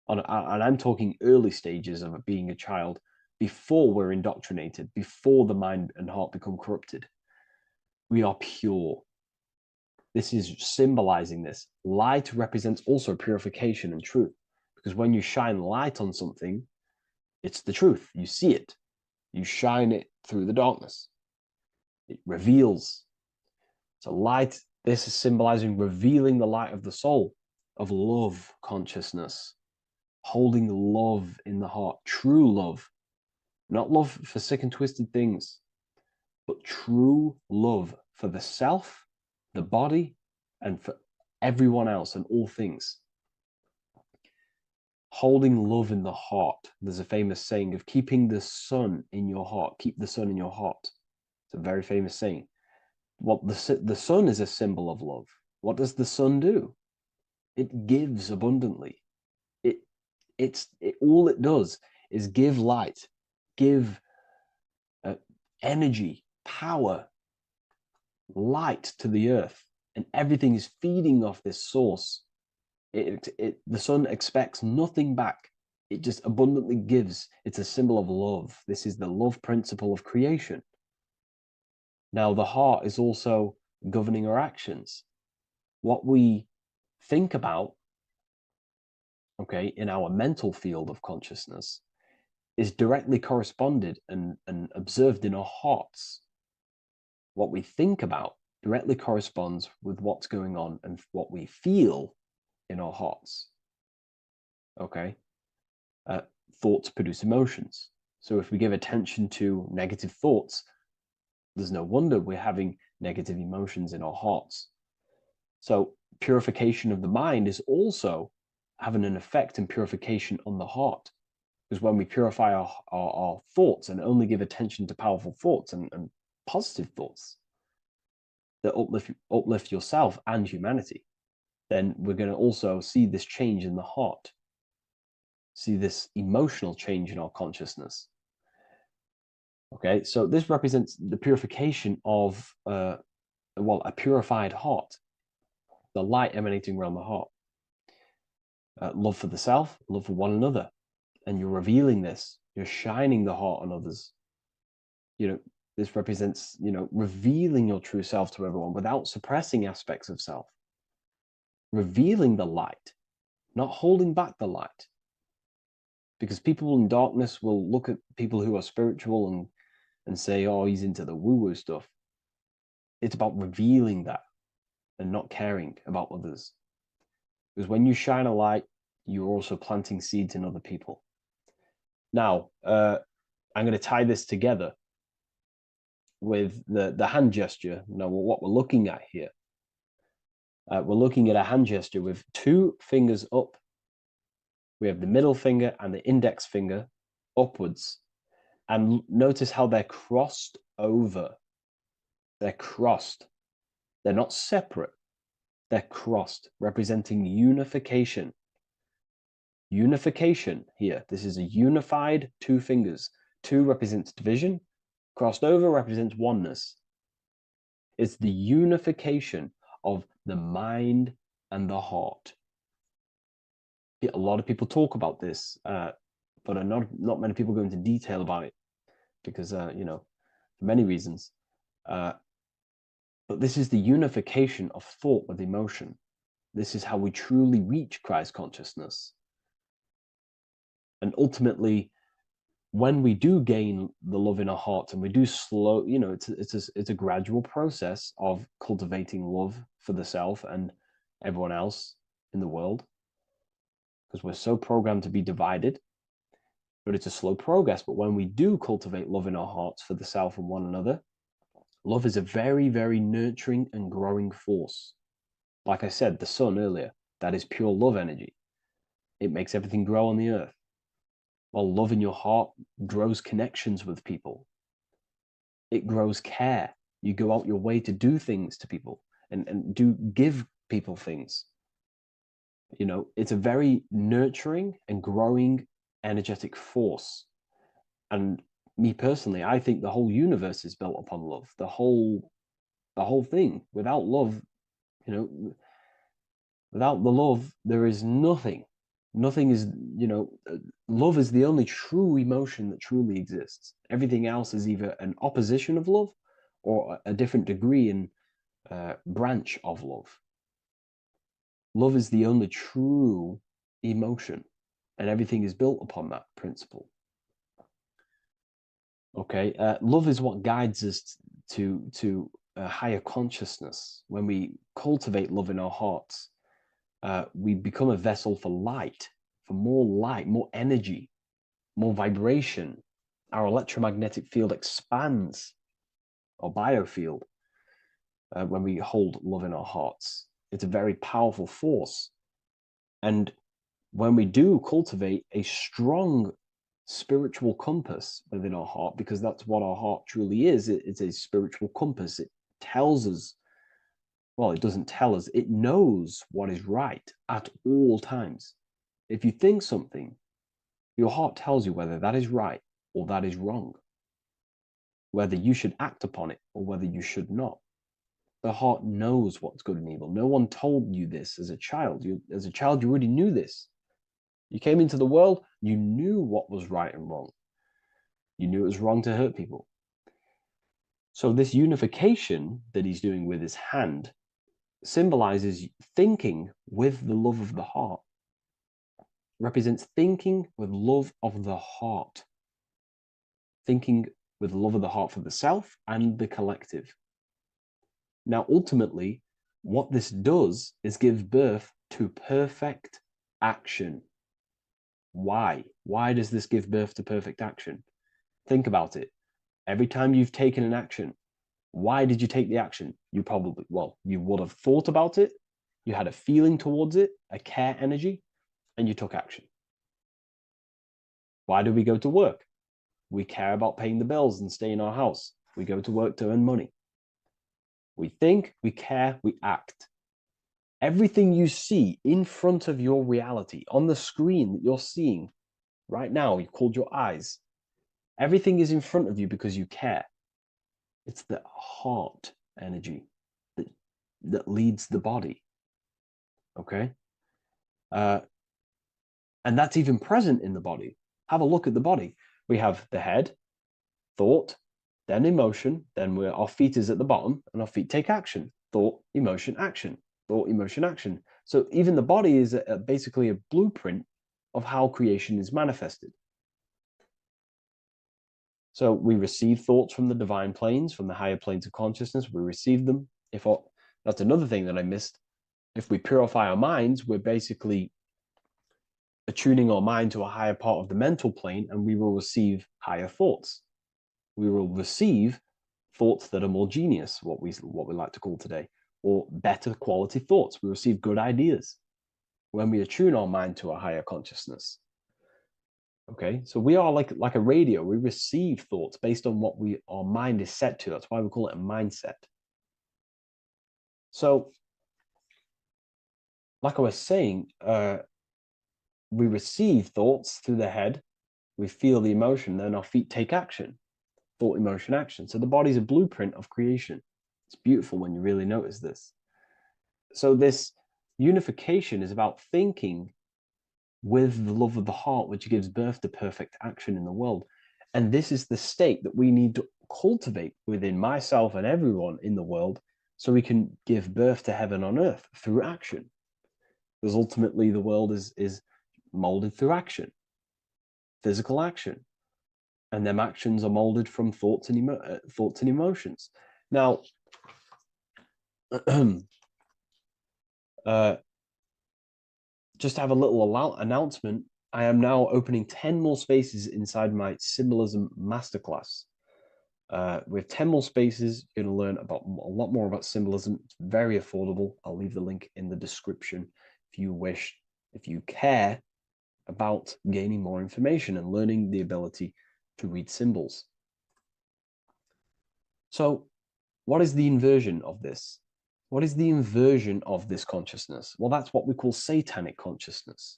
And I'm talking early stages of being a child, before we're indoctrinated, before the mind and heart become corrupted. We are pure. This is symbolizing this. Light represents also purification and truth, because when you shine light on something, it's the truth. You see it. You shine it through the darkness. It reveals. So light, this is symbolizing revealing the light of the soul, of love consciousness, holding love in the heart, true love, not love for sick and twisted things, but true love for the self, the body, and for everyone else and all things. Holding love in the heart. There's a famous saying of keeping the sun in your heart. Keep the sun in your heart. It's a very famous saying. What the sun is a symbol of love. What does the sun do? It gives abundantly. All it does is give light, give energy, power, light to the earth, and everything is feeding off this source. The sun expects nothing back. It just abundantly gives. It's a symbol of love. This is the love principle of creation. Now, the heart is also governing our actions. What we think about, in our mental field of consciousness, is directly corresponded and observed in our hearts. What we think about directly corresponds with what's going on and what we feel in our hearts. Thoughts produce emotions. So if we give attention to negative thoughts, there's no wonder we're having negative emotions in our hearts. So purification of the mind is also having an effect in purification on the heart. Because when we purify our thoughts and only give attention to powerful thoughts and positive thoughts that uplift yourself and humanity, then we're going to also see this change in the heart, see this emotional change in our consciousness. So this represents the purification of a purified heart, the light emanating around the heart. Love for the self, love for one another. And you're revealing this, you're shining the heart on others. This represents, revealing your true self to everyone without suppressing aspects of self. Revealing the light, not holding back the light. Because people in darkness will look at people who are spiritual and and say, oh, he's into the woo-woo stuff. It's about revealing that and not caring about others. Because when you shine a light, you're also planting seeds in other people. Now, I'm going to tie this together with the hand gesture. Now, what we're looking at here, we're looking at a hand gesture with 2 fingers up. We have the middle finger and the index finger upwards. And notice how they're crossed over. They're crossed. They're not separate. They're crossed, representing unification. Unification here. This is a unified 2 fingers. 2 represents division. Crossed over represents oneness. It's the unification of the mind and the heart. A lot of people talk about this, but not many people go into detail about it because, for many reasons. But this is the unification of thought with emotion. This is how we truly reach Christ consciousness. And ultimately, when we do gain the love in our hearts and we do slow, it's a gradual process of cultivating love for the self and everyone else in the world, because we're so programmed to be divided, but it's a slow progress. But when we do cultivate love in our hearts for the self and one another, love is a very, very nurturing and growing force. Like I said, the sun earlier, that is pure love energy. It makes everything grow on the earth. While love in your heart grows connections with people. It grows care. You go out your way to do things to people and do give people things. It's a very nurturing and growing energetic force. And me personally, I think the whole universe is built upon love. The whole thing. Without love, without the love, there is nothing. Nothing is, love is the only true emotion that truly exists. Everything else is either an opposition of love or a different degree and branch of love. Love is the only true emotion, and everything is built upon that principle. Okay, love is what guides us to a higher consciousness. When we cultivate love in our hearts, we become a vessel for light, more energy, more vibration. Our electromagnetic field expands, or biofield, when we hold love in our hearts. It's a very powerful force. And when we do cultivate a strong spiritual compass within our heart, because that's what our heart truly is, it's a spiritual compass. It tells us, well, it doesn't tell us, it knows what is right at all times. If you think something, your heart tells you whether that is right or that is wrong, whether you should act upon it or whether you should not. The heart knows what's good and evil. No one told you this as a child. As a child, you already knew this. You came into the world, you knew what was right and wrong. You knew it was wrong to hurt people. So this unification that he's doing with his hand symbolizes thinking with the love of the heart. Represents thinking with love of the heart. Thinking with love of the heart for the self and the collective. Now, ultimately, what this does is give birth to perfect action. Why? Why does this give birth to perfect action? Think about it. Every time you've taken an action, why did you take the action? You would have thought about it, you had a feeling towards it, a care energy, and you took action. Why do we go to work? We care about paying the bills and stay in our house. We go to work to earn money. We think, we care, we act. Everything you see in front of your reality, on the screen that you're seeing right now, you've called your eyes. Everything is in front of you because you care. It's the heart energy that leads the body. Okay? And that's even present in the body. Have a look at the body. We have the head, thought, then emotion, then our feet is at the bottom, and our feet take action. Thought, emotion, action. Thought, emotion, action. So even the body is basically a blueprint of how creation is manifested. So we receive thoughts from the divine planes, from the higher planes of consciousness. We receive them. That's another thing that I missed. If we purify our minds, we're basically attuning our mind to a higher part of the mental plane, and we will receive higher thoughts. We will receive thoughts that are more genius, what we like to call today, or better quality thoughts. We receive good ideas when we attune our mind to a higher consciousness. Okay, so we are like a radio. We receive thoughts based on what our mind is set to. That's why we call it a mindset. So, like I was saying, we receive thoughts through the head. We feel the emotion, then our feet take action. Thought, emotion, action. So the body's a blueprint of creation. It's beautiful when you really notice this. So this unification is about thinking with the love of the heart, which gives birth to perfect action in the world. And this is the state that we need to cultivate within myself and everyone in the world so we can give birth to heaven on earth through action. Because ultimately the world is molded through action, physical action. And them actions are molded from thoughts and emotions. Now, just to have a little announcement, I am now opening 10 more spaces inside my Symbolism Masterclass. With 10 more spaces, you're going to learn about a lot more about symbolism. It's very affordable. I'll leave the link in the description if you wish, if you care about gaining more information and learning the ability to read symbols. So, what is the inversion of this? What is the inversion of this consciousness? Well, that's what we call satanic consciousness.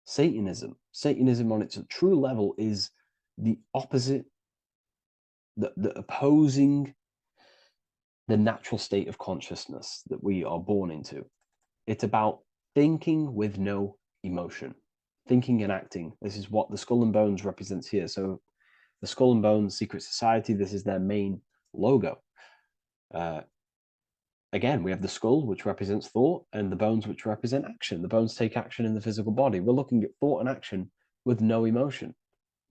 Satanism. Satanism on its true level is the opposite, the opposing the natural state of consciousness that we are born into. It's about thinking with no emotion, thinking and acting. This is what the Skull and Bones represents here. So the Skull and Bones Secret Society, this is their main logo. Again, we have the skull, which represents thought, and the bones, which represent action. The bones take action in the physical body. We're looking at thought and action with no emotion,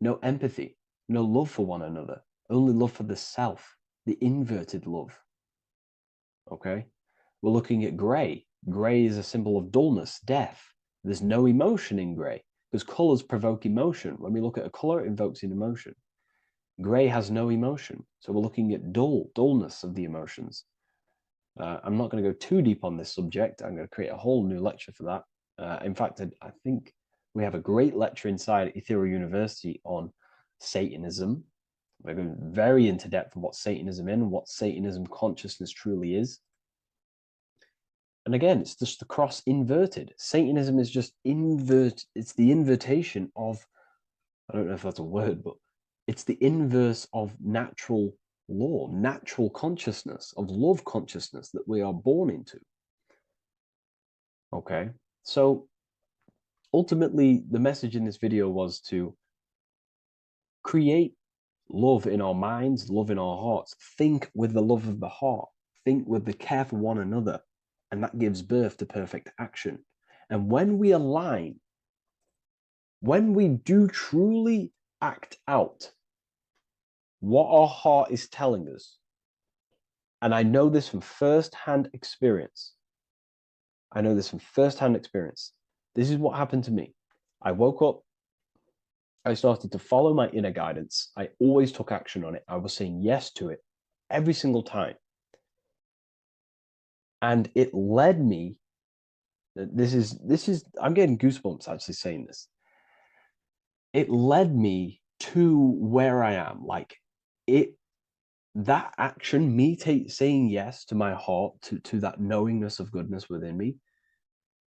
no empathy, no love for one another, only love for the self, the inverted love. Okay? We're looking at gray. Gray is a symbol of dullness, death. There's no emotion in gray because colors provoke emotion. When we look at a color, it invokes an emotion. Gray has no emotion. So we're looking at dullness of the emotions. I'm not going to go too deep on this subject. I'm going to create a whole new lecture for that. In fact, I think we have a great lecture inside Ethereal University on Satanism. We're going very into depth on what Satanism is and what Satanism consciousness truly is. And again, it's just the cross inverted. Satanism is just it's the invertation of, I don't know if that's a word, but it's the inverse of natural law, natural consciousness, of love consciousness that we are born into. Okay, so ultimately the message in this video was to create love in our minds, love in our hearts, think with the love of the heart, think with the care for one another, and that gives birth to perfect action. And when we align, when we do truly act out what our heart is telling us, and I know this from first-hand experience. This is what happened to me. I woke up, I started to follow my inner guidance. I always took action on it. I was saying yes to it every single time. And it led me, I'm getting goosebumps actually saying this. It led me to where I am. That action, me saying yes to my heart, to that knowingness of goodness within me,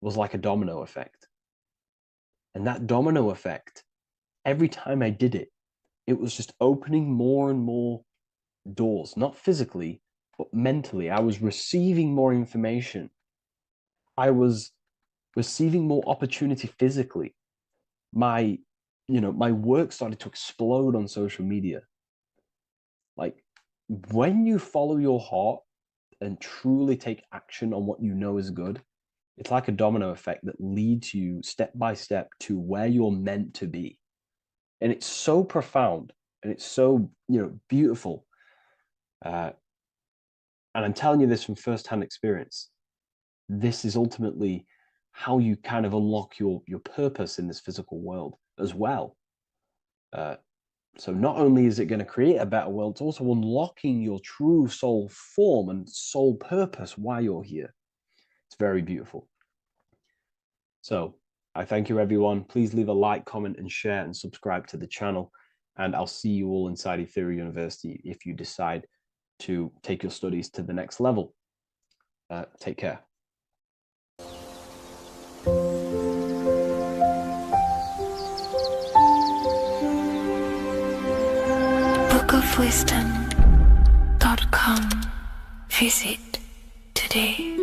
was like a domino effect. And that domino effect, every time I did it, it was just opening more and more doors, not physically, but mentally. I was receiving more information. I was receiving more opportunity physically. My work started to explode on social media. Like, when you follow your heart and truly take action on what you know is good, it's like a domino effect that leads you step by step to where you're meant to be. And it's so profound. And it's so, beautiful. And I'm telling you this from firsthand experience. This is ultimately how you kind of unlock your purpose in this physical world as well. So not only is it going to create a better world, it's also unlocking your true soul form and soul purpose while you're here. It's very beautiful. So I thank you, everyone. Please leave a like, comment, and share, and subscribe to the channel. And I'll see you all inside Ethereal University if you decide to take your studies to the next level. Take care. bookofwisdom.com. Visit today.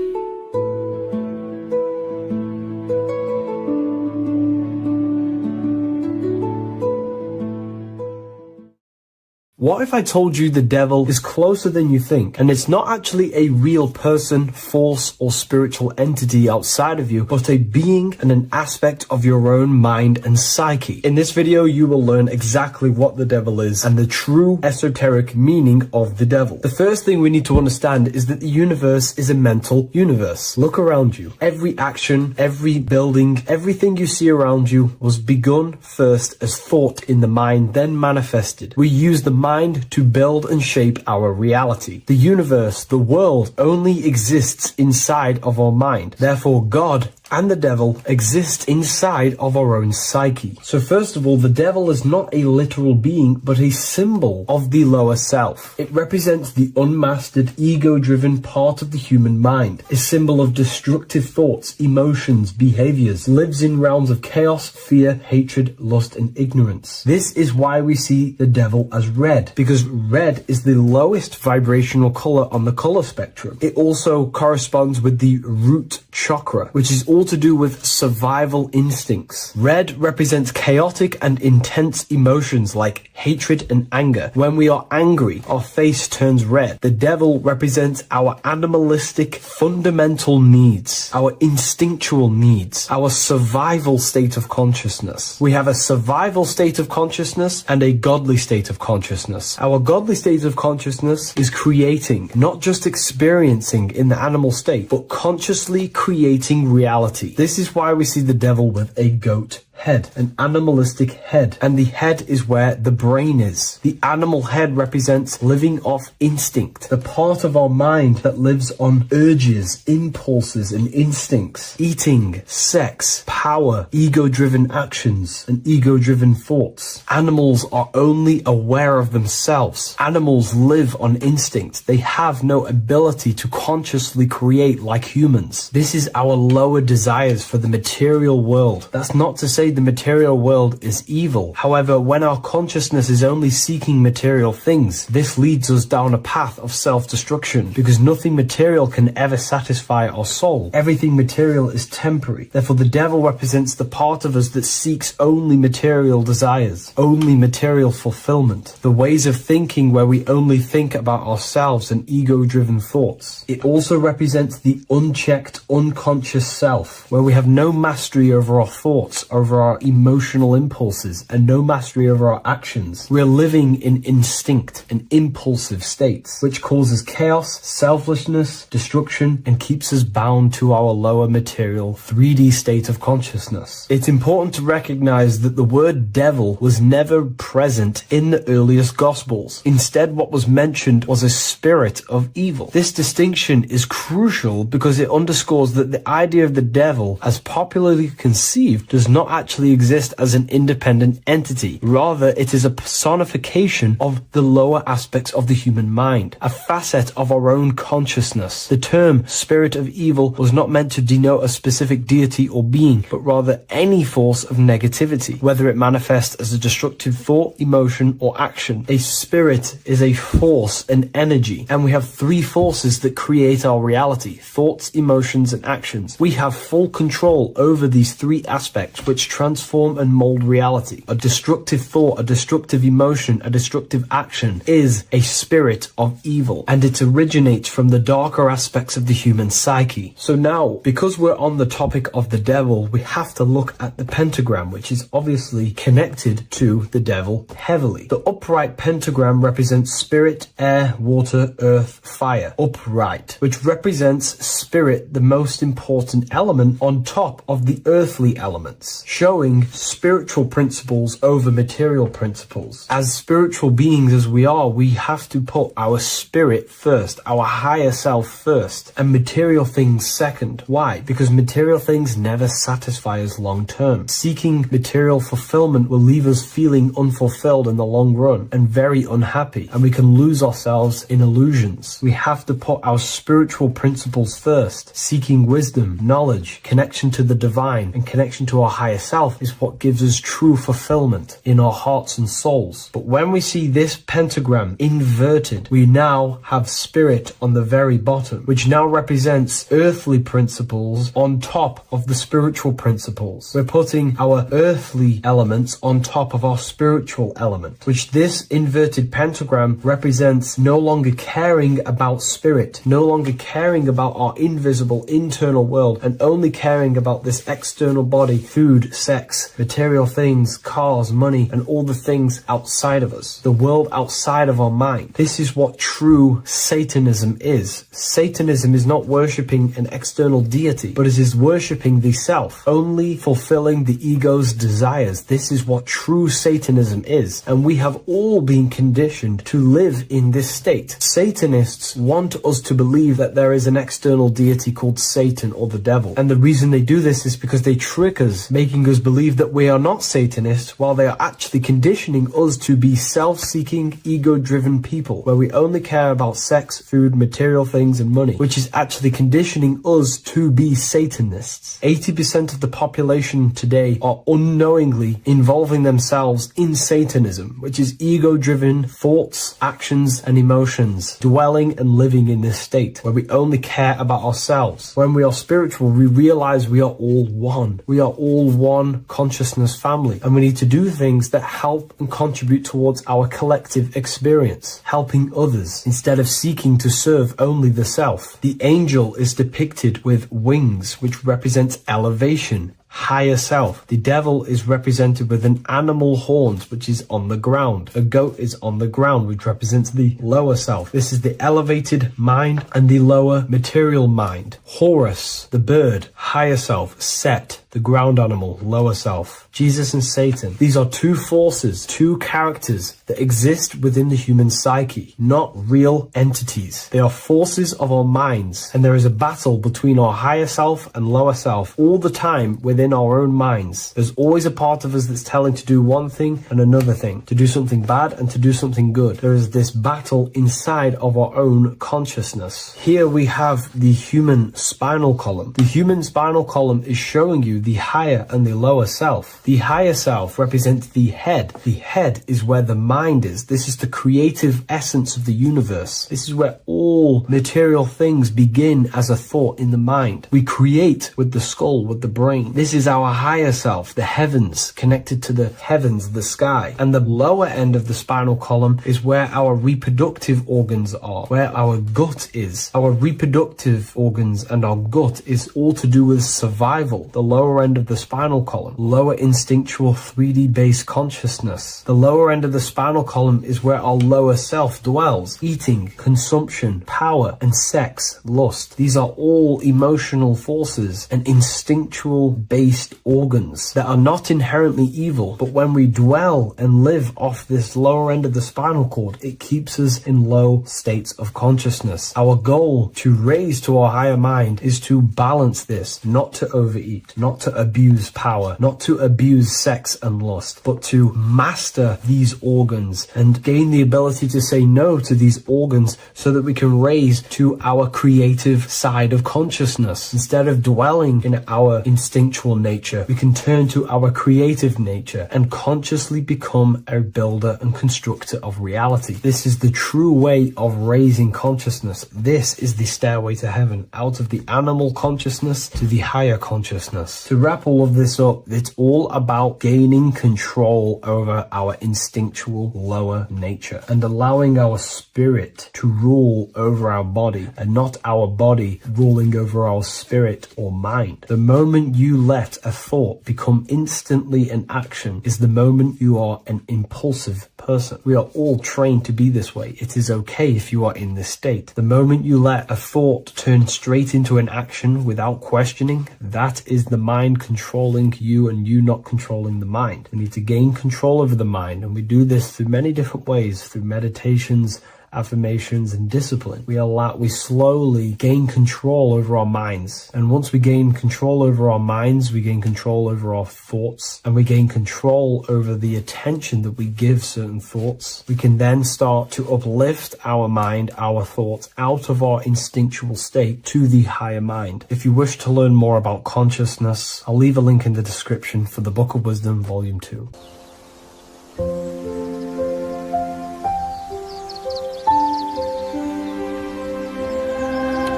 What if I told you the devil is closer than you think, and it's not actually a real person, force, or spiritual entity outside of you, but a being and an aspect of your own mind and psyche? In this video, you will learn exactly what the devil is and the true esoteric meaning of the devil. The first thing we need to understand is that the universe is a mental universe. Look around you. Every action, every building, everything you see around you was begun first as thought in the mind, then manifested. We use the mind to build and shape our reality. The universe, the world, only exists inside of our mind. Therefore, God and the devil exist inside of our own psyche. So first of all, the devil is not a literal being, but a symbol of the lower self. It represents the unmastered, ego-driven part of the human mind, a symbol of destructive thoughts, emotions, behaviors, lives in realms of chaos, fear, hatred, lust, and ignorance. This is why we see the devil as red, because red is the lowest vibrational color on the color spectrum. It also corresponds with the root chakra, which is all to do with survival instincts. Red represents chaotic and intense emotions like hatred and anger. When we are angry, our face turns red. The devil represents our animalistic fundamental needs, our instinctual needs, our survival state of consciousness. We have a survival state of consciousness and a godly state of consciousness. Our godly state of consciousness is creating, not just experiencing in the animal state, but consciously creating reality. This is why we see the devil with a goat head, an animalistic head, and the head is where the brain is. The animal head represents living off instinct, the part of our mind that lives on urges, impulses, and instincts, eating, sex, power, ego-driven actions, and ego-driven thoughts. Animals are only aware of themselves. Animals live on instinct. They have no ability to consciously create like humans. This is our lower desires for the material world. That's not to say the material world is evil. However, when our consciousness is only seeking material things, this leads us down a path of self-destruction, because nothing material can ever satisfy our soul. Everything material is temporary. Therefore, the devil represents the part of us that seeks only material desires, only material fulfillment, the ways of thinking where we only think about ourselves and ego-driven thoughts. It also represents the unchecked, unconscious self, where we have no mastery over our thoughts, over our emotional impulses, and no mastery over our actions. We're living in instinct and impulsive states, which causes chaos, selflessness, destruction, and keeps us bound to our lower material 3D state of consciousness. It's important to recognize that the word devil was never present in the earliest Gospels. Instead, what was mentioned was a spirit of evil. This distinction is crucial because it underscores that the idea of the devil, as popularly conceived, does not actually exist as an independent entity. Rather, it is a personification of the lower aspects of the human mind, a facet of our own consciousness. The term spirit of evil was not meant to denote a specific deity or being, but rather any force of negativity, whether it manifests as a destructive thought, emotion, or action. A spirit is a force, an energy, and we have three forces that create our reality: thoughts, emotions, and actions. We have full control over these three aspects, which transform and mold reality. A destructive thought, a destructive emotion, a destructive action is a spirit of evil, and it originates from the darker aspects of the human psyche. So now, because we're on the topic of the devil, we have to look at the pentagram, which is obviously connected to the devil heavily. The upright pentagram represents spirit, air, water, earth, fire. Upright, which represents spirit, the most important element on top of the earthly elements, showing spiritual principles over material principles. As spiritual beings as we are, we have to put our spirit first, our higher self first, and material things second. Why? Because material things never satisfy us long term. Seeking material fulfillment will leave us feeling unfulfilled in the long run and very unhappy, and we can lose ourselves in illusions. We have to put our spiritual principles first. Seeking wisdom, knowledge, connection to the divine, and connection to our higher self is what gives us true fulfillment in our hearts and souls. But when we see this pentagram inverted, we now have spirit on the very bottom, which now represents earthly principles on top of the spiritual principles. We're putting our earthly elements on top of our spiritual element, which this inverted pentagram represents no longer caring about spirit, no longer caring about our invisible internal world, and only caring about this external body, food, sex, material things, cars, money, and all the things outside of us, the world outside of our mind. This is what true Satanism is. Satanism is not worshipping an external deity, but it is worshipping the self, only fulfilling the ego's desires. This is what true Satanism is, and we have all been conditioned to live in this state. Satanists want us to believe that there is an external deity called Satan or the devil, and the reason they do this is because they trick us, making us believe that we are not Satanists, while they are actually conditioning us to be self-seeking, ego-driven people, where we only care about sex, food, material things, and money, which is actually conditioning us to be Satanists. 80% of the population today are unknowingly involving themselves in Satanism, which is ego-driven thoughts, actions, and emotions, dwelling and living in this state, where we only care about ourselves. When we are spiritual, we realize we are all one. We are all one consciousness family, and we need to do things that help and contribute towards our collective experience, helping others, instead of seeking to serve only the self. The angel is depicted with wings, which represents elevation, higher self. The devil is represented with an animal horns, which is on the ground. A goat is on the ground, which represents the lower self. This is the elevated mind and the lower material mind. Horus, the bird, higher self. Set, the ground animal, lower self. Jesus and Satan. These are two forces, two characters that exist within the human psyche, not real entities. They are forces of our minds, and there is a battle between our higher self and lower self all the time within our own minds. There's always a part of us that's telling to do one thing and another thing, to do something bad and to do something good. There is this battle inside of our own consciousness. Here we have the human spinal column. The human spinal column is showing you the higher and the lower self. The higher self represents the head. The head is where the mind is. This is the creative essence of the universe. This is where all material things begin as a thought in the mind. We create with the skull, with the brain. This is our higher self, the heavens, connected to the heavens, the sky. And the lower end of the spinal column is where our reproductive organs are, where our gut is. Our reproductive organs and our gut is all to do with survival. The lower end of the spinal column, lower instinctual 3D based consciousness. The lower end of the spinal column is where our lower self dwells. Eating, consumption, power, and sex, lust. These are all emotional forces and instinctual based organs that are not inherently evil, but when we dwell and live off this lower end of the spinal cord, it keeps us in low states of consciousness. Our goal to raise to our higher mind is to balance this, not to overeat, not to abuse power, not to abuse sex and lust, but to master these organs and gain the ability to say no to these organs so that we can raise to our creative side of consciousness. Instead of dwelling in our instinctual nature, we can turn to our creative nature and consciously become a builder and constructor of reality. This is the true way of raising consciousness. This is the stairway to heaven, out of the animal consciousness to the higher consciousness. To wrap all of this up, it's all about gaining control over our instinctual lower nature and allowing our spirit to rule over our body and not our body ruling over our spirit or mind. The moment you let a thought become instantly an action is the moment you are an impulsive person. We are all trained to be this way. It is okay if you are in this state. The moment you let a thought turn straight into an action without questioning, that is the mind controlling you and you not controlling the mind. We need to gain control over the mind, and we do this through many different ways, through meditations, affirmations, and discipline. We slowly gain control over our minds. And once we gain control over our minds, we gain control over our thoughts, and we gain control over the attention that we give certain thoughts. We can then start to uplift our mind, our thoughts, out of our instinctual state to the higher mind. If you wish to learn more about consciousness, I'll leave a link in the description for the Book of Wisdom, Volume 2.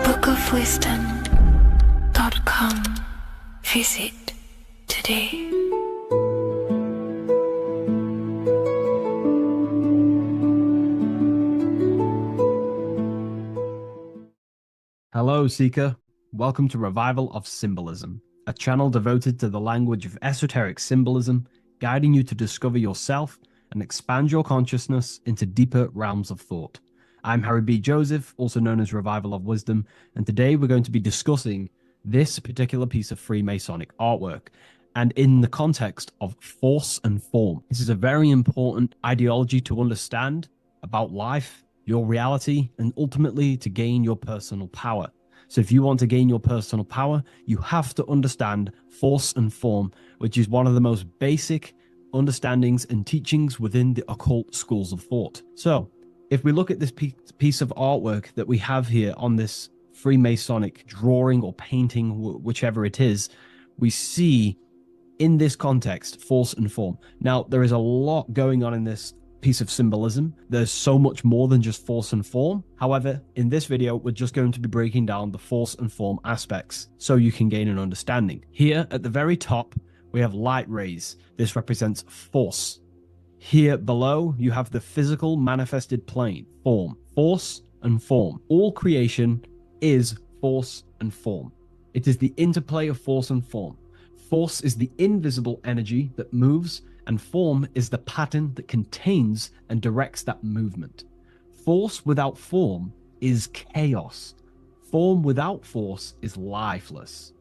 bookofwisdom.com. Visit today. Hello, Seeker. Welcome to Revival of Symbolism, a channel devoted to the language of esoteric symbolism, guiding you to discover yourself and expand your consciousness into deeper realms of thought. I'm Harry B. Joseph, also known as Revival of Wisdom, and today we're going to be discussing this particular piece of Freemasonic artwork, and in the context of force and form. This is a very important ideology to understand about life, your reality, and ultimately to gain your personal power. So if you want to gain your personal power, you have to understand force and form, which is one of the most basic understandings and teachings within the occult schools of thought. So if we look at this piece of artwork that we have here on this Freemasonic drawing or painting, whichever it is, we see in this context force and form. Now, there is a lot going on in this piece of symbolism. There's so much more than just force and form. However, in this video, we're just going to be breaking down the force and form aspects so you can gain an understanding. Here at the very top, we have light rays. This represents force. Here below, you have the physical manifested plane, form, force and form. All creation is force and form. It is the interplay of force and form. Force is the invisible energy that moves, and form is the pattern that contains and directs that movement. Force without form is chaos. Form without force is lifeless.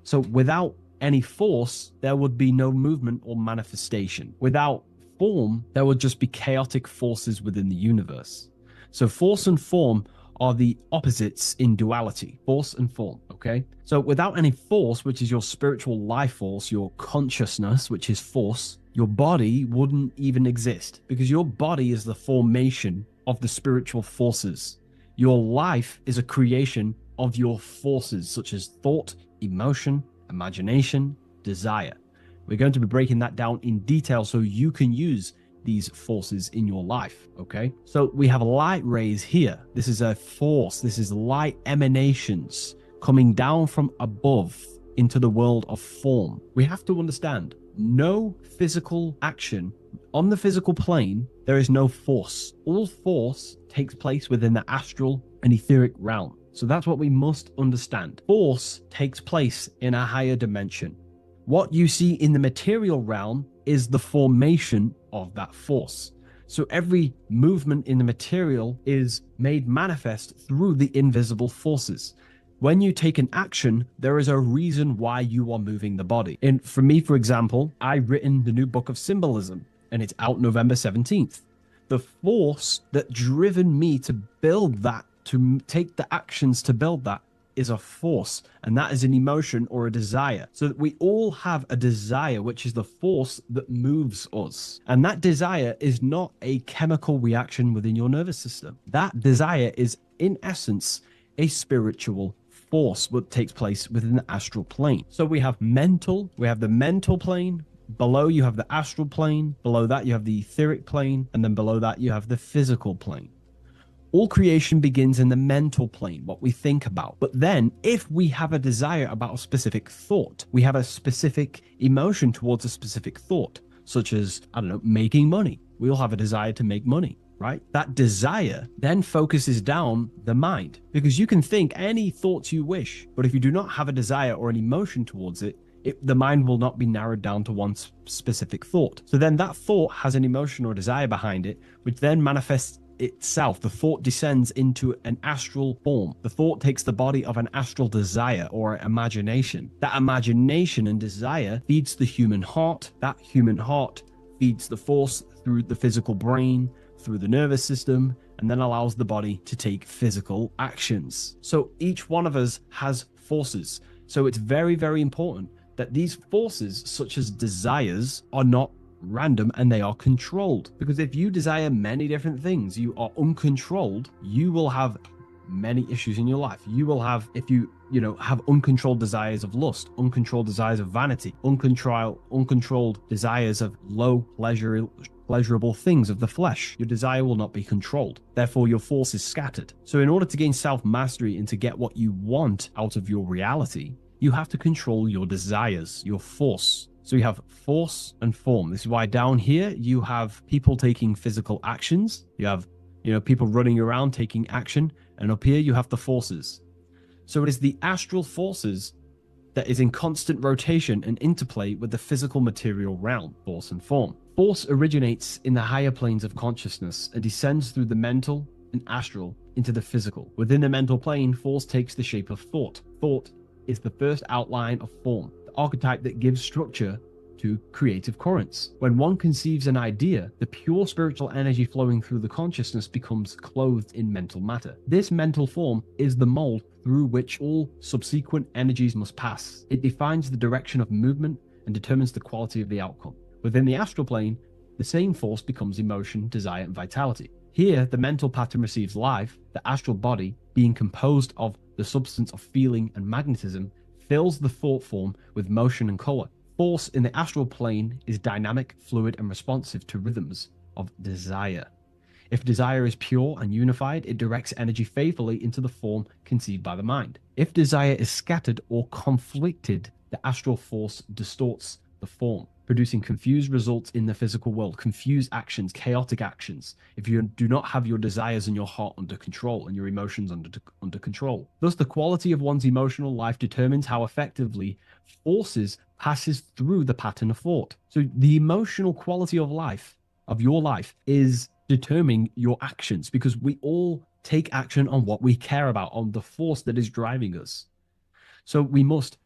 So without any force, there would be no movement or manifestation. Without form, there would just be chaotic forces within the universe. So force and form are the opposites in duality, force and form, okay? So without any force, which is your spiritual life force, your consciousness, which is force, your body wouldn't even exist, because your body is the formation of the spiritual forces. Your life is a creation of your forces, such as thought, emotion, imagination, desire. We're going to be breaking that down in detail so you can use these forces in your life, okay? So we have light rays here. This is a force. This is light emanations coming down from above into the world of form. We have to understand, no physical action on the physical plane, there is no force. All force takes place within the astral and etheric realm. So that's what we must understand. Force takes place in a higher dimension. What you see in the material realm is the formation of that force. So every movement in the material is made manifest through the invisible forces. When you take an action, there is a reason why you are moving the body. And for me, for example, I've written the new book of Symbolism, and it's out November 17th. The force that driven me to build that, to take the actions to build that, is a force, and that is an emotion or a desire. So that we all have a desire, which is the force that moves us. And that desire is not a chemical reaction within your nervous system. That desire is, in essence, a spiritual force that takes place within the astral plane. So we have the mental plane. Below you have the astral plane. Below that you have the etheric plane. And then below that you have the physical plane. All creation begins in the mental plane, what we think about. But then, if we have a desire about a specific thought, we have a specific emotion towards a specific thought, such as, I don't know, making money. We all have a desire to make money, right? That desire then focuses down the mind, because you can think any thoughts you wish, but if you do not have a desire or an emotion towards it, the mind will not be narrowed down to one specific thought. So then that thought has an emotion or desire behind it, which then manifests itself. The thought descends into an astral form. The thought takes the body of an astral desire or imagination. That imagination and desire feeds the human heart. That human heart feeds the force through the physical brain, through the nervous system, and then allows the body to take physical actions. So each one of us has forces. So it's very, very important that these forces, such as desires, are not random and they are controlled. Because if you desire many different things, you are uncontrolled, you will have many issues in your life. You will have, if you have uncontrolled desires of lust, uncontrolled desires of vanity, uncontrolled desires of low pleasurable things of the flesh, your desire will not be controlled. Therefore, your force is scattered. So in order to gain self-mastery and to get what you want out of your reality, you have to control your desires, your force. So you have force and form. This is why down here you have people taking physical actions. You have, people running around taking action. And up here you have the forces. So it is the astral forces that is in constant rotation and interplay with the physical material realm, force and form. Force originates in the higher planes of consciousness and descends through the mental and astral into the physical. Within the mental plane, force takes the shape of thought. Thought is the first outline of form, the archetype that gives structure to creative currents. When one conceives an idea, the pure spiritual energy flowing through the consciousness becomes clothed in mental matter. This mental form is the mold through which all subsequent energies must pass. It defines the direction of movement and determines the quality of the outcome. Within the astral plane, the same force becomes emotion, desire, and vitality. Here, the mental pattern receives life. The astral body, being composed of the substance of feeling and magnetism, fills the thought form with motion and color. Force in the astral plane is dynamic, fluid, and responsive to rhythms of desire. If desire is pure and unified, it directs energy faithfully into the form conceived by the mind. If desire is scattered or conflicted, the astral force distorts the form, producing confused results in the physical world, confused actions, chaotic actions, if you do not have your desires and your heart under control and your emotions under control. Thus, the quality of one's emotional life determines how effectively forces passes through the pattern of thought. So the emotional quality of life, of your life, is determining your actions, because we all take action on what we care about, on the force that is driving us. So we must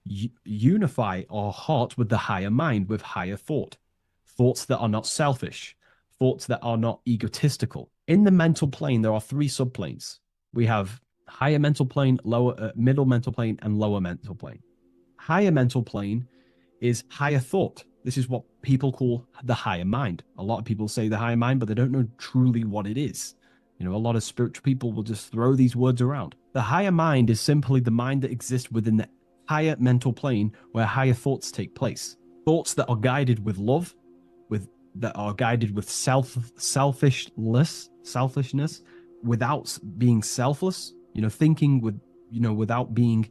unify our heart with the higher mind, with higher thought, thoughts that are not selfish, thoughts that are not egotistical. In the mental plane, there are three subplanes. We have higher mental plane, middle mental plane, and lower mental plane. Higher mental plane is higher thought. This is what people call the higher mind. A lot of people say the higher mind, but they don't know truly what it is. A lot of spiritual people will just throw these words around. The higher mind is simply the mind that exists within the higher mental plane where higher thoughts take place. Thoughts that are guided with love, that are guided with selfishness, without being selfless, thinking without being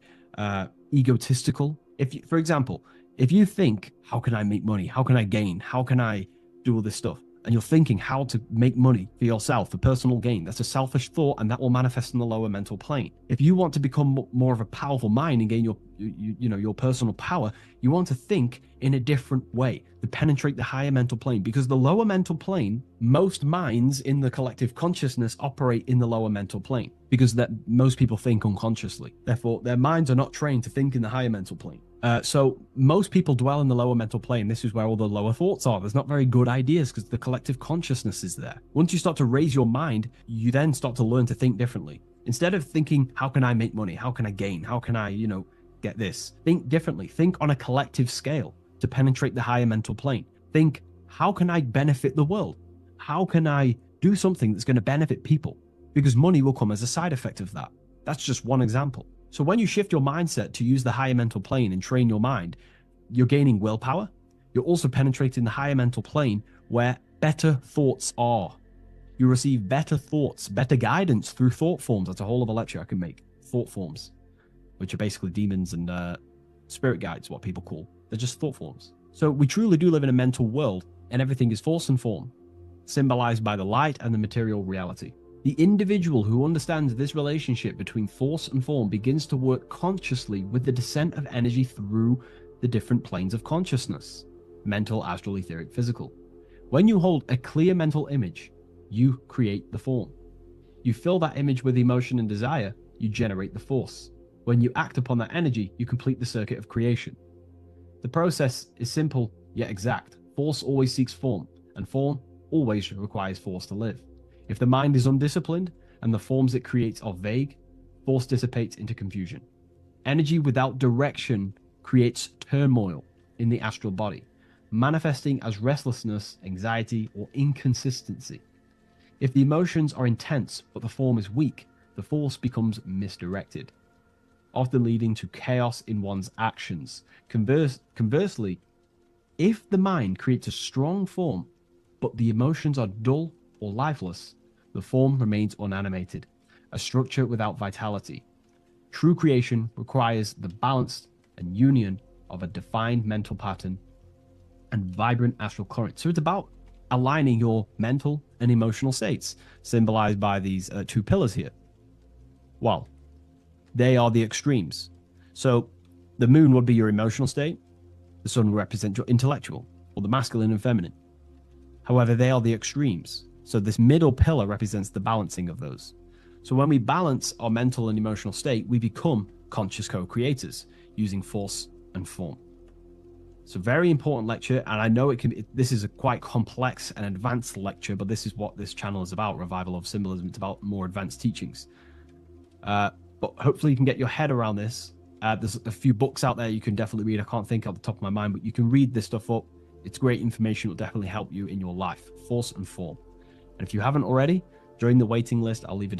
egotistical. For example, if you think, how can I make money? How can I gain? How can I do all this stuff? And you're thinking how to make money for yourself, for personal gain. That's a selfish thought, and that will manifest in the lower mental plane. If you want to become more of a powerful mind and gain your personal power, you want to think in a different way to penetrate the higher mental plane, because the lower mental plane, most minds in the collective consciousness operate in the lower mental plane, because that most people think unconsciously. Therefore, their minds are not trained to think in the higher mental plane. So most people dwell in the lower mental plane. This is where all the lower thoughts are. There's not very good ideas because the collective consciousness is there. Once you start to raise your mind, you then start to learn to think differently. Instead of thinking, how can I make money? How can I gain? How can I, get this? Think differently. Think on a collective scale to penetrate the higher mental plane. Think, how can I benefit the world? How can I do something that's going to benefit people? Because money will come as a side effect of that. That's just one example. So when you shift your mindset to use the higher mental plane and train your mind, you're gaining willpower. You're also penetrating the higher mental plane where better thoughts are. You receive better thoughts, better guidance through thought forms. That's a whole other lecture I can make. Thought forms, which are basically demons and spirit guides, what people call. They're just thought forms. So we truly do live in a mental world, and everything is force and form, symbolized by the light and the material reality. The individual who understands this relationship between force and form begins to work consciously with the descent of energy through the different planes of consciousness: mental, astral, etheric, physical. When you hold a clear mental image, you create the form. You fill that image with emotion and desire, you generate the force. When you act upon that energy, you complete the circuit of creation. The process is simple yet exact. Force always seeks form, and form always requires force to live. If the mind is undisciplined and the forms it creates are vague, force dissipates into confusion. Energy without direction creates turmoil in the astral body, manifesting as restlessness, anxiety, or inconsistency. If the emotions are intense but the form is weak, the force becomes misdirected, often leading to chaos in one's actions. Conversely, if the mind creates a strong form but the emotions are dull or lifeless, the form remains unanimated, a structure without vitality. True creation requires the balance and union of a defined mental pattern and vibrant astral current. So it's about aligning your mental and emotional states, symbolized by these two pillars here. Well, they are the extremes. So the moon would be your emotional state, the sun would represent your intellectual, or the masculine and feminine. However, they are the extremes. So this middle pillar represents the balancing of those. So when we balance our mental and emotional state, we become conscious co-creators using force and form. It's a very important lecture, and I know this is a quite complex and advanced lecture, but this is what this channel is about, Revival of Symbolism. It's about more advanced teachings. But hopefully you can get your head around this. There's a few books out there you can definitely read. I can't think off the top of my mind, but you can read this stuff up. It's great information. It will definitely help you in your life. Force and form. And if you haven't already, join the waiting list. I'll leave a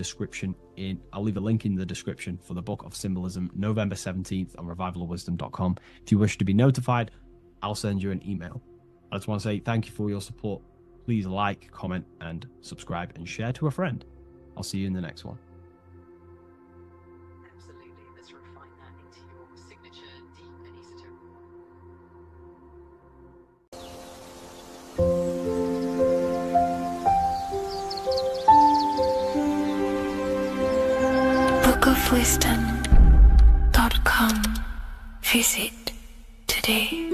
link in the description for the Book of Symbolism, November 17th on revivalofwisdom.com. If you wish to be notified, I'll send you an email. I just want to say thank you for your support. Please like, comment, and subscribe, and share to a friend. I'll see you in the next one. Absolutely. Let's refine that into your signature deep and esoteric. bookofwisdom.com. Visit today.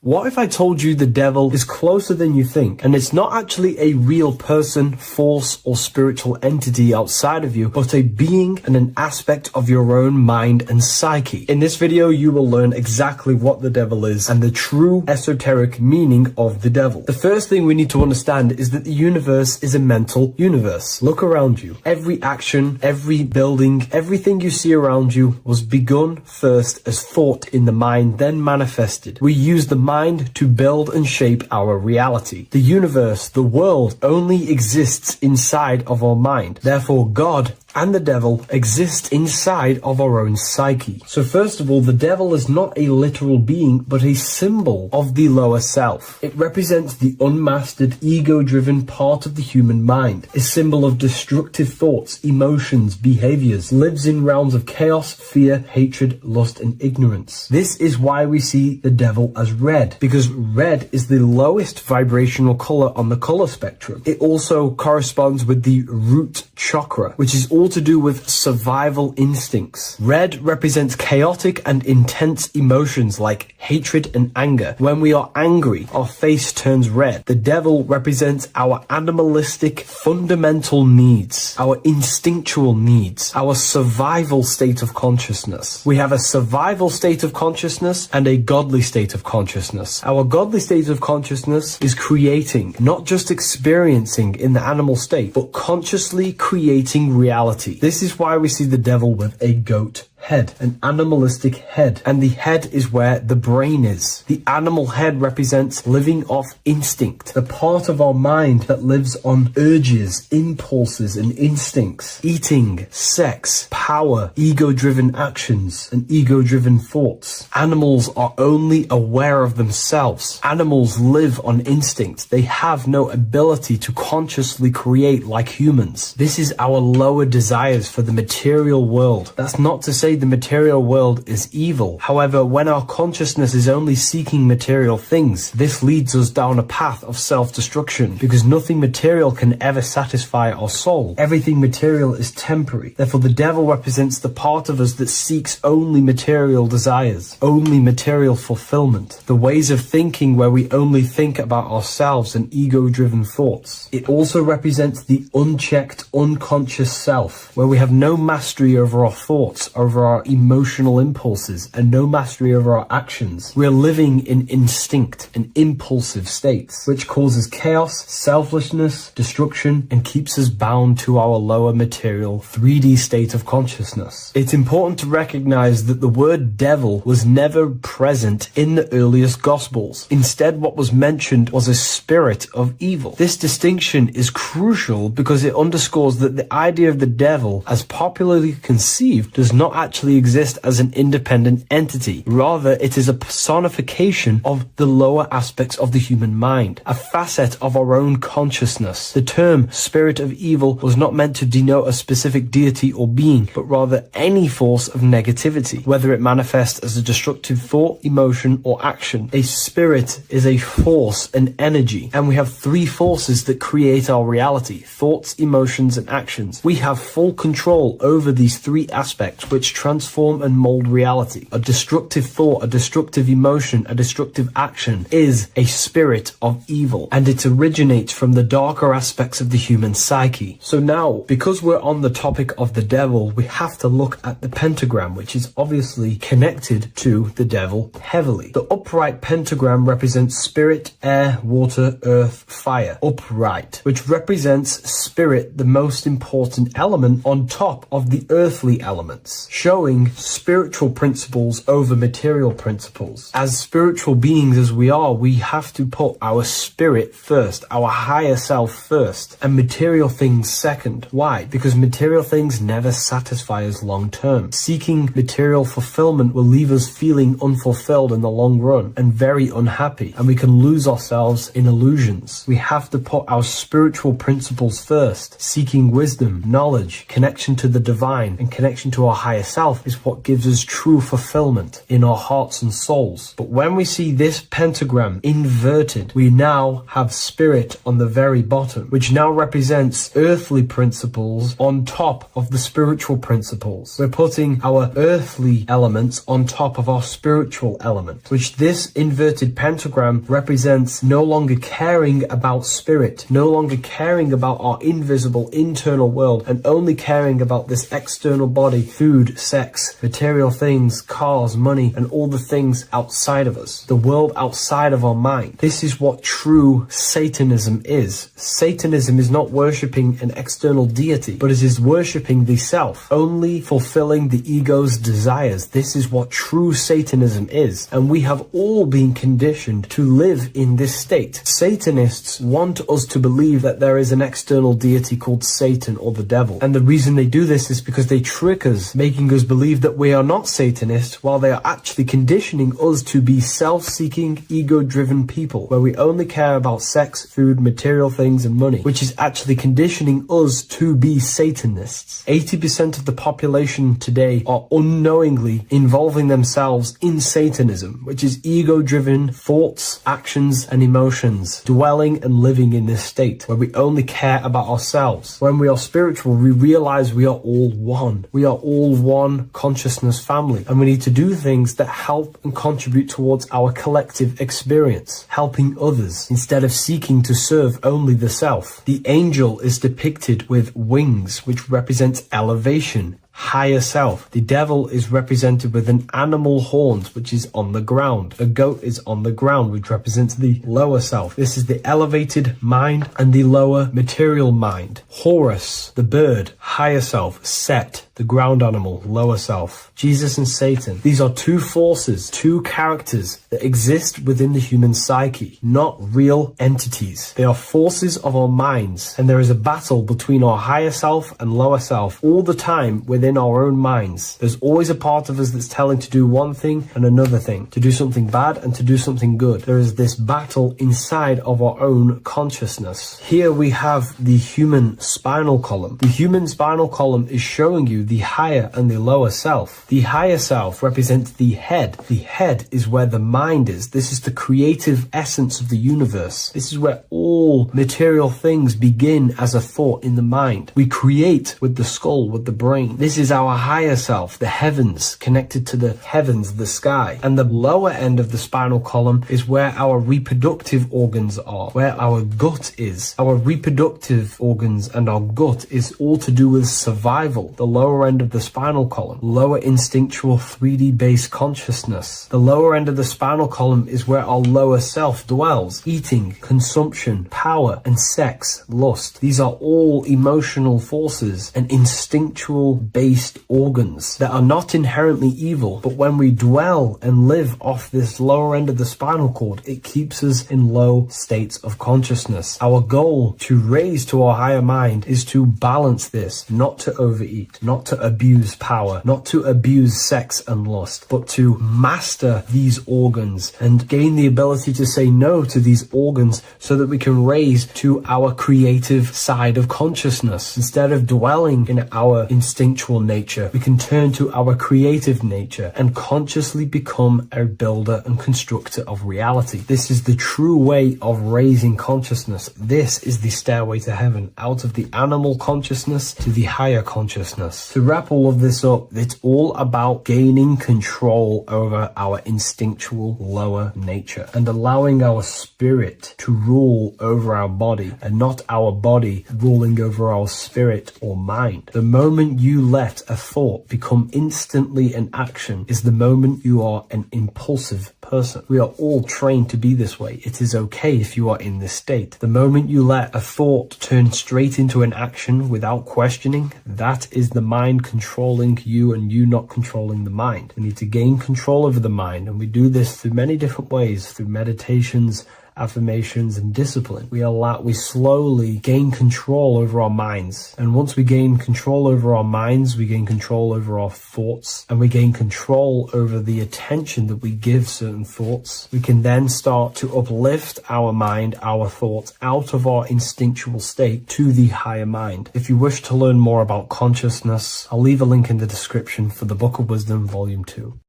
What if I told you the devil is closer than you think, and it's not actually a real person, force, or spiritual entity outside of you, but a being and an aspect of your own mind and psyche? In this video, you will learn exactly what the devil is and the true esoteric meaning of the devil. The first thing we need to understand is that the universe is a mental universe. Look around you. Every action, every building, everything you see around you was begun first as thought in the mind, then manifested. We use the mind to build and shape our reality. The universe, the world, only exists inside of our mind. Therefore, God and the devil exist inside of our own psyche. So first of all, the devil is not a literal being, but a symbol of the lower self. It represents the unmastered, ego-driven part of the human mind, a symbol of destructive thoughts, emotions, behaviors, lives in realms of chaos, fear, hatred, lust, and ignorance. This is why we see the devil as red, because red is the lowest vibrational color on the color spectrum. It also corresponds with the root chakra, which is all to do with survival instincts. Red represents chaotic and intense emotions like hatred and anger. When we are angry, our face turns red. The devil represents our animalistic fundamental needs, our instinctual needs, our survival state of consciousness. We have a survival state of consciousness and a godly state of consciousness. Our godly state of consciousness is creating, not just experiencing in the animal state, but consciously creating reality. This is why we see the devil with a goat head, an animalistic head. And the head is where the brain is. The animal head represents living off instinct, the part of our mind that lives on urges, impulses, and instincts. Eating, sex, power, ego-driven actions, and ego-driven thoughts. Animals are only aware of themselves. Animals live on instinct. They have no ability to consciously create like humans. This is our lower desires for the material world. That's not to say the material world is evil. However, when our consciousness is only seeking material things, this leads us down a path of self-destruction, because nothing material can ever satisfy our soul. Everything material is temporary. Therefore, the devil represents the part of us that seeks only material desires, only material fulfillment, the ways of thinking where we only think about ourselves and ego-driven thoughts. It also represents the unchecked, unconscious self, where we have no mastery over our thoughts, over our emotional impulses, and no mastery over our actions. We're living in instinct and impulsive states, which causes chaos, selflessness, destruction, and keeps us bound to our lower material 3D state of consciousness. It's important to recognize that the word devil was never present in the earliest Gospels. Instead, what was mentioned was a spirit of evil. This distinction is crucial because it underscores that the idea of the devil, as popularly conceived, does not actually exist as an independent entity. Rather, it is a personification of the lower aspects of the human mind, a facet of our own consciousness. The term spirit of evil was not meant to denote a specific deity or being, but rather any force of negativity, whether it manifests as a destructive thought, emotion, or action. A spirit is a force, an energy, and we have three forces that create our reality: thoughts, emotions, and actions. We have full control over these three aspects, which transform and mold reality. A destructive thought, a destructive emotion, a destructive action is a spirit of evil, and it originates from the darker aspects of the human psyche. So now, because we're on the topic of the devil, we have to look at the pentagram, which is obviously connected to the devil heavily. The upright pentagram represents spirit, air, water, earth, fire. Upright, which represents spirit, the most important element on top of the earthly elements, showing spiritual principles over material principles. As spiritual beings as we are, we have to put our spirit first, our higher self first, and material things second. Why? Because material things never satisfy us long term. Seeking material fulfillment will leave us feeling unfulfilled in the long run and very unhappy, and we can lose ourselves in illusions. We have to put our spiritual principles first. Seeking wisdom, knowledge, connection to the divine, and connection to our higher self is what gives us true fulfillment in our hearts and souls. But when we see this pentagram inverted, we now have spirit on the very bottom, which now represents earthly principles on top of the spiritual principles. We're putting our earthly elements on top of our spiritual element, which this inverted pentagram represents no longer caring about spirit, no longer caring about our invisible internal world, and only caring about this external body, food, sex, material things, cars, money, and all the things outside of us, the world outside of our mind. This is what true Satanism is. Satanism is not worshipping an external deity, but it is worshipping the self, only fulfilling the ego's desires. This is what true Satanism is, and we have all been conditioned to live in this state. Satanists want us to believe that there is an external deity called Satan or the devil, and the reason they do this is because they trick us, making us believe that we are not Satanists, while they are actually conditioning us to be self-seeking, ego-driven people, where we only care about sex, food, material things, and money, which is actually conditioning us to be Satanists. 80% of the population today are unknowingly involving themselves in Satanism, which is ego-driven thoughts, actions, and emotions, dwelling and living in this state where we only care about ourselves. When we are spiritual, we realize we are all one. We are all one consciousness family, and we need to do things that help and contribute towards our collective experience, helping others instead of seeking to serve only the self. The angel is depicted with wings, which represents elevation, higher self. The devil is represented with an animal horns, which is on the ground. A goat is on the ground, which represents the lower self. This is the elevated mind and the lower material mind. Horus, the bird, higher self. Set, the the ground animal, lower self, Jesus and Satan. These are two forces, two characters that exist within the human psyche, not real entities. They are forces of our minds, and there is a battle between our higher self and lower self all the time within our own minds. There's always a part of us that's telling to do one thing and another thing, to do something bad and to do something good. There is this battle inside of our own consciousness. Here we have the human spinal column. The human spinal column is showing you the higher and the lower self. The higher self represents the head. The head is where the mind is. This is the creative essence of the universe. This is where all material things begin as a thought in the mind. We create with the skull, with the brain. This is our higher self, the heavens, connected to the heavens, the sky. And the lower end of the spinal column is where our reproductive organs are, where our gut is. Our reproductive organs and our gut is all to do with survival. The lower end of the spinal column, lower instinctual 3D based consciousness. The lower end of the spinal column is where our lower self dwells. Eating, consumption, power, and sex, lust. These are all emotional forces and instinctual based organs that are not inherently evil, but when we dwell and live off this lower end of the spinal cord, it keeps us in low states of consciousness. Our goal to raise to our higher mind is to balance this, not to overeat, not to abuse power, not to abuse sex and lust, but to master these organs and gain the ability to say no to these organs so that we can raise to our creative side of consciousness. Instead of dwelling in our instinctual nature, we can turn to our creative nature and consciously become a builder and constructor of reality. This is the true way of raising consciousness. This is the stairway to heaven, out of the animal consciousness to the higher consciousness. To wrap all of this up, it's all about gaining control over our instinctual lower nature and allowing our spirit to rule over our body and not our body ruling over our spirit or mind. The moment you let a thought become instantly an action is the moment you are an impulsive person. We are all trained to be this way. It is okay if you are in this state. The moment you let a thought turn straight into an action without questioning, that is the mind controlling you and you not controlling the mind. We need to gain control over the mind, and we do this through many different ways, through meditations, affirmations, and discipline. We slowly gain control over our minds. And once we gain control over our minds, we gain control over our thoughts, and we gain control over the attention that we give certain thoughts. We can then start to uplift our mind, our thoughts, out of our instinctual state to the higher mind. If you wish to learn more about consciousness, I'll leave a link in the description for the Book of Wisdom, Volume 2.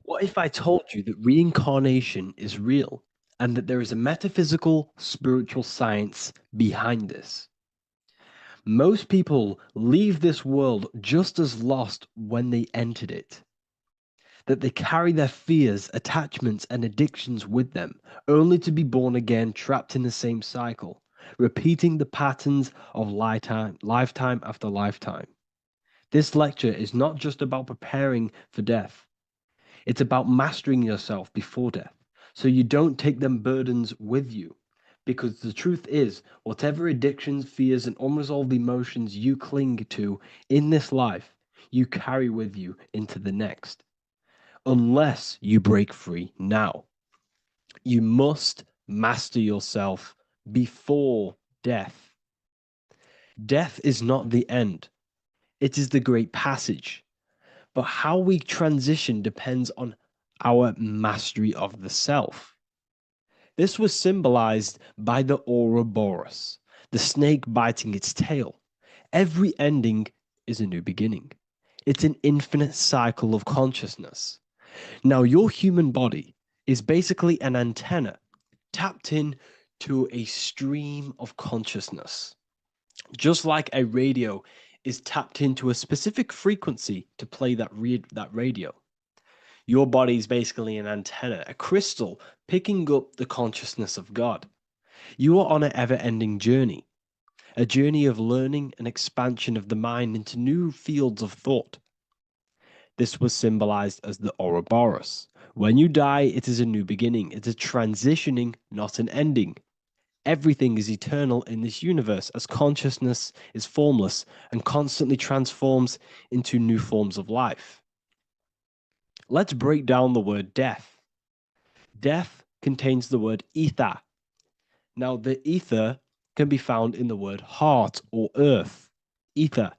What if I told you that reincarnation is real and that there is a metaphysical, spiritual science behind this? Most people leave this world just as lost when they entered it. That they carry their fears, attachments, and addictions with them, only to be born again, trapped in the same cycle, repeating the patterns of lifetime after lifetime. This lecture is not just about preparing for death. It's about mastering yourself before death, so you don't take them burdens with you. Because the truth is, whatever addictions, fears, and unresolved emotions you cling to in this life, you carry with you into the next. Unless you break free now. You must master yourself before death. Death is not the end. It is the great passage. But how we transition depends on our mastery of the self. This was symbolized by the Ouroboros, the snake biting its tail. Every ending is a new beginning. It's an infinite cycle of consciousness. Now, your human body is basically an antenna tapped in to a stream of consciousness. Just like a radio is tapped into a specific frequency to play that radio. Your body is basically an antenna, a crystal picking up the consciousness of God. You are on an ever-ending journey, a journey of learning and expansion of the mind into new fields of thought. This was symbolized as the Ouroboros. When you die, it is a new beginning. It is transitioning, not an ending. Everything is eternal in this universe, as consciousness is formless and constantly transforms into new forms of life. Let's break down the word death. Death contains the word ether. Now, the ether can be found in the word heart or earth. Ether.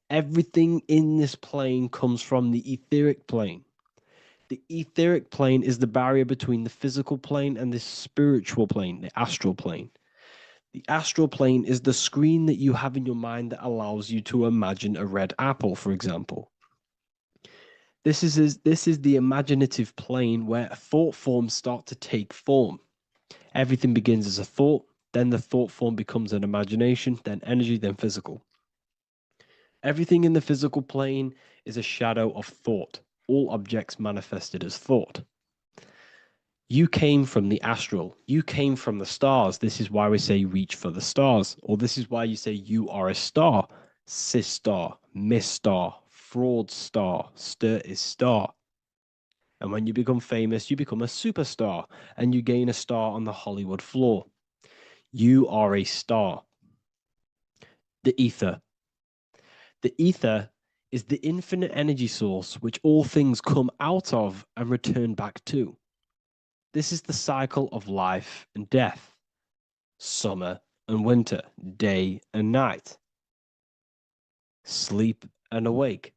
Everything in this plane comes from the etheric plane. The etheric plane is the barrier between the physical plane and the spiritual plane, the astral plane. The astral plane is the screen that you have in your mind that allows you to imagine a red apple, for example. This is the imaginative plane where thought forms start to take form. Everything begins as a thought, then the thought form becomes an imagination, then energy, then physical. Everything in the physical plane is a shadow of thought, all objects manifested as thought. You came from the astral. You came from the stars. This is why we say reach for the stars. Or this is why you say you are a star. Cis star, miss star, fraud star, stir is star. And when you become famous, you become a superstar and you gain a star on the Hollywood floor. You are a star. The ether. The ether is the infinite energy source which all things come out of and return back to. This is the cycle of life and death, summer and winter, day and night, sleep and awake.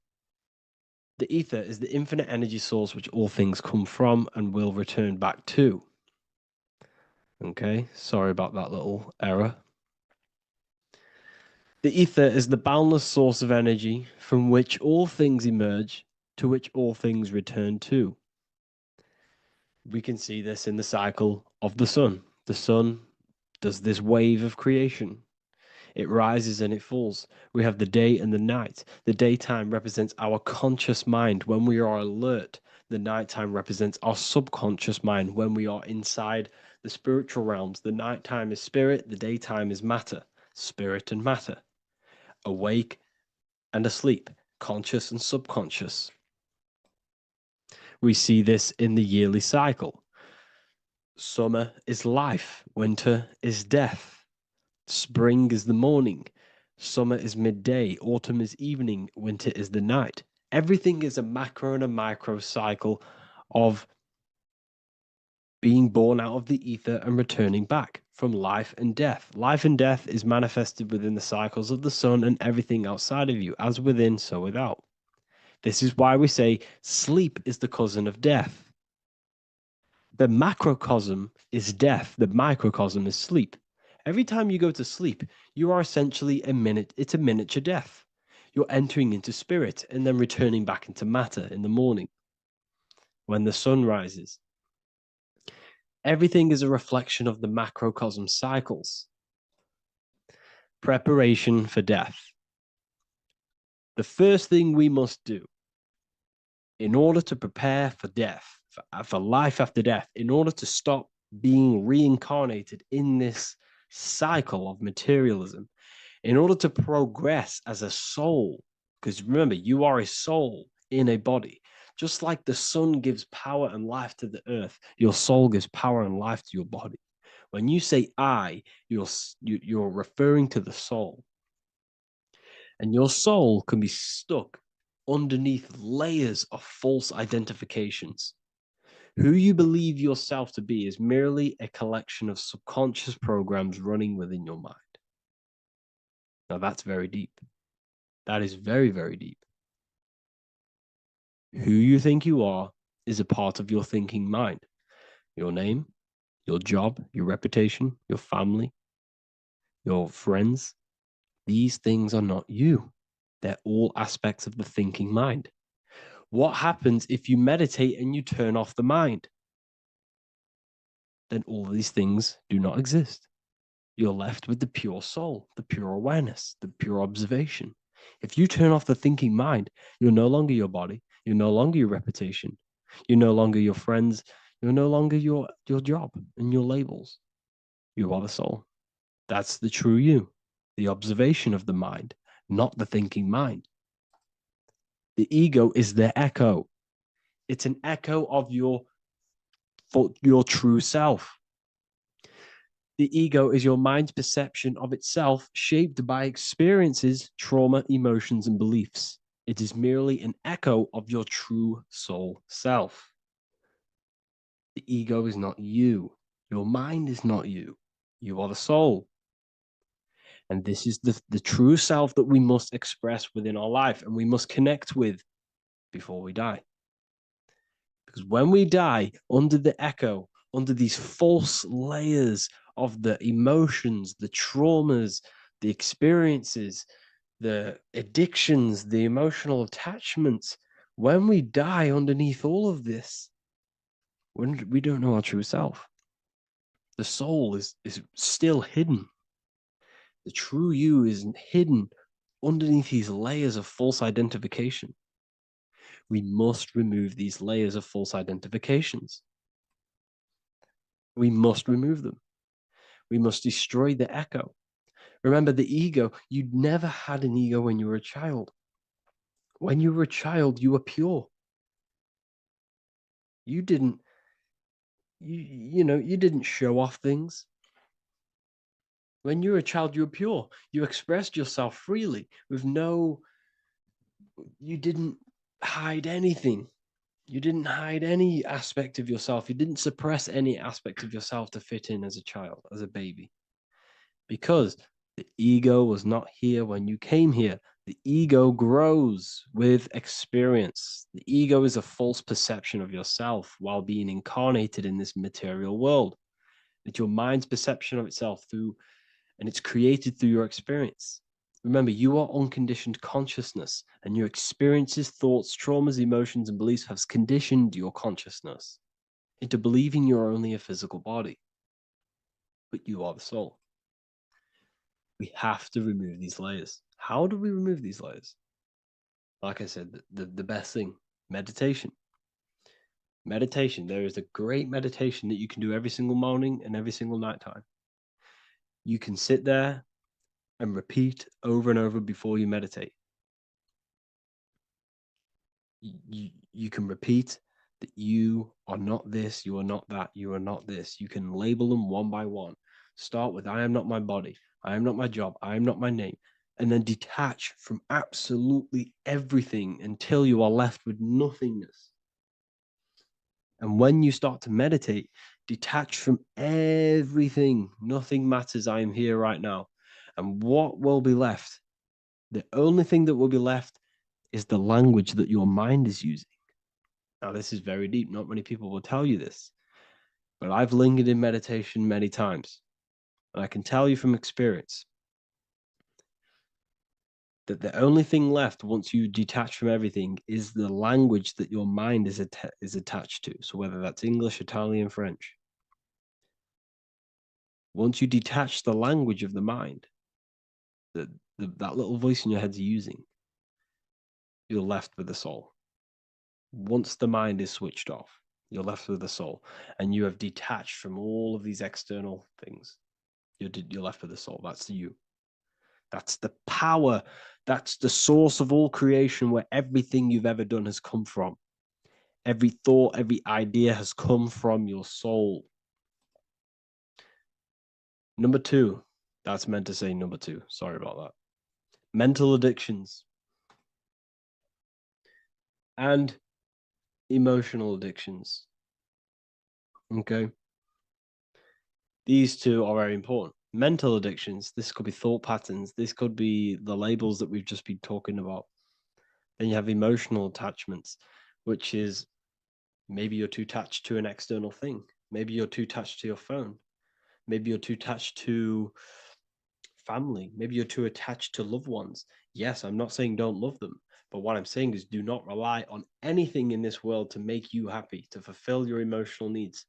The ether is the infinite energy source which all things come from and will return back to. Okay, sorry about that little error. The ether is the boundless source of energy from which all things emerge, to which all things return to. We can see this in the cycle of the sun. The sun does this wave of creation. It rises and it falls. We have the day and the night. The daytime represents our conscious mind when we are alert. The nighttime represents our subconscious mind when we are inside the spiritual realms. The nighttime is spirit, the daytime is matter, spirit and matter. Awake and asleep, conscious and subconscious. We see this in the yearly cycle. Summer is life, winter is death. Spring is the morning, summer is midday, autumn is evening, winter is the night. Everything is a macro and a micro cycle of being born out of the ether and returning back from life and death. Life and death is manifested within the cycles of the sun and everything outside of you, as within, so without. This is why we say sleep is the cousin of death. The macrocosm is death, the microcosm is sleep. Every time you go to sleep, you are essentially it's a miniature death. You're entering into spirit and then returning back into matter in the morning when the sun rises. Everything is a reflection of the macrocosm cycles. Preparation for death. The first thing we must do in order to prepare for death, for life after death, in order to stop being reincarnated in this cycle of materialism, in order to progress as a soul, because remember, you are a soul in a body. Just like the sun gives power and life to the earth, your soul gives power and life to your body. When you say I, you're referring to the soul. And your soul can be stuck underneath layers of false identifications. Who you believe yourself to be is merely a collection of subconscious programs running within your mind. Now that's very deep. That is very, very deep. Who you think you are is a part of your thinking mind. Your name, your job, your reputation, your family, your friends. These things are not you. They're all aspects of the thinking mind. What happens if you meditate and you turn off the mind? Then all these things do not exist. You're left with the pure soul, the pure awareness, the pure observation. If you turn off the thinking mind, you're no longer your body, you're no longer your reputation, you're no longer your friends, you're no longer your job and your labels. You are the soul. That's the true you, the observation of the mind, not the thinking mind. The ego is the echo. It's an echo of your true self. The ego is your mind's perception of itself, shaped by experiences, trauma, emotions, and beliefs. It is merely an echo of your true soul self. The ego is not you. Your mind is not you. You are the soul. And this is the true self that we must express within our life and we must connect with before we die. Because when we die under the echo, under these false layers of the emotions, the traumas, the experiences, the addictions, the emotional attachments, when we die underneath all of this, when we don't know our true self, the soul is still hidden. The true you is hidden underneath these layers of false identification. We must remove these layers of false identifications. We must remove them. We must destroy the echo. Remember, the ego, you never had an ego when you were a child. When you were a child, you were pure. You didn't, you didn't show off things. When you were a child, you were pure. You expressed yourself freely with you didn't hide anything. You didn't hide any aspect of yourself. You didn't suppress any aspect of yourself to fit in as a child, as a baby. Because the ego was not here when you came here. The ego grows with experience. The ego is a false perception of yourself while being incarnated in this material world. It's your mind's perception of itself and it's created through your experience. Remember, you are unconditioned consciousness, and your experiences, thoughts, traumas, emotions, and beliefs have conditioned your consciousness into believing you're only a physical body, but you are the soul. We have to remove these layers. How do we remove these layers? Like I said, the best thing, meditation. Meditation. There is a great meditation that you can do every single morning and every single nighttime. You can sit there and repeat over and over before you meditate. You can repeat that you are not this, you are not that, you are not this. You can label them one by one. Start with, I am not my body, I am not my job, I am not my name, and then detach from absolutely everything until you are left with nothingness. And when you start to meditate, detach from everything. Nothing matters. I am here right now. And what will be left? The only thing that will be left is the language that your mind is using. Now, this is very deep. Not many people will tell you this, but I've lingered in meditation many times. And I can tell you from experience that the only thing left once you detach from everything is the language that your mind is attached to. So whether that's English, Italian, French. Once you detach the language of the mind, that little voice in your head's using, you're left with the soul. Once the mind is switched off, you're left with the soul, and you have detached from all of these external things. You're left with the soul. That's you. That's the power. That's the source of all creation, where everything you've ever done has come from. Every thought, every idea has come from your soul. Number two. That's meant to say number two. Sorry about that. Mental addictions and emotional addictions. Okay. These two are very important. Mental addictions, this could be thought patterns, this could be the labels that we've just been talking about. Then you have emotional attachments, which is maybe you're too attached to an external thing. Maybe you're too attached to your phone. Maybe you're too attached to family. Maybe you're too attached to loved ones. Yes, I'm not saying don't love them, but what I'm saying is do not rely on anything in this world to make you happy, to fulfill your emotional needs.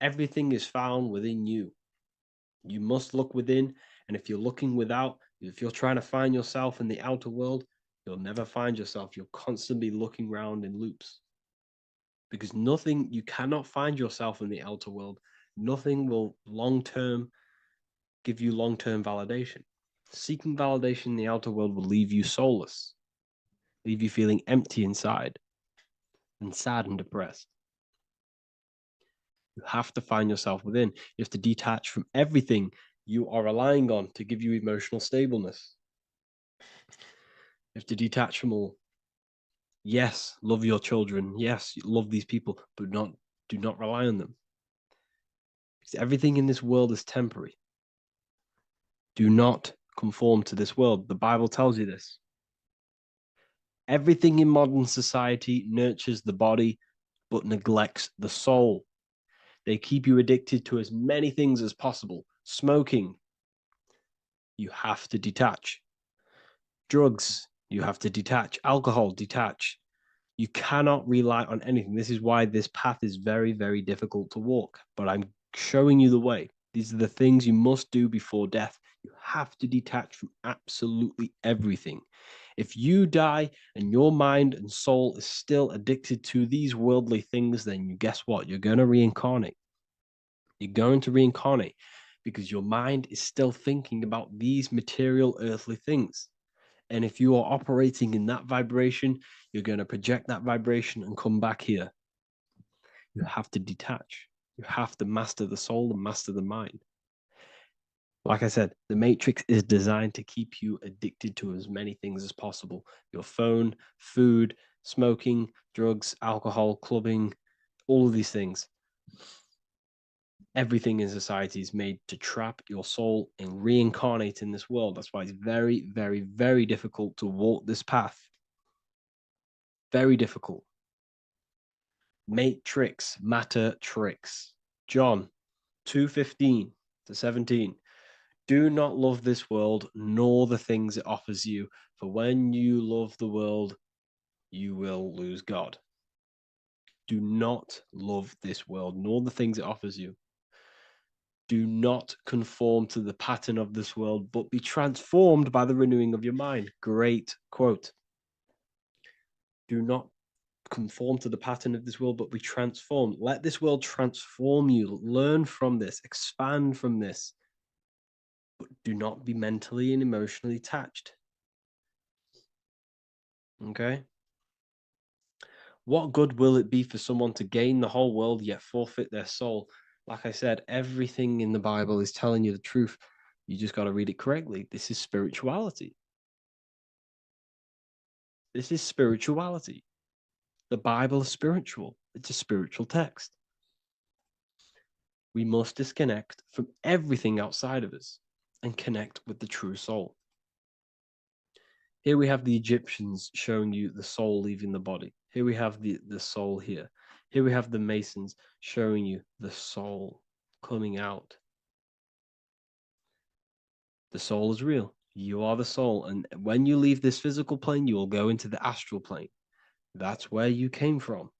Everything is found within you. You must look within, and if you're looking without, if you're trying to find yourself in the outer world, you'll never find yourself. You'll constantly be looking around in loops. Because you cannot find yourself in the outer world. Nothing will give you long-term validation. Seeking validation in the outer world will leave you soulless, leave you feeling empty inside and sad and depressed. You have to find yourself within. You have to detach from everything you are relying on to give you emotional stableness. You have to detach from all. Yes, love your children. Yes, love these people, but do not rely on them. Because everything in this world is temporary. Do not conform to this world. The Bible tells you this. Everything in modern society nurtures the body, but neglects the soul. They keep you addicted to as many things as possible. Smoking, you have to detach. Drugs, you have to detach. Alcohol, detach. You cannot rely on anything. This is why this path is very, very difficult to walk. But I'm showing you the way. These are the things you must do before death. You have to detach from absolutely everything. If you die and your mind and soul is still addicted to these worldly things, then guess what? You're going to reincarnate. You're going to reincarnate because your mind is still thinking about these material earthly things. And if you are operating in that vibration, you're going to project that vibration and come back here. You have to detach. You have to master the soul and master the mind. Like I said, the matrix is designed to keep you addicted to as many things as possible. Your phone, food, smoking, drugs, alcohol, clubbing, all of these things. Everything in society is made to trap your soul and reincarnate in this world. That's why it's very, very, very difficult to walk this path. Very difficult. Matrix, matter tricks. John 2:15 to 17. Do not love this world, nor the things it offers you. For when you love the world, you will lose God. Do not love this world, nor the things it offers you. Do not conform to the pattern of this world, but be transformed by the renewing of your mind. Great quote. Do not conform to the pattern of this world, but be transformed. Let this world transform you. Learn from this, expand from this. But do not be mentally and emotionally attached. Okay? What good will it be for someone to gain the whole world yet forfeit their soul? Like I said, everything in the Bible is telling you the truth. You just got to read it correctly. This is spirituality. This is spirituality. The Bible is spiritual. It's a spiritual text. We must disconnect from everything outside of us and connect with the true soul. Here we have the Egyptians showing you the soul leaving the body. Here we have the soul here. Here we have the Masons showing you the soul coming out. The soul is real. You are the soul. And when you leave this physical plane, you will go into the astral plane. That's where you came from.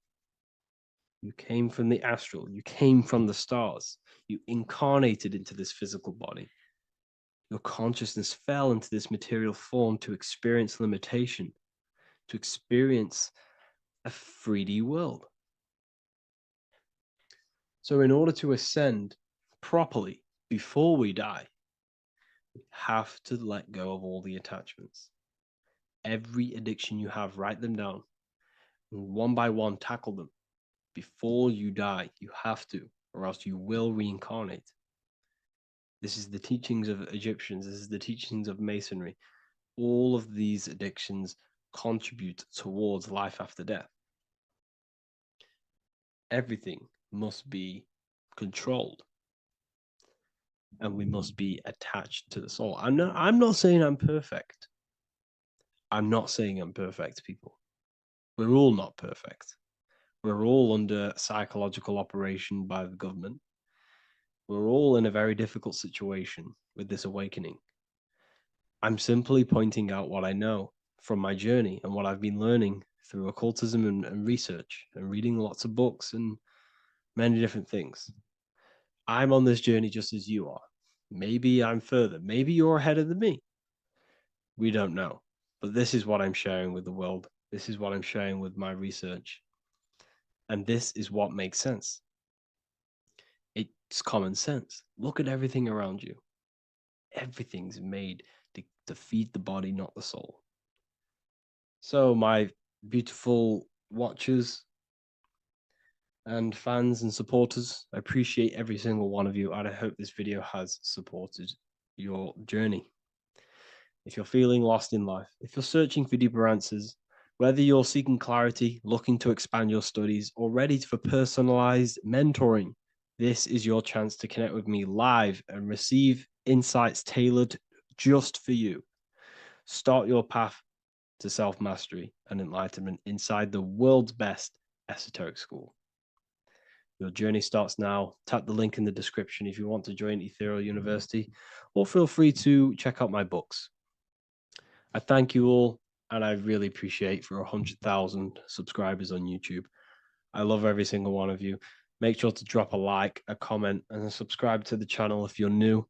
You came from the astral. You came from the stars. You incarnated into this physical body. Your consciousness fell into this material form to experience limitation, to experience a 3D world. So in order to ascend properly before we die, we have to let go of all the attachments. Every addiction you have, write them down. And one by one, tackle them. Before you die, you have to, or else you will reincarnate. This is the teachings of Egyptians. This is the teachings of Masonry. All of these addictions contribute towards life after death. Everything must be controlled, and we must be attached to the soul. I'm not saying I'm perfect. I'm not saying I'm perfect, people. We're all not perfect. We're all under psychological operation by the government. We're all in a very difficult situation with this awakening. I'm simply pointing out what I know from my journey and what I've been learning through occultism and research and reading lots of books and many different things. I'm on this journey just as you are. Maybe I'm further. Maybe you're ahead of me. We don't know. But this is what I'm sharing with the world. This is what I'm sharing with my research. And this is what makes sense. It's common sense. Look at everything around you. Everything's made to feed the body, not the soul. So, my beautiful watchers, and fans and supporters. I appreciate every single one of you, and I hope this video has supported your journey. If you're feeling lost in life, if you're searching for deeper answers, whether you're seeking clarity, looking to expand your studies, or ready for personalized mentoring, this is your chance to connect with me live and receive insights tailored just for you. Start your path to self-mastery and enlightenment inside the world's best esoteric school. Your journey starts now. Tap the link in the description if you want to join Ethereal University, or feel free to check out my books. I thank you all, and I really appreciate for 100,000 subscribers on YouTube. I love every single one of you. Make sure to drop a like, a comment, and subscribe to the channel if you're new.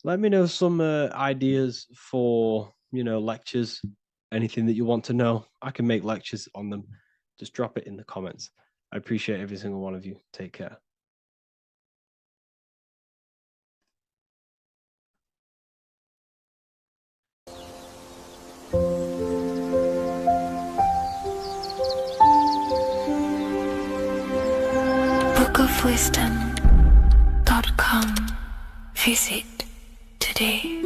Let me know some ideas for, lectures, anything that you want to know. I can make lectures on them. Just drop it in the comments. I appreciate every single one of you. Take care. bookofwisdom.com. Visit today.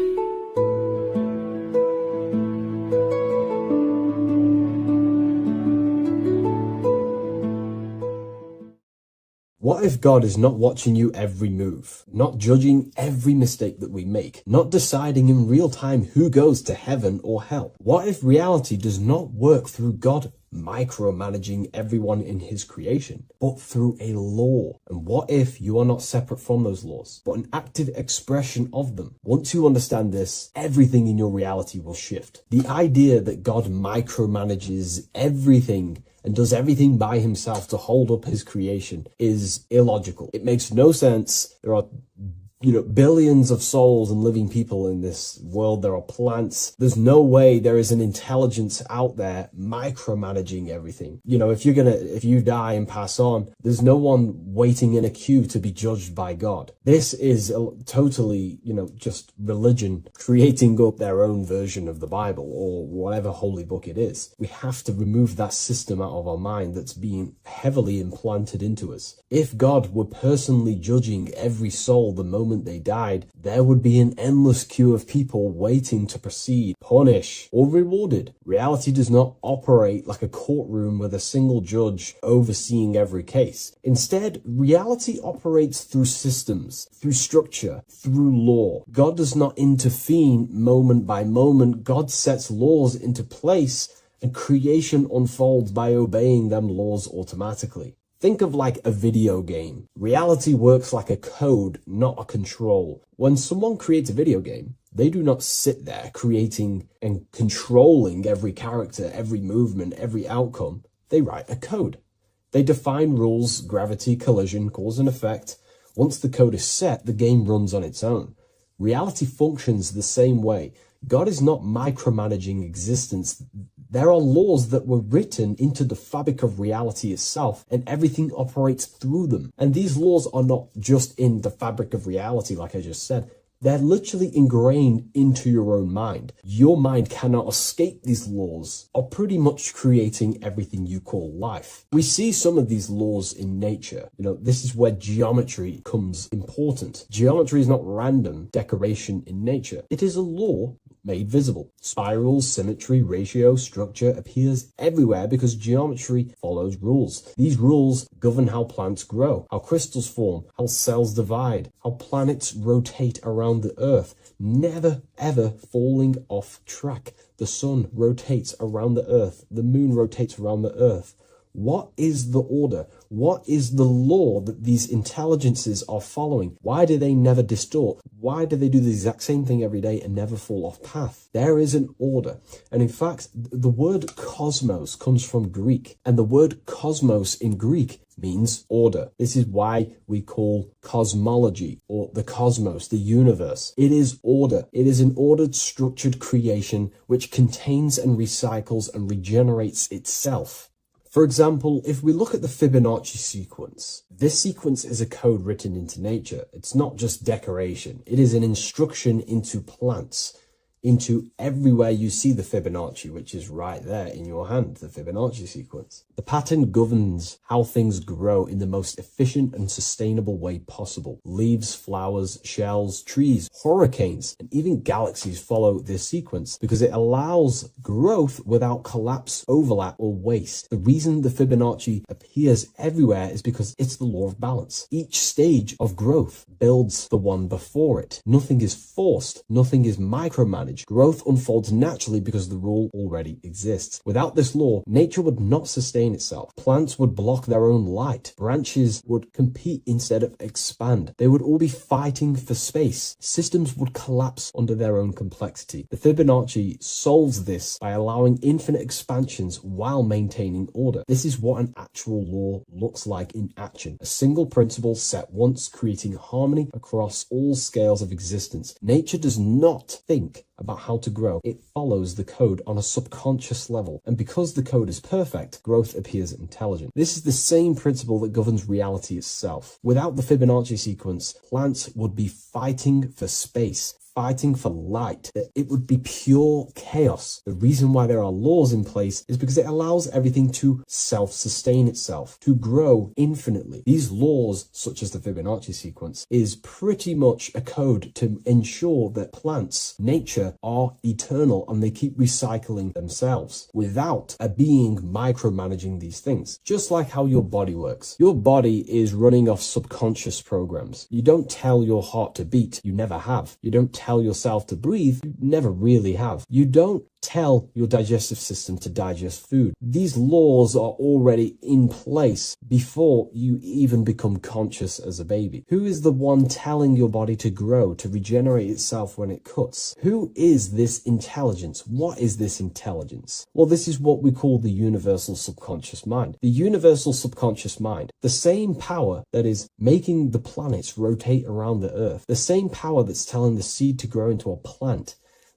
What if God is not watching you every move, not judging every mistake that we make, not deciding in real time who goes to heaven or hell? What if reality does not work through God micromanaging everyone in his creation, but through a law? And what if you are not separate from those laws, but an active expression of them? Once you understand this, everything in your reality will shift. The idea that God micromanages everything and does everything by himself to hold up his creation is illogical. It makes no sense. There are billions of souls and living people in this world. There are plants. There's no way there is an intelligence out there micromanaging everything. If you die and pass on, there's no one waiting in a queue to be judged by God. This is totally, just religion creating up their own version of the Bible or whatever holy book it is. We have to remove that system out of our mind that's being heavily implanted into us. If God were personally judging every soul the moment they died, there would be an endless queue of people waiting to proceed, punish, or rewarded. Reality does not operate like a courtroom with a single judge overseeing every case. Instead, reality operates through systems, through structure, through law. God does not intervene moment by moment. God sets laws into place, and creation unfolds by obeying them laws automatically. Think of like a video game. Reality works like a code, not a control. When someone creates a video game, they do not sit there creating and controlling every character, every movement, every outcome. They write a code. They define rules, gravity, collision, cause and effect. Once the code is set, the game runs on its own. Reality functions the same way. God is not micromanaging existence. There are laws that were written into the fabric of reality itself, and everything operates through them. And these laws are not just in the fabric of reality, like I just said. They're literally ingrained into your own mind. Your mind cannot escape these laws, are pretty much creating everything you call life. We see some of these laws in nature. This is where geometry becomes important. Geometry is not random decoration in nature. It is a law made visible. Spirals, symmetry, ratio, structure appears everywhere because geometry follows rules. These rules govern how plants grow, how crystals form, how cells divide, how planets rotate around the Earth, never ever falling off track. The sun rotates around the Earth. The moon rotates around the Earth. What is the order? What is the law that these intelligences are following? Why do they never distort? Why do they do the exact same thing every day and never fall off path? There is an order. And in fact, the word cosmos comes from Greek, and the word cosmos in Greek means order. This is why we call cosmology or the cosmos, the universe. It is order. It is an ordered, structured creation which contains and recycles and regenerates itself. For example, if we look at the Fibonacci sequence, this sequence is a code written into nature. It's not just decoration. It is an instruction into plants. into everywhere you see the Fibonacci, which is right there in your hand, the Fibonacci sequence. The pattern governs how things grow in the most efficient and sustainable way possible. Leaves, flowers, shells, trees, hurricanes, and even galaxies follow this sequence because it allows growth without collapse, overlap, or waste. The reason the Fibonacci appears everywhere is because it's the law of balance. Each stage of growth builds the one before it. Nothing is forced, nothing is micromanaged. Growth unfolds naturally because the rule already exists. Without this law, nature would not sustain itself. Plants would block their own light. Branches would compete instead of expand. They would all be fighting for space. Systems would collapse under their own complexity. The Fibonacci solves this by allowing infinite expansions while maintaining order. This is what an actual law looks like in action. A single principle set once, creating harmony across all scales of existence. Nature does not think about how to grow. It follows the code on a subconscious level. And because the code is perfect, growth appears intelligent. This is the same principle that governs reality itself. Without the Fibonacci sequence, plants would be fighting for space, fighting for light. It would be pure chaos. The reason why there are laws in place is because it allows everything to self-sustain itself, to grow infinitely. These laws, such as the Fibonacci sequence, is pretty much a code to ensure that plants, nature, are eternal and they keep recycling themselves without a being micromanaging these things. Just like how your body works. Your body is running off subconscious programs. You don't tell your heart to beat. You never have. You don't tell yourself to breathe. You never really have. You don't tell your digestive system to digest food. These laws are already in place before you even become conscious as a baby. Who is the one telling your body to grow, to regenerate itself when it cuts? Who is this intelligence? What is this intelligence? Well, this is what we call the universal subconscious mind. The universal subconscious mind, the same power that is making the planets rotate around the earth, the same power that's telling the seed to grow into a plant,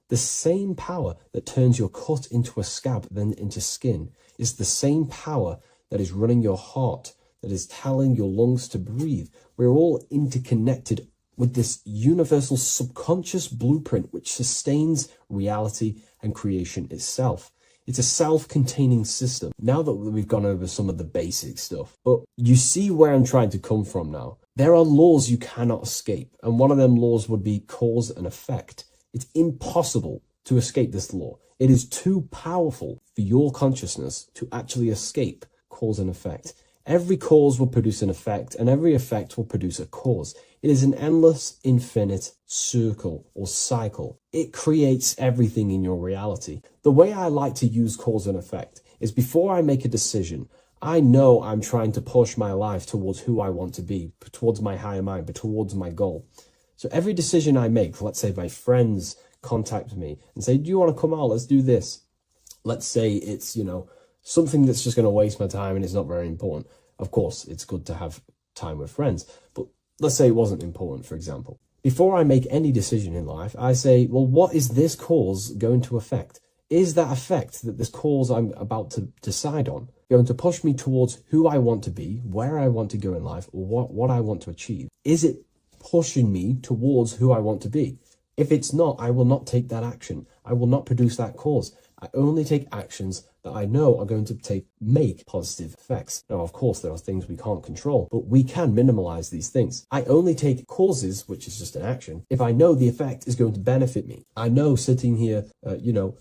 the same power that turns your cut into a scab, then into skin, is the same power that is running your heart, that is telling your lungs to breathe. We're all interconnected with this universal subconscious blueprint which sustains reality and creation itself. It's a self-containing system. Now that we've gone over some of the basic stuff, but you see where I'm trying to come from now. There are laws you cannot escape, and one of them laws would be cause and effect. It's impossible to escape this law. It is too powerful for your consciousness to actually escape cause and effect. Every cause will produce an effect, and every effect will produce a cause. It is an endless, infinite circle or cycle. It creates everything in your reality. The way I like to use cause and effect is before I make a decision, I know I'm trying to push my life towards who I want to be, towards my higher mind, but towards my goal. So every decision I make, let's say my friends contact me and say, do you want to come out? Let's do this. Let's say it's, something that's just going to waste my time and it's not very important. Of course, it's good to have time with friends, but let's say it wasn't important, for example. Before I make any decision in life, I say, well, what is this cause going to affect? Is that effect that this cause I'm about to decide on going to push me towards who I want to be, where I want to go in life, or what I want to achieve? Is it pushing me towards who I want to be? If it's not, I will not take that action. I will not produce that cause. I only take actions that I know are going to make positive effects. Now, of course, there are things we can't control, but we can minimize these things. I only take causes, which is just an action, if I know the effect is going to benefit me. I know sitting here,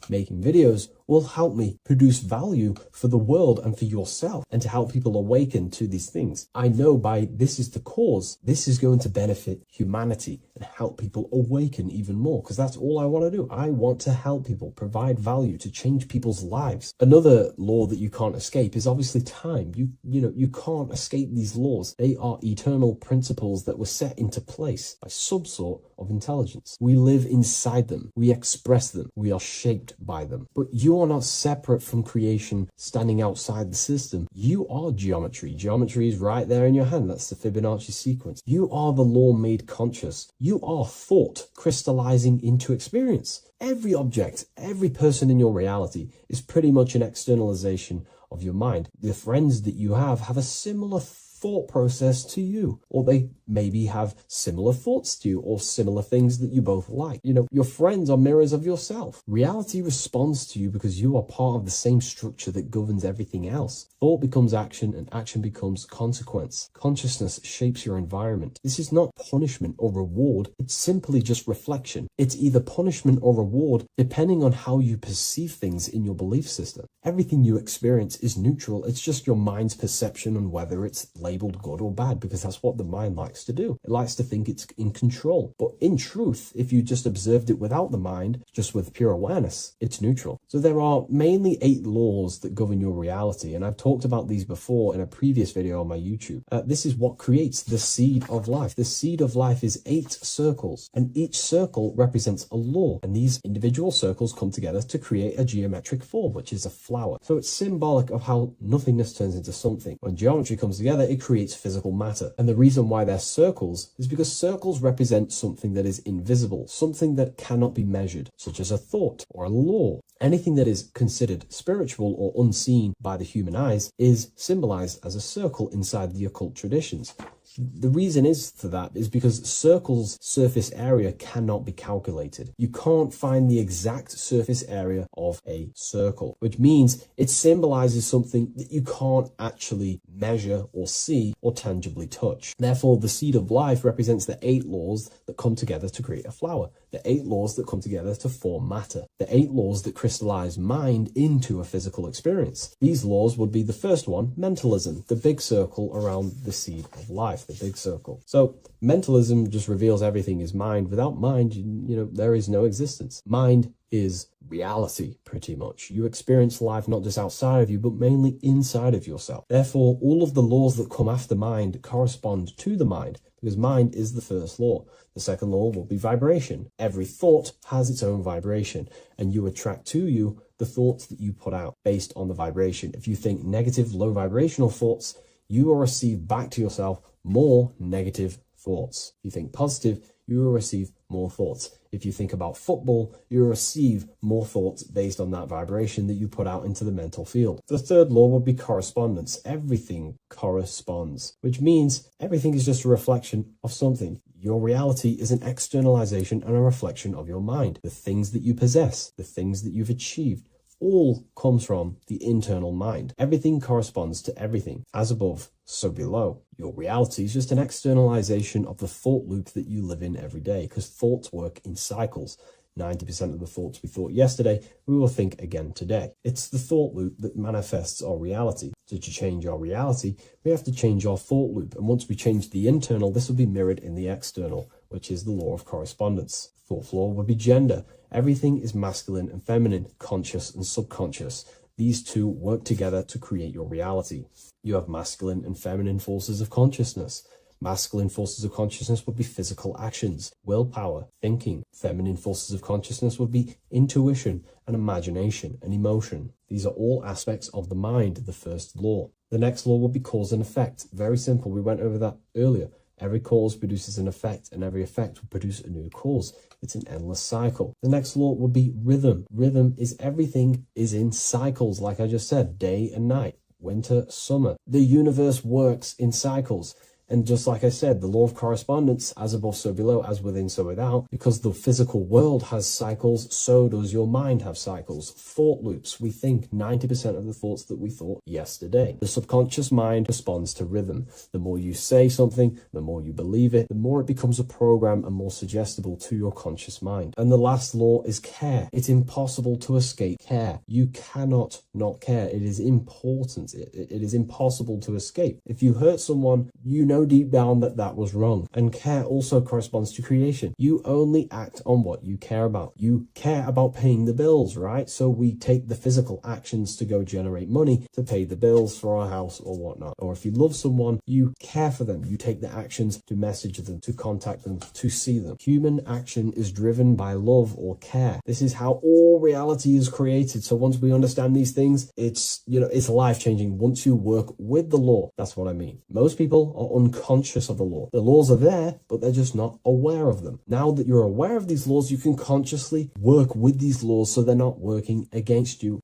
making videos will help me produce value for the world and for yourself and to help people awaken to these things. I know this is the cause, this is going to benefit humanity and help people awaken even more, because that's all I want to do. I want to help people, provide value, to change people's lives. Another law that you can't escape is obviously time. You can't escape these laws. They are eternal principles that were set into place by some sort of intelligence. We live inside them. We express them. We are shaped by them. But you are not separate from creation standing outside the system. You are geometry. Geometry is right there in your hand. That's the Fibonacci sequence. You are the law made conscious. You are thought crystallizing into experience. Every object, every person in your reality is pretty much an externalization of your mind. The friends that you have a similar thought process to you, or they maybe have similar thoughts to you, or similar things that you both like. You know, your friends are mirrors of yourself. Reality responds to you because you are part of the same structure that governs everything else. Thought becomes action, and action becomes consequence. Consciousness shapes your environment. This is not punishment or reward, it's simply just reflection. It's either punishment or reward depending on how you perceive things in your belief system. Everything you experience is neutral, it's just your mind's perception on whether it's labeled good or bad, because that's what the mind likes to do. It likes to think it's in control. But in truth, if you just observed it without the mind, just with pure awareness, it's neutral. So there are mainly 8 laws that govern your reality, and I've talked about these before in a previous video on my YouTube. This is what creates the seed of life. The seed of life is 8 circles, and each circle represents a law, and these individual circles come together to create a geometric form, which is a flower. So it's symbolic of how nothingness turns into something. When geometry comes together, it creates physical matter. And the reason why they're circles is because circles represent something that is invisible, something that cannot be measured, such as a thought or a law. Anything that is considered spiritual or unseen by the human eyes is symbolized as a circle inside the occult traditions. The reason is for that is because circles' surface area cannot be calculated. You can't find the exact surface area of a circle, which means it symbolizes something that you can't actually measure or see or tangibly touch. Therefore, the seed of life represents the 8 laws that come together to create a flower, the 8 laws that come together to form matter, the 8 laws that crystallize mind into a physical experience. These laws would be the first one, mentalism, the big circle around the seed of life. The big circle. So mentalism just reveals everything is mind. Without mind, you know, there is no existence. Mind is reality, pretty much. You experience life not just outside of you, but mainly inside of yourself. Therefore, all of the laws that come after mind correspond to the mind, because mind is the first law. The second law will be vibration. Every thought has its own vibration, and you attract to you the thoughts that you put out based on the vibration. If you think negative, low vibrational thoughts, you will receive back to yourself more negative thoughts. If you think positive, you will receive more thoughts. If you think about football, you will receive more thoughts based on that vibration that you put out into the mental field. The third law would be correspondence. Everything corresponds, which means everything is just a reflection of something. Your reality is an externalization and a reflection of your mind. The things that you possess, the things that you've achieved, all comes from the internal mind. Everything corresponds to everything. As above, so below. Your reality is just an externalization of the thought loop that you live in every day, because thoughts work in cycles. 90% of the thoughts we thought yesterday, we will think again today. It's the thought loop that manifests our reality. So to change our reality, we have to change our thought loop. And once we change the internal, this will be mirrored in the external, which is the law of correspondence. Fourth law would be gender. Everything is masculine and feminine, conscious and subconscious. These two work together to create your reality. You have masculine and feminine forces of consciousness. Masculine forces of consciousness would be physical actions, willpower, thinking. Feminine forces of consciousness would be intuition and imagination and emotion. These are all aspects of the mind, the first law. The next law would be cause and effect. Very simple. We went over that earlier. Every cause produces an effect, and every effect will produce a new cause. It's an endless cycle. The next law would be rhythm. Rhythm is everything is in cycles, like I just said, day and night, winter, summer. The universe works in cycles. And just like I said, the law of correspondence, as above, so below, as within, so without, because the physical world has cycles, so does your mind have cycles. Thought loops. We think 90% of the thoughts that we thought yesterday. The subconscious mind responds to rhythm. The more you say something, the more you believe it, the more it becomes a program and more suggestible to your conscious mind. And the last law is care. It's impossible to escape care. You cannot not care. It is important. It is impossible to escape. If you hurt someone, you know deep down that that was wrong. And care also corresponds to creation. You only act on what you care about. You care about paying the bills, right? So we take the physical actions to go generate money to pay the bills for our house or whatnot. Or if you love someone, you care for them. You take the actions to message them, to contact them, to see them. Human action is driven by love or care. This is how all reality is created. So once we understand these things, it's life-changing once you work with the law. That's what I mean. Most people are unconscious of the law. The laws are there, but they're just not aware of them. Now that you're aware of these laws, you can consciously work with these laws so they're not working against you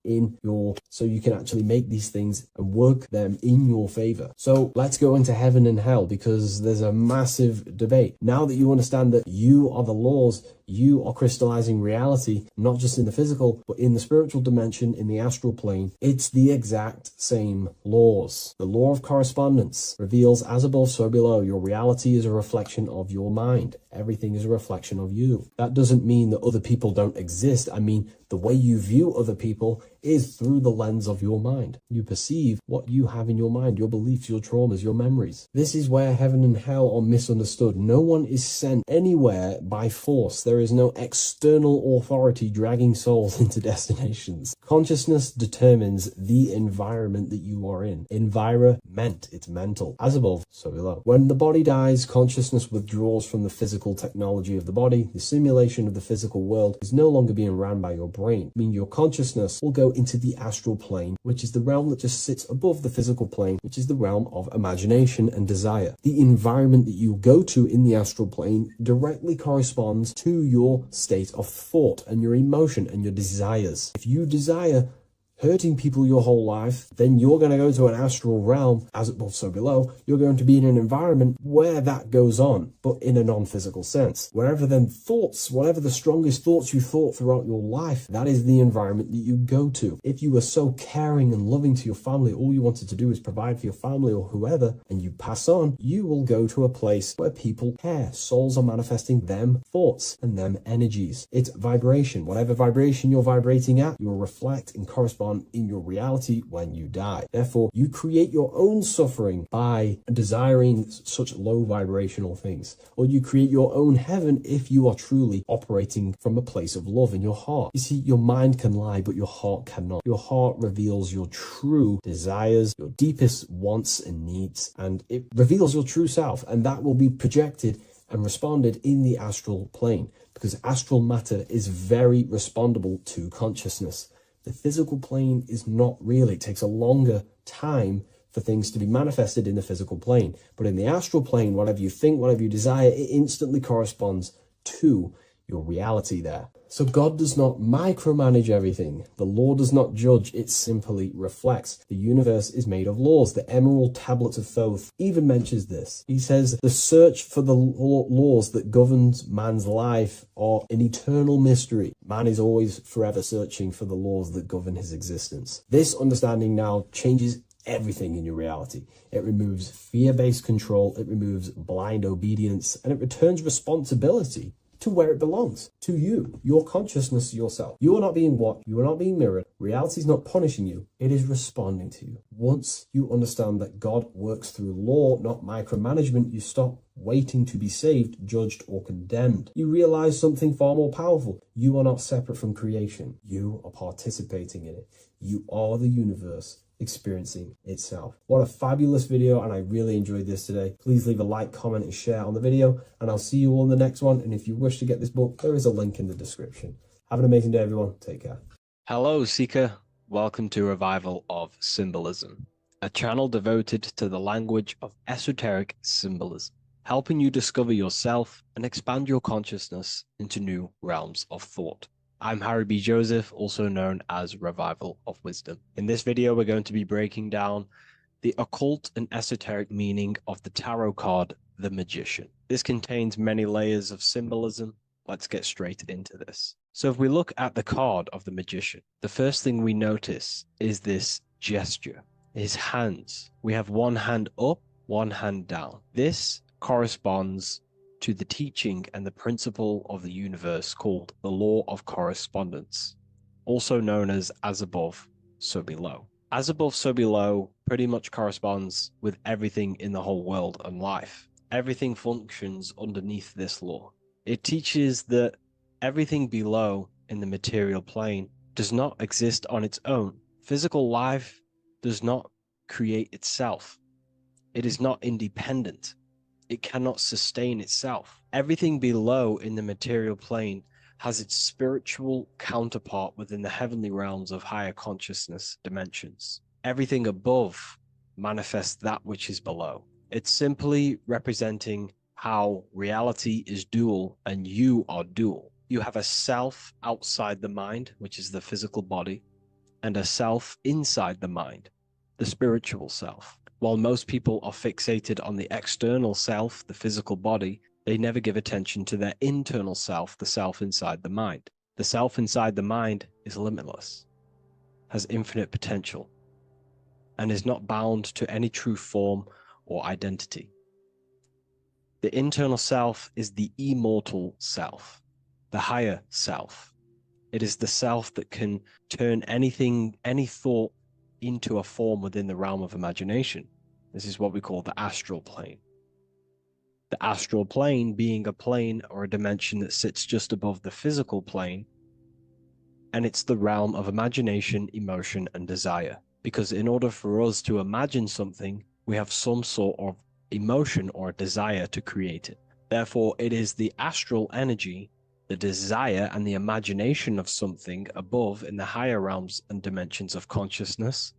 so you can actually make these things and work them in your favor. So let's go into heaven and hell, because there's a massive debate. Now that you understand that you are the laws, you are crystallizing reality, not just in the physical, but in the spiritual dimension, in the astral plane. It's the exact same laws. The law of correspondence reveals as above, so below. Your reality is a reflection of your mind. Everything is a reflection of you. That doesn't mean that other people don't exist. I mean, the way you view other people is through the lens of your mind. You perceive what you have in your mind, your beliefs, your traumas, your memories. This is where heaven and hell are misunderstood. No one is sent anywhere by force. There is no external authority dragging souls into destinations. Consciousness determines the environment that you are in. Environment, it's mental. As above, so below. When the body dies, consciousness withdraws from the physical technology of the body. The simulation of the physical world is no longer being ran by your brain. I mean, your consciousness will go into the astral plane, which is the realm that just sits above the physical plane, which is the realm of imagination and desire. The environment that you go to in the astral plane directly corresponds to your state of thought and your emotion and your desires. If you desire hurting people your whole life, then you're going to go to an astral realm, as above so below. You're going to be in an environment where that goes on, but in a non-physical sense. Wherever then thoughts, whatever the strongest thoughts you thought throughout your life, that is the environment that you go to. If you were so caring and loving to your family, all you wanted to do is provide for your family or whoever, and you pass on, you will go to a place where people care. Souls are manifesting them thoughts and them energies. It's vibration. Whatever vibration you're vibrating at, you will reflect and correspond in your reality when you die. Therefore, you create your own suffering by desiring such low vibrational things, or you create your own heaven if you are truly operating from a place of love in your heart. You see, your mind can lie, but your heart cannot. Your heart reveals your true desires, your deepest wants and needs, and it reveals your true self, and that will be projected and responded in the astral plane, because astral matter is very respondable to consciousness. The physical plane is not really. It takes a longer time for things to be manifested in the physical plane. But in the astral plane, whatever you think, whatever you desire, it instantly corresponds to your reality there. So God does not micromanage everything. The law does not judge, it simply reflects. The universe is made of laws. The Emerald Tablets of Thoth even mentions this. He says, the search for the laws that governs man's life are an eternal mystery. Man is always forever searching for the laws that govern his existence. This understanding now changes everything in your reality. It removes fear-based control, it removes blind obedience, and it returns responsibility to where it belongs, to you, your consciousness, yourself. You are not being watched, you are not being mirrored. Reality is not punishing you, it is responding to you. Once you understand that God works through law, not micromanagement, you stop waiting to be saved, judged, or condemned. You realize something far more powerful. You are not separate from creation. You are participating in it. You are the universe experiencing itself. What a fabulous video, and I really enjoyed this today. Please leave a like, comment, and share on the video, and I'll see you all in the next one. And if you wish to get this book, there is a link in the description. Have an amazing day, everyone. Take care. Hello, Seeker. Welcome to Revival of Symbolism, a channel devoted to the language of esoteric symbolism, helping you discover yourself and expand your consciousness into new realms of thought. I'm Harry B. Joseph, also known as Revival of Wisdom. In this video, we're going to be breaking down the occult and esoteric meaning of the tarot card, the Magician. This contains many layers of symbolism. Let's get straight into this. So if we look at the card of the Magician, the first thing we notice is this gesture, his hands. We have one hand up, one hand down. This corresponds to the teaching and the principle of the universe called the law of correspondence, also known as above, so below. As above, so below pretty much corresponds with everything in the whole world and life. Everything functions underneath this law. It teaches that everything below in the material plane does not exist on its own. Physical life does not create itself. It is not independent. It cannot sustain itself. Everything below in the material plane has its spiritual counterpart within the heavenly realms of higher consciousness dimensions. Everything above manifests that which is below. It's simply representing how reality is dual and you are dual. You have a self outside the mind, which is the physical body, and a self inside the mind, the spiritual self. While most people are fixated on the external self, the physical body, they never give attention to their internal self, the self inside the mind. The self inside the mind is limitless, has infinite potential, and is not bound to any true form or identity. The internal self is the immortal self, the higher self. It is the self that can turn anything, any thought, into a form within the realm of imagination. This is what we call the astral plane. The astral plane being a plane or a dimension that sits just above the physical plane, and it's the realm of imagination, emotion, and desire. Because in order for us to imagine something, we have some sort of emotion or desire to create it. Therefore, it is the astral energy, the desire and the imagination of something above in the higher realms and dimensions of consciousness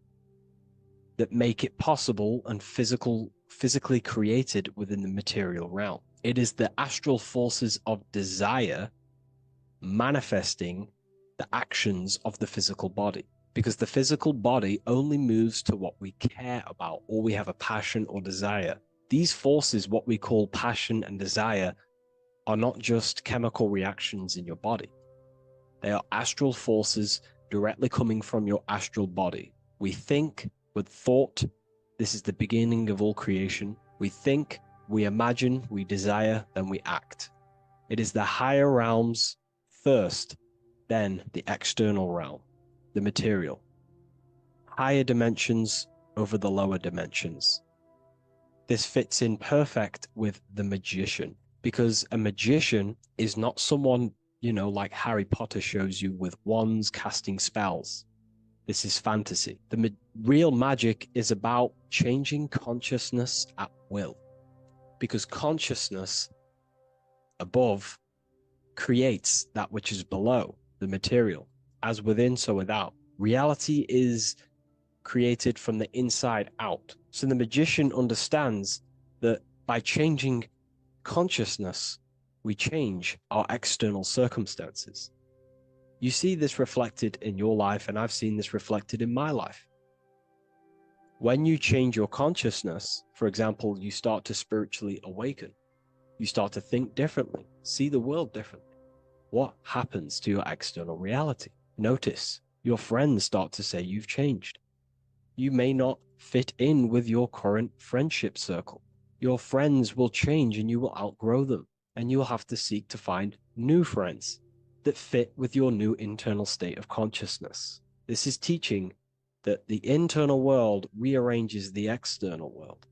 that make it possible and physically created within the material realm. It is the astral forces of desire manifesting the actions of the physical body, because the physical body only moves to what we care about or we have a passion or desire. These forces, what we call passion and desire, are not just chemical reactions in your body. They are astral forces directly coming from your astral body. We think with thought. This is the beginning of all creation. We think, we imagine, we desire, then we act. It is the higher realms first, then the external realm, the material. Higher dimensions over the lower dimensions. This fits in perfect with the magician, because a magician is not someone, like Harry Potter shows you with wands casting spells. This is fantasy. The real magic is about changing consciousness at will, because consciousness above creates that which is below, the material, as within, so without. Reality is created from the inside out. So the magician understands that by changing consciousness, we change our external circumstances. You see this reflected in your life, and I've seen this reflected in my life. When you change your consciousness, for example, you start to spiritually awaken. You start to think differently, see the world differently. What happens to your external reality? Notice your friends start to say you've changed. You may not fit in with your current friendship circle. Your friends will change and you will outgrow them, and you will have to seek to find new friends that fit with your new internal state of consciousness. This is teaching that the internal world rearranges the external world.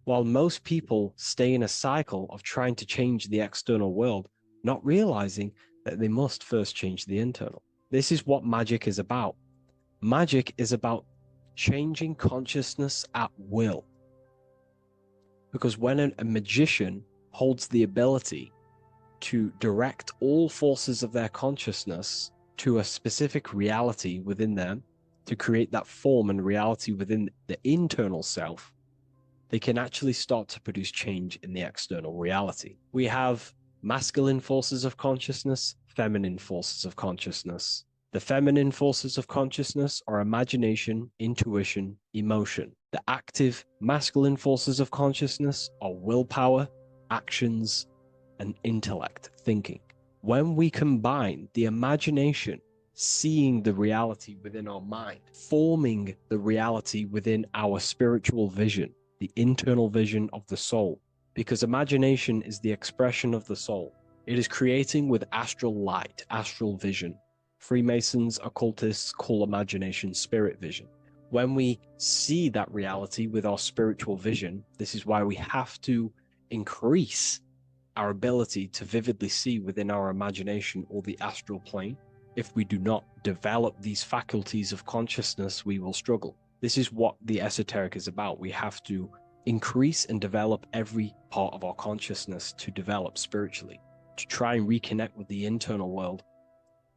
While most people stay in a cycle of trying to change the external world, not realizing that they must first change the internal. This is what magic is about. Magic is about changing consciousness at will. Because when a magician holds the ability to direct all forces of their consciousness to a specific reality within them, to create that form and reality within the internal self, they can actually start to produce change in the external reality. We have masculine forces of consciousness, feminine forces of consciousness. The feminine forces of consciousness are imagination, intuition, emotion. The active masculine forces of consciousness are willpower, actions, and intellect, thinking. When we combine the imagination, seeing the reality within our mind, forming the reality within our spiritual vision, the internal vision of the soul, because imagination is the expression of the soul. It is creating with astral light, astral vision. Freemasons, occultists call imagination spirit vision. When we see that reality with our spiritual vision, this is why we have to increase our ability to vividly see within our imagination or the astral plane. If we do not develop these faculties of consciousness, we will struggle. This is what the esoteric is about. We have to increase and develop every part of our consciousness to develop spiritually, to try and reconnect with the internal world,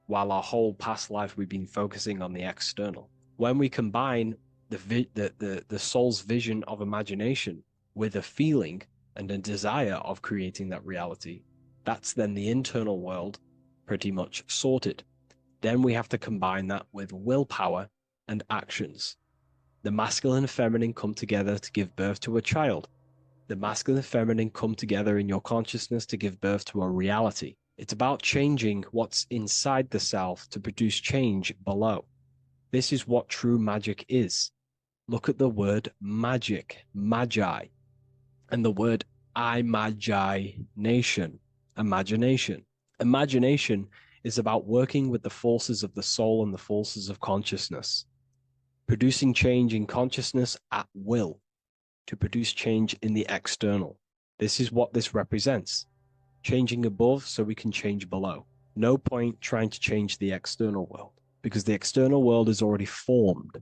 while our whole past life we've been focusing on the external. When we combine the soul's vision of imagination with a feeling and a desire of creating that reality, that's then the internal world pretty much sorted. Then we have to combine that with willpower and actions. The masculine and feminine come together to give birth to a child. The masculine and feminine come together in your consciousness to give birth to a reality. It's about changing what's inside the self to produce change below. This is what true magic is. Look at the word magic, magi, and the word imagination, imagination. Imagination is about working with the forces of the soul and the forces of consciousness, producing change in consciousness at will to produce change in the external. This is what this represents. Changing above so we can change below. No point trying to change the external world because the external world is already formed.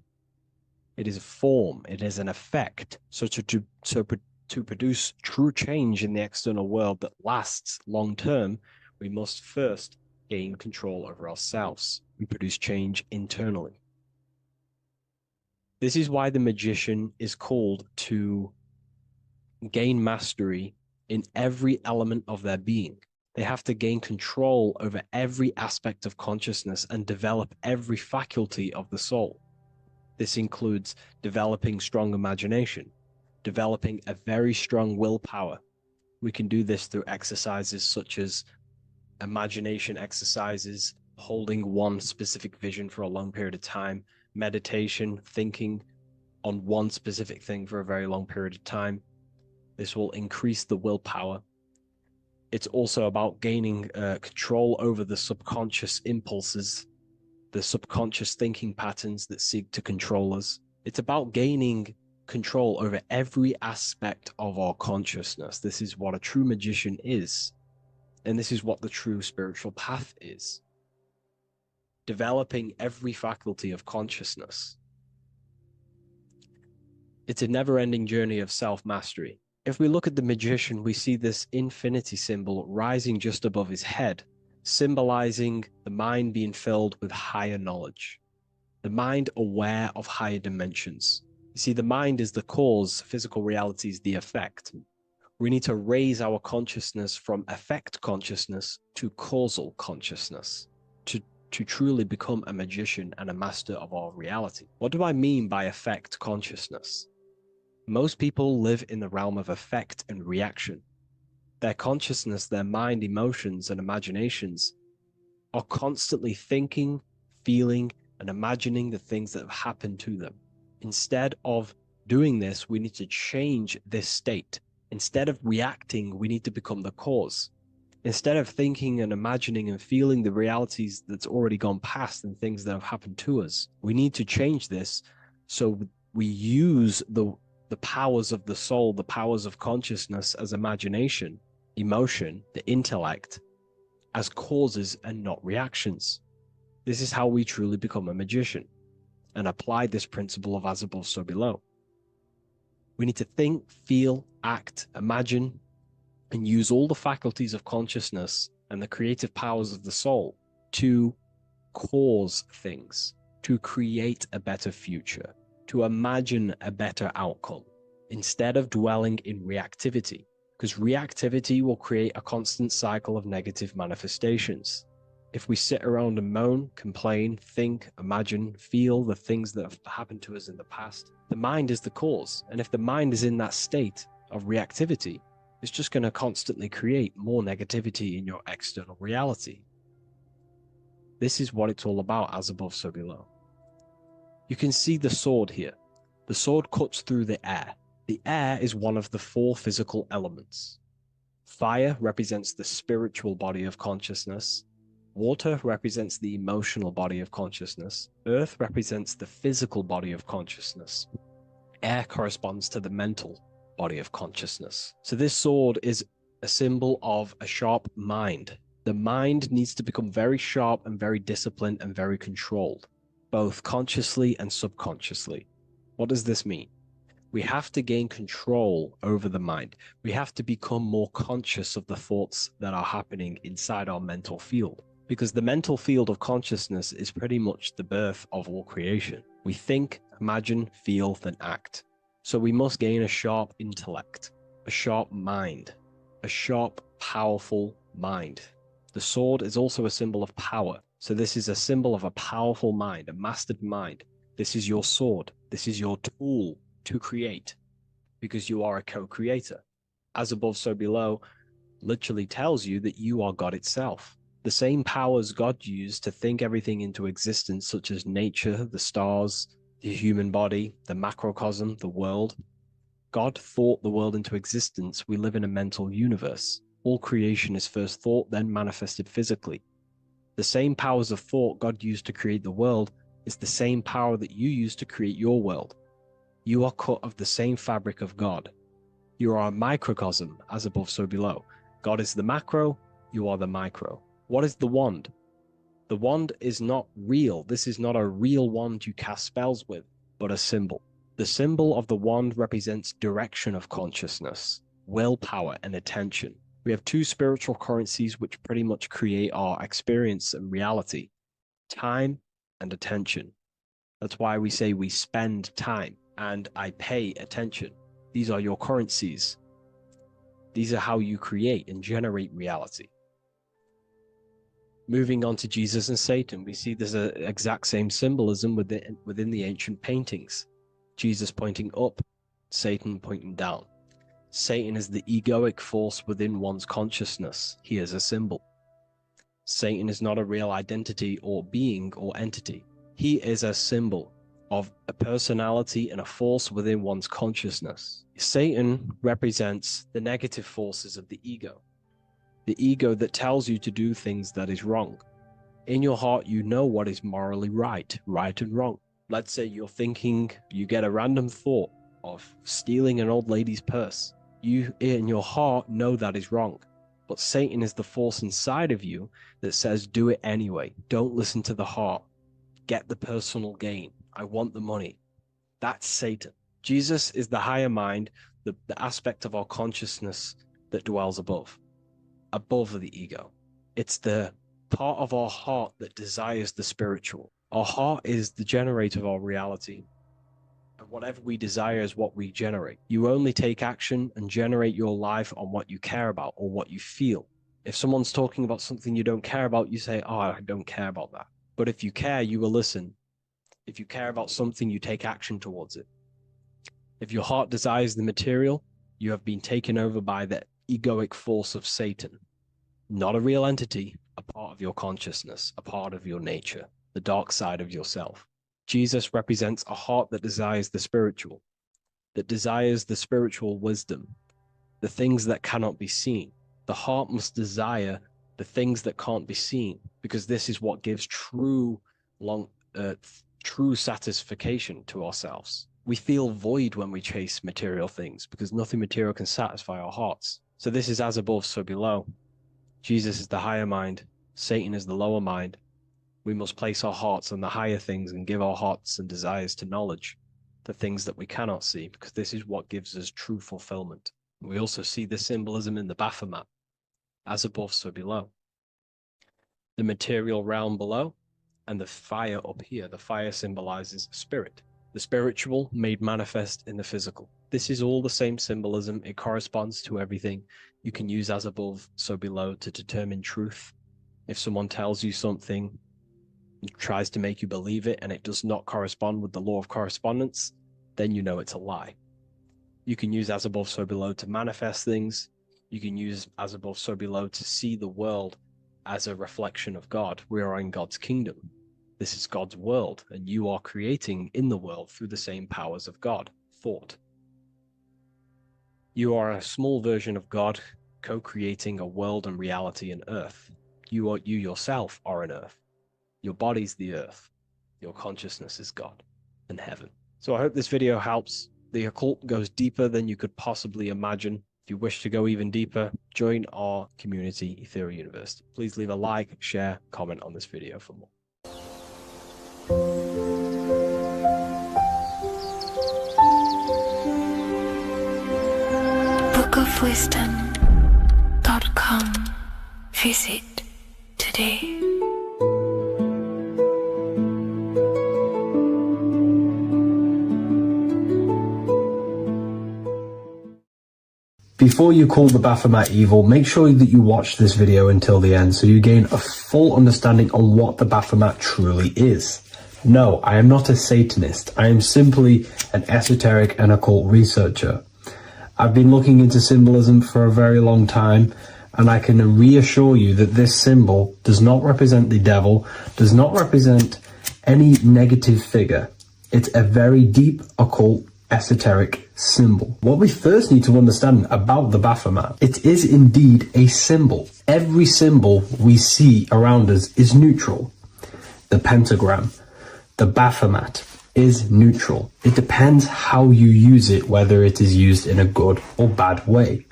It is a form, it is an effect. So to produce true change in the external world that lasts long term, we must first gain control over ourselves and produce change internally. This is why the magician is called to gain mastery in every element of their being. They have to gain control over every aspect of consciousness and develop every faculty of the soul. This includes developing strong imagination, developing a very strong willpower. We can do this through exercises such as imagination exercises, holding one specific vision for a long period of time, meditation, thinking on one specific thing for a very long period of time. This will increase the willpower. It's also about gaining control over the subconscious impulses, the subconscious thinking patterns that seek to control us. It's about gaining control over every aspect of our consciousness. This is what a true magician is. And this is what the true spiritual path is. Developing every faculty of consciousness. It's a never-ending journey of self-mastery. If we look at the magician, we see this infinity symbol rising just above his head, symbolizing the mind being filled with higher knowledge, the mind aware of higher dimensions. You see, the mind is the cause, physical reality is the effect. We need to raise our consciousness from effect consciousness to causal consciousness to truly become a magician and a master of our reality. What do I mean by effect consciousness? Most people live in the realm of effect and reaction. Their consciousness, their mind, emotions, and imaginations are constantly thinking, feeling, and imagining the things that have happened to them. Instead of doing this, we need to change this state. Instead of reacting, we need to become the cause. Instead of thinking and imagining and feeling the realities that's already gone past and things that have happened to us, we need to change this so we use the powers of the soul, the powers of consciousness as imagination, emotion, the intellect, as causes and not reactions. This is how we truly become a magician and apply this principle of as above, so below. We need to think, feel, act, imagine, and use all the faculties of consciousness and the creative powers of the soul to cause things, to create a better future, to imagine a better outcome, instead of dwelling in reactivity, because reactivity will create a constant cycle of negative manifestations. If we sit around and moan, complain, think, imagine, feel the things that have happened to us in the past, the mind is the cause. And if the mind is in that state of reactivity, it's just going to constantly create more negativity in your external reality. This is what it's all about, as above, so below. You can see the sword here. The sword cuts through the air. The air is one of the 4 physical elements. Fire represents the spiritual body of consciousness. Water represents the emotional body of consciousness. Earth represents the physical body of consciousness. Air corresponds to the mental body of consciousness. So this sword is a symbol of a sharp mind. The mind needs to become very sharp and very disciplined and very controlled, both consciously and subconsciously. What does this mean? We have to gain control over the mind. We have to become more conscious of the thoughts that are happening inside our mental field, because the mental field of consciousness is pretty much the birth of all creation. We think, imagine, feel, then act. So we must gain a sharp intellect, a sharp mind, a sharp, powerful mind. The sword is also a symbol of power. So this is a symbol of a powerful mind, a mastered mind. This is your sword. This is your tool to create, because you are a co-creator. As above, so below literally tells you that you are God itself. The same powers God used to think everything into existence, such as nature, the stars, the human body, the macrocosm, the world. God thought the world into existence. We live in a mental universe. All creation is first thought, then manifested physically. The same powers of thought God used to create the world is the same power that you use to create your world. You are cut of the same fabric of God. You are a microcosm, as above, so below. God is the macro, you are the micro. What is the wand? The wand is not real. This is not a real wand you cast spells with, but a symbol. The symbol of the wand represents direction of consciousness, willpower, and attention. We have two spiritual currencies which pretty much create our experience and reality: time and attention. That's why we say we spend time and I pay attention. These are your currencies. These are how you create and generate reality. Moving on to Jesus and Satan, we see there's an exact same symbolism within the ancient paintings. Jesus pointing up, Satan pointing down. Satan is the egoic force within one's consciousness. He is a symbol. Satan is not a real identity or being or entity. He is a symbol of a personality and a force within one's consciousness. Satan represents the negative forces of the ego that tells you to do things that is wrong. In your heart, you know what is morally right and wrong. Let's say you're thinking, you get a random thought of stealing an old lady's purse. You, in your heart, know that is wrong. But Satan is the force inside of you that says, do it anyway. Don't listen to the heart. Get the personal gain. I want the money. That's Satan. Jesus is the higher mind, the aspect of our consciousness that dwells above the ego. It's the part of our heart that desires the spiritual. Our heart is the generator of our reality. And whatever we desire is what we generate. You only take action and generate your life on what you care about or what you feel. If someone's talking about something you don't care about, you say, oh, I don't care about that. But if you care, you will listen. If you care about something, you take action towards it. If your heart desires the material, you have been taken over by the egoic force of Satan. Not a real entity, a part of your consciousness, a part of your nature, the dark side of yourself. Jesus represents a heart that desires the spiritual wisdom, the things that cannot be seen. The heart must desire the things that can't be seen, because this is what gives true satisfaction to ourselves. We feel void when we chase material things because nothing material can satisfy our hearts. So this is as above, so below. Jesus is the higher mind. Satan is the lower mind. We must place our hearts on the higher things and give our hearts and desires to knowledge, the things that we cannot see, because this is what gives us true fulfillment. We also see the symbolism in the Baphomet. As above, so below. The material realm below and the fire up here. The fire symbolizes spirit. The spiritual made manifest in the physical. This is all the same symbolism. It corresponds to everything. You can use as above, so below to determine truth. If someone tells you something, tries to make you believe it, and it does not correspond with the law of correspondence, then you know it's a lie. You can use as above, so below to manifest things. You can use as above, so below to see the world as a reflection of God. We are in God's kingdom. This is God's world, and you are creating in the world through the same powers of God, thought. You are a small version of God, co-creating a world and reality in earth. You yourself are an earth. Your body's the earth. Your consciousness is God and heaven. So I hope this video helps. The occult goes deeper than you could possibly imagine. If you wish to go even deeper, join our community, Ethereal University. Please leave a like, share, comment on this video for more. bookofwisdom.com. Visit today. Before you call the Baphomet evil, make sure that you watch this video until the end so you gain a full understanding on what the Baphomet truly is. No, I am not a Satanist. I am simply an esoteric and occult researcher. I've been looking into symbolism for a very long time, and I can reassure you that this symbol does not represent the devil, does not represent any negative figure. It's a very deep, occult, esoteric symbol. What we first need to understand about the Baphomet, it is indeed a symbol. Every symbol we see around us is neutral. The pentagram, the Baphomet is neutral. It depends how you use it, whether it is used in a good or bad way.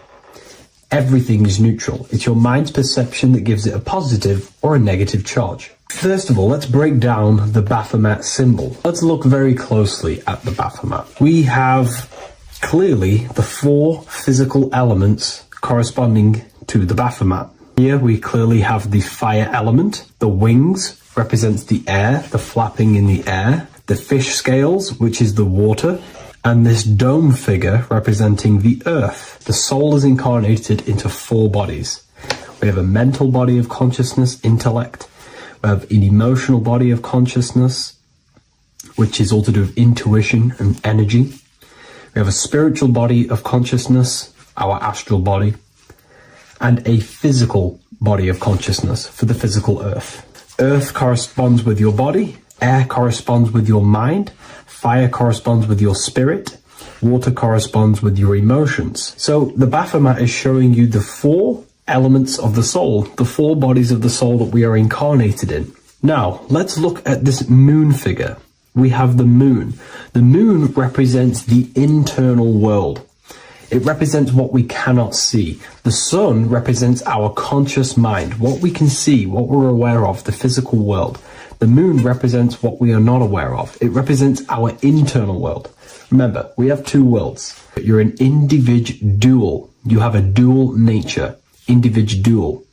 Everything is neutral. It's your mind's perception that gives it a positive or a negative charge. First of all, let's break down the Baphomet symbol. Let's look very closely at the Baphomet. We have clearly the 4 physical elements corresponding to the Baphomet. Here we clearly have the fire element. The wings represents the air, the flapping in the air. The fish scales, which is the water. And this dome figure representing the earth. The soul is incarnated into 4 bodies. We have a mental body of consciousness, intellect. We have an emotional body of consciousness, which is all to do with intuition and energy. We have a spiritual body of consciousness, our astral body, and a physical body of consciousness for the physical earth. Earth corresponds with your body, air corresponds with your mind, fire corresponds with your spirit, water corresponds with your emotions. So the Baphomet is showing you the 4 elements of the soul, the 4 bodies of the soul that we are incarnated in. Now, let's look at this moon figure. We have the moon. The moon represents the internal world. It represents what we cannot see. The sun represents our conscious mind, what we can see, what we're aware of, the physical world. The moon represents what we are not aware of. It represents our internal world. Remember, we have 2 worlds. You're an individual. You have a dual nature. Individual.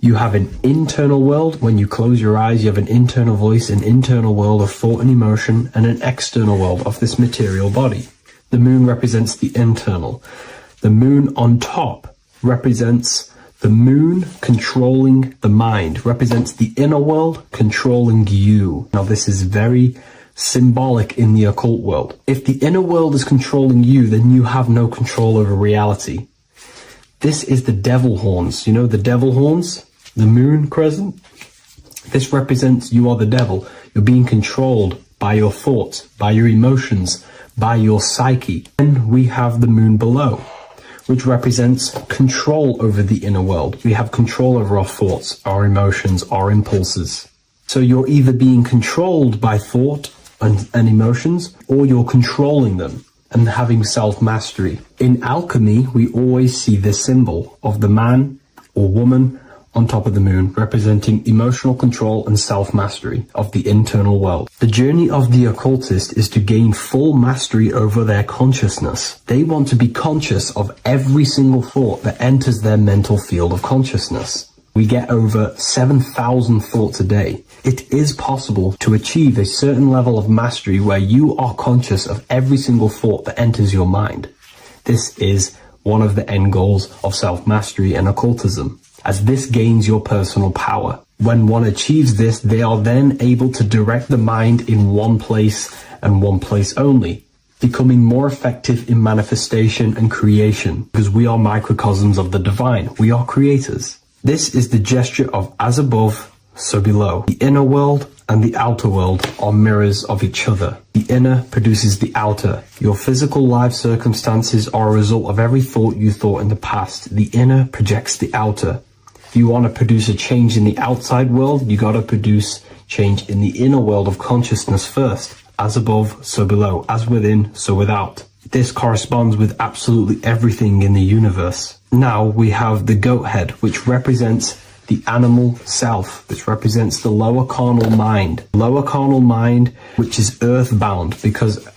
You have an internal world. When you close your eyes, you have an internal voice, an internal world of thought and emotion, and an external world of this material body. The moon represents the internal. The moon on top represents the moon controlling the mind, represents the inner world controlling you. Now this is very symbolic in the occult world. If the inner world is controlling you, then you have no control over reality. This is the devil horns. You know the devil horns? The moon crescent? This represents you are the devil. You're being controlled by your thoughts, by your emotions, by your psyche. Then we have the moon below, which represents control over the inner world. We have control over our thoughts, our emotions, our impulses. So you're either being controlled by thought and emotions, or you're controlling them and having self-mastery. In alchemy, we always see this symbol of the man or woman on top of the moon, representing emotional control and self-mastery of the internal world. The journey of the occultist is to gain full mastery over their consciousness. They want to be conscious of every single thought that enters their mental field of consciousness. We get over 7,000 thoughts a day. It is possible to achieve a certain level of mastery where you are conscious of every single thought that enters your mind. This is one of the end goals of self-mastery and occultism, as this gains your personal power. When one achieves this, they are then able to direct the mind in one place and one place only, becoming more effective in manifestation and creation, because we are microcosms of the divine. We are creators. This is the gesture of as above, so below. The inner world and the outer world are mirrors of each other. The inner produces the outer. Your physical life circumstances are a result of every thought you thought in the past. The inner projects the outer. If you want to produce a change in the outside world, you got to produce change in the inner world of consciousness first. As above, so below. As within, so without. This corresponds with absolutely everything in the universe. Now we have the goat head, which represents the animal self, which represents the lower carnal mind. Lower carnal mind, which is earthbound, because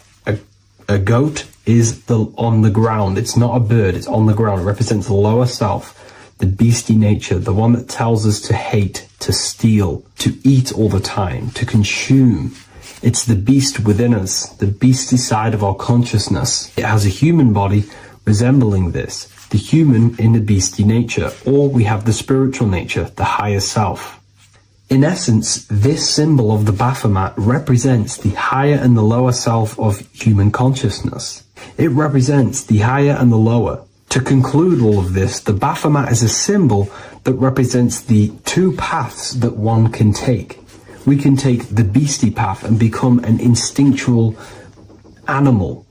a goat is on the ground. It's not a bird, it's on the ground. It represents the lower self, the beastie nature, the one that tells us to hate, to steal, to eat all the time, to consume. It's the beast within us, the beastie side of our consciousness. It has a human body resembling this. the human in the beastie nature, or we have the spiritual nature, the higher self. In essence, this symbol of the Baphomet represents the higher and the lower self of human consciousness. It represents the higher and the lower. To conclude all of this, the Baphomet is a symbol that represents the two paths that one can take. We can take the beastie path and become an instinctual animal,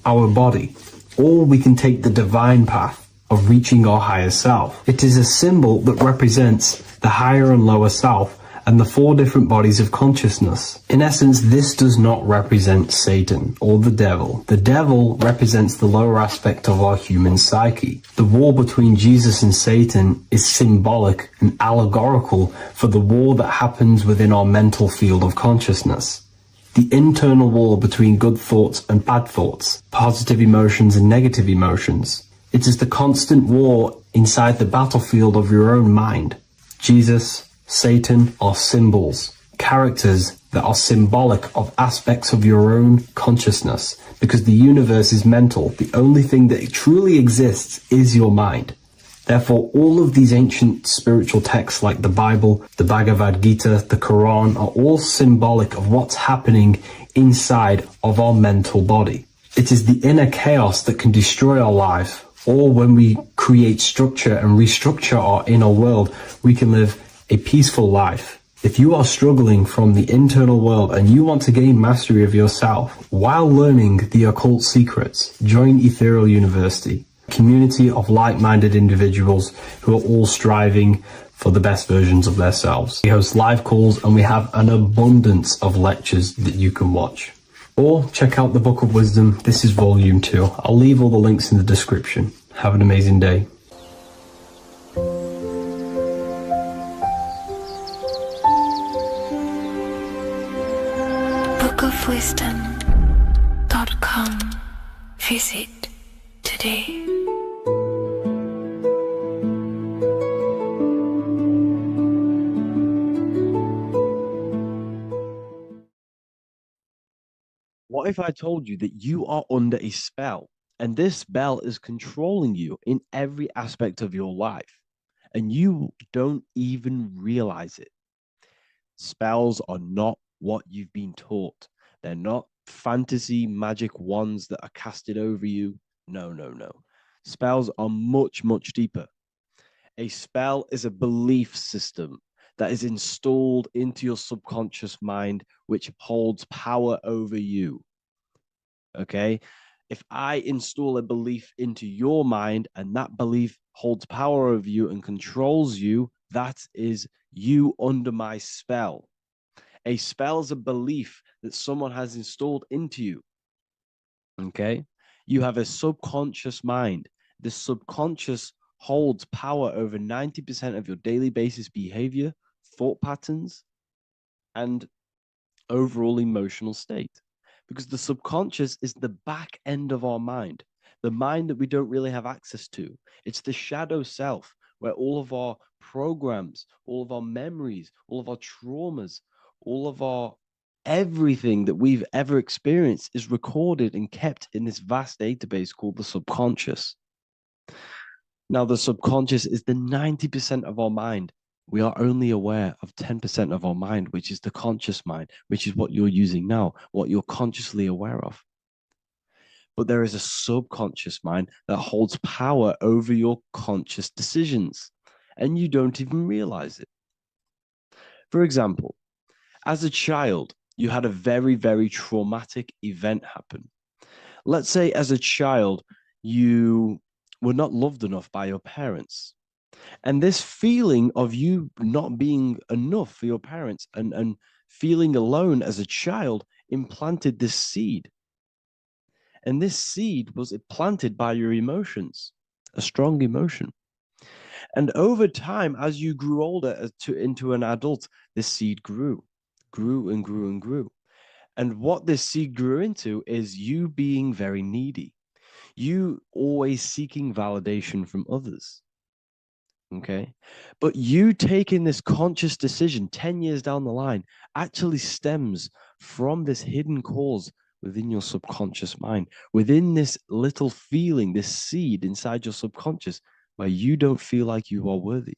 our body, or we can take the divine path of reaching our higher self. It is a symbol that represents the higher and lower self and the four different bodies of consciousness. In essence, this does not represent Satan or the devil. The devil represents the lower aspect of our human psyche. The war between Jesus and Satan is symbolic and allegorical for the war that happens within our mental field of consciousness. The internal war between good thoughts and bad thoughts, positive emotions and negative emotions. It is the constant war inside the battlefield of your own mind. Jesus, Satan are symbols, characters that are symbolic of aspects of your own consciousness, because the universe is mental. The only thing that truly exists is your mind. Therefore, all of these ancient spiritual texts like the Bible, the Bhagavad Gita, the Quran are all symbolic of what's happening inside of our mental body. It is the inner chaos that can destroy our life, or when we create structure and restructure our inner world, we can live a peaceful life. If you are struggling from the internal world and you want to gain mastery of yourself while learning the occult secrets, join Ethereal University, a community of like-minded individuals who are all striving for the best versions of themselves. We host live calls and we have an abundance of lectures that you can watch. Or check out the Book of Wisdom. This is volume 2. I'll leave all the links in the description. Have an amazing day. bookofwisdom.com. Visit today. What if I told you that you are under a spell and this spell is controlling you in every aspect of your life and you don't even realize it? Spells are not what you've been taught. They're not fantasy magic wands that are casted over you. No, no, no. Spells are much, much deeper. A spell is a belief system that is installed into your subconscious mind, which holds power over you. Okay? If I install a belief into your mind and that belief holds power over you and controls you, that is you under my spell. A spell is a belief that someone has installed into you. Okay? You have a subconscious mind. The subconscious holds power over 90% of your daily basis behavior, thought patterns, and overall emotional state. Because the subconscious is the back end of our mind, the mind that we don't really have access to. It's the shadow self where all of our programs, all of our memories, all of our traumas, all of our everything that we've ever experienced is recorded and kept in this vast database called the subconscious. Now, the subconscious is the 90% of our mind. We are only aware of 10% of our mind, which is the conscious mind, which is what you're using now, what you're consciously aware of. But there is a subconscious mind that holds power over your conscious decisions, and you don't even realize it. For example, as a child, you had a very, very traumatic event happen. Let's say as a child, you were not loved enough by your parents. And this feeling of you not being enough for your parents and feeling alone as a child implanted this seed. And this seed was planted by your emotions, a strong emotion. And over time, as you grew older into an adult, this seed grew and grew and grew. And what this seed grew into is you being very needy, you always seeking validation from others. Okay. But you taking this conscious decision 10 years down the line actually stems from this hidden cause within your subconscious mind, within this little feeling, this seed inside your subconscious where you don't feel like you are worthy.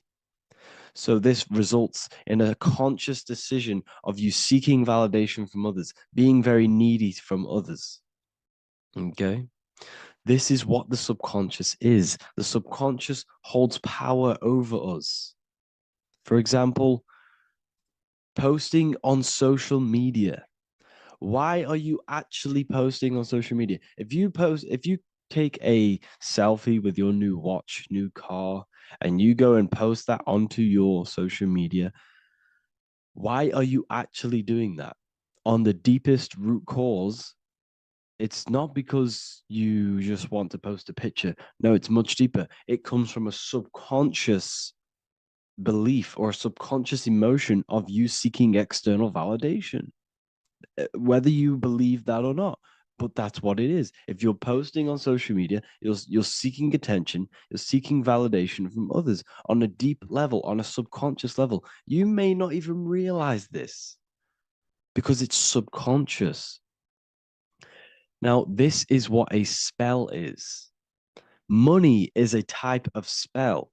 So this results in a conscious decision of you seeking validation from others, being very needy from others. Okay? This is what the subconscious is. The subconscious holds power over us. For example, posting on social media. Why are you actually posting on social media? If you take a selfie with your new watch, new car, and you go and post that onto your social media, why are you actually doing that? On the deepest root cause, it's not because you just want to post a picture. No, it's much deeper. It comes from a subconscious belief or a subconscious emotion of you seeking external validation, whether you believe that or not. But that's what it is. If you're posting on social media, you're seeking attention, you're seeking validation from others on a deep level, on a subconscious level. You may not even realize this because it's subconscious. Now, this is what a spell is. Money is a type of spell.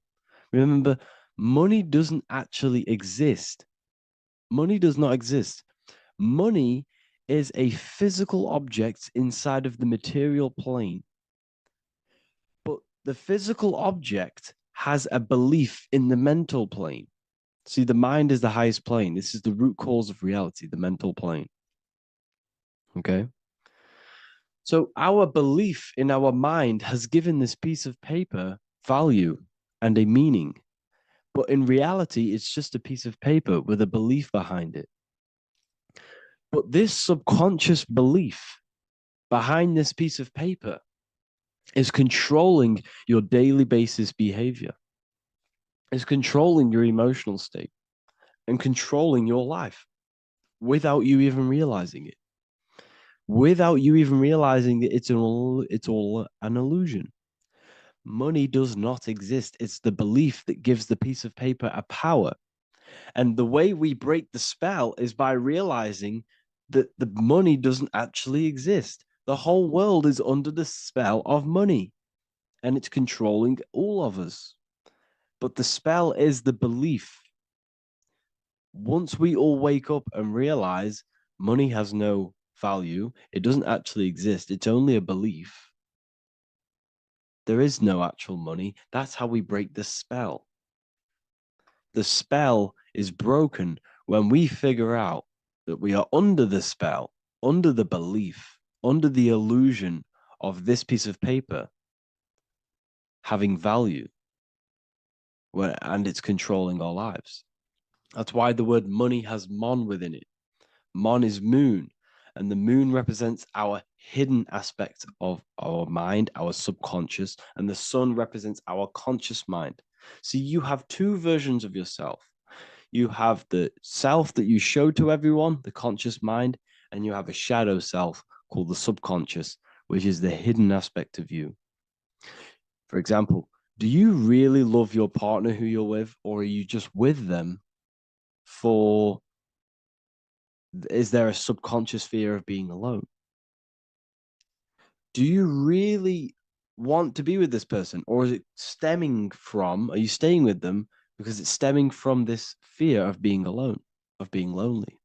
Remember, money doesn't actually exist. Money does not exist. Money is a physical object inside of the material plane. But the physical object has a belief in the mental plane. See, the mind is the highest plane. This is the root cause of reality, the mental plane. Okay? So our belief in our mind has given this piece of paper value and a meaning. But in reality, it's just a piece of paper with a belief behind it. But this subconscious belief behind this piece of paper is controlling your daily basis behavior, is controlling your emotional state, and controlling your life without you even realizing it. Without you even realizing that it's all an illusion. Money does not exist. It's the belief that gives the piece of paper a power. And the way we break the spell is by realizing that the money doesn't actually exist. The whole world is under the spell of money, and it's controlling all of us. But the spell is the belief. Once we all wake up and realize money has no value, it doesn't actually exist, it's only a belief. There is no actual money. That's how we break the spell. The spell is broken when we figure out that we are under the spell, under the belief, under the illusion of this piece of paper having value, and it's controlling our lives. That's why the word money has mon within it. Mon is moon, and the moon represents our hidden aspect of our mind, our subconscious, and the sun represents our conscious mind. So you have two versions of yourself. You have the self that you show to everyone, the conscious mind, and you have a shadow self called the subconscious, which is the hidden aspect of you. For example, do you really love your partner who you're with, or are you just with them for, is there a subconscious fear of being alone? Do you really want to be with this person, or is it stemming from, are you staying with them because it's stemming from this fear of being alone, of being lonely?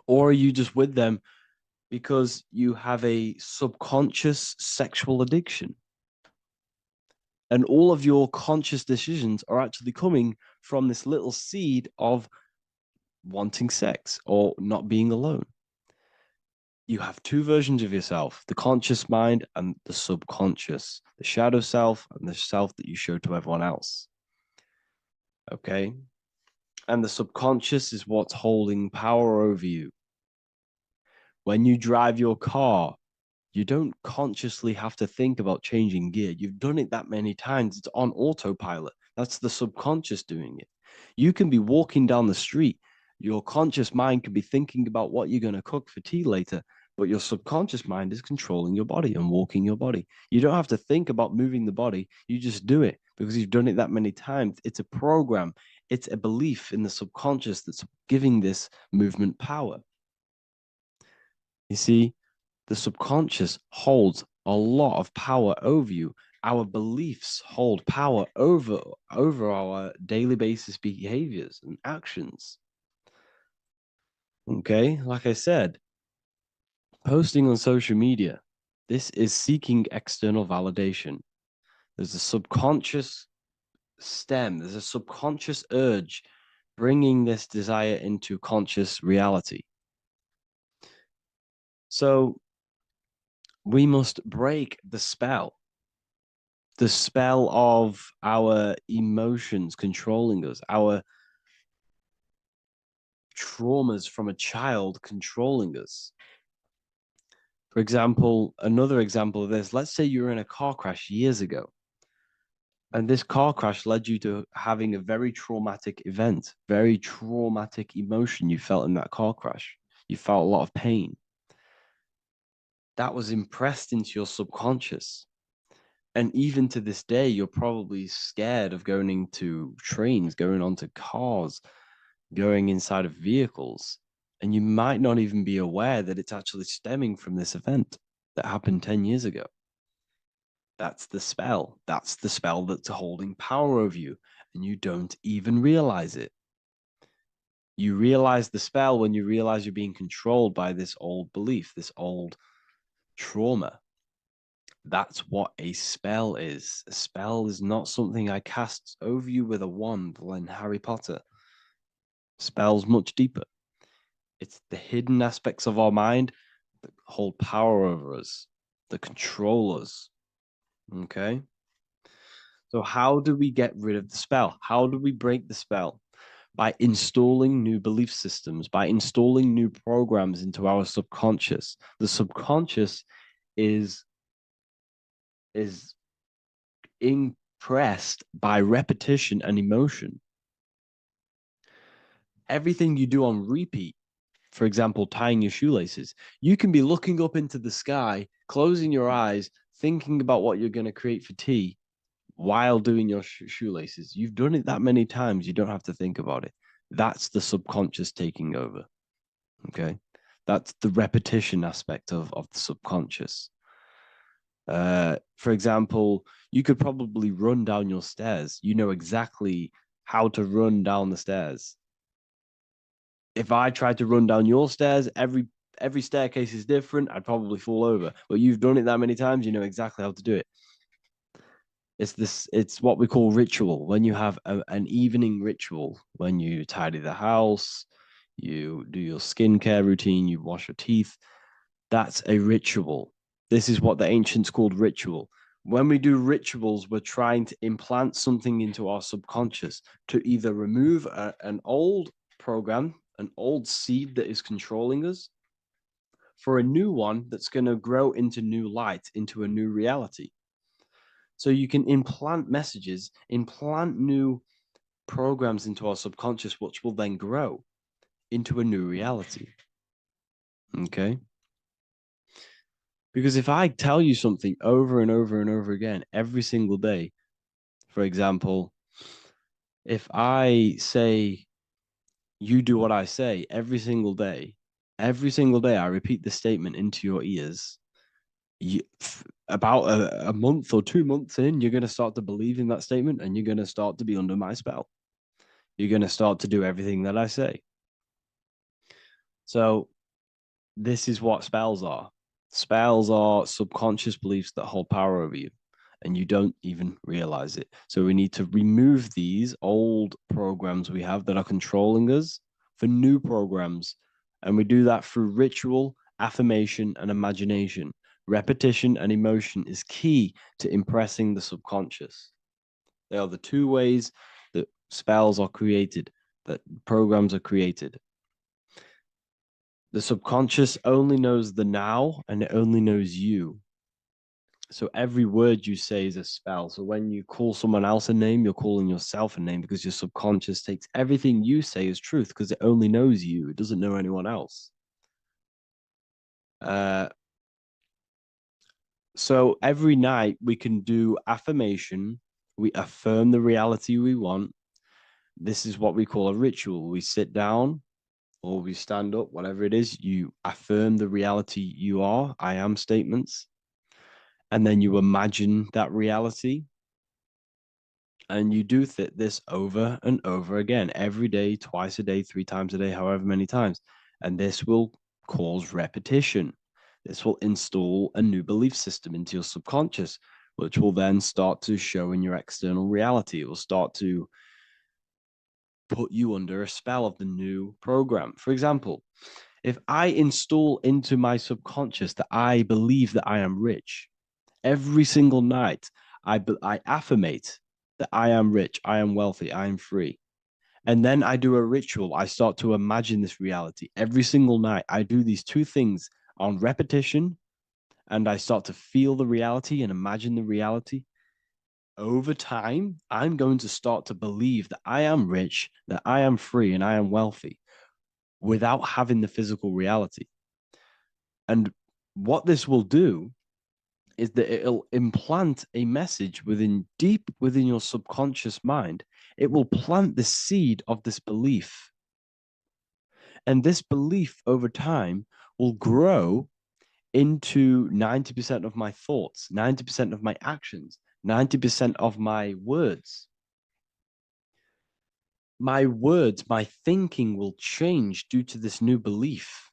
Or are you just with them because you have a subconscious sexual addiction? And all of your conscious decisions are actually coming from this little seed of wanting sex or not being alone. You have two versions of yourself, the conscious mind and the subconscious, the shadow self and the self that you show to everyone else. Okay? And the subconscious is what's holding power over you. When you drive your car, you don't consciously have to think about changing gear. You've done it that many times. It's on autopilot. That's the subconscious doing it. You can be walking down the street. Your conscious mind can be thinking about what you're going to cook for tea later, but your subconscious mind is controlling your body and walking your body. You don't have to think about moving the body. You just do it because you've done it that many times. It's a program. It's a belief in the subconscious that's giving this movement power. You see, the subconscious holds a lot of power over you. Our beliefs hold power over our daily basis behaviors and actions. Okay, like I said, posting on social media, this is seeking external validation. There's a subconscious there's a subconscious urge bringing this desire into conscious reality. So we must break the spell of our emotions controlling us, our traumas from a child controlling us. For example, another example of this, let's say you were in a car crash years ago, and this car crash led you to having a very traumatic event, very traumatic emotion you felt in that car crash. You felt a lot of pain. That was impressed into your subconscious. And even to this day, you're probably scared of going into trains, going onto cars, going inside of vehicles. And you might not even be aware that it's actually stemming from this event that happened 10 years ago. That's the spell. That's the spell that's holding power over you. And you don't even realize it. You realize the spell when you realize you're being controlled by this old belief, this old trauma. That's what a spell is. A spell is not something I cast over you with a wand like Harry Potter. Spell's much deeper. It's the hidden aspects of our mind that hold power over us, that control us. Okay? So how do we get rid of the spell? How do we break the spell? By installing new belief systems, by installing new programs into our subconscious. The subconscious is impressed by repetition and emotion. Everything you do on repeat, for example, tying your shoelaces, you can be looking up into the sky, closing your eyes, thinking about what you're going to create for tea while doing your shoelaces. You've done it that many times, you don't have to think about it. That's the subconscious taking over. Okay. That's the repetition aspect of the subconscious. For example, you could probably run down your stairs. You know exactly how to run down the stairs. If I tried to run down your stairs, every staircase is different. I'd probably fall over. But you've done it that many times, you know exactly how to do it. It's what we call ritual. When you have an evening ritual, when you tidy the house, you do your skincare routine, you wash your teeth, that's a ritual. This is what the ancients called ritual. When we do rituals, we're trying to implant something into our subconscious to either remove an old program, an old seed that is controlling us, for a new one that's going to grow into new light, into a new reality. So you can implant messages, implant new programs into our subconscious, which will then grow into a new reality. Okay? Because if I tell you something over and over and over again every single day, for example, if I say, you do what I say every single day I repeat the statement into your ears, about a month or 2 months in, you're going to start to believe in that statement and you're going to start to be under my spell. You're going to start to do everything that I say. So this is what spells are. Spells are subconscious beliefs that hold power over you, and you don't even realize it. So we need to remove these old programs we have that are controlling us for new programs. And we do that through ritual, affirmation, and imagination. Repetition and emotion is key to impressing the subconscious. They are the two ways that spells are created, that programs are created. The subconscious only knows the now, and it only knows you. So every word you say is a spell. So when you call someone else a name, you're calling yourself a name, because your subconscious takes everything you say as truth because it only knows you. It doesn't know anyone else. So every night we can do affirmation. We affirm the reality we want. This is what we call a ritual. We sit down or we stand up, whatever it is, you affirm the reality you are, I am statements, and then you imagine that reality. And you do this over and over again, every day, twice a day, 3 times a day, however many times. And this will cause repetition. This will install a new belief system into your subconscious, which will then start to show in your external reality. It will start to put you under a spell of the new program. For example, if I install into my subconscious that I believe that I am rich, every single night I affirmate that I am rich, I am wealthy, I am free. And then I do a ritual. I start to imagine this reality. Every single night, I do these two things on repetition, and I start to feel the reality and imagine the reality. Over time, I'm going to start to believe that I am rich, that I am free, and I am wealthy without having the physical reality. And what this will do is that it'll implant a message deep within your subconscious mind. It will plant the seed of this belief. And this belief over time will grow into 90% of my thoughts, 90% of my actions, 90% of my words. My words, my thinking will change due to this new belief.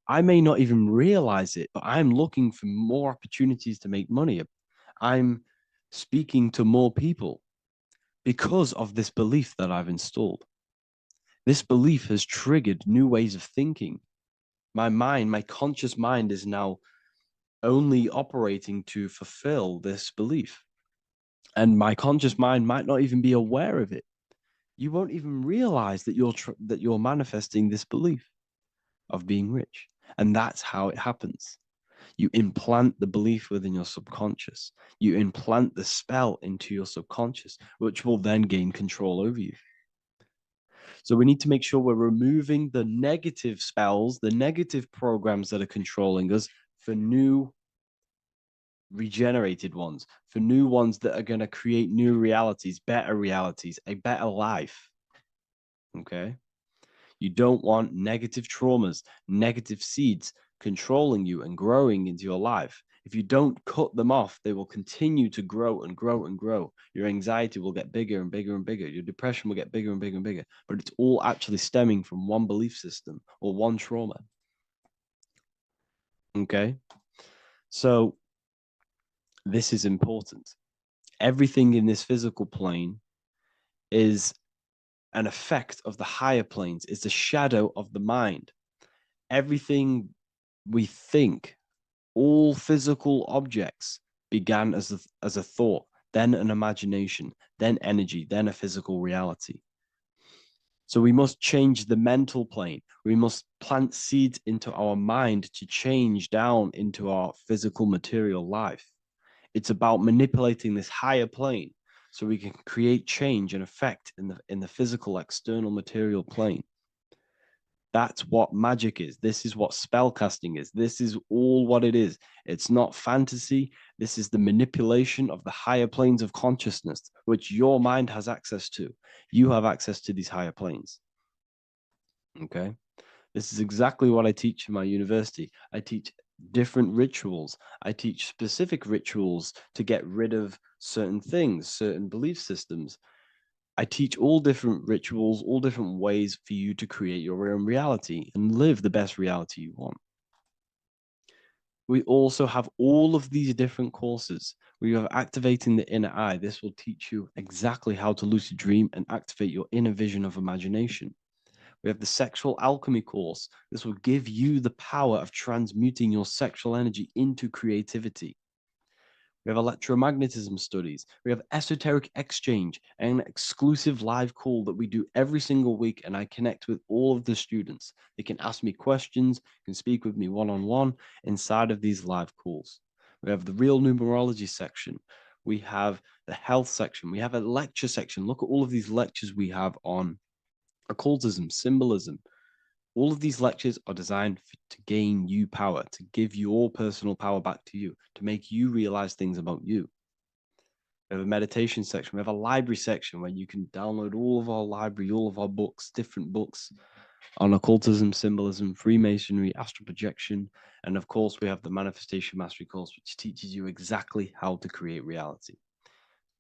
I may not even realize it, but I'm looking for more opportunities to make money. I'm speaking to more people because of this belief that I've installed. This belief has triggered new ways of thinking. My mind, my conscious mind is now only operating to fulfill this belief. And my conscious mind might not even be aware of it. You won't even realize that you're manifesting this belief of being rich. And that's how it happens. You implant the belief within your subconscious. You implant the spell into your subconscious, which will then gain control over you. So we need to make sure we're removing the negative spells, the negative programs that are controlling us for new regenerated ones, for new ones that are going to create new realities, a better life. Okay? You don't want negative traumas, negative seeds controlling you and growing into your life. If you don't cut them off, they will continue to grow and grow and grow. Your anxiety will get bigger and bigger and bigger. Your depression will get bigger and bigger and bigger. But it's all actually stemming from one belief system or one trauma. Okay? So this is important. Everything in this physical plane is an effect of the higher planes. It's a shadow of the mind. Everything we think, all physical objects began as a thought, then an imagination, then energy, then a physical reality. So we must change the mental plane. We must plant seeds into our mind to change down into our physical material life. It's about manipulating this higher plane so we can create change and effect in the physical external material plane. That's what magic is. This is what spellcasting is. This is all what it is. It's not fantasy. This is the manipulation of the higher planes of consciousness, which your mind has access to. You have access to these higher planes. Okay? This is exactly what I teach in my university. I teach different rituals. I teach specific rituals to get rid of certain things, certain belief systems. I teach all different rituals, all different ways for you to create your own reality and live the best reality you want. We also have all of these different courses. We have activating the inner eye. This will teach you exactly how to lucid dream and activate your inner vision of imagination. We have the sexual alchemy course. This will give you the power of transmuting your sexual energy into creativity. We have electromagnetism studies. We have esoteric exchange and an exclusive live call that we do every single week. And I connect with all of the students. They can ask me questions, can speak with me one-on-one inside of these live calls. We have the real numerology section. We have the health section. We have a lecture section. Look at all of these lectures we have on occultism, symbolism. All of these lectures are designed to gain you power, to give your personal power back to you, to make you realize things about you. We have a meditation section. We have a library section where you can download all of our library, all of our books, different books on occultism, symbolism, Freemasonry, astral projection, and of course, we have the Manifestation Mastery course, which teaches you exactly how to create reality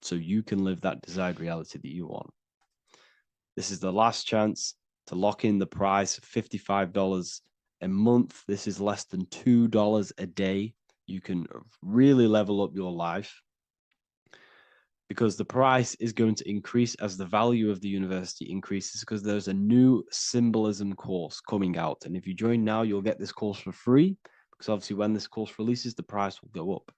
so you can live that desired reality that you want. This is the last chance to lock in the price of $55 a month. This is less than $2 a day. You can really level up your life because the price is going to increase as the value of the university increases, because there's a new symbolism course coming out. And if you join now, you'll get this course for free, because obviously when this course releases, the price will go up.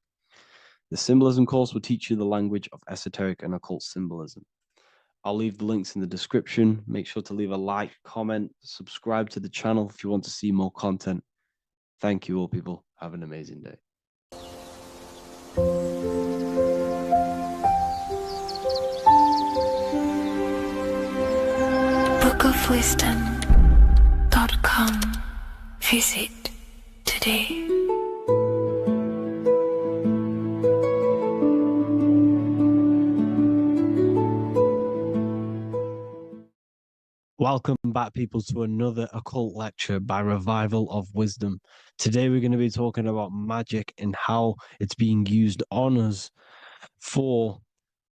The symbolism course will teach you the language of esoteric and occult symbolism. I'll leave the links in the description. Make sure to leave a like, comment, subscribe to the channel if you want to see more content. Thank you all, people. Have an amazing day. bookofwisdom.com. Visit today. Welcome back, people, to another occult lecture by Revival of Wisdom. Today we're going to be talking about magic and how it's being used on us for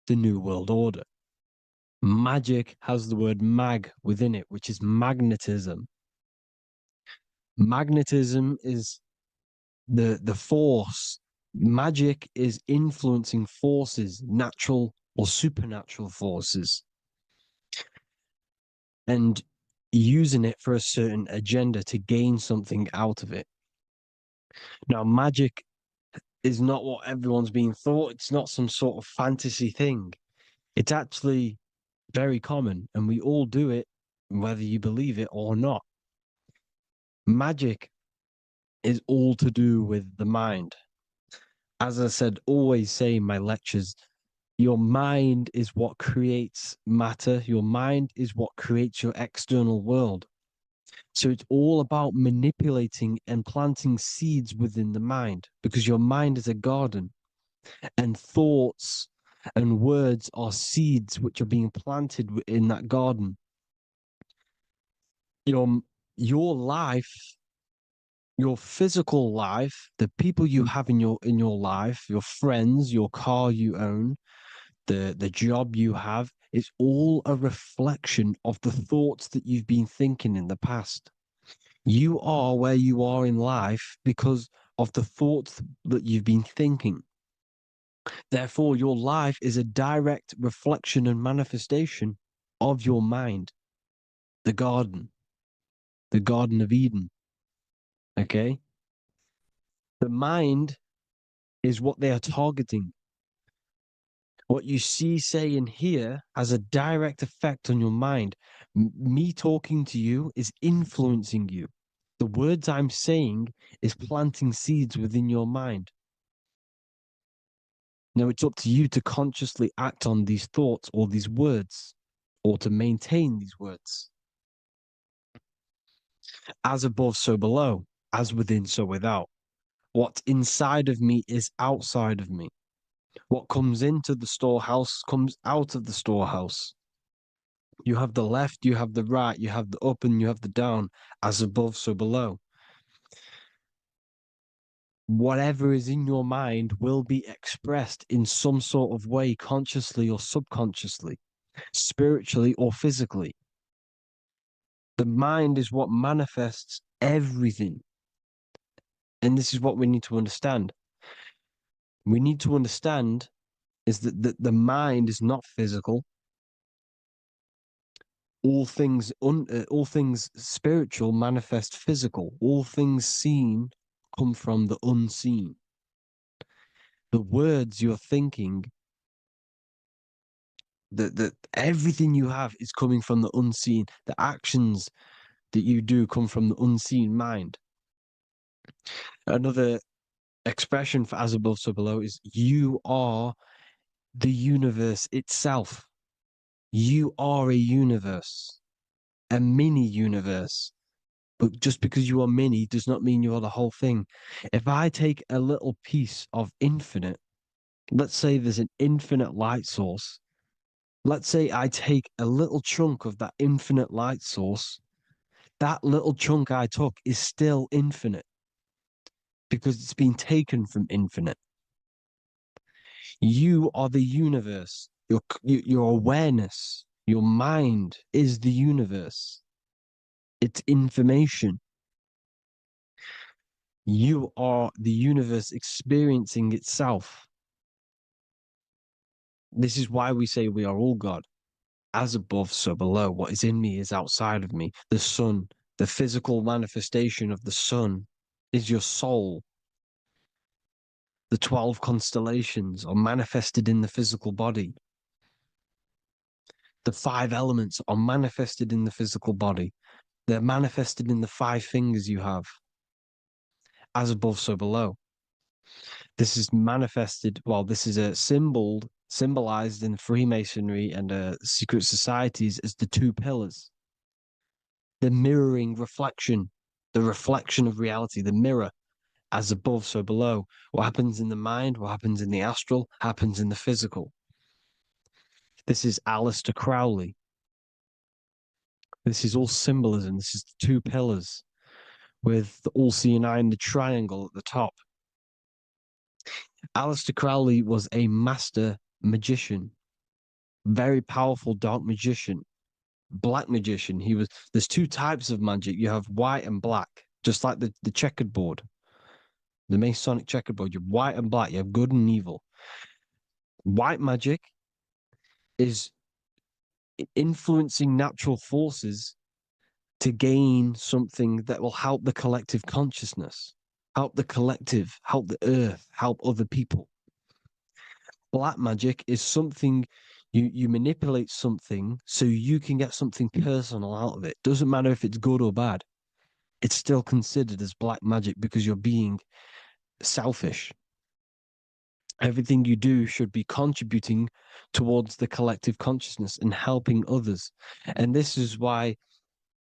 the New World Order. Magic has the word mag within it, which is magnetism. Magnetism is the force. Magic is influencing forces, natural or supernatural forces, and using it for a certain agenda to gain something out of it. Now, magic is not what everyone's being thought. It's not some sort of fantasy thing. It's actually very common, and we all do it, whether you believe it or not. Magic is all to do with the mind. As I said, always say in my lectures, your mind is what creates matter. Your mind is what creates your external world. So it's all about manipulating and planting seeds within the mind, because your mind is a garden, and thoughts and words are seeds which are being planted in that garden. Your life, your physical life, the people you have in your life, your friends, your car you own, the job you have, is all a reflection of the thoughts that you've been thinking in the past. You are where you are in life because of the thoughts that you've been thinking. Therefore, your life is a direct reflection and manifestation of your mind, the Garden of Eden. Okay? The mind is what they are targeting. What you see, say, and hear has a direct effect on your mind. Me talking to you is influencing you. The words I'm saying is planting seeds within your mind. Now, it's up to you to consciously act on these thoughts or these words, or to maintain these words. As above, so below. As within, so without. What's inside of me is outside of me. What comes into the storehouse comes out of the storehouse. You have the left, you have the right, you have the up, and you have the down. As above, so below. Whatever is in your mind will be expressed in some sort of way, consciously or subconsciously, spiritually or physically. The mind is what manifests everything. And this is what we need to understand. We need to understand is that the mind is not physical. All things spiritual manifest physical. All things seen come from the unseen. The words you're thinking, that everything you have is coming from the unseen. The actions that you do come from the unseen mind. Another expression for as above, so below is you are the universe itself. You are a universe, a mini universe. But just because you are mini does not mean you are the whole thing. If I take a little piece of infinite, let's say there's an infinite light source. Let's say I take a little chunk of that infinite light source that little chunk I took is still infinite because it's been taken from infinite. You are the universe. Your awareness, your mind is the universe. It's information. You are the universe experiencing itself. This is why we say we are all God. As above, so below. What is in me is outside of me. The sun, the physical manifestation of the sun is your soul. The 12 constellations are manifested in the physical body. The 5 elements are manifested in the physical body. They're manifested in the 5 fingers you have. As above, so below. This is manifested, well, this is a symbolized in Freemasonry and secret societies as the 2 pillars. The mirroring reflection, the reflection of reality, the mirror, as above, so below. What happens in the mind, what happens in the astral, happens in the physical. This is Aleister Crowley. This is all symbolism. This is the 2 pillars with the all-seeing eye and the triangle at the top. Aleister Crowley was a master magician, very powerful dark magician, black magician. There's 2 types of magic. You have white and black, just like the checkered board, the Masonic checkered board. You have white and black, you have good and evil. White magic is influencing natural forces to gain something that will help the collective consciousness, help the collective, help the earth, help other people. Black magic is something you manipulate something so you can get something personal out of it. Doesn't matter if it's good or bad. It's still considered as black magic because you're being selfish. Everything you do should be contributing towards the collective consciousness and helping others. And this is why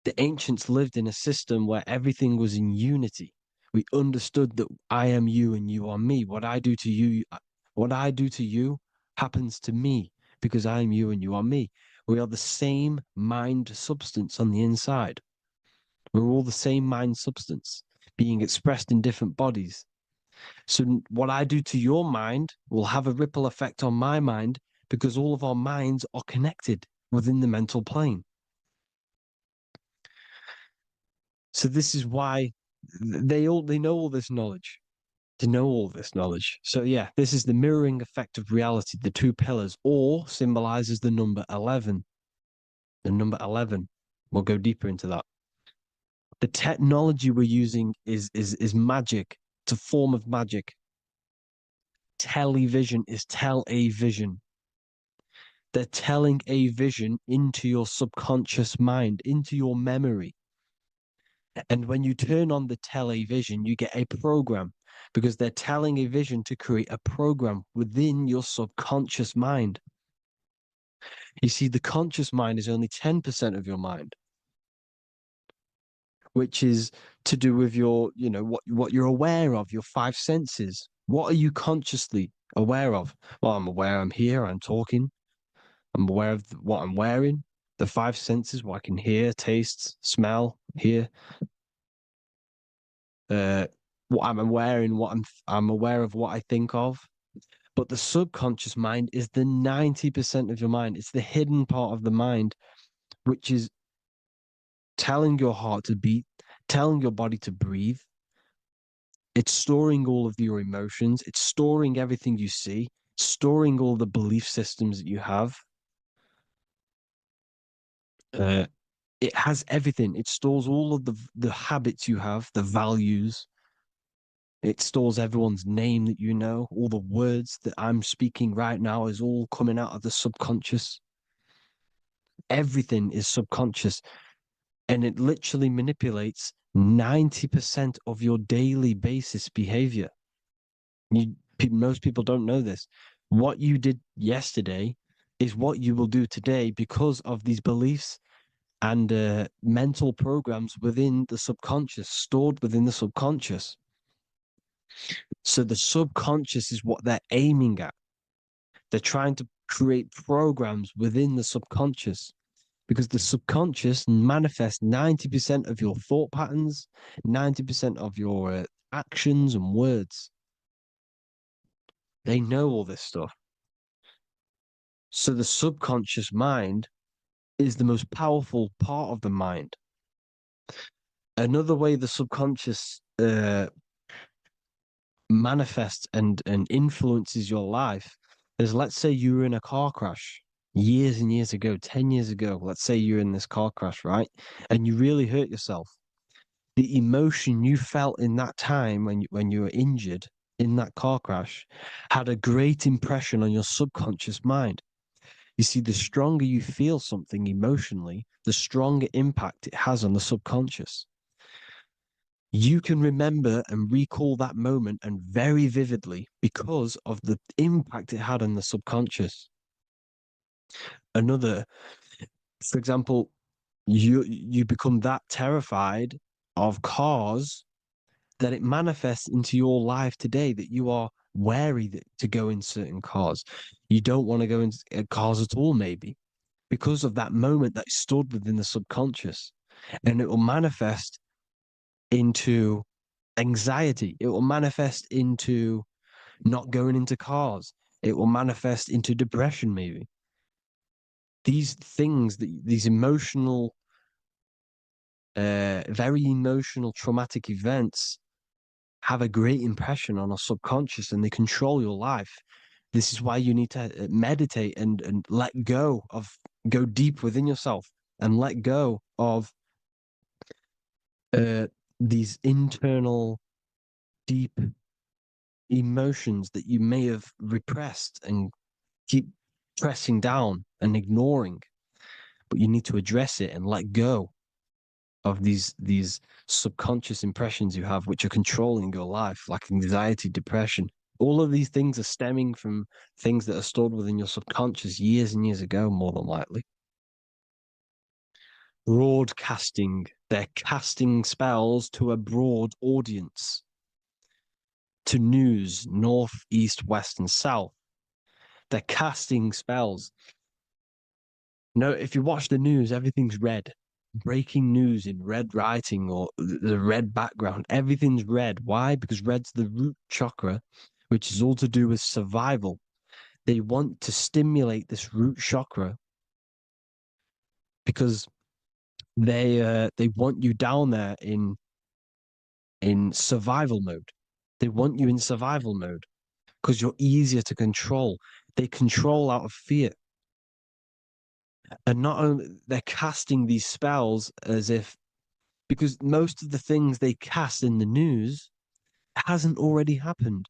the ancients lived in a system where everything was in unity. We understood that I am you and you are me. What I do to you happens to me because I am you and you are me. We are the same mind substance on the inside. We're all the same mind substance being expressed in different bodies. So what I do to your mind will have a ripple effect on my mind because all of our minds are connected within the mental plane. So this is why they know all this knowledge. To know all this knowledge. So yeah, this is the mirroring effect of reality, the 2 pillars, or symbolizes the number 11. The number 11. We'll go deeper into that. The technology we're using is magic. It's a form of magic. Television is a vision. They're telling a vision into your subconscious mind, into your memory. And when you turn on the television, you get a program because they're telling a vision to create a program within your subconscious mind. You see, the conscious mind is only 10% of your mind, which is to do with your, what you're aware of, your 5 senses. What are you consciously aware of? Well, I'm aware I'm here, I'm talking. I'm aware of what I'm wearing, the 5 senses, what I can hear, taste, smell, hear. What I'm wearing, I'm aware of what I think of. But the subconscious mind is the 90% of your mind. It's the hidden part of the mind, which is telling your heart to beat, telling your body to breathe. It's storing all of your emotions. It's storing everything you see, storing all the belief systems that you have. It has everything. It stores all of the habits you have, the values. It stores everyone's name that you know. All the words that I'm speaking right now is all coming out of the subconscious. Everything is subconscious. And it literally manipulates 90% of your daily basis behavior. Most people don't know this. What you did yesterday is what you will do today because of these beliefs and mental programs within the subconscious, stored within the subconscious. So the subconscious is what they're aiming at. They're trying to create programs within the subconscious. because the subconscious manifests 90% of your thought patterns, 90% of your actions and words. They know all this stuff. So the subconscious mind is the most powerful part of the mind. Another way the subconscious manifests and influences your life is, let's say you were in a car crash years and years ago, 10 years ago. Let's say you're in this car crash, right? And you really hurt yourself. The emotion you felt in that time when you were injured in that car crash had a great impression on your subconscious mind. You see, the stronger you feel something emotionally, the stronger impact it has on the subconscious. You can remember and recall that moment and very vividly because of the impact it had on the subconscious. Another, for example, you become that terrified of cars that it manifests into your life today, that you are wary to go in certain cars. You don't want to go in cars at all, maybe, because of that moment that stood within the subconscious. And it will manifest into anxiety. It will manifest into not going into cars. It will manifest into depression, maybe. These things, these emotional, very emotional, traumatic events have a great impression on our subconscious, and they control your life. This is why you need to meditate and let go deep within yourself and let go of these internal, deep emotions that you may have repressed and keep pressing down and ignoring. But you need to address it and let go of these subconscious impressions you have, which are controlling your life, like anxiety, depression. All of these things are stemming from things that are stored within your subconscious years and years ago, more than likely. Broadcasting. They're casting spells to a broad audience, to news, north, east, west, and south. They're casting spells. No, if you watch the news, everything's red. Breaking news in red writing or the red background, everything's red. Why? Because red's the root chakra, which is all to do with survival. They want to stimulate this root chakra because they want you down there in survival mode. They want you in survival mode because you're easier to control. They control out of fear. And not only they're casting these spells as if, because most of the things they cast in the news hasn't already happened.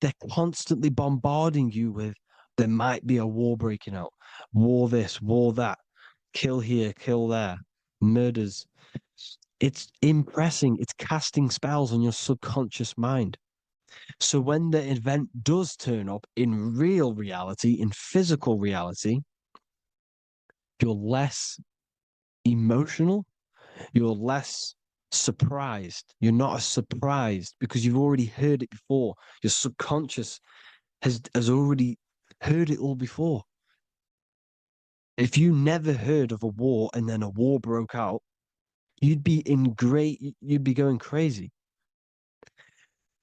They're constantly bombarding you with, there might be a war breaking out, war this, war that, kill here, kill there, murders. It's impressing, it's casting spells on your subconscious mind. So when the event does turn up in real reality, in physical reality, you're less emotional, you're less surprised. You're not as surprised because you've already heard it before. Your subconscious has already heard it all before. If you never heard of a war and then a war broke out, you'd be going crazy.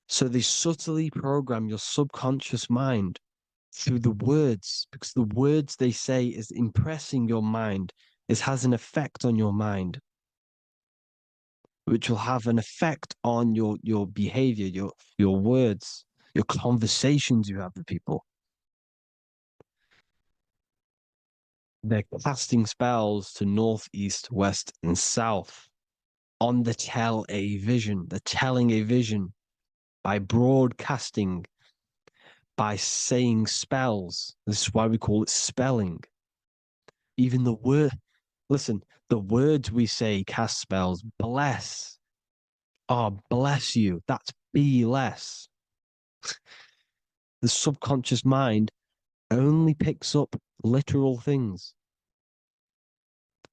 So they subtly program your subconscious mind through the words, because the words they say is impressing your mind. It has an effect on your mind, which will have an effect on your behavior, your words, your conversations you have with people. They're casting spells to north, east, west, and south on the tell a vision. They're telling a vision by broadcasting, by saying spells. This is why we call it spelling. Even the word, listen, the words we say cast spells. Bless. Oh, bless you. That's be less. The subconscious mind only picks up literal things.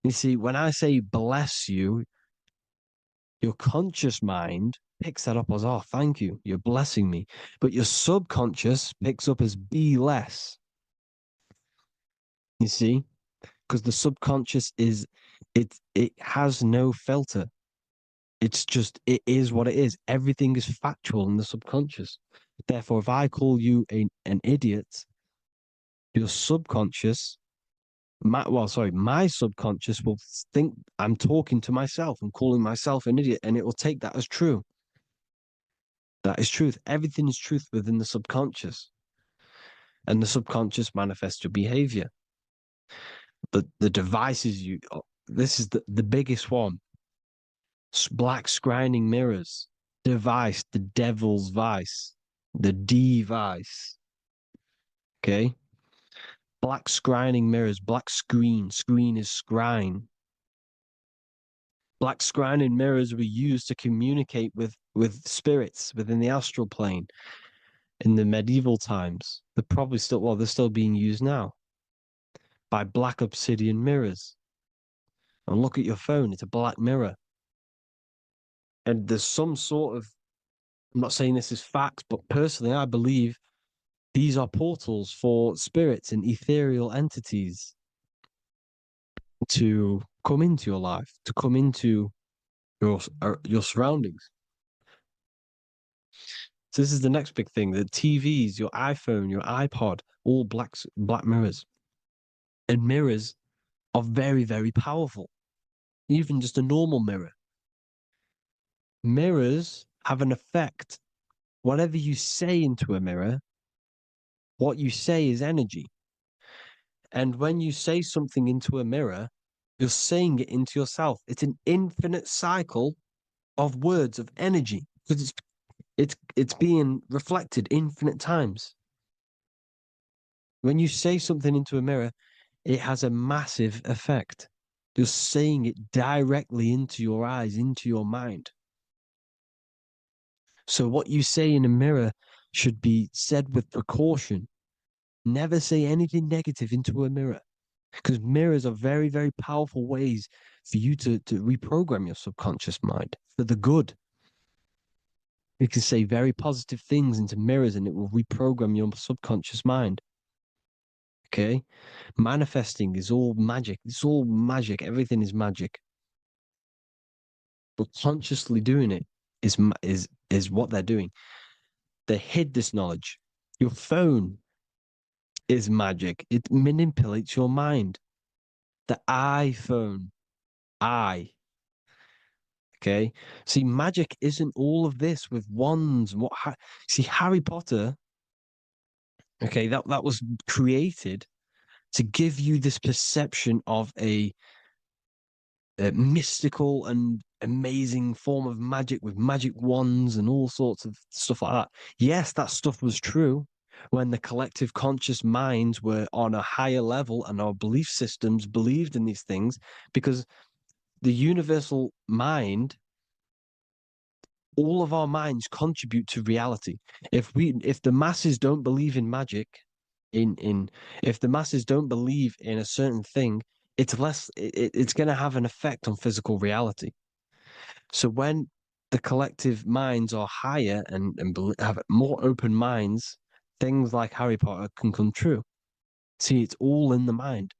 You see, when I say bless you, your conscious mind picks that up as, oh, thank you, you're blessing me. But your subconscious picks up as be less. You see, because the subconscious it has no filter. It's just, it is what it is. Everything is factual in the subconscious. Therefore, if I call you an idiot, your subconscious, my subconscious will think I'm talking to myself and calling myself an idiot, and it will take that as true. That is truth. Everything is truth within the subconscious. And the subconscious manifests your behavior. The devices this is the biggest one. Black scrying mirrors, device, the devil's vice, the device. Okay? Black scrying mirrors, black screen is scrying. Black scrying mirrors were used to communicate with spirits within the astral plane in the medieval times. They're still being used now by black obsidian mirrors. And look at your phone, it's a black mirror. And there's some sort of, I'm not saying this is fact, but personally, I believe these are portals for spirits and ethereal entities to come into your life, to come into your surroundings. So this is the next big thing: the TVs, your iPhone, your iPod, all black mirrors. And mirrors are very, very powerful. Even just a normal mirror. Mirrors have an effect. Whatever you say into a mirror, what you say is energy. And when you say something into a mirror, you're saying it into yourself. It's an infinite cycle of words of energy because it's being reflected infinite times. When you say something into a mirror, it has a massive effect. You're saying it directly into your eyes, into your mind. So what you say in a mirror should be said with precaution. Never say anything negative into a mirror, because mirrors are very, very powerful ways for you to reprogram your subconscious mind for the good. You can say very positive things into mirrors and it will reprogram your subconscious mind. Okay? Manifesting is all magic. It's all magic. Everything is magic. But consciously doing it is what they're doing. They hid this knowledge. Your phone is magic. It manipulates your mind. The iPhone. Okay. See, magic isn't all of this with wands. See, Harry Potter, okay, that was created to give you this perception of a mystical and amazing form of magic with magic wands and all sorts of stuff like that. Yes, that stuff was true when the collective conscious minds were on a higher level and our belief systems believed in these things, because the universal mind, all of our minds contribute to reality. If the masses don't believe in magic, if the masses don't believe in a certain thing, it's going to have an effect on physical reality. So when the collective minds are higher and have more open minds, things like Harry Potter can come true. See, it's all in the mind.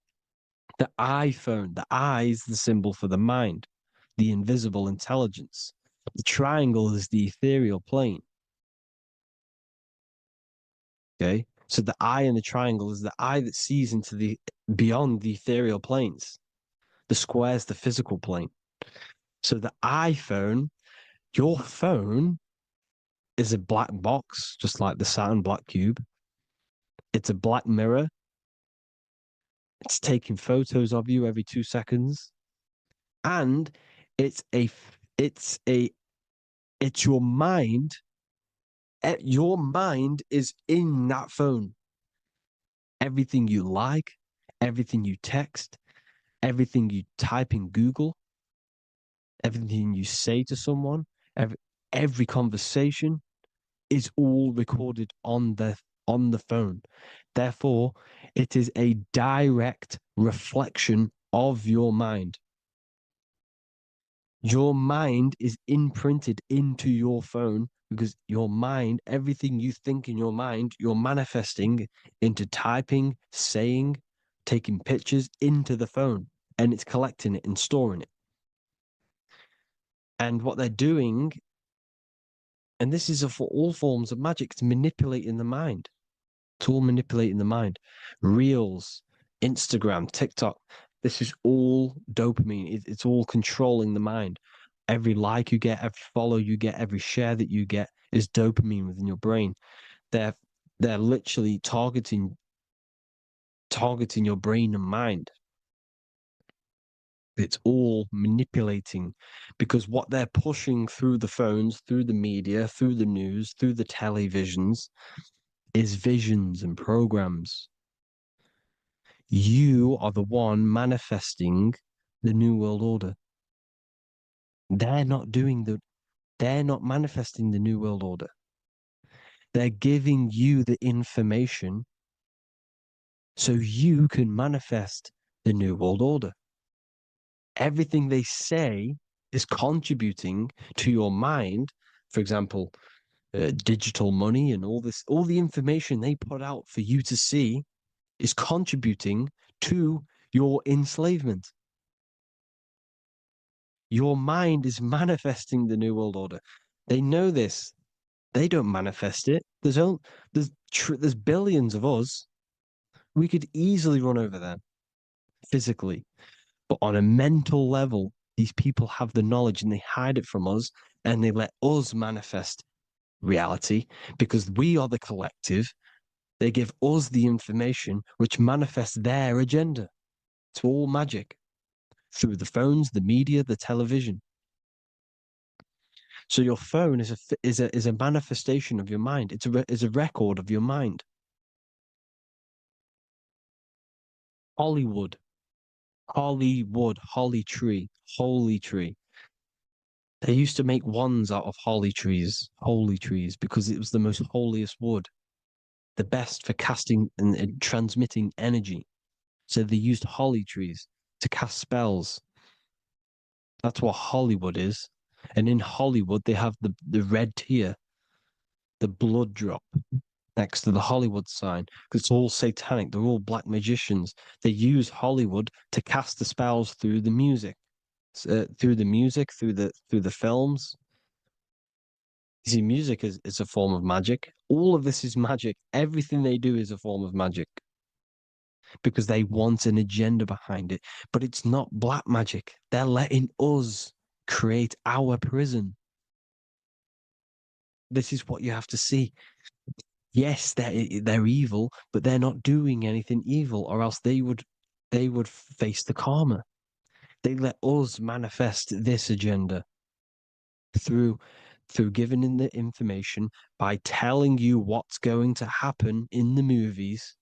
The iPhone, the eye is the symbol for the mind, the invisible intelligence. The triangle is the ethereal plane. Okay, so the eye in the triangle is the eye that sees into the beyond the ethereal planes. The square is the physical plane. So the iPhone, your phone, is a black box, just like the Saturn black cube. It's a black mirror. It's taking photos of you every 2 seconds, and it's your mind. Your mind is in that phone. Everything you like, everything you text, everything you type in Google, everything you say to someone, every conversation is all recorded on the phone. Therefore, it is a direct reflection of your mind. Your mind is imprinted into your phone because your mind, everything you think in your mind, you're manifesting into typing, saying, taking pictures into the phone, and it's collecting it and storing it. And what they're doing, and this is for all forms of magic, it's manipulating the mind. It's all manipulating the mind. Reels, Instagram, TikTok, this is all dopamine. It's all controlling the mind. Every like you get, every follow you get, every share that you get is dopamine within your brain. They're literally targeting your brain and mind. It's all manipulating, because what they're pushing through the phones, through the media, through the news, through the televisions is visions and programs. You are the one manifesting the New World Order. They're not manifesting the New World Order. They're giving you the information so you can manifest the New World Order. Everything they say is contributing to your mind. For example, digital money and all the information they put out for you to see is contributing to your enslavement. Your mind is manifesting the New World Order. They know this. They don't manifest it. There's billions of us. We could easily run over them physically. But on a mental level, these people have the knowledge and they hide it from us, and they let us manifest reality because we are the collective. They give us the information which manifests their agenda. It's all magic through the phones, the media, the television. So your phone is a manifestation of your mind. It's a record of your mind. Hollywood, holly tree, holy tree. They used to make wands out of holy trees, because it was the most holiest wood, the best for casting and transmitting energy. So they used holly trees to cast spells. That's what Hollywood is. And in Hollywood, they have the red tear, the blood drop next to the Hollywood sign, because it's all satanic. They're all black magicians. They use Hollywood to cast the spells through the music, through the films. You see, music is a form of magic. All of this is magic. Everything they do is a form of magic, because they want an agenda behind it. But it's not black magic. They're letting us create our prison. This is what you have to see. Yes, they're evil, but they're not doing anything evil, or else they would face the karma. They let us manifest this agenda through giving in the information, by telling you what's going to happen in the movies.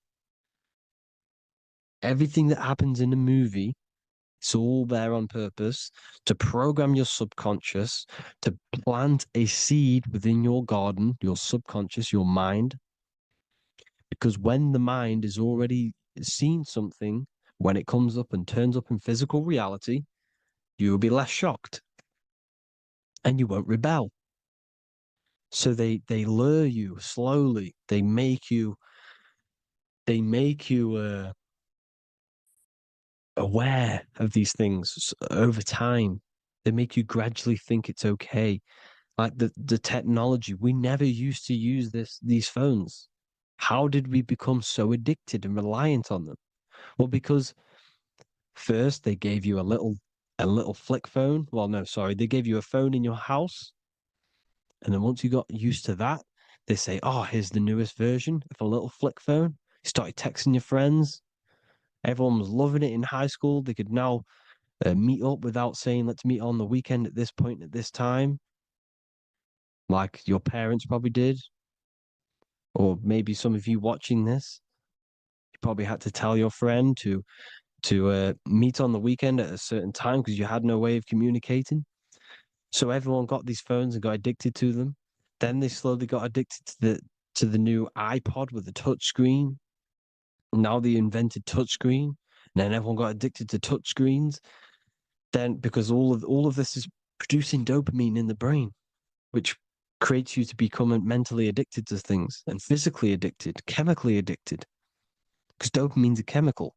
Everything that happens in a movie, it's all there on purpose to program your subconscious, to plant a seed within your garden, your subconscious, your mind. Because when the mind is already seen something, when it comes up and turns up in physical reality, you will be less shocked and you won't rebel. So they lure you slowly. They make you aware of these things over time. They make you gradually think it's okay. Like the technology, we never used to use these phones. How did we become so addicted and reliant on them? Well, because first they gave you a little flick phone. Well, no, sorry, they gave you a phone in your house, and then once you got used to that, they say, "Oh, here's the newest version of a little flick phone." You started texting your friends. Everyone was loving it in high school. They could now meet up without saying, "Let's meet on the weekend at this point at this time," like your parents probably did, or maybe some of you watching this, you probably had to tell your friend to meet on the weekend at a certain time because you had no way of communicating. So everyone got these phones and got addicted to them. Then they slowly got addicted to the new iPod with the touch screen. Now they invented touchscreen, and then everyone got addicted to touch screens. Then because all of this is producing dopamine in the brain, which creates you to become mentally addicted to things and physically addicted, chemically addicted, because dopamine's a chemical.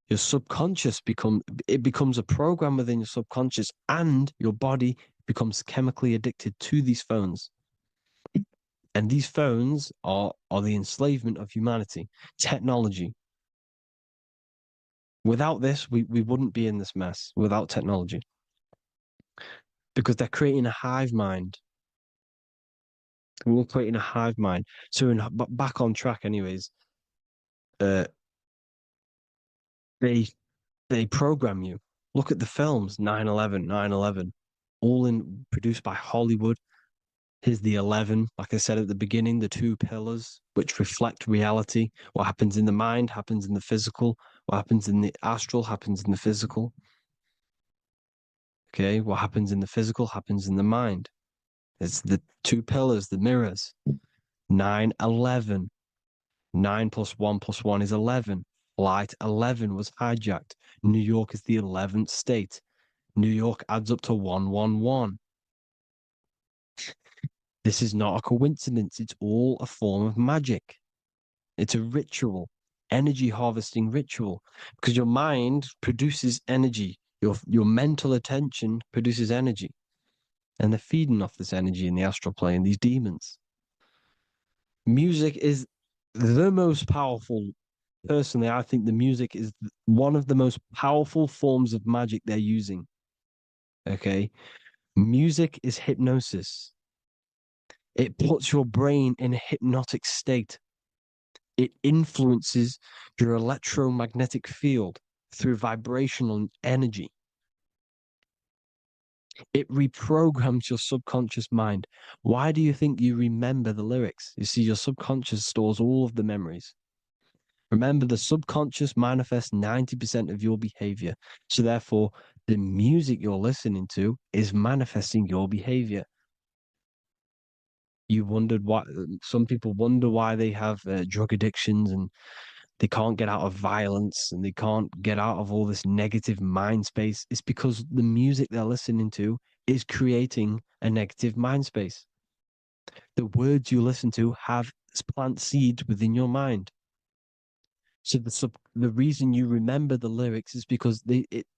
Your subconscious becomes a program within your subconscious, and your body becomes chemically addicted to these phones. And these phones are the enslavement of humanity, technology. Without this, we wouldn't be in this mess without technology. Because they're creating a hive mind. We're creating a hive mind. So back on track anyways, they program you. Look at the films, 9/11, all produced by Hollywood. Here's the 11, like I said at the beginning, the two pillars which reflect reality. What happens in the mind happens in the physical. What happens in the astral happens in the physical. Okay, what happens in the physical happens in the mind. It's the two pillars, the mirrors. 9/11. 9 + 1 + 1 is 11. Flight 11 was hijacked. New York is the 11th state. New York adds up to 111. This is not a coincidence. It's all a form of magic. It's a ritual, energy harvesting ritual, because your mind produces energy. Your mental attention produces energy, and they're feeding off this energy in the astral plane, these demons. Music is the most powerful. Personally, I think the music is one of the most powerful forms of magic they're using. Okay? Music is hypnosis. It puts your brain in a hypnotic state. It influences your electromagnetic field through vibrational energy. It reprograms your subconscious mind. Why do you think you remember the lyrics? You see, your subconscious stores all of the memories. Remember, the subconscious manifests 90% of your behavior. So therefore, the music you're listening to is manifesting your behavior. You wondered why some people wonder why they have drug addictions and they can't get out of violence and they can't get out of all this negative mind space. It's because the music they're listening to is creating a negative mind space. The words you listen to have plant seeds within your mind. So the reason you remember the lyrics is because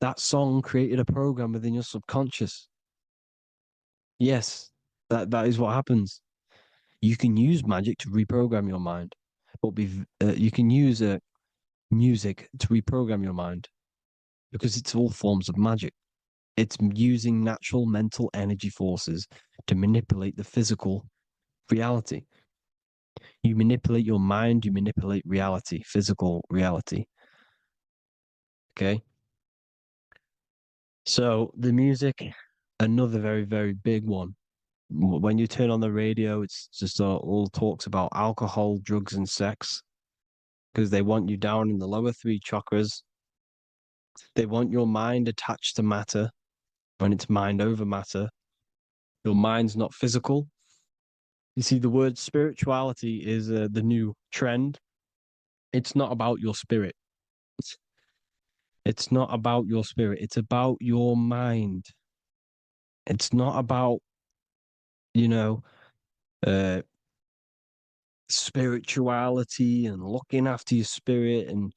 that song created a program within your subconscious. Yes, that is what happens. You can use magic to reprogram your mind, but you can use music to reprogram your mind because it's all forms of magic. It's using natural mental energy forces to manipulate the physical reality. You manipulate your mind, you manipulate reality, physical reality. Okay? So the music, another very, very big one. When you turn on the radio, it's just all talks about alcohol, drugs, and sex because they want you down in the lower three chakras. They want your mind attached to matter when it's mind over matter. Your mind's not physical. You see, the word spirituality is the new trend. It's not about your spirit. It's not about your spirit. It's about your mind. It's not about, you know, uh, spirituality and looking after your spirit. And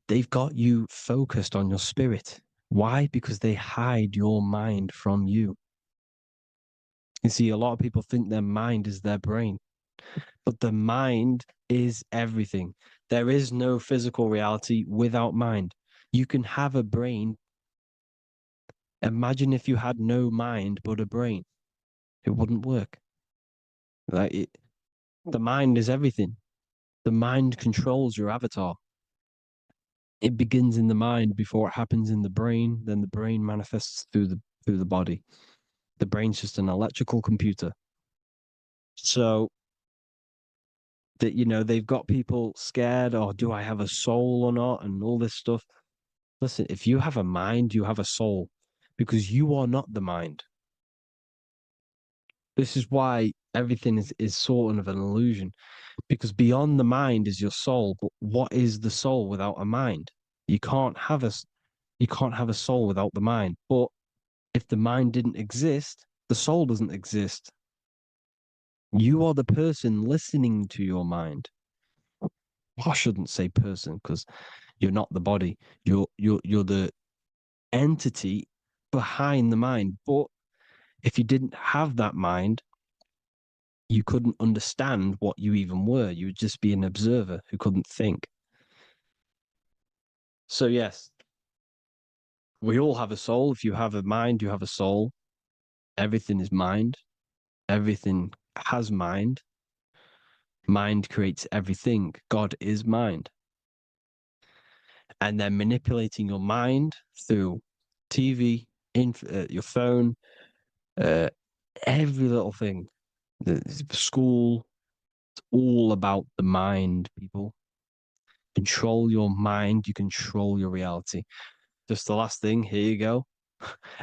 they've got you focused on your spirit. Why? Because they hide your mind from you. You see, a lot of people think their mind is their brain, but the mind is everything. There is no physical reality without mind. You can have a brain. Imagine if you had no mind but a brain. It wouldn't work. The mind is everything. The mind controls your avatar. It begins in the mind before it happens in the brain. Then the brain manifests through the body. The brain's just an electrical computer. So that they've got people scared. Oh, do I have a soul or not? And all this stuff. Listen, if you have a mind, you have a soul, because you are not the mind. This is why everything is sort of an illusion, because beyond the mind is your soul. But what is the soul without a mind? You can't have a soul without the mind. But if the mind didn't exist, the soul doesn't exist. You are the person listening to your mind. I shouldn't say person because You're not the body. You're the entity behind the mind. But if you didn't have that mind, you couldn't understand what you even were. You would just be an observer who couldn't think. So yes, we all have a soul. If you have a mind, you have a soul. Everything is mind. Everything has mind. Mind creates everything. God is mind. And then manipulating your mind through TV, your phone, every little thing, the school, it's all about the mind, people. Control your mind, you control your reality. Just the last thing, here you go.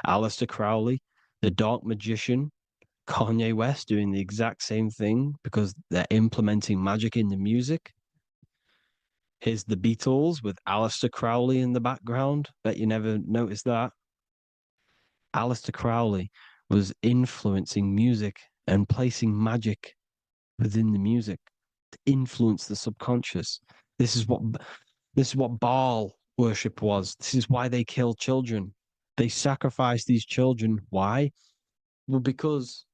Aleister Crowley, the dark magician, Kanye West doing the exact same thing because they're implementing magic in the music. Here's the Beatles with Aleister Crowley in the background. Bet you never noticed that. Aleister Crowley was influencing music and placing magic within the music to influence the subconscious. This is what Baal worship was. This is why they killed children. They sacrificed these children. Why? Well, because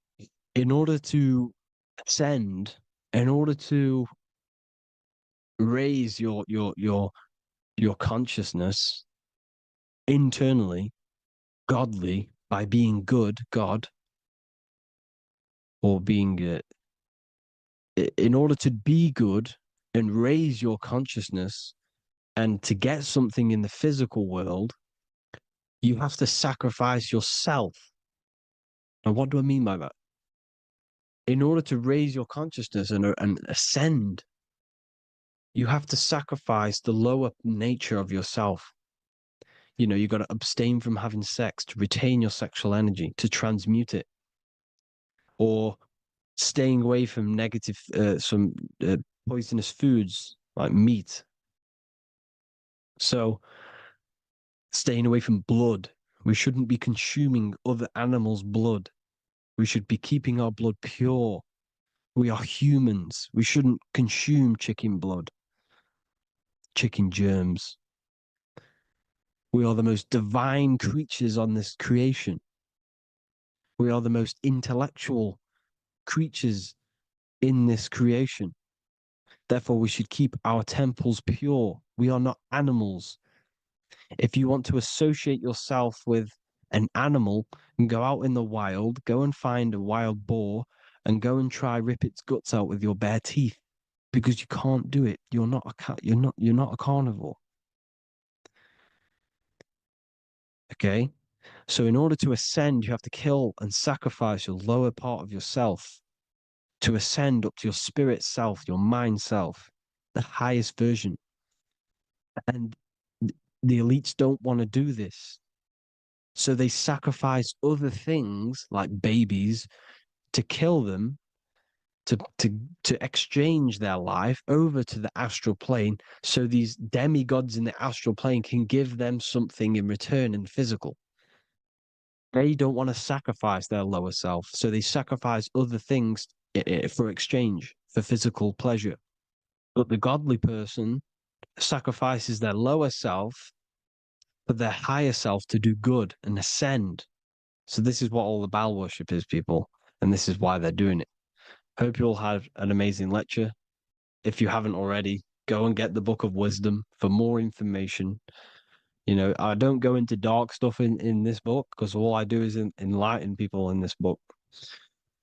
in order to ascend, in order to raise your consciousness internally, godly, by being good, God, or being in order to be good and raise your consciousness and to get something in the physical world, you have to sacrifice yourself. And what do I mean by that? In order to raise your consciousness and ascend, you have to sacrifice the lower nature of yourself. You know, you got to abstain from having sex to retain your sexual energy, to transmute it, or staying away from negative, some poisonous foods like meat. So, staying away from blood. We shouldn't be consuming other animals' blood. We should be keeping our blood pure. We are humans. We shouldn't consume chicken blood, chicken germs. We are the most divine creatures on this creation. We are the most intellectual creatures in this creation. Therefore, we should keep our temples pure. We are not animals. If you want to associate yourself with an animal and go out in the wild, go and find a wild boar and go and try rip its guts out with your bare teeth, because you can't do it. You're not a carnivore. Okay? So in order to ascend, you have to kill and sacrifice your lower part of yourself to ascend up to your spirit self, your mind self, the highest version. And the elites don't want to do this. So they sacrifice other things like babies to kill them, to exchange their life over to the astral plane, so these demigods in the astral plane can give them something in return in physical. They don't want to sacrifice their lower self, so they sacrifice other things for exchange, for physical pleasure. But the godly person sacrifices their lower self for their higher self to do good and ascend. So this is what all the Baal worship is, people, and this is why they're doing it. Hope you all had an amazing lecture. If you haven't already, go and get the Book of Wisdom for more information. You know, I don't go into dark stuff in this book because all I do is enlighten people in this book.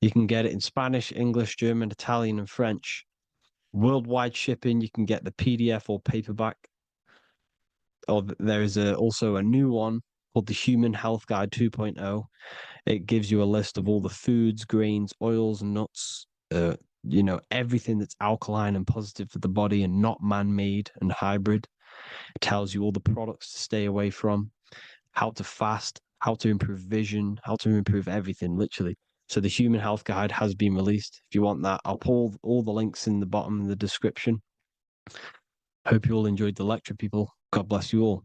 You can get it in Spanish, English, German, Italian, and French. Worldwide shipping, you can get the PDF or paperback. Or there is also a new one called the Human Health Guide 2.0. It gives you a list of all the foods, grains, oils, and nuts, you know, everything that's alkaline and positive for the body and not man-made and hybrid. It tells you all the products to stay away from, how to fast, how to improve vision, how to improve everything, literally. So the Human Health Guide has been released. If you want that, I'll pull all the links in the bottom of the description. Hope you all enjoyed the lecture, people. God bless you all.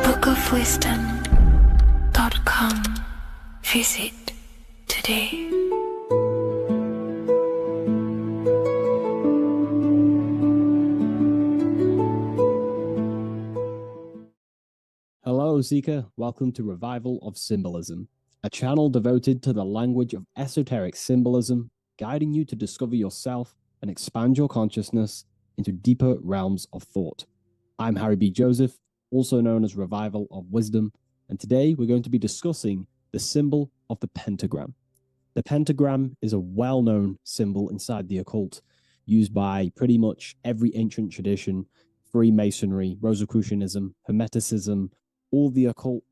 bookofwisdom.com. Visit today. Hello, Seeker. Welcome to Revival of Symbolism, a channel devoted to the language of esoteric symbolism, guiding you to discover yourself and expand your consciousness into deeper realms of thought. I'm Harry B. Joseph, also known as Revival of Wisdom, and today we're going to be discussing the symbol of the pentagram. The pentagram is a well-known symbol inside the occult, used by pretty much every ancient tradition: Freemasonry, Rosicrucianism, Hermeticism, all the occult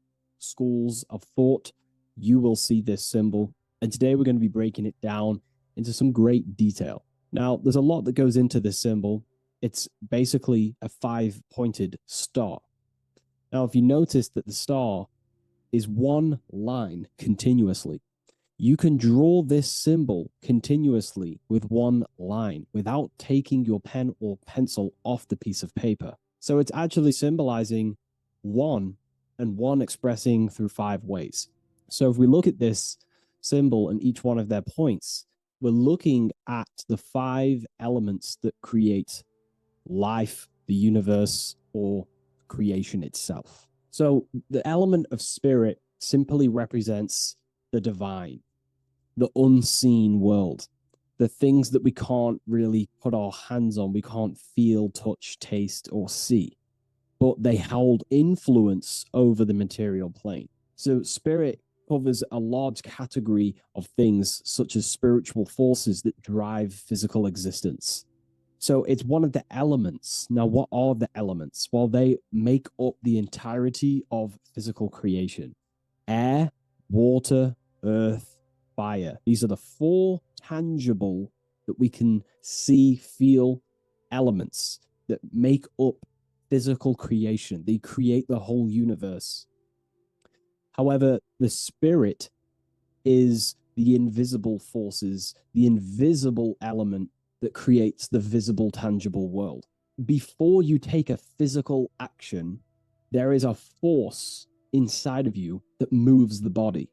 schools of thought. You will see this symbol. And today we're going to be breaking it down into some great detail. Now, there's a lot that goes into this symbol. It's basically a 5-pointed star. Now, if you notice that the star is one line continuously, you can draw this symbol continuously with one line without taking your pen or pencil off the piece of paper. So it's actually symbolizing one, and one expressing through 5 ways. So if we look at this symbol and each one of their points, we're looking at the 5 elements that create life, the universe, or creation itself. So the element of spirit simply represents the divine, the unseen world, the things that we can't really put our hands on, we can't feel, touch, taste, or see, but they hold influence over the material plane. So spirit covers a large category of things such as spiritual forces that drive physical existence. So it's one of the elements. Now, what are the elements? Well, they make up the entirety of physical creation: air, water, earth, fire. These are the 4 tangible that we can see, feel elements that make up physical creation. They create the whole universe. However, the spirit is the invisible forces, the invisible element that creates the visible, tangible world. Before you take a physical action, there is a force inside of you that moves the body.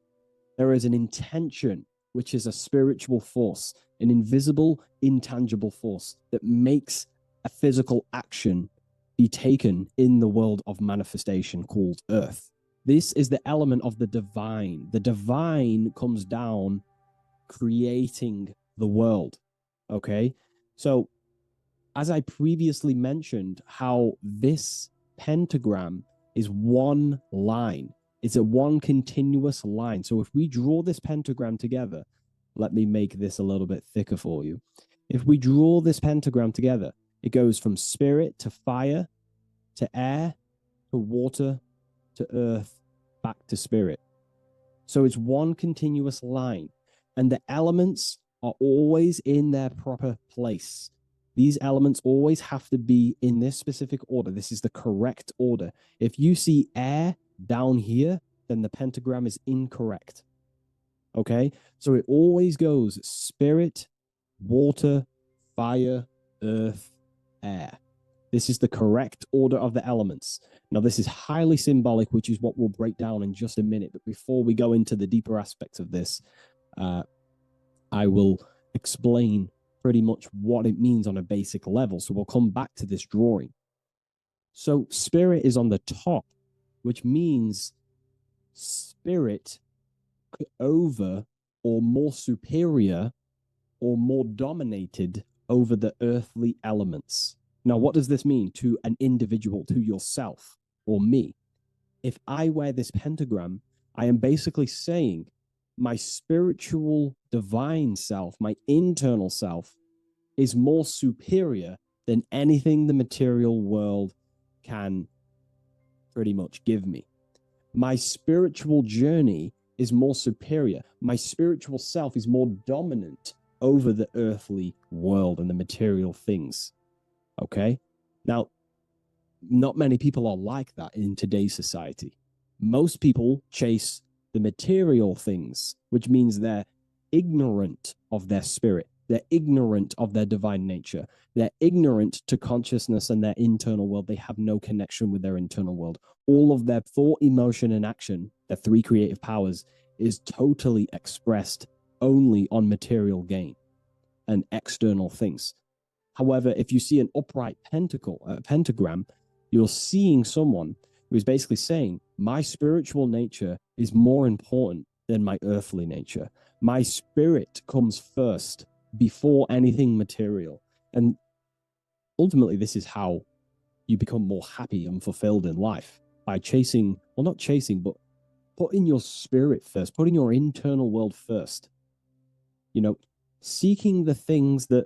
There is an intention, which is a spiritual force, an invisible, intangible force that makes a physical action be taken in the world of manifestation called Earth. This is the element of the divine. The divine comes down creating the world. Okay? So, as I previously mentioned, how this pentagram is one line. It's a one continuous line. So if we draw this pentagram together, let me make this a little bit thicker for you. If we draw this pentagram together, it goes from spirit to fire, to air, to water, to earth, back to spirit. So it's one continuous line, and the elements are always in their proper place. These elements always have to be in this specific order. This is the correct order. If you see air down here, then the pentagram is incorrect. Okay? So it always goes spirit, water, fire, earth, air. This is the correct order of the elements. Now, this is highly symbolic, which is what we'll break down in just a minute. But before we go into the deeper aspects of this, I will explain pretty much what it means on a basic level. So we'll come back to this drawing. So spirit is on the top, which means spirit over or more superior or more dominated over the earthly elements. Now, what does this mean to an individual, to yourself or me? If I wear this pentagram, I am basically saying my spiritual divine self, my internal self, is more superior than anything the material world can pretty much give me. My spiritual journey is more superior. My spiritual self is more dominant over the earthly world and the material things. Okay? Now, not many people are like that in today's society. Most people chase the material things, which means they're ignorant of their spirit. They're ignorant of their divine nature. They're ignorant to consciousness and their internal world. They have no connection with their internal world. All of their thought, emotion, and action, the 3 creative powers, is totally expressed only on material gain and external things. However, if you see an upright pentagram, you're seeing someone who is basically saying, My spiritual nature is more important than my earthly nature. My spirit comes first before anything material. And ultimately, this is how you become more happy and fulfilled in life, by chasing, well, not chasing, but putting your spirit first, putting your internal world first. You know, seeking the things that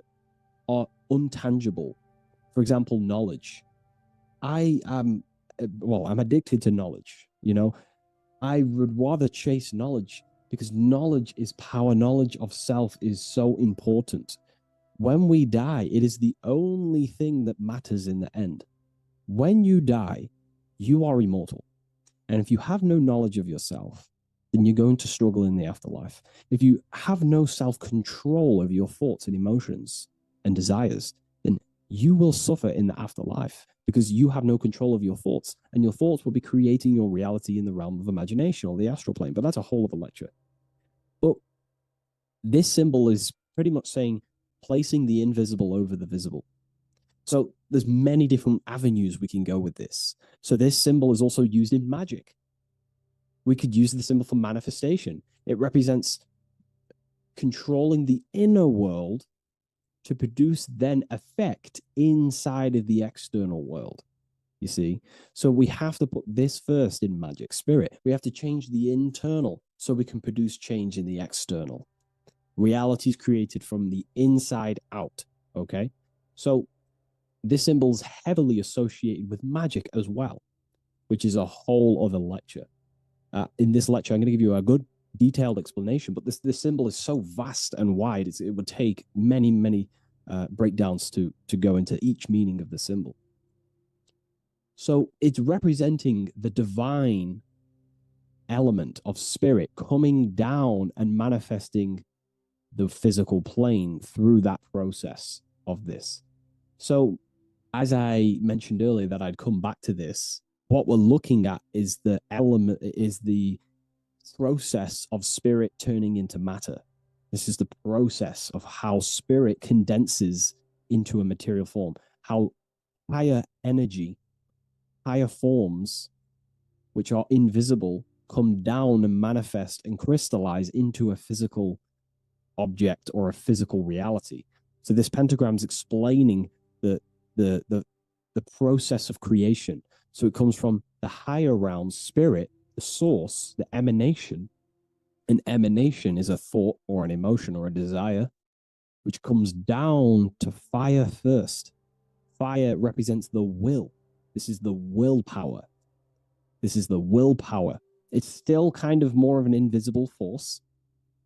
are untangible. For example, knowledge. I'm addicted to knowledge. You know, I would rather chase knowledge because knowledge is power. Knowledge of self is so important. When we die, it is the only thing that matters in the end. When you die, you are immortal. And if you have no knowledge of yourself, then you're going to struggle in the afterlife. If you have no self-control over your thoughts and emotions and desires, then you will suffer in the afterlife because you have no control of your thoughts, and your thoughts will be creating your reality in the realm of imagination or the astral plane. But that's a whole other lecture. But this symbol is pretty much saying placing the invisible over the visible. So there's many different avenues we can go with this. So this symbol is also used in magic. We could use the symbol for manifestation. It represents controlling the inner world to produce then effect inside of the external world. You see? So we have to put this first in magic spirit. We have to change the internal so we can produce change in the external. Reality is created from the inside out. Okay? So this symbol is heavily associated with magic as well, which is a whole other lecture. In this lecture, I'm going to give you a good detailed explanation, but this symbol is so vast and wide, it would take many breakdowns to go into each meaning of the symbol. So it's representing the divine element of spirit coming down and manifesting the physical plane through that process of this. So as I mentioned earlier that I'd come back to this, what we're looking at is the process of spirit turning into matter. This is the process of how spirit condenses into a material form, how higher energy, higher forms, which are invisible, come down and manifest and crystallize into a physical object or a physical reality. So this pentagram is explaining the process of creation. So it comes from the higher realm, spirit, the source, the emanation. An emanation is a thought or an emotion or a desire, which comes down to fire first. Fire represents the will. This is the willpower. This is the willpower. It's still kind of more of an invisible force,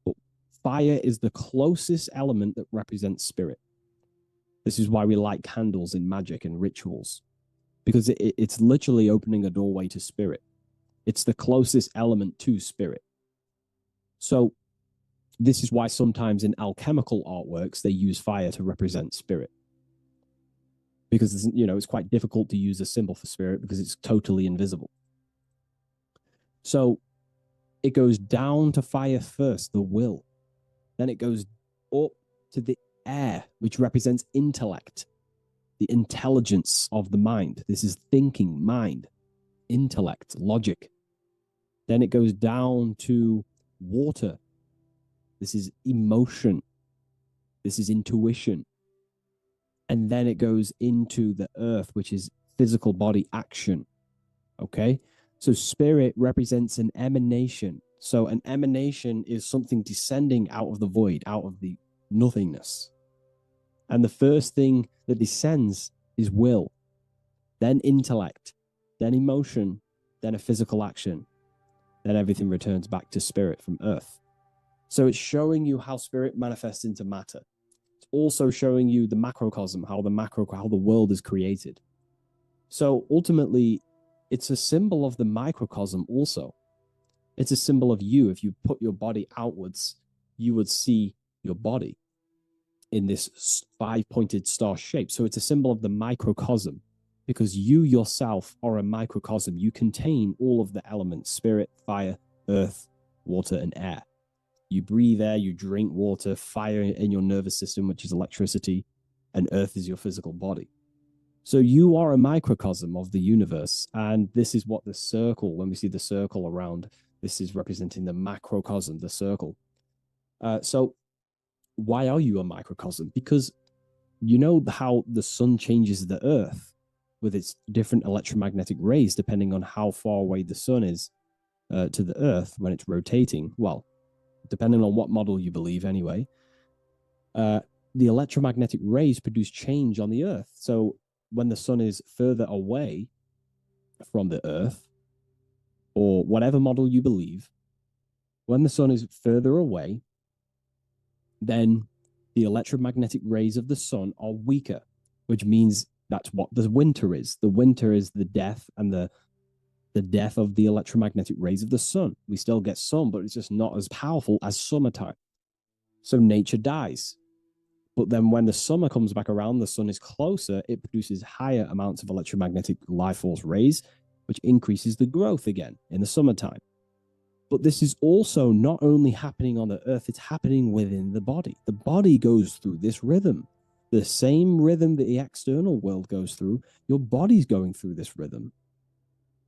but fire is the closest element that represents spirit. This is why we light candles in magic and rituals, because it's literally opening a doorway to spirit. It's the closest element to spirit. So this is why sometimes in alchemical artworks, they use fire to represent spirit. Because, it's quite difficult to use a symbol for spirit because it's totally invisible. So it goes down to fire first, the will. Then it goes up to the air, which represents intellect, the intelligence of the mind. This is thinking, mind, intellect, logic. Then it goes down to water. This is emotion. This is intuition. And then it goes into the earth, which is physical body action. Okay? So spirit represents an emanation. So an emanation is something descending out of the void, out of the nothingness. And the first thing that descends is will, then intellect, then emotion, then a physical action. Then everything returns back to spirit from earth. So it's showing you how spirit manifests into matter. It's also showing you the macrocosm, how the world is created. So ultimately, it's a symbol of the microcosm also. It's a symbol of you. If you put your body outwards, you would see your body in this 5-pointed star shape. So it's a symbol of the microcosm, because you yourself are a microcosm. You contain all of the elements: spirit, fire, earth, water, and air. You breathe air, you drink water, fire in your nervous system, which is electricity, and earth is your physical body. So you are a microcosm of the universe. And this is what the circle, when we see the circle around, this is representing the macrocosm, the circle. So why are you a microcosm? Because you know how the sun changes the earth with its different electromagnetic rays, depending on how far away the sun is to the earth when it's rotating. Well, depending on what model you believe anyway, the electromagnetic rays produce change on the earth. So when the sun is further away from the earth, or whatever model you believe, when the sun is further away, then the electromagnetic rays of the sun are weaker, which means that's what the winter is. The winter is the death and the death of the electromagnetic rays of the sun. We still get sun, but it's just not as powerful as summertime. So nature dies. But then when the summer comes back around, the sun is closer, it produces higher amounts of electromagnetic life force rays, which increases the growth again in the summertime. But this is also not only happening on the earth, it's happening within the body. The body goes through this rhythm. The same rhythm that the external world goes through, your body's going through this rhythm.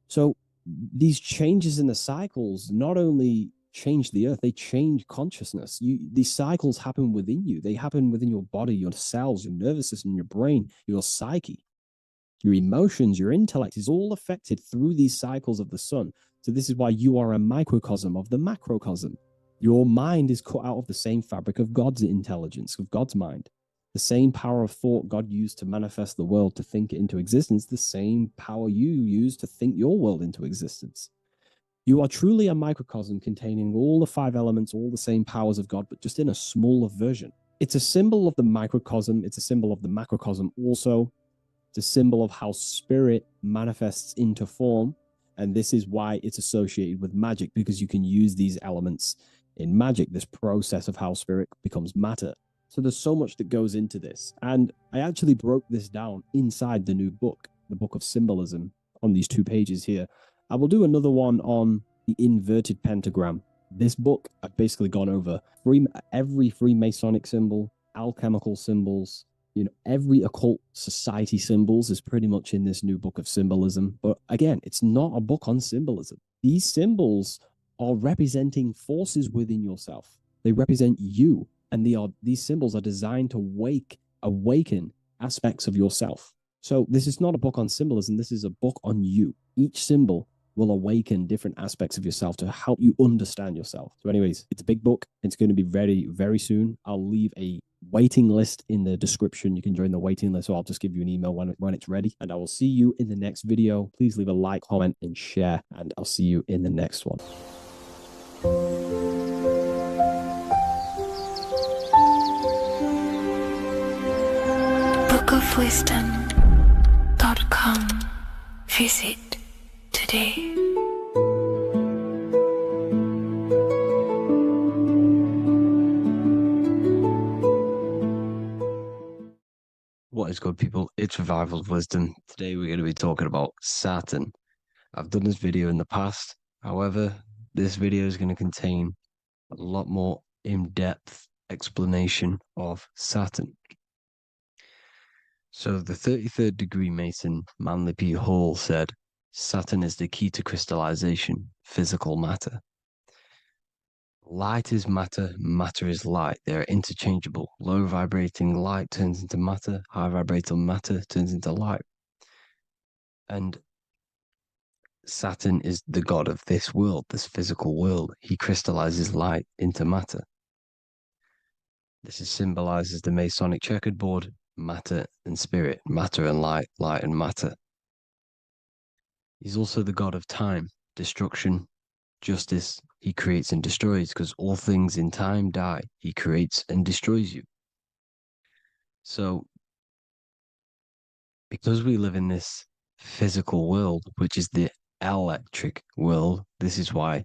So these changes in the cycles not only change the earth, they change consciousness. These cycles happen within you. They happen within your body, your cells, your nervous system, your brain, your psyche, your emotions, your intellect is all affected through these cycles of the sun. So this is why you are a microcosm of the macrocosm. Your mind is cut out of the same fabric of God's intelligence, of God's mind. The same power of thought God used to manifest the world, to think it into existence, the same power you use to think your world into existence. You are truly a microcosm containing all the 5 elements, all the same powers of God, but just in a smaller version. It's a symbol of the microcosm. It's a symbol of the macrocosm also. It's a symbol of how spirit manifests into form. And this is why it's associated with magic, because you can use these elements in magic, this process of how spirit becomes matter. So there's so much that goes into this. And I actually broke this down inside the new book, the book of Symbolism, on these 2 pages here. I will do another one on the inverted pentagram. This book, I've basically gone over every Freemasonic symbol, alchemical symbols, every occult society symbols is pretty much in this new book of Symbolism. But again, it's not a book on symbolism. These symbols are representing forces within yourself. They represent you, and these symbols are designed to awaken aspects of yourself. So this is not a book on symbolism. This is a book on you. Each symbol will awaken different aspects of yourself to help you understand yourself. So anyways, it's a big book. It's going to be ready very soon. I'll leave a waiting list in the description. You can join the waiting list, or I'll just give you an email when it's ready. And I will see you in the next video. Please leave a like, comment, and share. And I'll see you in the next one. bookofwisdom.com. Visit today. What is good, people? It's Revival of Wisdom. Today we're going to be talking about Saturn. I've done this video in the past. However, this video is going to contain a lot more in-depth explanation of Saturn. So the 33rd degree Mason, Manly P. Hall, said, Saturn is the key to crystallization, physical matter. Light is matter, matter is light. They are interchangeable. Low vibrating light turns into matter, high vibrating matter turns into light. And Saturn is the god of this world, this physical world. He crystallizes light into matter. This is symbolized as the Masonic checkerboard, matter and spirit, matter and light, light and matter. He's also the god of time, destruction, justice. He creates and destroys, because all things in time die. He creates and destroys you. So, because we live in this physical world, which is the electric world, this is why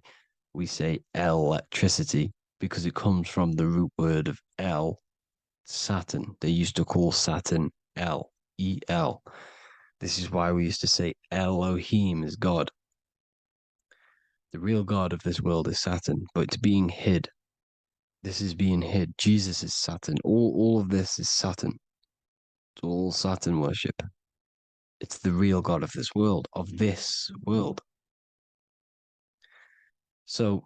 we say electricity, because it comes from the root word of El, Saturn. They used to call Saturn El, E-L. This is why we used to say Elohim is God. The real God of this world is Saturn, but it's being hid. This is being hid. Jesus is Saturn. All of this is Saturn. It's all Saturn worship. It's the real God of this world, So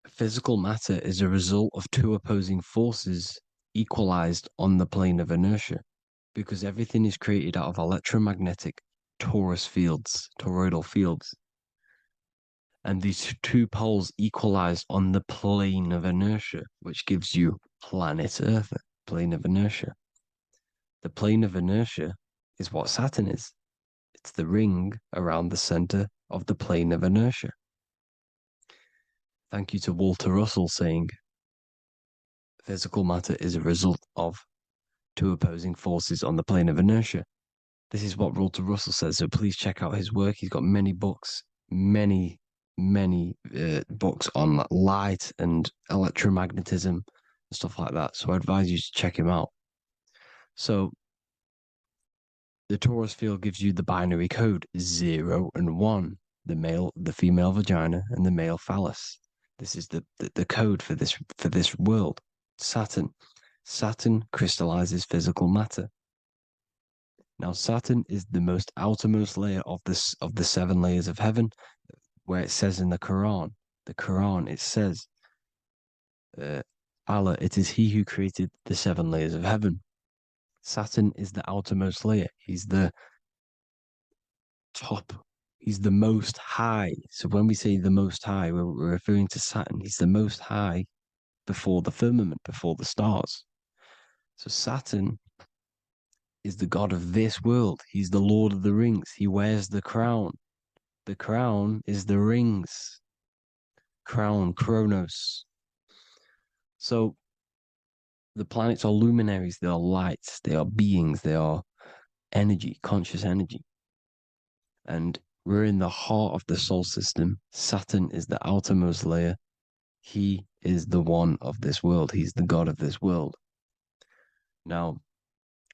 physical matter is a result of two opposing forces equalized on the plane of inertia, because everything is created out of electromagnetic toroidal fields. And these two poles equalize on the plane of inertia, which gives you planet Earth, plane of inertia. The plane of inertia is what Saturn is. It's the ring around the center of the plane of inertia. Thank you to Walter Russell saying, physical matter is a result of two opposing forces on the plane of inertia. This is what Walter Russell says, so please check out his work. He's got many books, many books on light and electromagnetism and stuff like that. So I advise you to check him out. So the torus field gives you the binary code 0 and 1, the female vagina and the male phallus. This is the code for this world. Saturn crystallizes physical matter. Now Saturn is the most outermost layer of the 7 layers of heaven, where it says in the Quran, it says, Allah, it is He who created the 7 layers of heaven. Saturn is the outermost layer. He's the top. He's the most high. So when we say the most high, we're referring to Saturn. He's the most high before the firmament, before the stars. So Saturn is the god of this world. He's the Lord of the Rings. He wears the crown. The crown is the rings. Crown, Chronos. So the planets are luminaries. They are lights. They are beings. They are energy, conscious energy. And we're in the heart of the solar system. Saturn is the outermost layer. He is the one of this world. He's the god of this world. Now,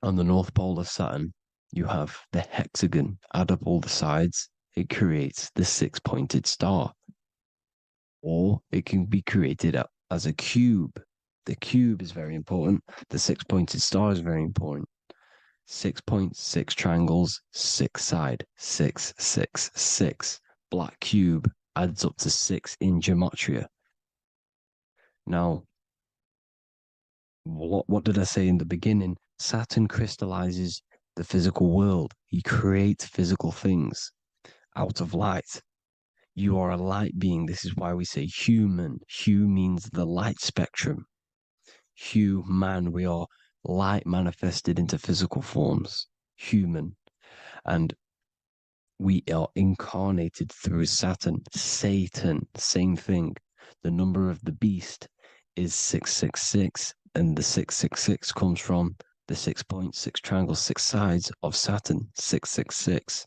on the North Pole of Saturn, you have the hexagon. Add up all the sides. It creates the 6-pointed star. Or it can be created as a cube. The cube is very important. The 6-pointed star is very important. 6 points, 6 triangles, 6 side, 6, 6, 6. Black cube adds up to 6 in gematria. Now, what did I say in the beginning? Saturn crystallizes the physical world. He creates physical things out of light. You are a light being. This is why we say human. Hue means the light spectrum. Hue, man, we are light manifested into physical forms. Human. And we are incarnated through Saturn. Satan, same thing. The number of the beast is 666, and the 666 comes from the 6 points, 6 triangles, 6 sides of Saturn, 666.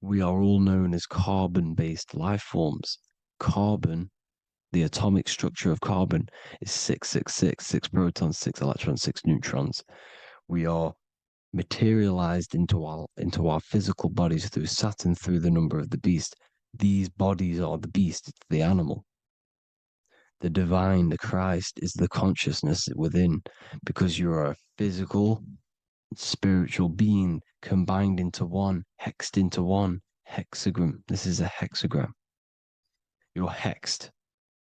We are all known as carbon-based life forms. Carbon, the atomic structure of carbon, is 666, 6 protons, 6 electrons, 6 neutrons. We are materialized into our physical bodies through Saturn, through the number of the beast. These bodies are the beast, it's the animal. The divine, the Christ, is the consciousness within, because you are a physical, spiritual being combined into one, hexed into one. Hexagram. This is a hexagram. You're hexed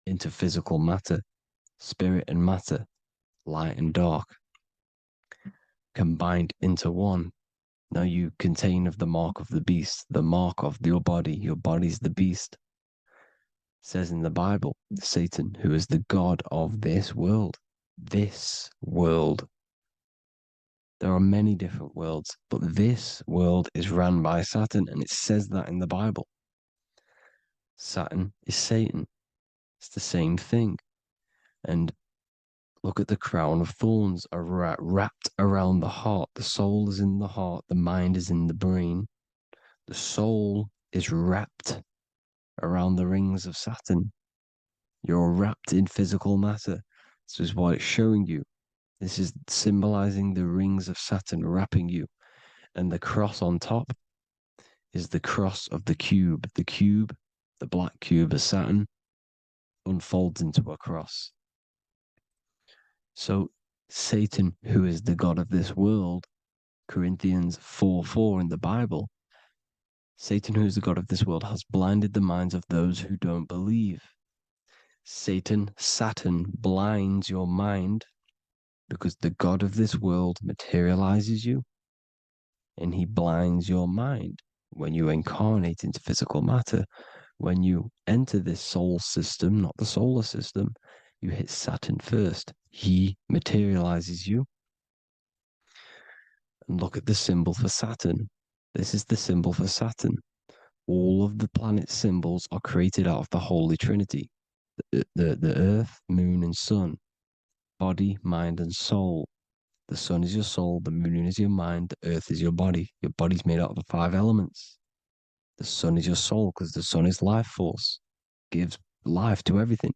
into physical matter, spirit and matter, light and dark, combined into one. Now you contain of the mark of the beast, the mark of your body's the beast. It says in the Bible, Satan, who is the god of this world. This world. There are many different worlds, but this world is run by Saturn, and it says that in the Bible. Saturn is Satan. It's the same thing. And look at the crown of thorns are wrapped around the heart. The soul is in the heart. The mind is in the brain. The soul is wrapped around the rings of Saturn. You're wrapped in physical matter. This is what it's showing you. This is symbolizing the rings of Saturn wrapping you. And the cross on top is the cross of the cube. The cube, the black cube of Saturn, unfolds into a cross. So Satan, who is the god of this world, Corinthians 4:4 in the Bible, Satan, who is the god of this world, has blinded the minds of those who don't believe. Saturn blinds your mind because the god of this world materializes you and he blinds your mind when you incarnate into physical matter. When you enter this soul system, not the solar system, you hit Saturn first. He materializes you. And look at the symbol for Saturn. This is the symbol for Saturn. All of the planet symbols are created out of the Holy Trinity. The Earth, Moon, and Sun. Body, mind, and soul. The sun is your soul, the moon is your mind, the earth is your body. Your body's made out of the 5 elements. The sun is your soul because the sun is life force, gives life to everything.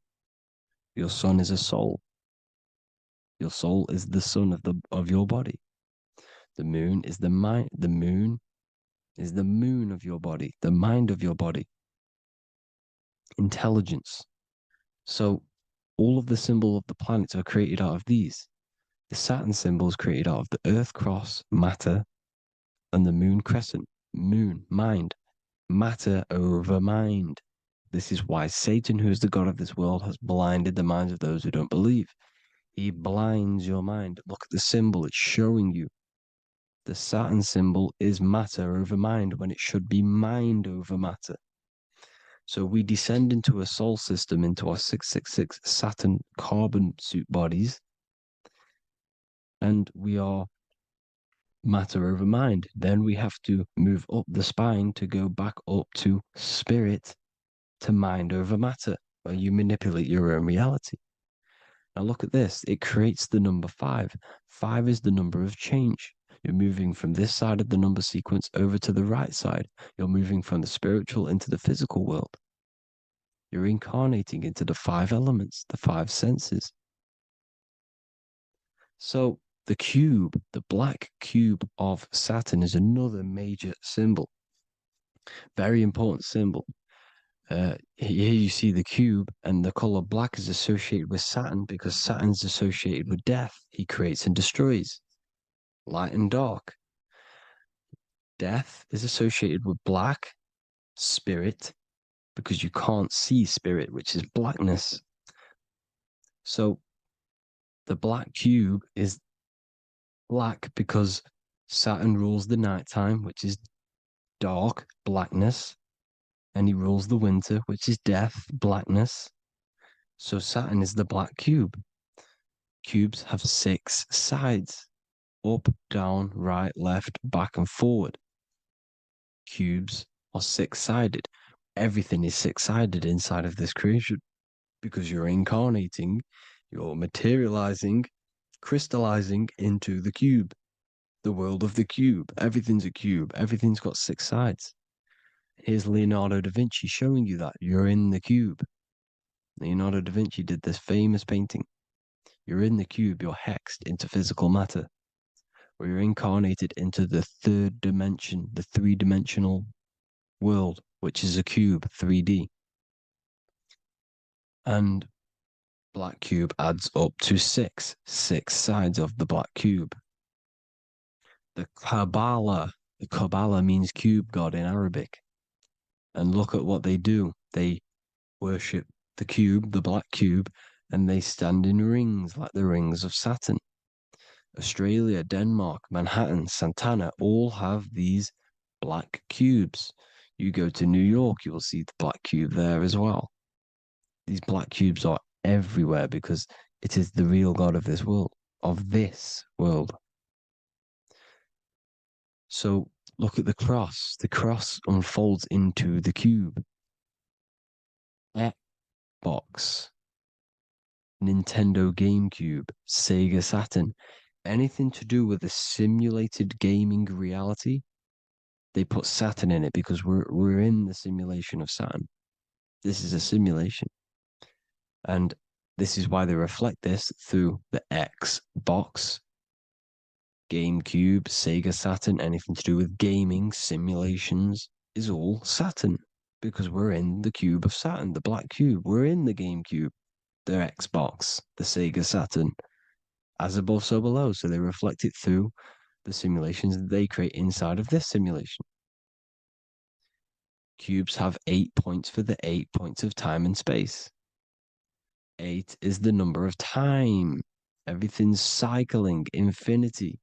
Your sun is a soul. Your soul is the sun of your body. The moon is the mind. The moon is the moon of your body, the mind of your body. Intelligence. So all of the symbol of the planets are created out of these. The Saturn symbol is created out of the Earth cross, matter, and the moon crescent, moon, mind, matter over mind. This is why Satan, who is the god of this world, has blinded the minds of those who don't believe. He blinds your mind. Look at the symbol, it's showing you. The Saturn symbol is matter over mind when it should be mind over matter. So we descend into a soul system, into our 666 Saturn carbon suit bodies, and we are matter over mind. Then we have to move up the spine to go back up to spirit, to mind over matter, where you manipulate your own reality. Now look at this. It creates the number 5. 5 is the number of change. You're moving from this side of the number sequence over to the right side. You're moving from the spiritual into the physical world. You're incarnating into the 5 elements, the 5 senses. So the cube, the black cube of Saturn, is another major symbol. Very important symbol. Here you see the cube, and the color black is associated with Saturn because Saturn's associated with death. He creates and destroys, light and dark. Death is associated with black, spirit, because you can't see spirit, which is blackness. So the black cube is black because Saturn rules the nighttime, which is dark, blackness, and he rules the winter, which is death, blackness. So Saturn is the black cube. Cubes have 6 sides: up, down, right, left, back, and forward. Cubes are 6-sided. Everything is 6-sided inside of this creation because you're incarnating, you're materializing, crystallizing into the cube, the world of the cube. Everything's a cube. Everything's got 6 sides. Here's Leonardo da Vinci showing you that you're in the cube. Leonardo da Vinci did this famous painting. You're in the cube, you're hexed into physical matter, where you're incarnated into the 3rd dimension, the 3-dimensional world, which is a cube, 3D. And black cube adds up to 6 sides of the black cube. The Kabbalah means cube god in Arabic. And look at what they do. They worship the cube, the black cube, and they stand in rings like the rings of Saturn. Australia, Denmark, Manhattan, Santana all have these black cubes. You go to New York, you will see the black cube there as well. These black cubes are everywhere because it is the real God of this world, So look at the cross. The cross unfolds into the cube. Xbox, Nintendo GameCube, Sega Saturn, anything to do with a simulated gaming reality, they put Saturn in it because we're in the simulation of Saturn. This is a simulation. And this is why they reflect this through the Xbox, GameCube, Sega Saturn, anything to do with gaming, simulations, is all Saturn. Because we're in the cube of Saturn, the black cube. We're in the GameCube, the Xbox, the Sega Saturn. As above, so below. So they reflect it through the simulations that they create inside of this simulation. Cubes have 8 points for the 8 points of time and space. 8 is the number of time. Everything's cycling, infinity.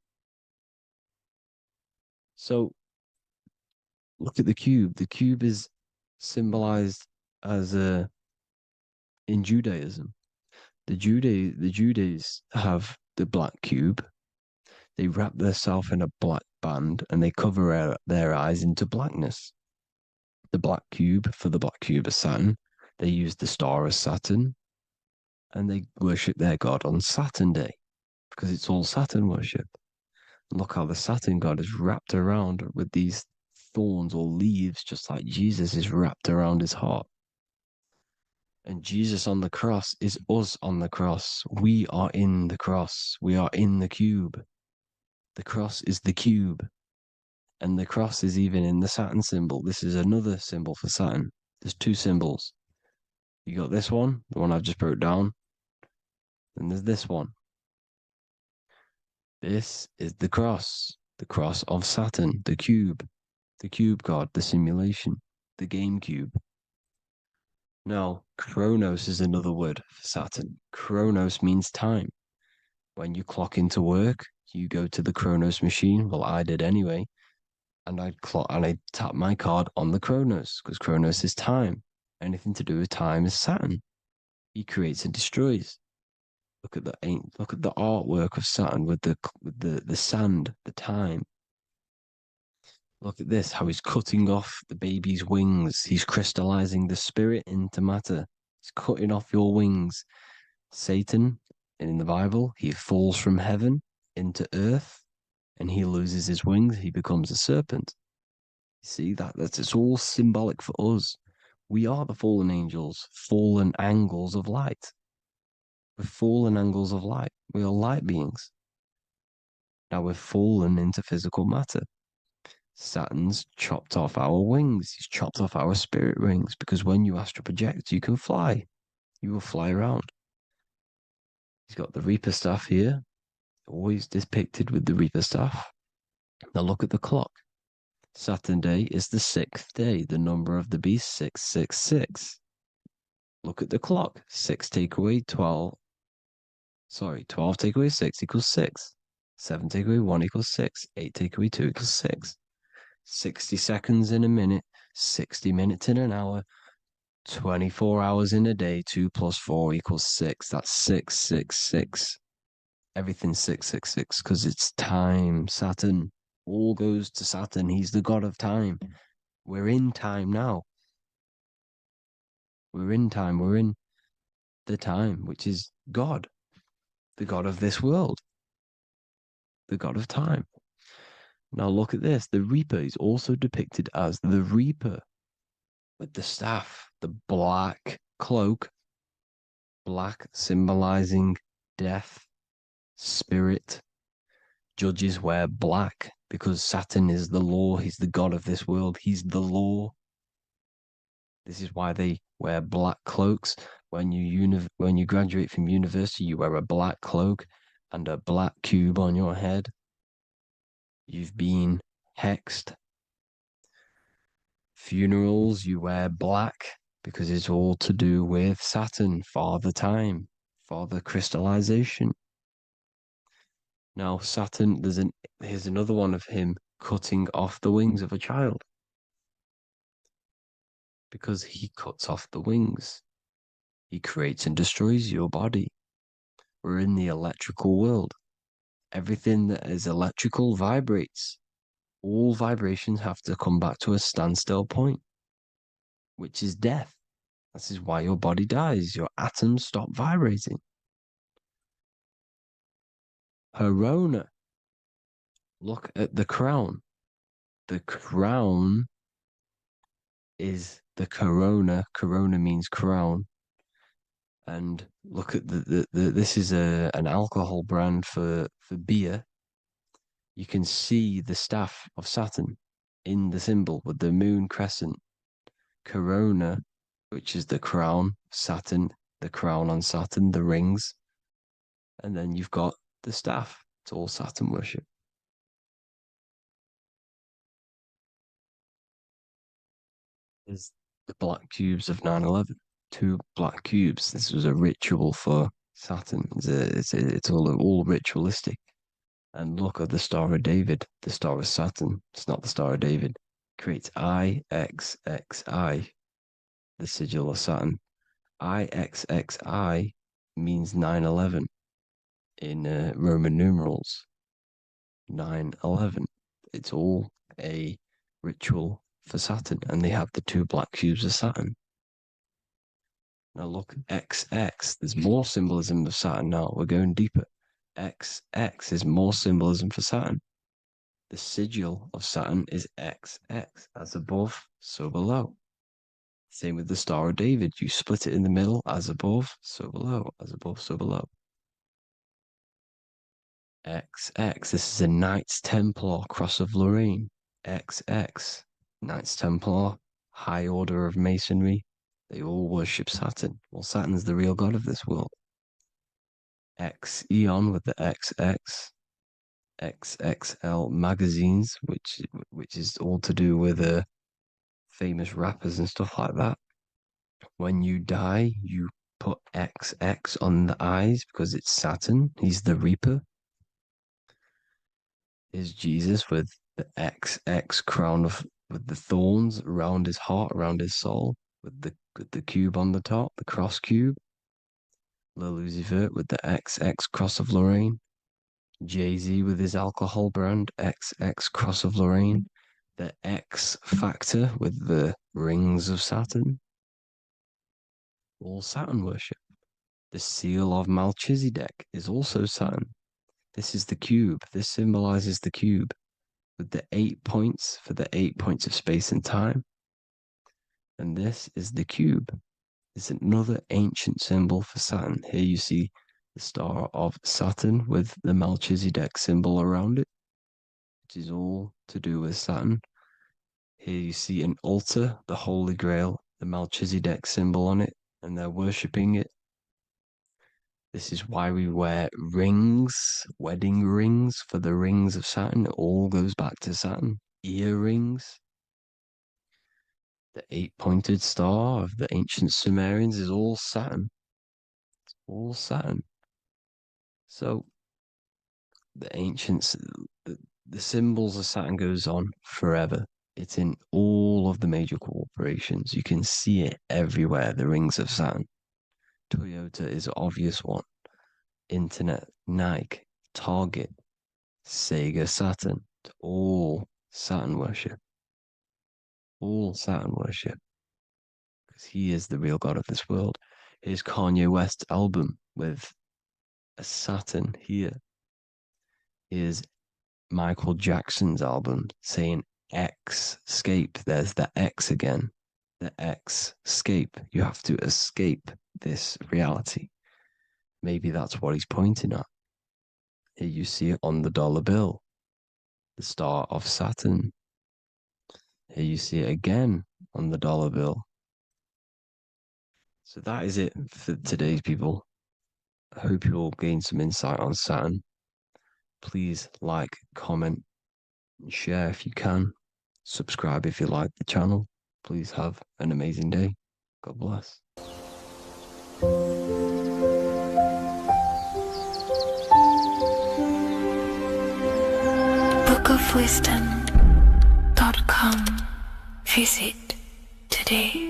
So look at the cube. The cube is symbolized as in Judaism. The Judays have the black cube. They wrap themselves in a black band and they cover their eyes into blackness. The black cube, for the black cube of Saturn, they use the star as Saturn, and they worship their god on Saturn Day because it's all Saturn worship. And look how the Saturn god is wrapped around with these thorns or leaves, just like Jesus is wrapped around his heart. And Jesus on the cross is us on the cross. We are in the cross. We are in the cube. The cross is the cube. And the cross is even in the Saturn symbol. This is another symbol for Saturn. There's two symbols. You got this one, the one I've just broke down. And there's this one. This is the cross of Saturn, the cube god, the simulation, the game cube. Now, Chronos is another word for Saturn. Chronos means time. When you clock into work, you go to the Chronos machine. Well, I did anyway. And I tap my card on the Chronos because Chronos is time. Anything to do with time is Saturn. He creates and destroys. Look at the artwork of Saturn with the sand, the time. Look at this, how he's cutting off the baby's wings. He's crystallizing the spirit into matter. He's cutting off your wings. Satan, in the Bible, he falls from heaven into earth and he loses his wings. He becomes a serpent. You see, it's all symbolic for us. We are the fallen angels, fallen angles of light. We're fallen angles of light. We are light beings. Now we're fallen into physical matter. Saturn's chopped off our wings. He's chopped off our spirit wings because when you astral project, you can fly. You will fly around. He's got the Reaper staff here, always depicted with the Reaper staff. Now look at the clock. Saturn Day is the 6th day, the number of the beast, 666. Look at the clock. 6 take away 12. 12 take away 6 equals 6. 7 take away 1 equals 6. 8 take away 2 equals 6. 60 seconds in a minute, 60 minutes in an hour, 24 hours in a day, 2 plus 4 equals 6. That's 666. Everything's 666 because it's time. Saturn. All goes to Saturn. He's the god of time. We're in time now. We're in time. We're in the time, which is God, the god of this world, the god of time. Now look at this. The Reaper is also depicted as the Reaper with the staff, the black cloak, black symbolizing death, spirit. Judges wear black because Saturn is the law. He's the god of this world. He's the law. This is why they wear black cloaks. When you graduate from university, you wear a black cloak and a black cube on your head. You've been hexed. Funerals, you wear black because it's all to do with Saturn, Father Time, Father Crystallization. Now, Saturn, here's another one of him cutting off the wings of a child. Because he cuts off the wings. He creates and destroys your body. We're in the electrical world. Everything that is electrical vibrates. All vibrations have to come back to a standstill point, which is death. This is why your body dies. Your atoms stop vibrating. Corona. Look at the crown. The crown is the corona. Corona means crown. And look at this is an alcohol brand for beer. You can see the staff of Saturn in the symbol with the moon crescent. Corona, which is the crown, Saturn, the crown on Saturn, the rings. And then you've got the staff. It's all Saturn worship. is the black cubes of 9/11. 2 black cubes. This was a ritual for Saturn. It's all ritualistic. And look at the Star of David, the Star of Saturn. It's not the Star of David. Creates IXXI, the sigil of Saturn. IXXI means 9/11 in Roman numerals. 9/11. It's all a ritual for Saturn, and they have the 2 black cubes of Saturn. Now look, XX, there's more symbolism of Saturn now. We're going deeper. XX is more symbolism for Saturn. The sigil of Saturn is XX, as above, so below. Same with the Star of David. You split it in the middle, as above, so below, as above, so below. XX, this is a Knights Templar Cross of Lorraine. XX, Knights Templar, High Order of Masonry. They all worship Saturn. Well, Saturn's the real god of this world. X Eon with the XX, XXL magazines, which is all to do with famous rappers and stuff like that. When you die, you put XX on the eyes because it's Saturn. He's the Reaper. Is Jesus with the XX crown with the thorns around his heart, around his soul, with the cube on the top, the cross cube. Lil Uzi Vert with the XX Cross of Lorraine. Jay-Z with his alcohol brand, XX Cross of Lorraine. The X Factor with the rings of Saturn. All Saturn worship. The seal of Melchizedek is also Saturn. This is the cube. This symbolizes the cube with the 8 points for the 8 points of space and time. And this is the cube. It's another ancient symbol for Saturn. Here you see the star of Saturn with the Melchizedek symbol around it, which is all to do with Saturn. Here you see an altar, the Holy Grail, the Melchizedek symbol on it, and they're worshipping it. This is why we wear rings, wedding rings for the rings of Saturn. It all goes back to Saturn. Earrings. The 8-pointed star of the ancient Sumerians is all Saturn. It's all Saturn. So the ancients, the symbols of Saturn goes on forever. It's in all of the major corporations. You can see it everywhere, the rings of Saturn. Toyota is an obvious one. Internet, Nike, Target, Sega, Saturn. It's all Saturn worship. All Saturn worship. Because he is the real god of this world. Here's Kanye West's album with a Saturn here. Here's Michael Jackson's album saying X escape. There's the X again. The X escape. You have to escape this reality. Maybe that's what he's pointing at. Here you see it on the dollar bill. The star of Saturn. Here you see it again on the dollar bill. So that is it for today's people. I hope you all gain some insight on Saturn. Please like, comment, and share if you can. Subscribe if you like the channel. Please have an amazing day. God bless. bookofwisdom.com. Visit today.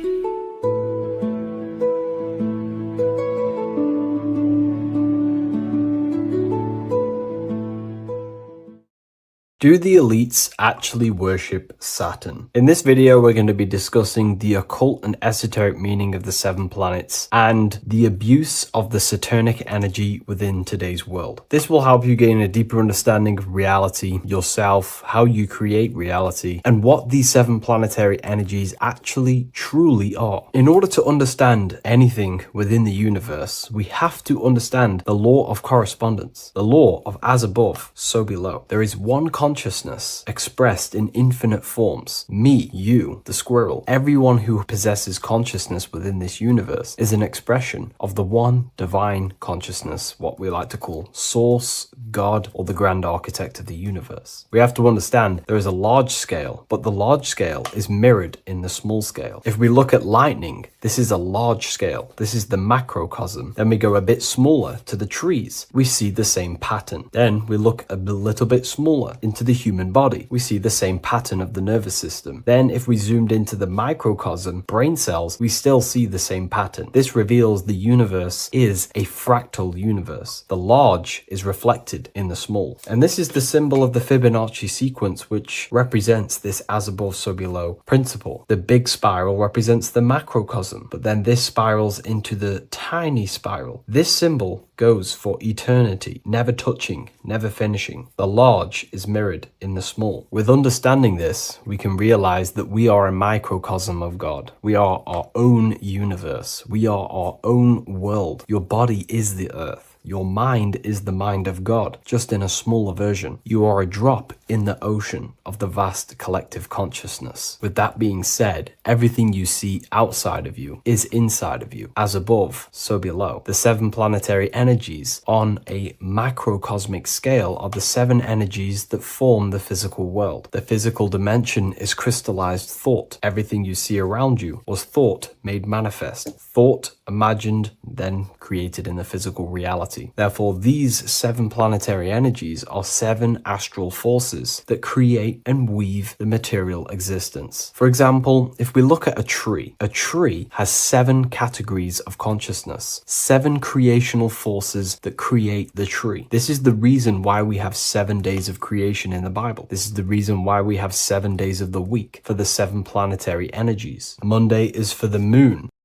Do the elites actually worship Saturn? In this video, we're going to be discussing the occult and esoteric meaning of the 7 planets and the abuse of the Saturnic energy within today's world. This will help you gain a deeper understanding of reality, yourself, how you create reality, and what these 7 planetary energies actually truly are. In order to understand anything within the universe, we have to understand the law of correspondence, the law of as above, so below. There is one concept consciousness expressed in infinite forms. Me, you, the squirrel, everyone who possesses consciousness within this universe is an expression of the one divine consciousness, what we like to call Source, God, or the grand architect of the universe. We have to understand there is a large scale, but the large scale is mirrored in the small scale. If we look at lightning, this is a large scale. This is the macrocosm. Then we go a bit smaller to the trees. We see the same pattern. Then we look a little bit smaller into the human body. We see the same pattern of the nervous system. Then if we zoomed into the microcosm, brain cells, we still see the same pattern. This reveals the universe is a fractal universe. The large is reflected in the small. And this is the symbol of the Fibonacci sequence, which represents this as above, so below principle. The big spiral represents the macrocosm, but then this spirals into the tiny spiral. This symbol goes for eternity, never touching, never finishing. The large is mirrored in the small. With understanding this, we can realize that we are a microcosm of God. We are our own universe. We are our own world. Your body is the earth. Your mind is the mind of God, just in a smaller version. You are a drop in the ocean of the vast collective consciousness. With that being said, everything you see outside of you is inside of you. As above, so below. The 7 planetary energies on a macrocosmic scale are the 7 energies that form the physical world. The physical dimension is crystallized thought. Everything you see around you was thought made manifest. Thought imagined, then created in the physical reality. Therefore, these 7 planetary energies are 7 astral forces that create and weave the material existence. For example, if we look at a tree has 7 categories of consciousness, 7 creational forces that create the tree. This is the reason why we have 7 days of creation in the Bible. This is the reason why we have 7 days of the week for the 7 planetary energies. Monday is for the moon.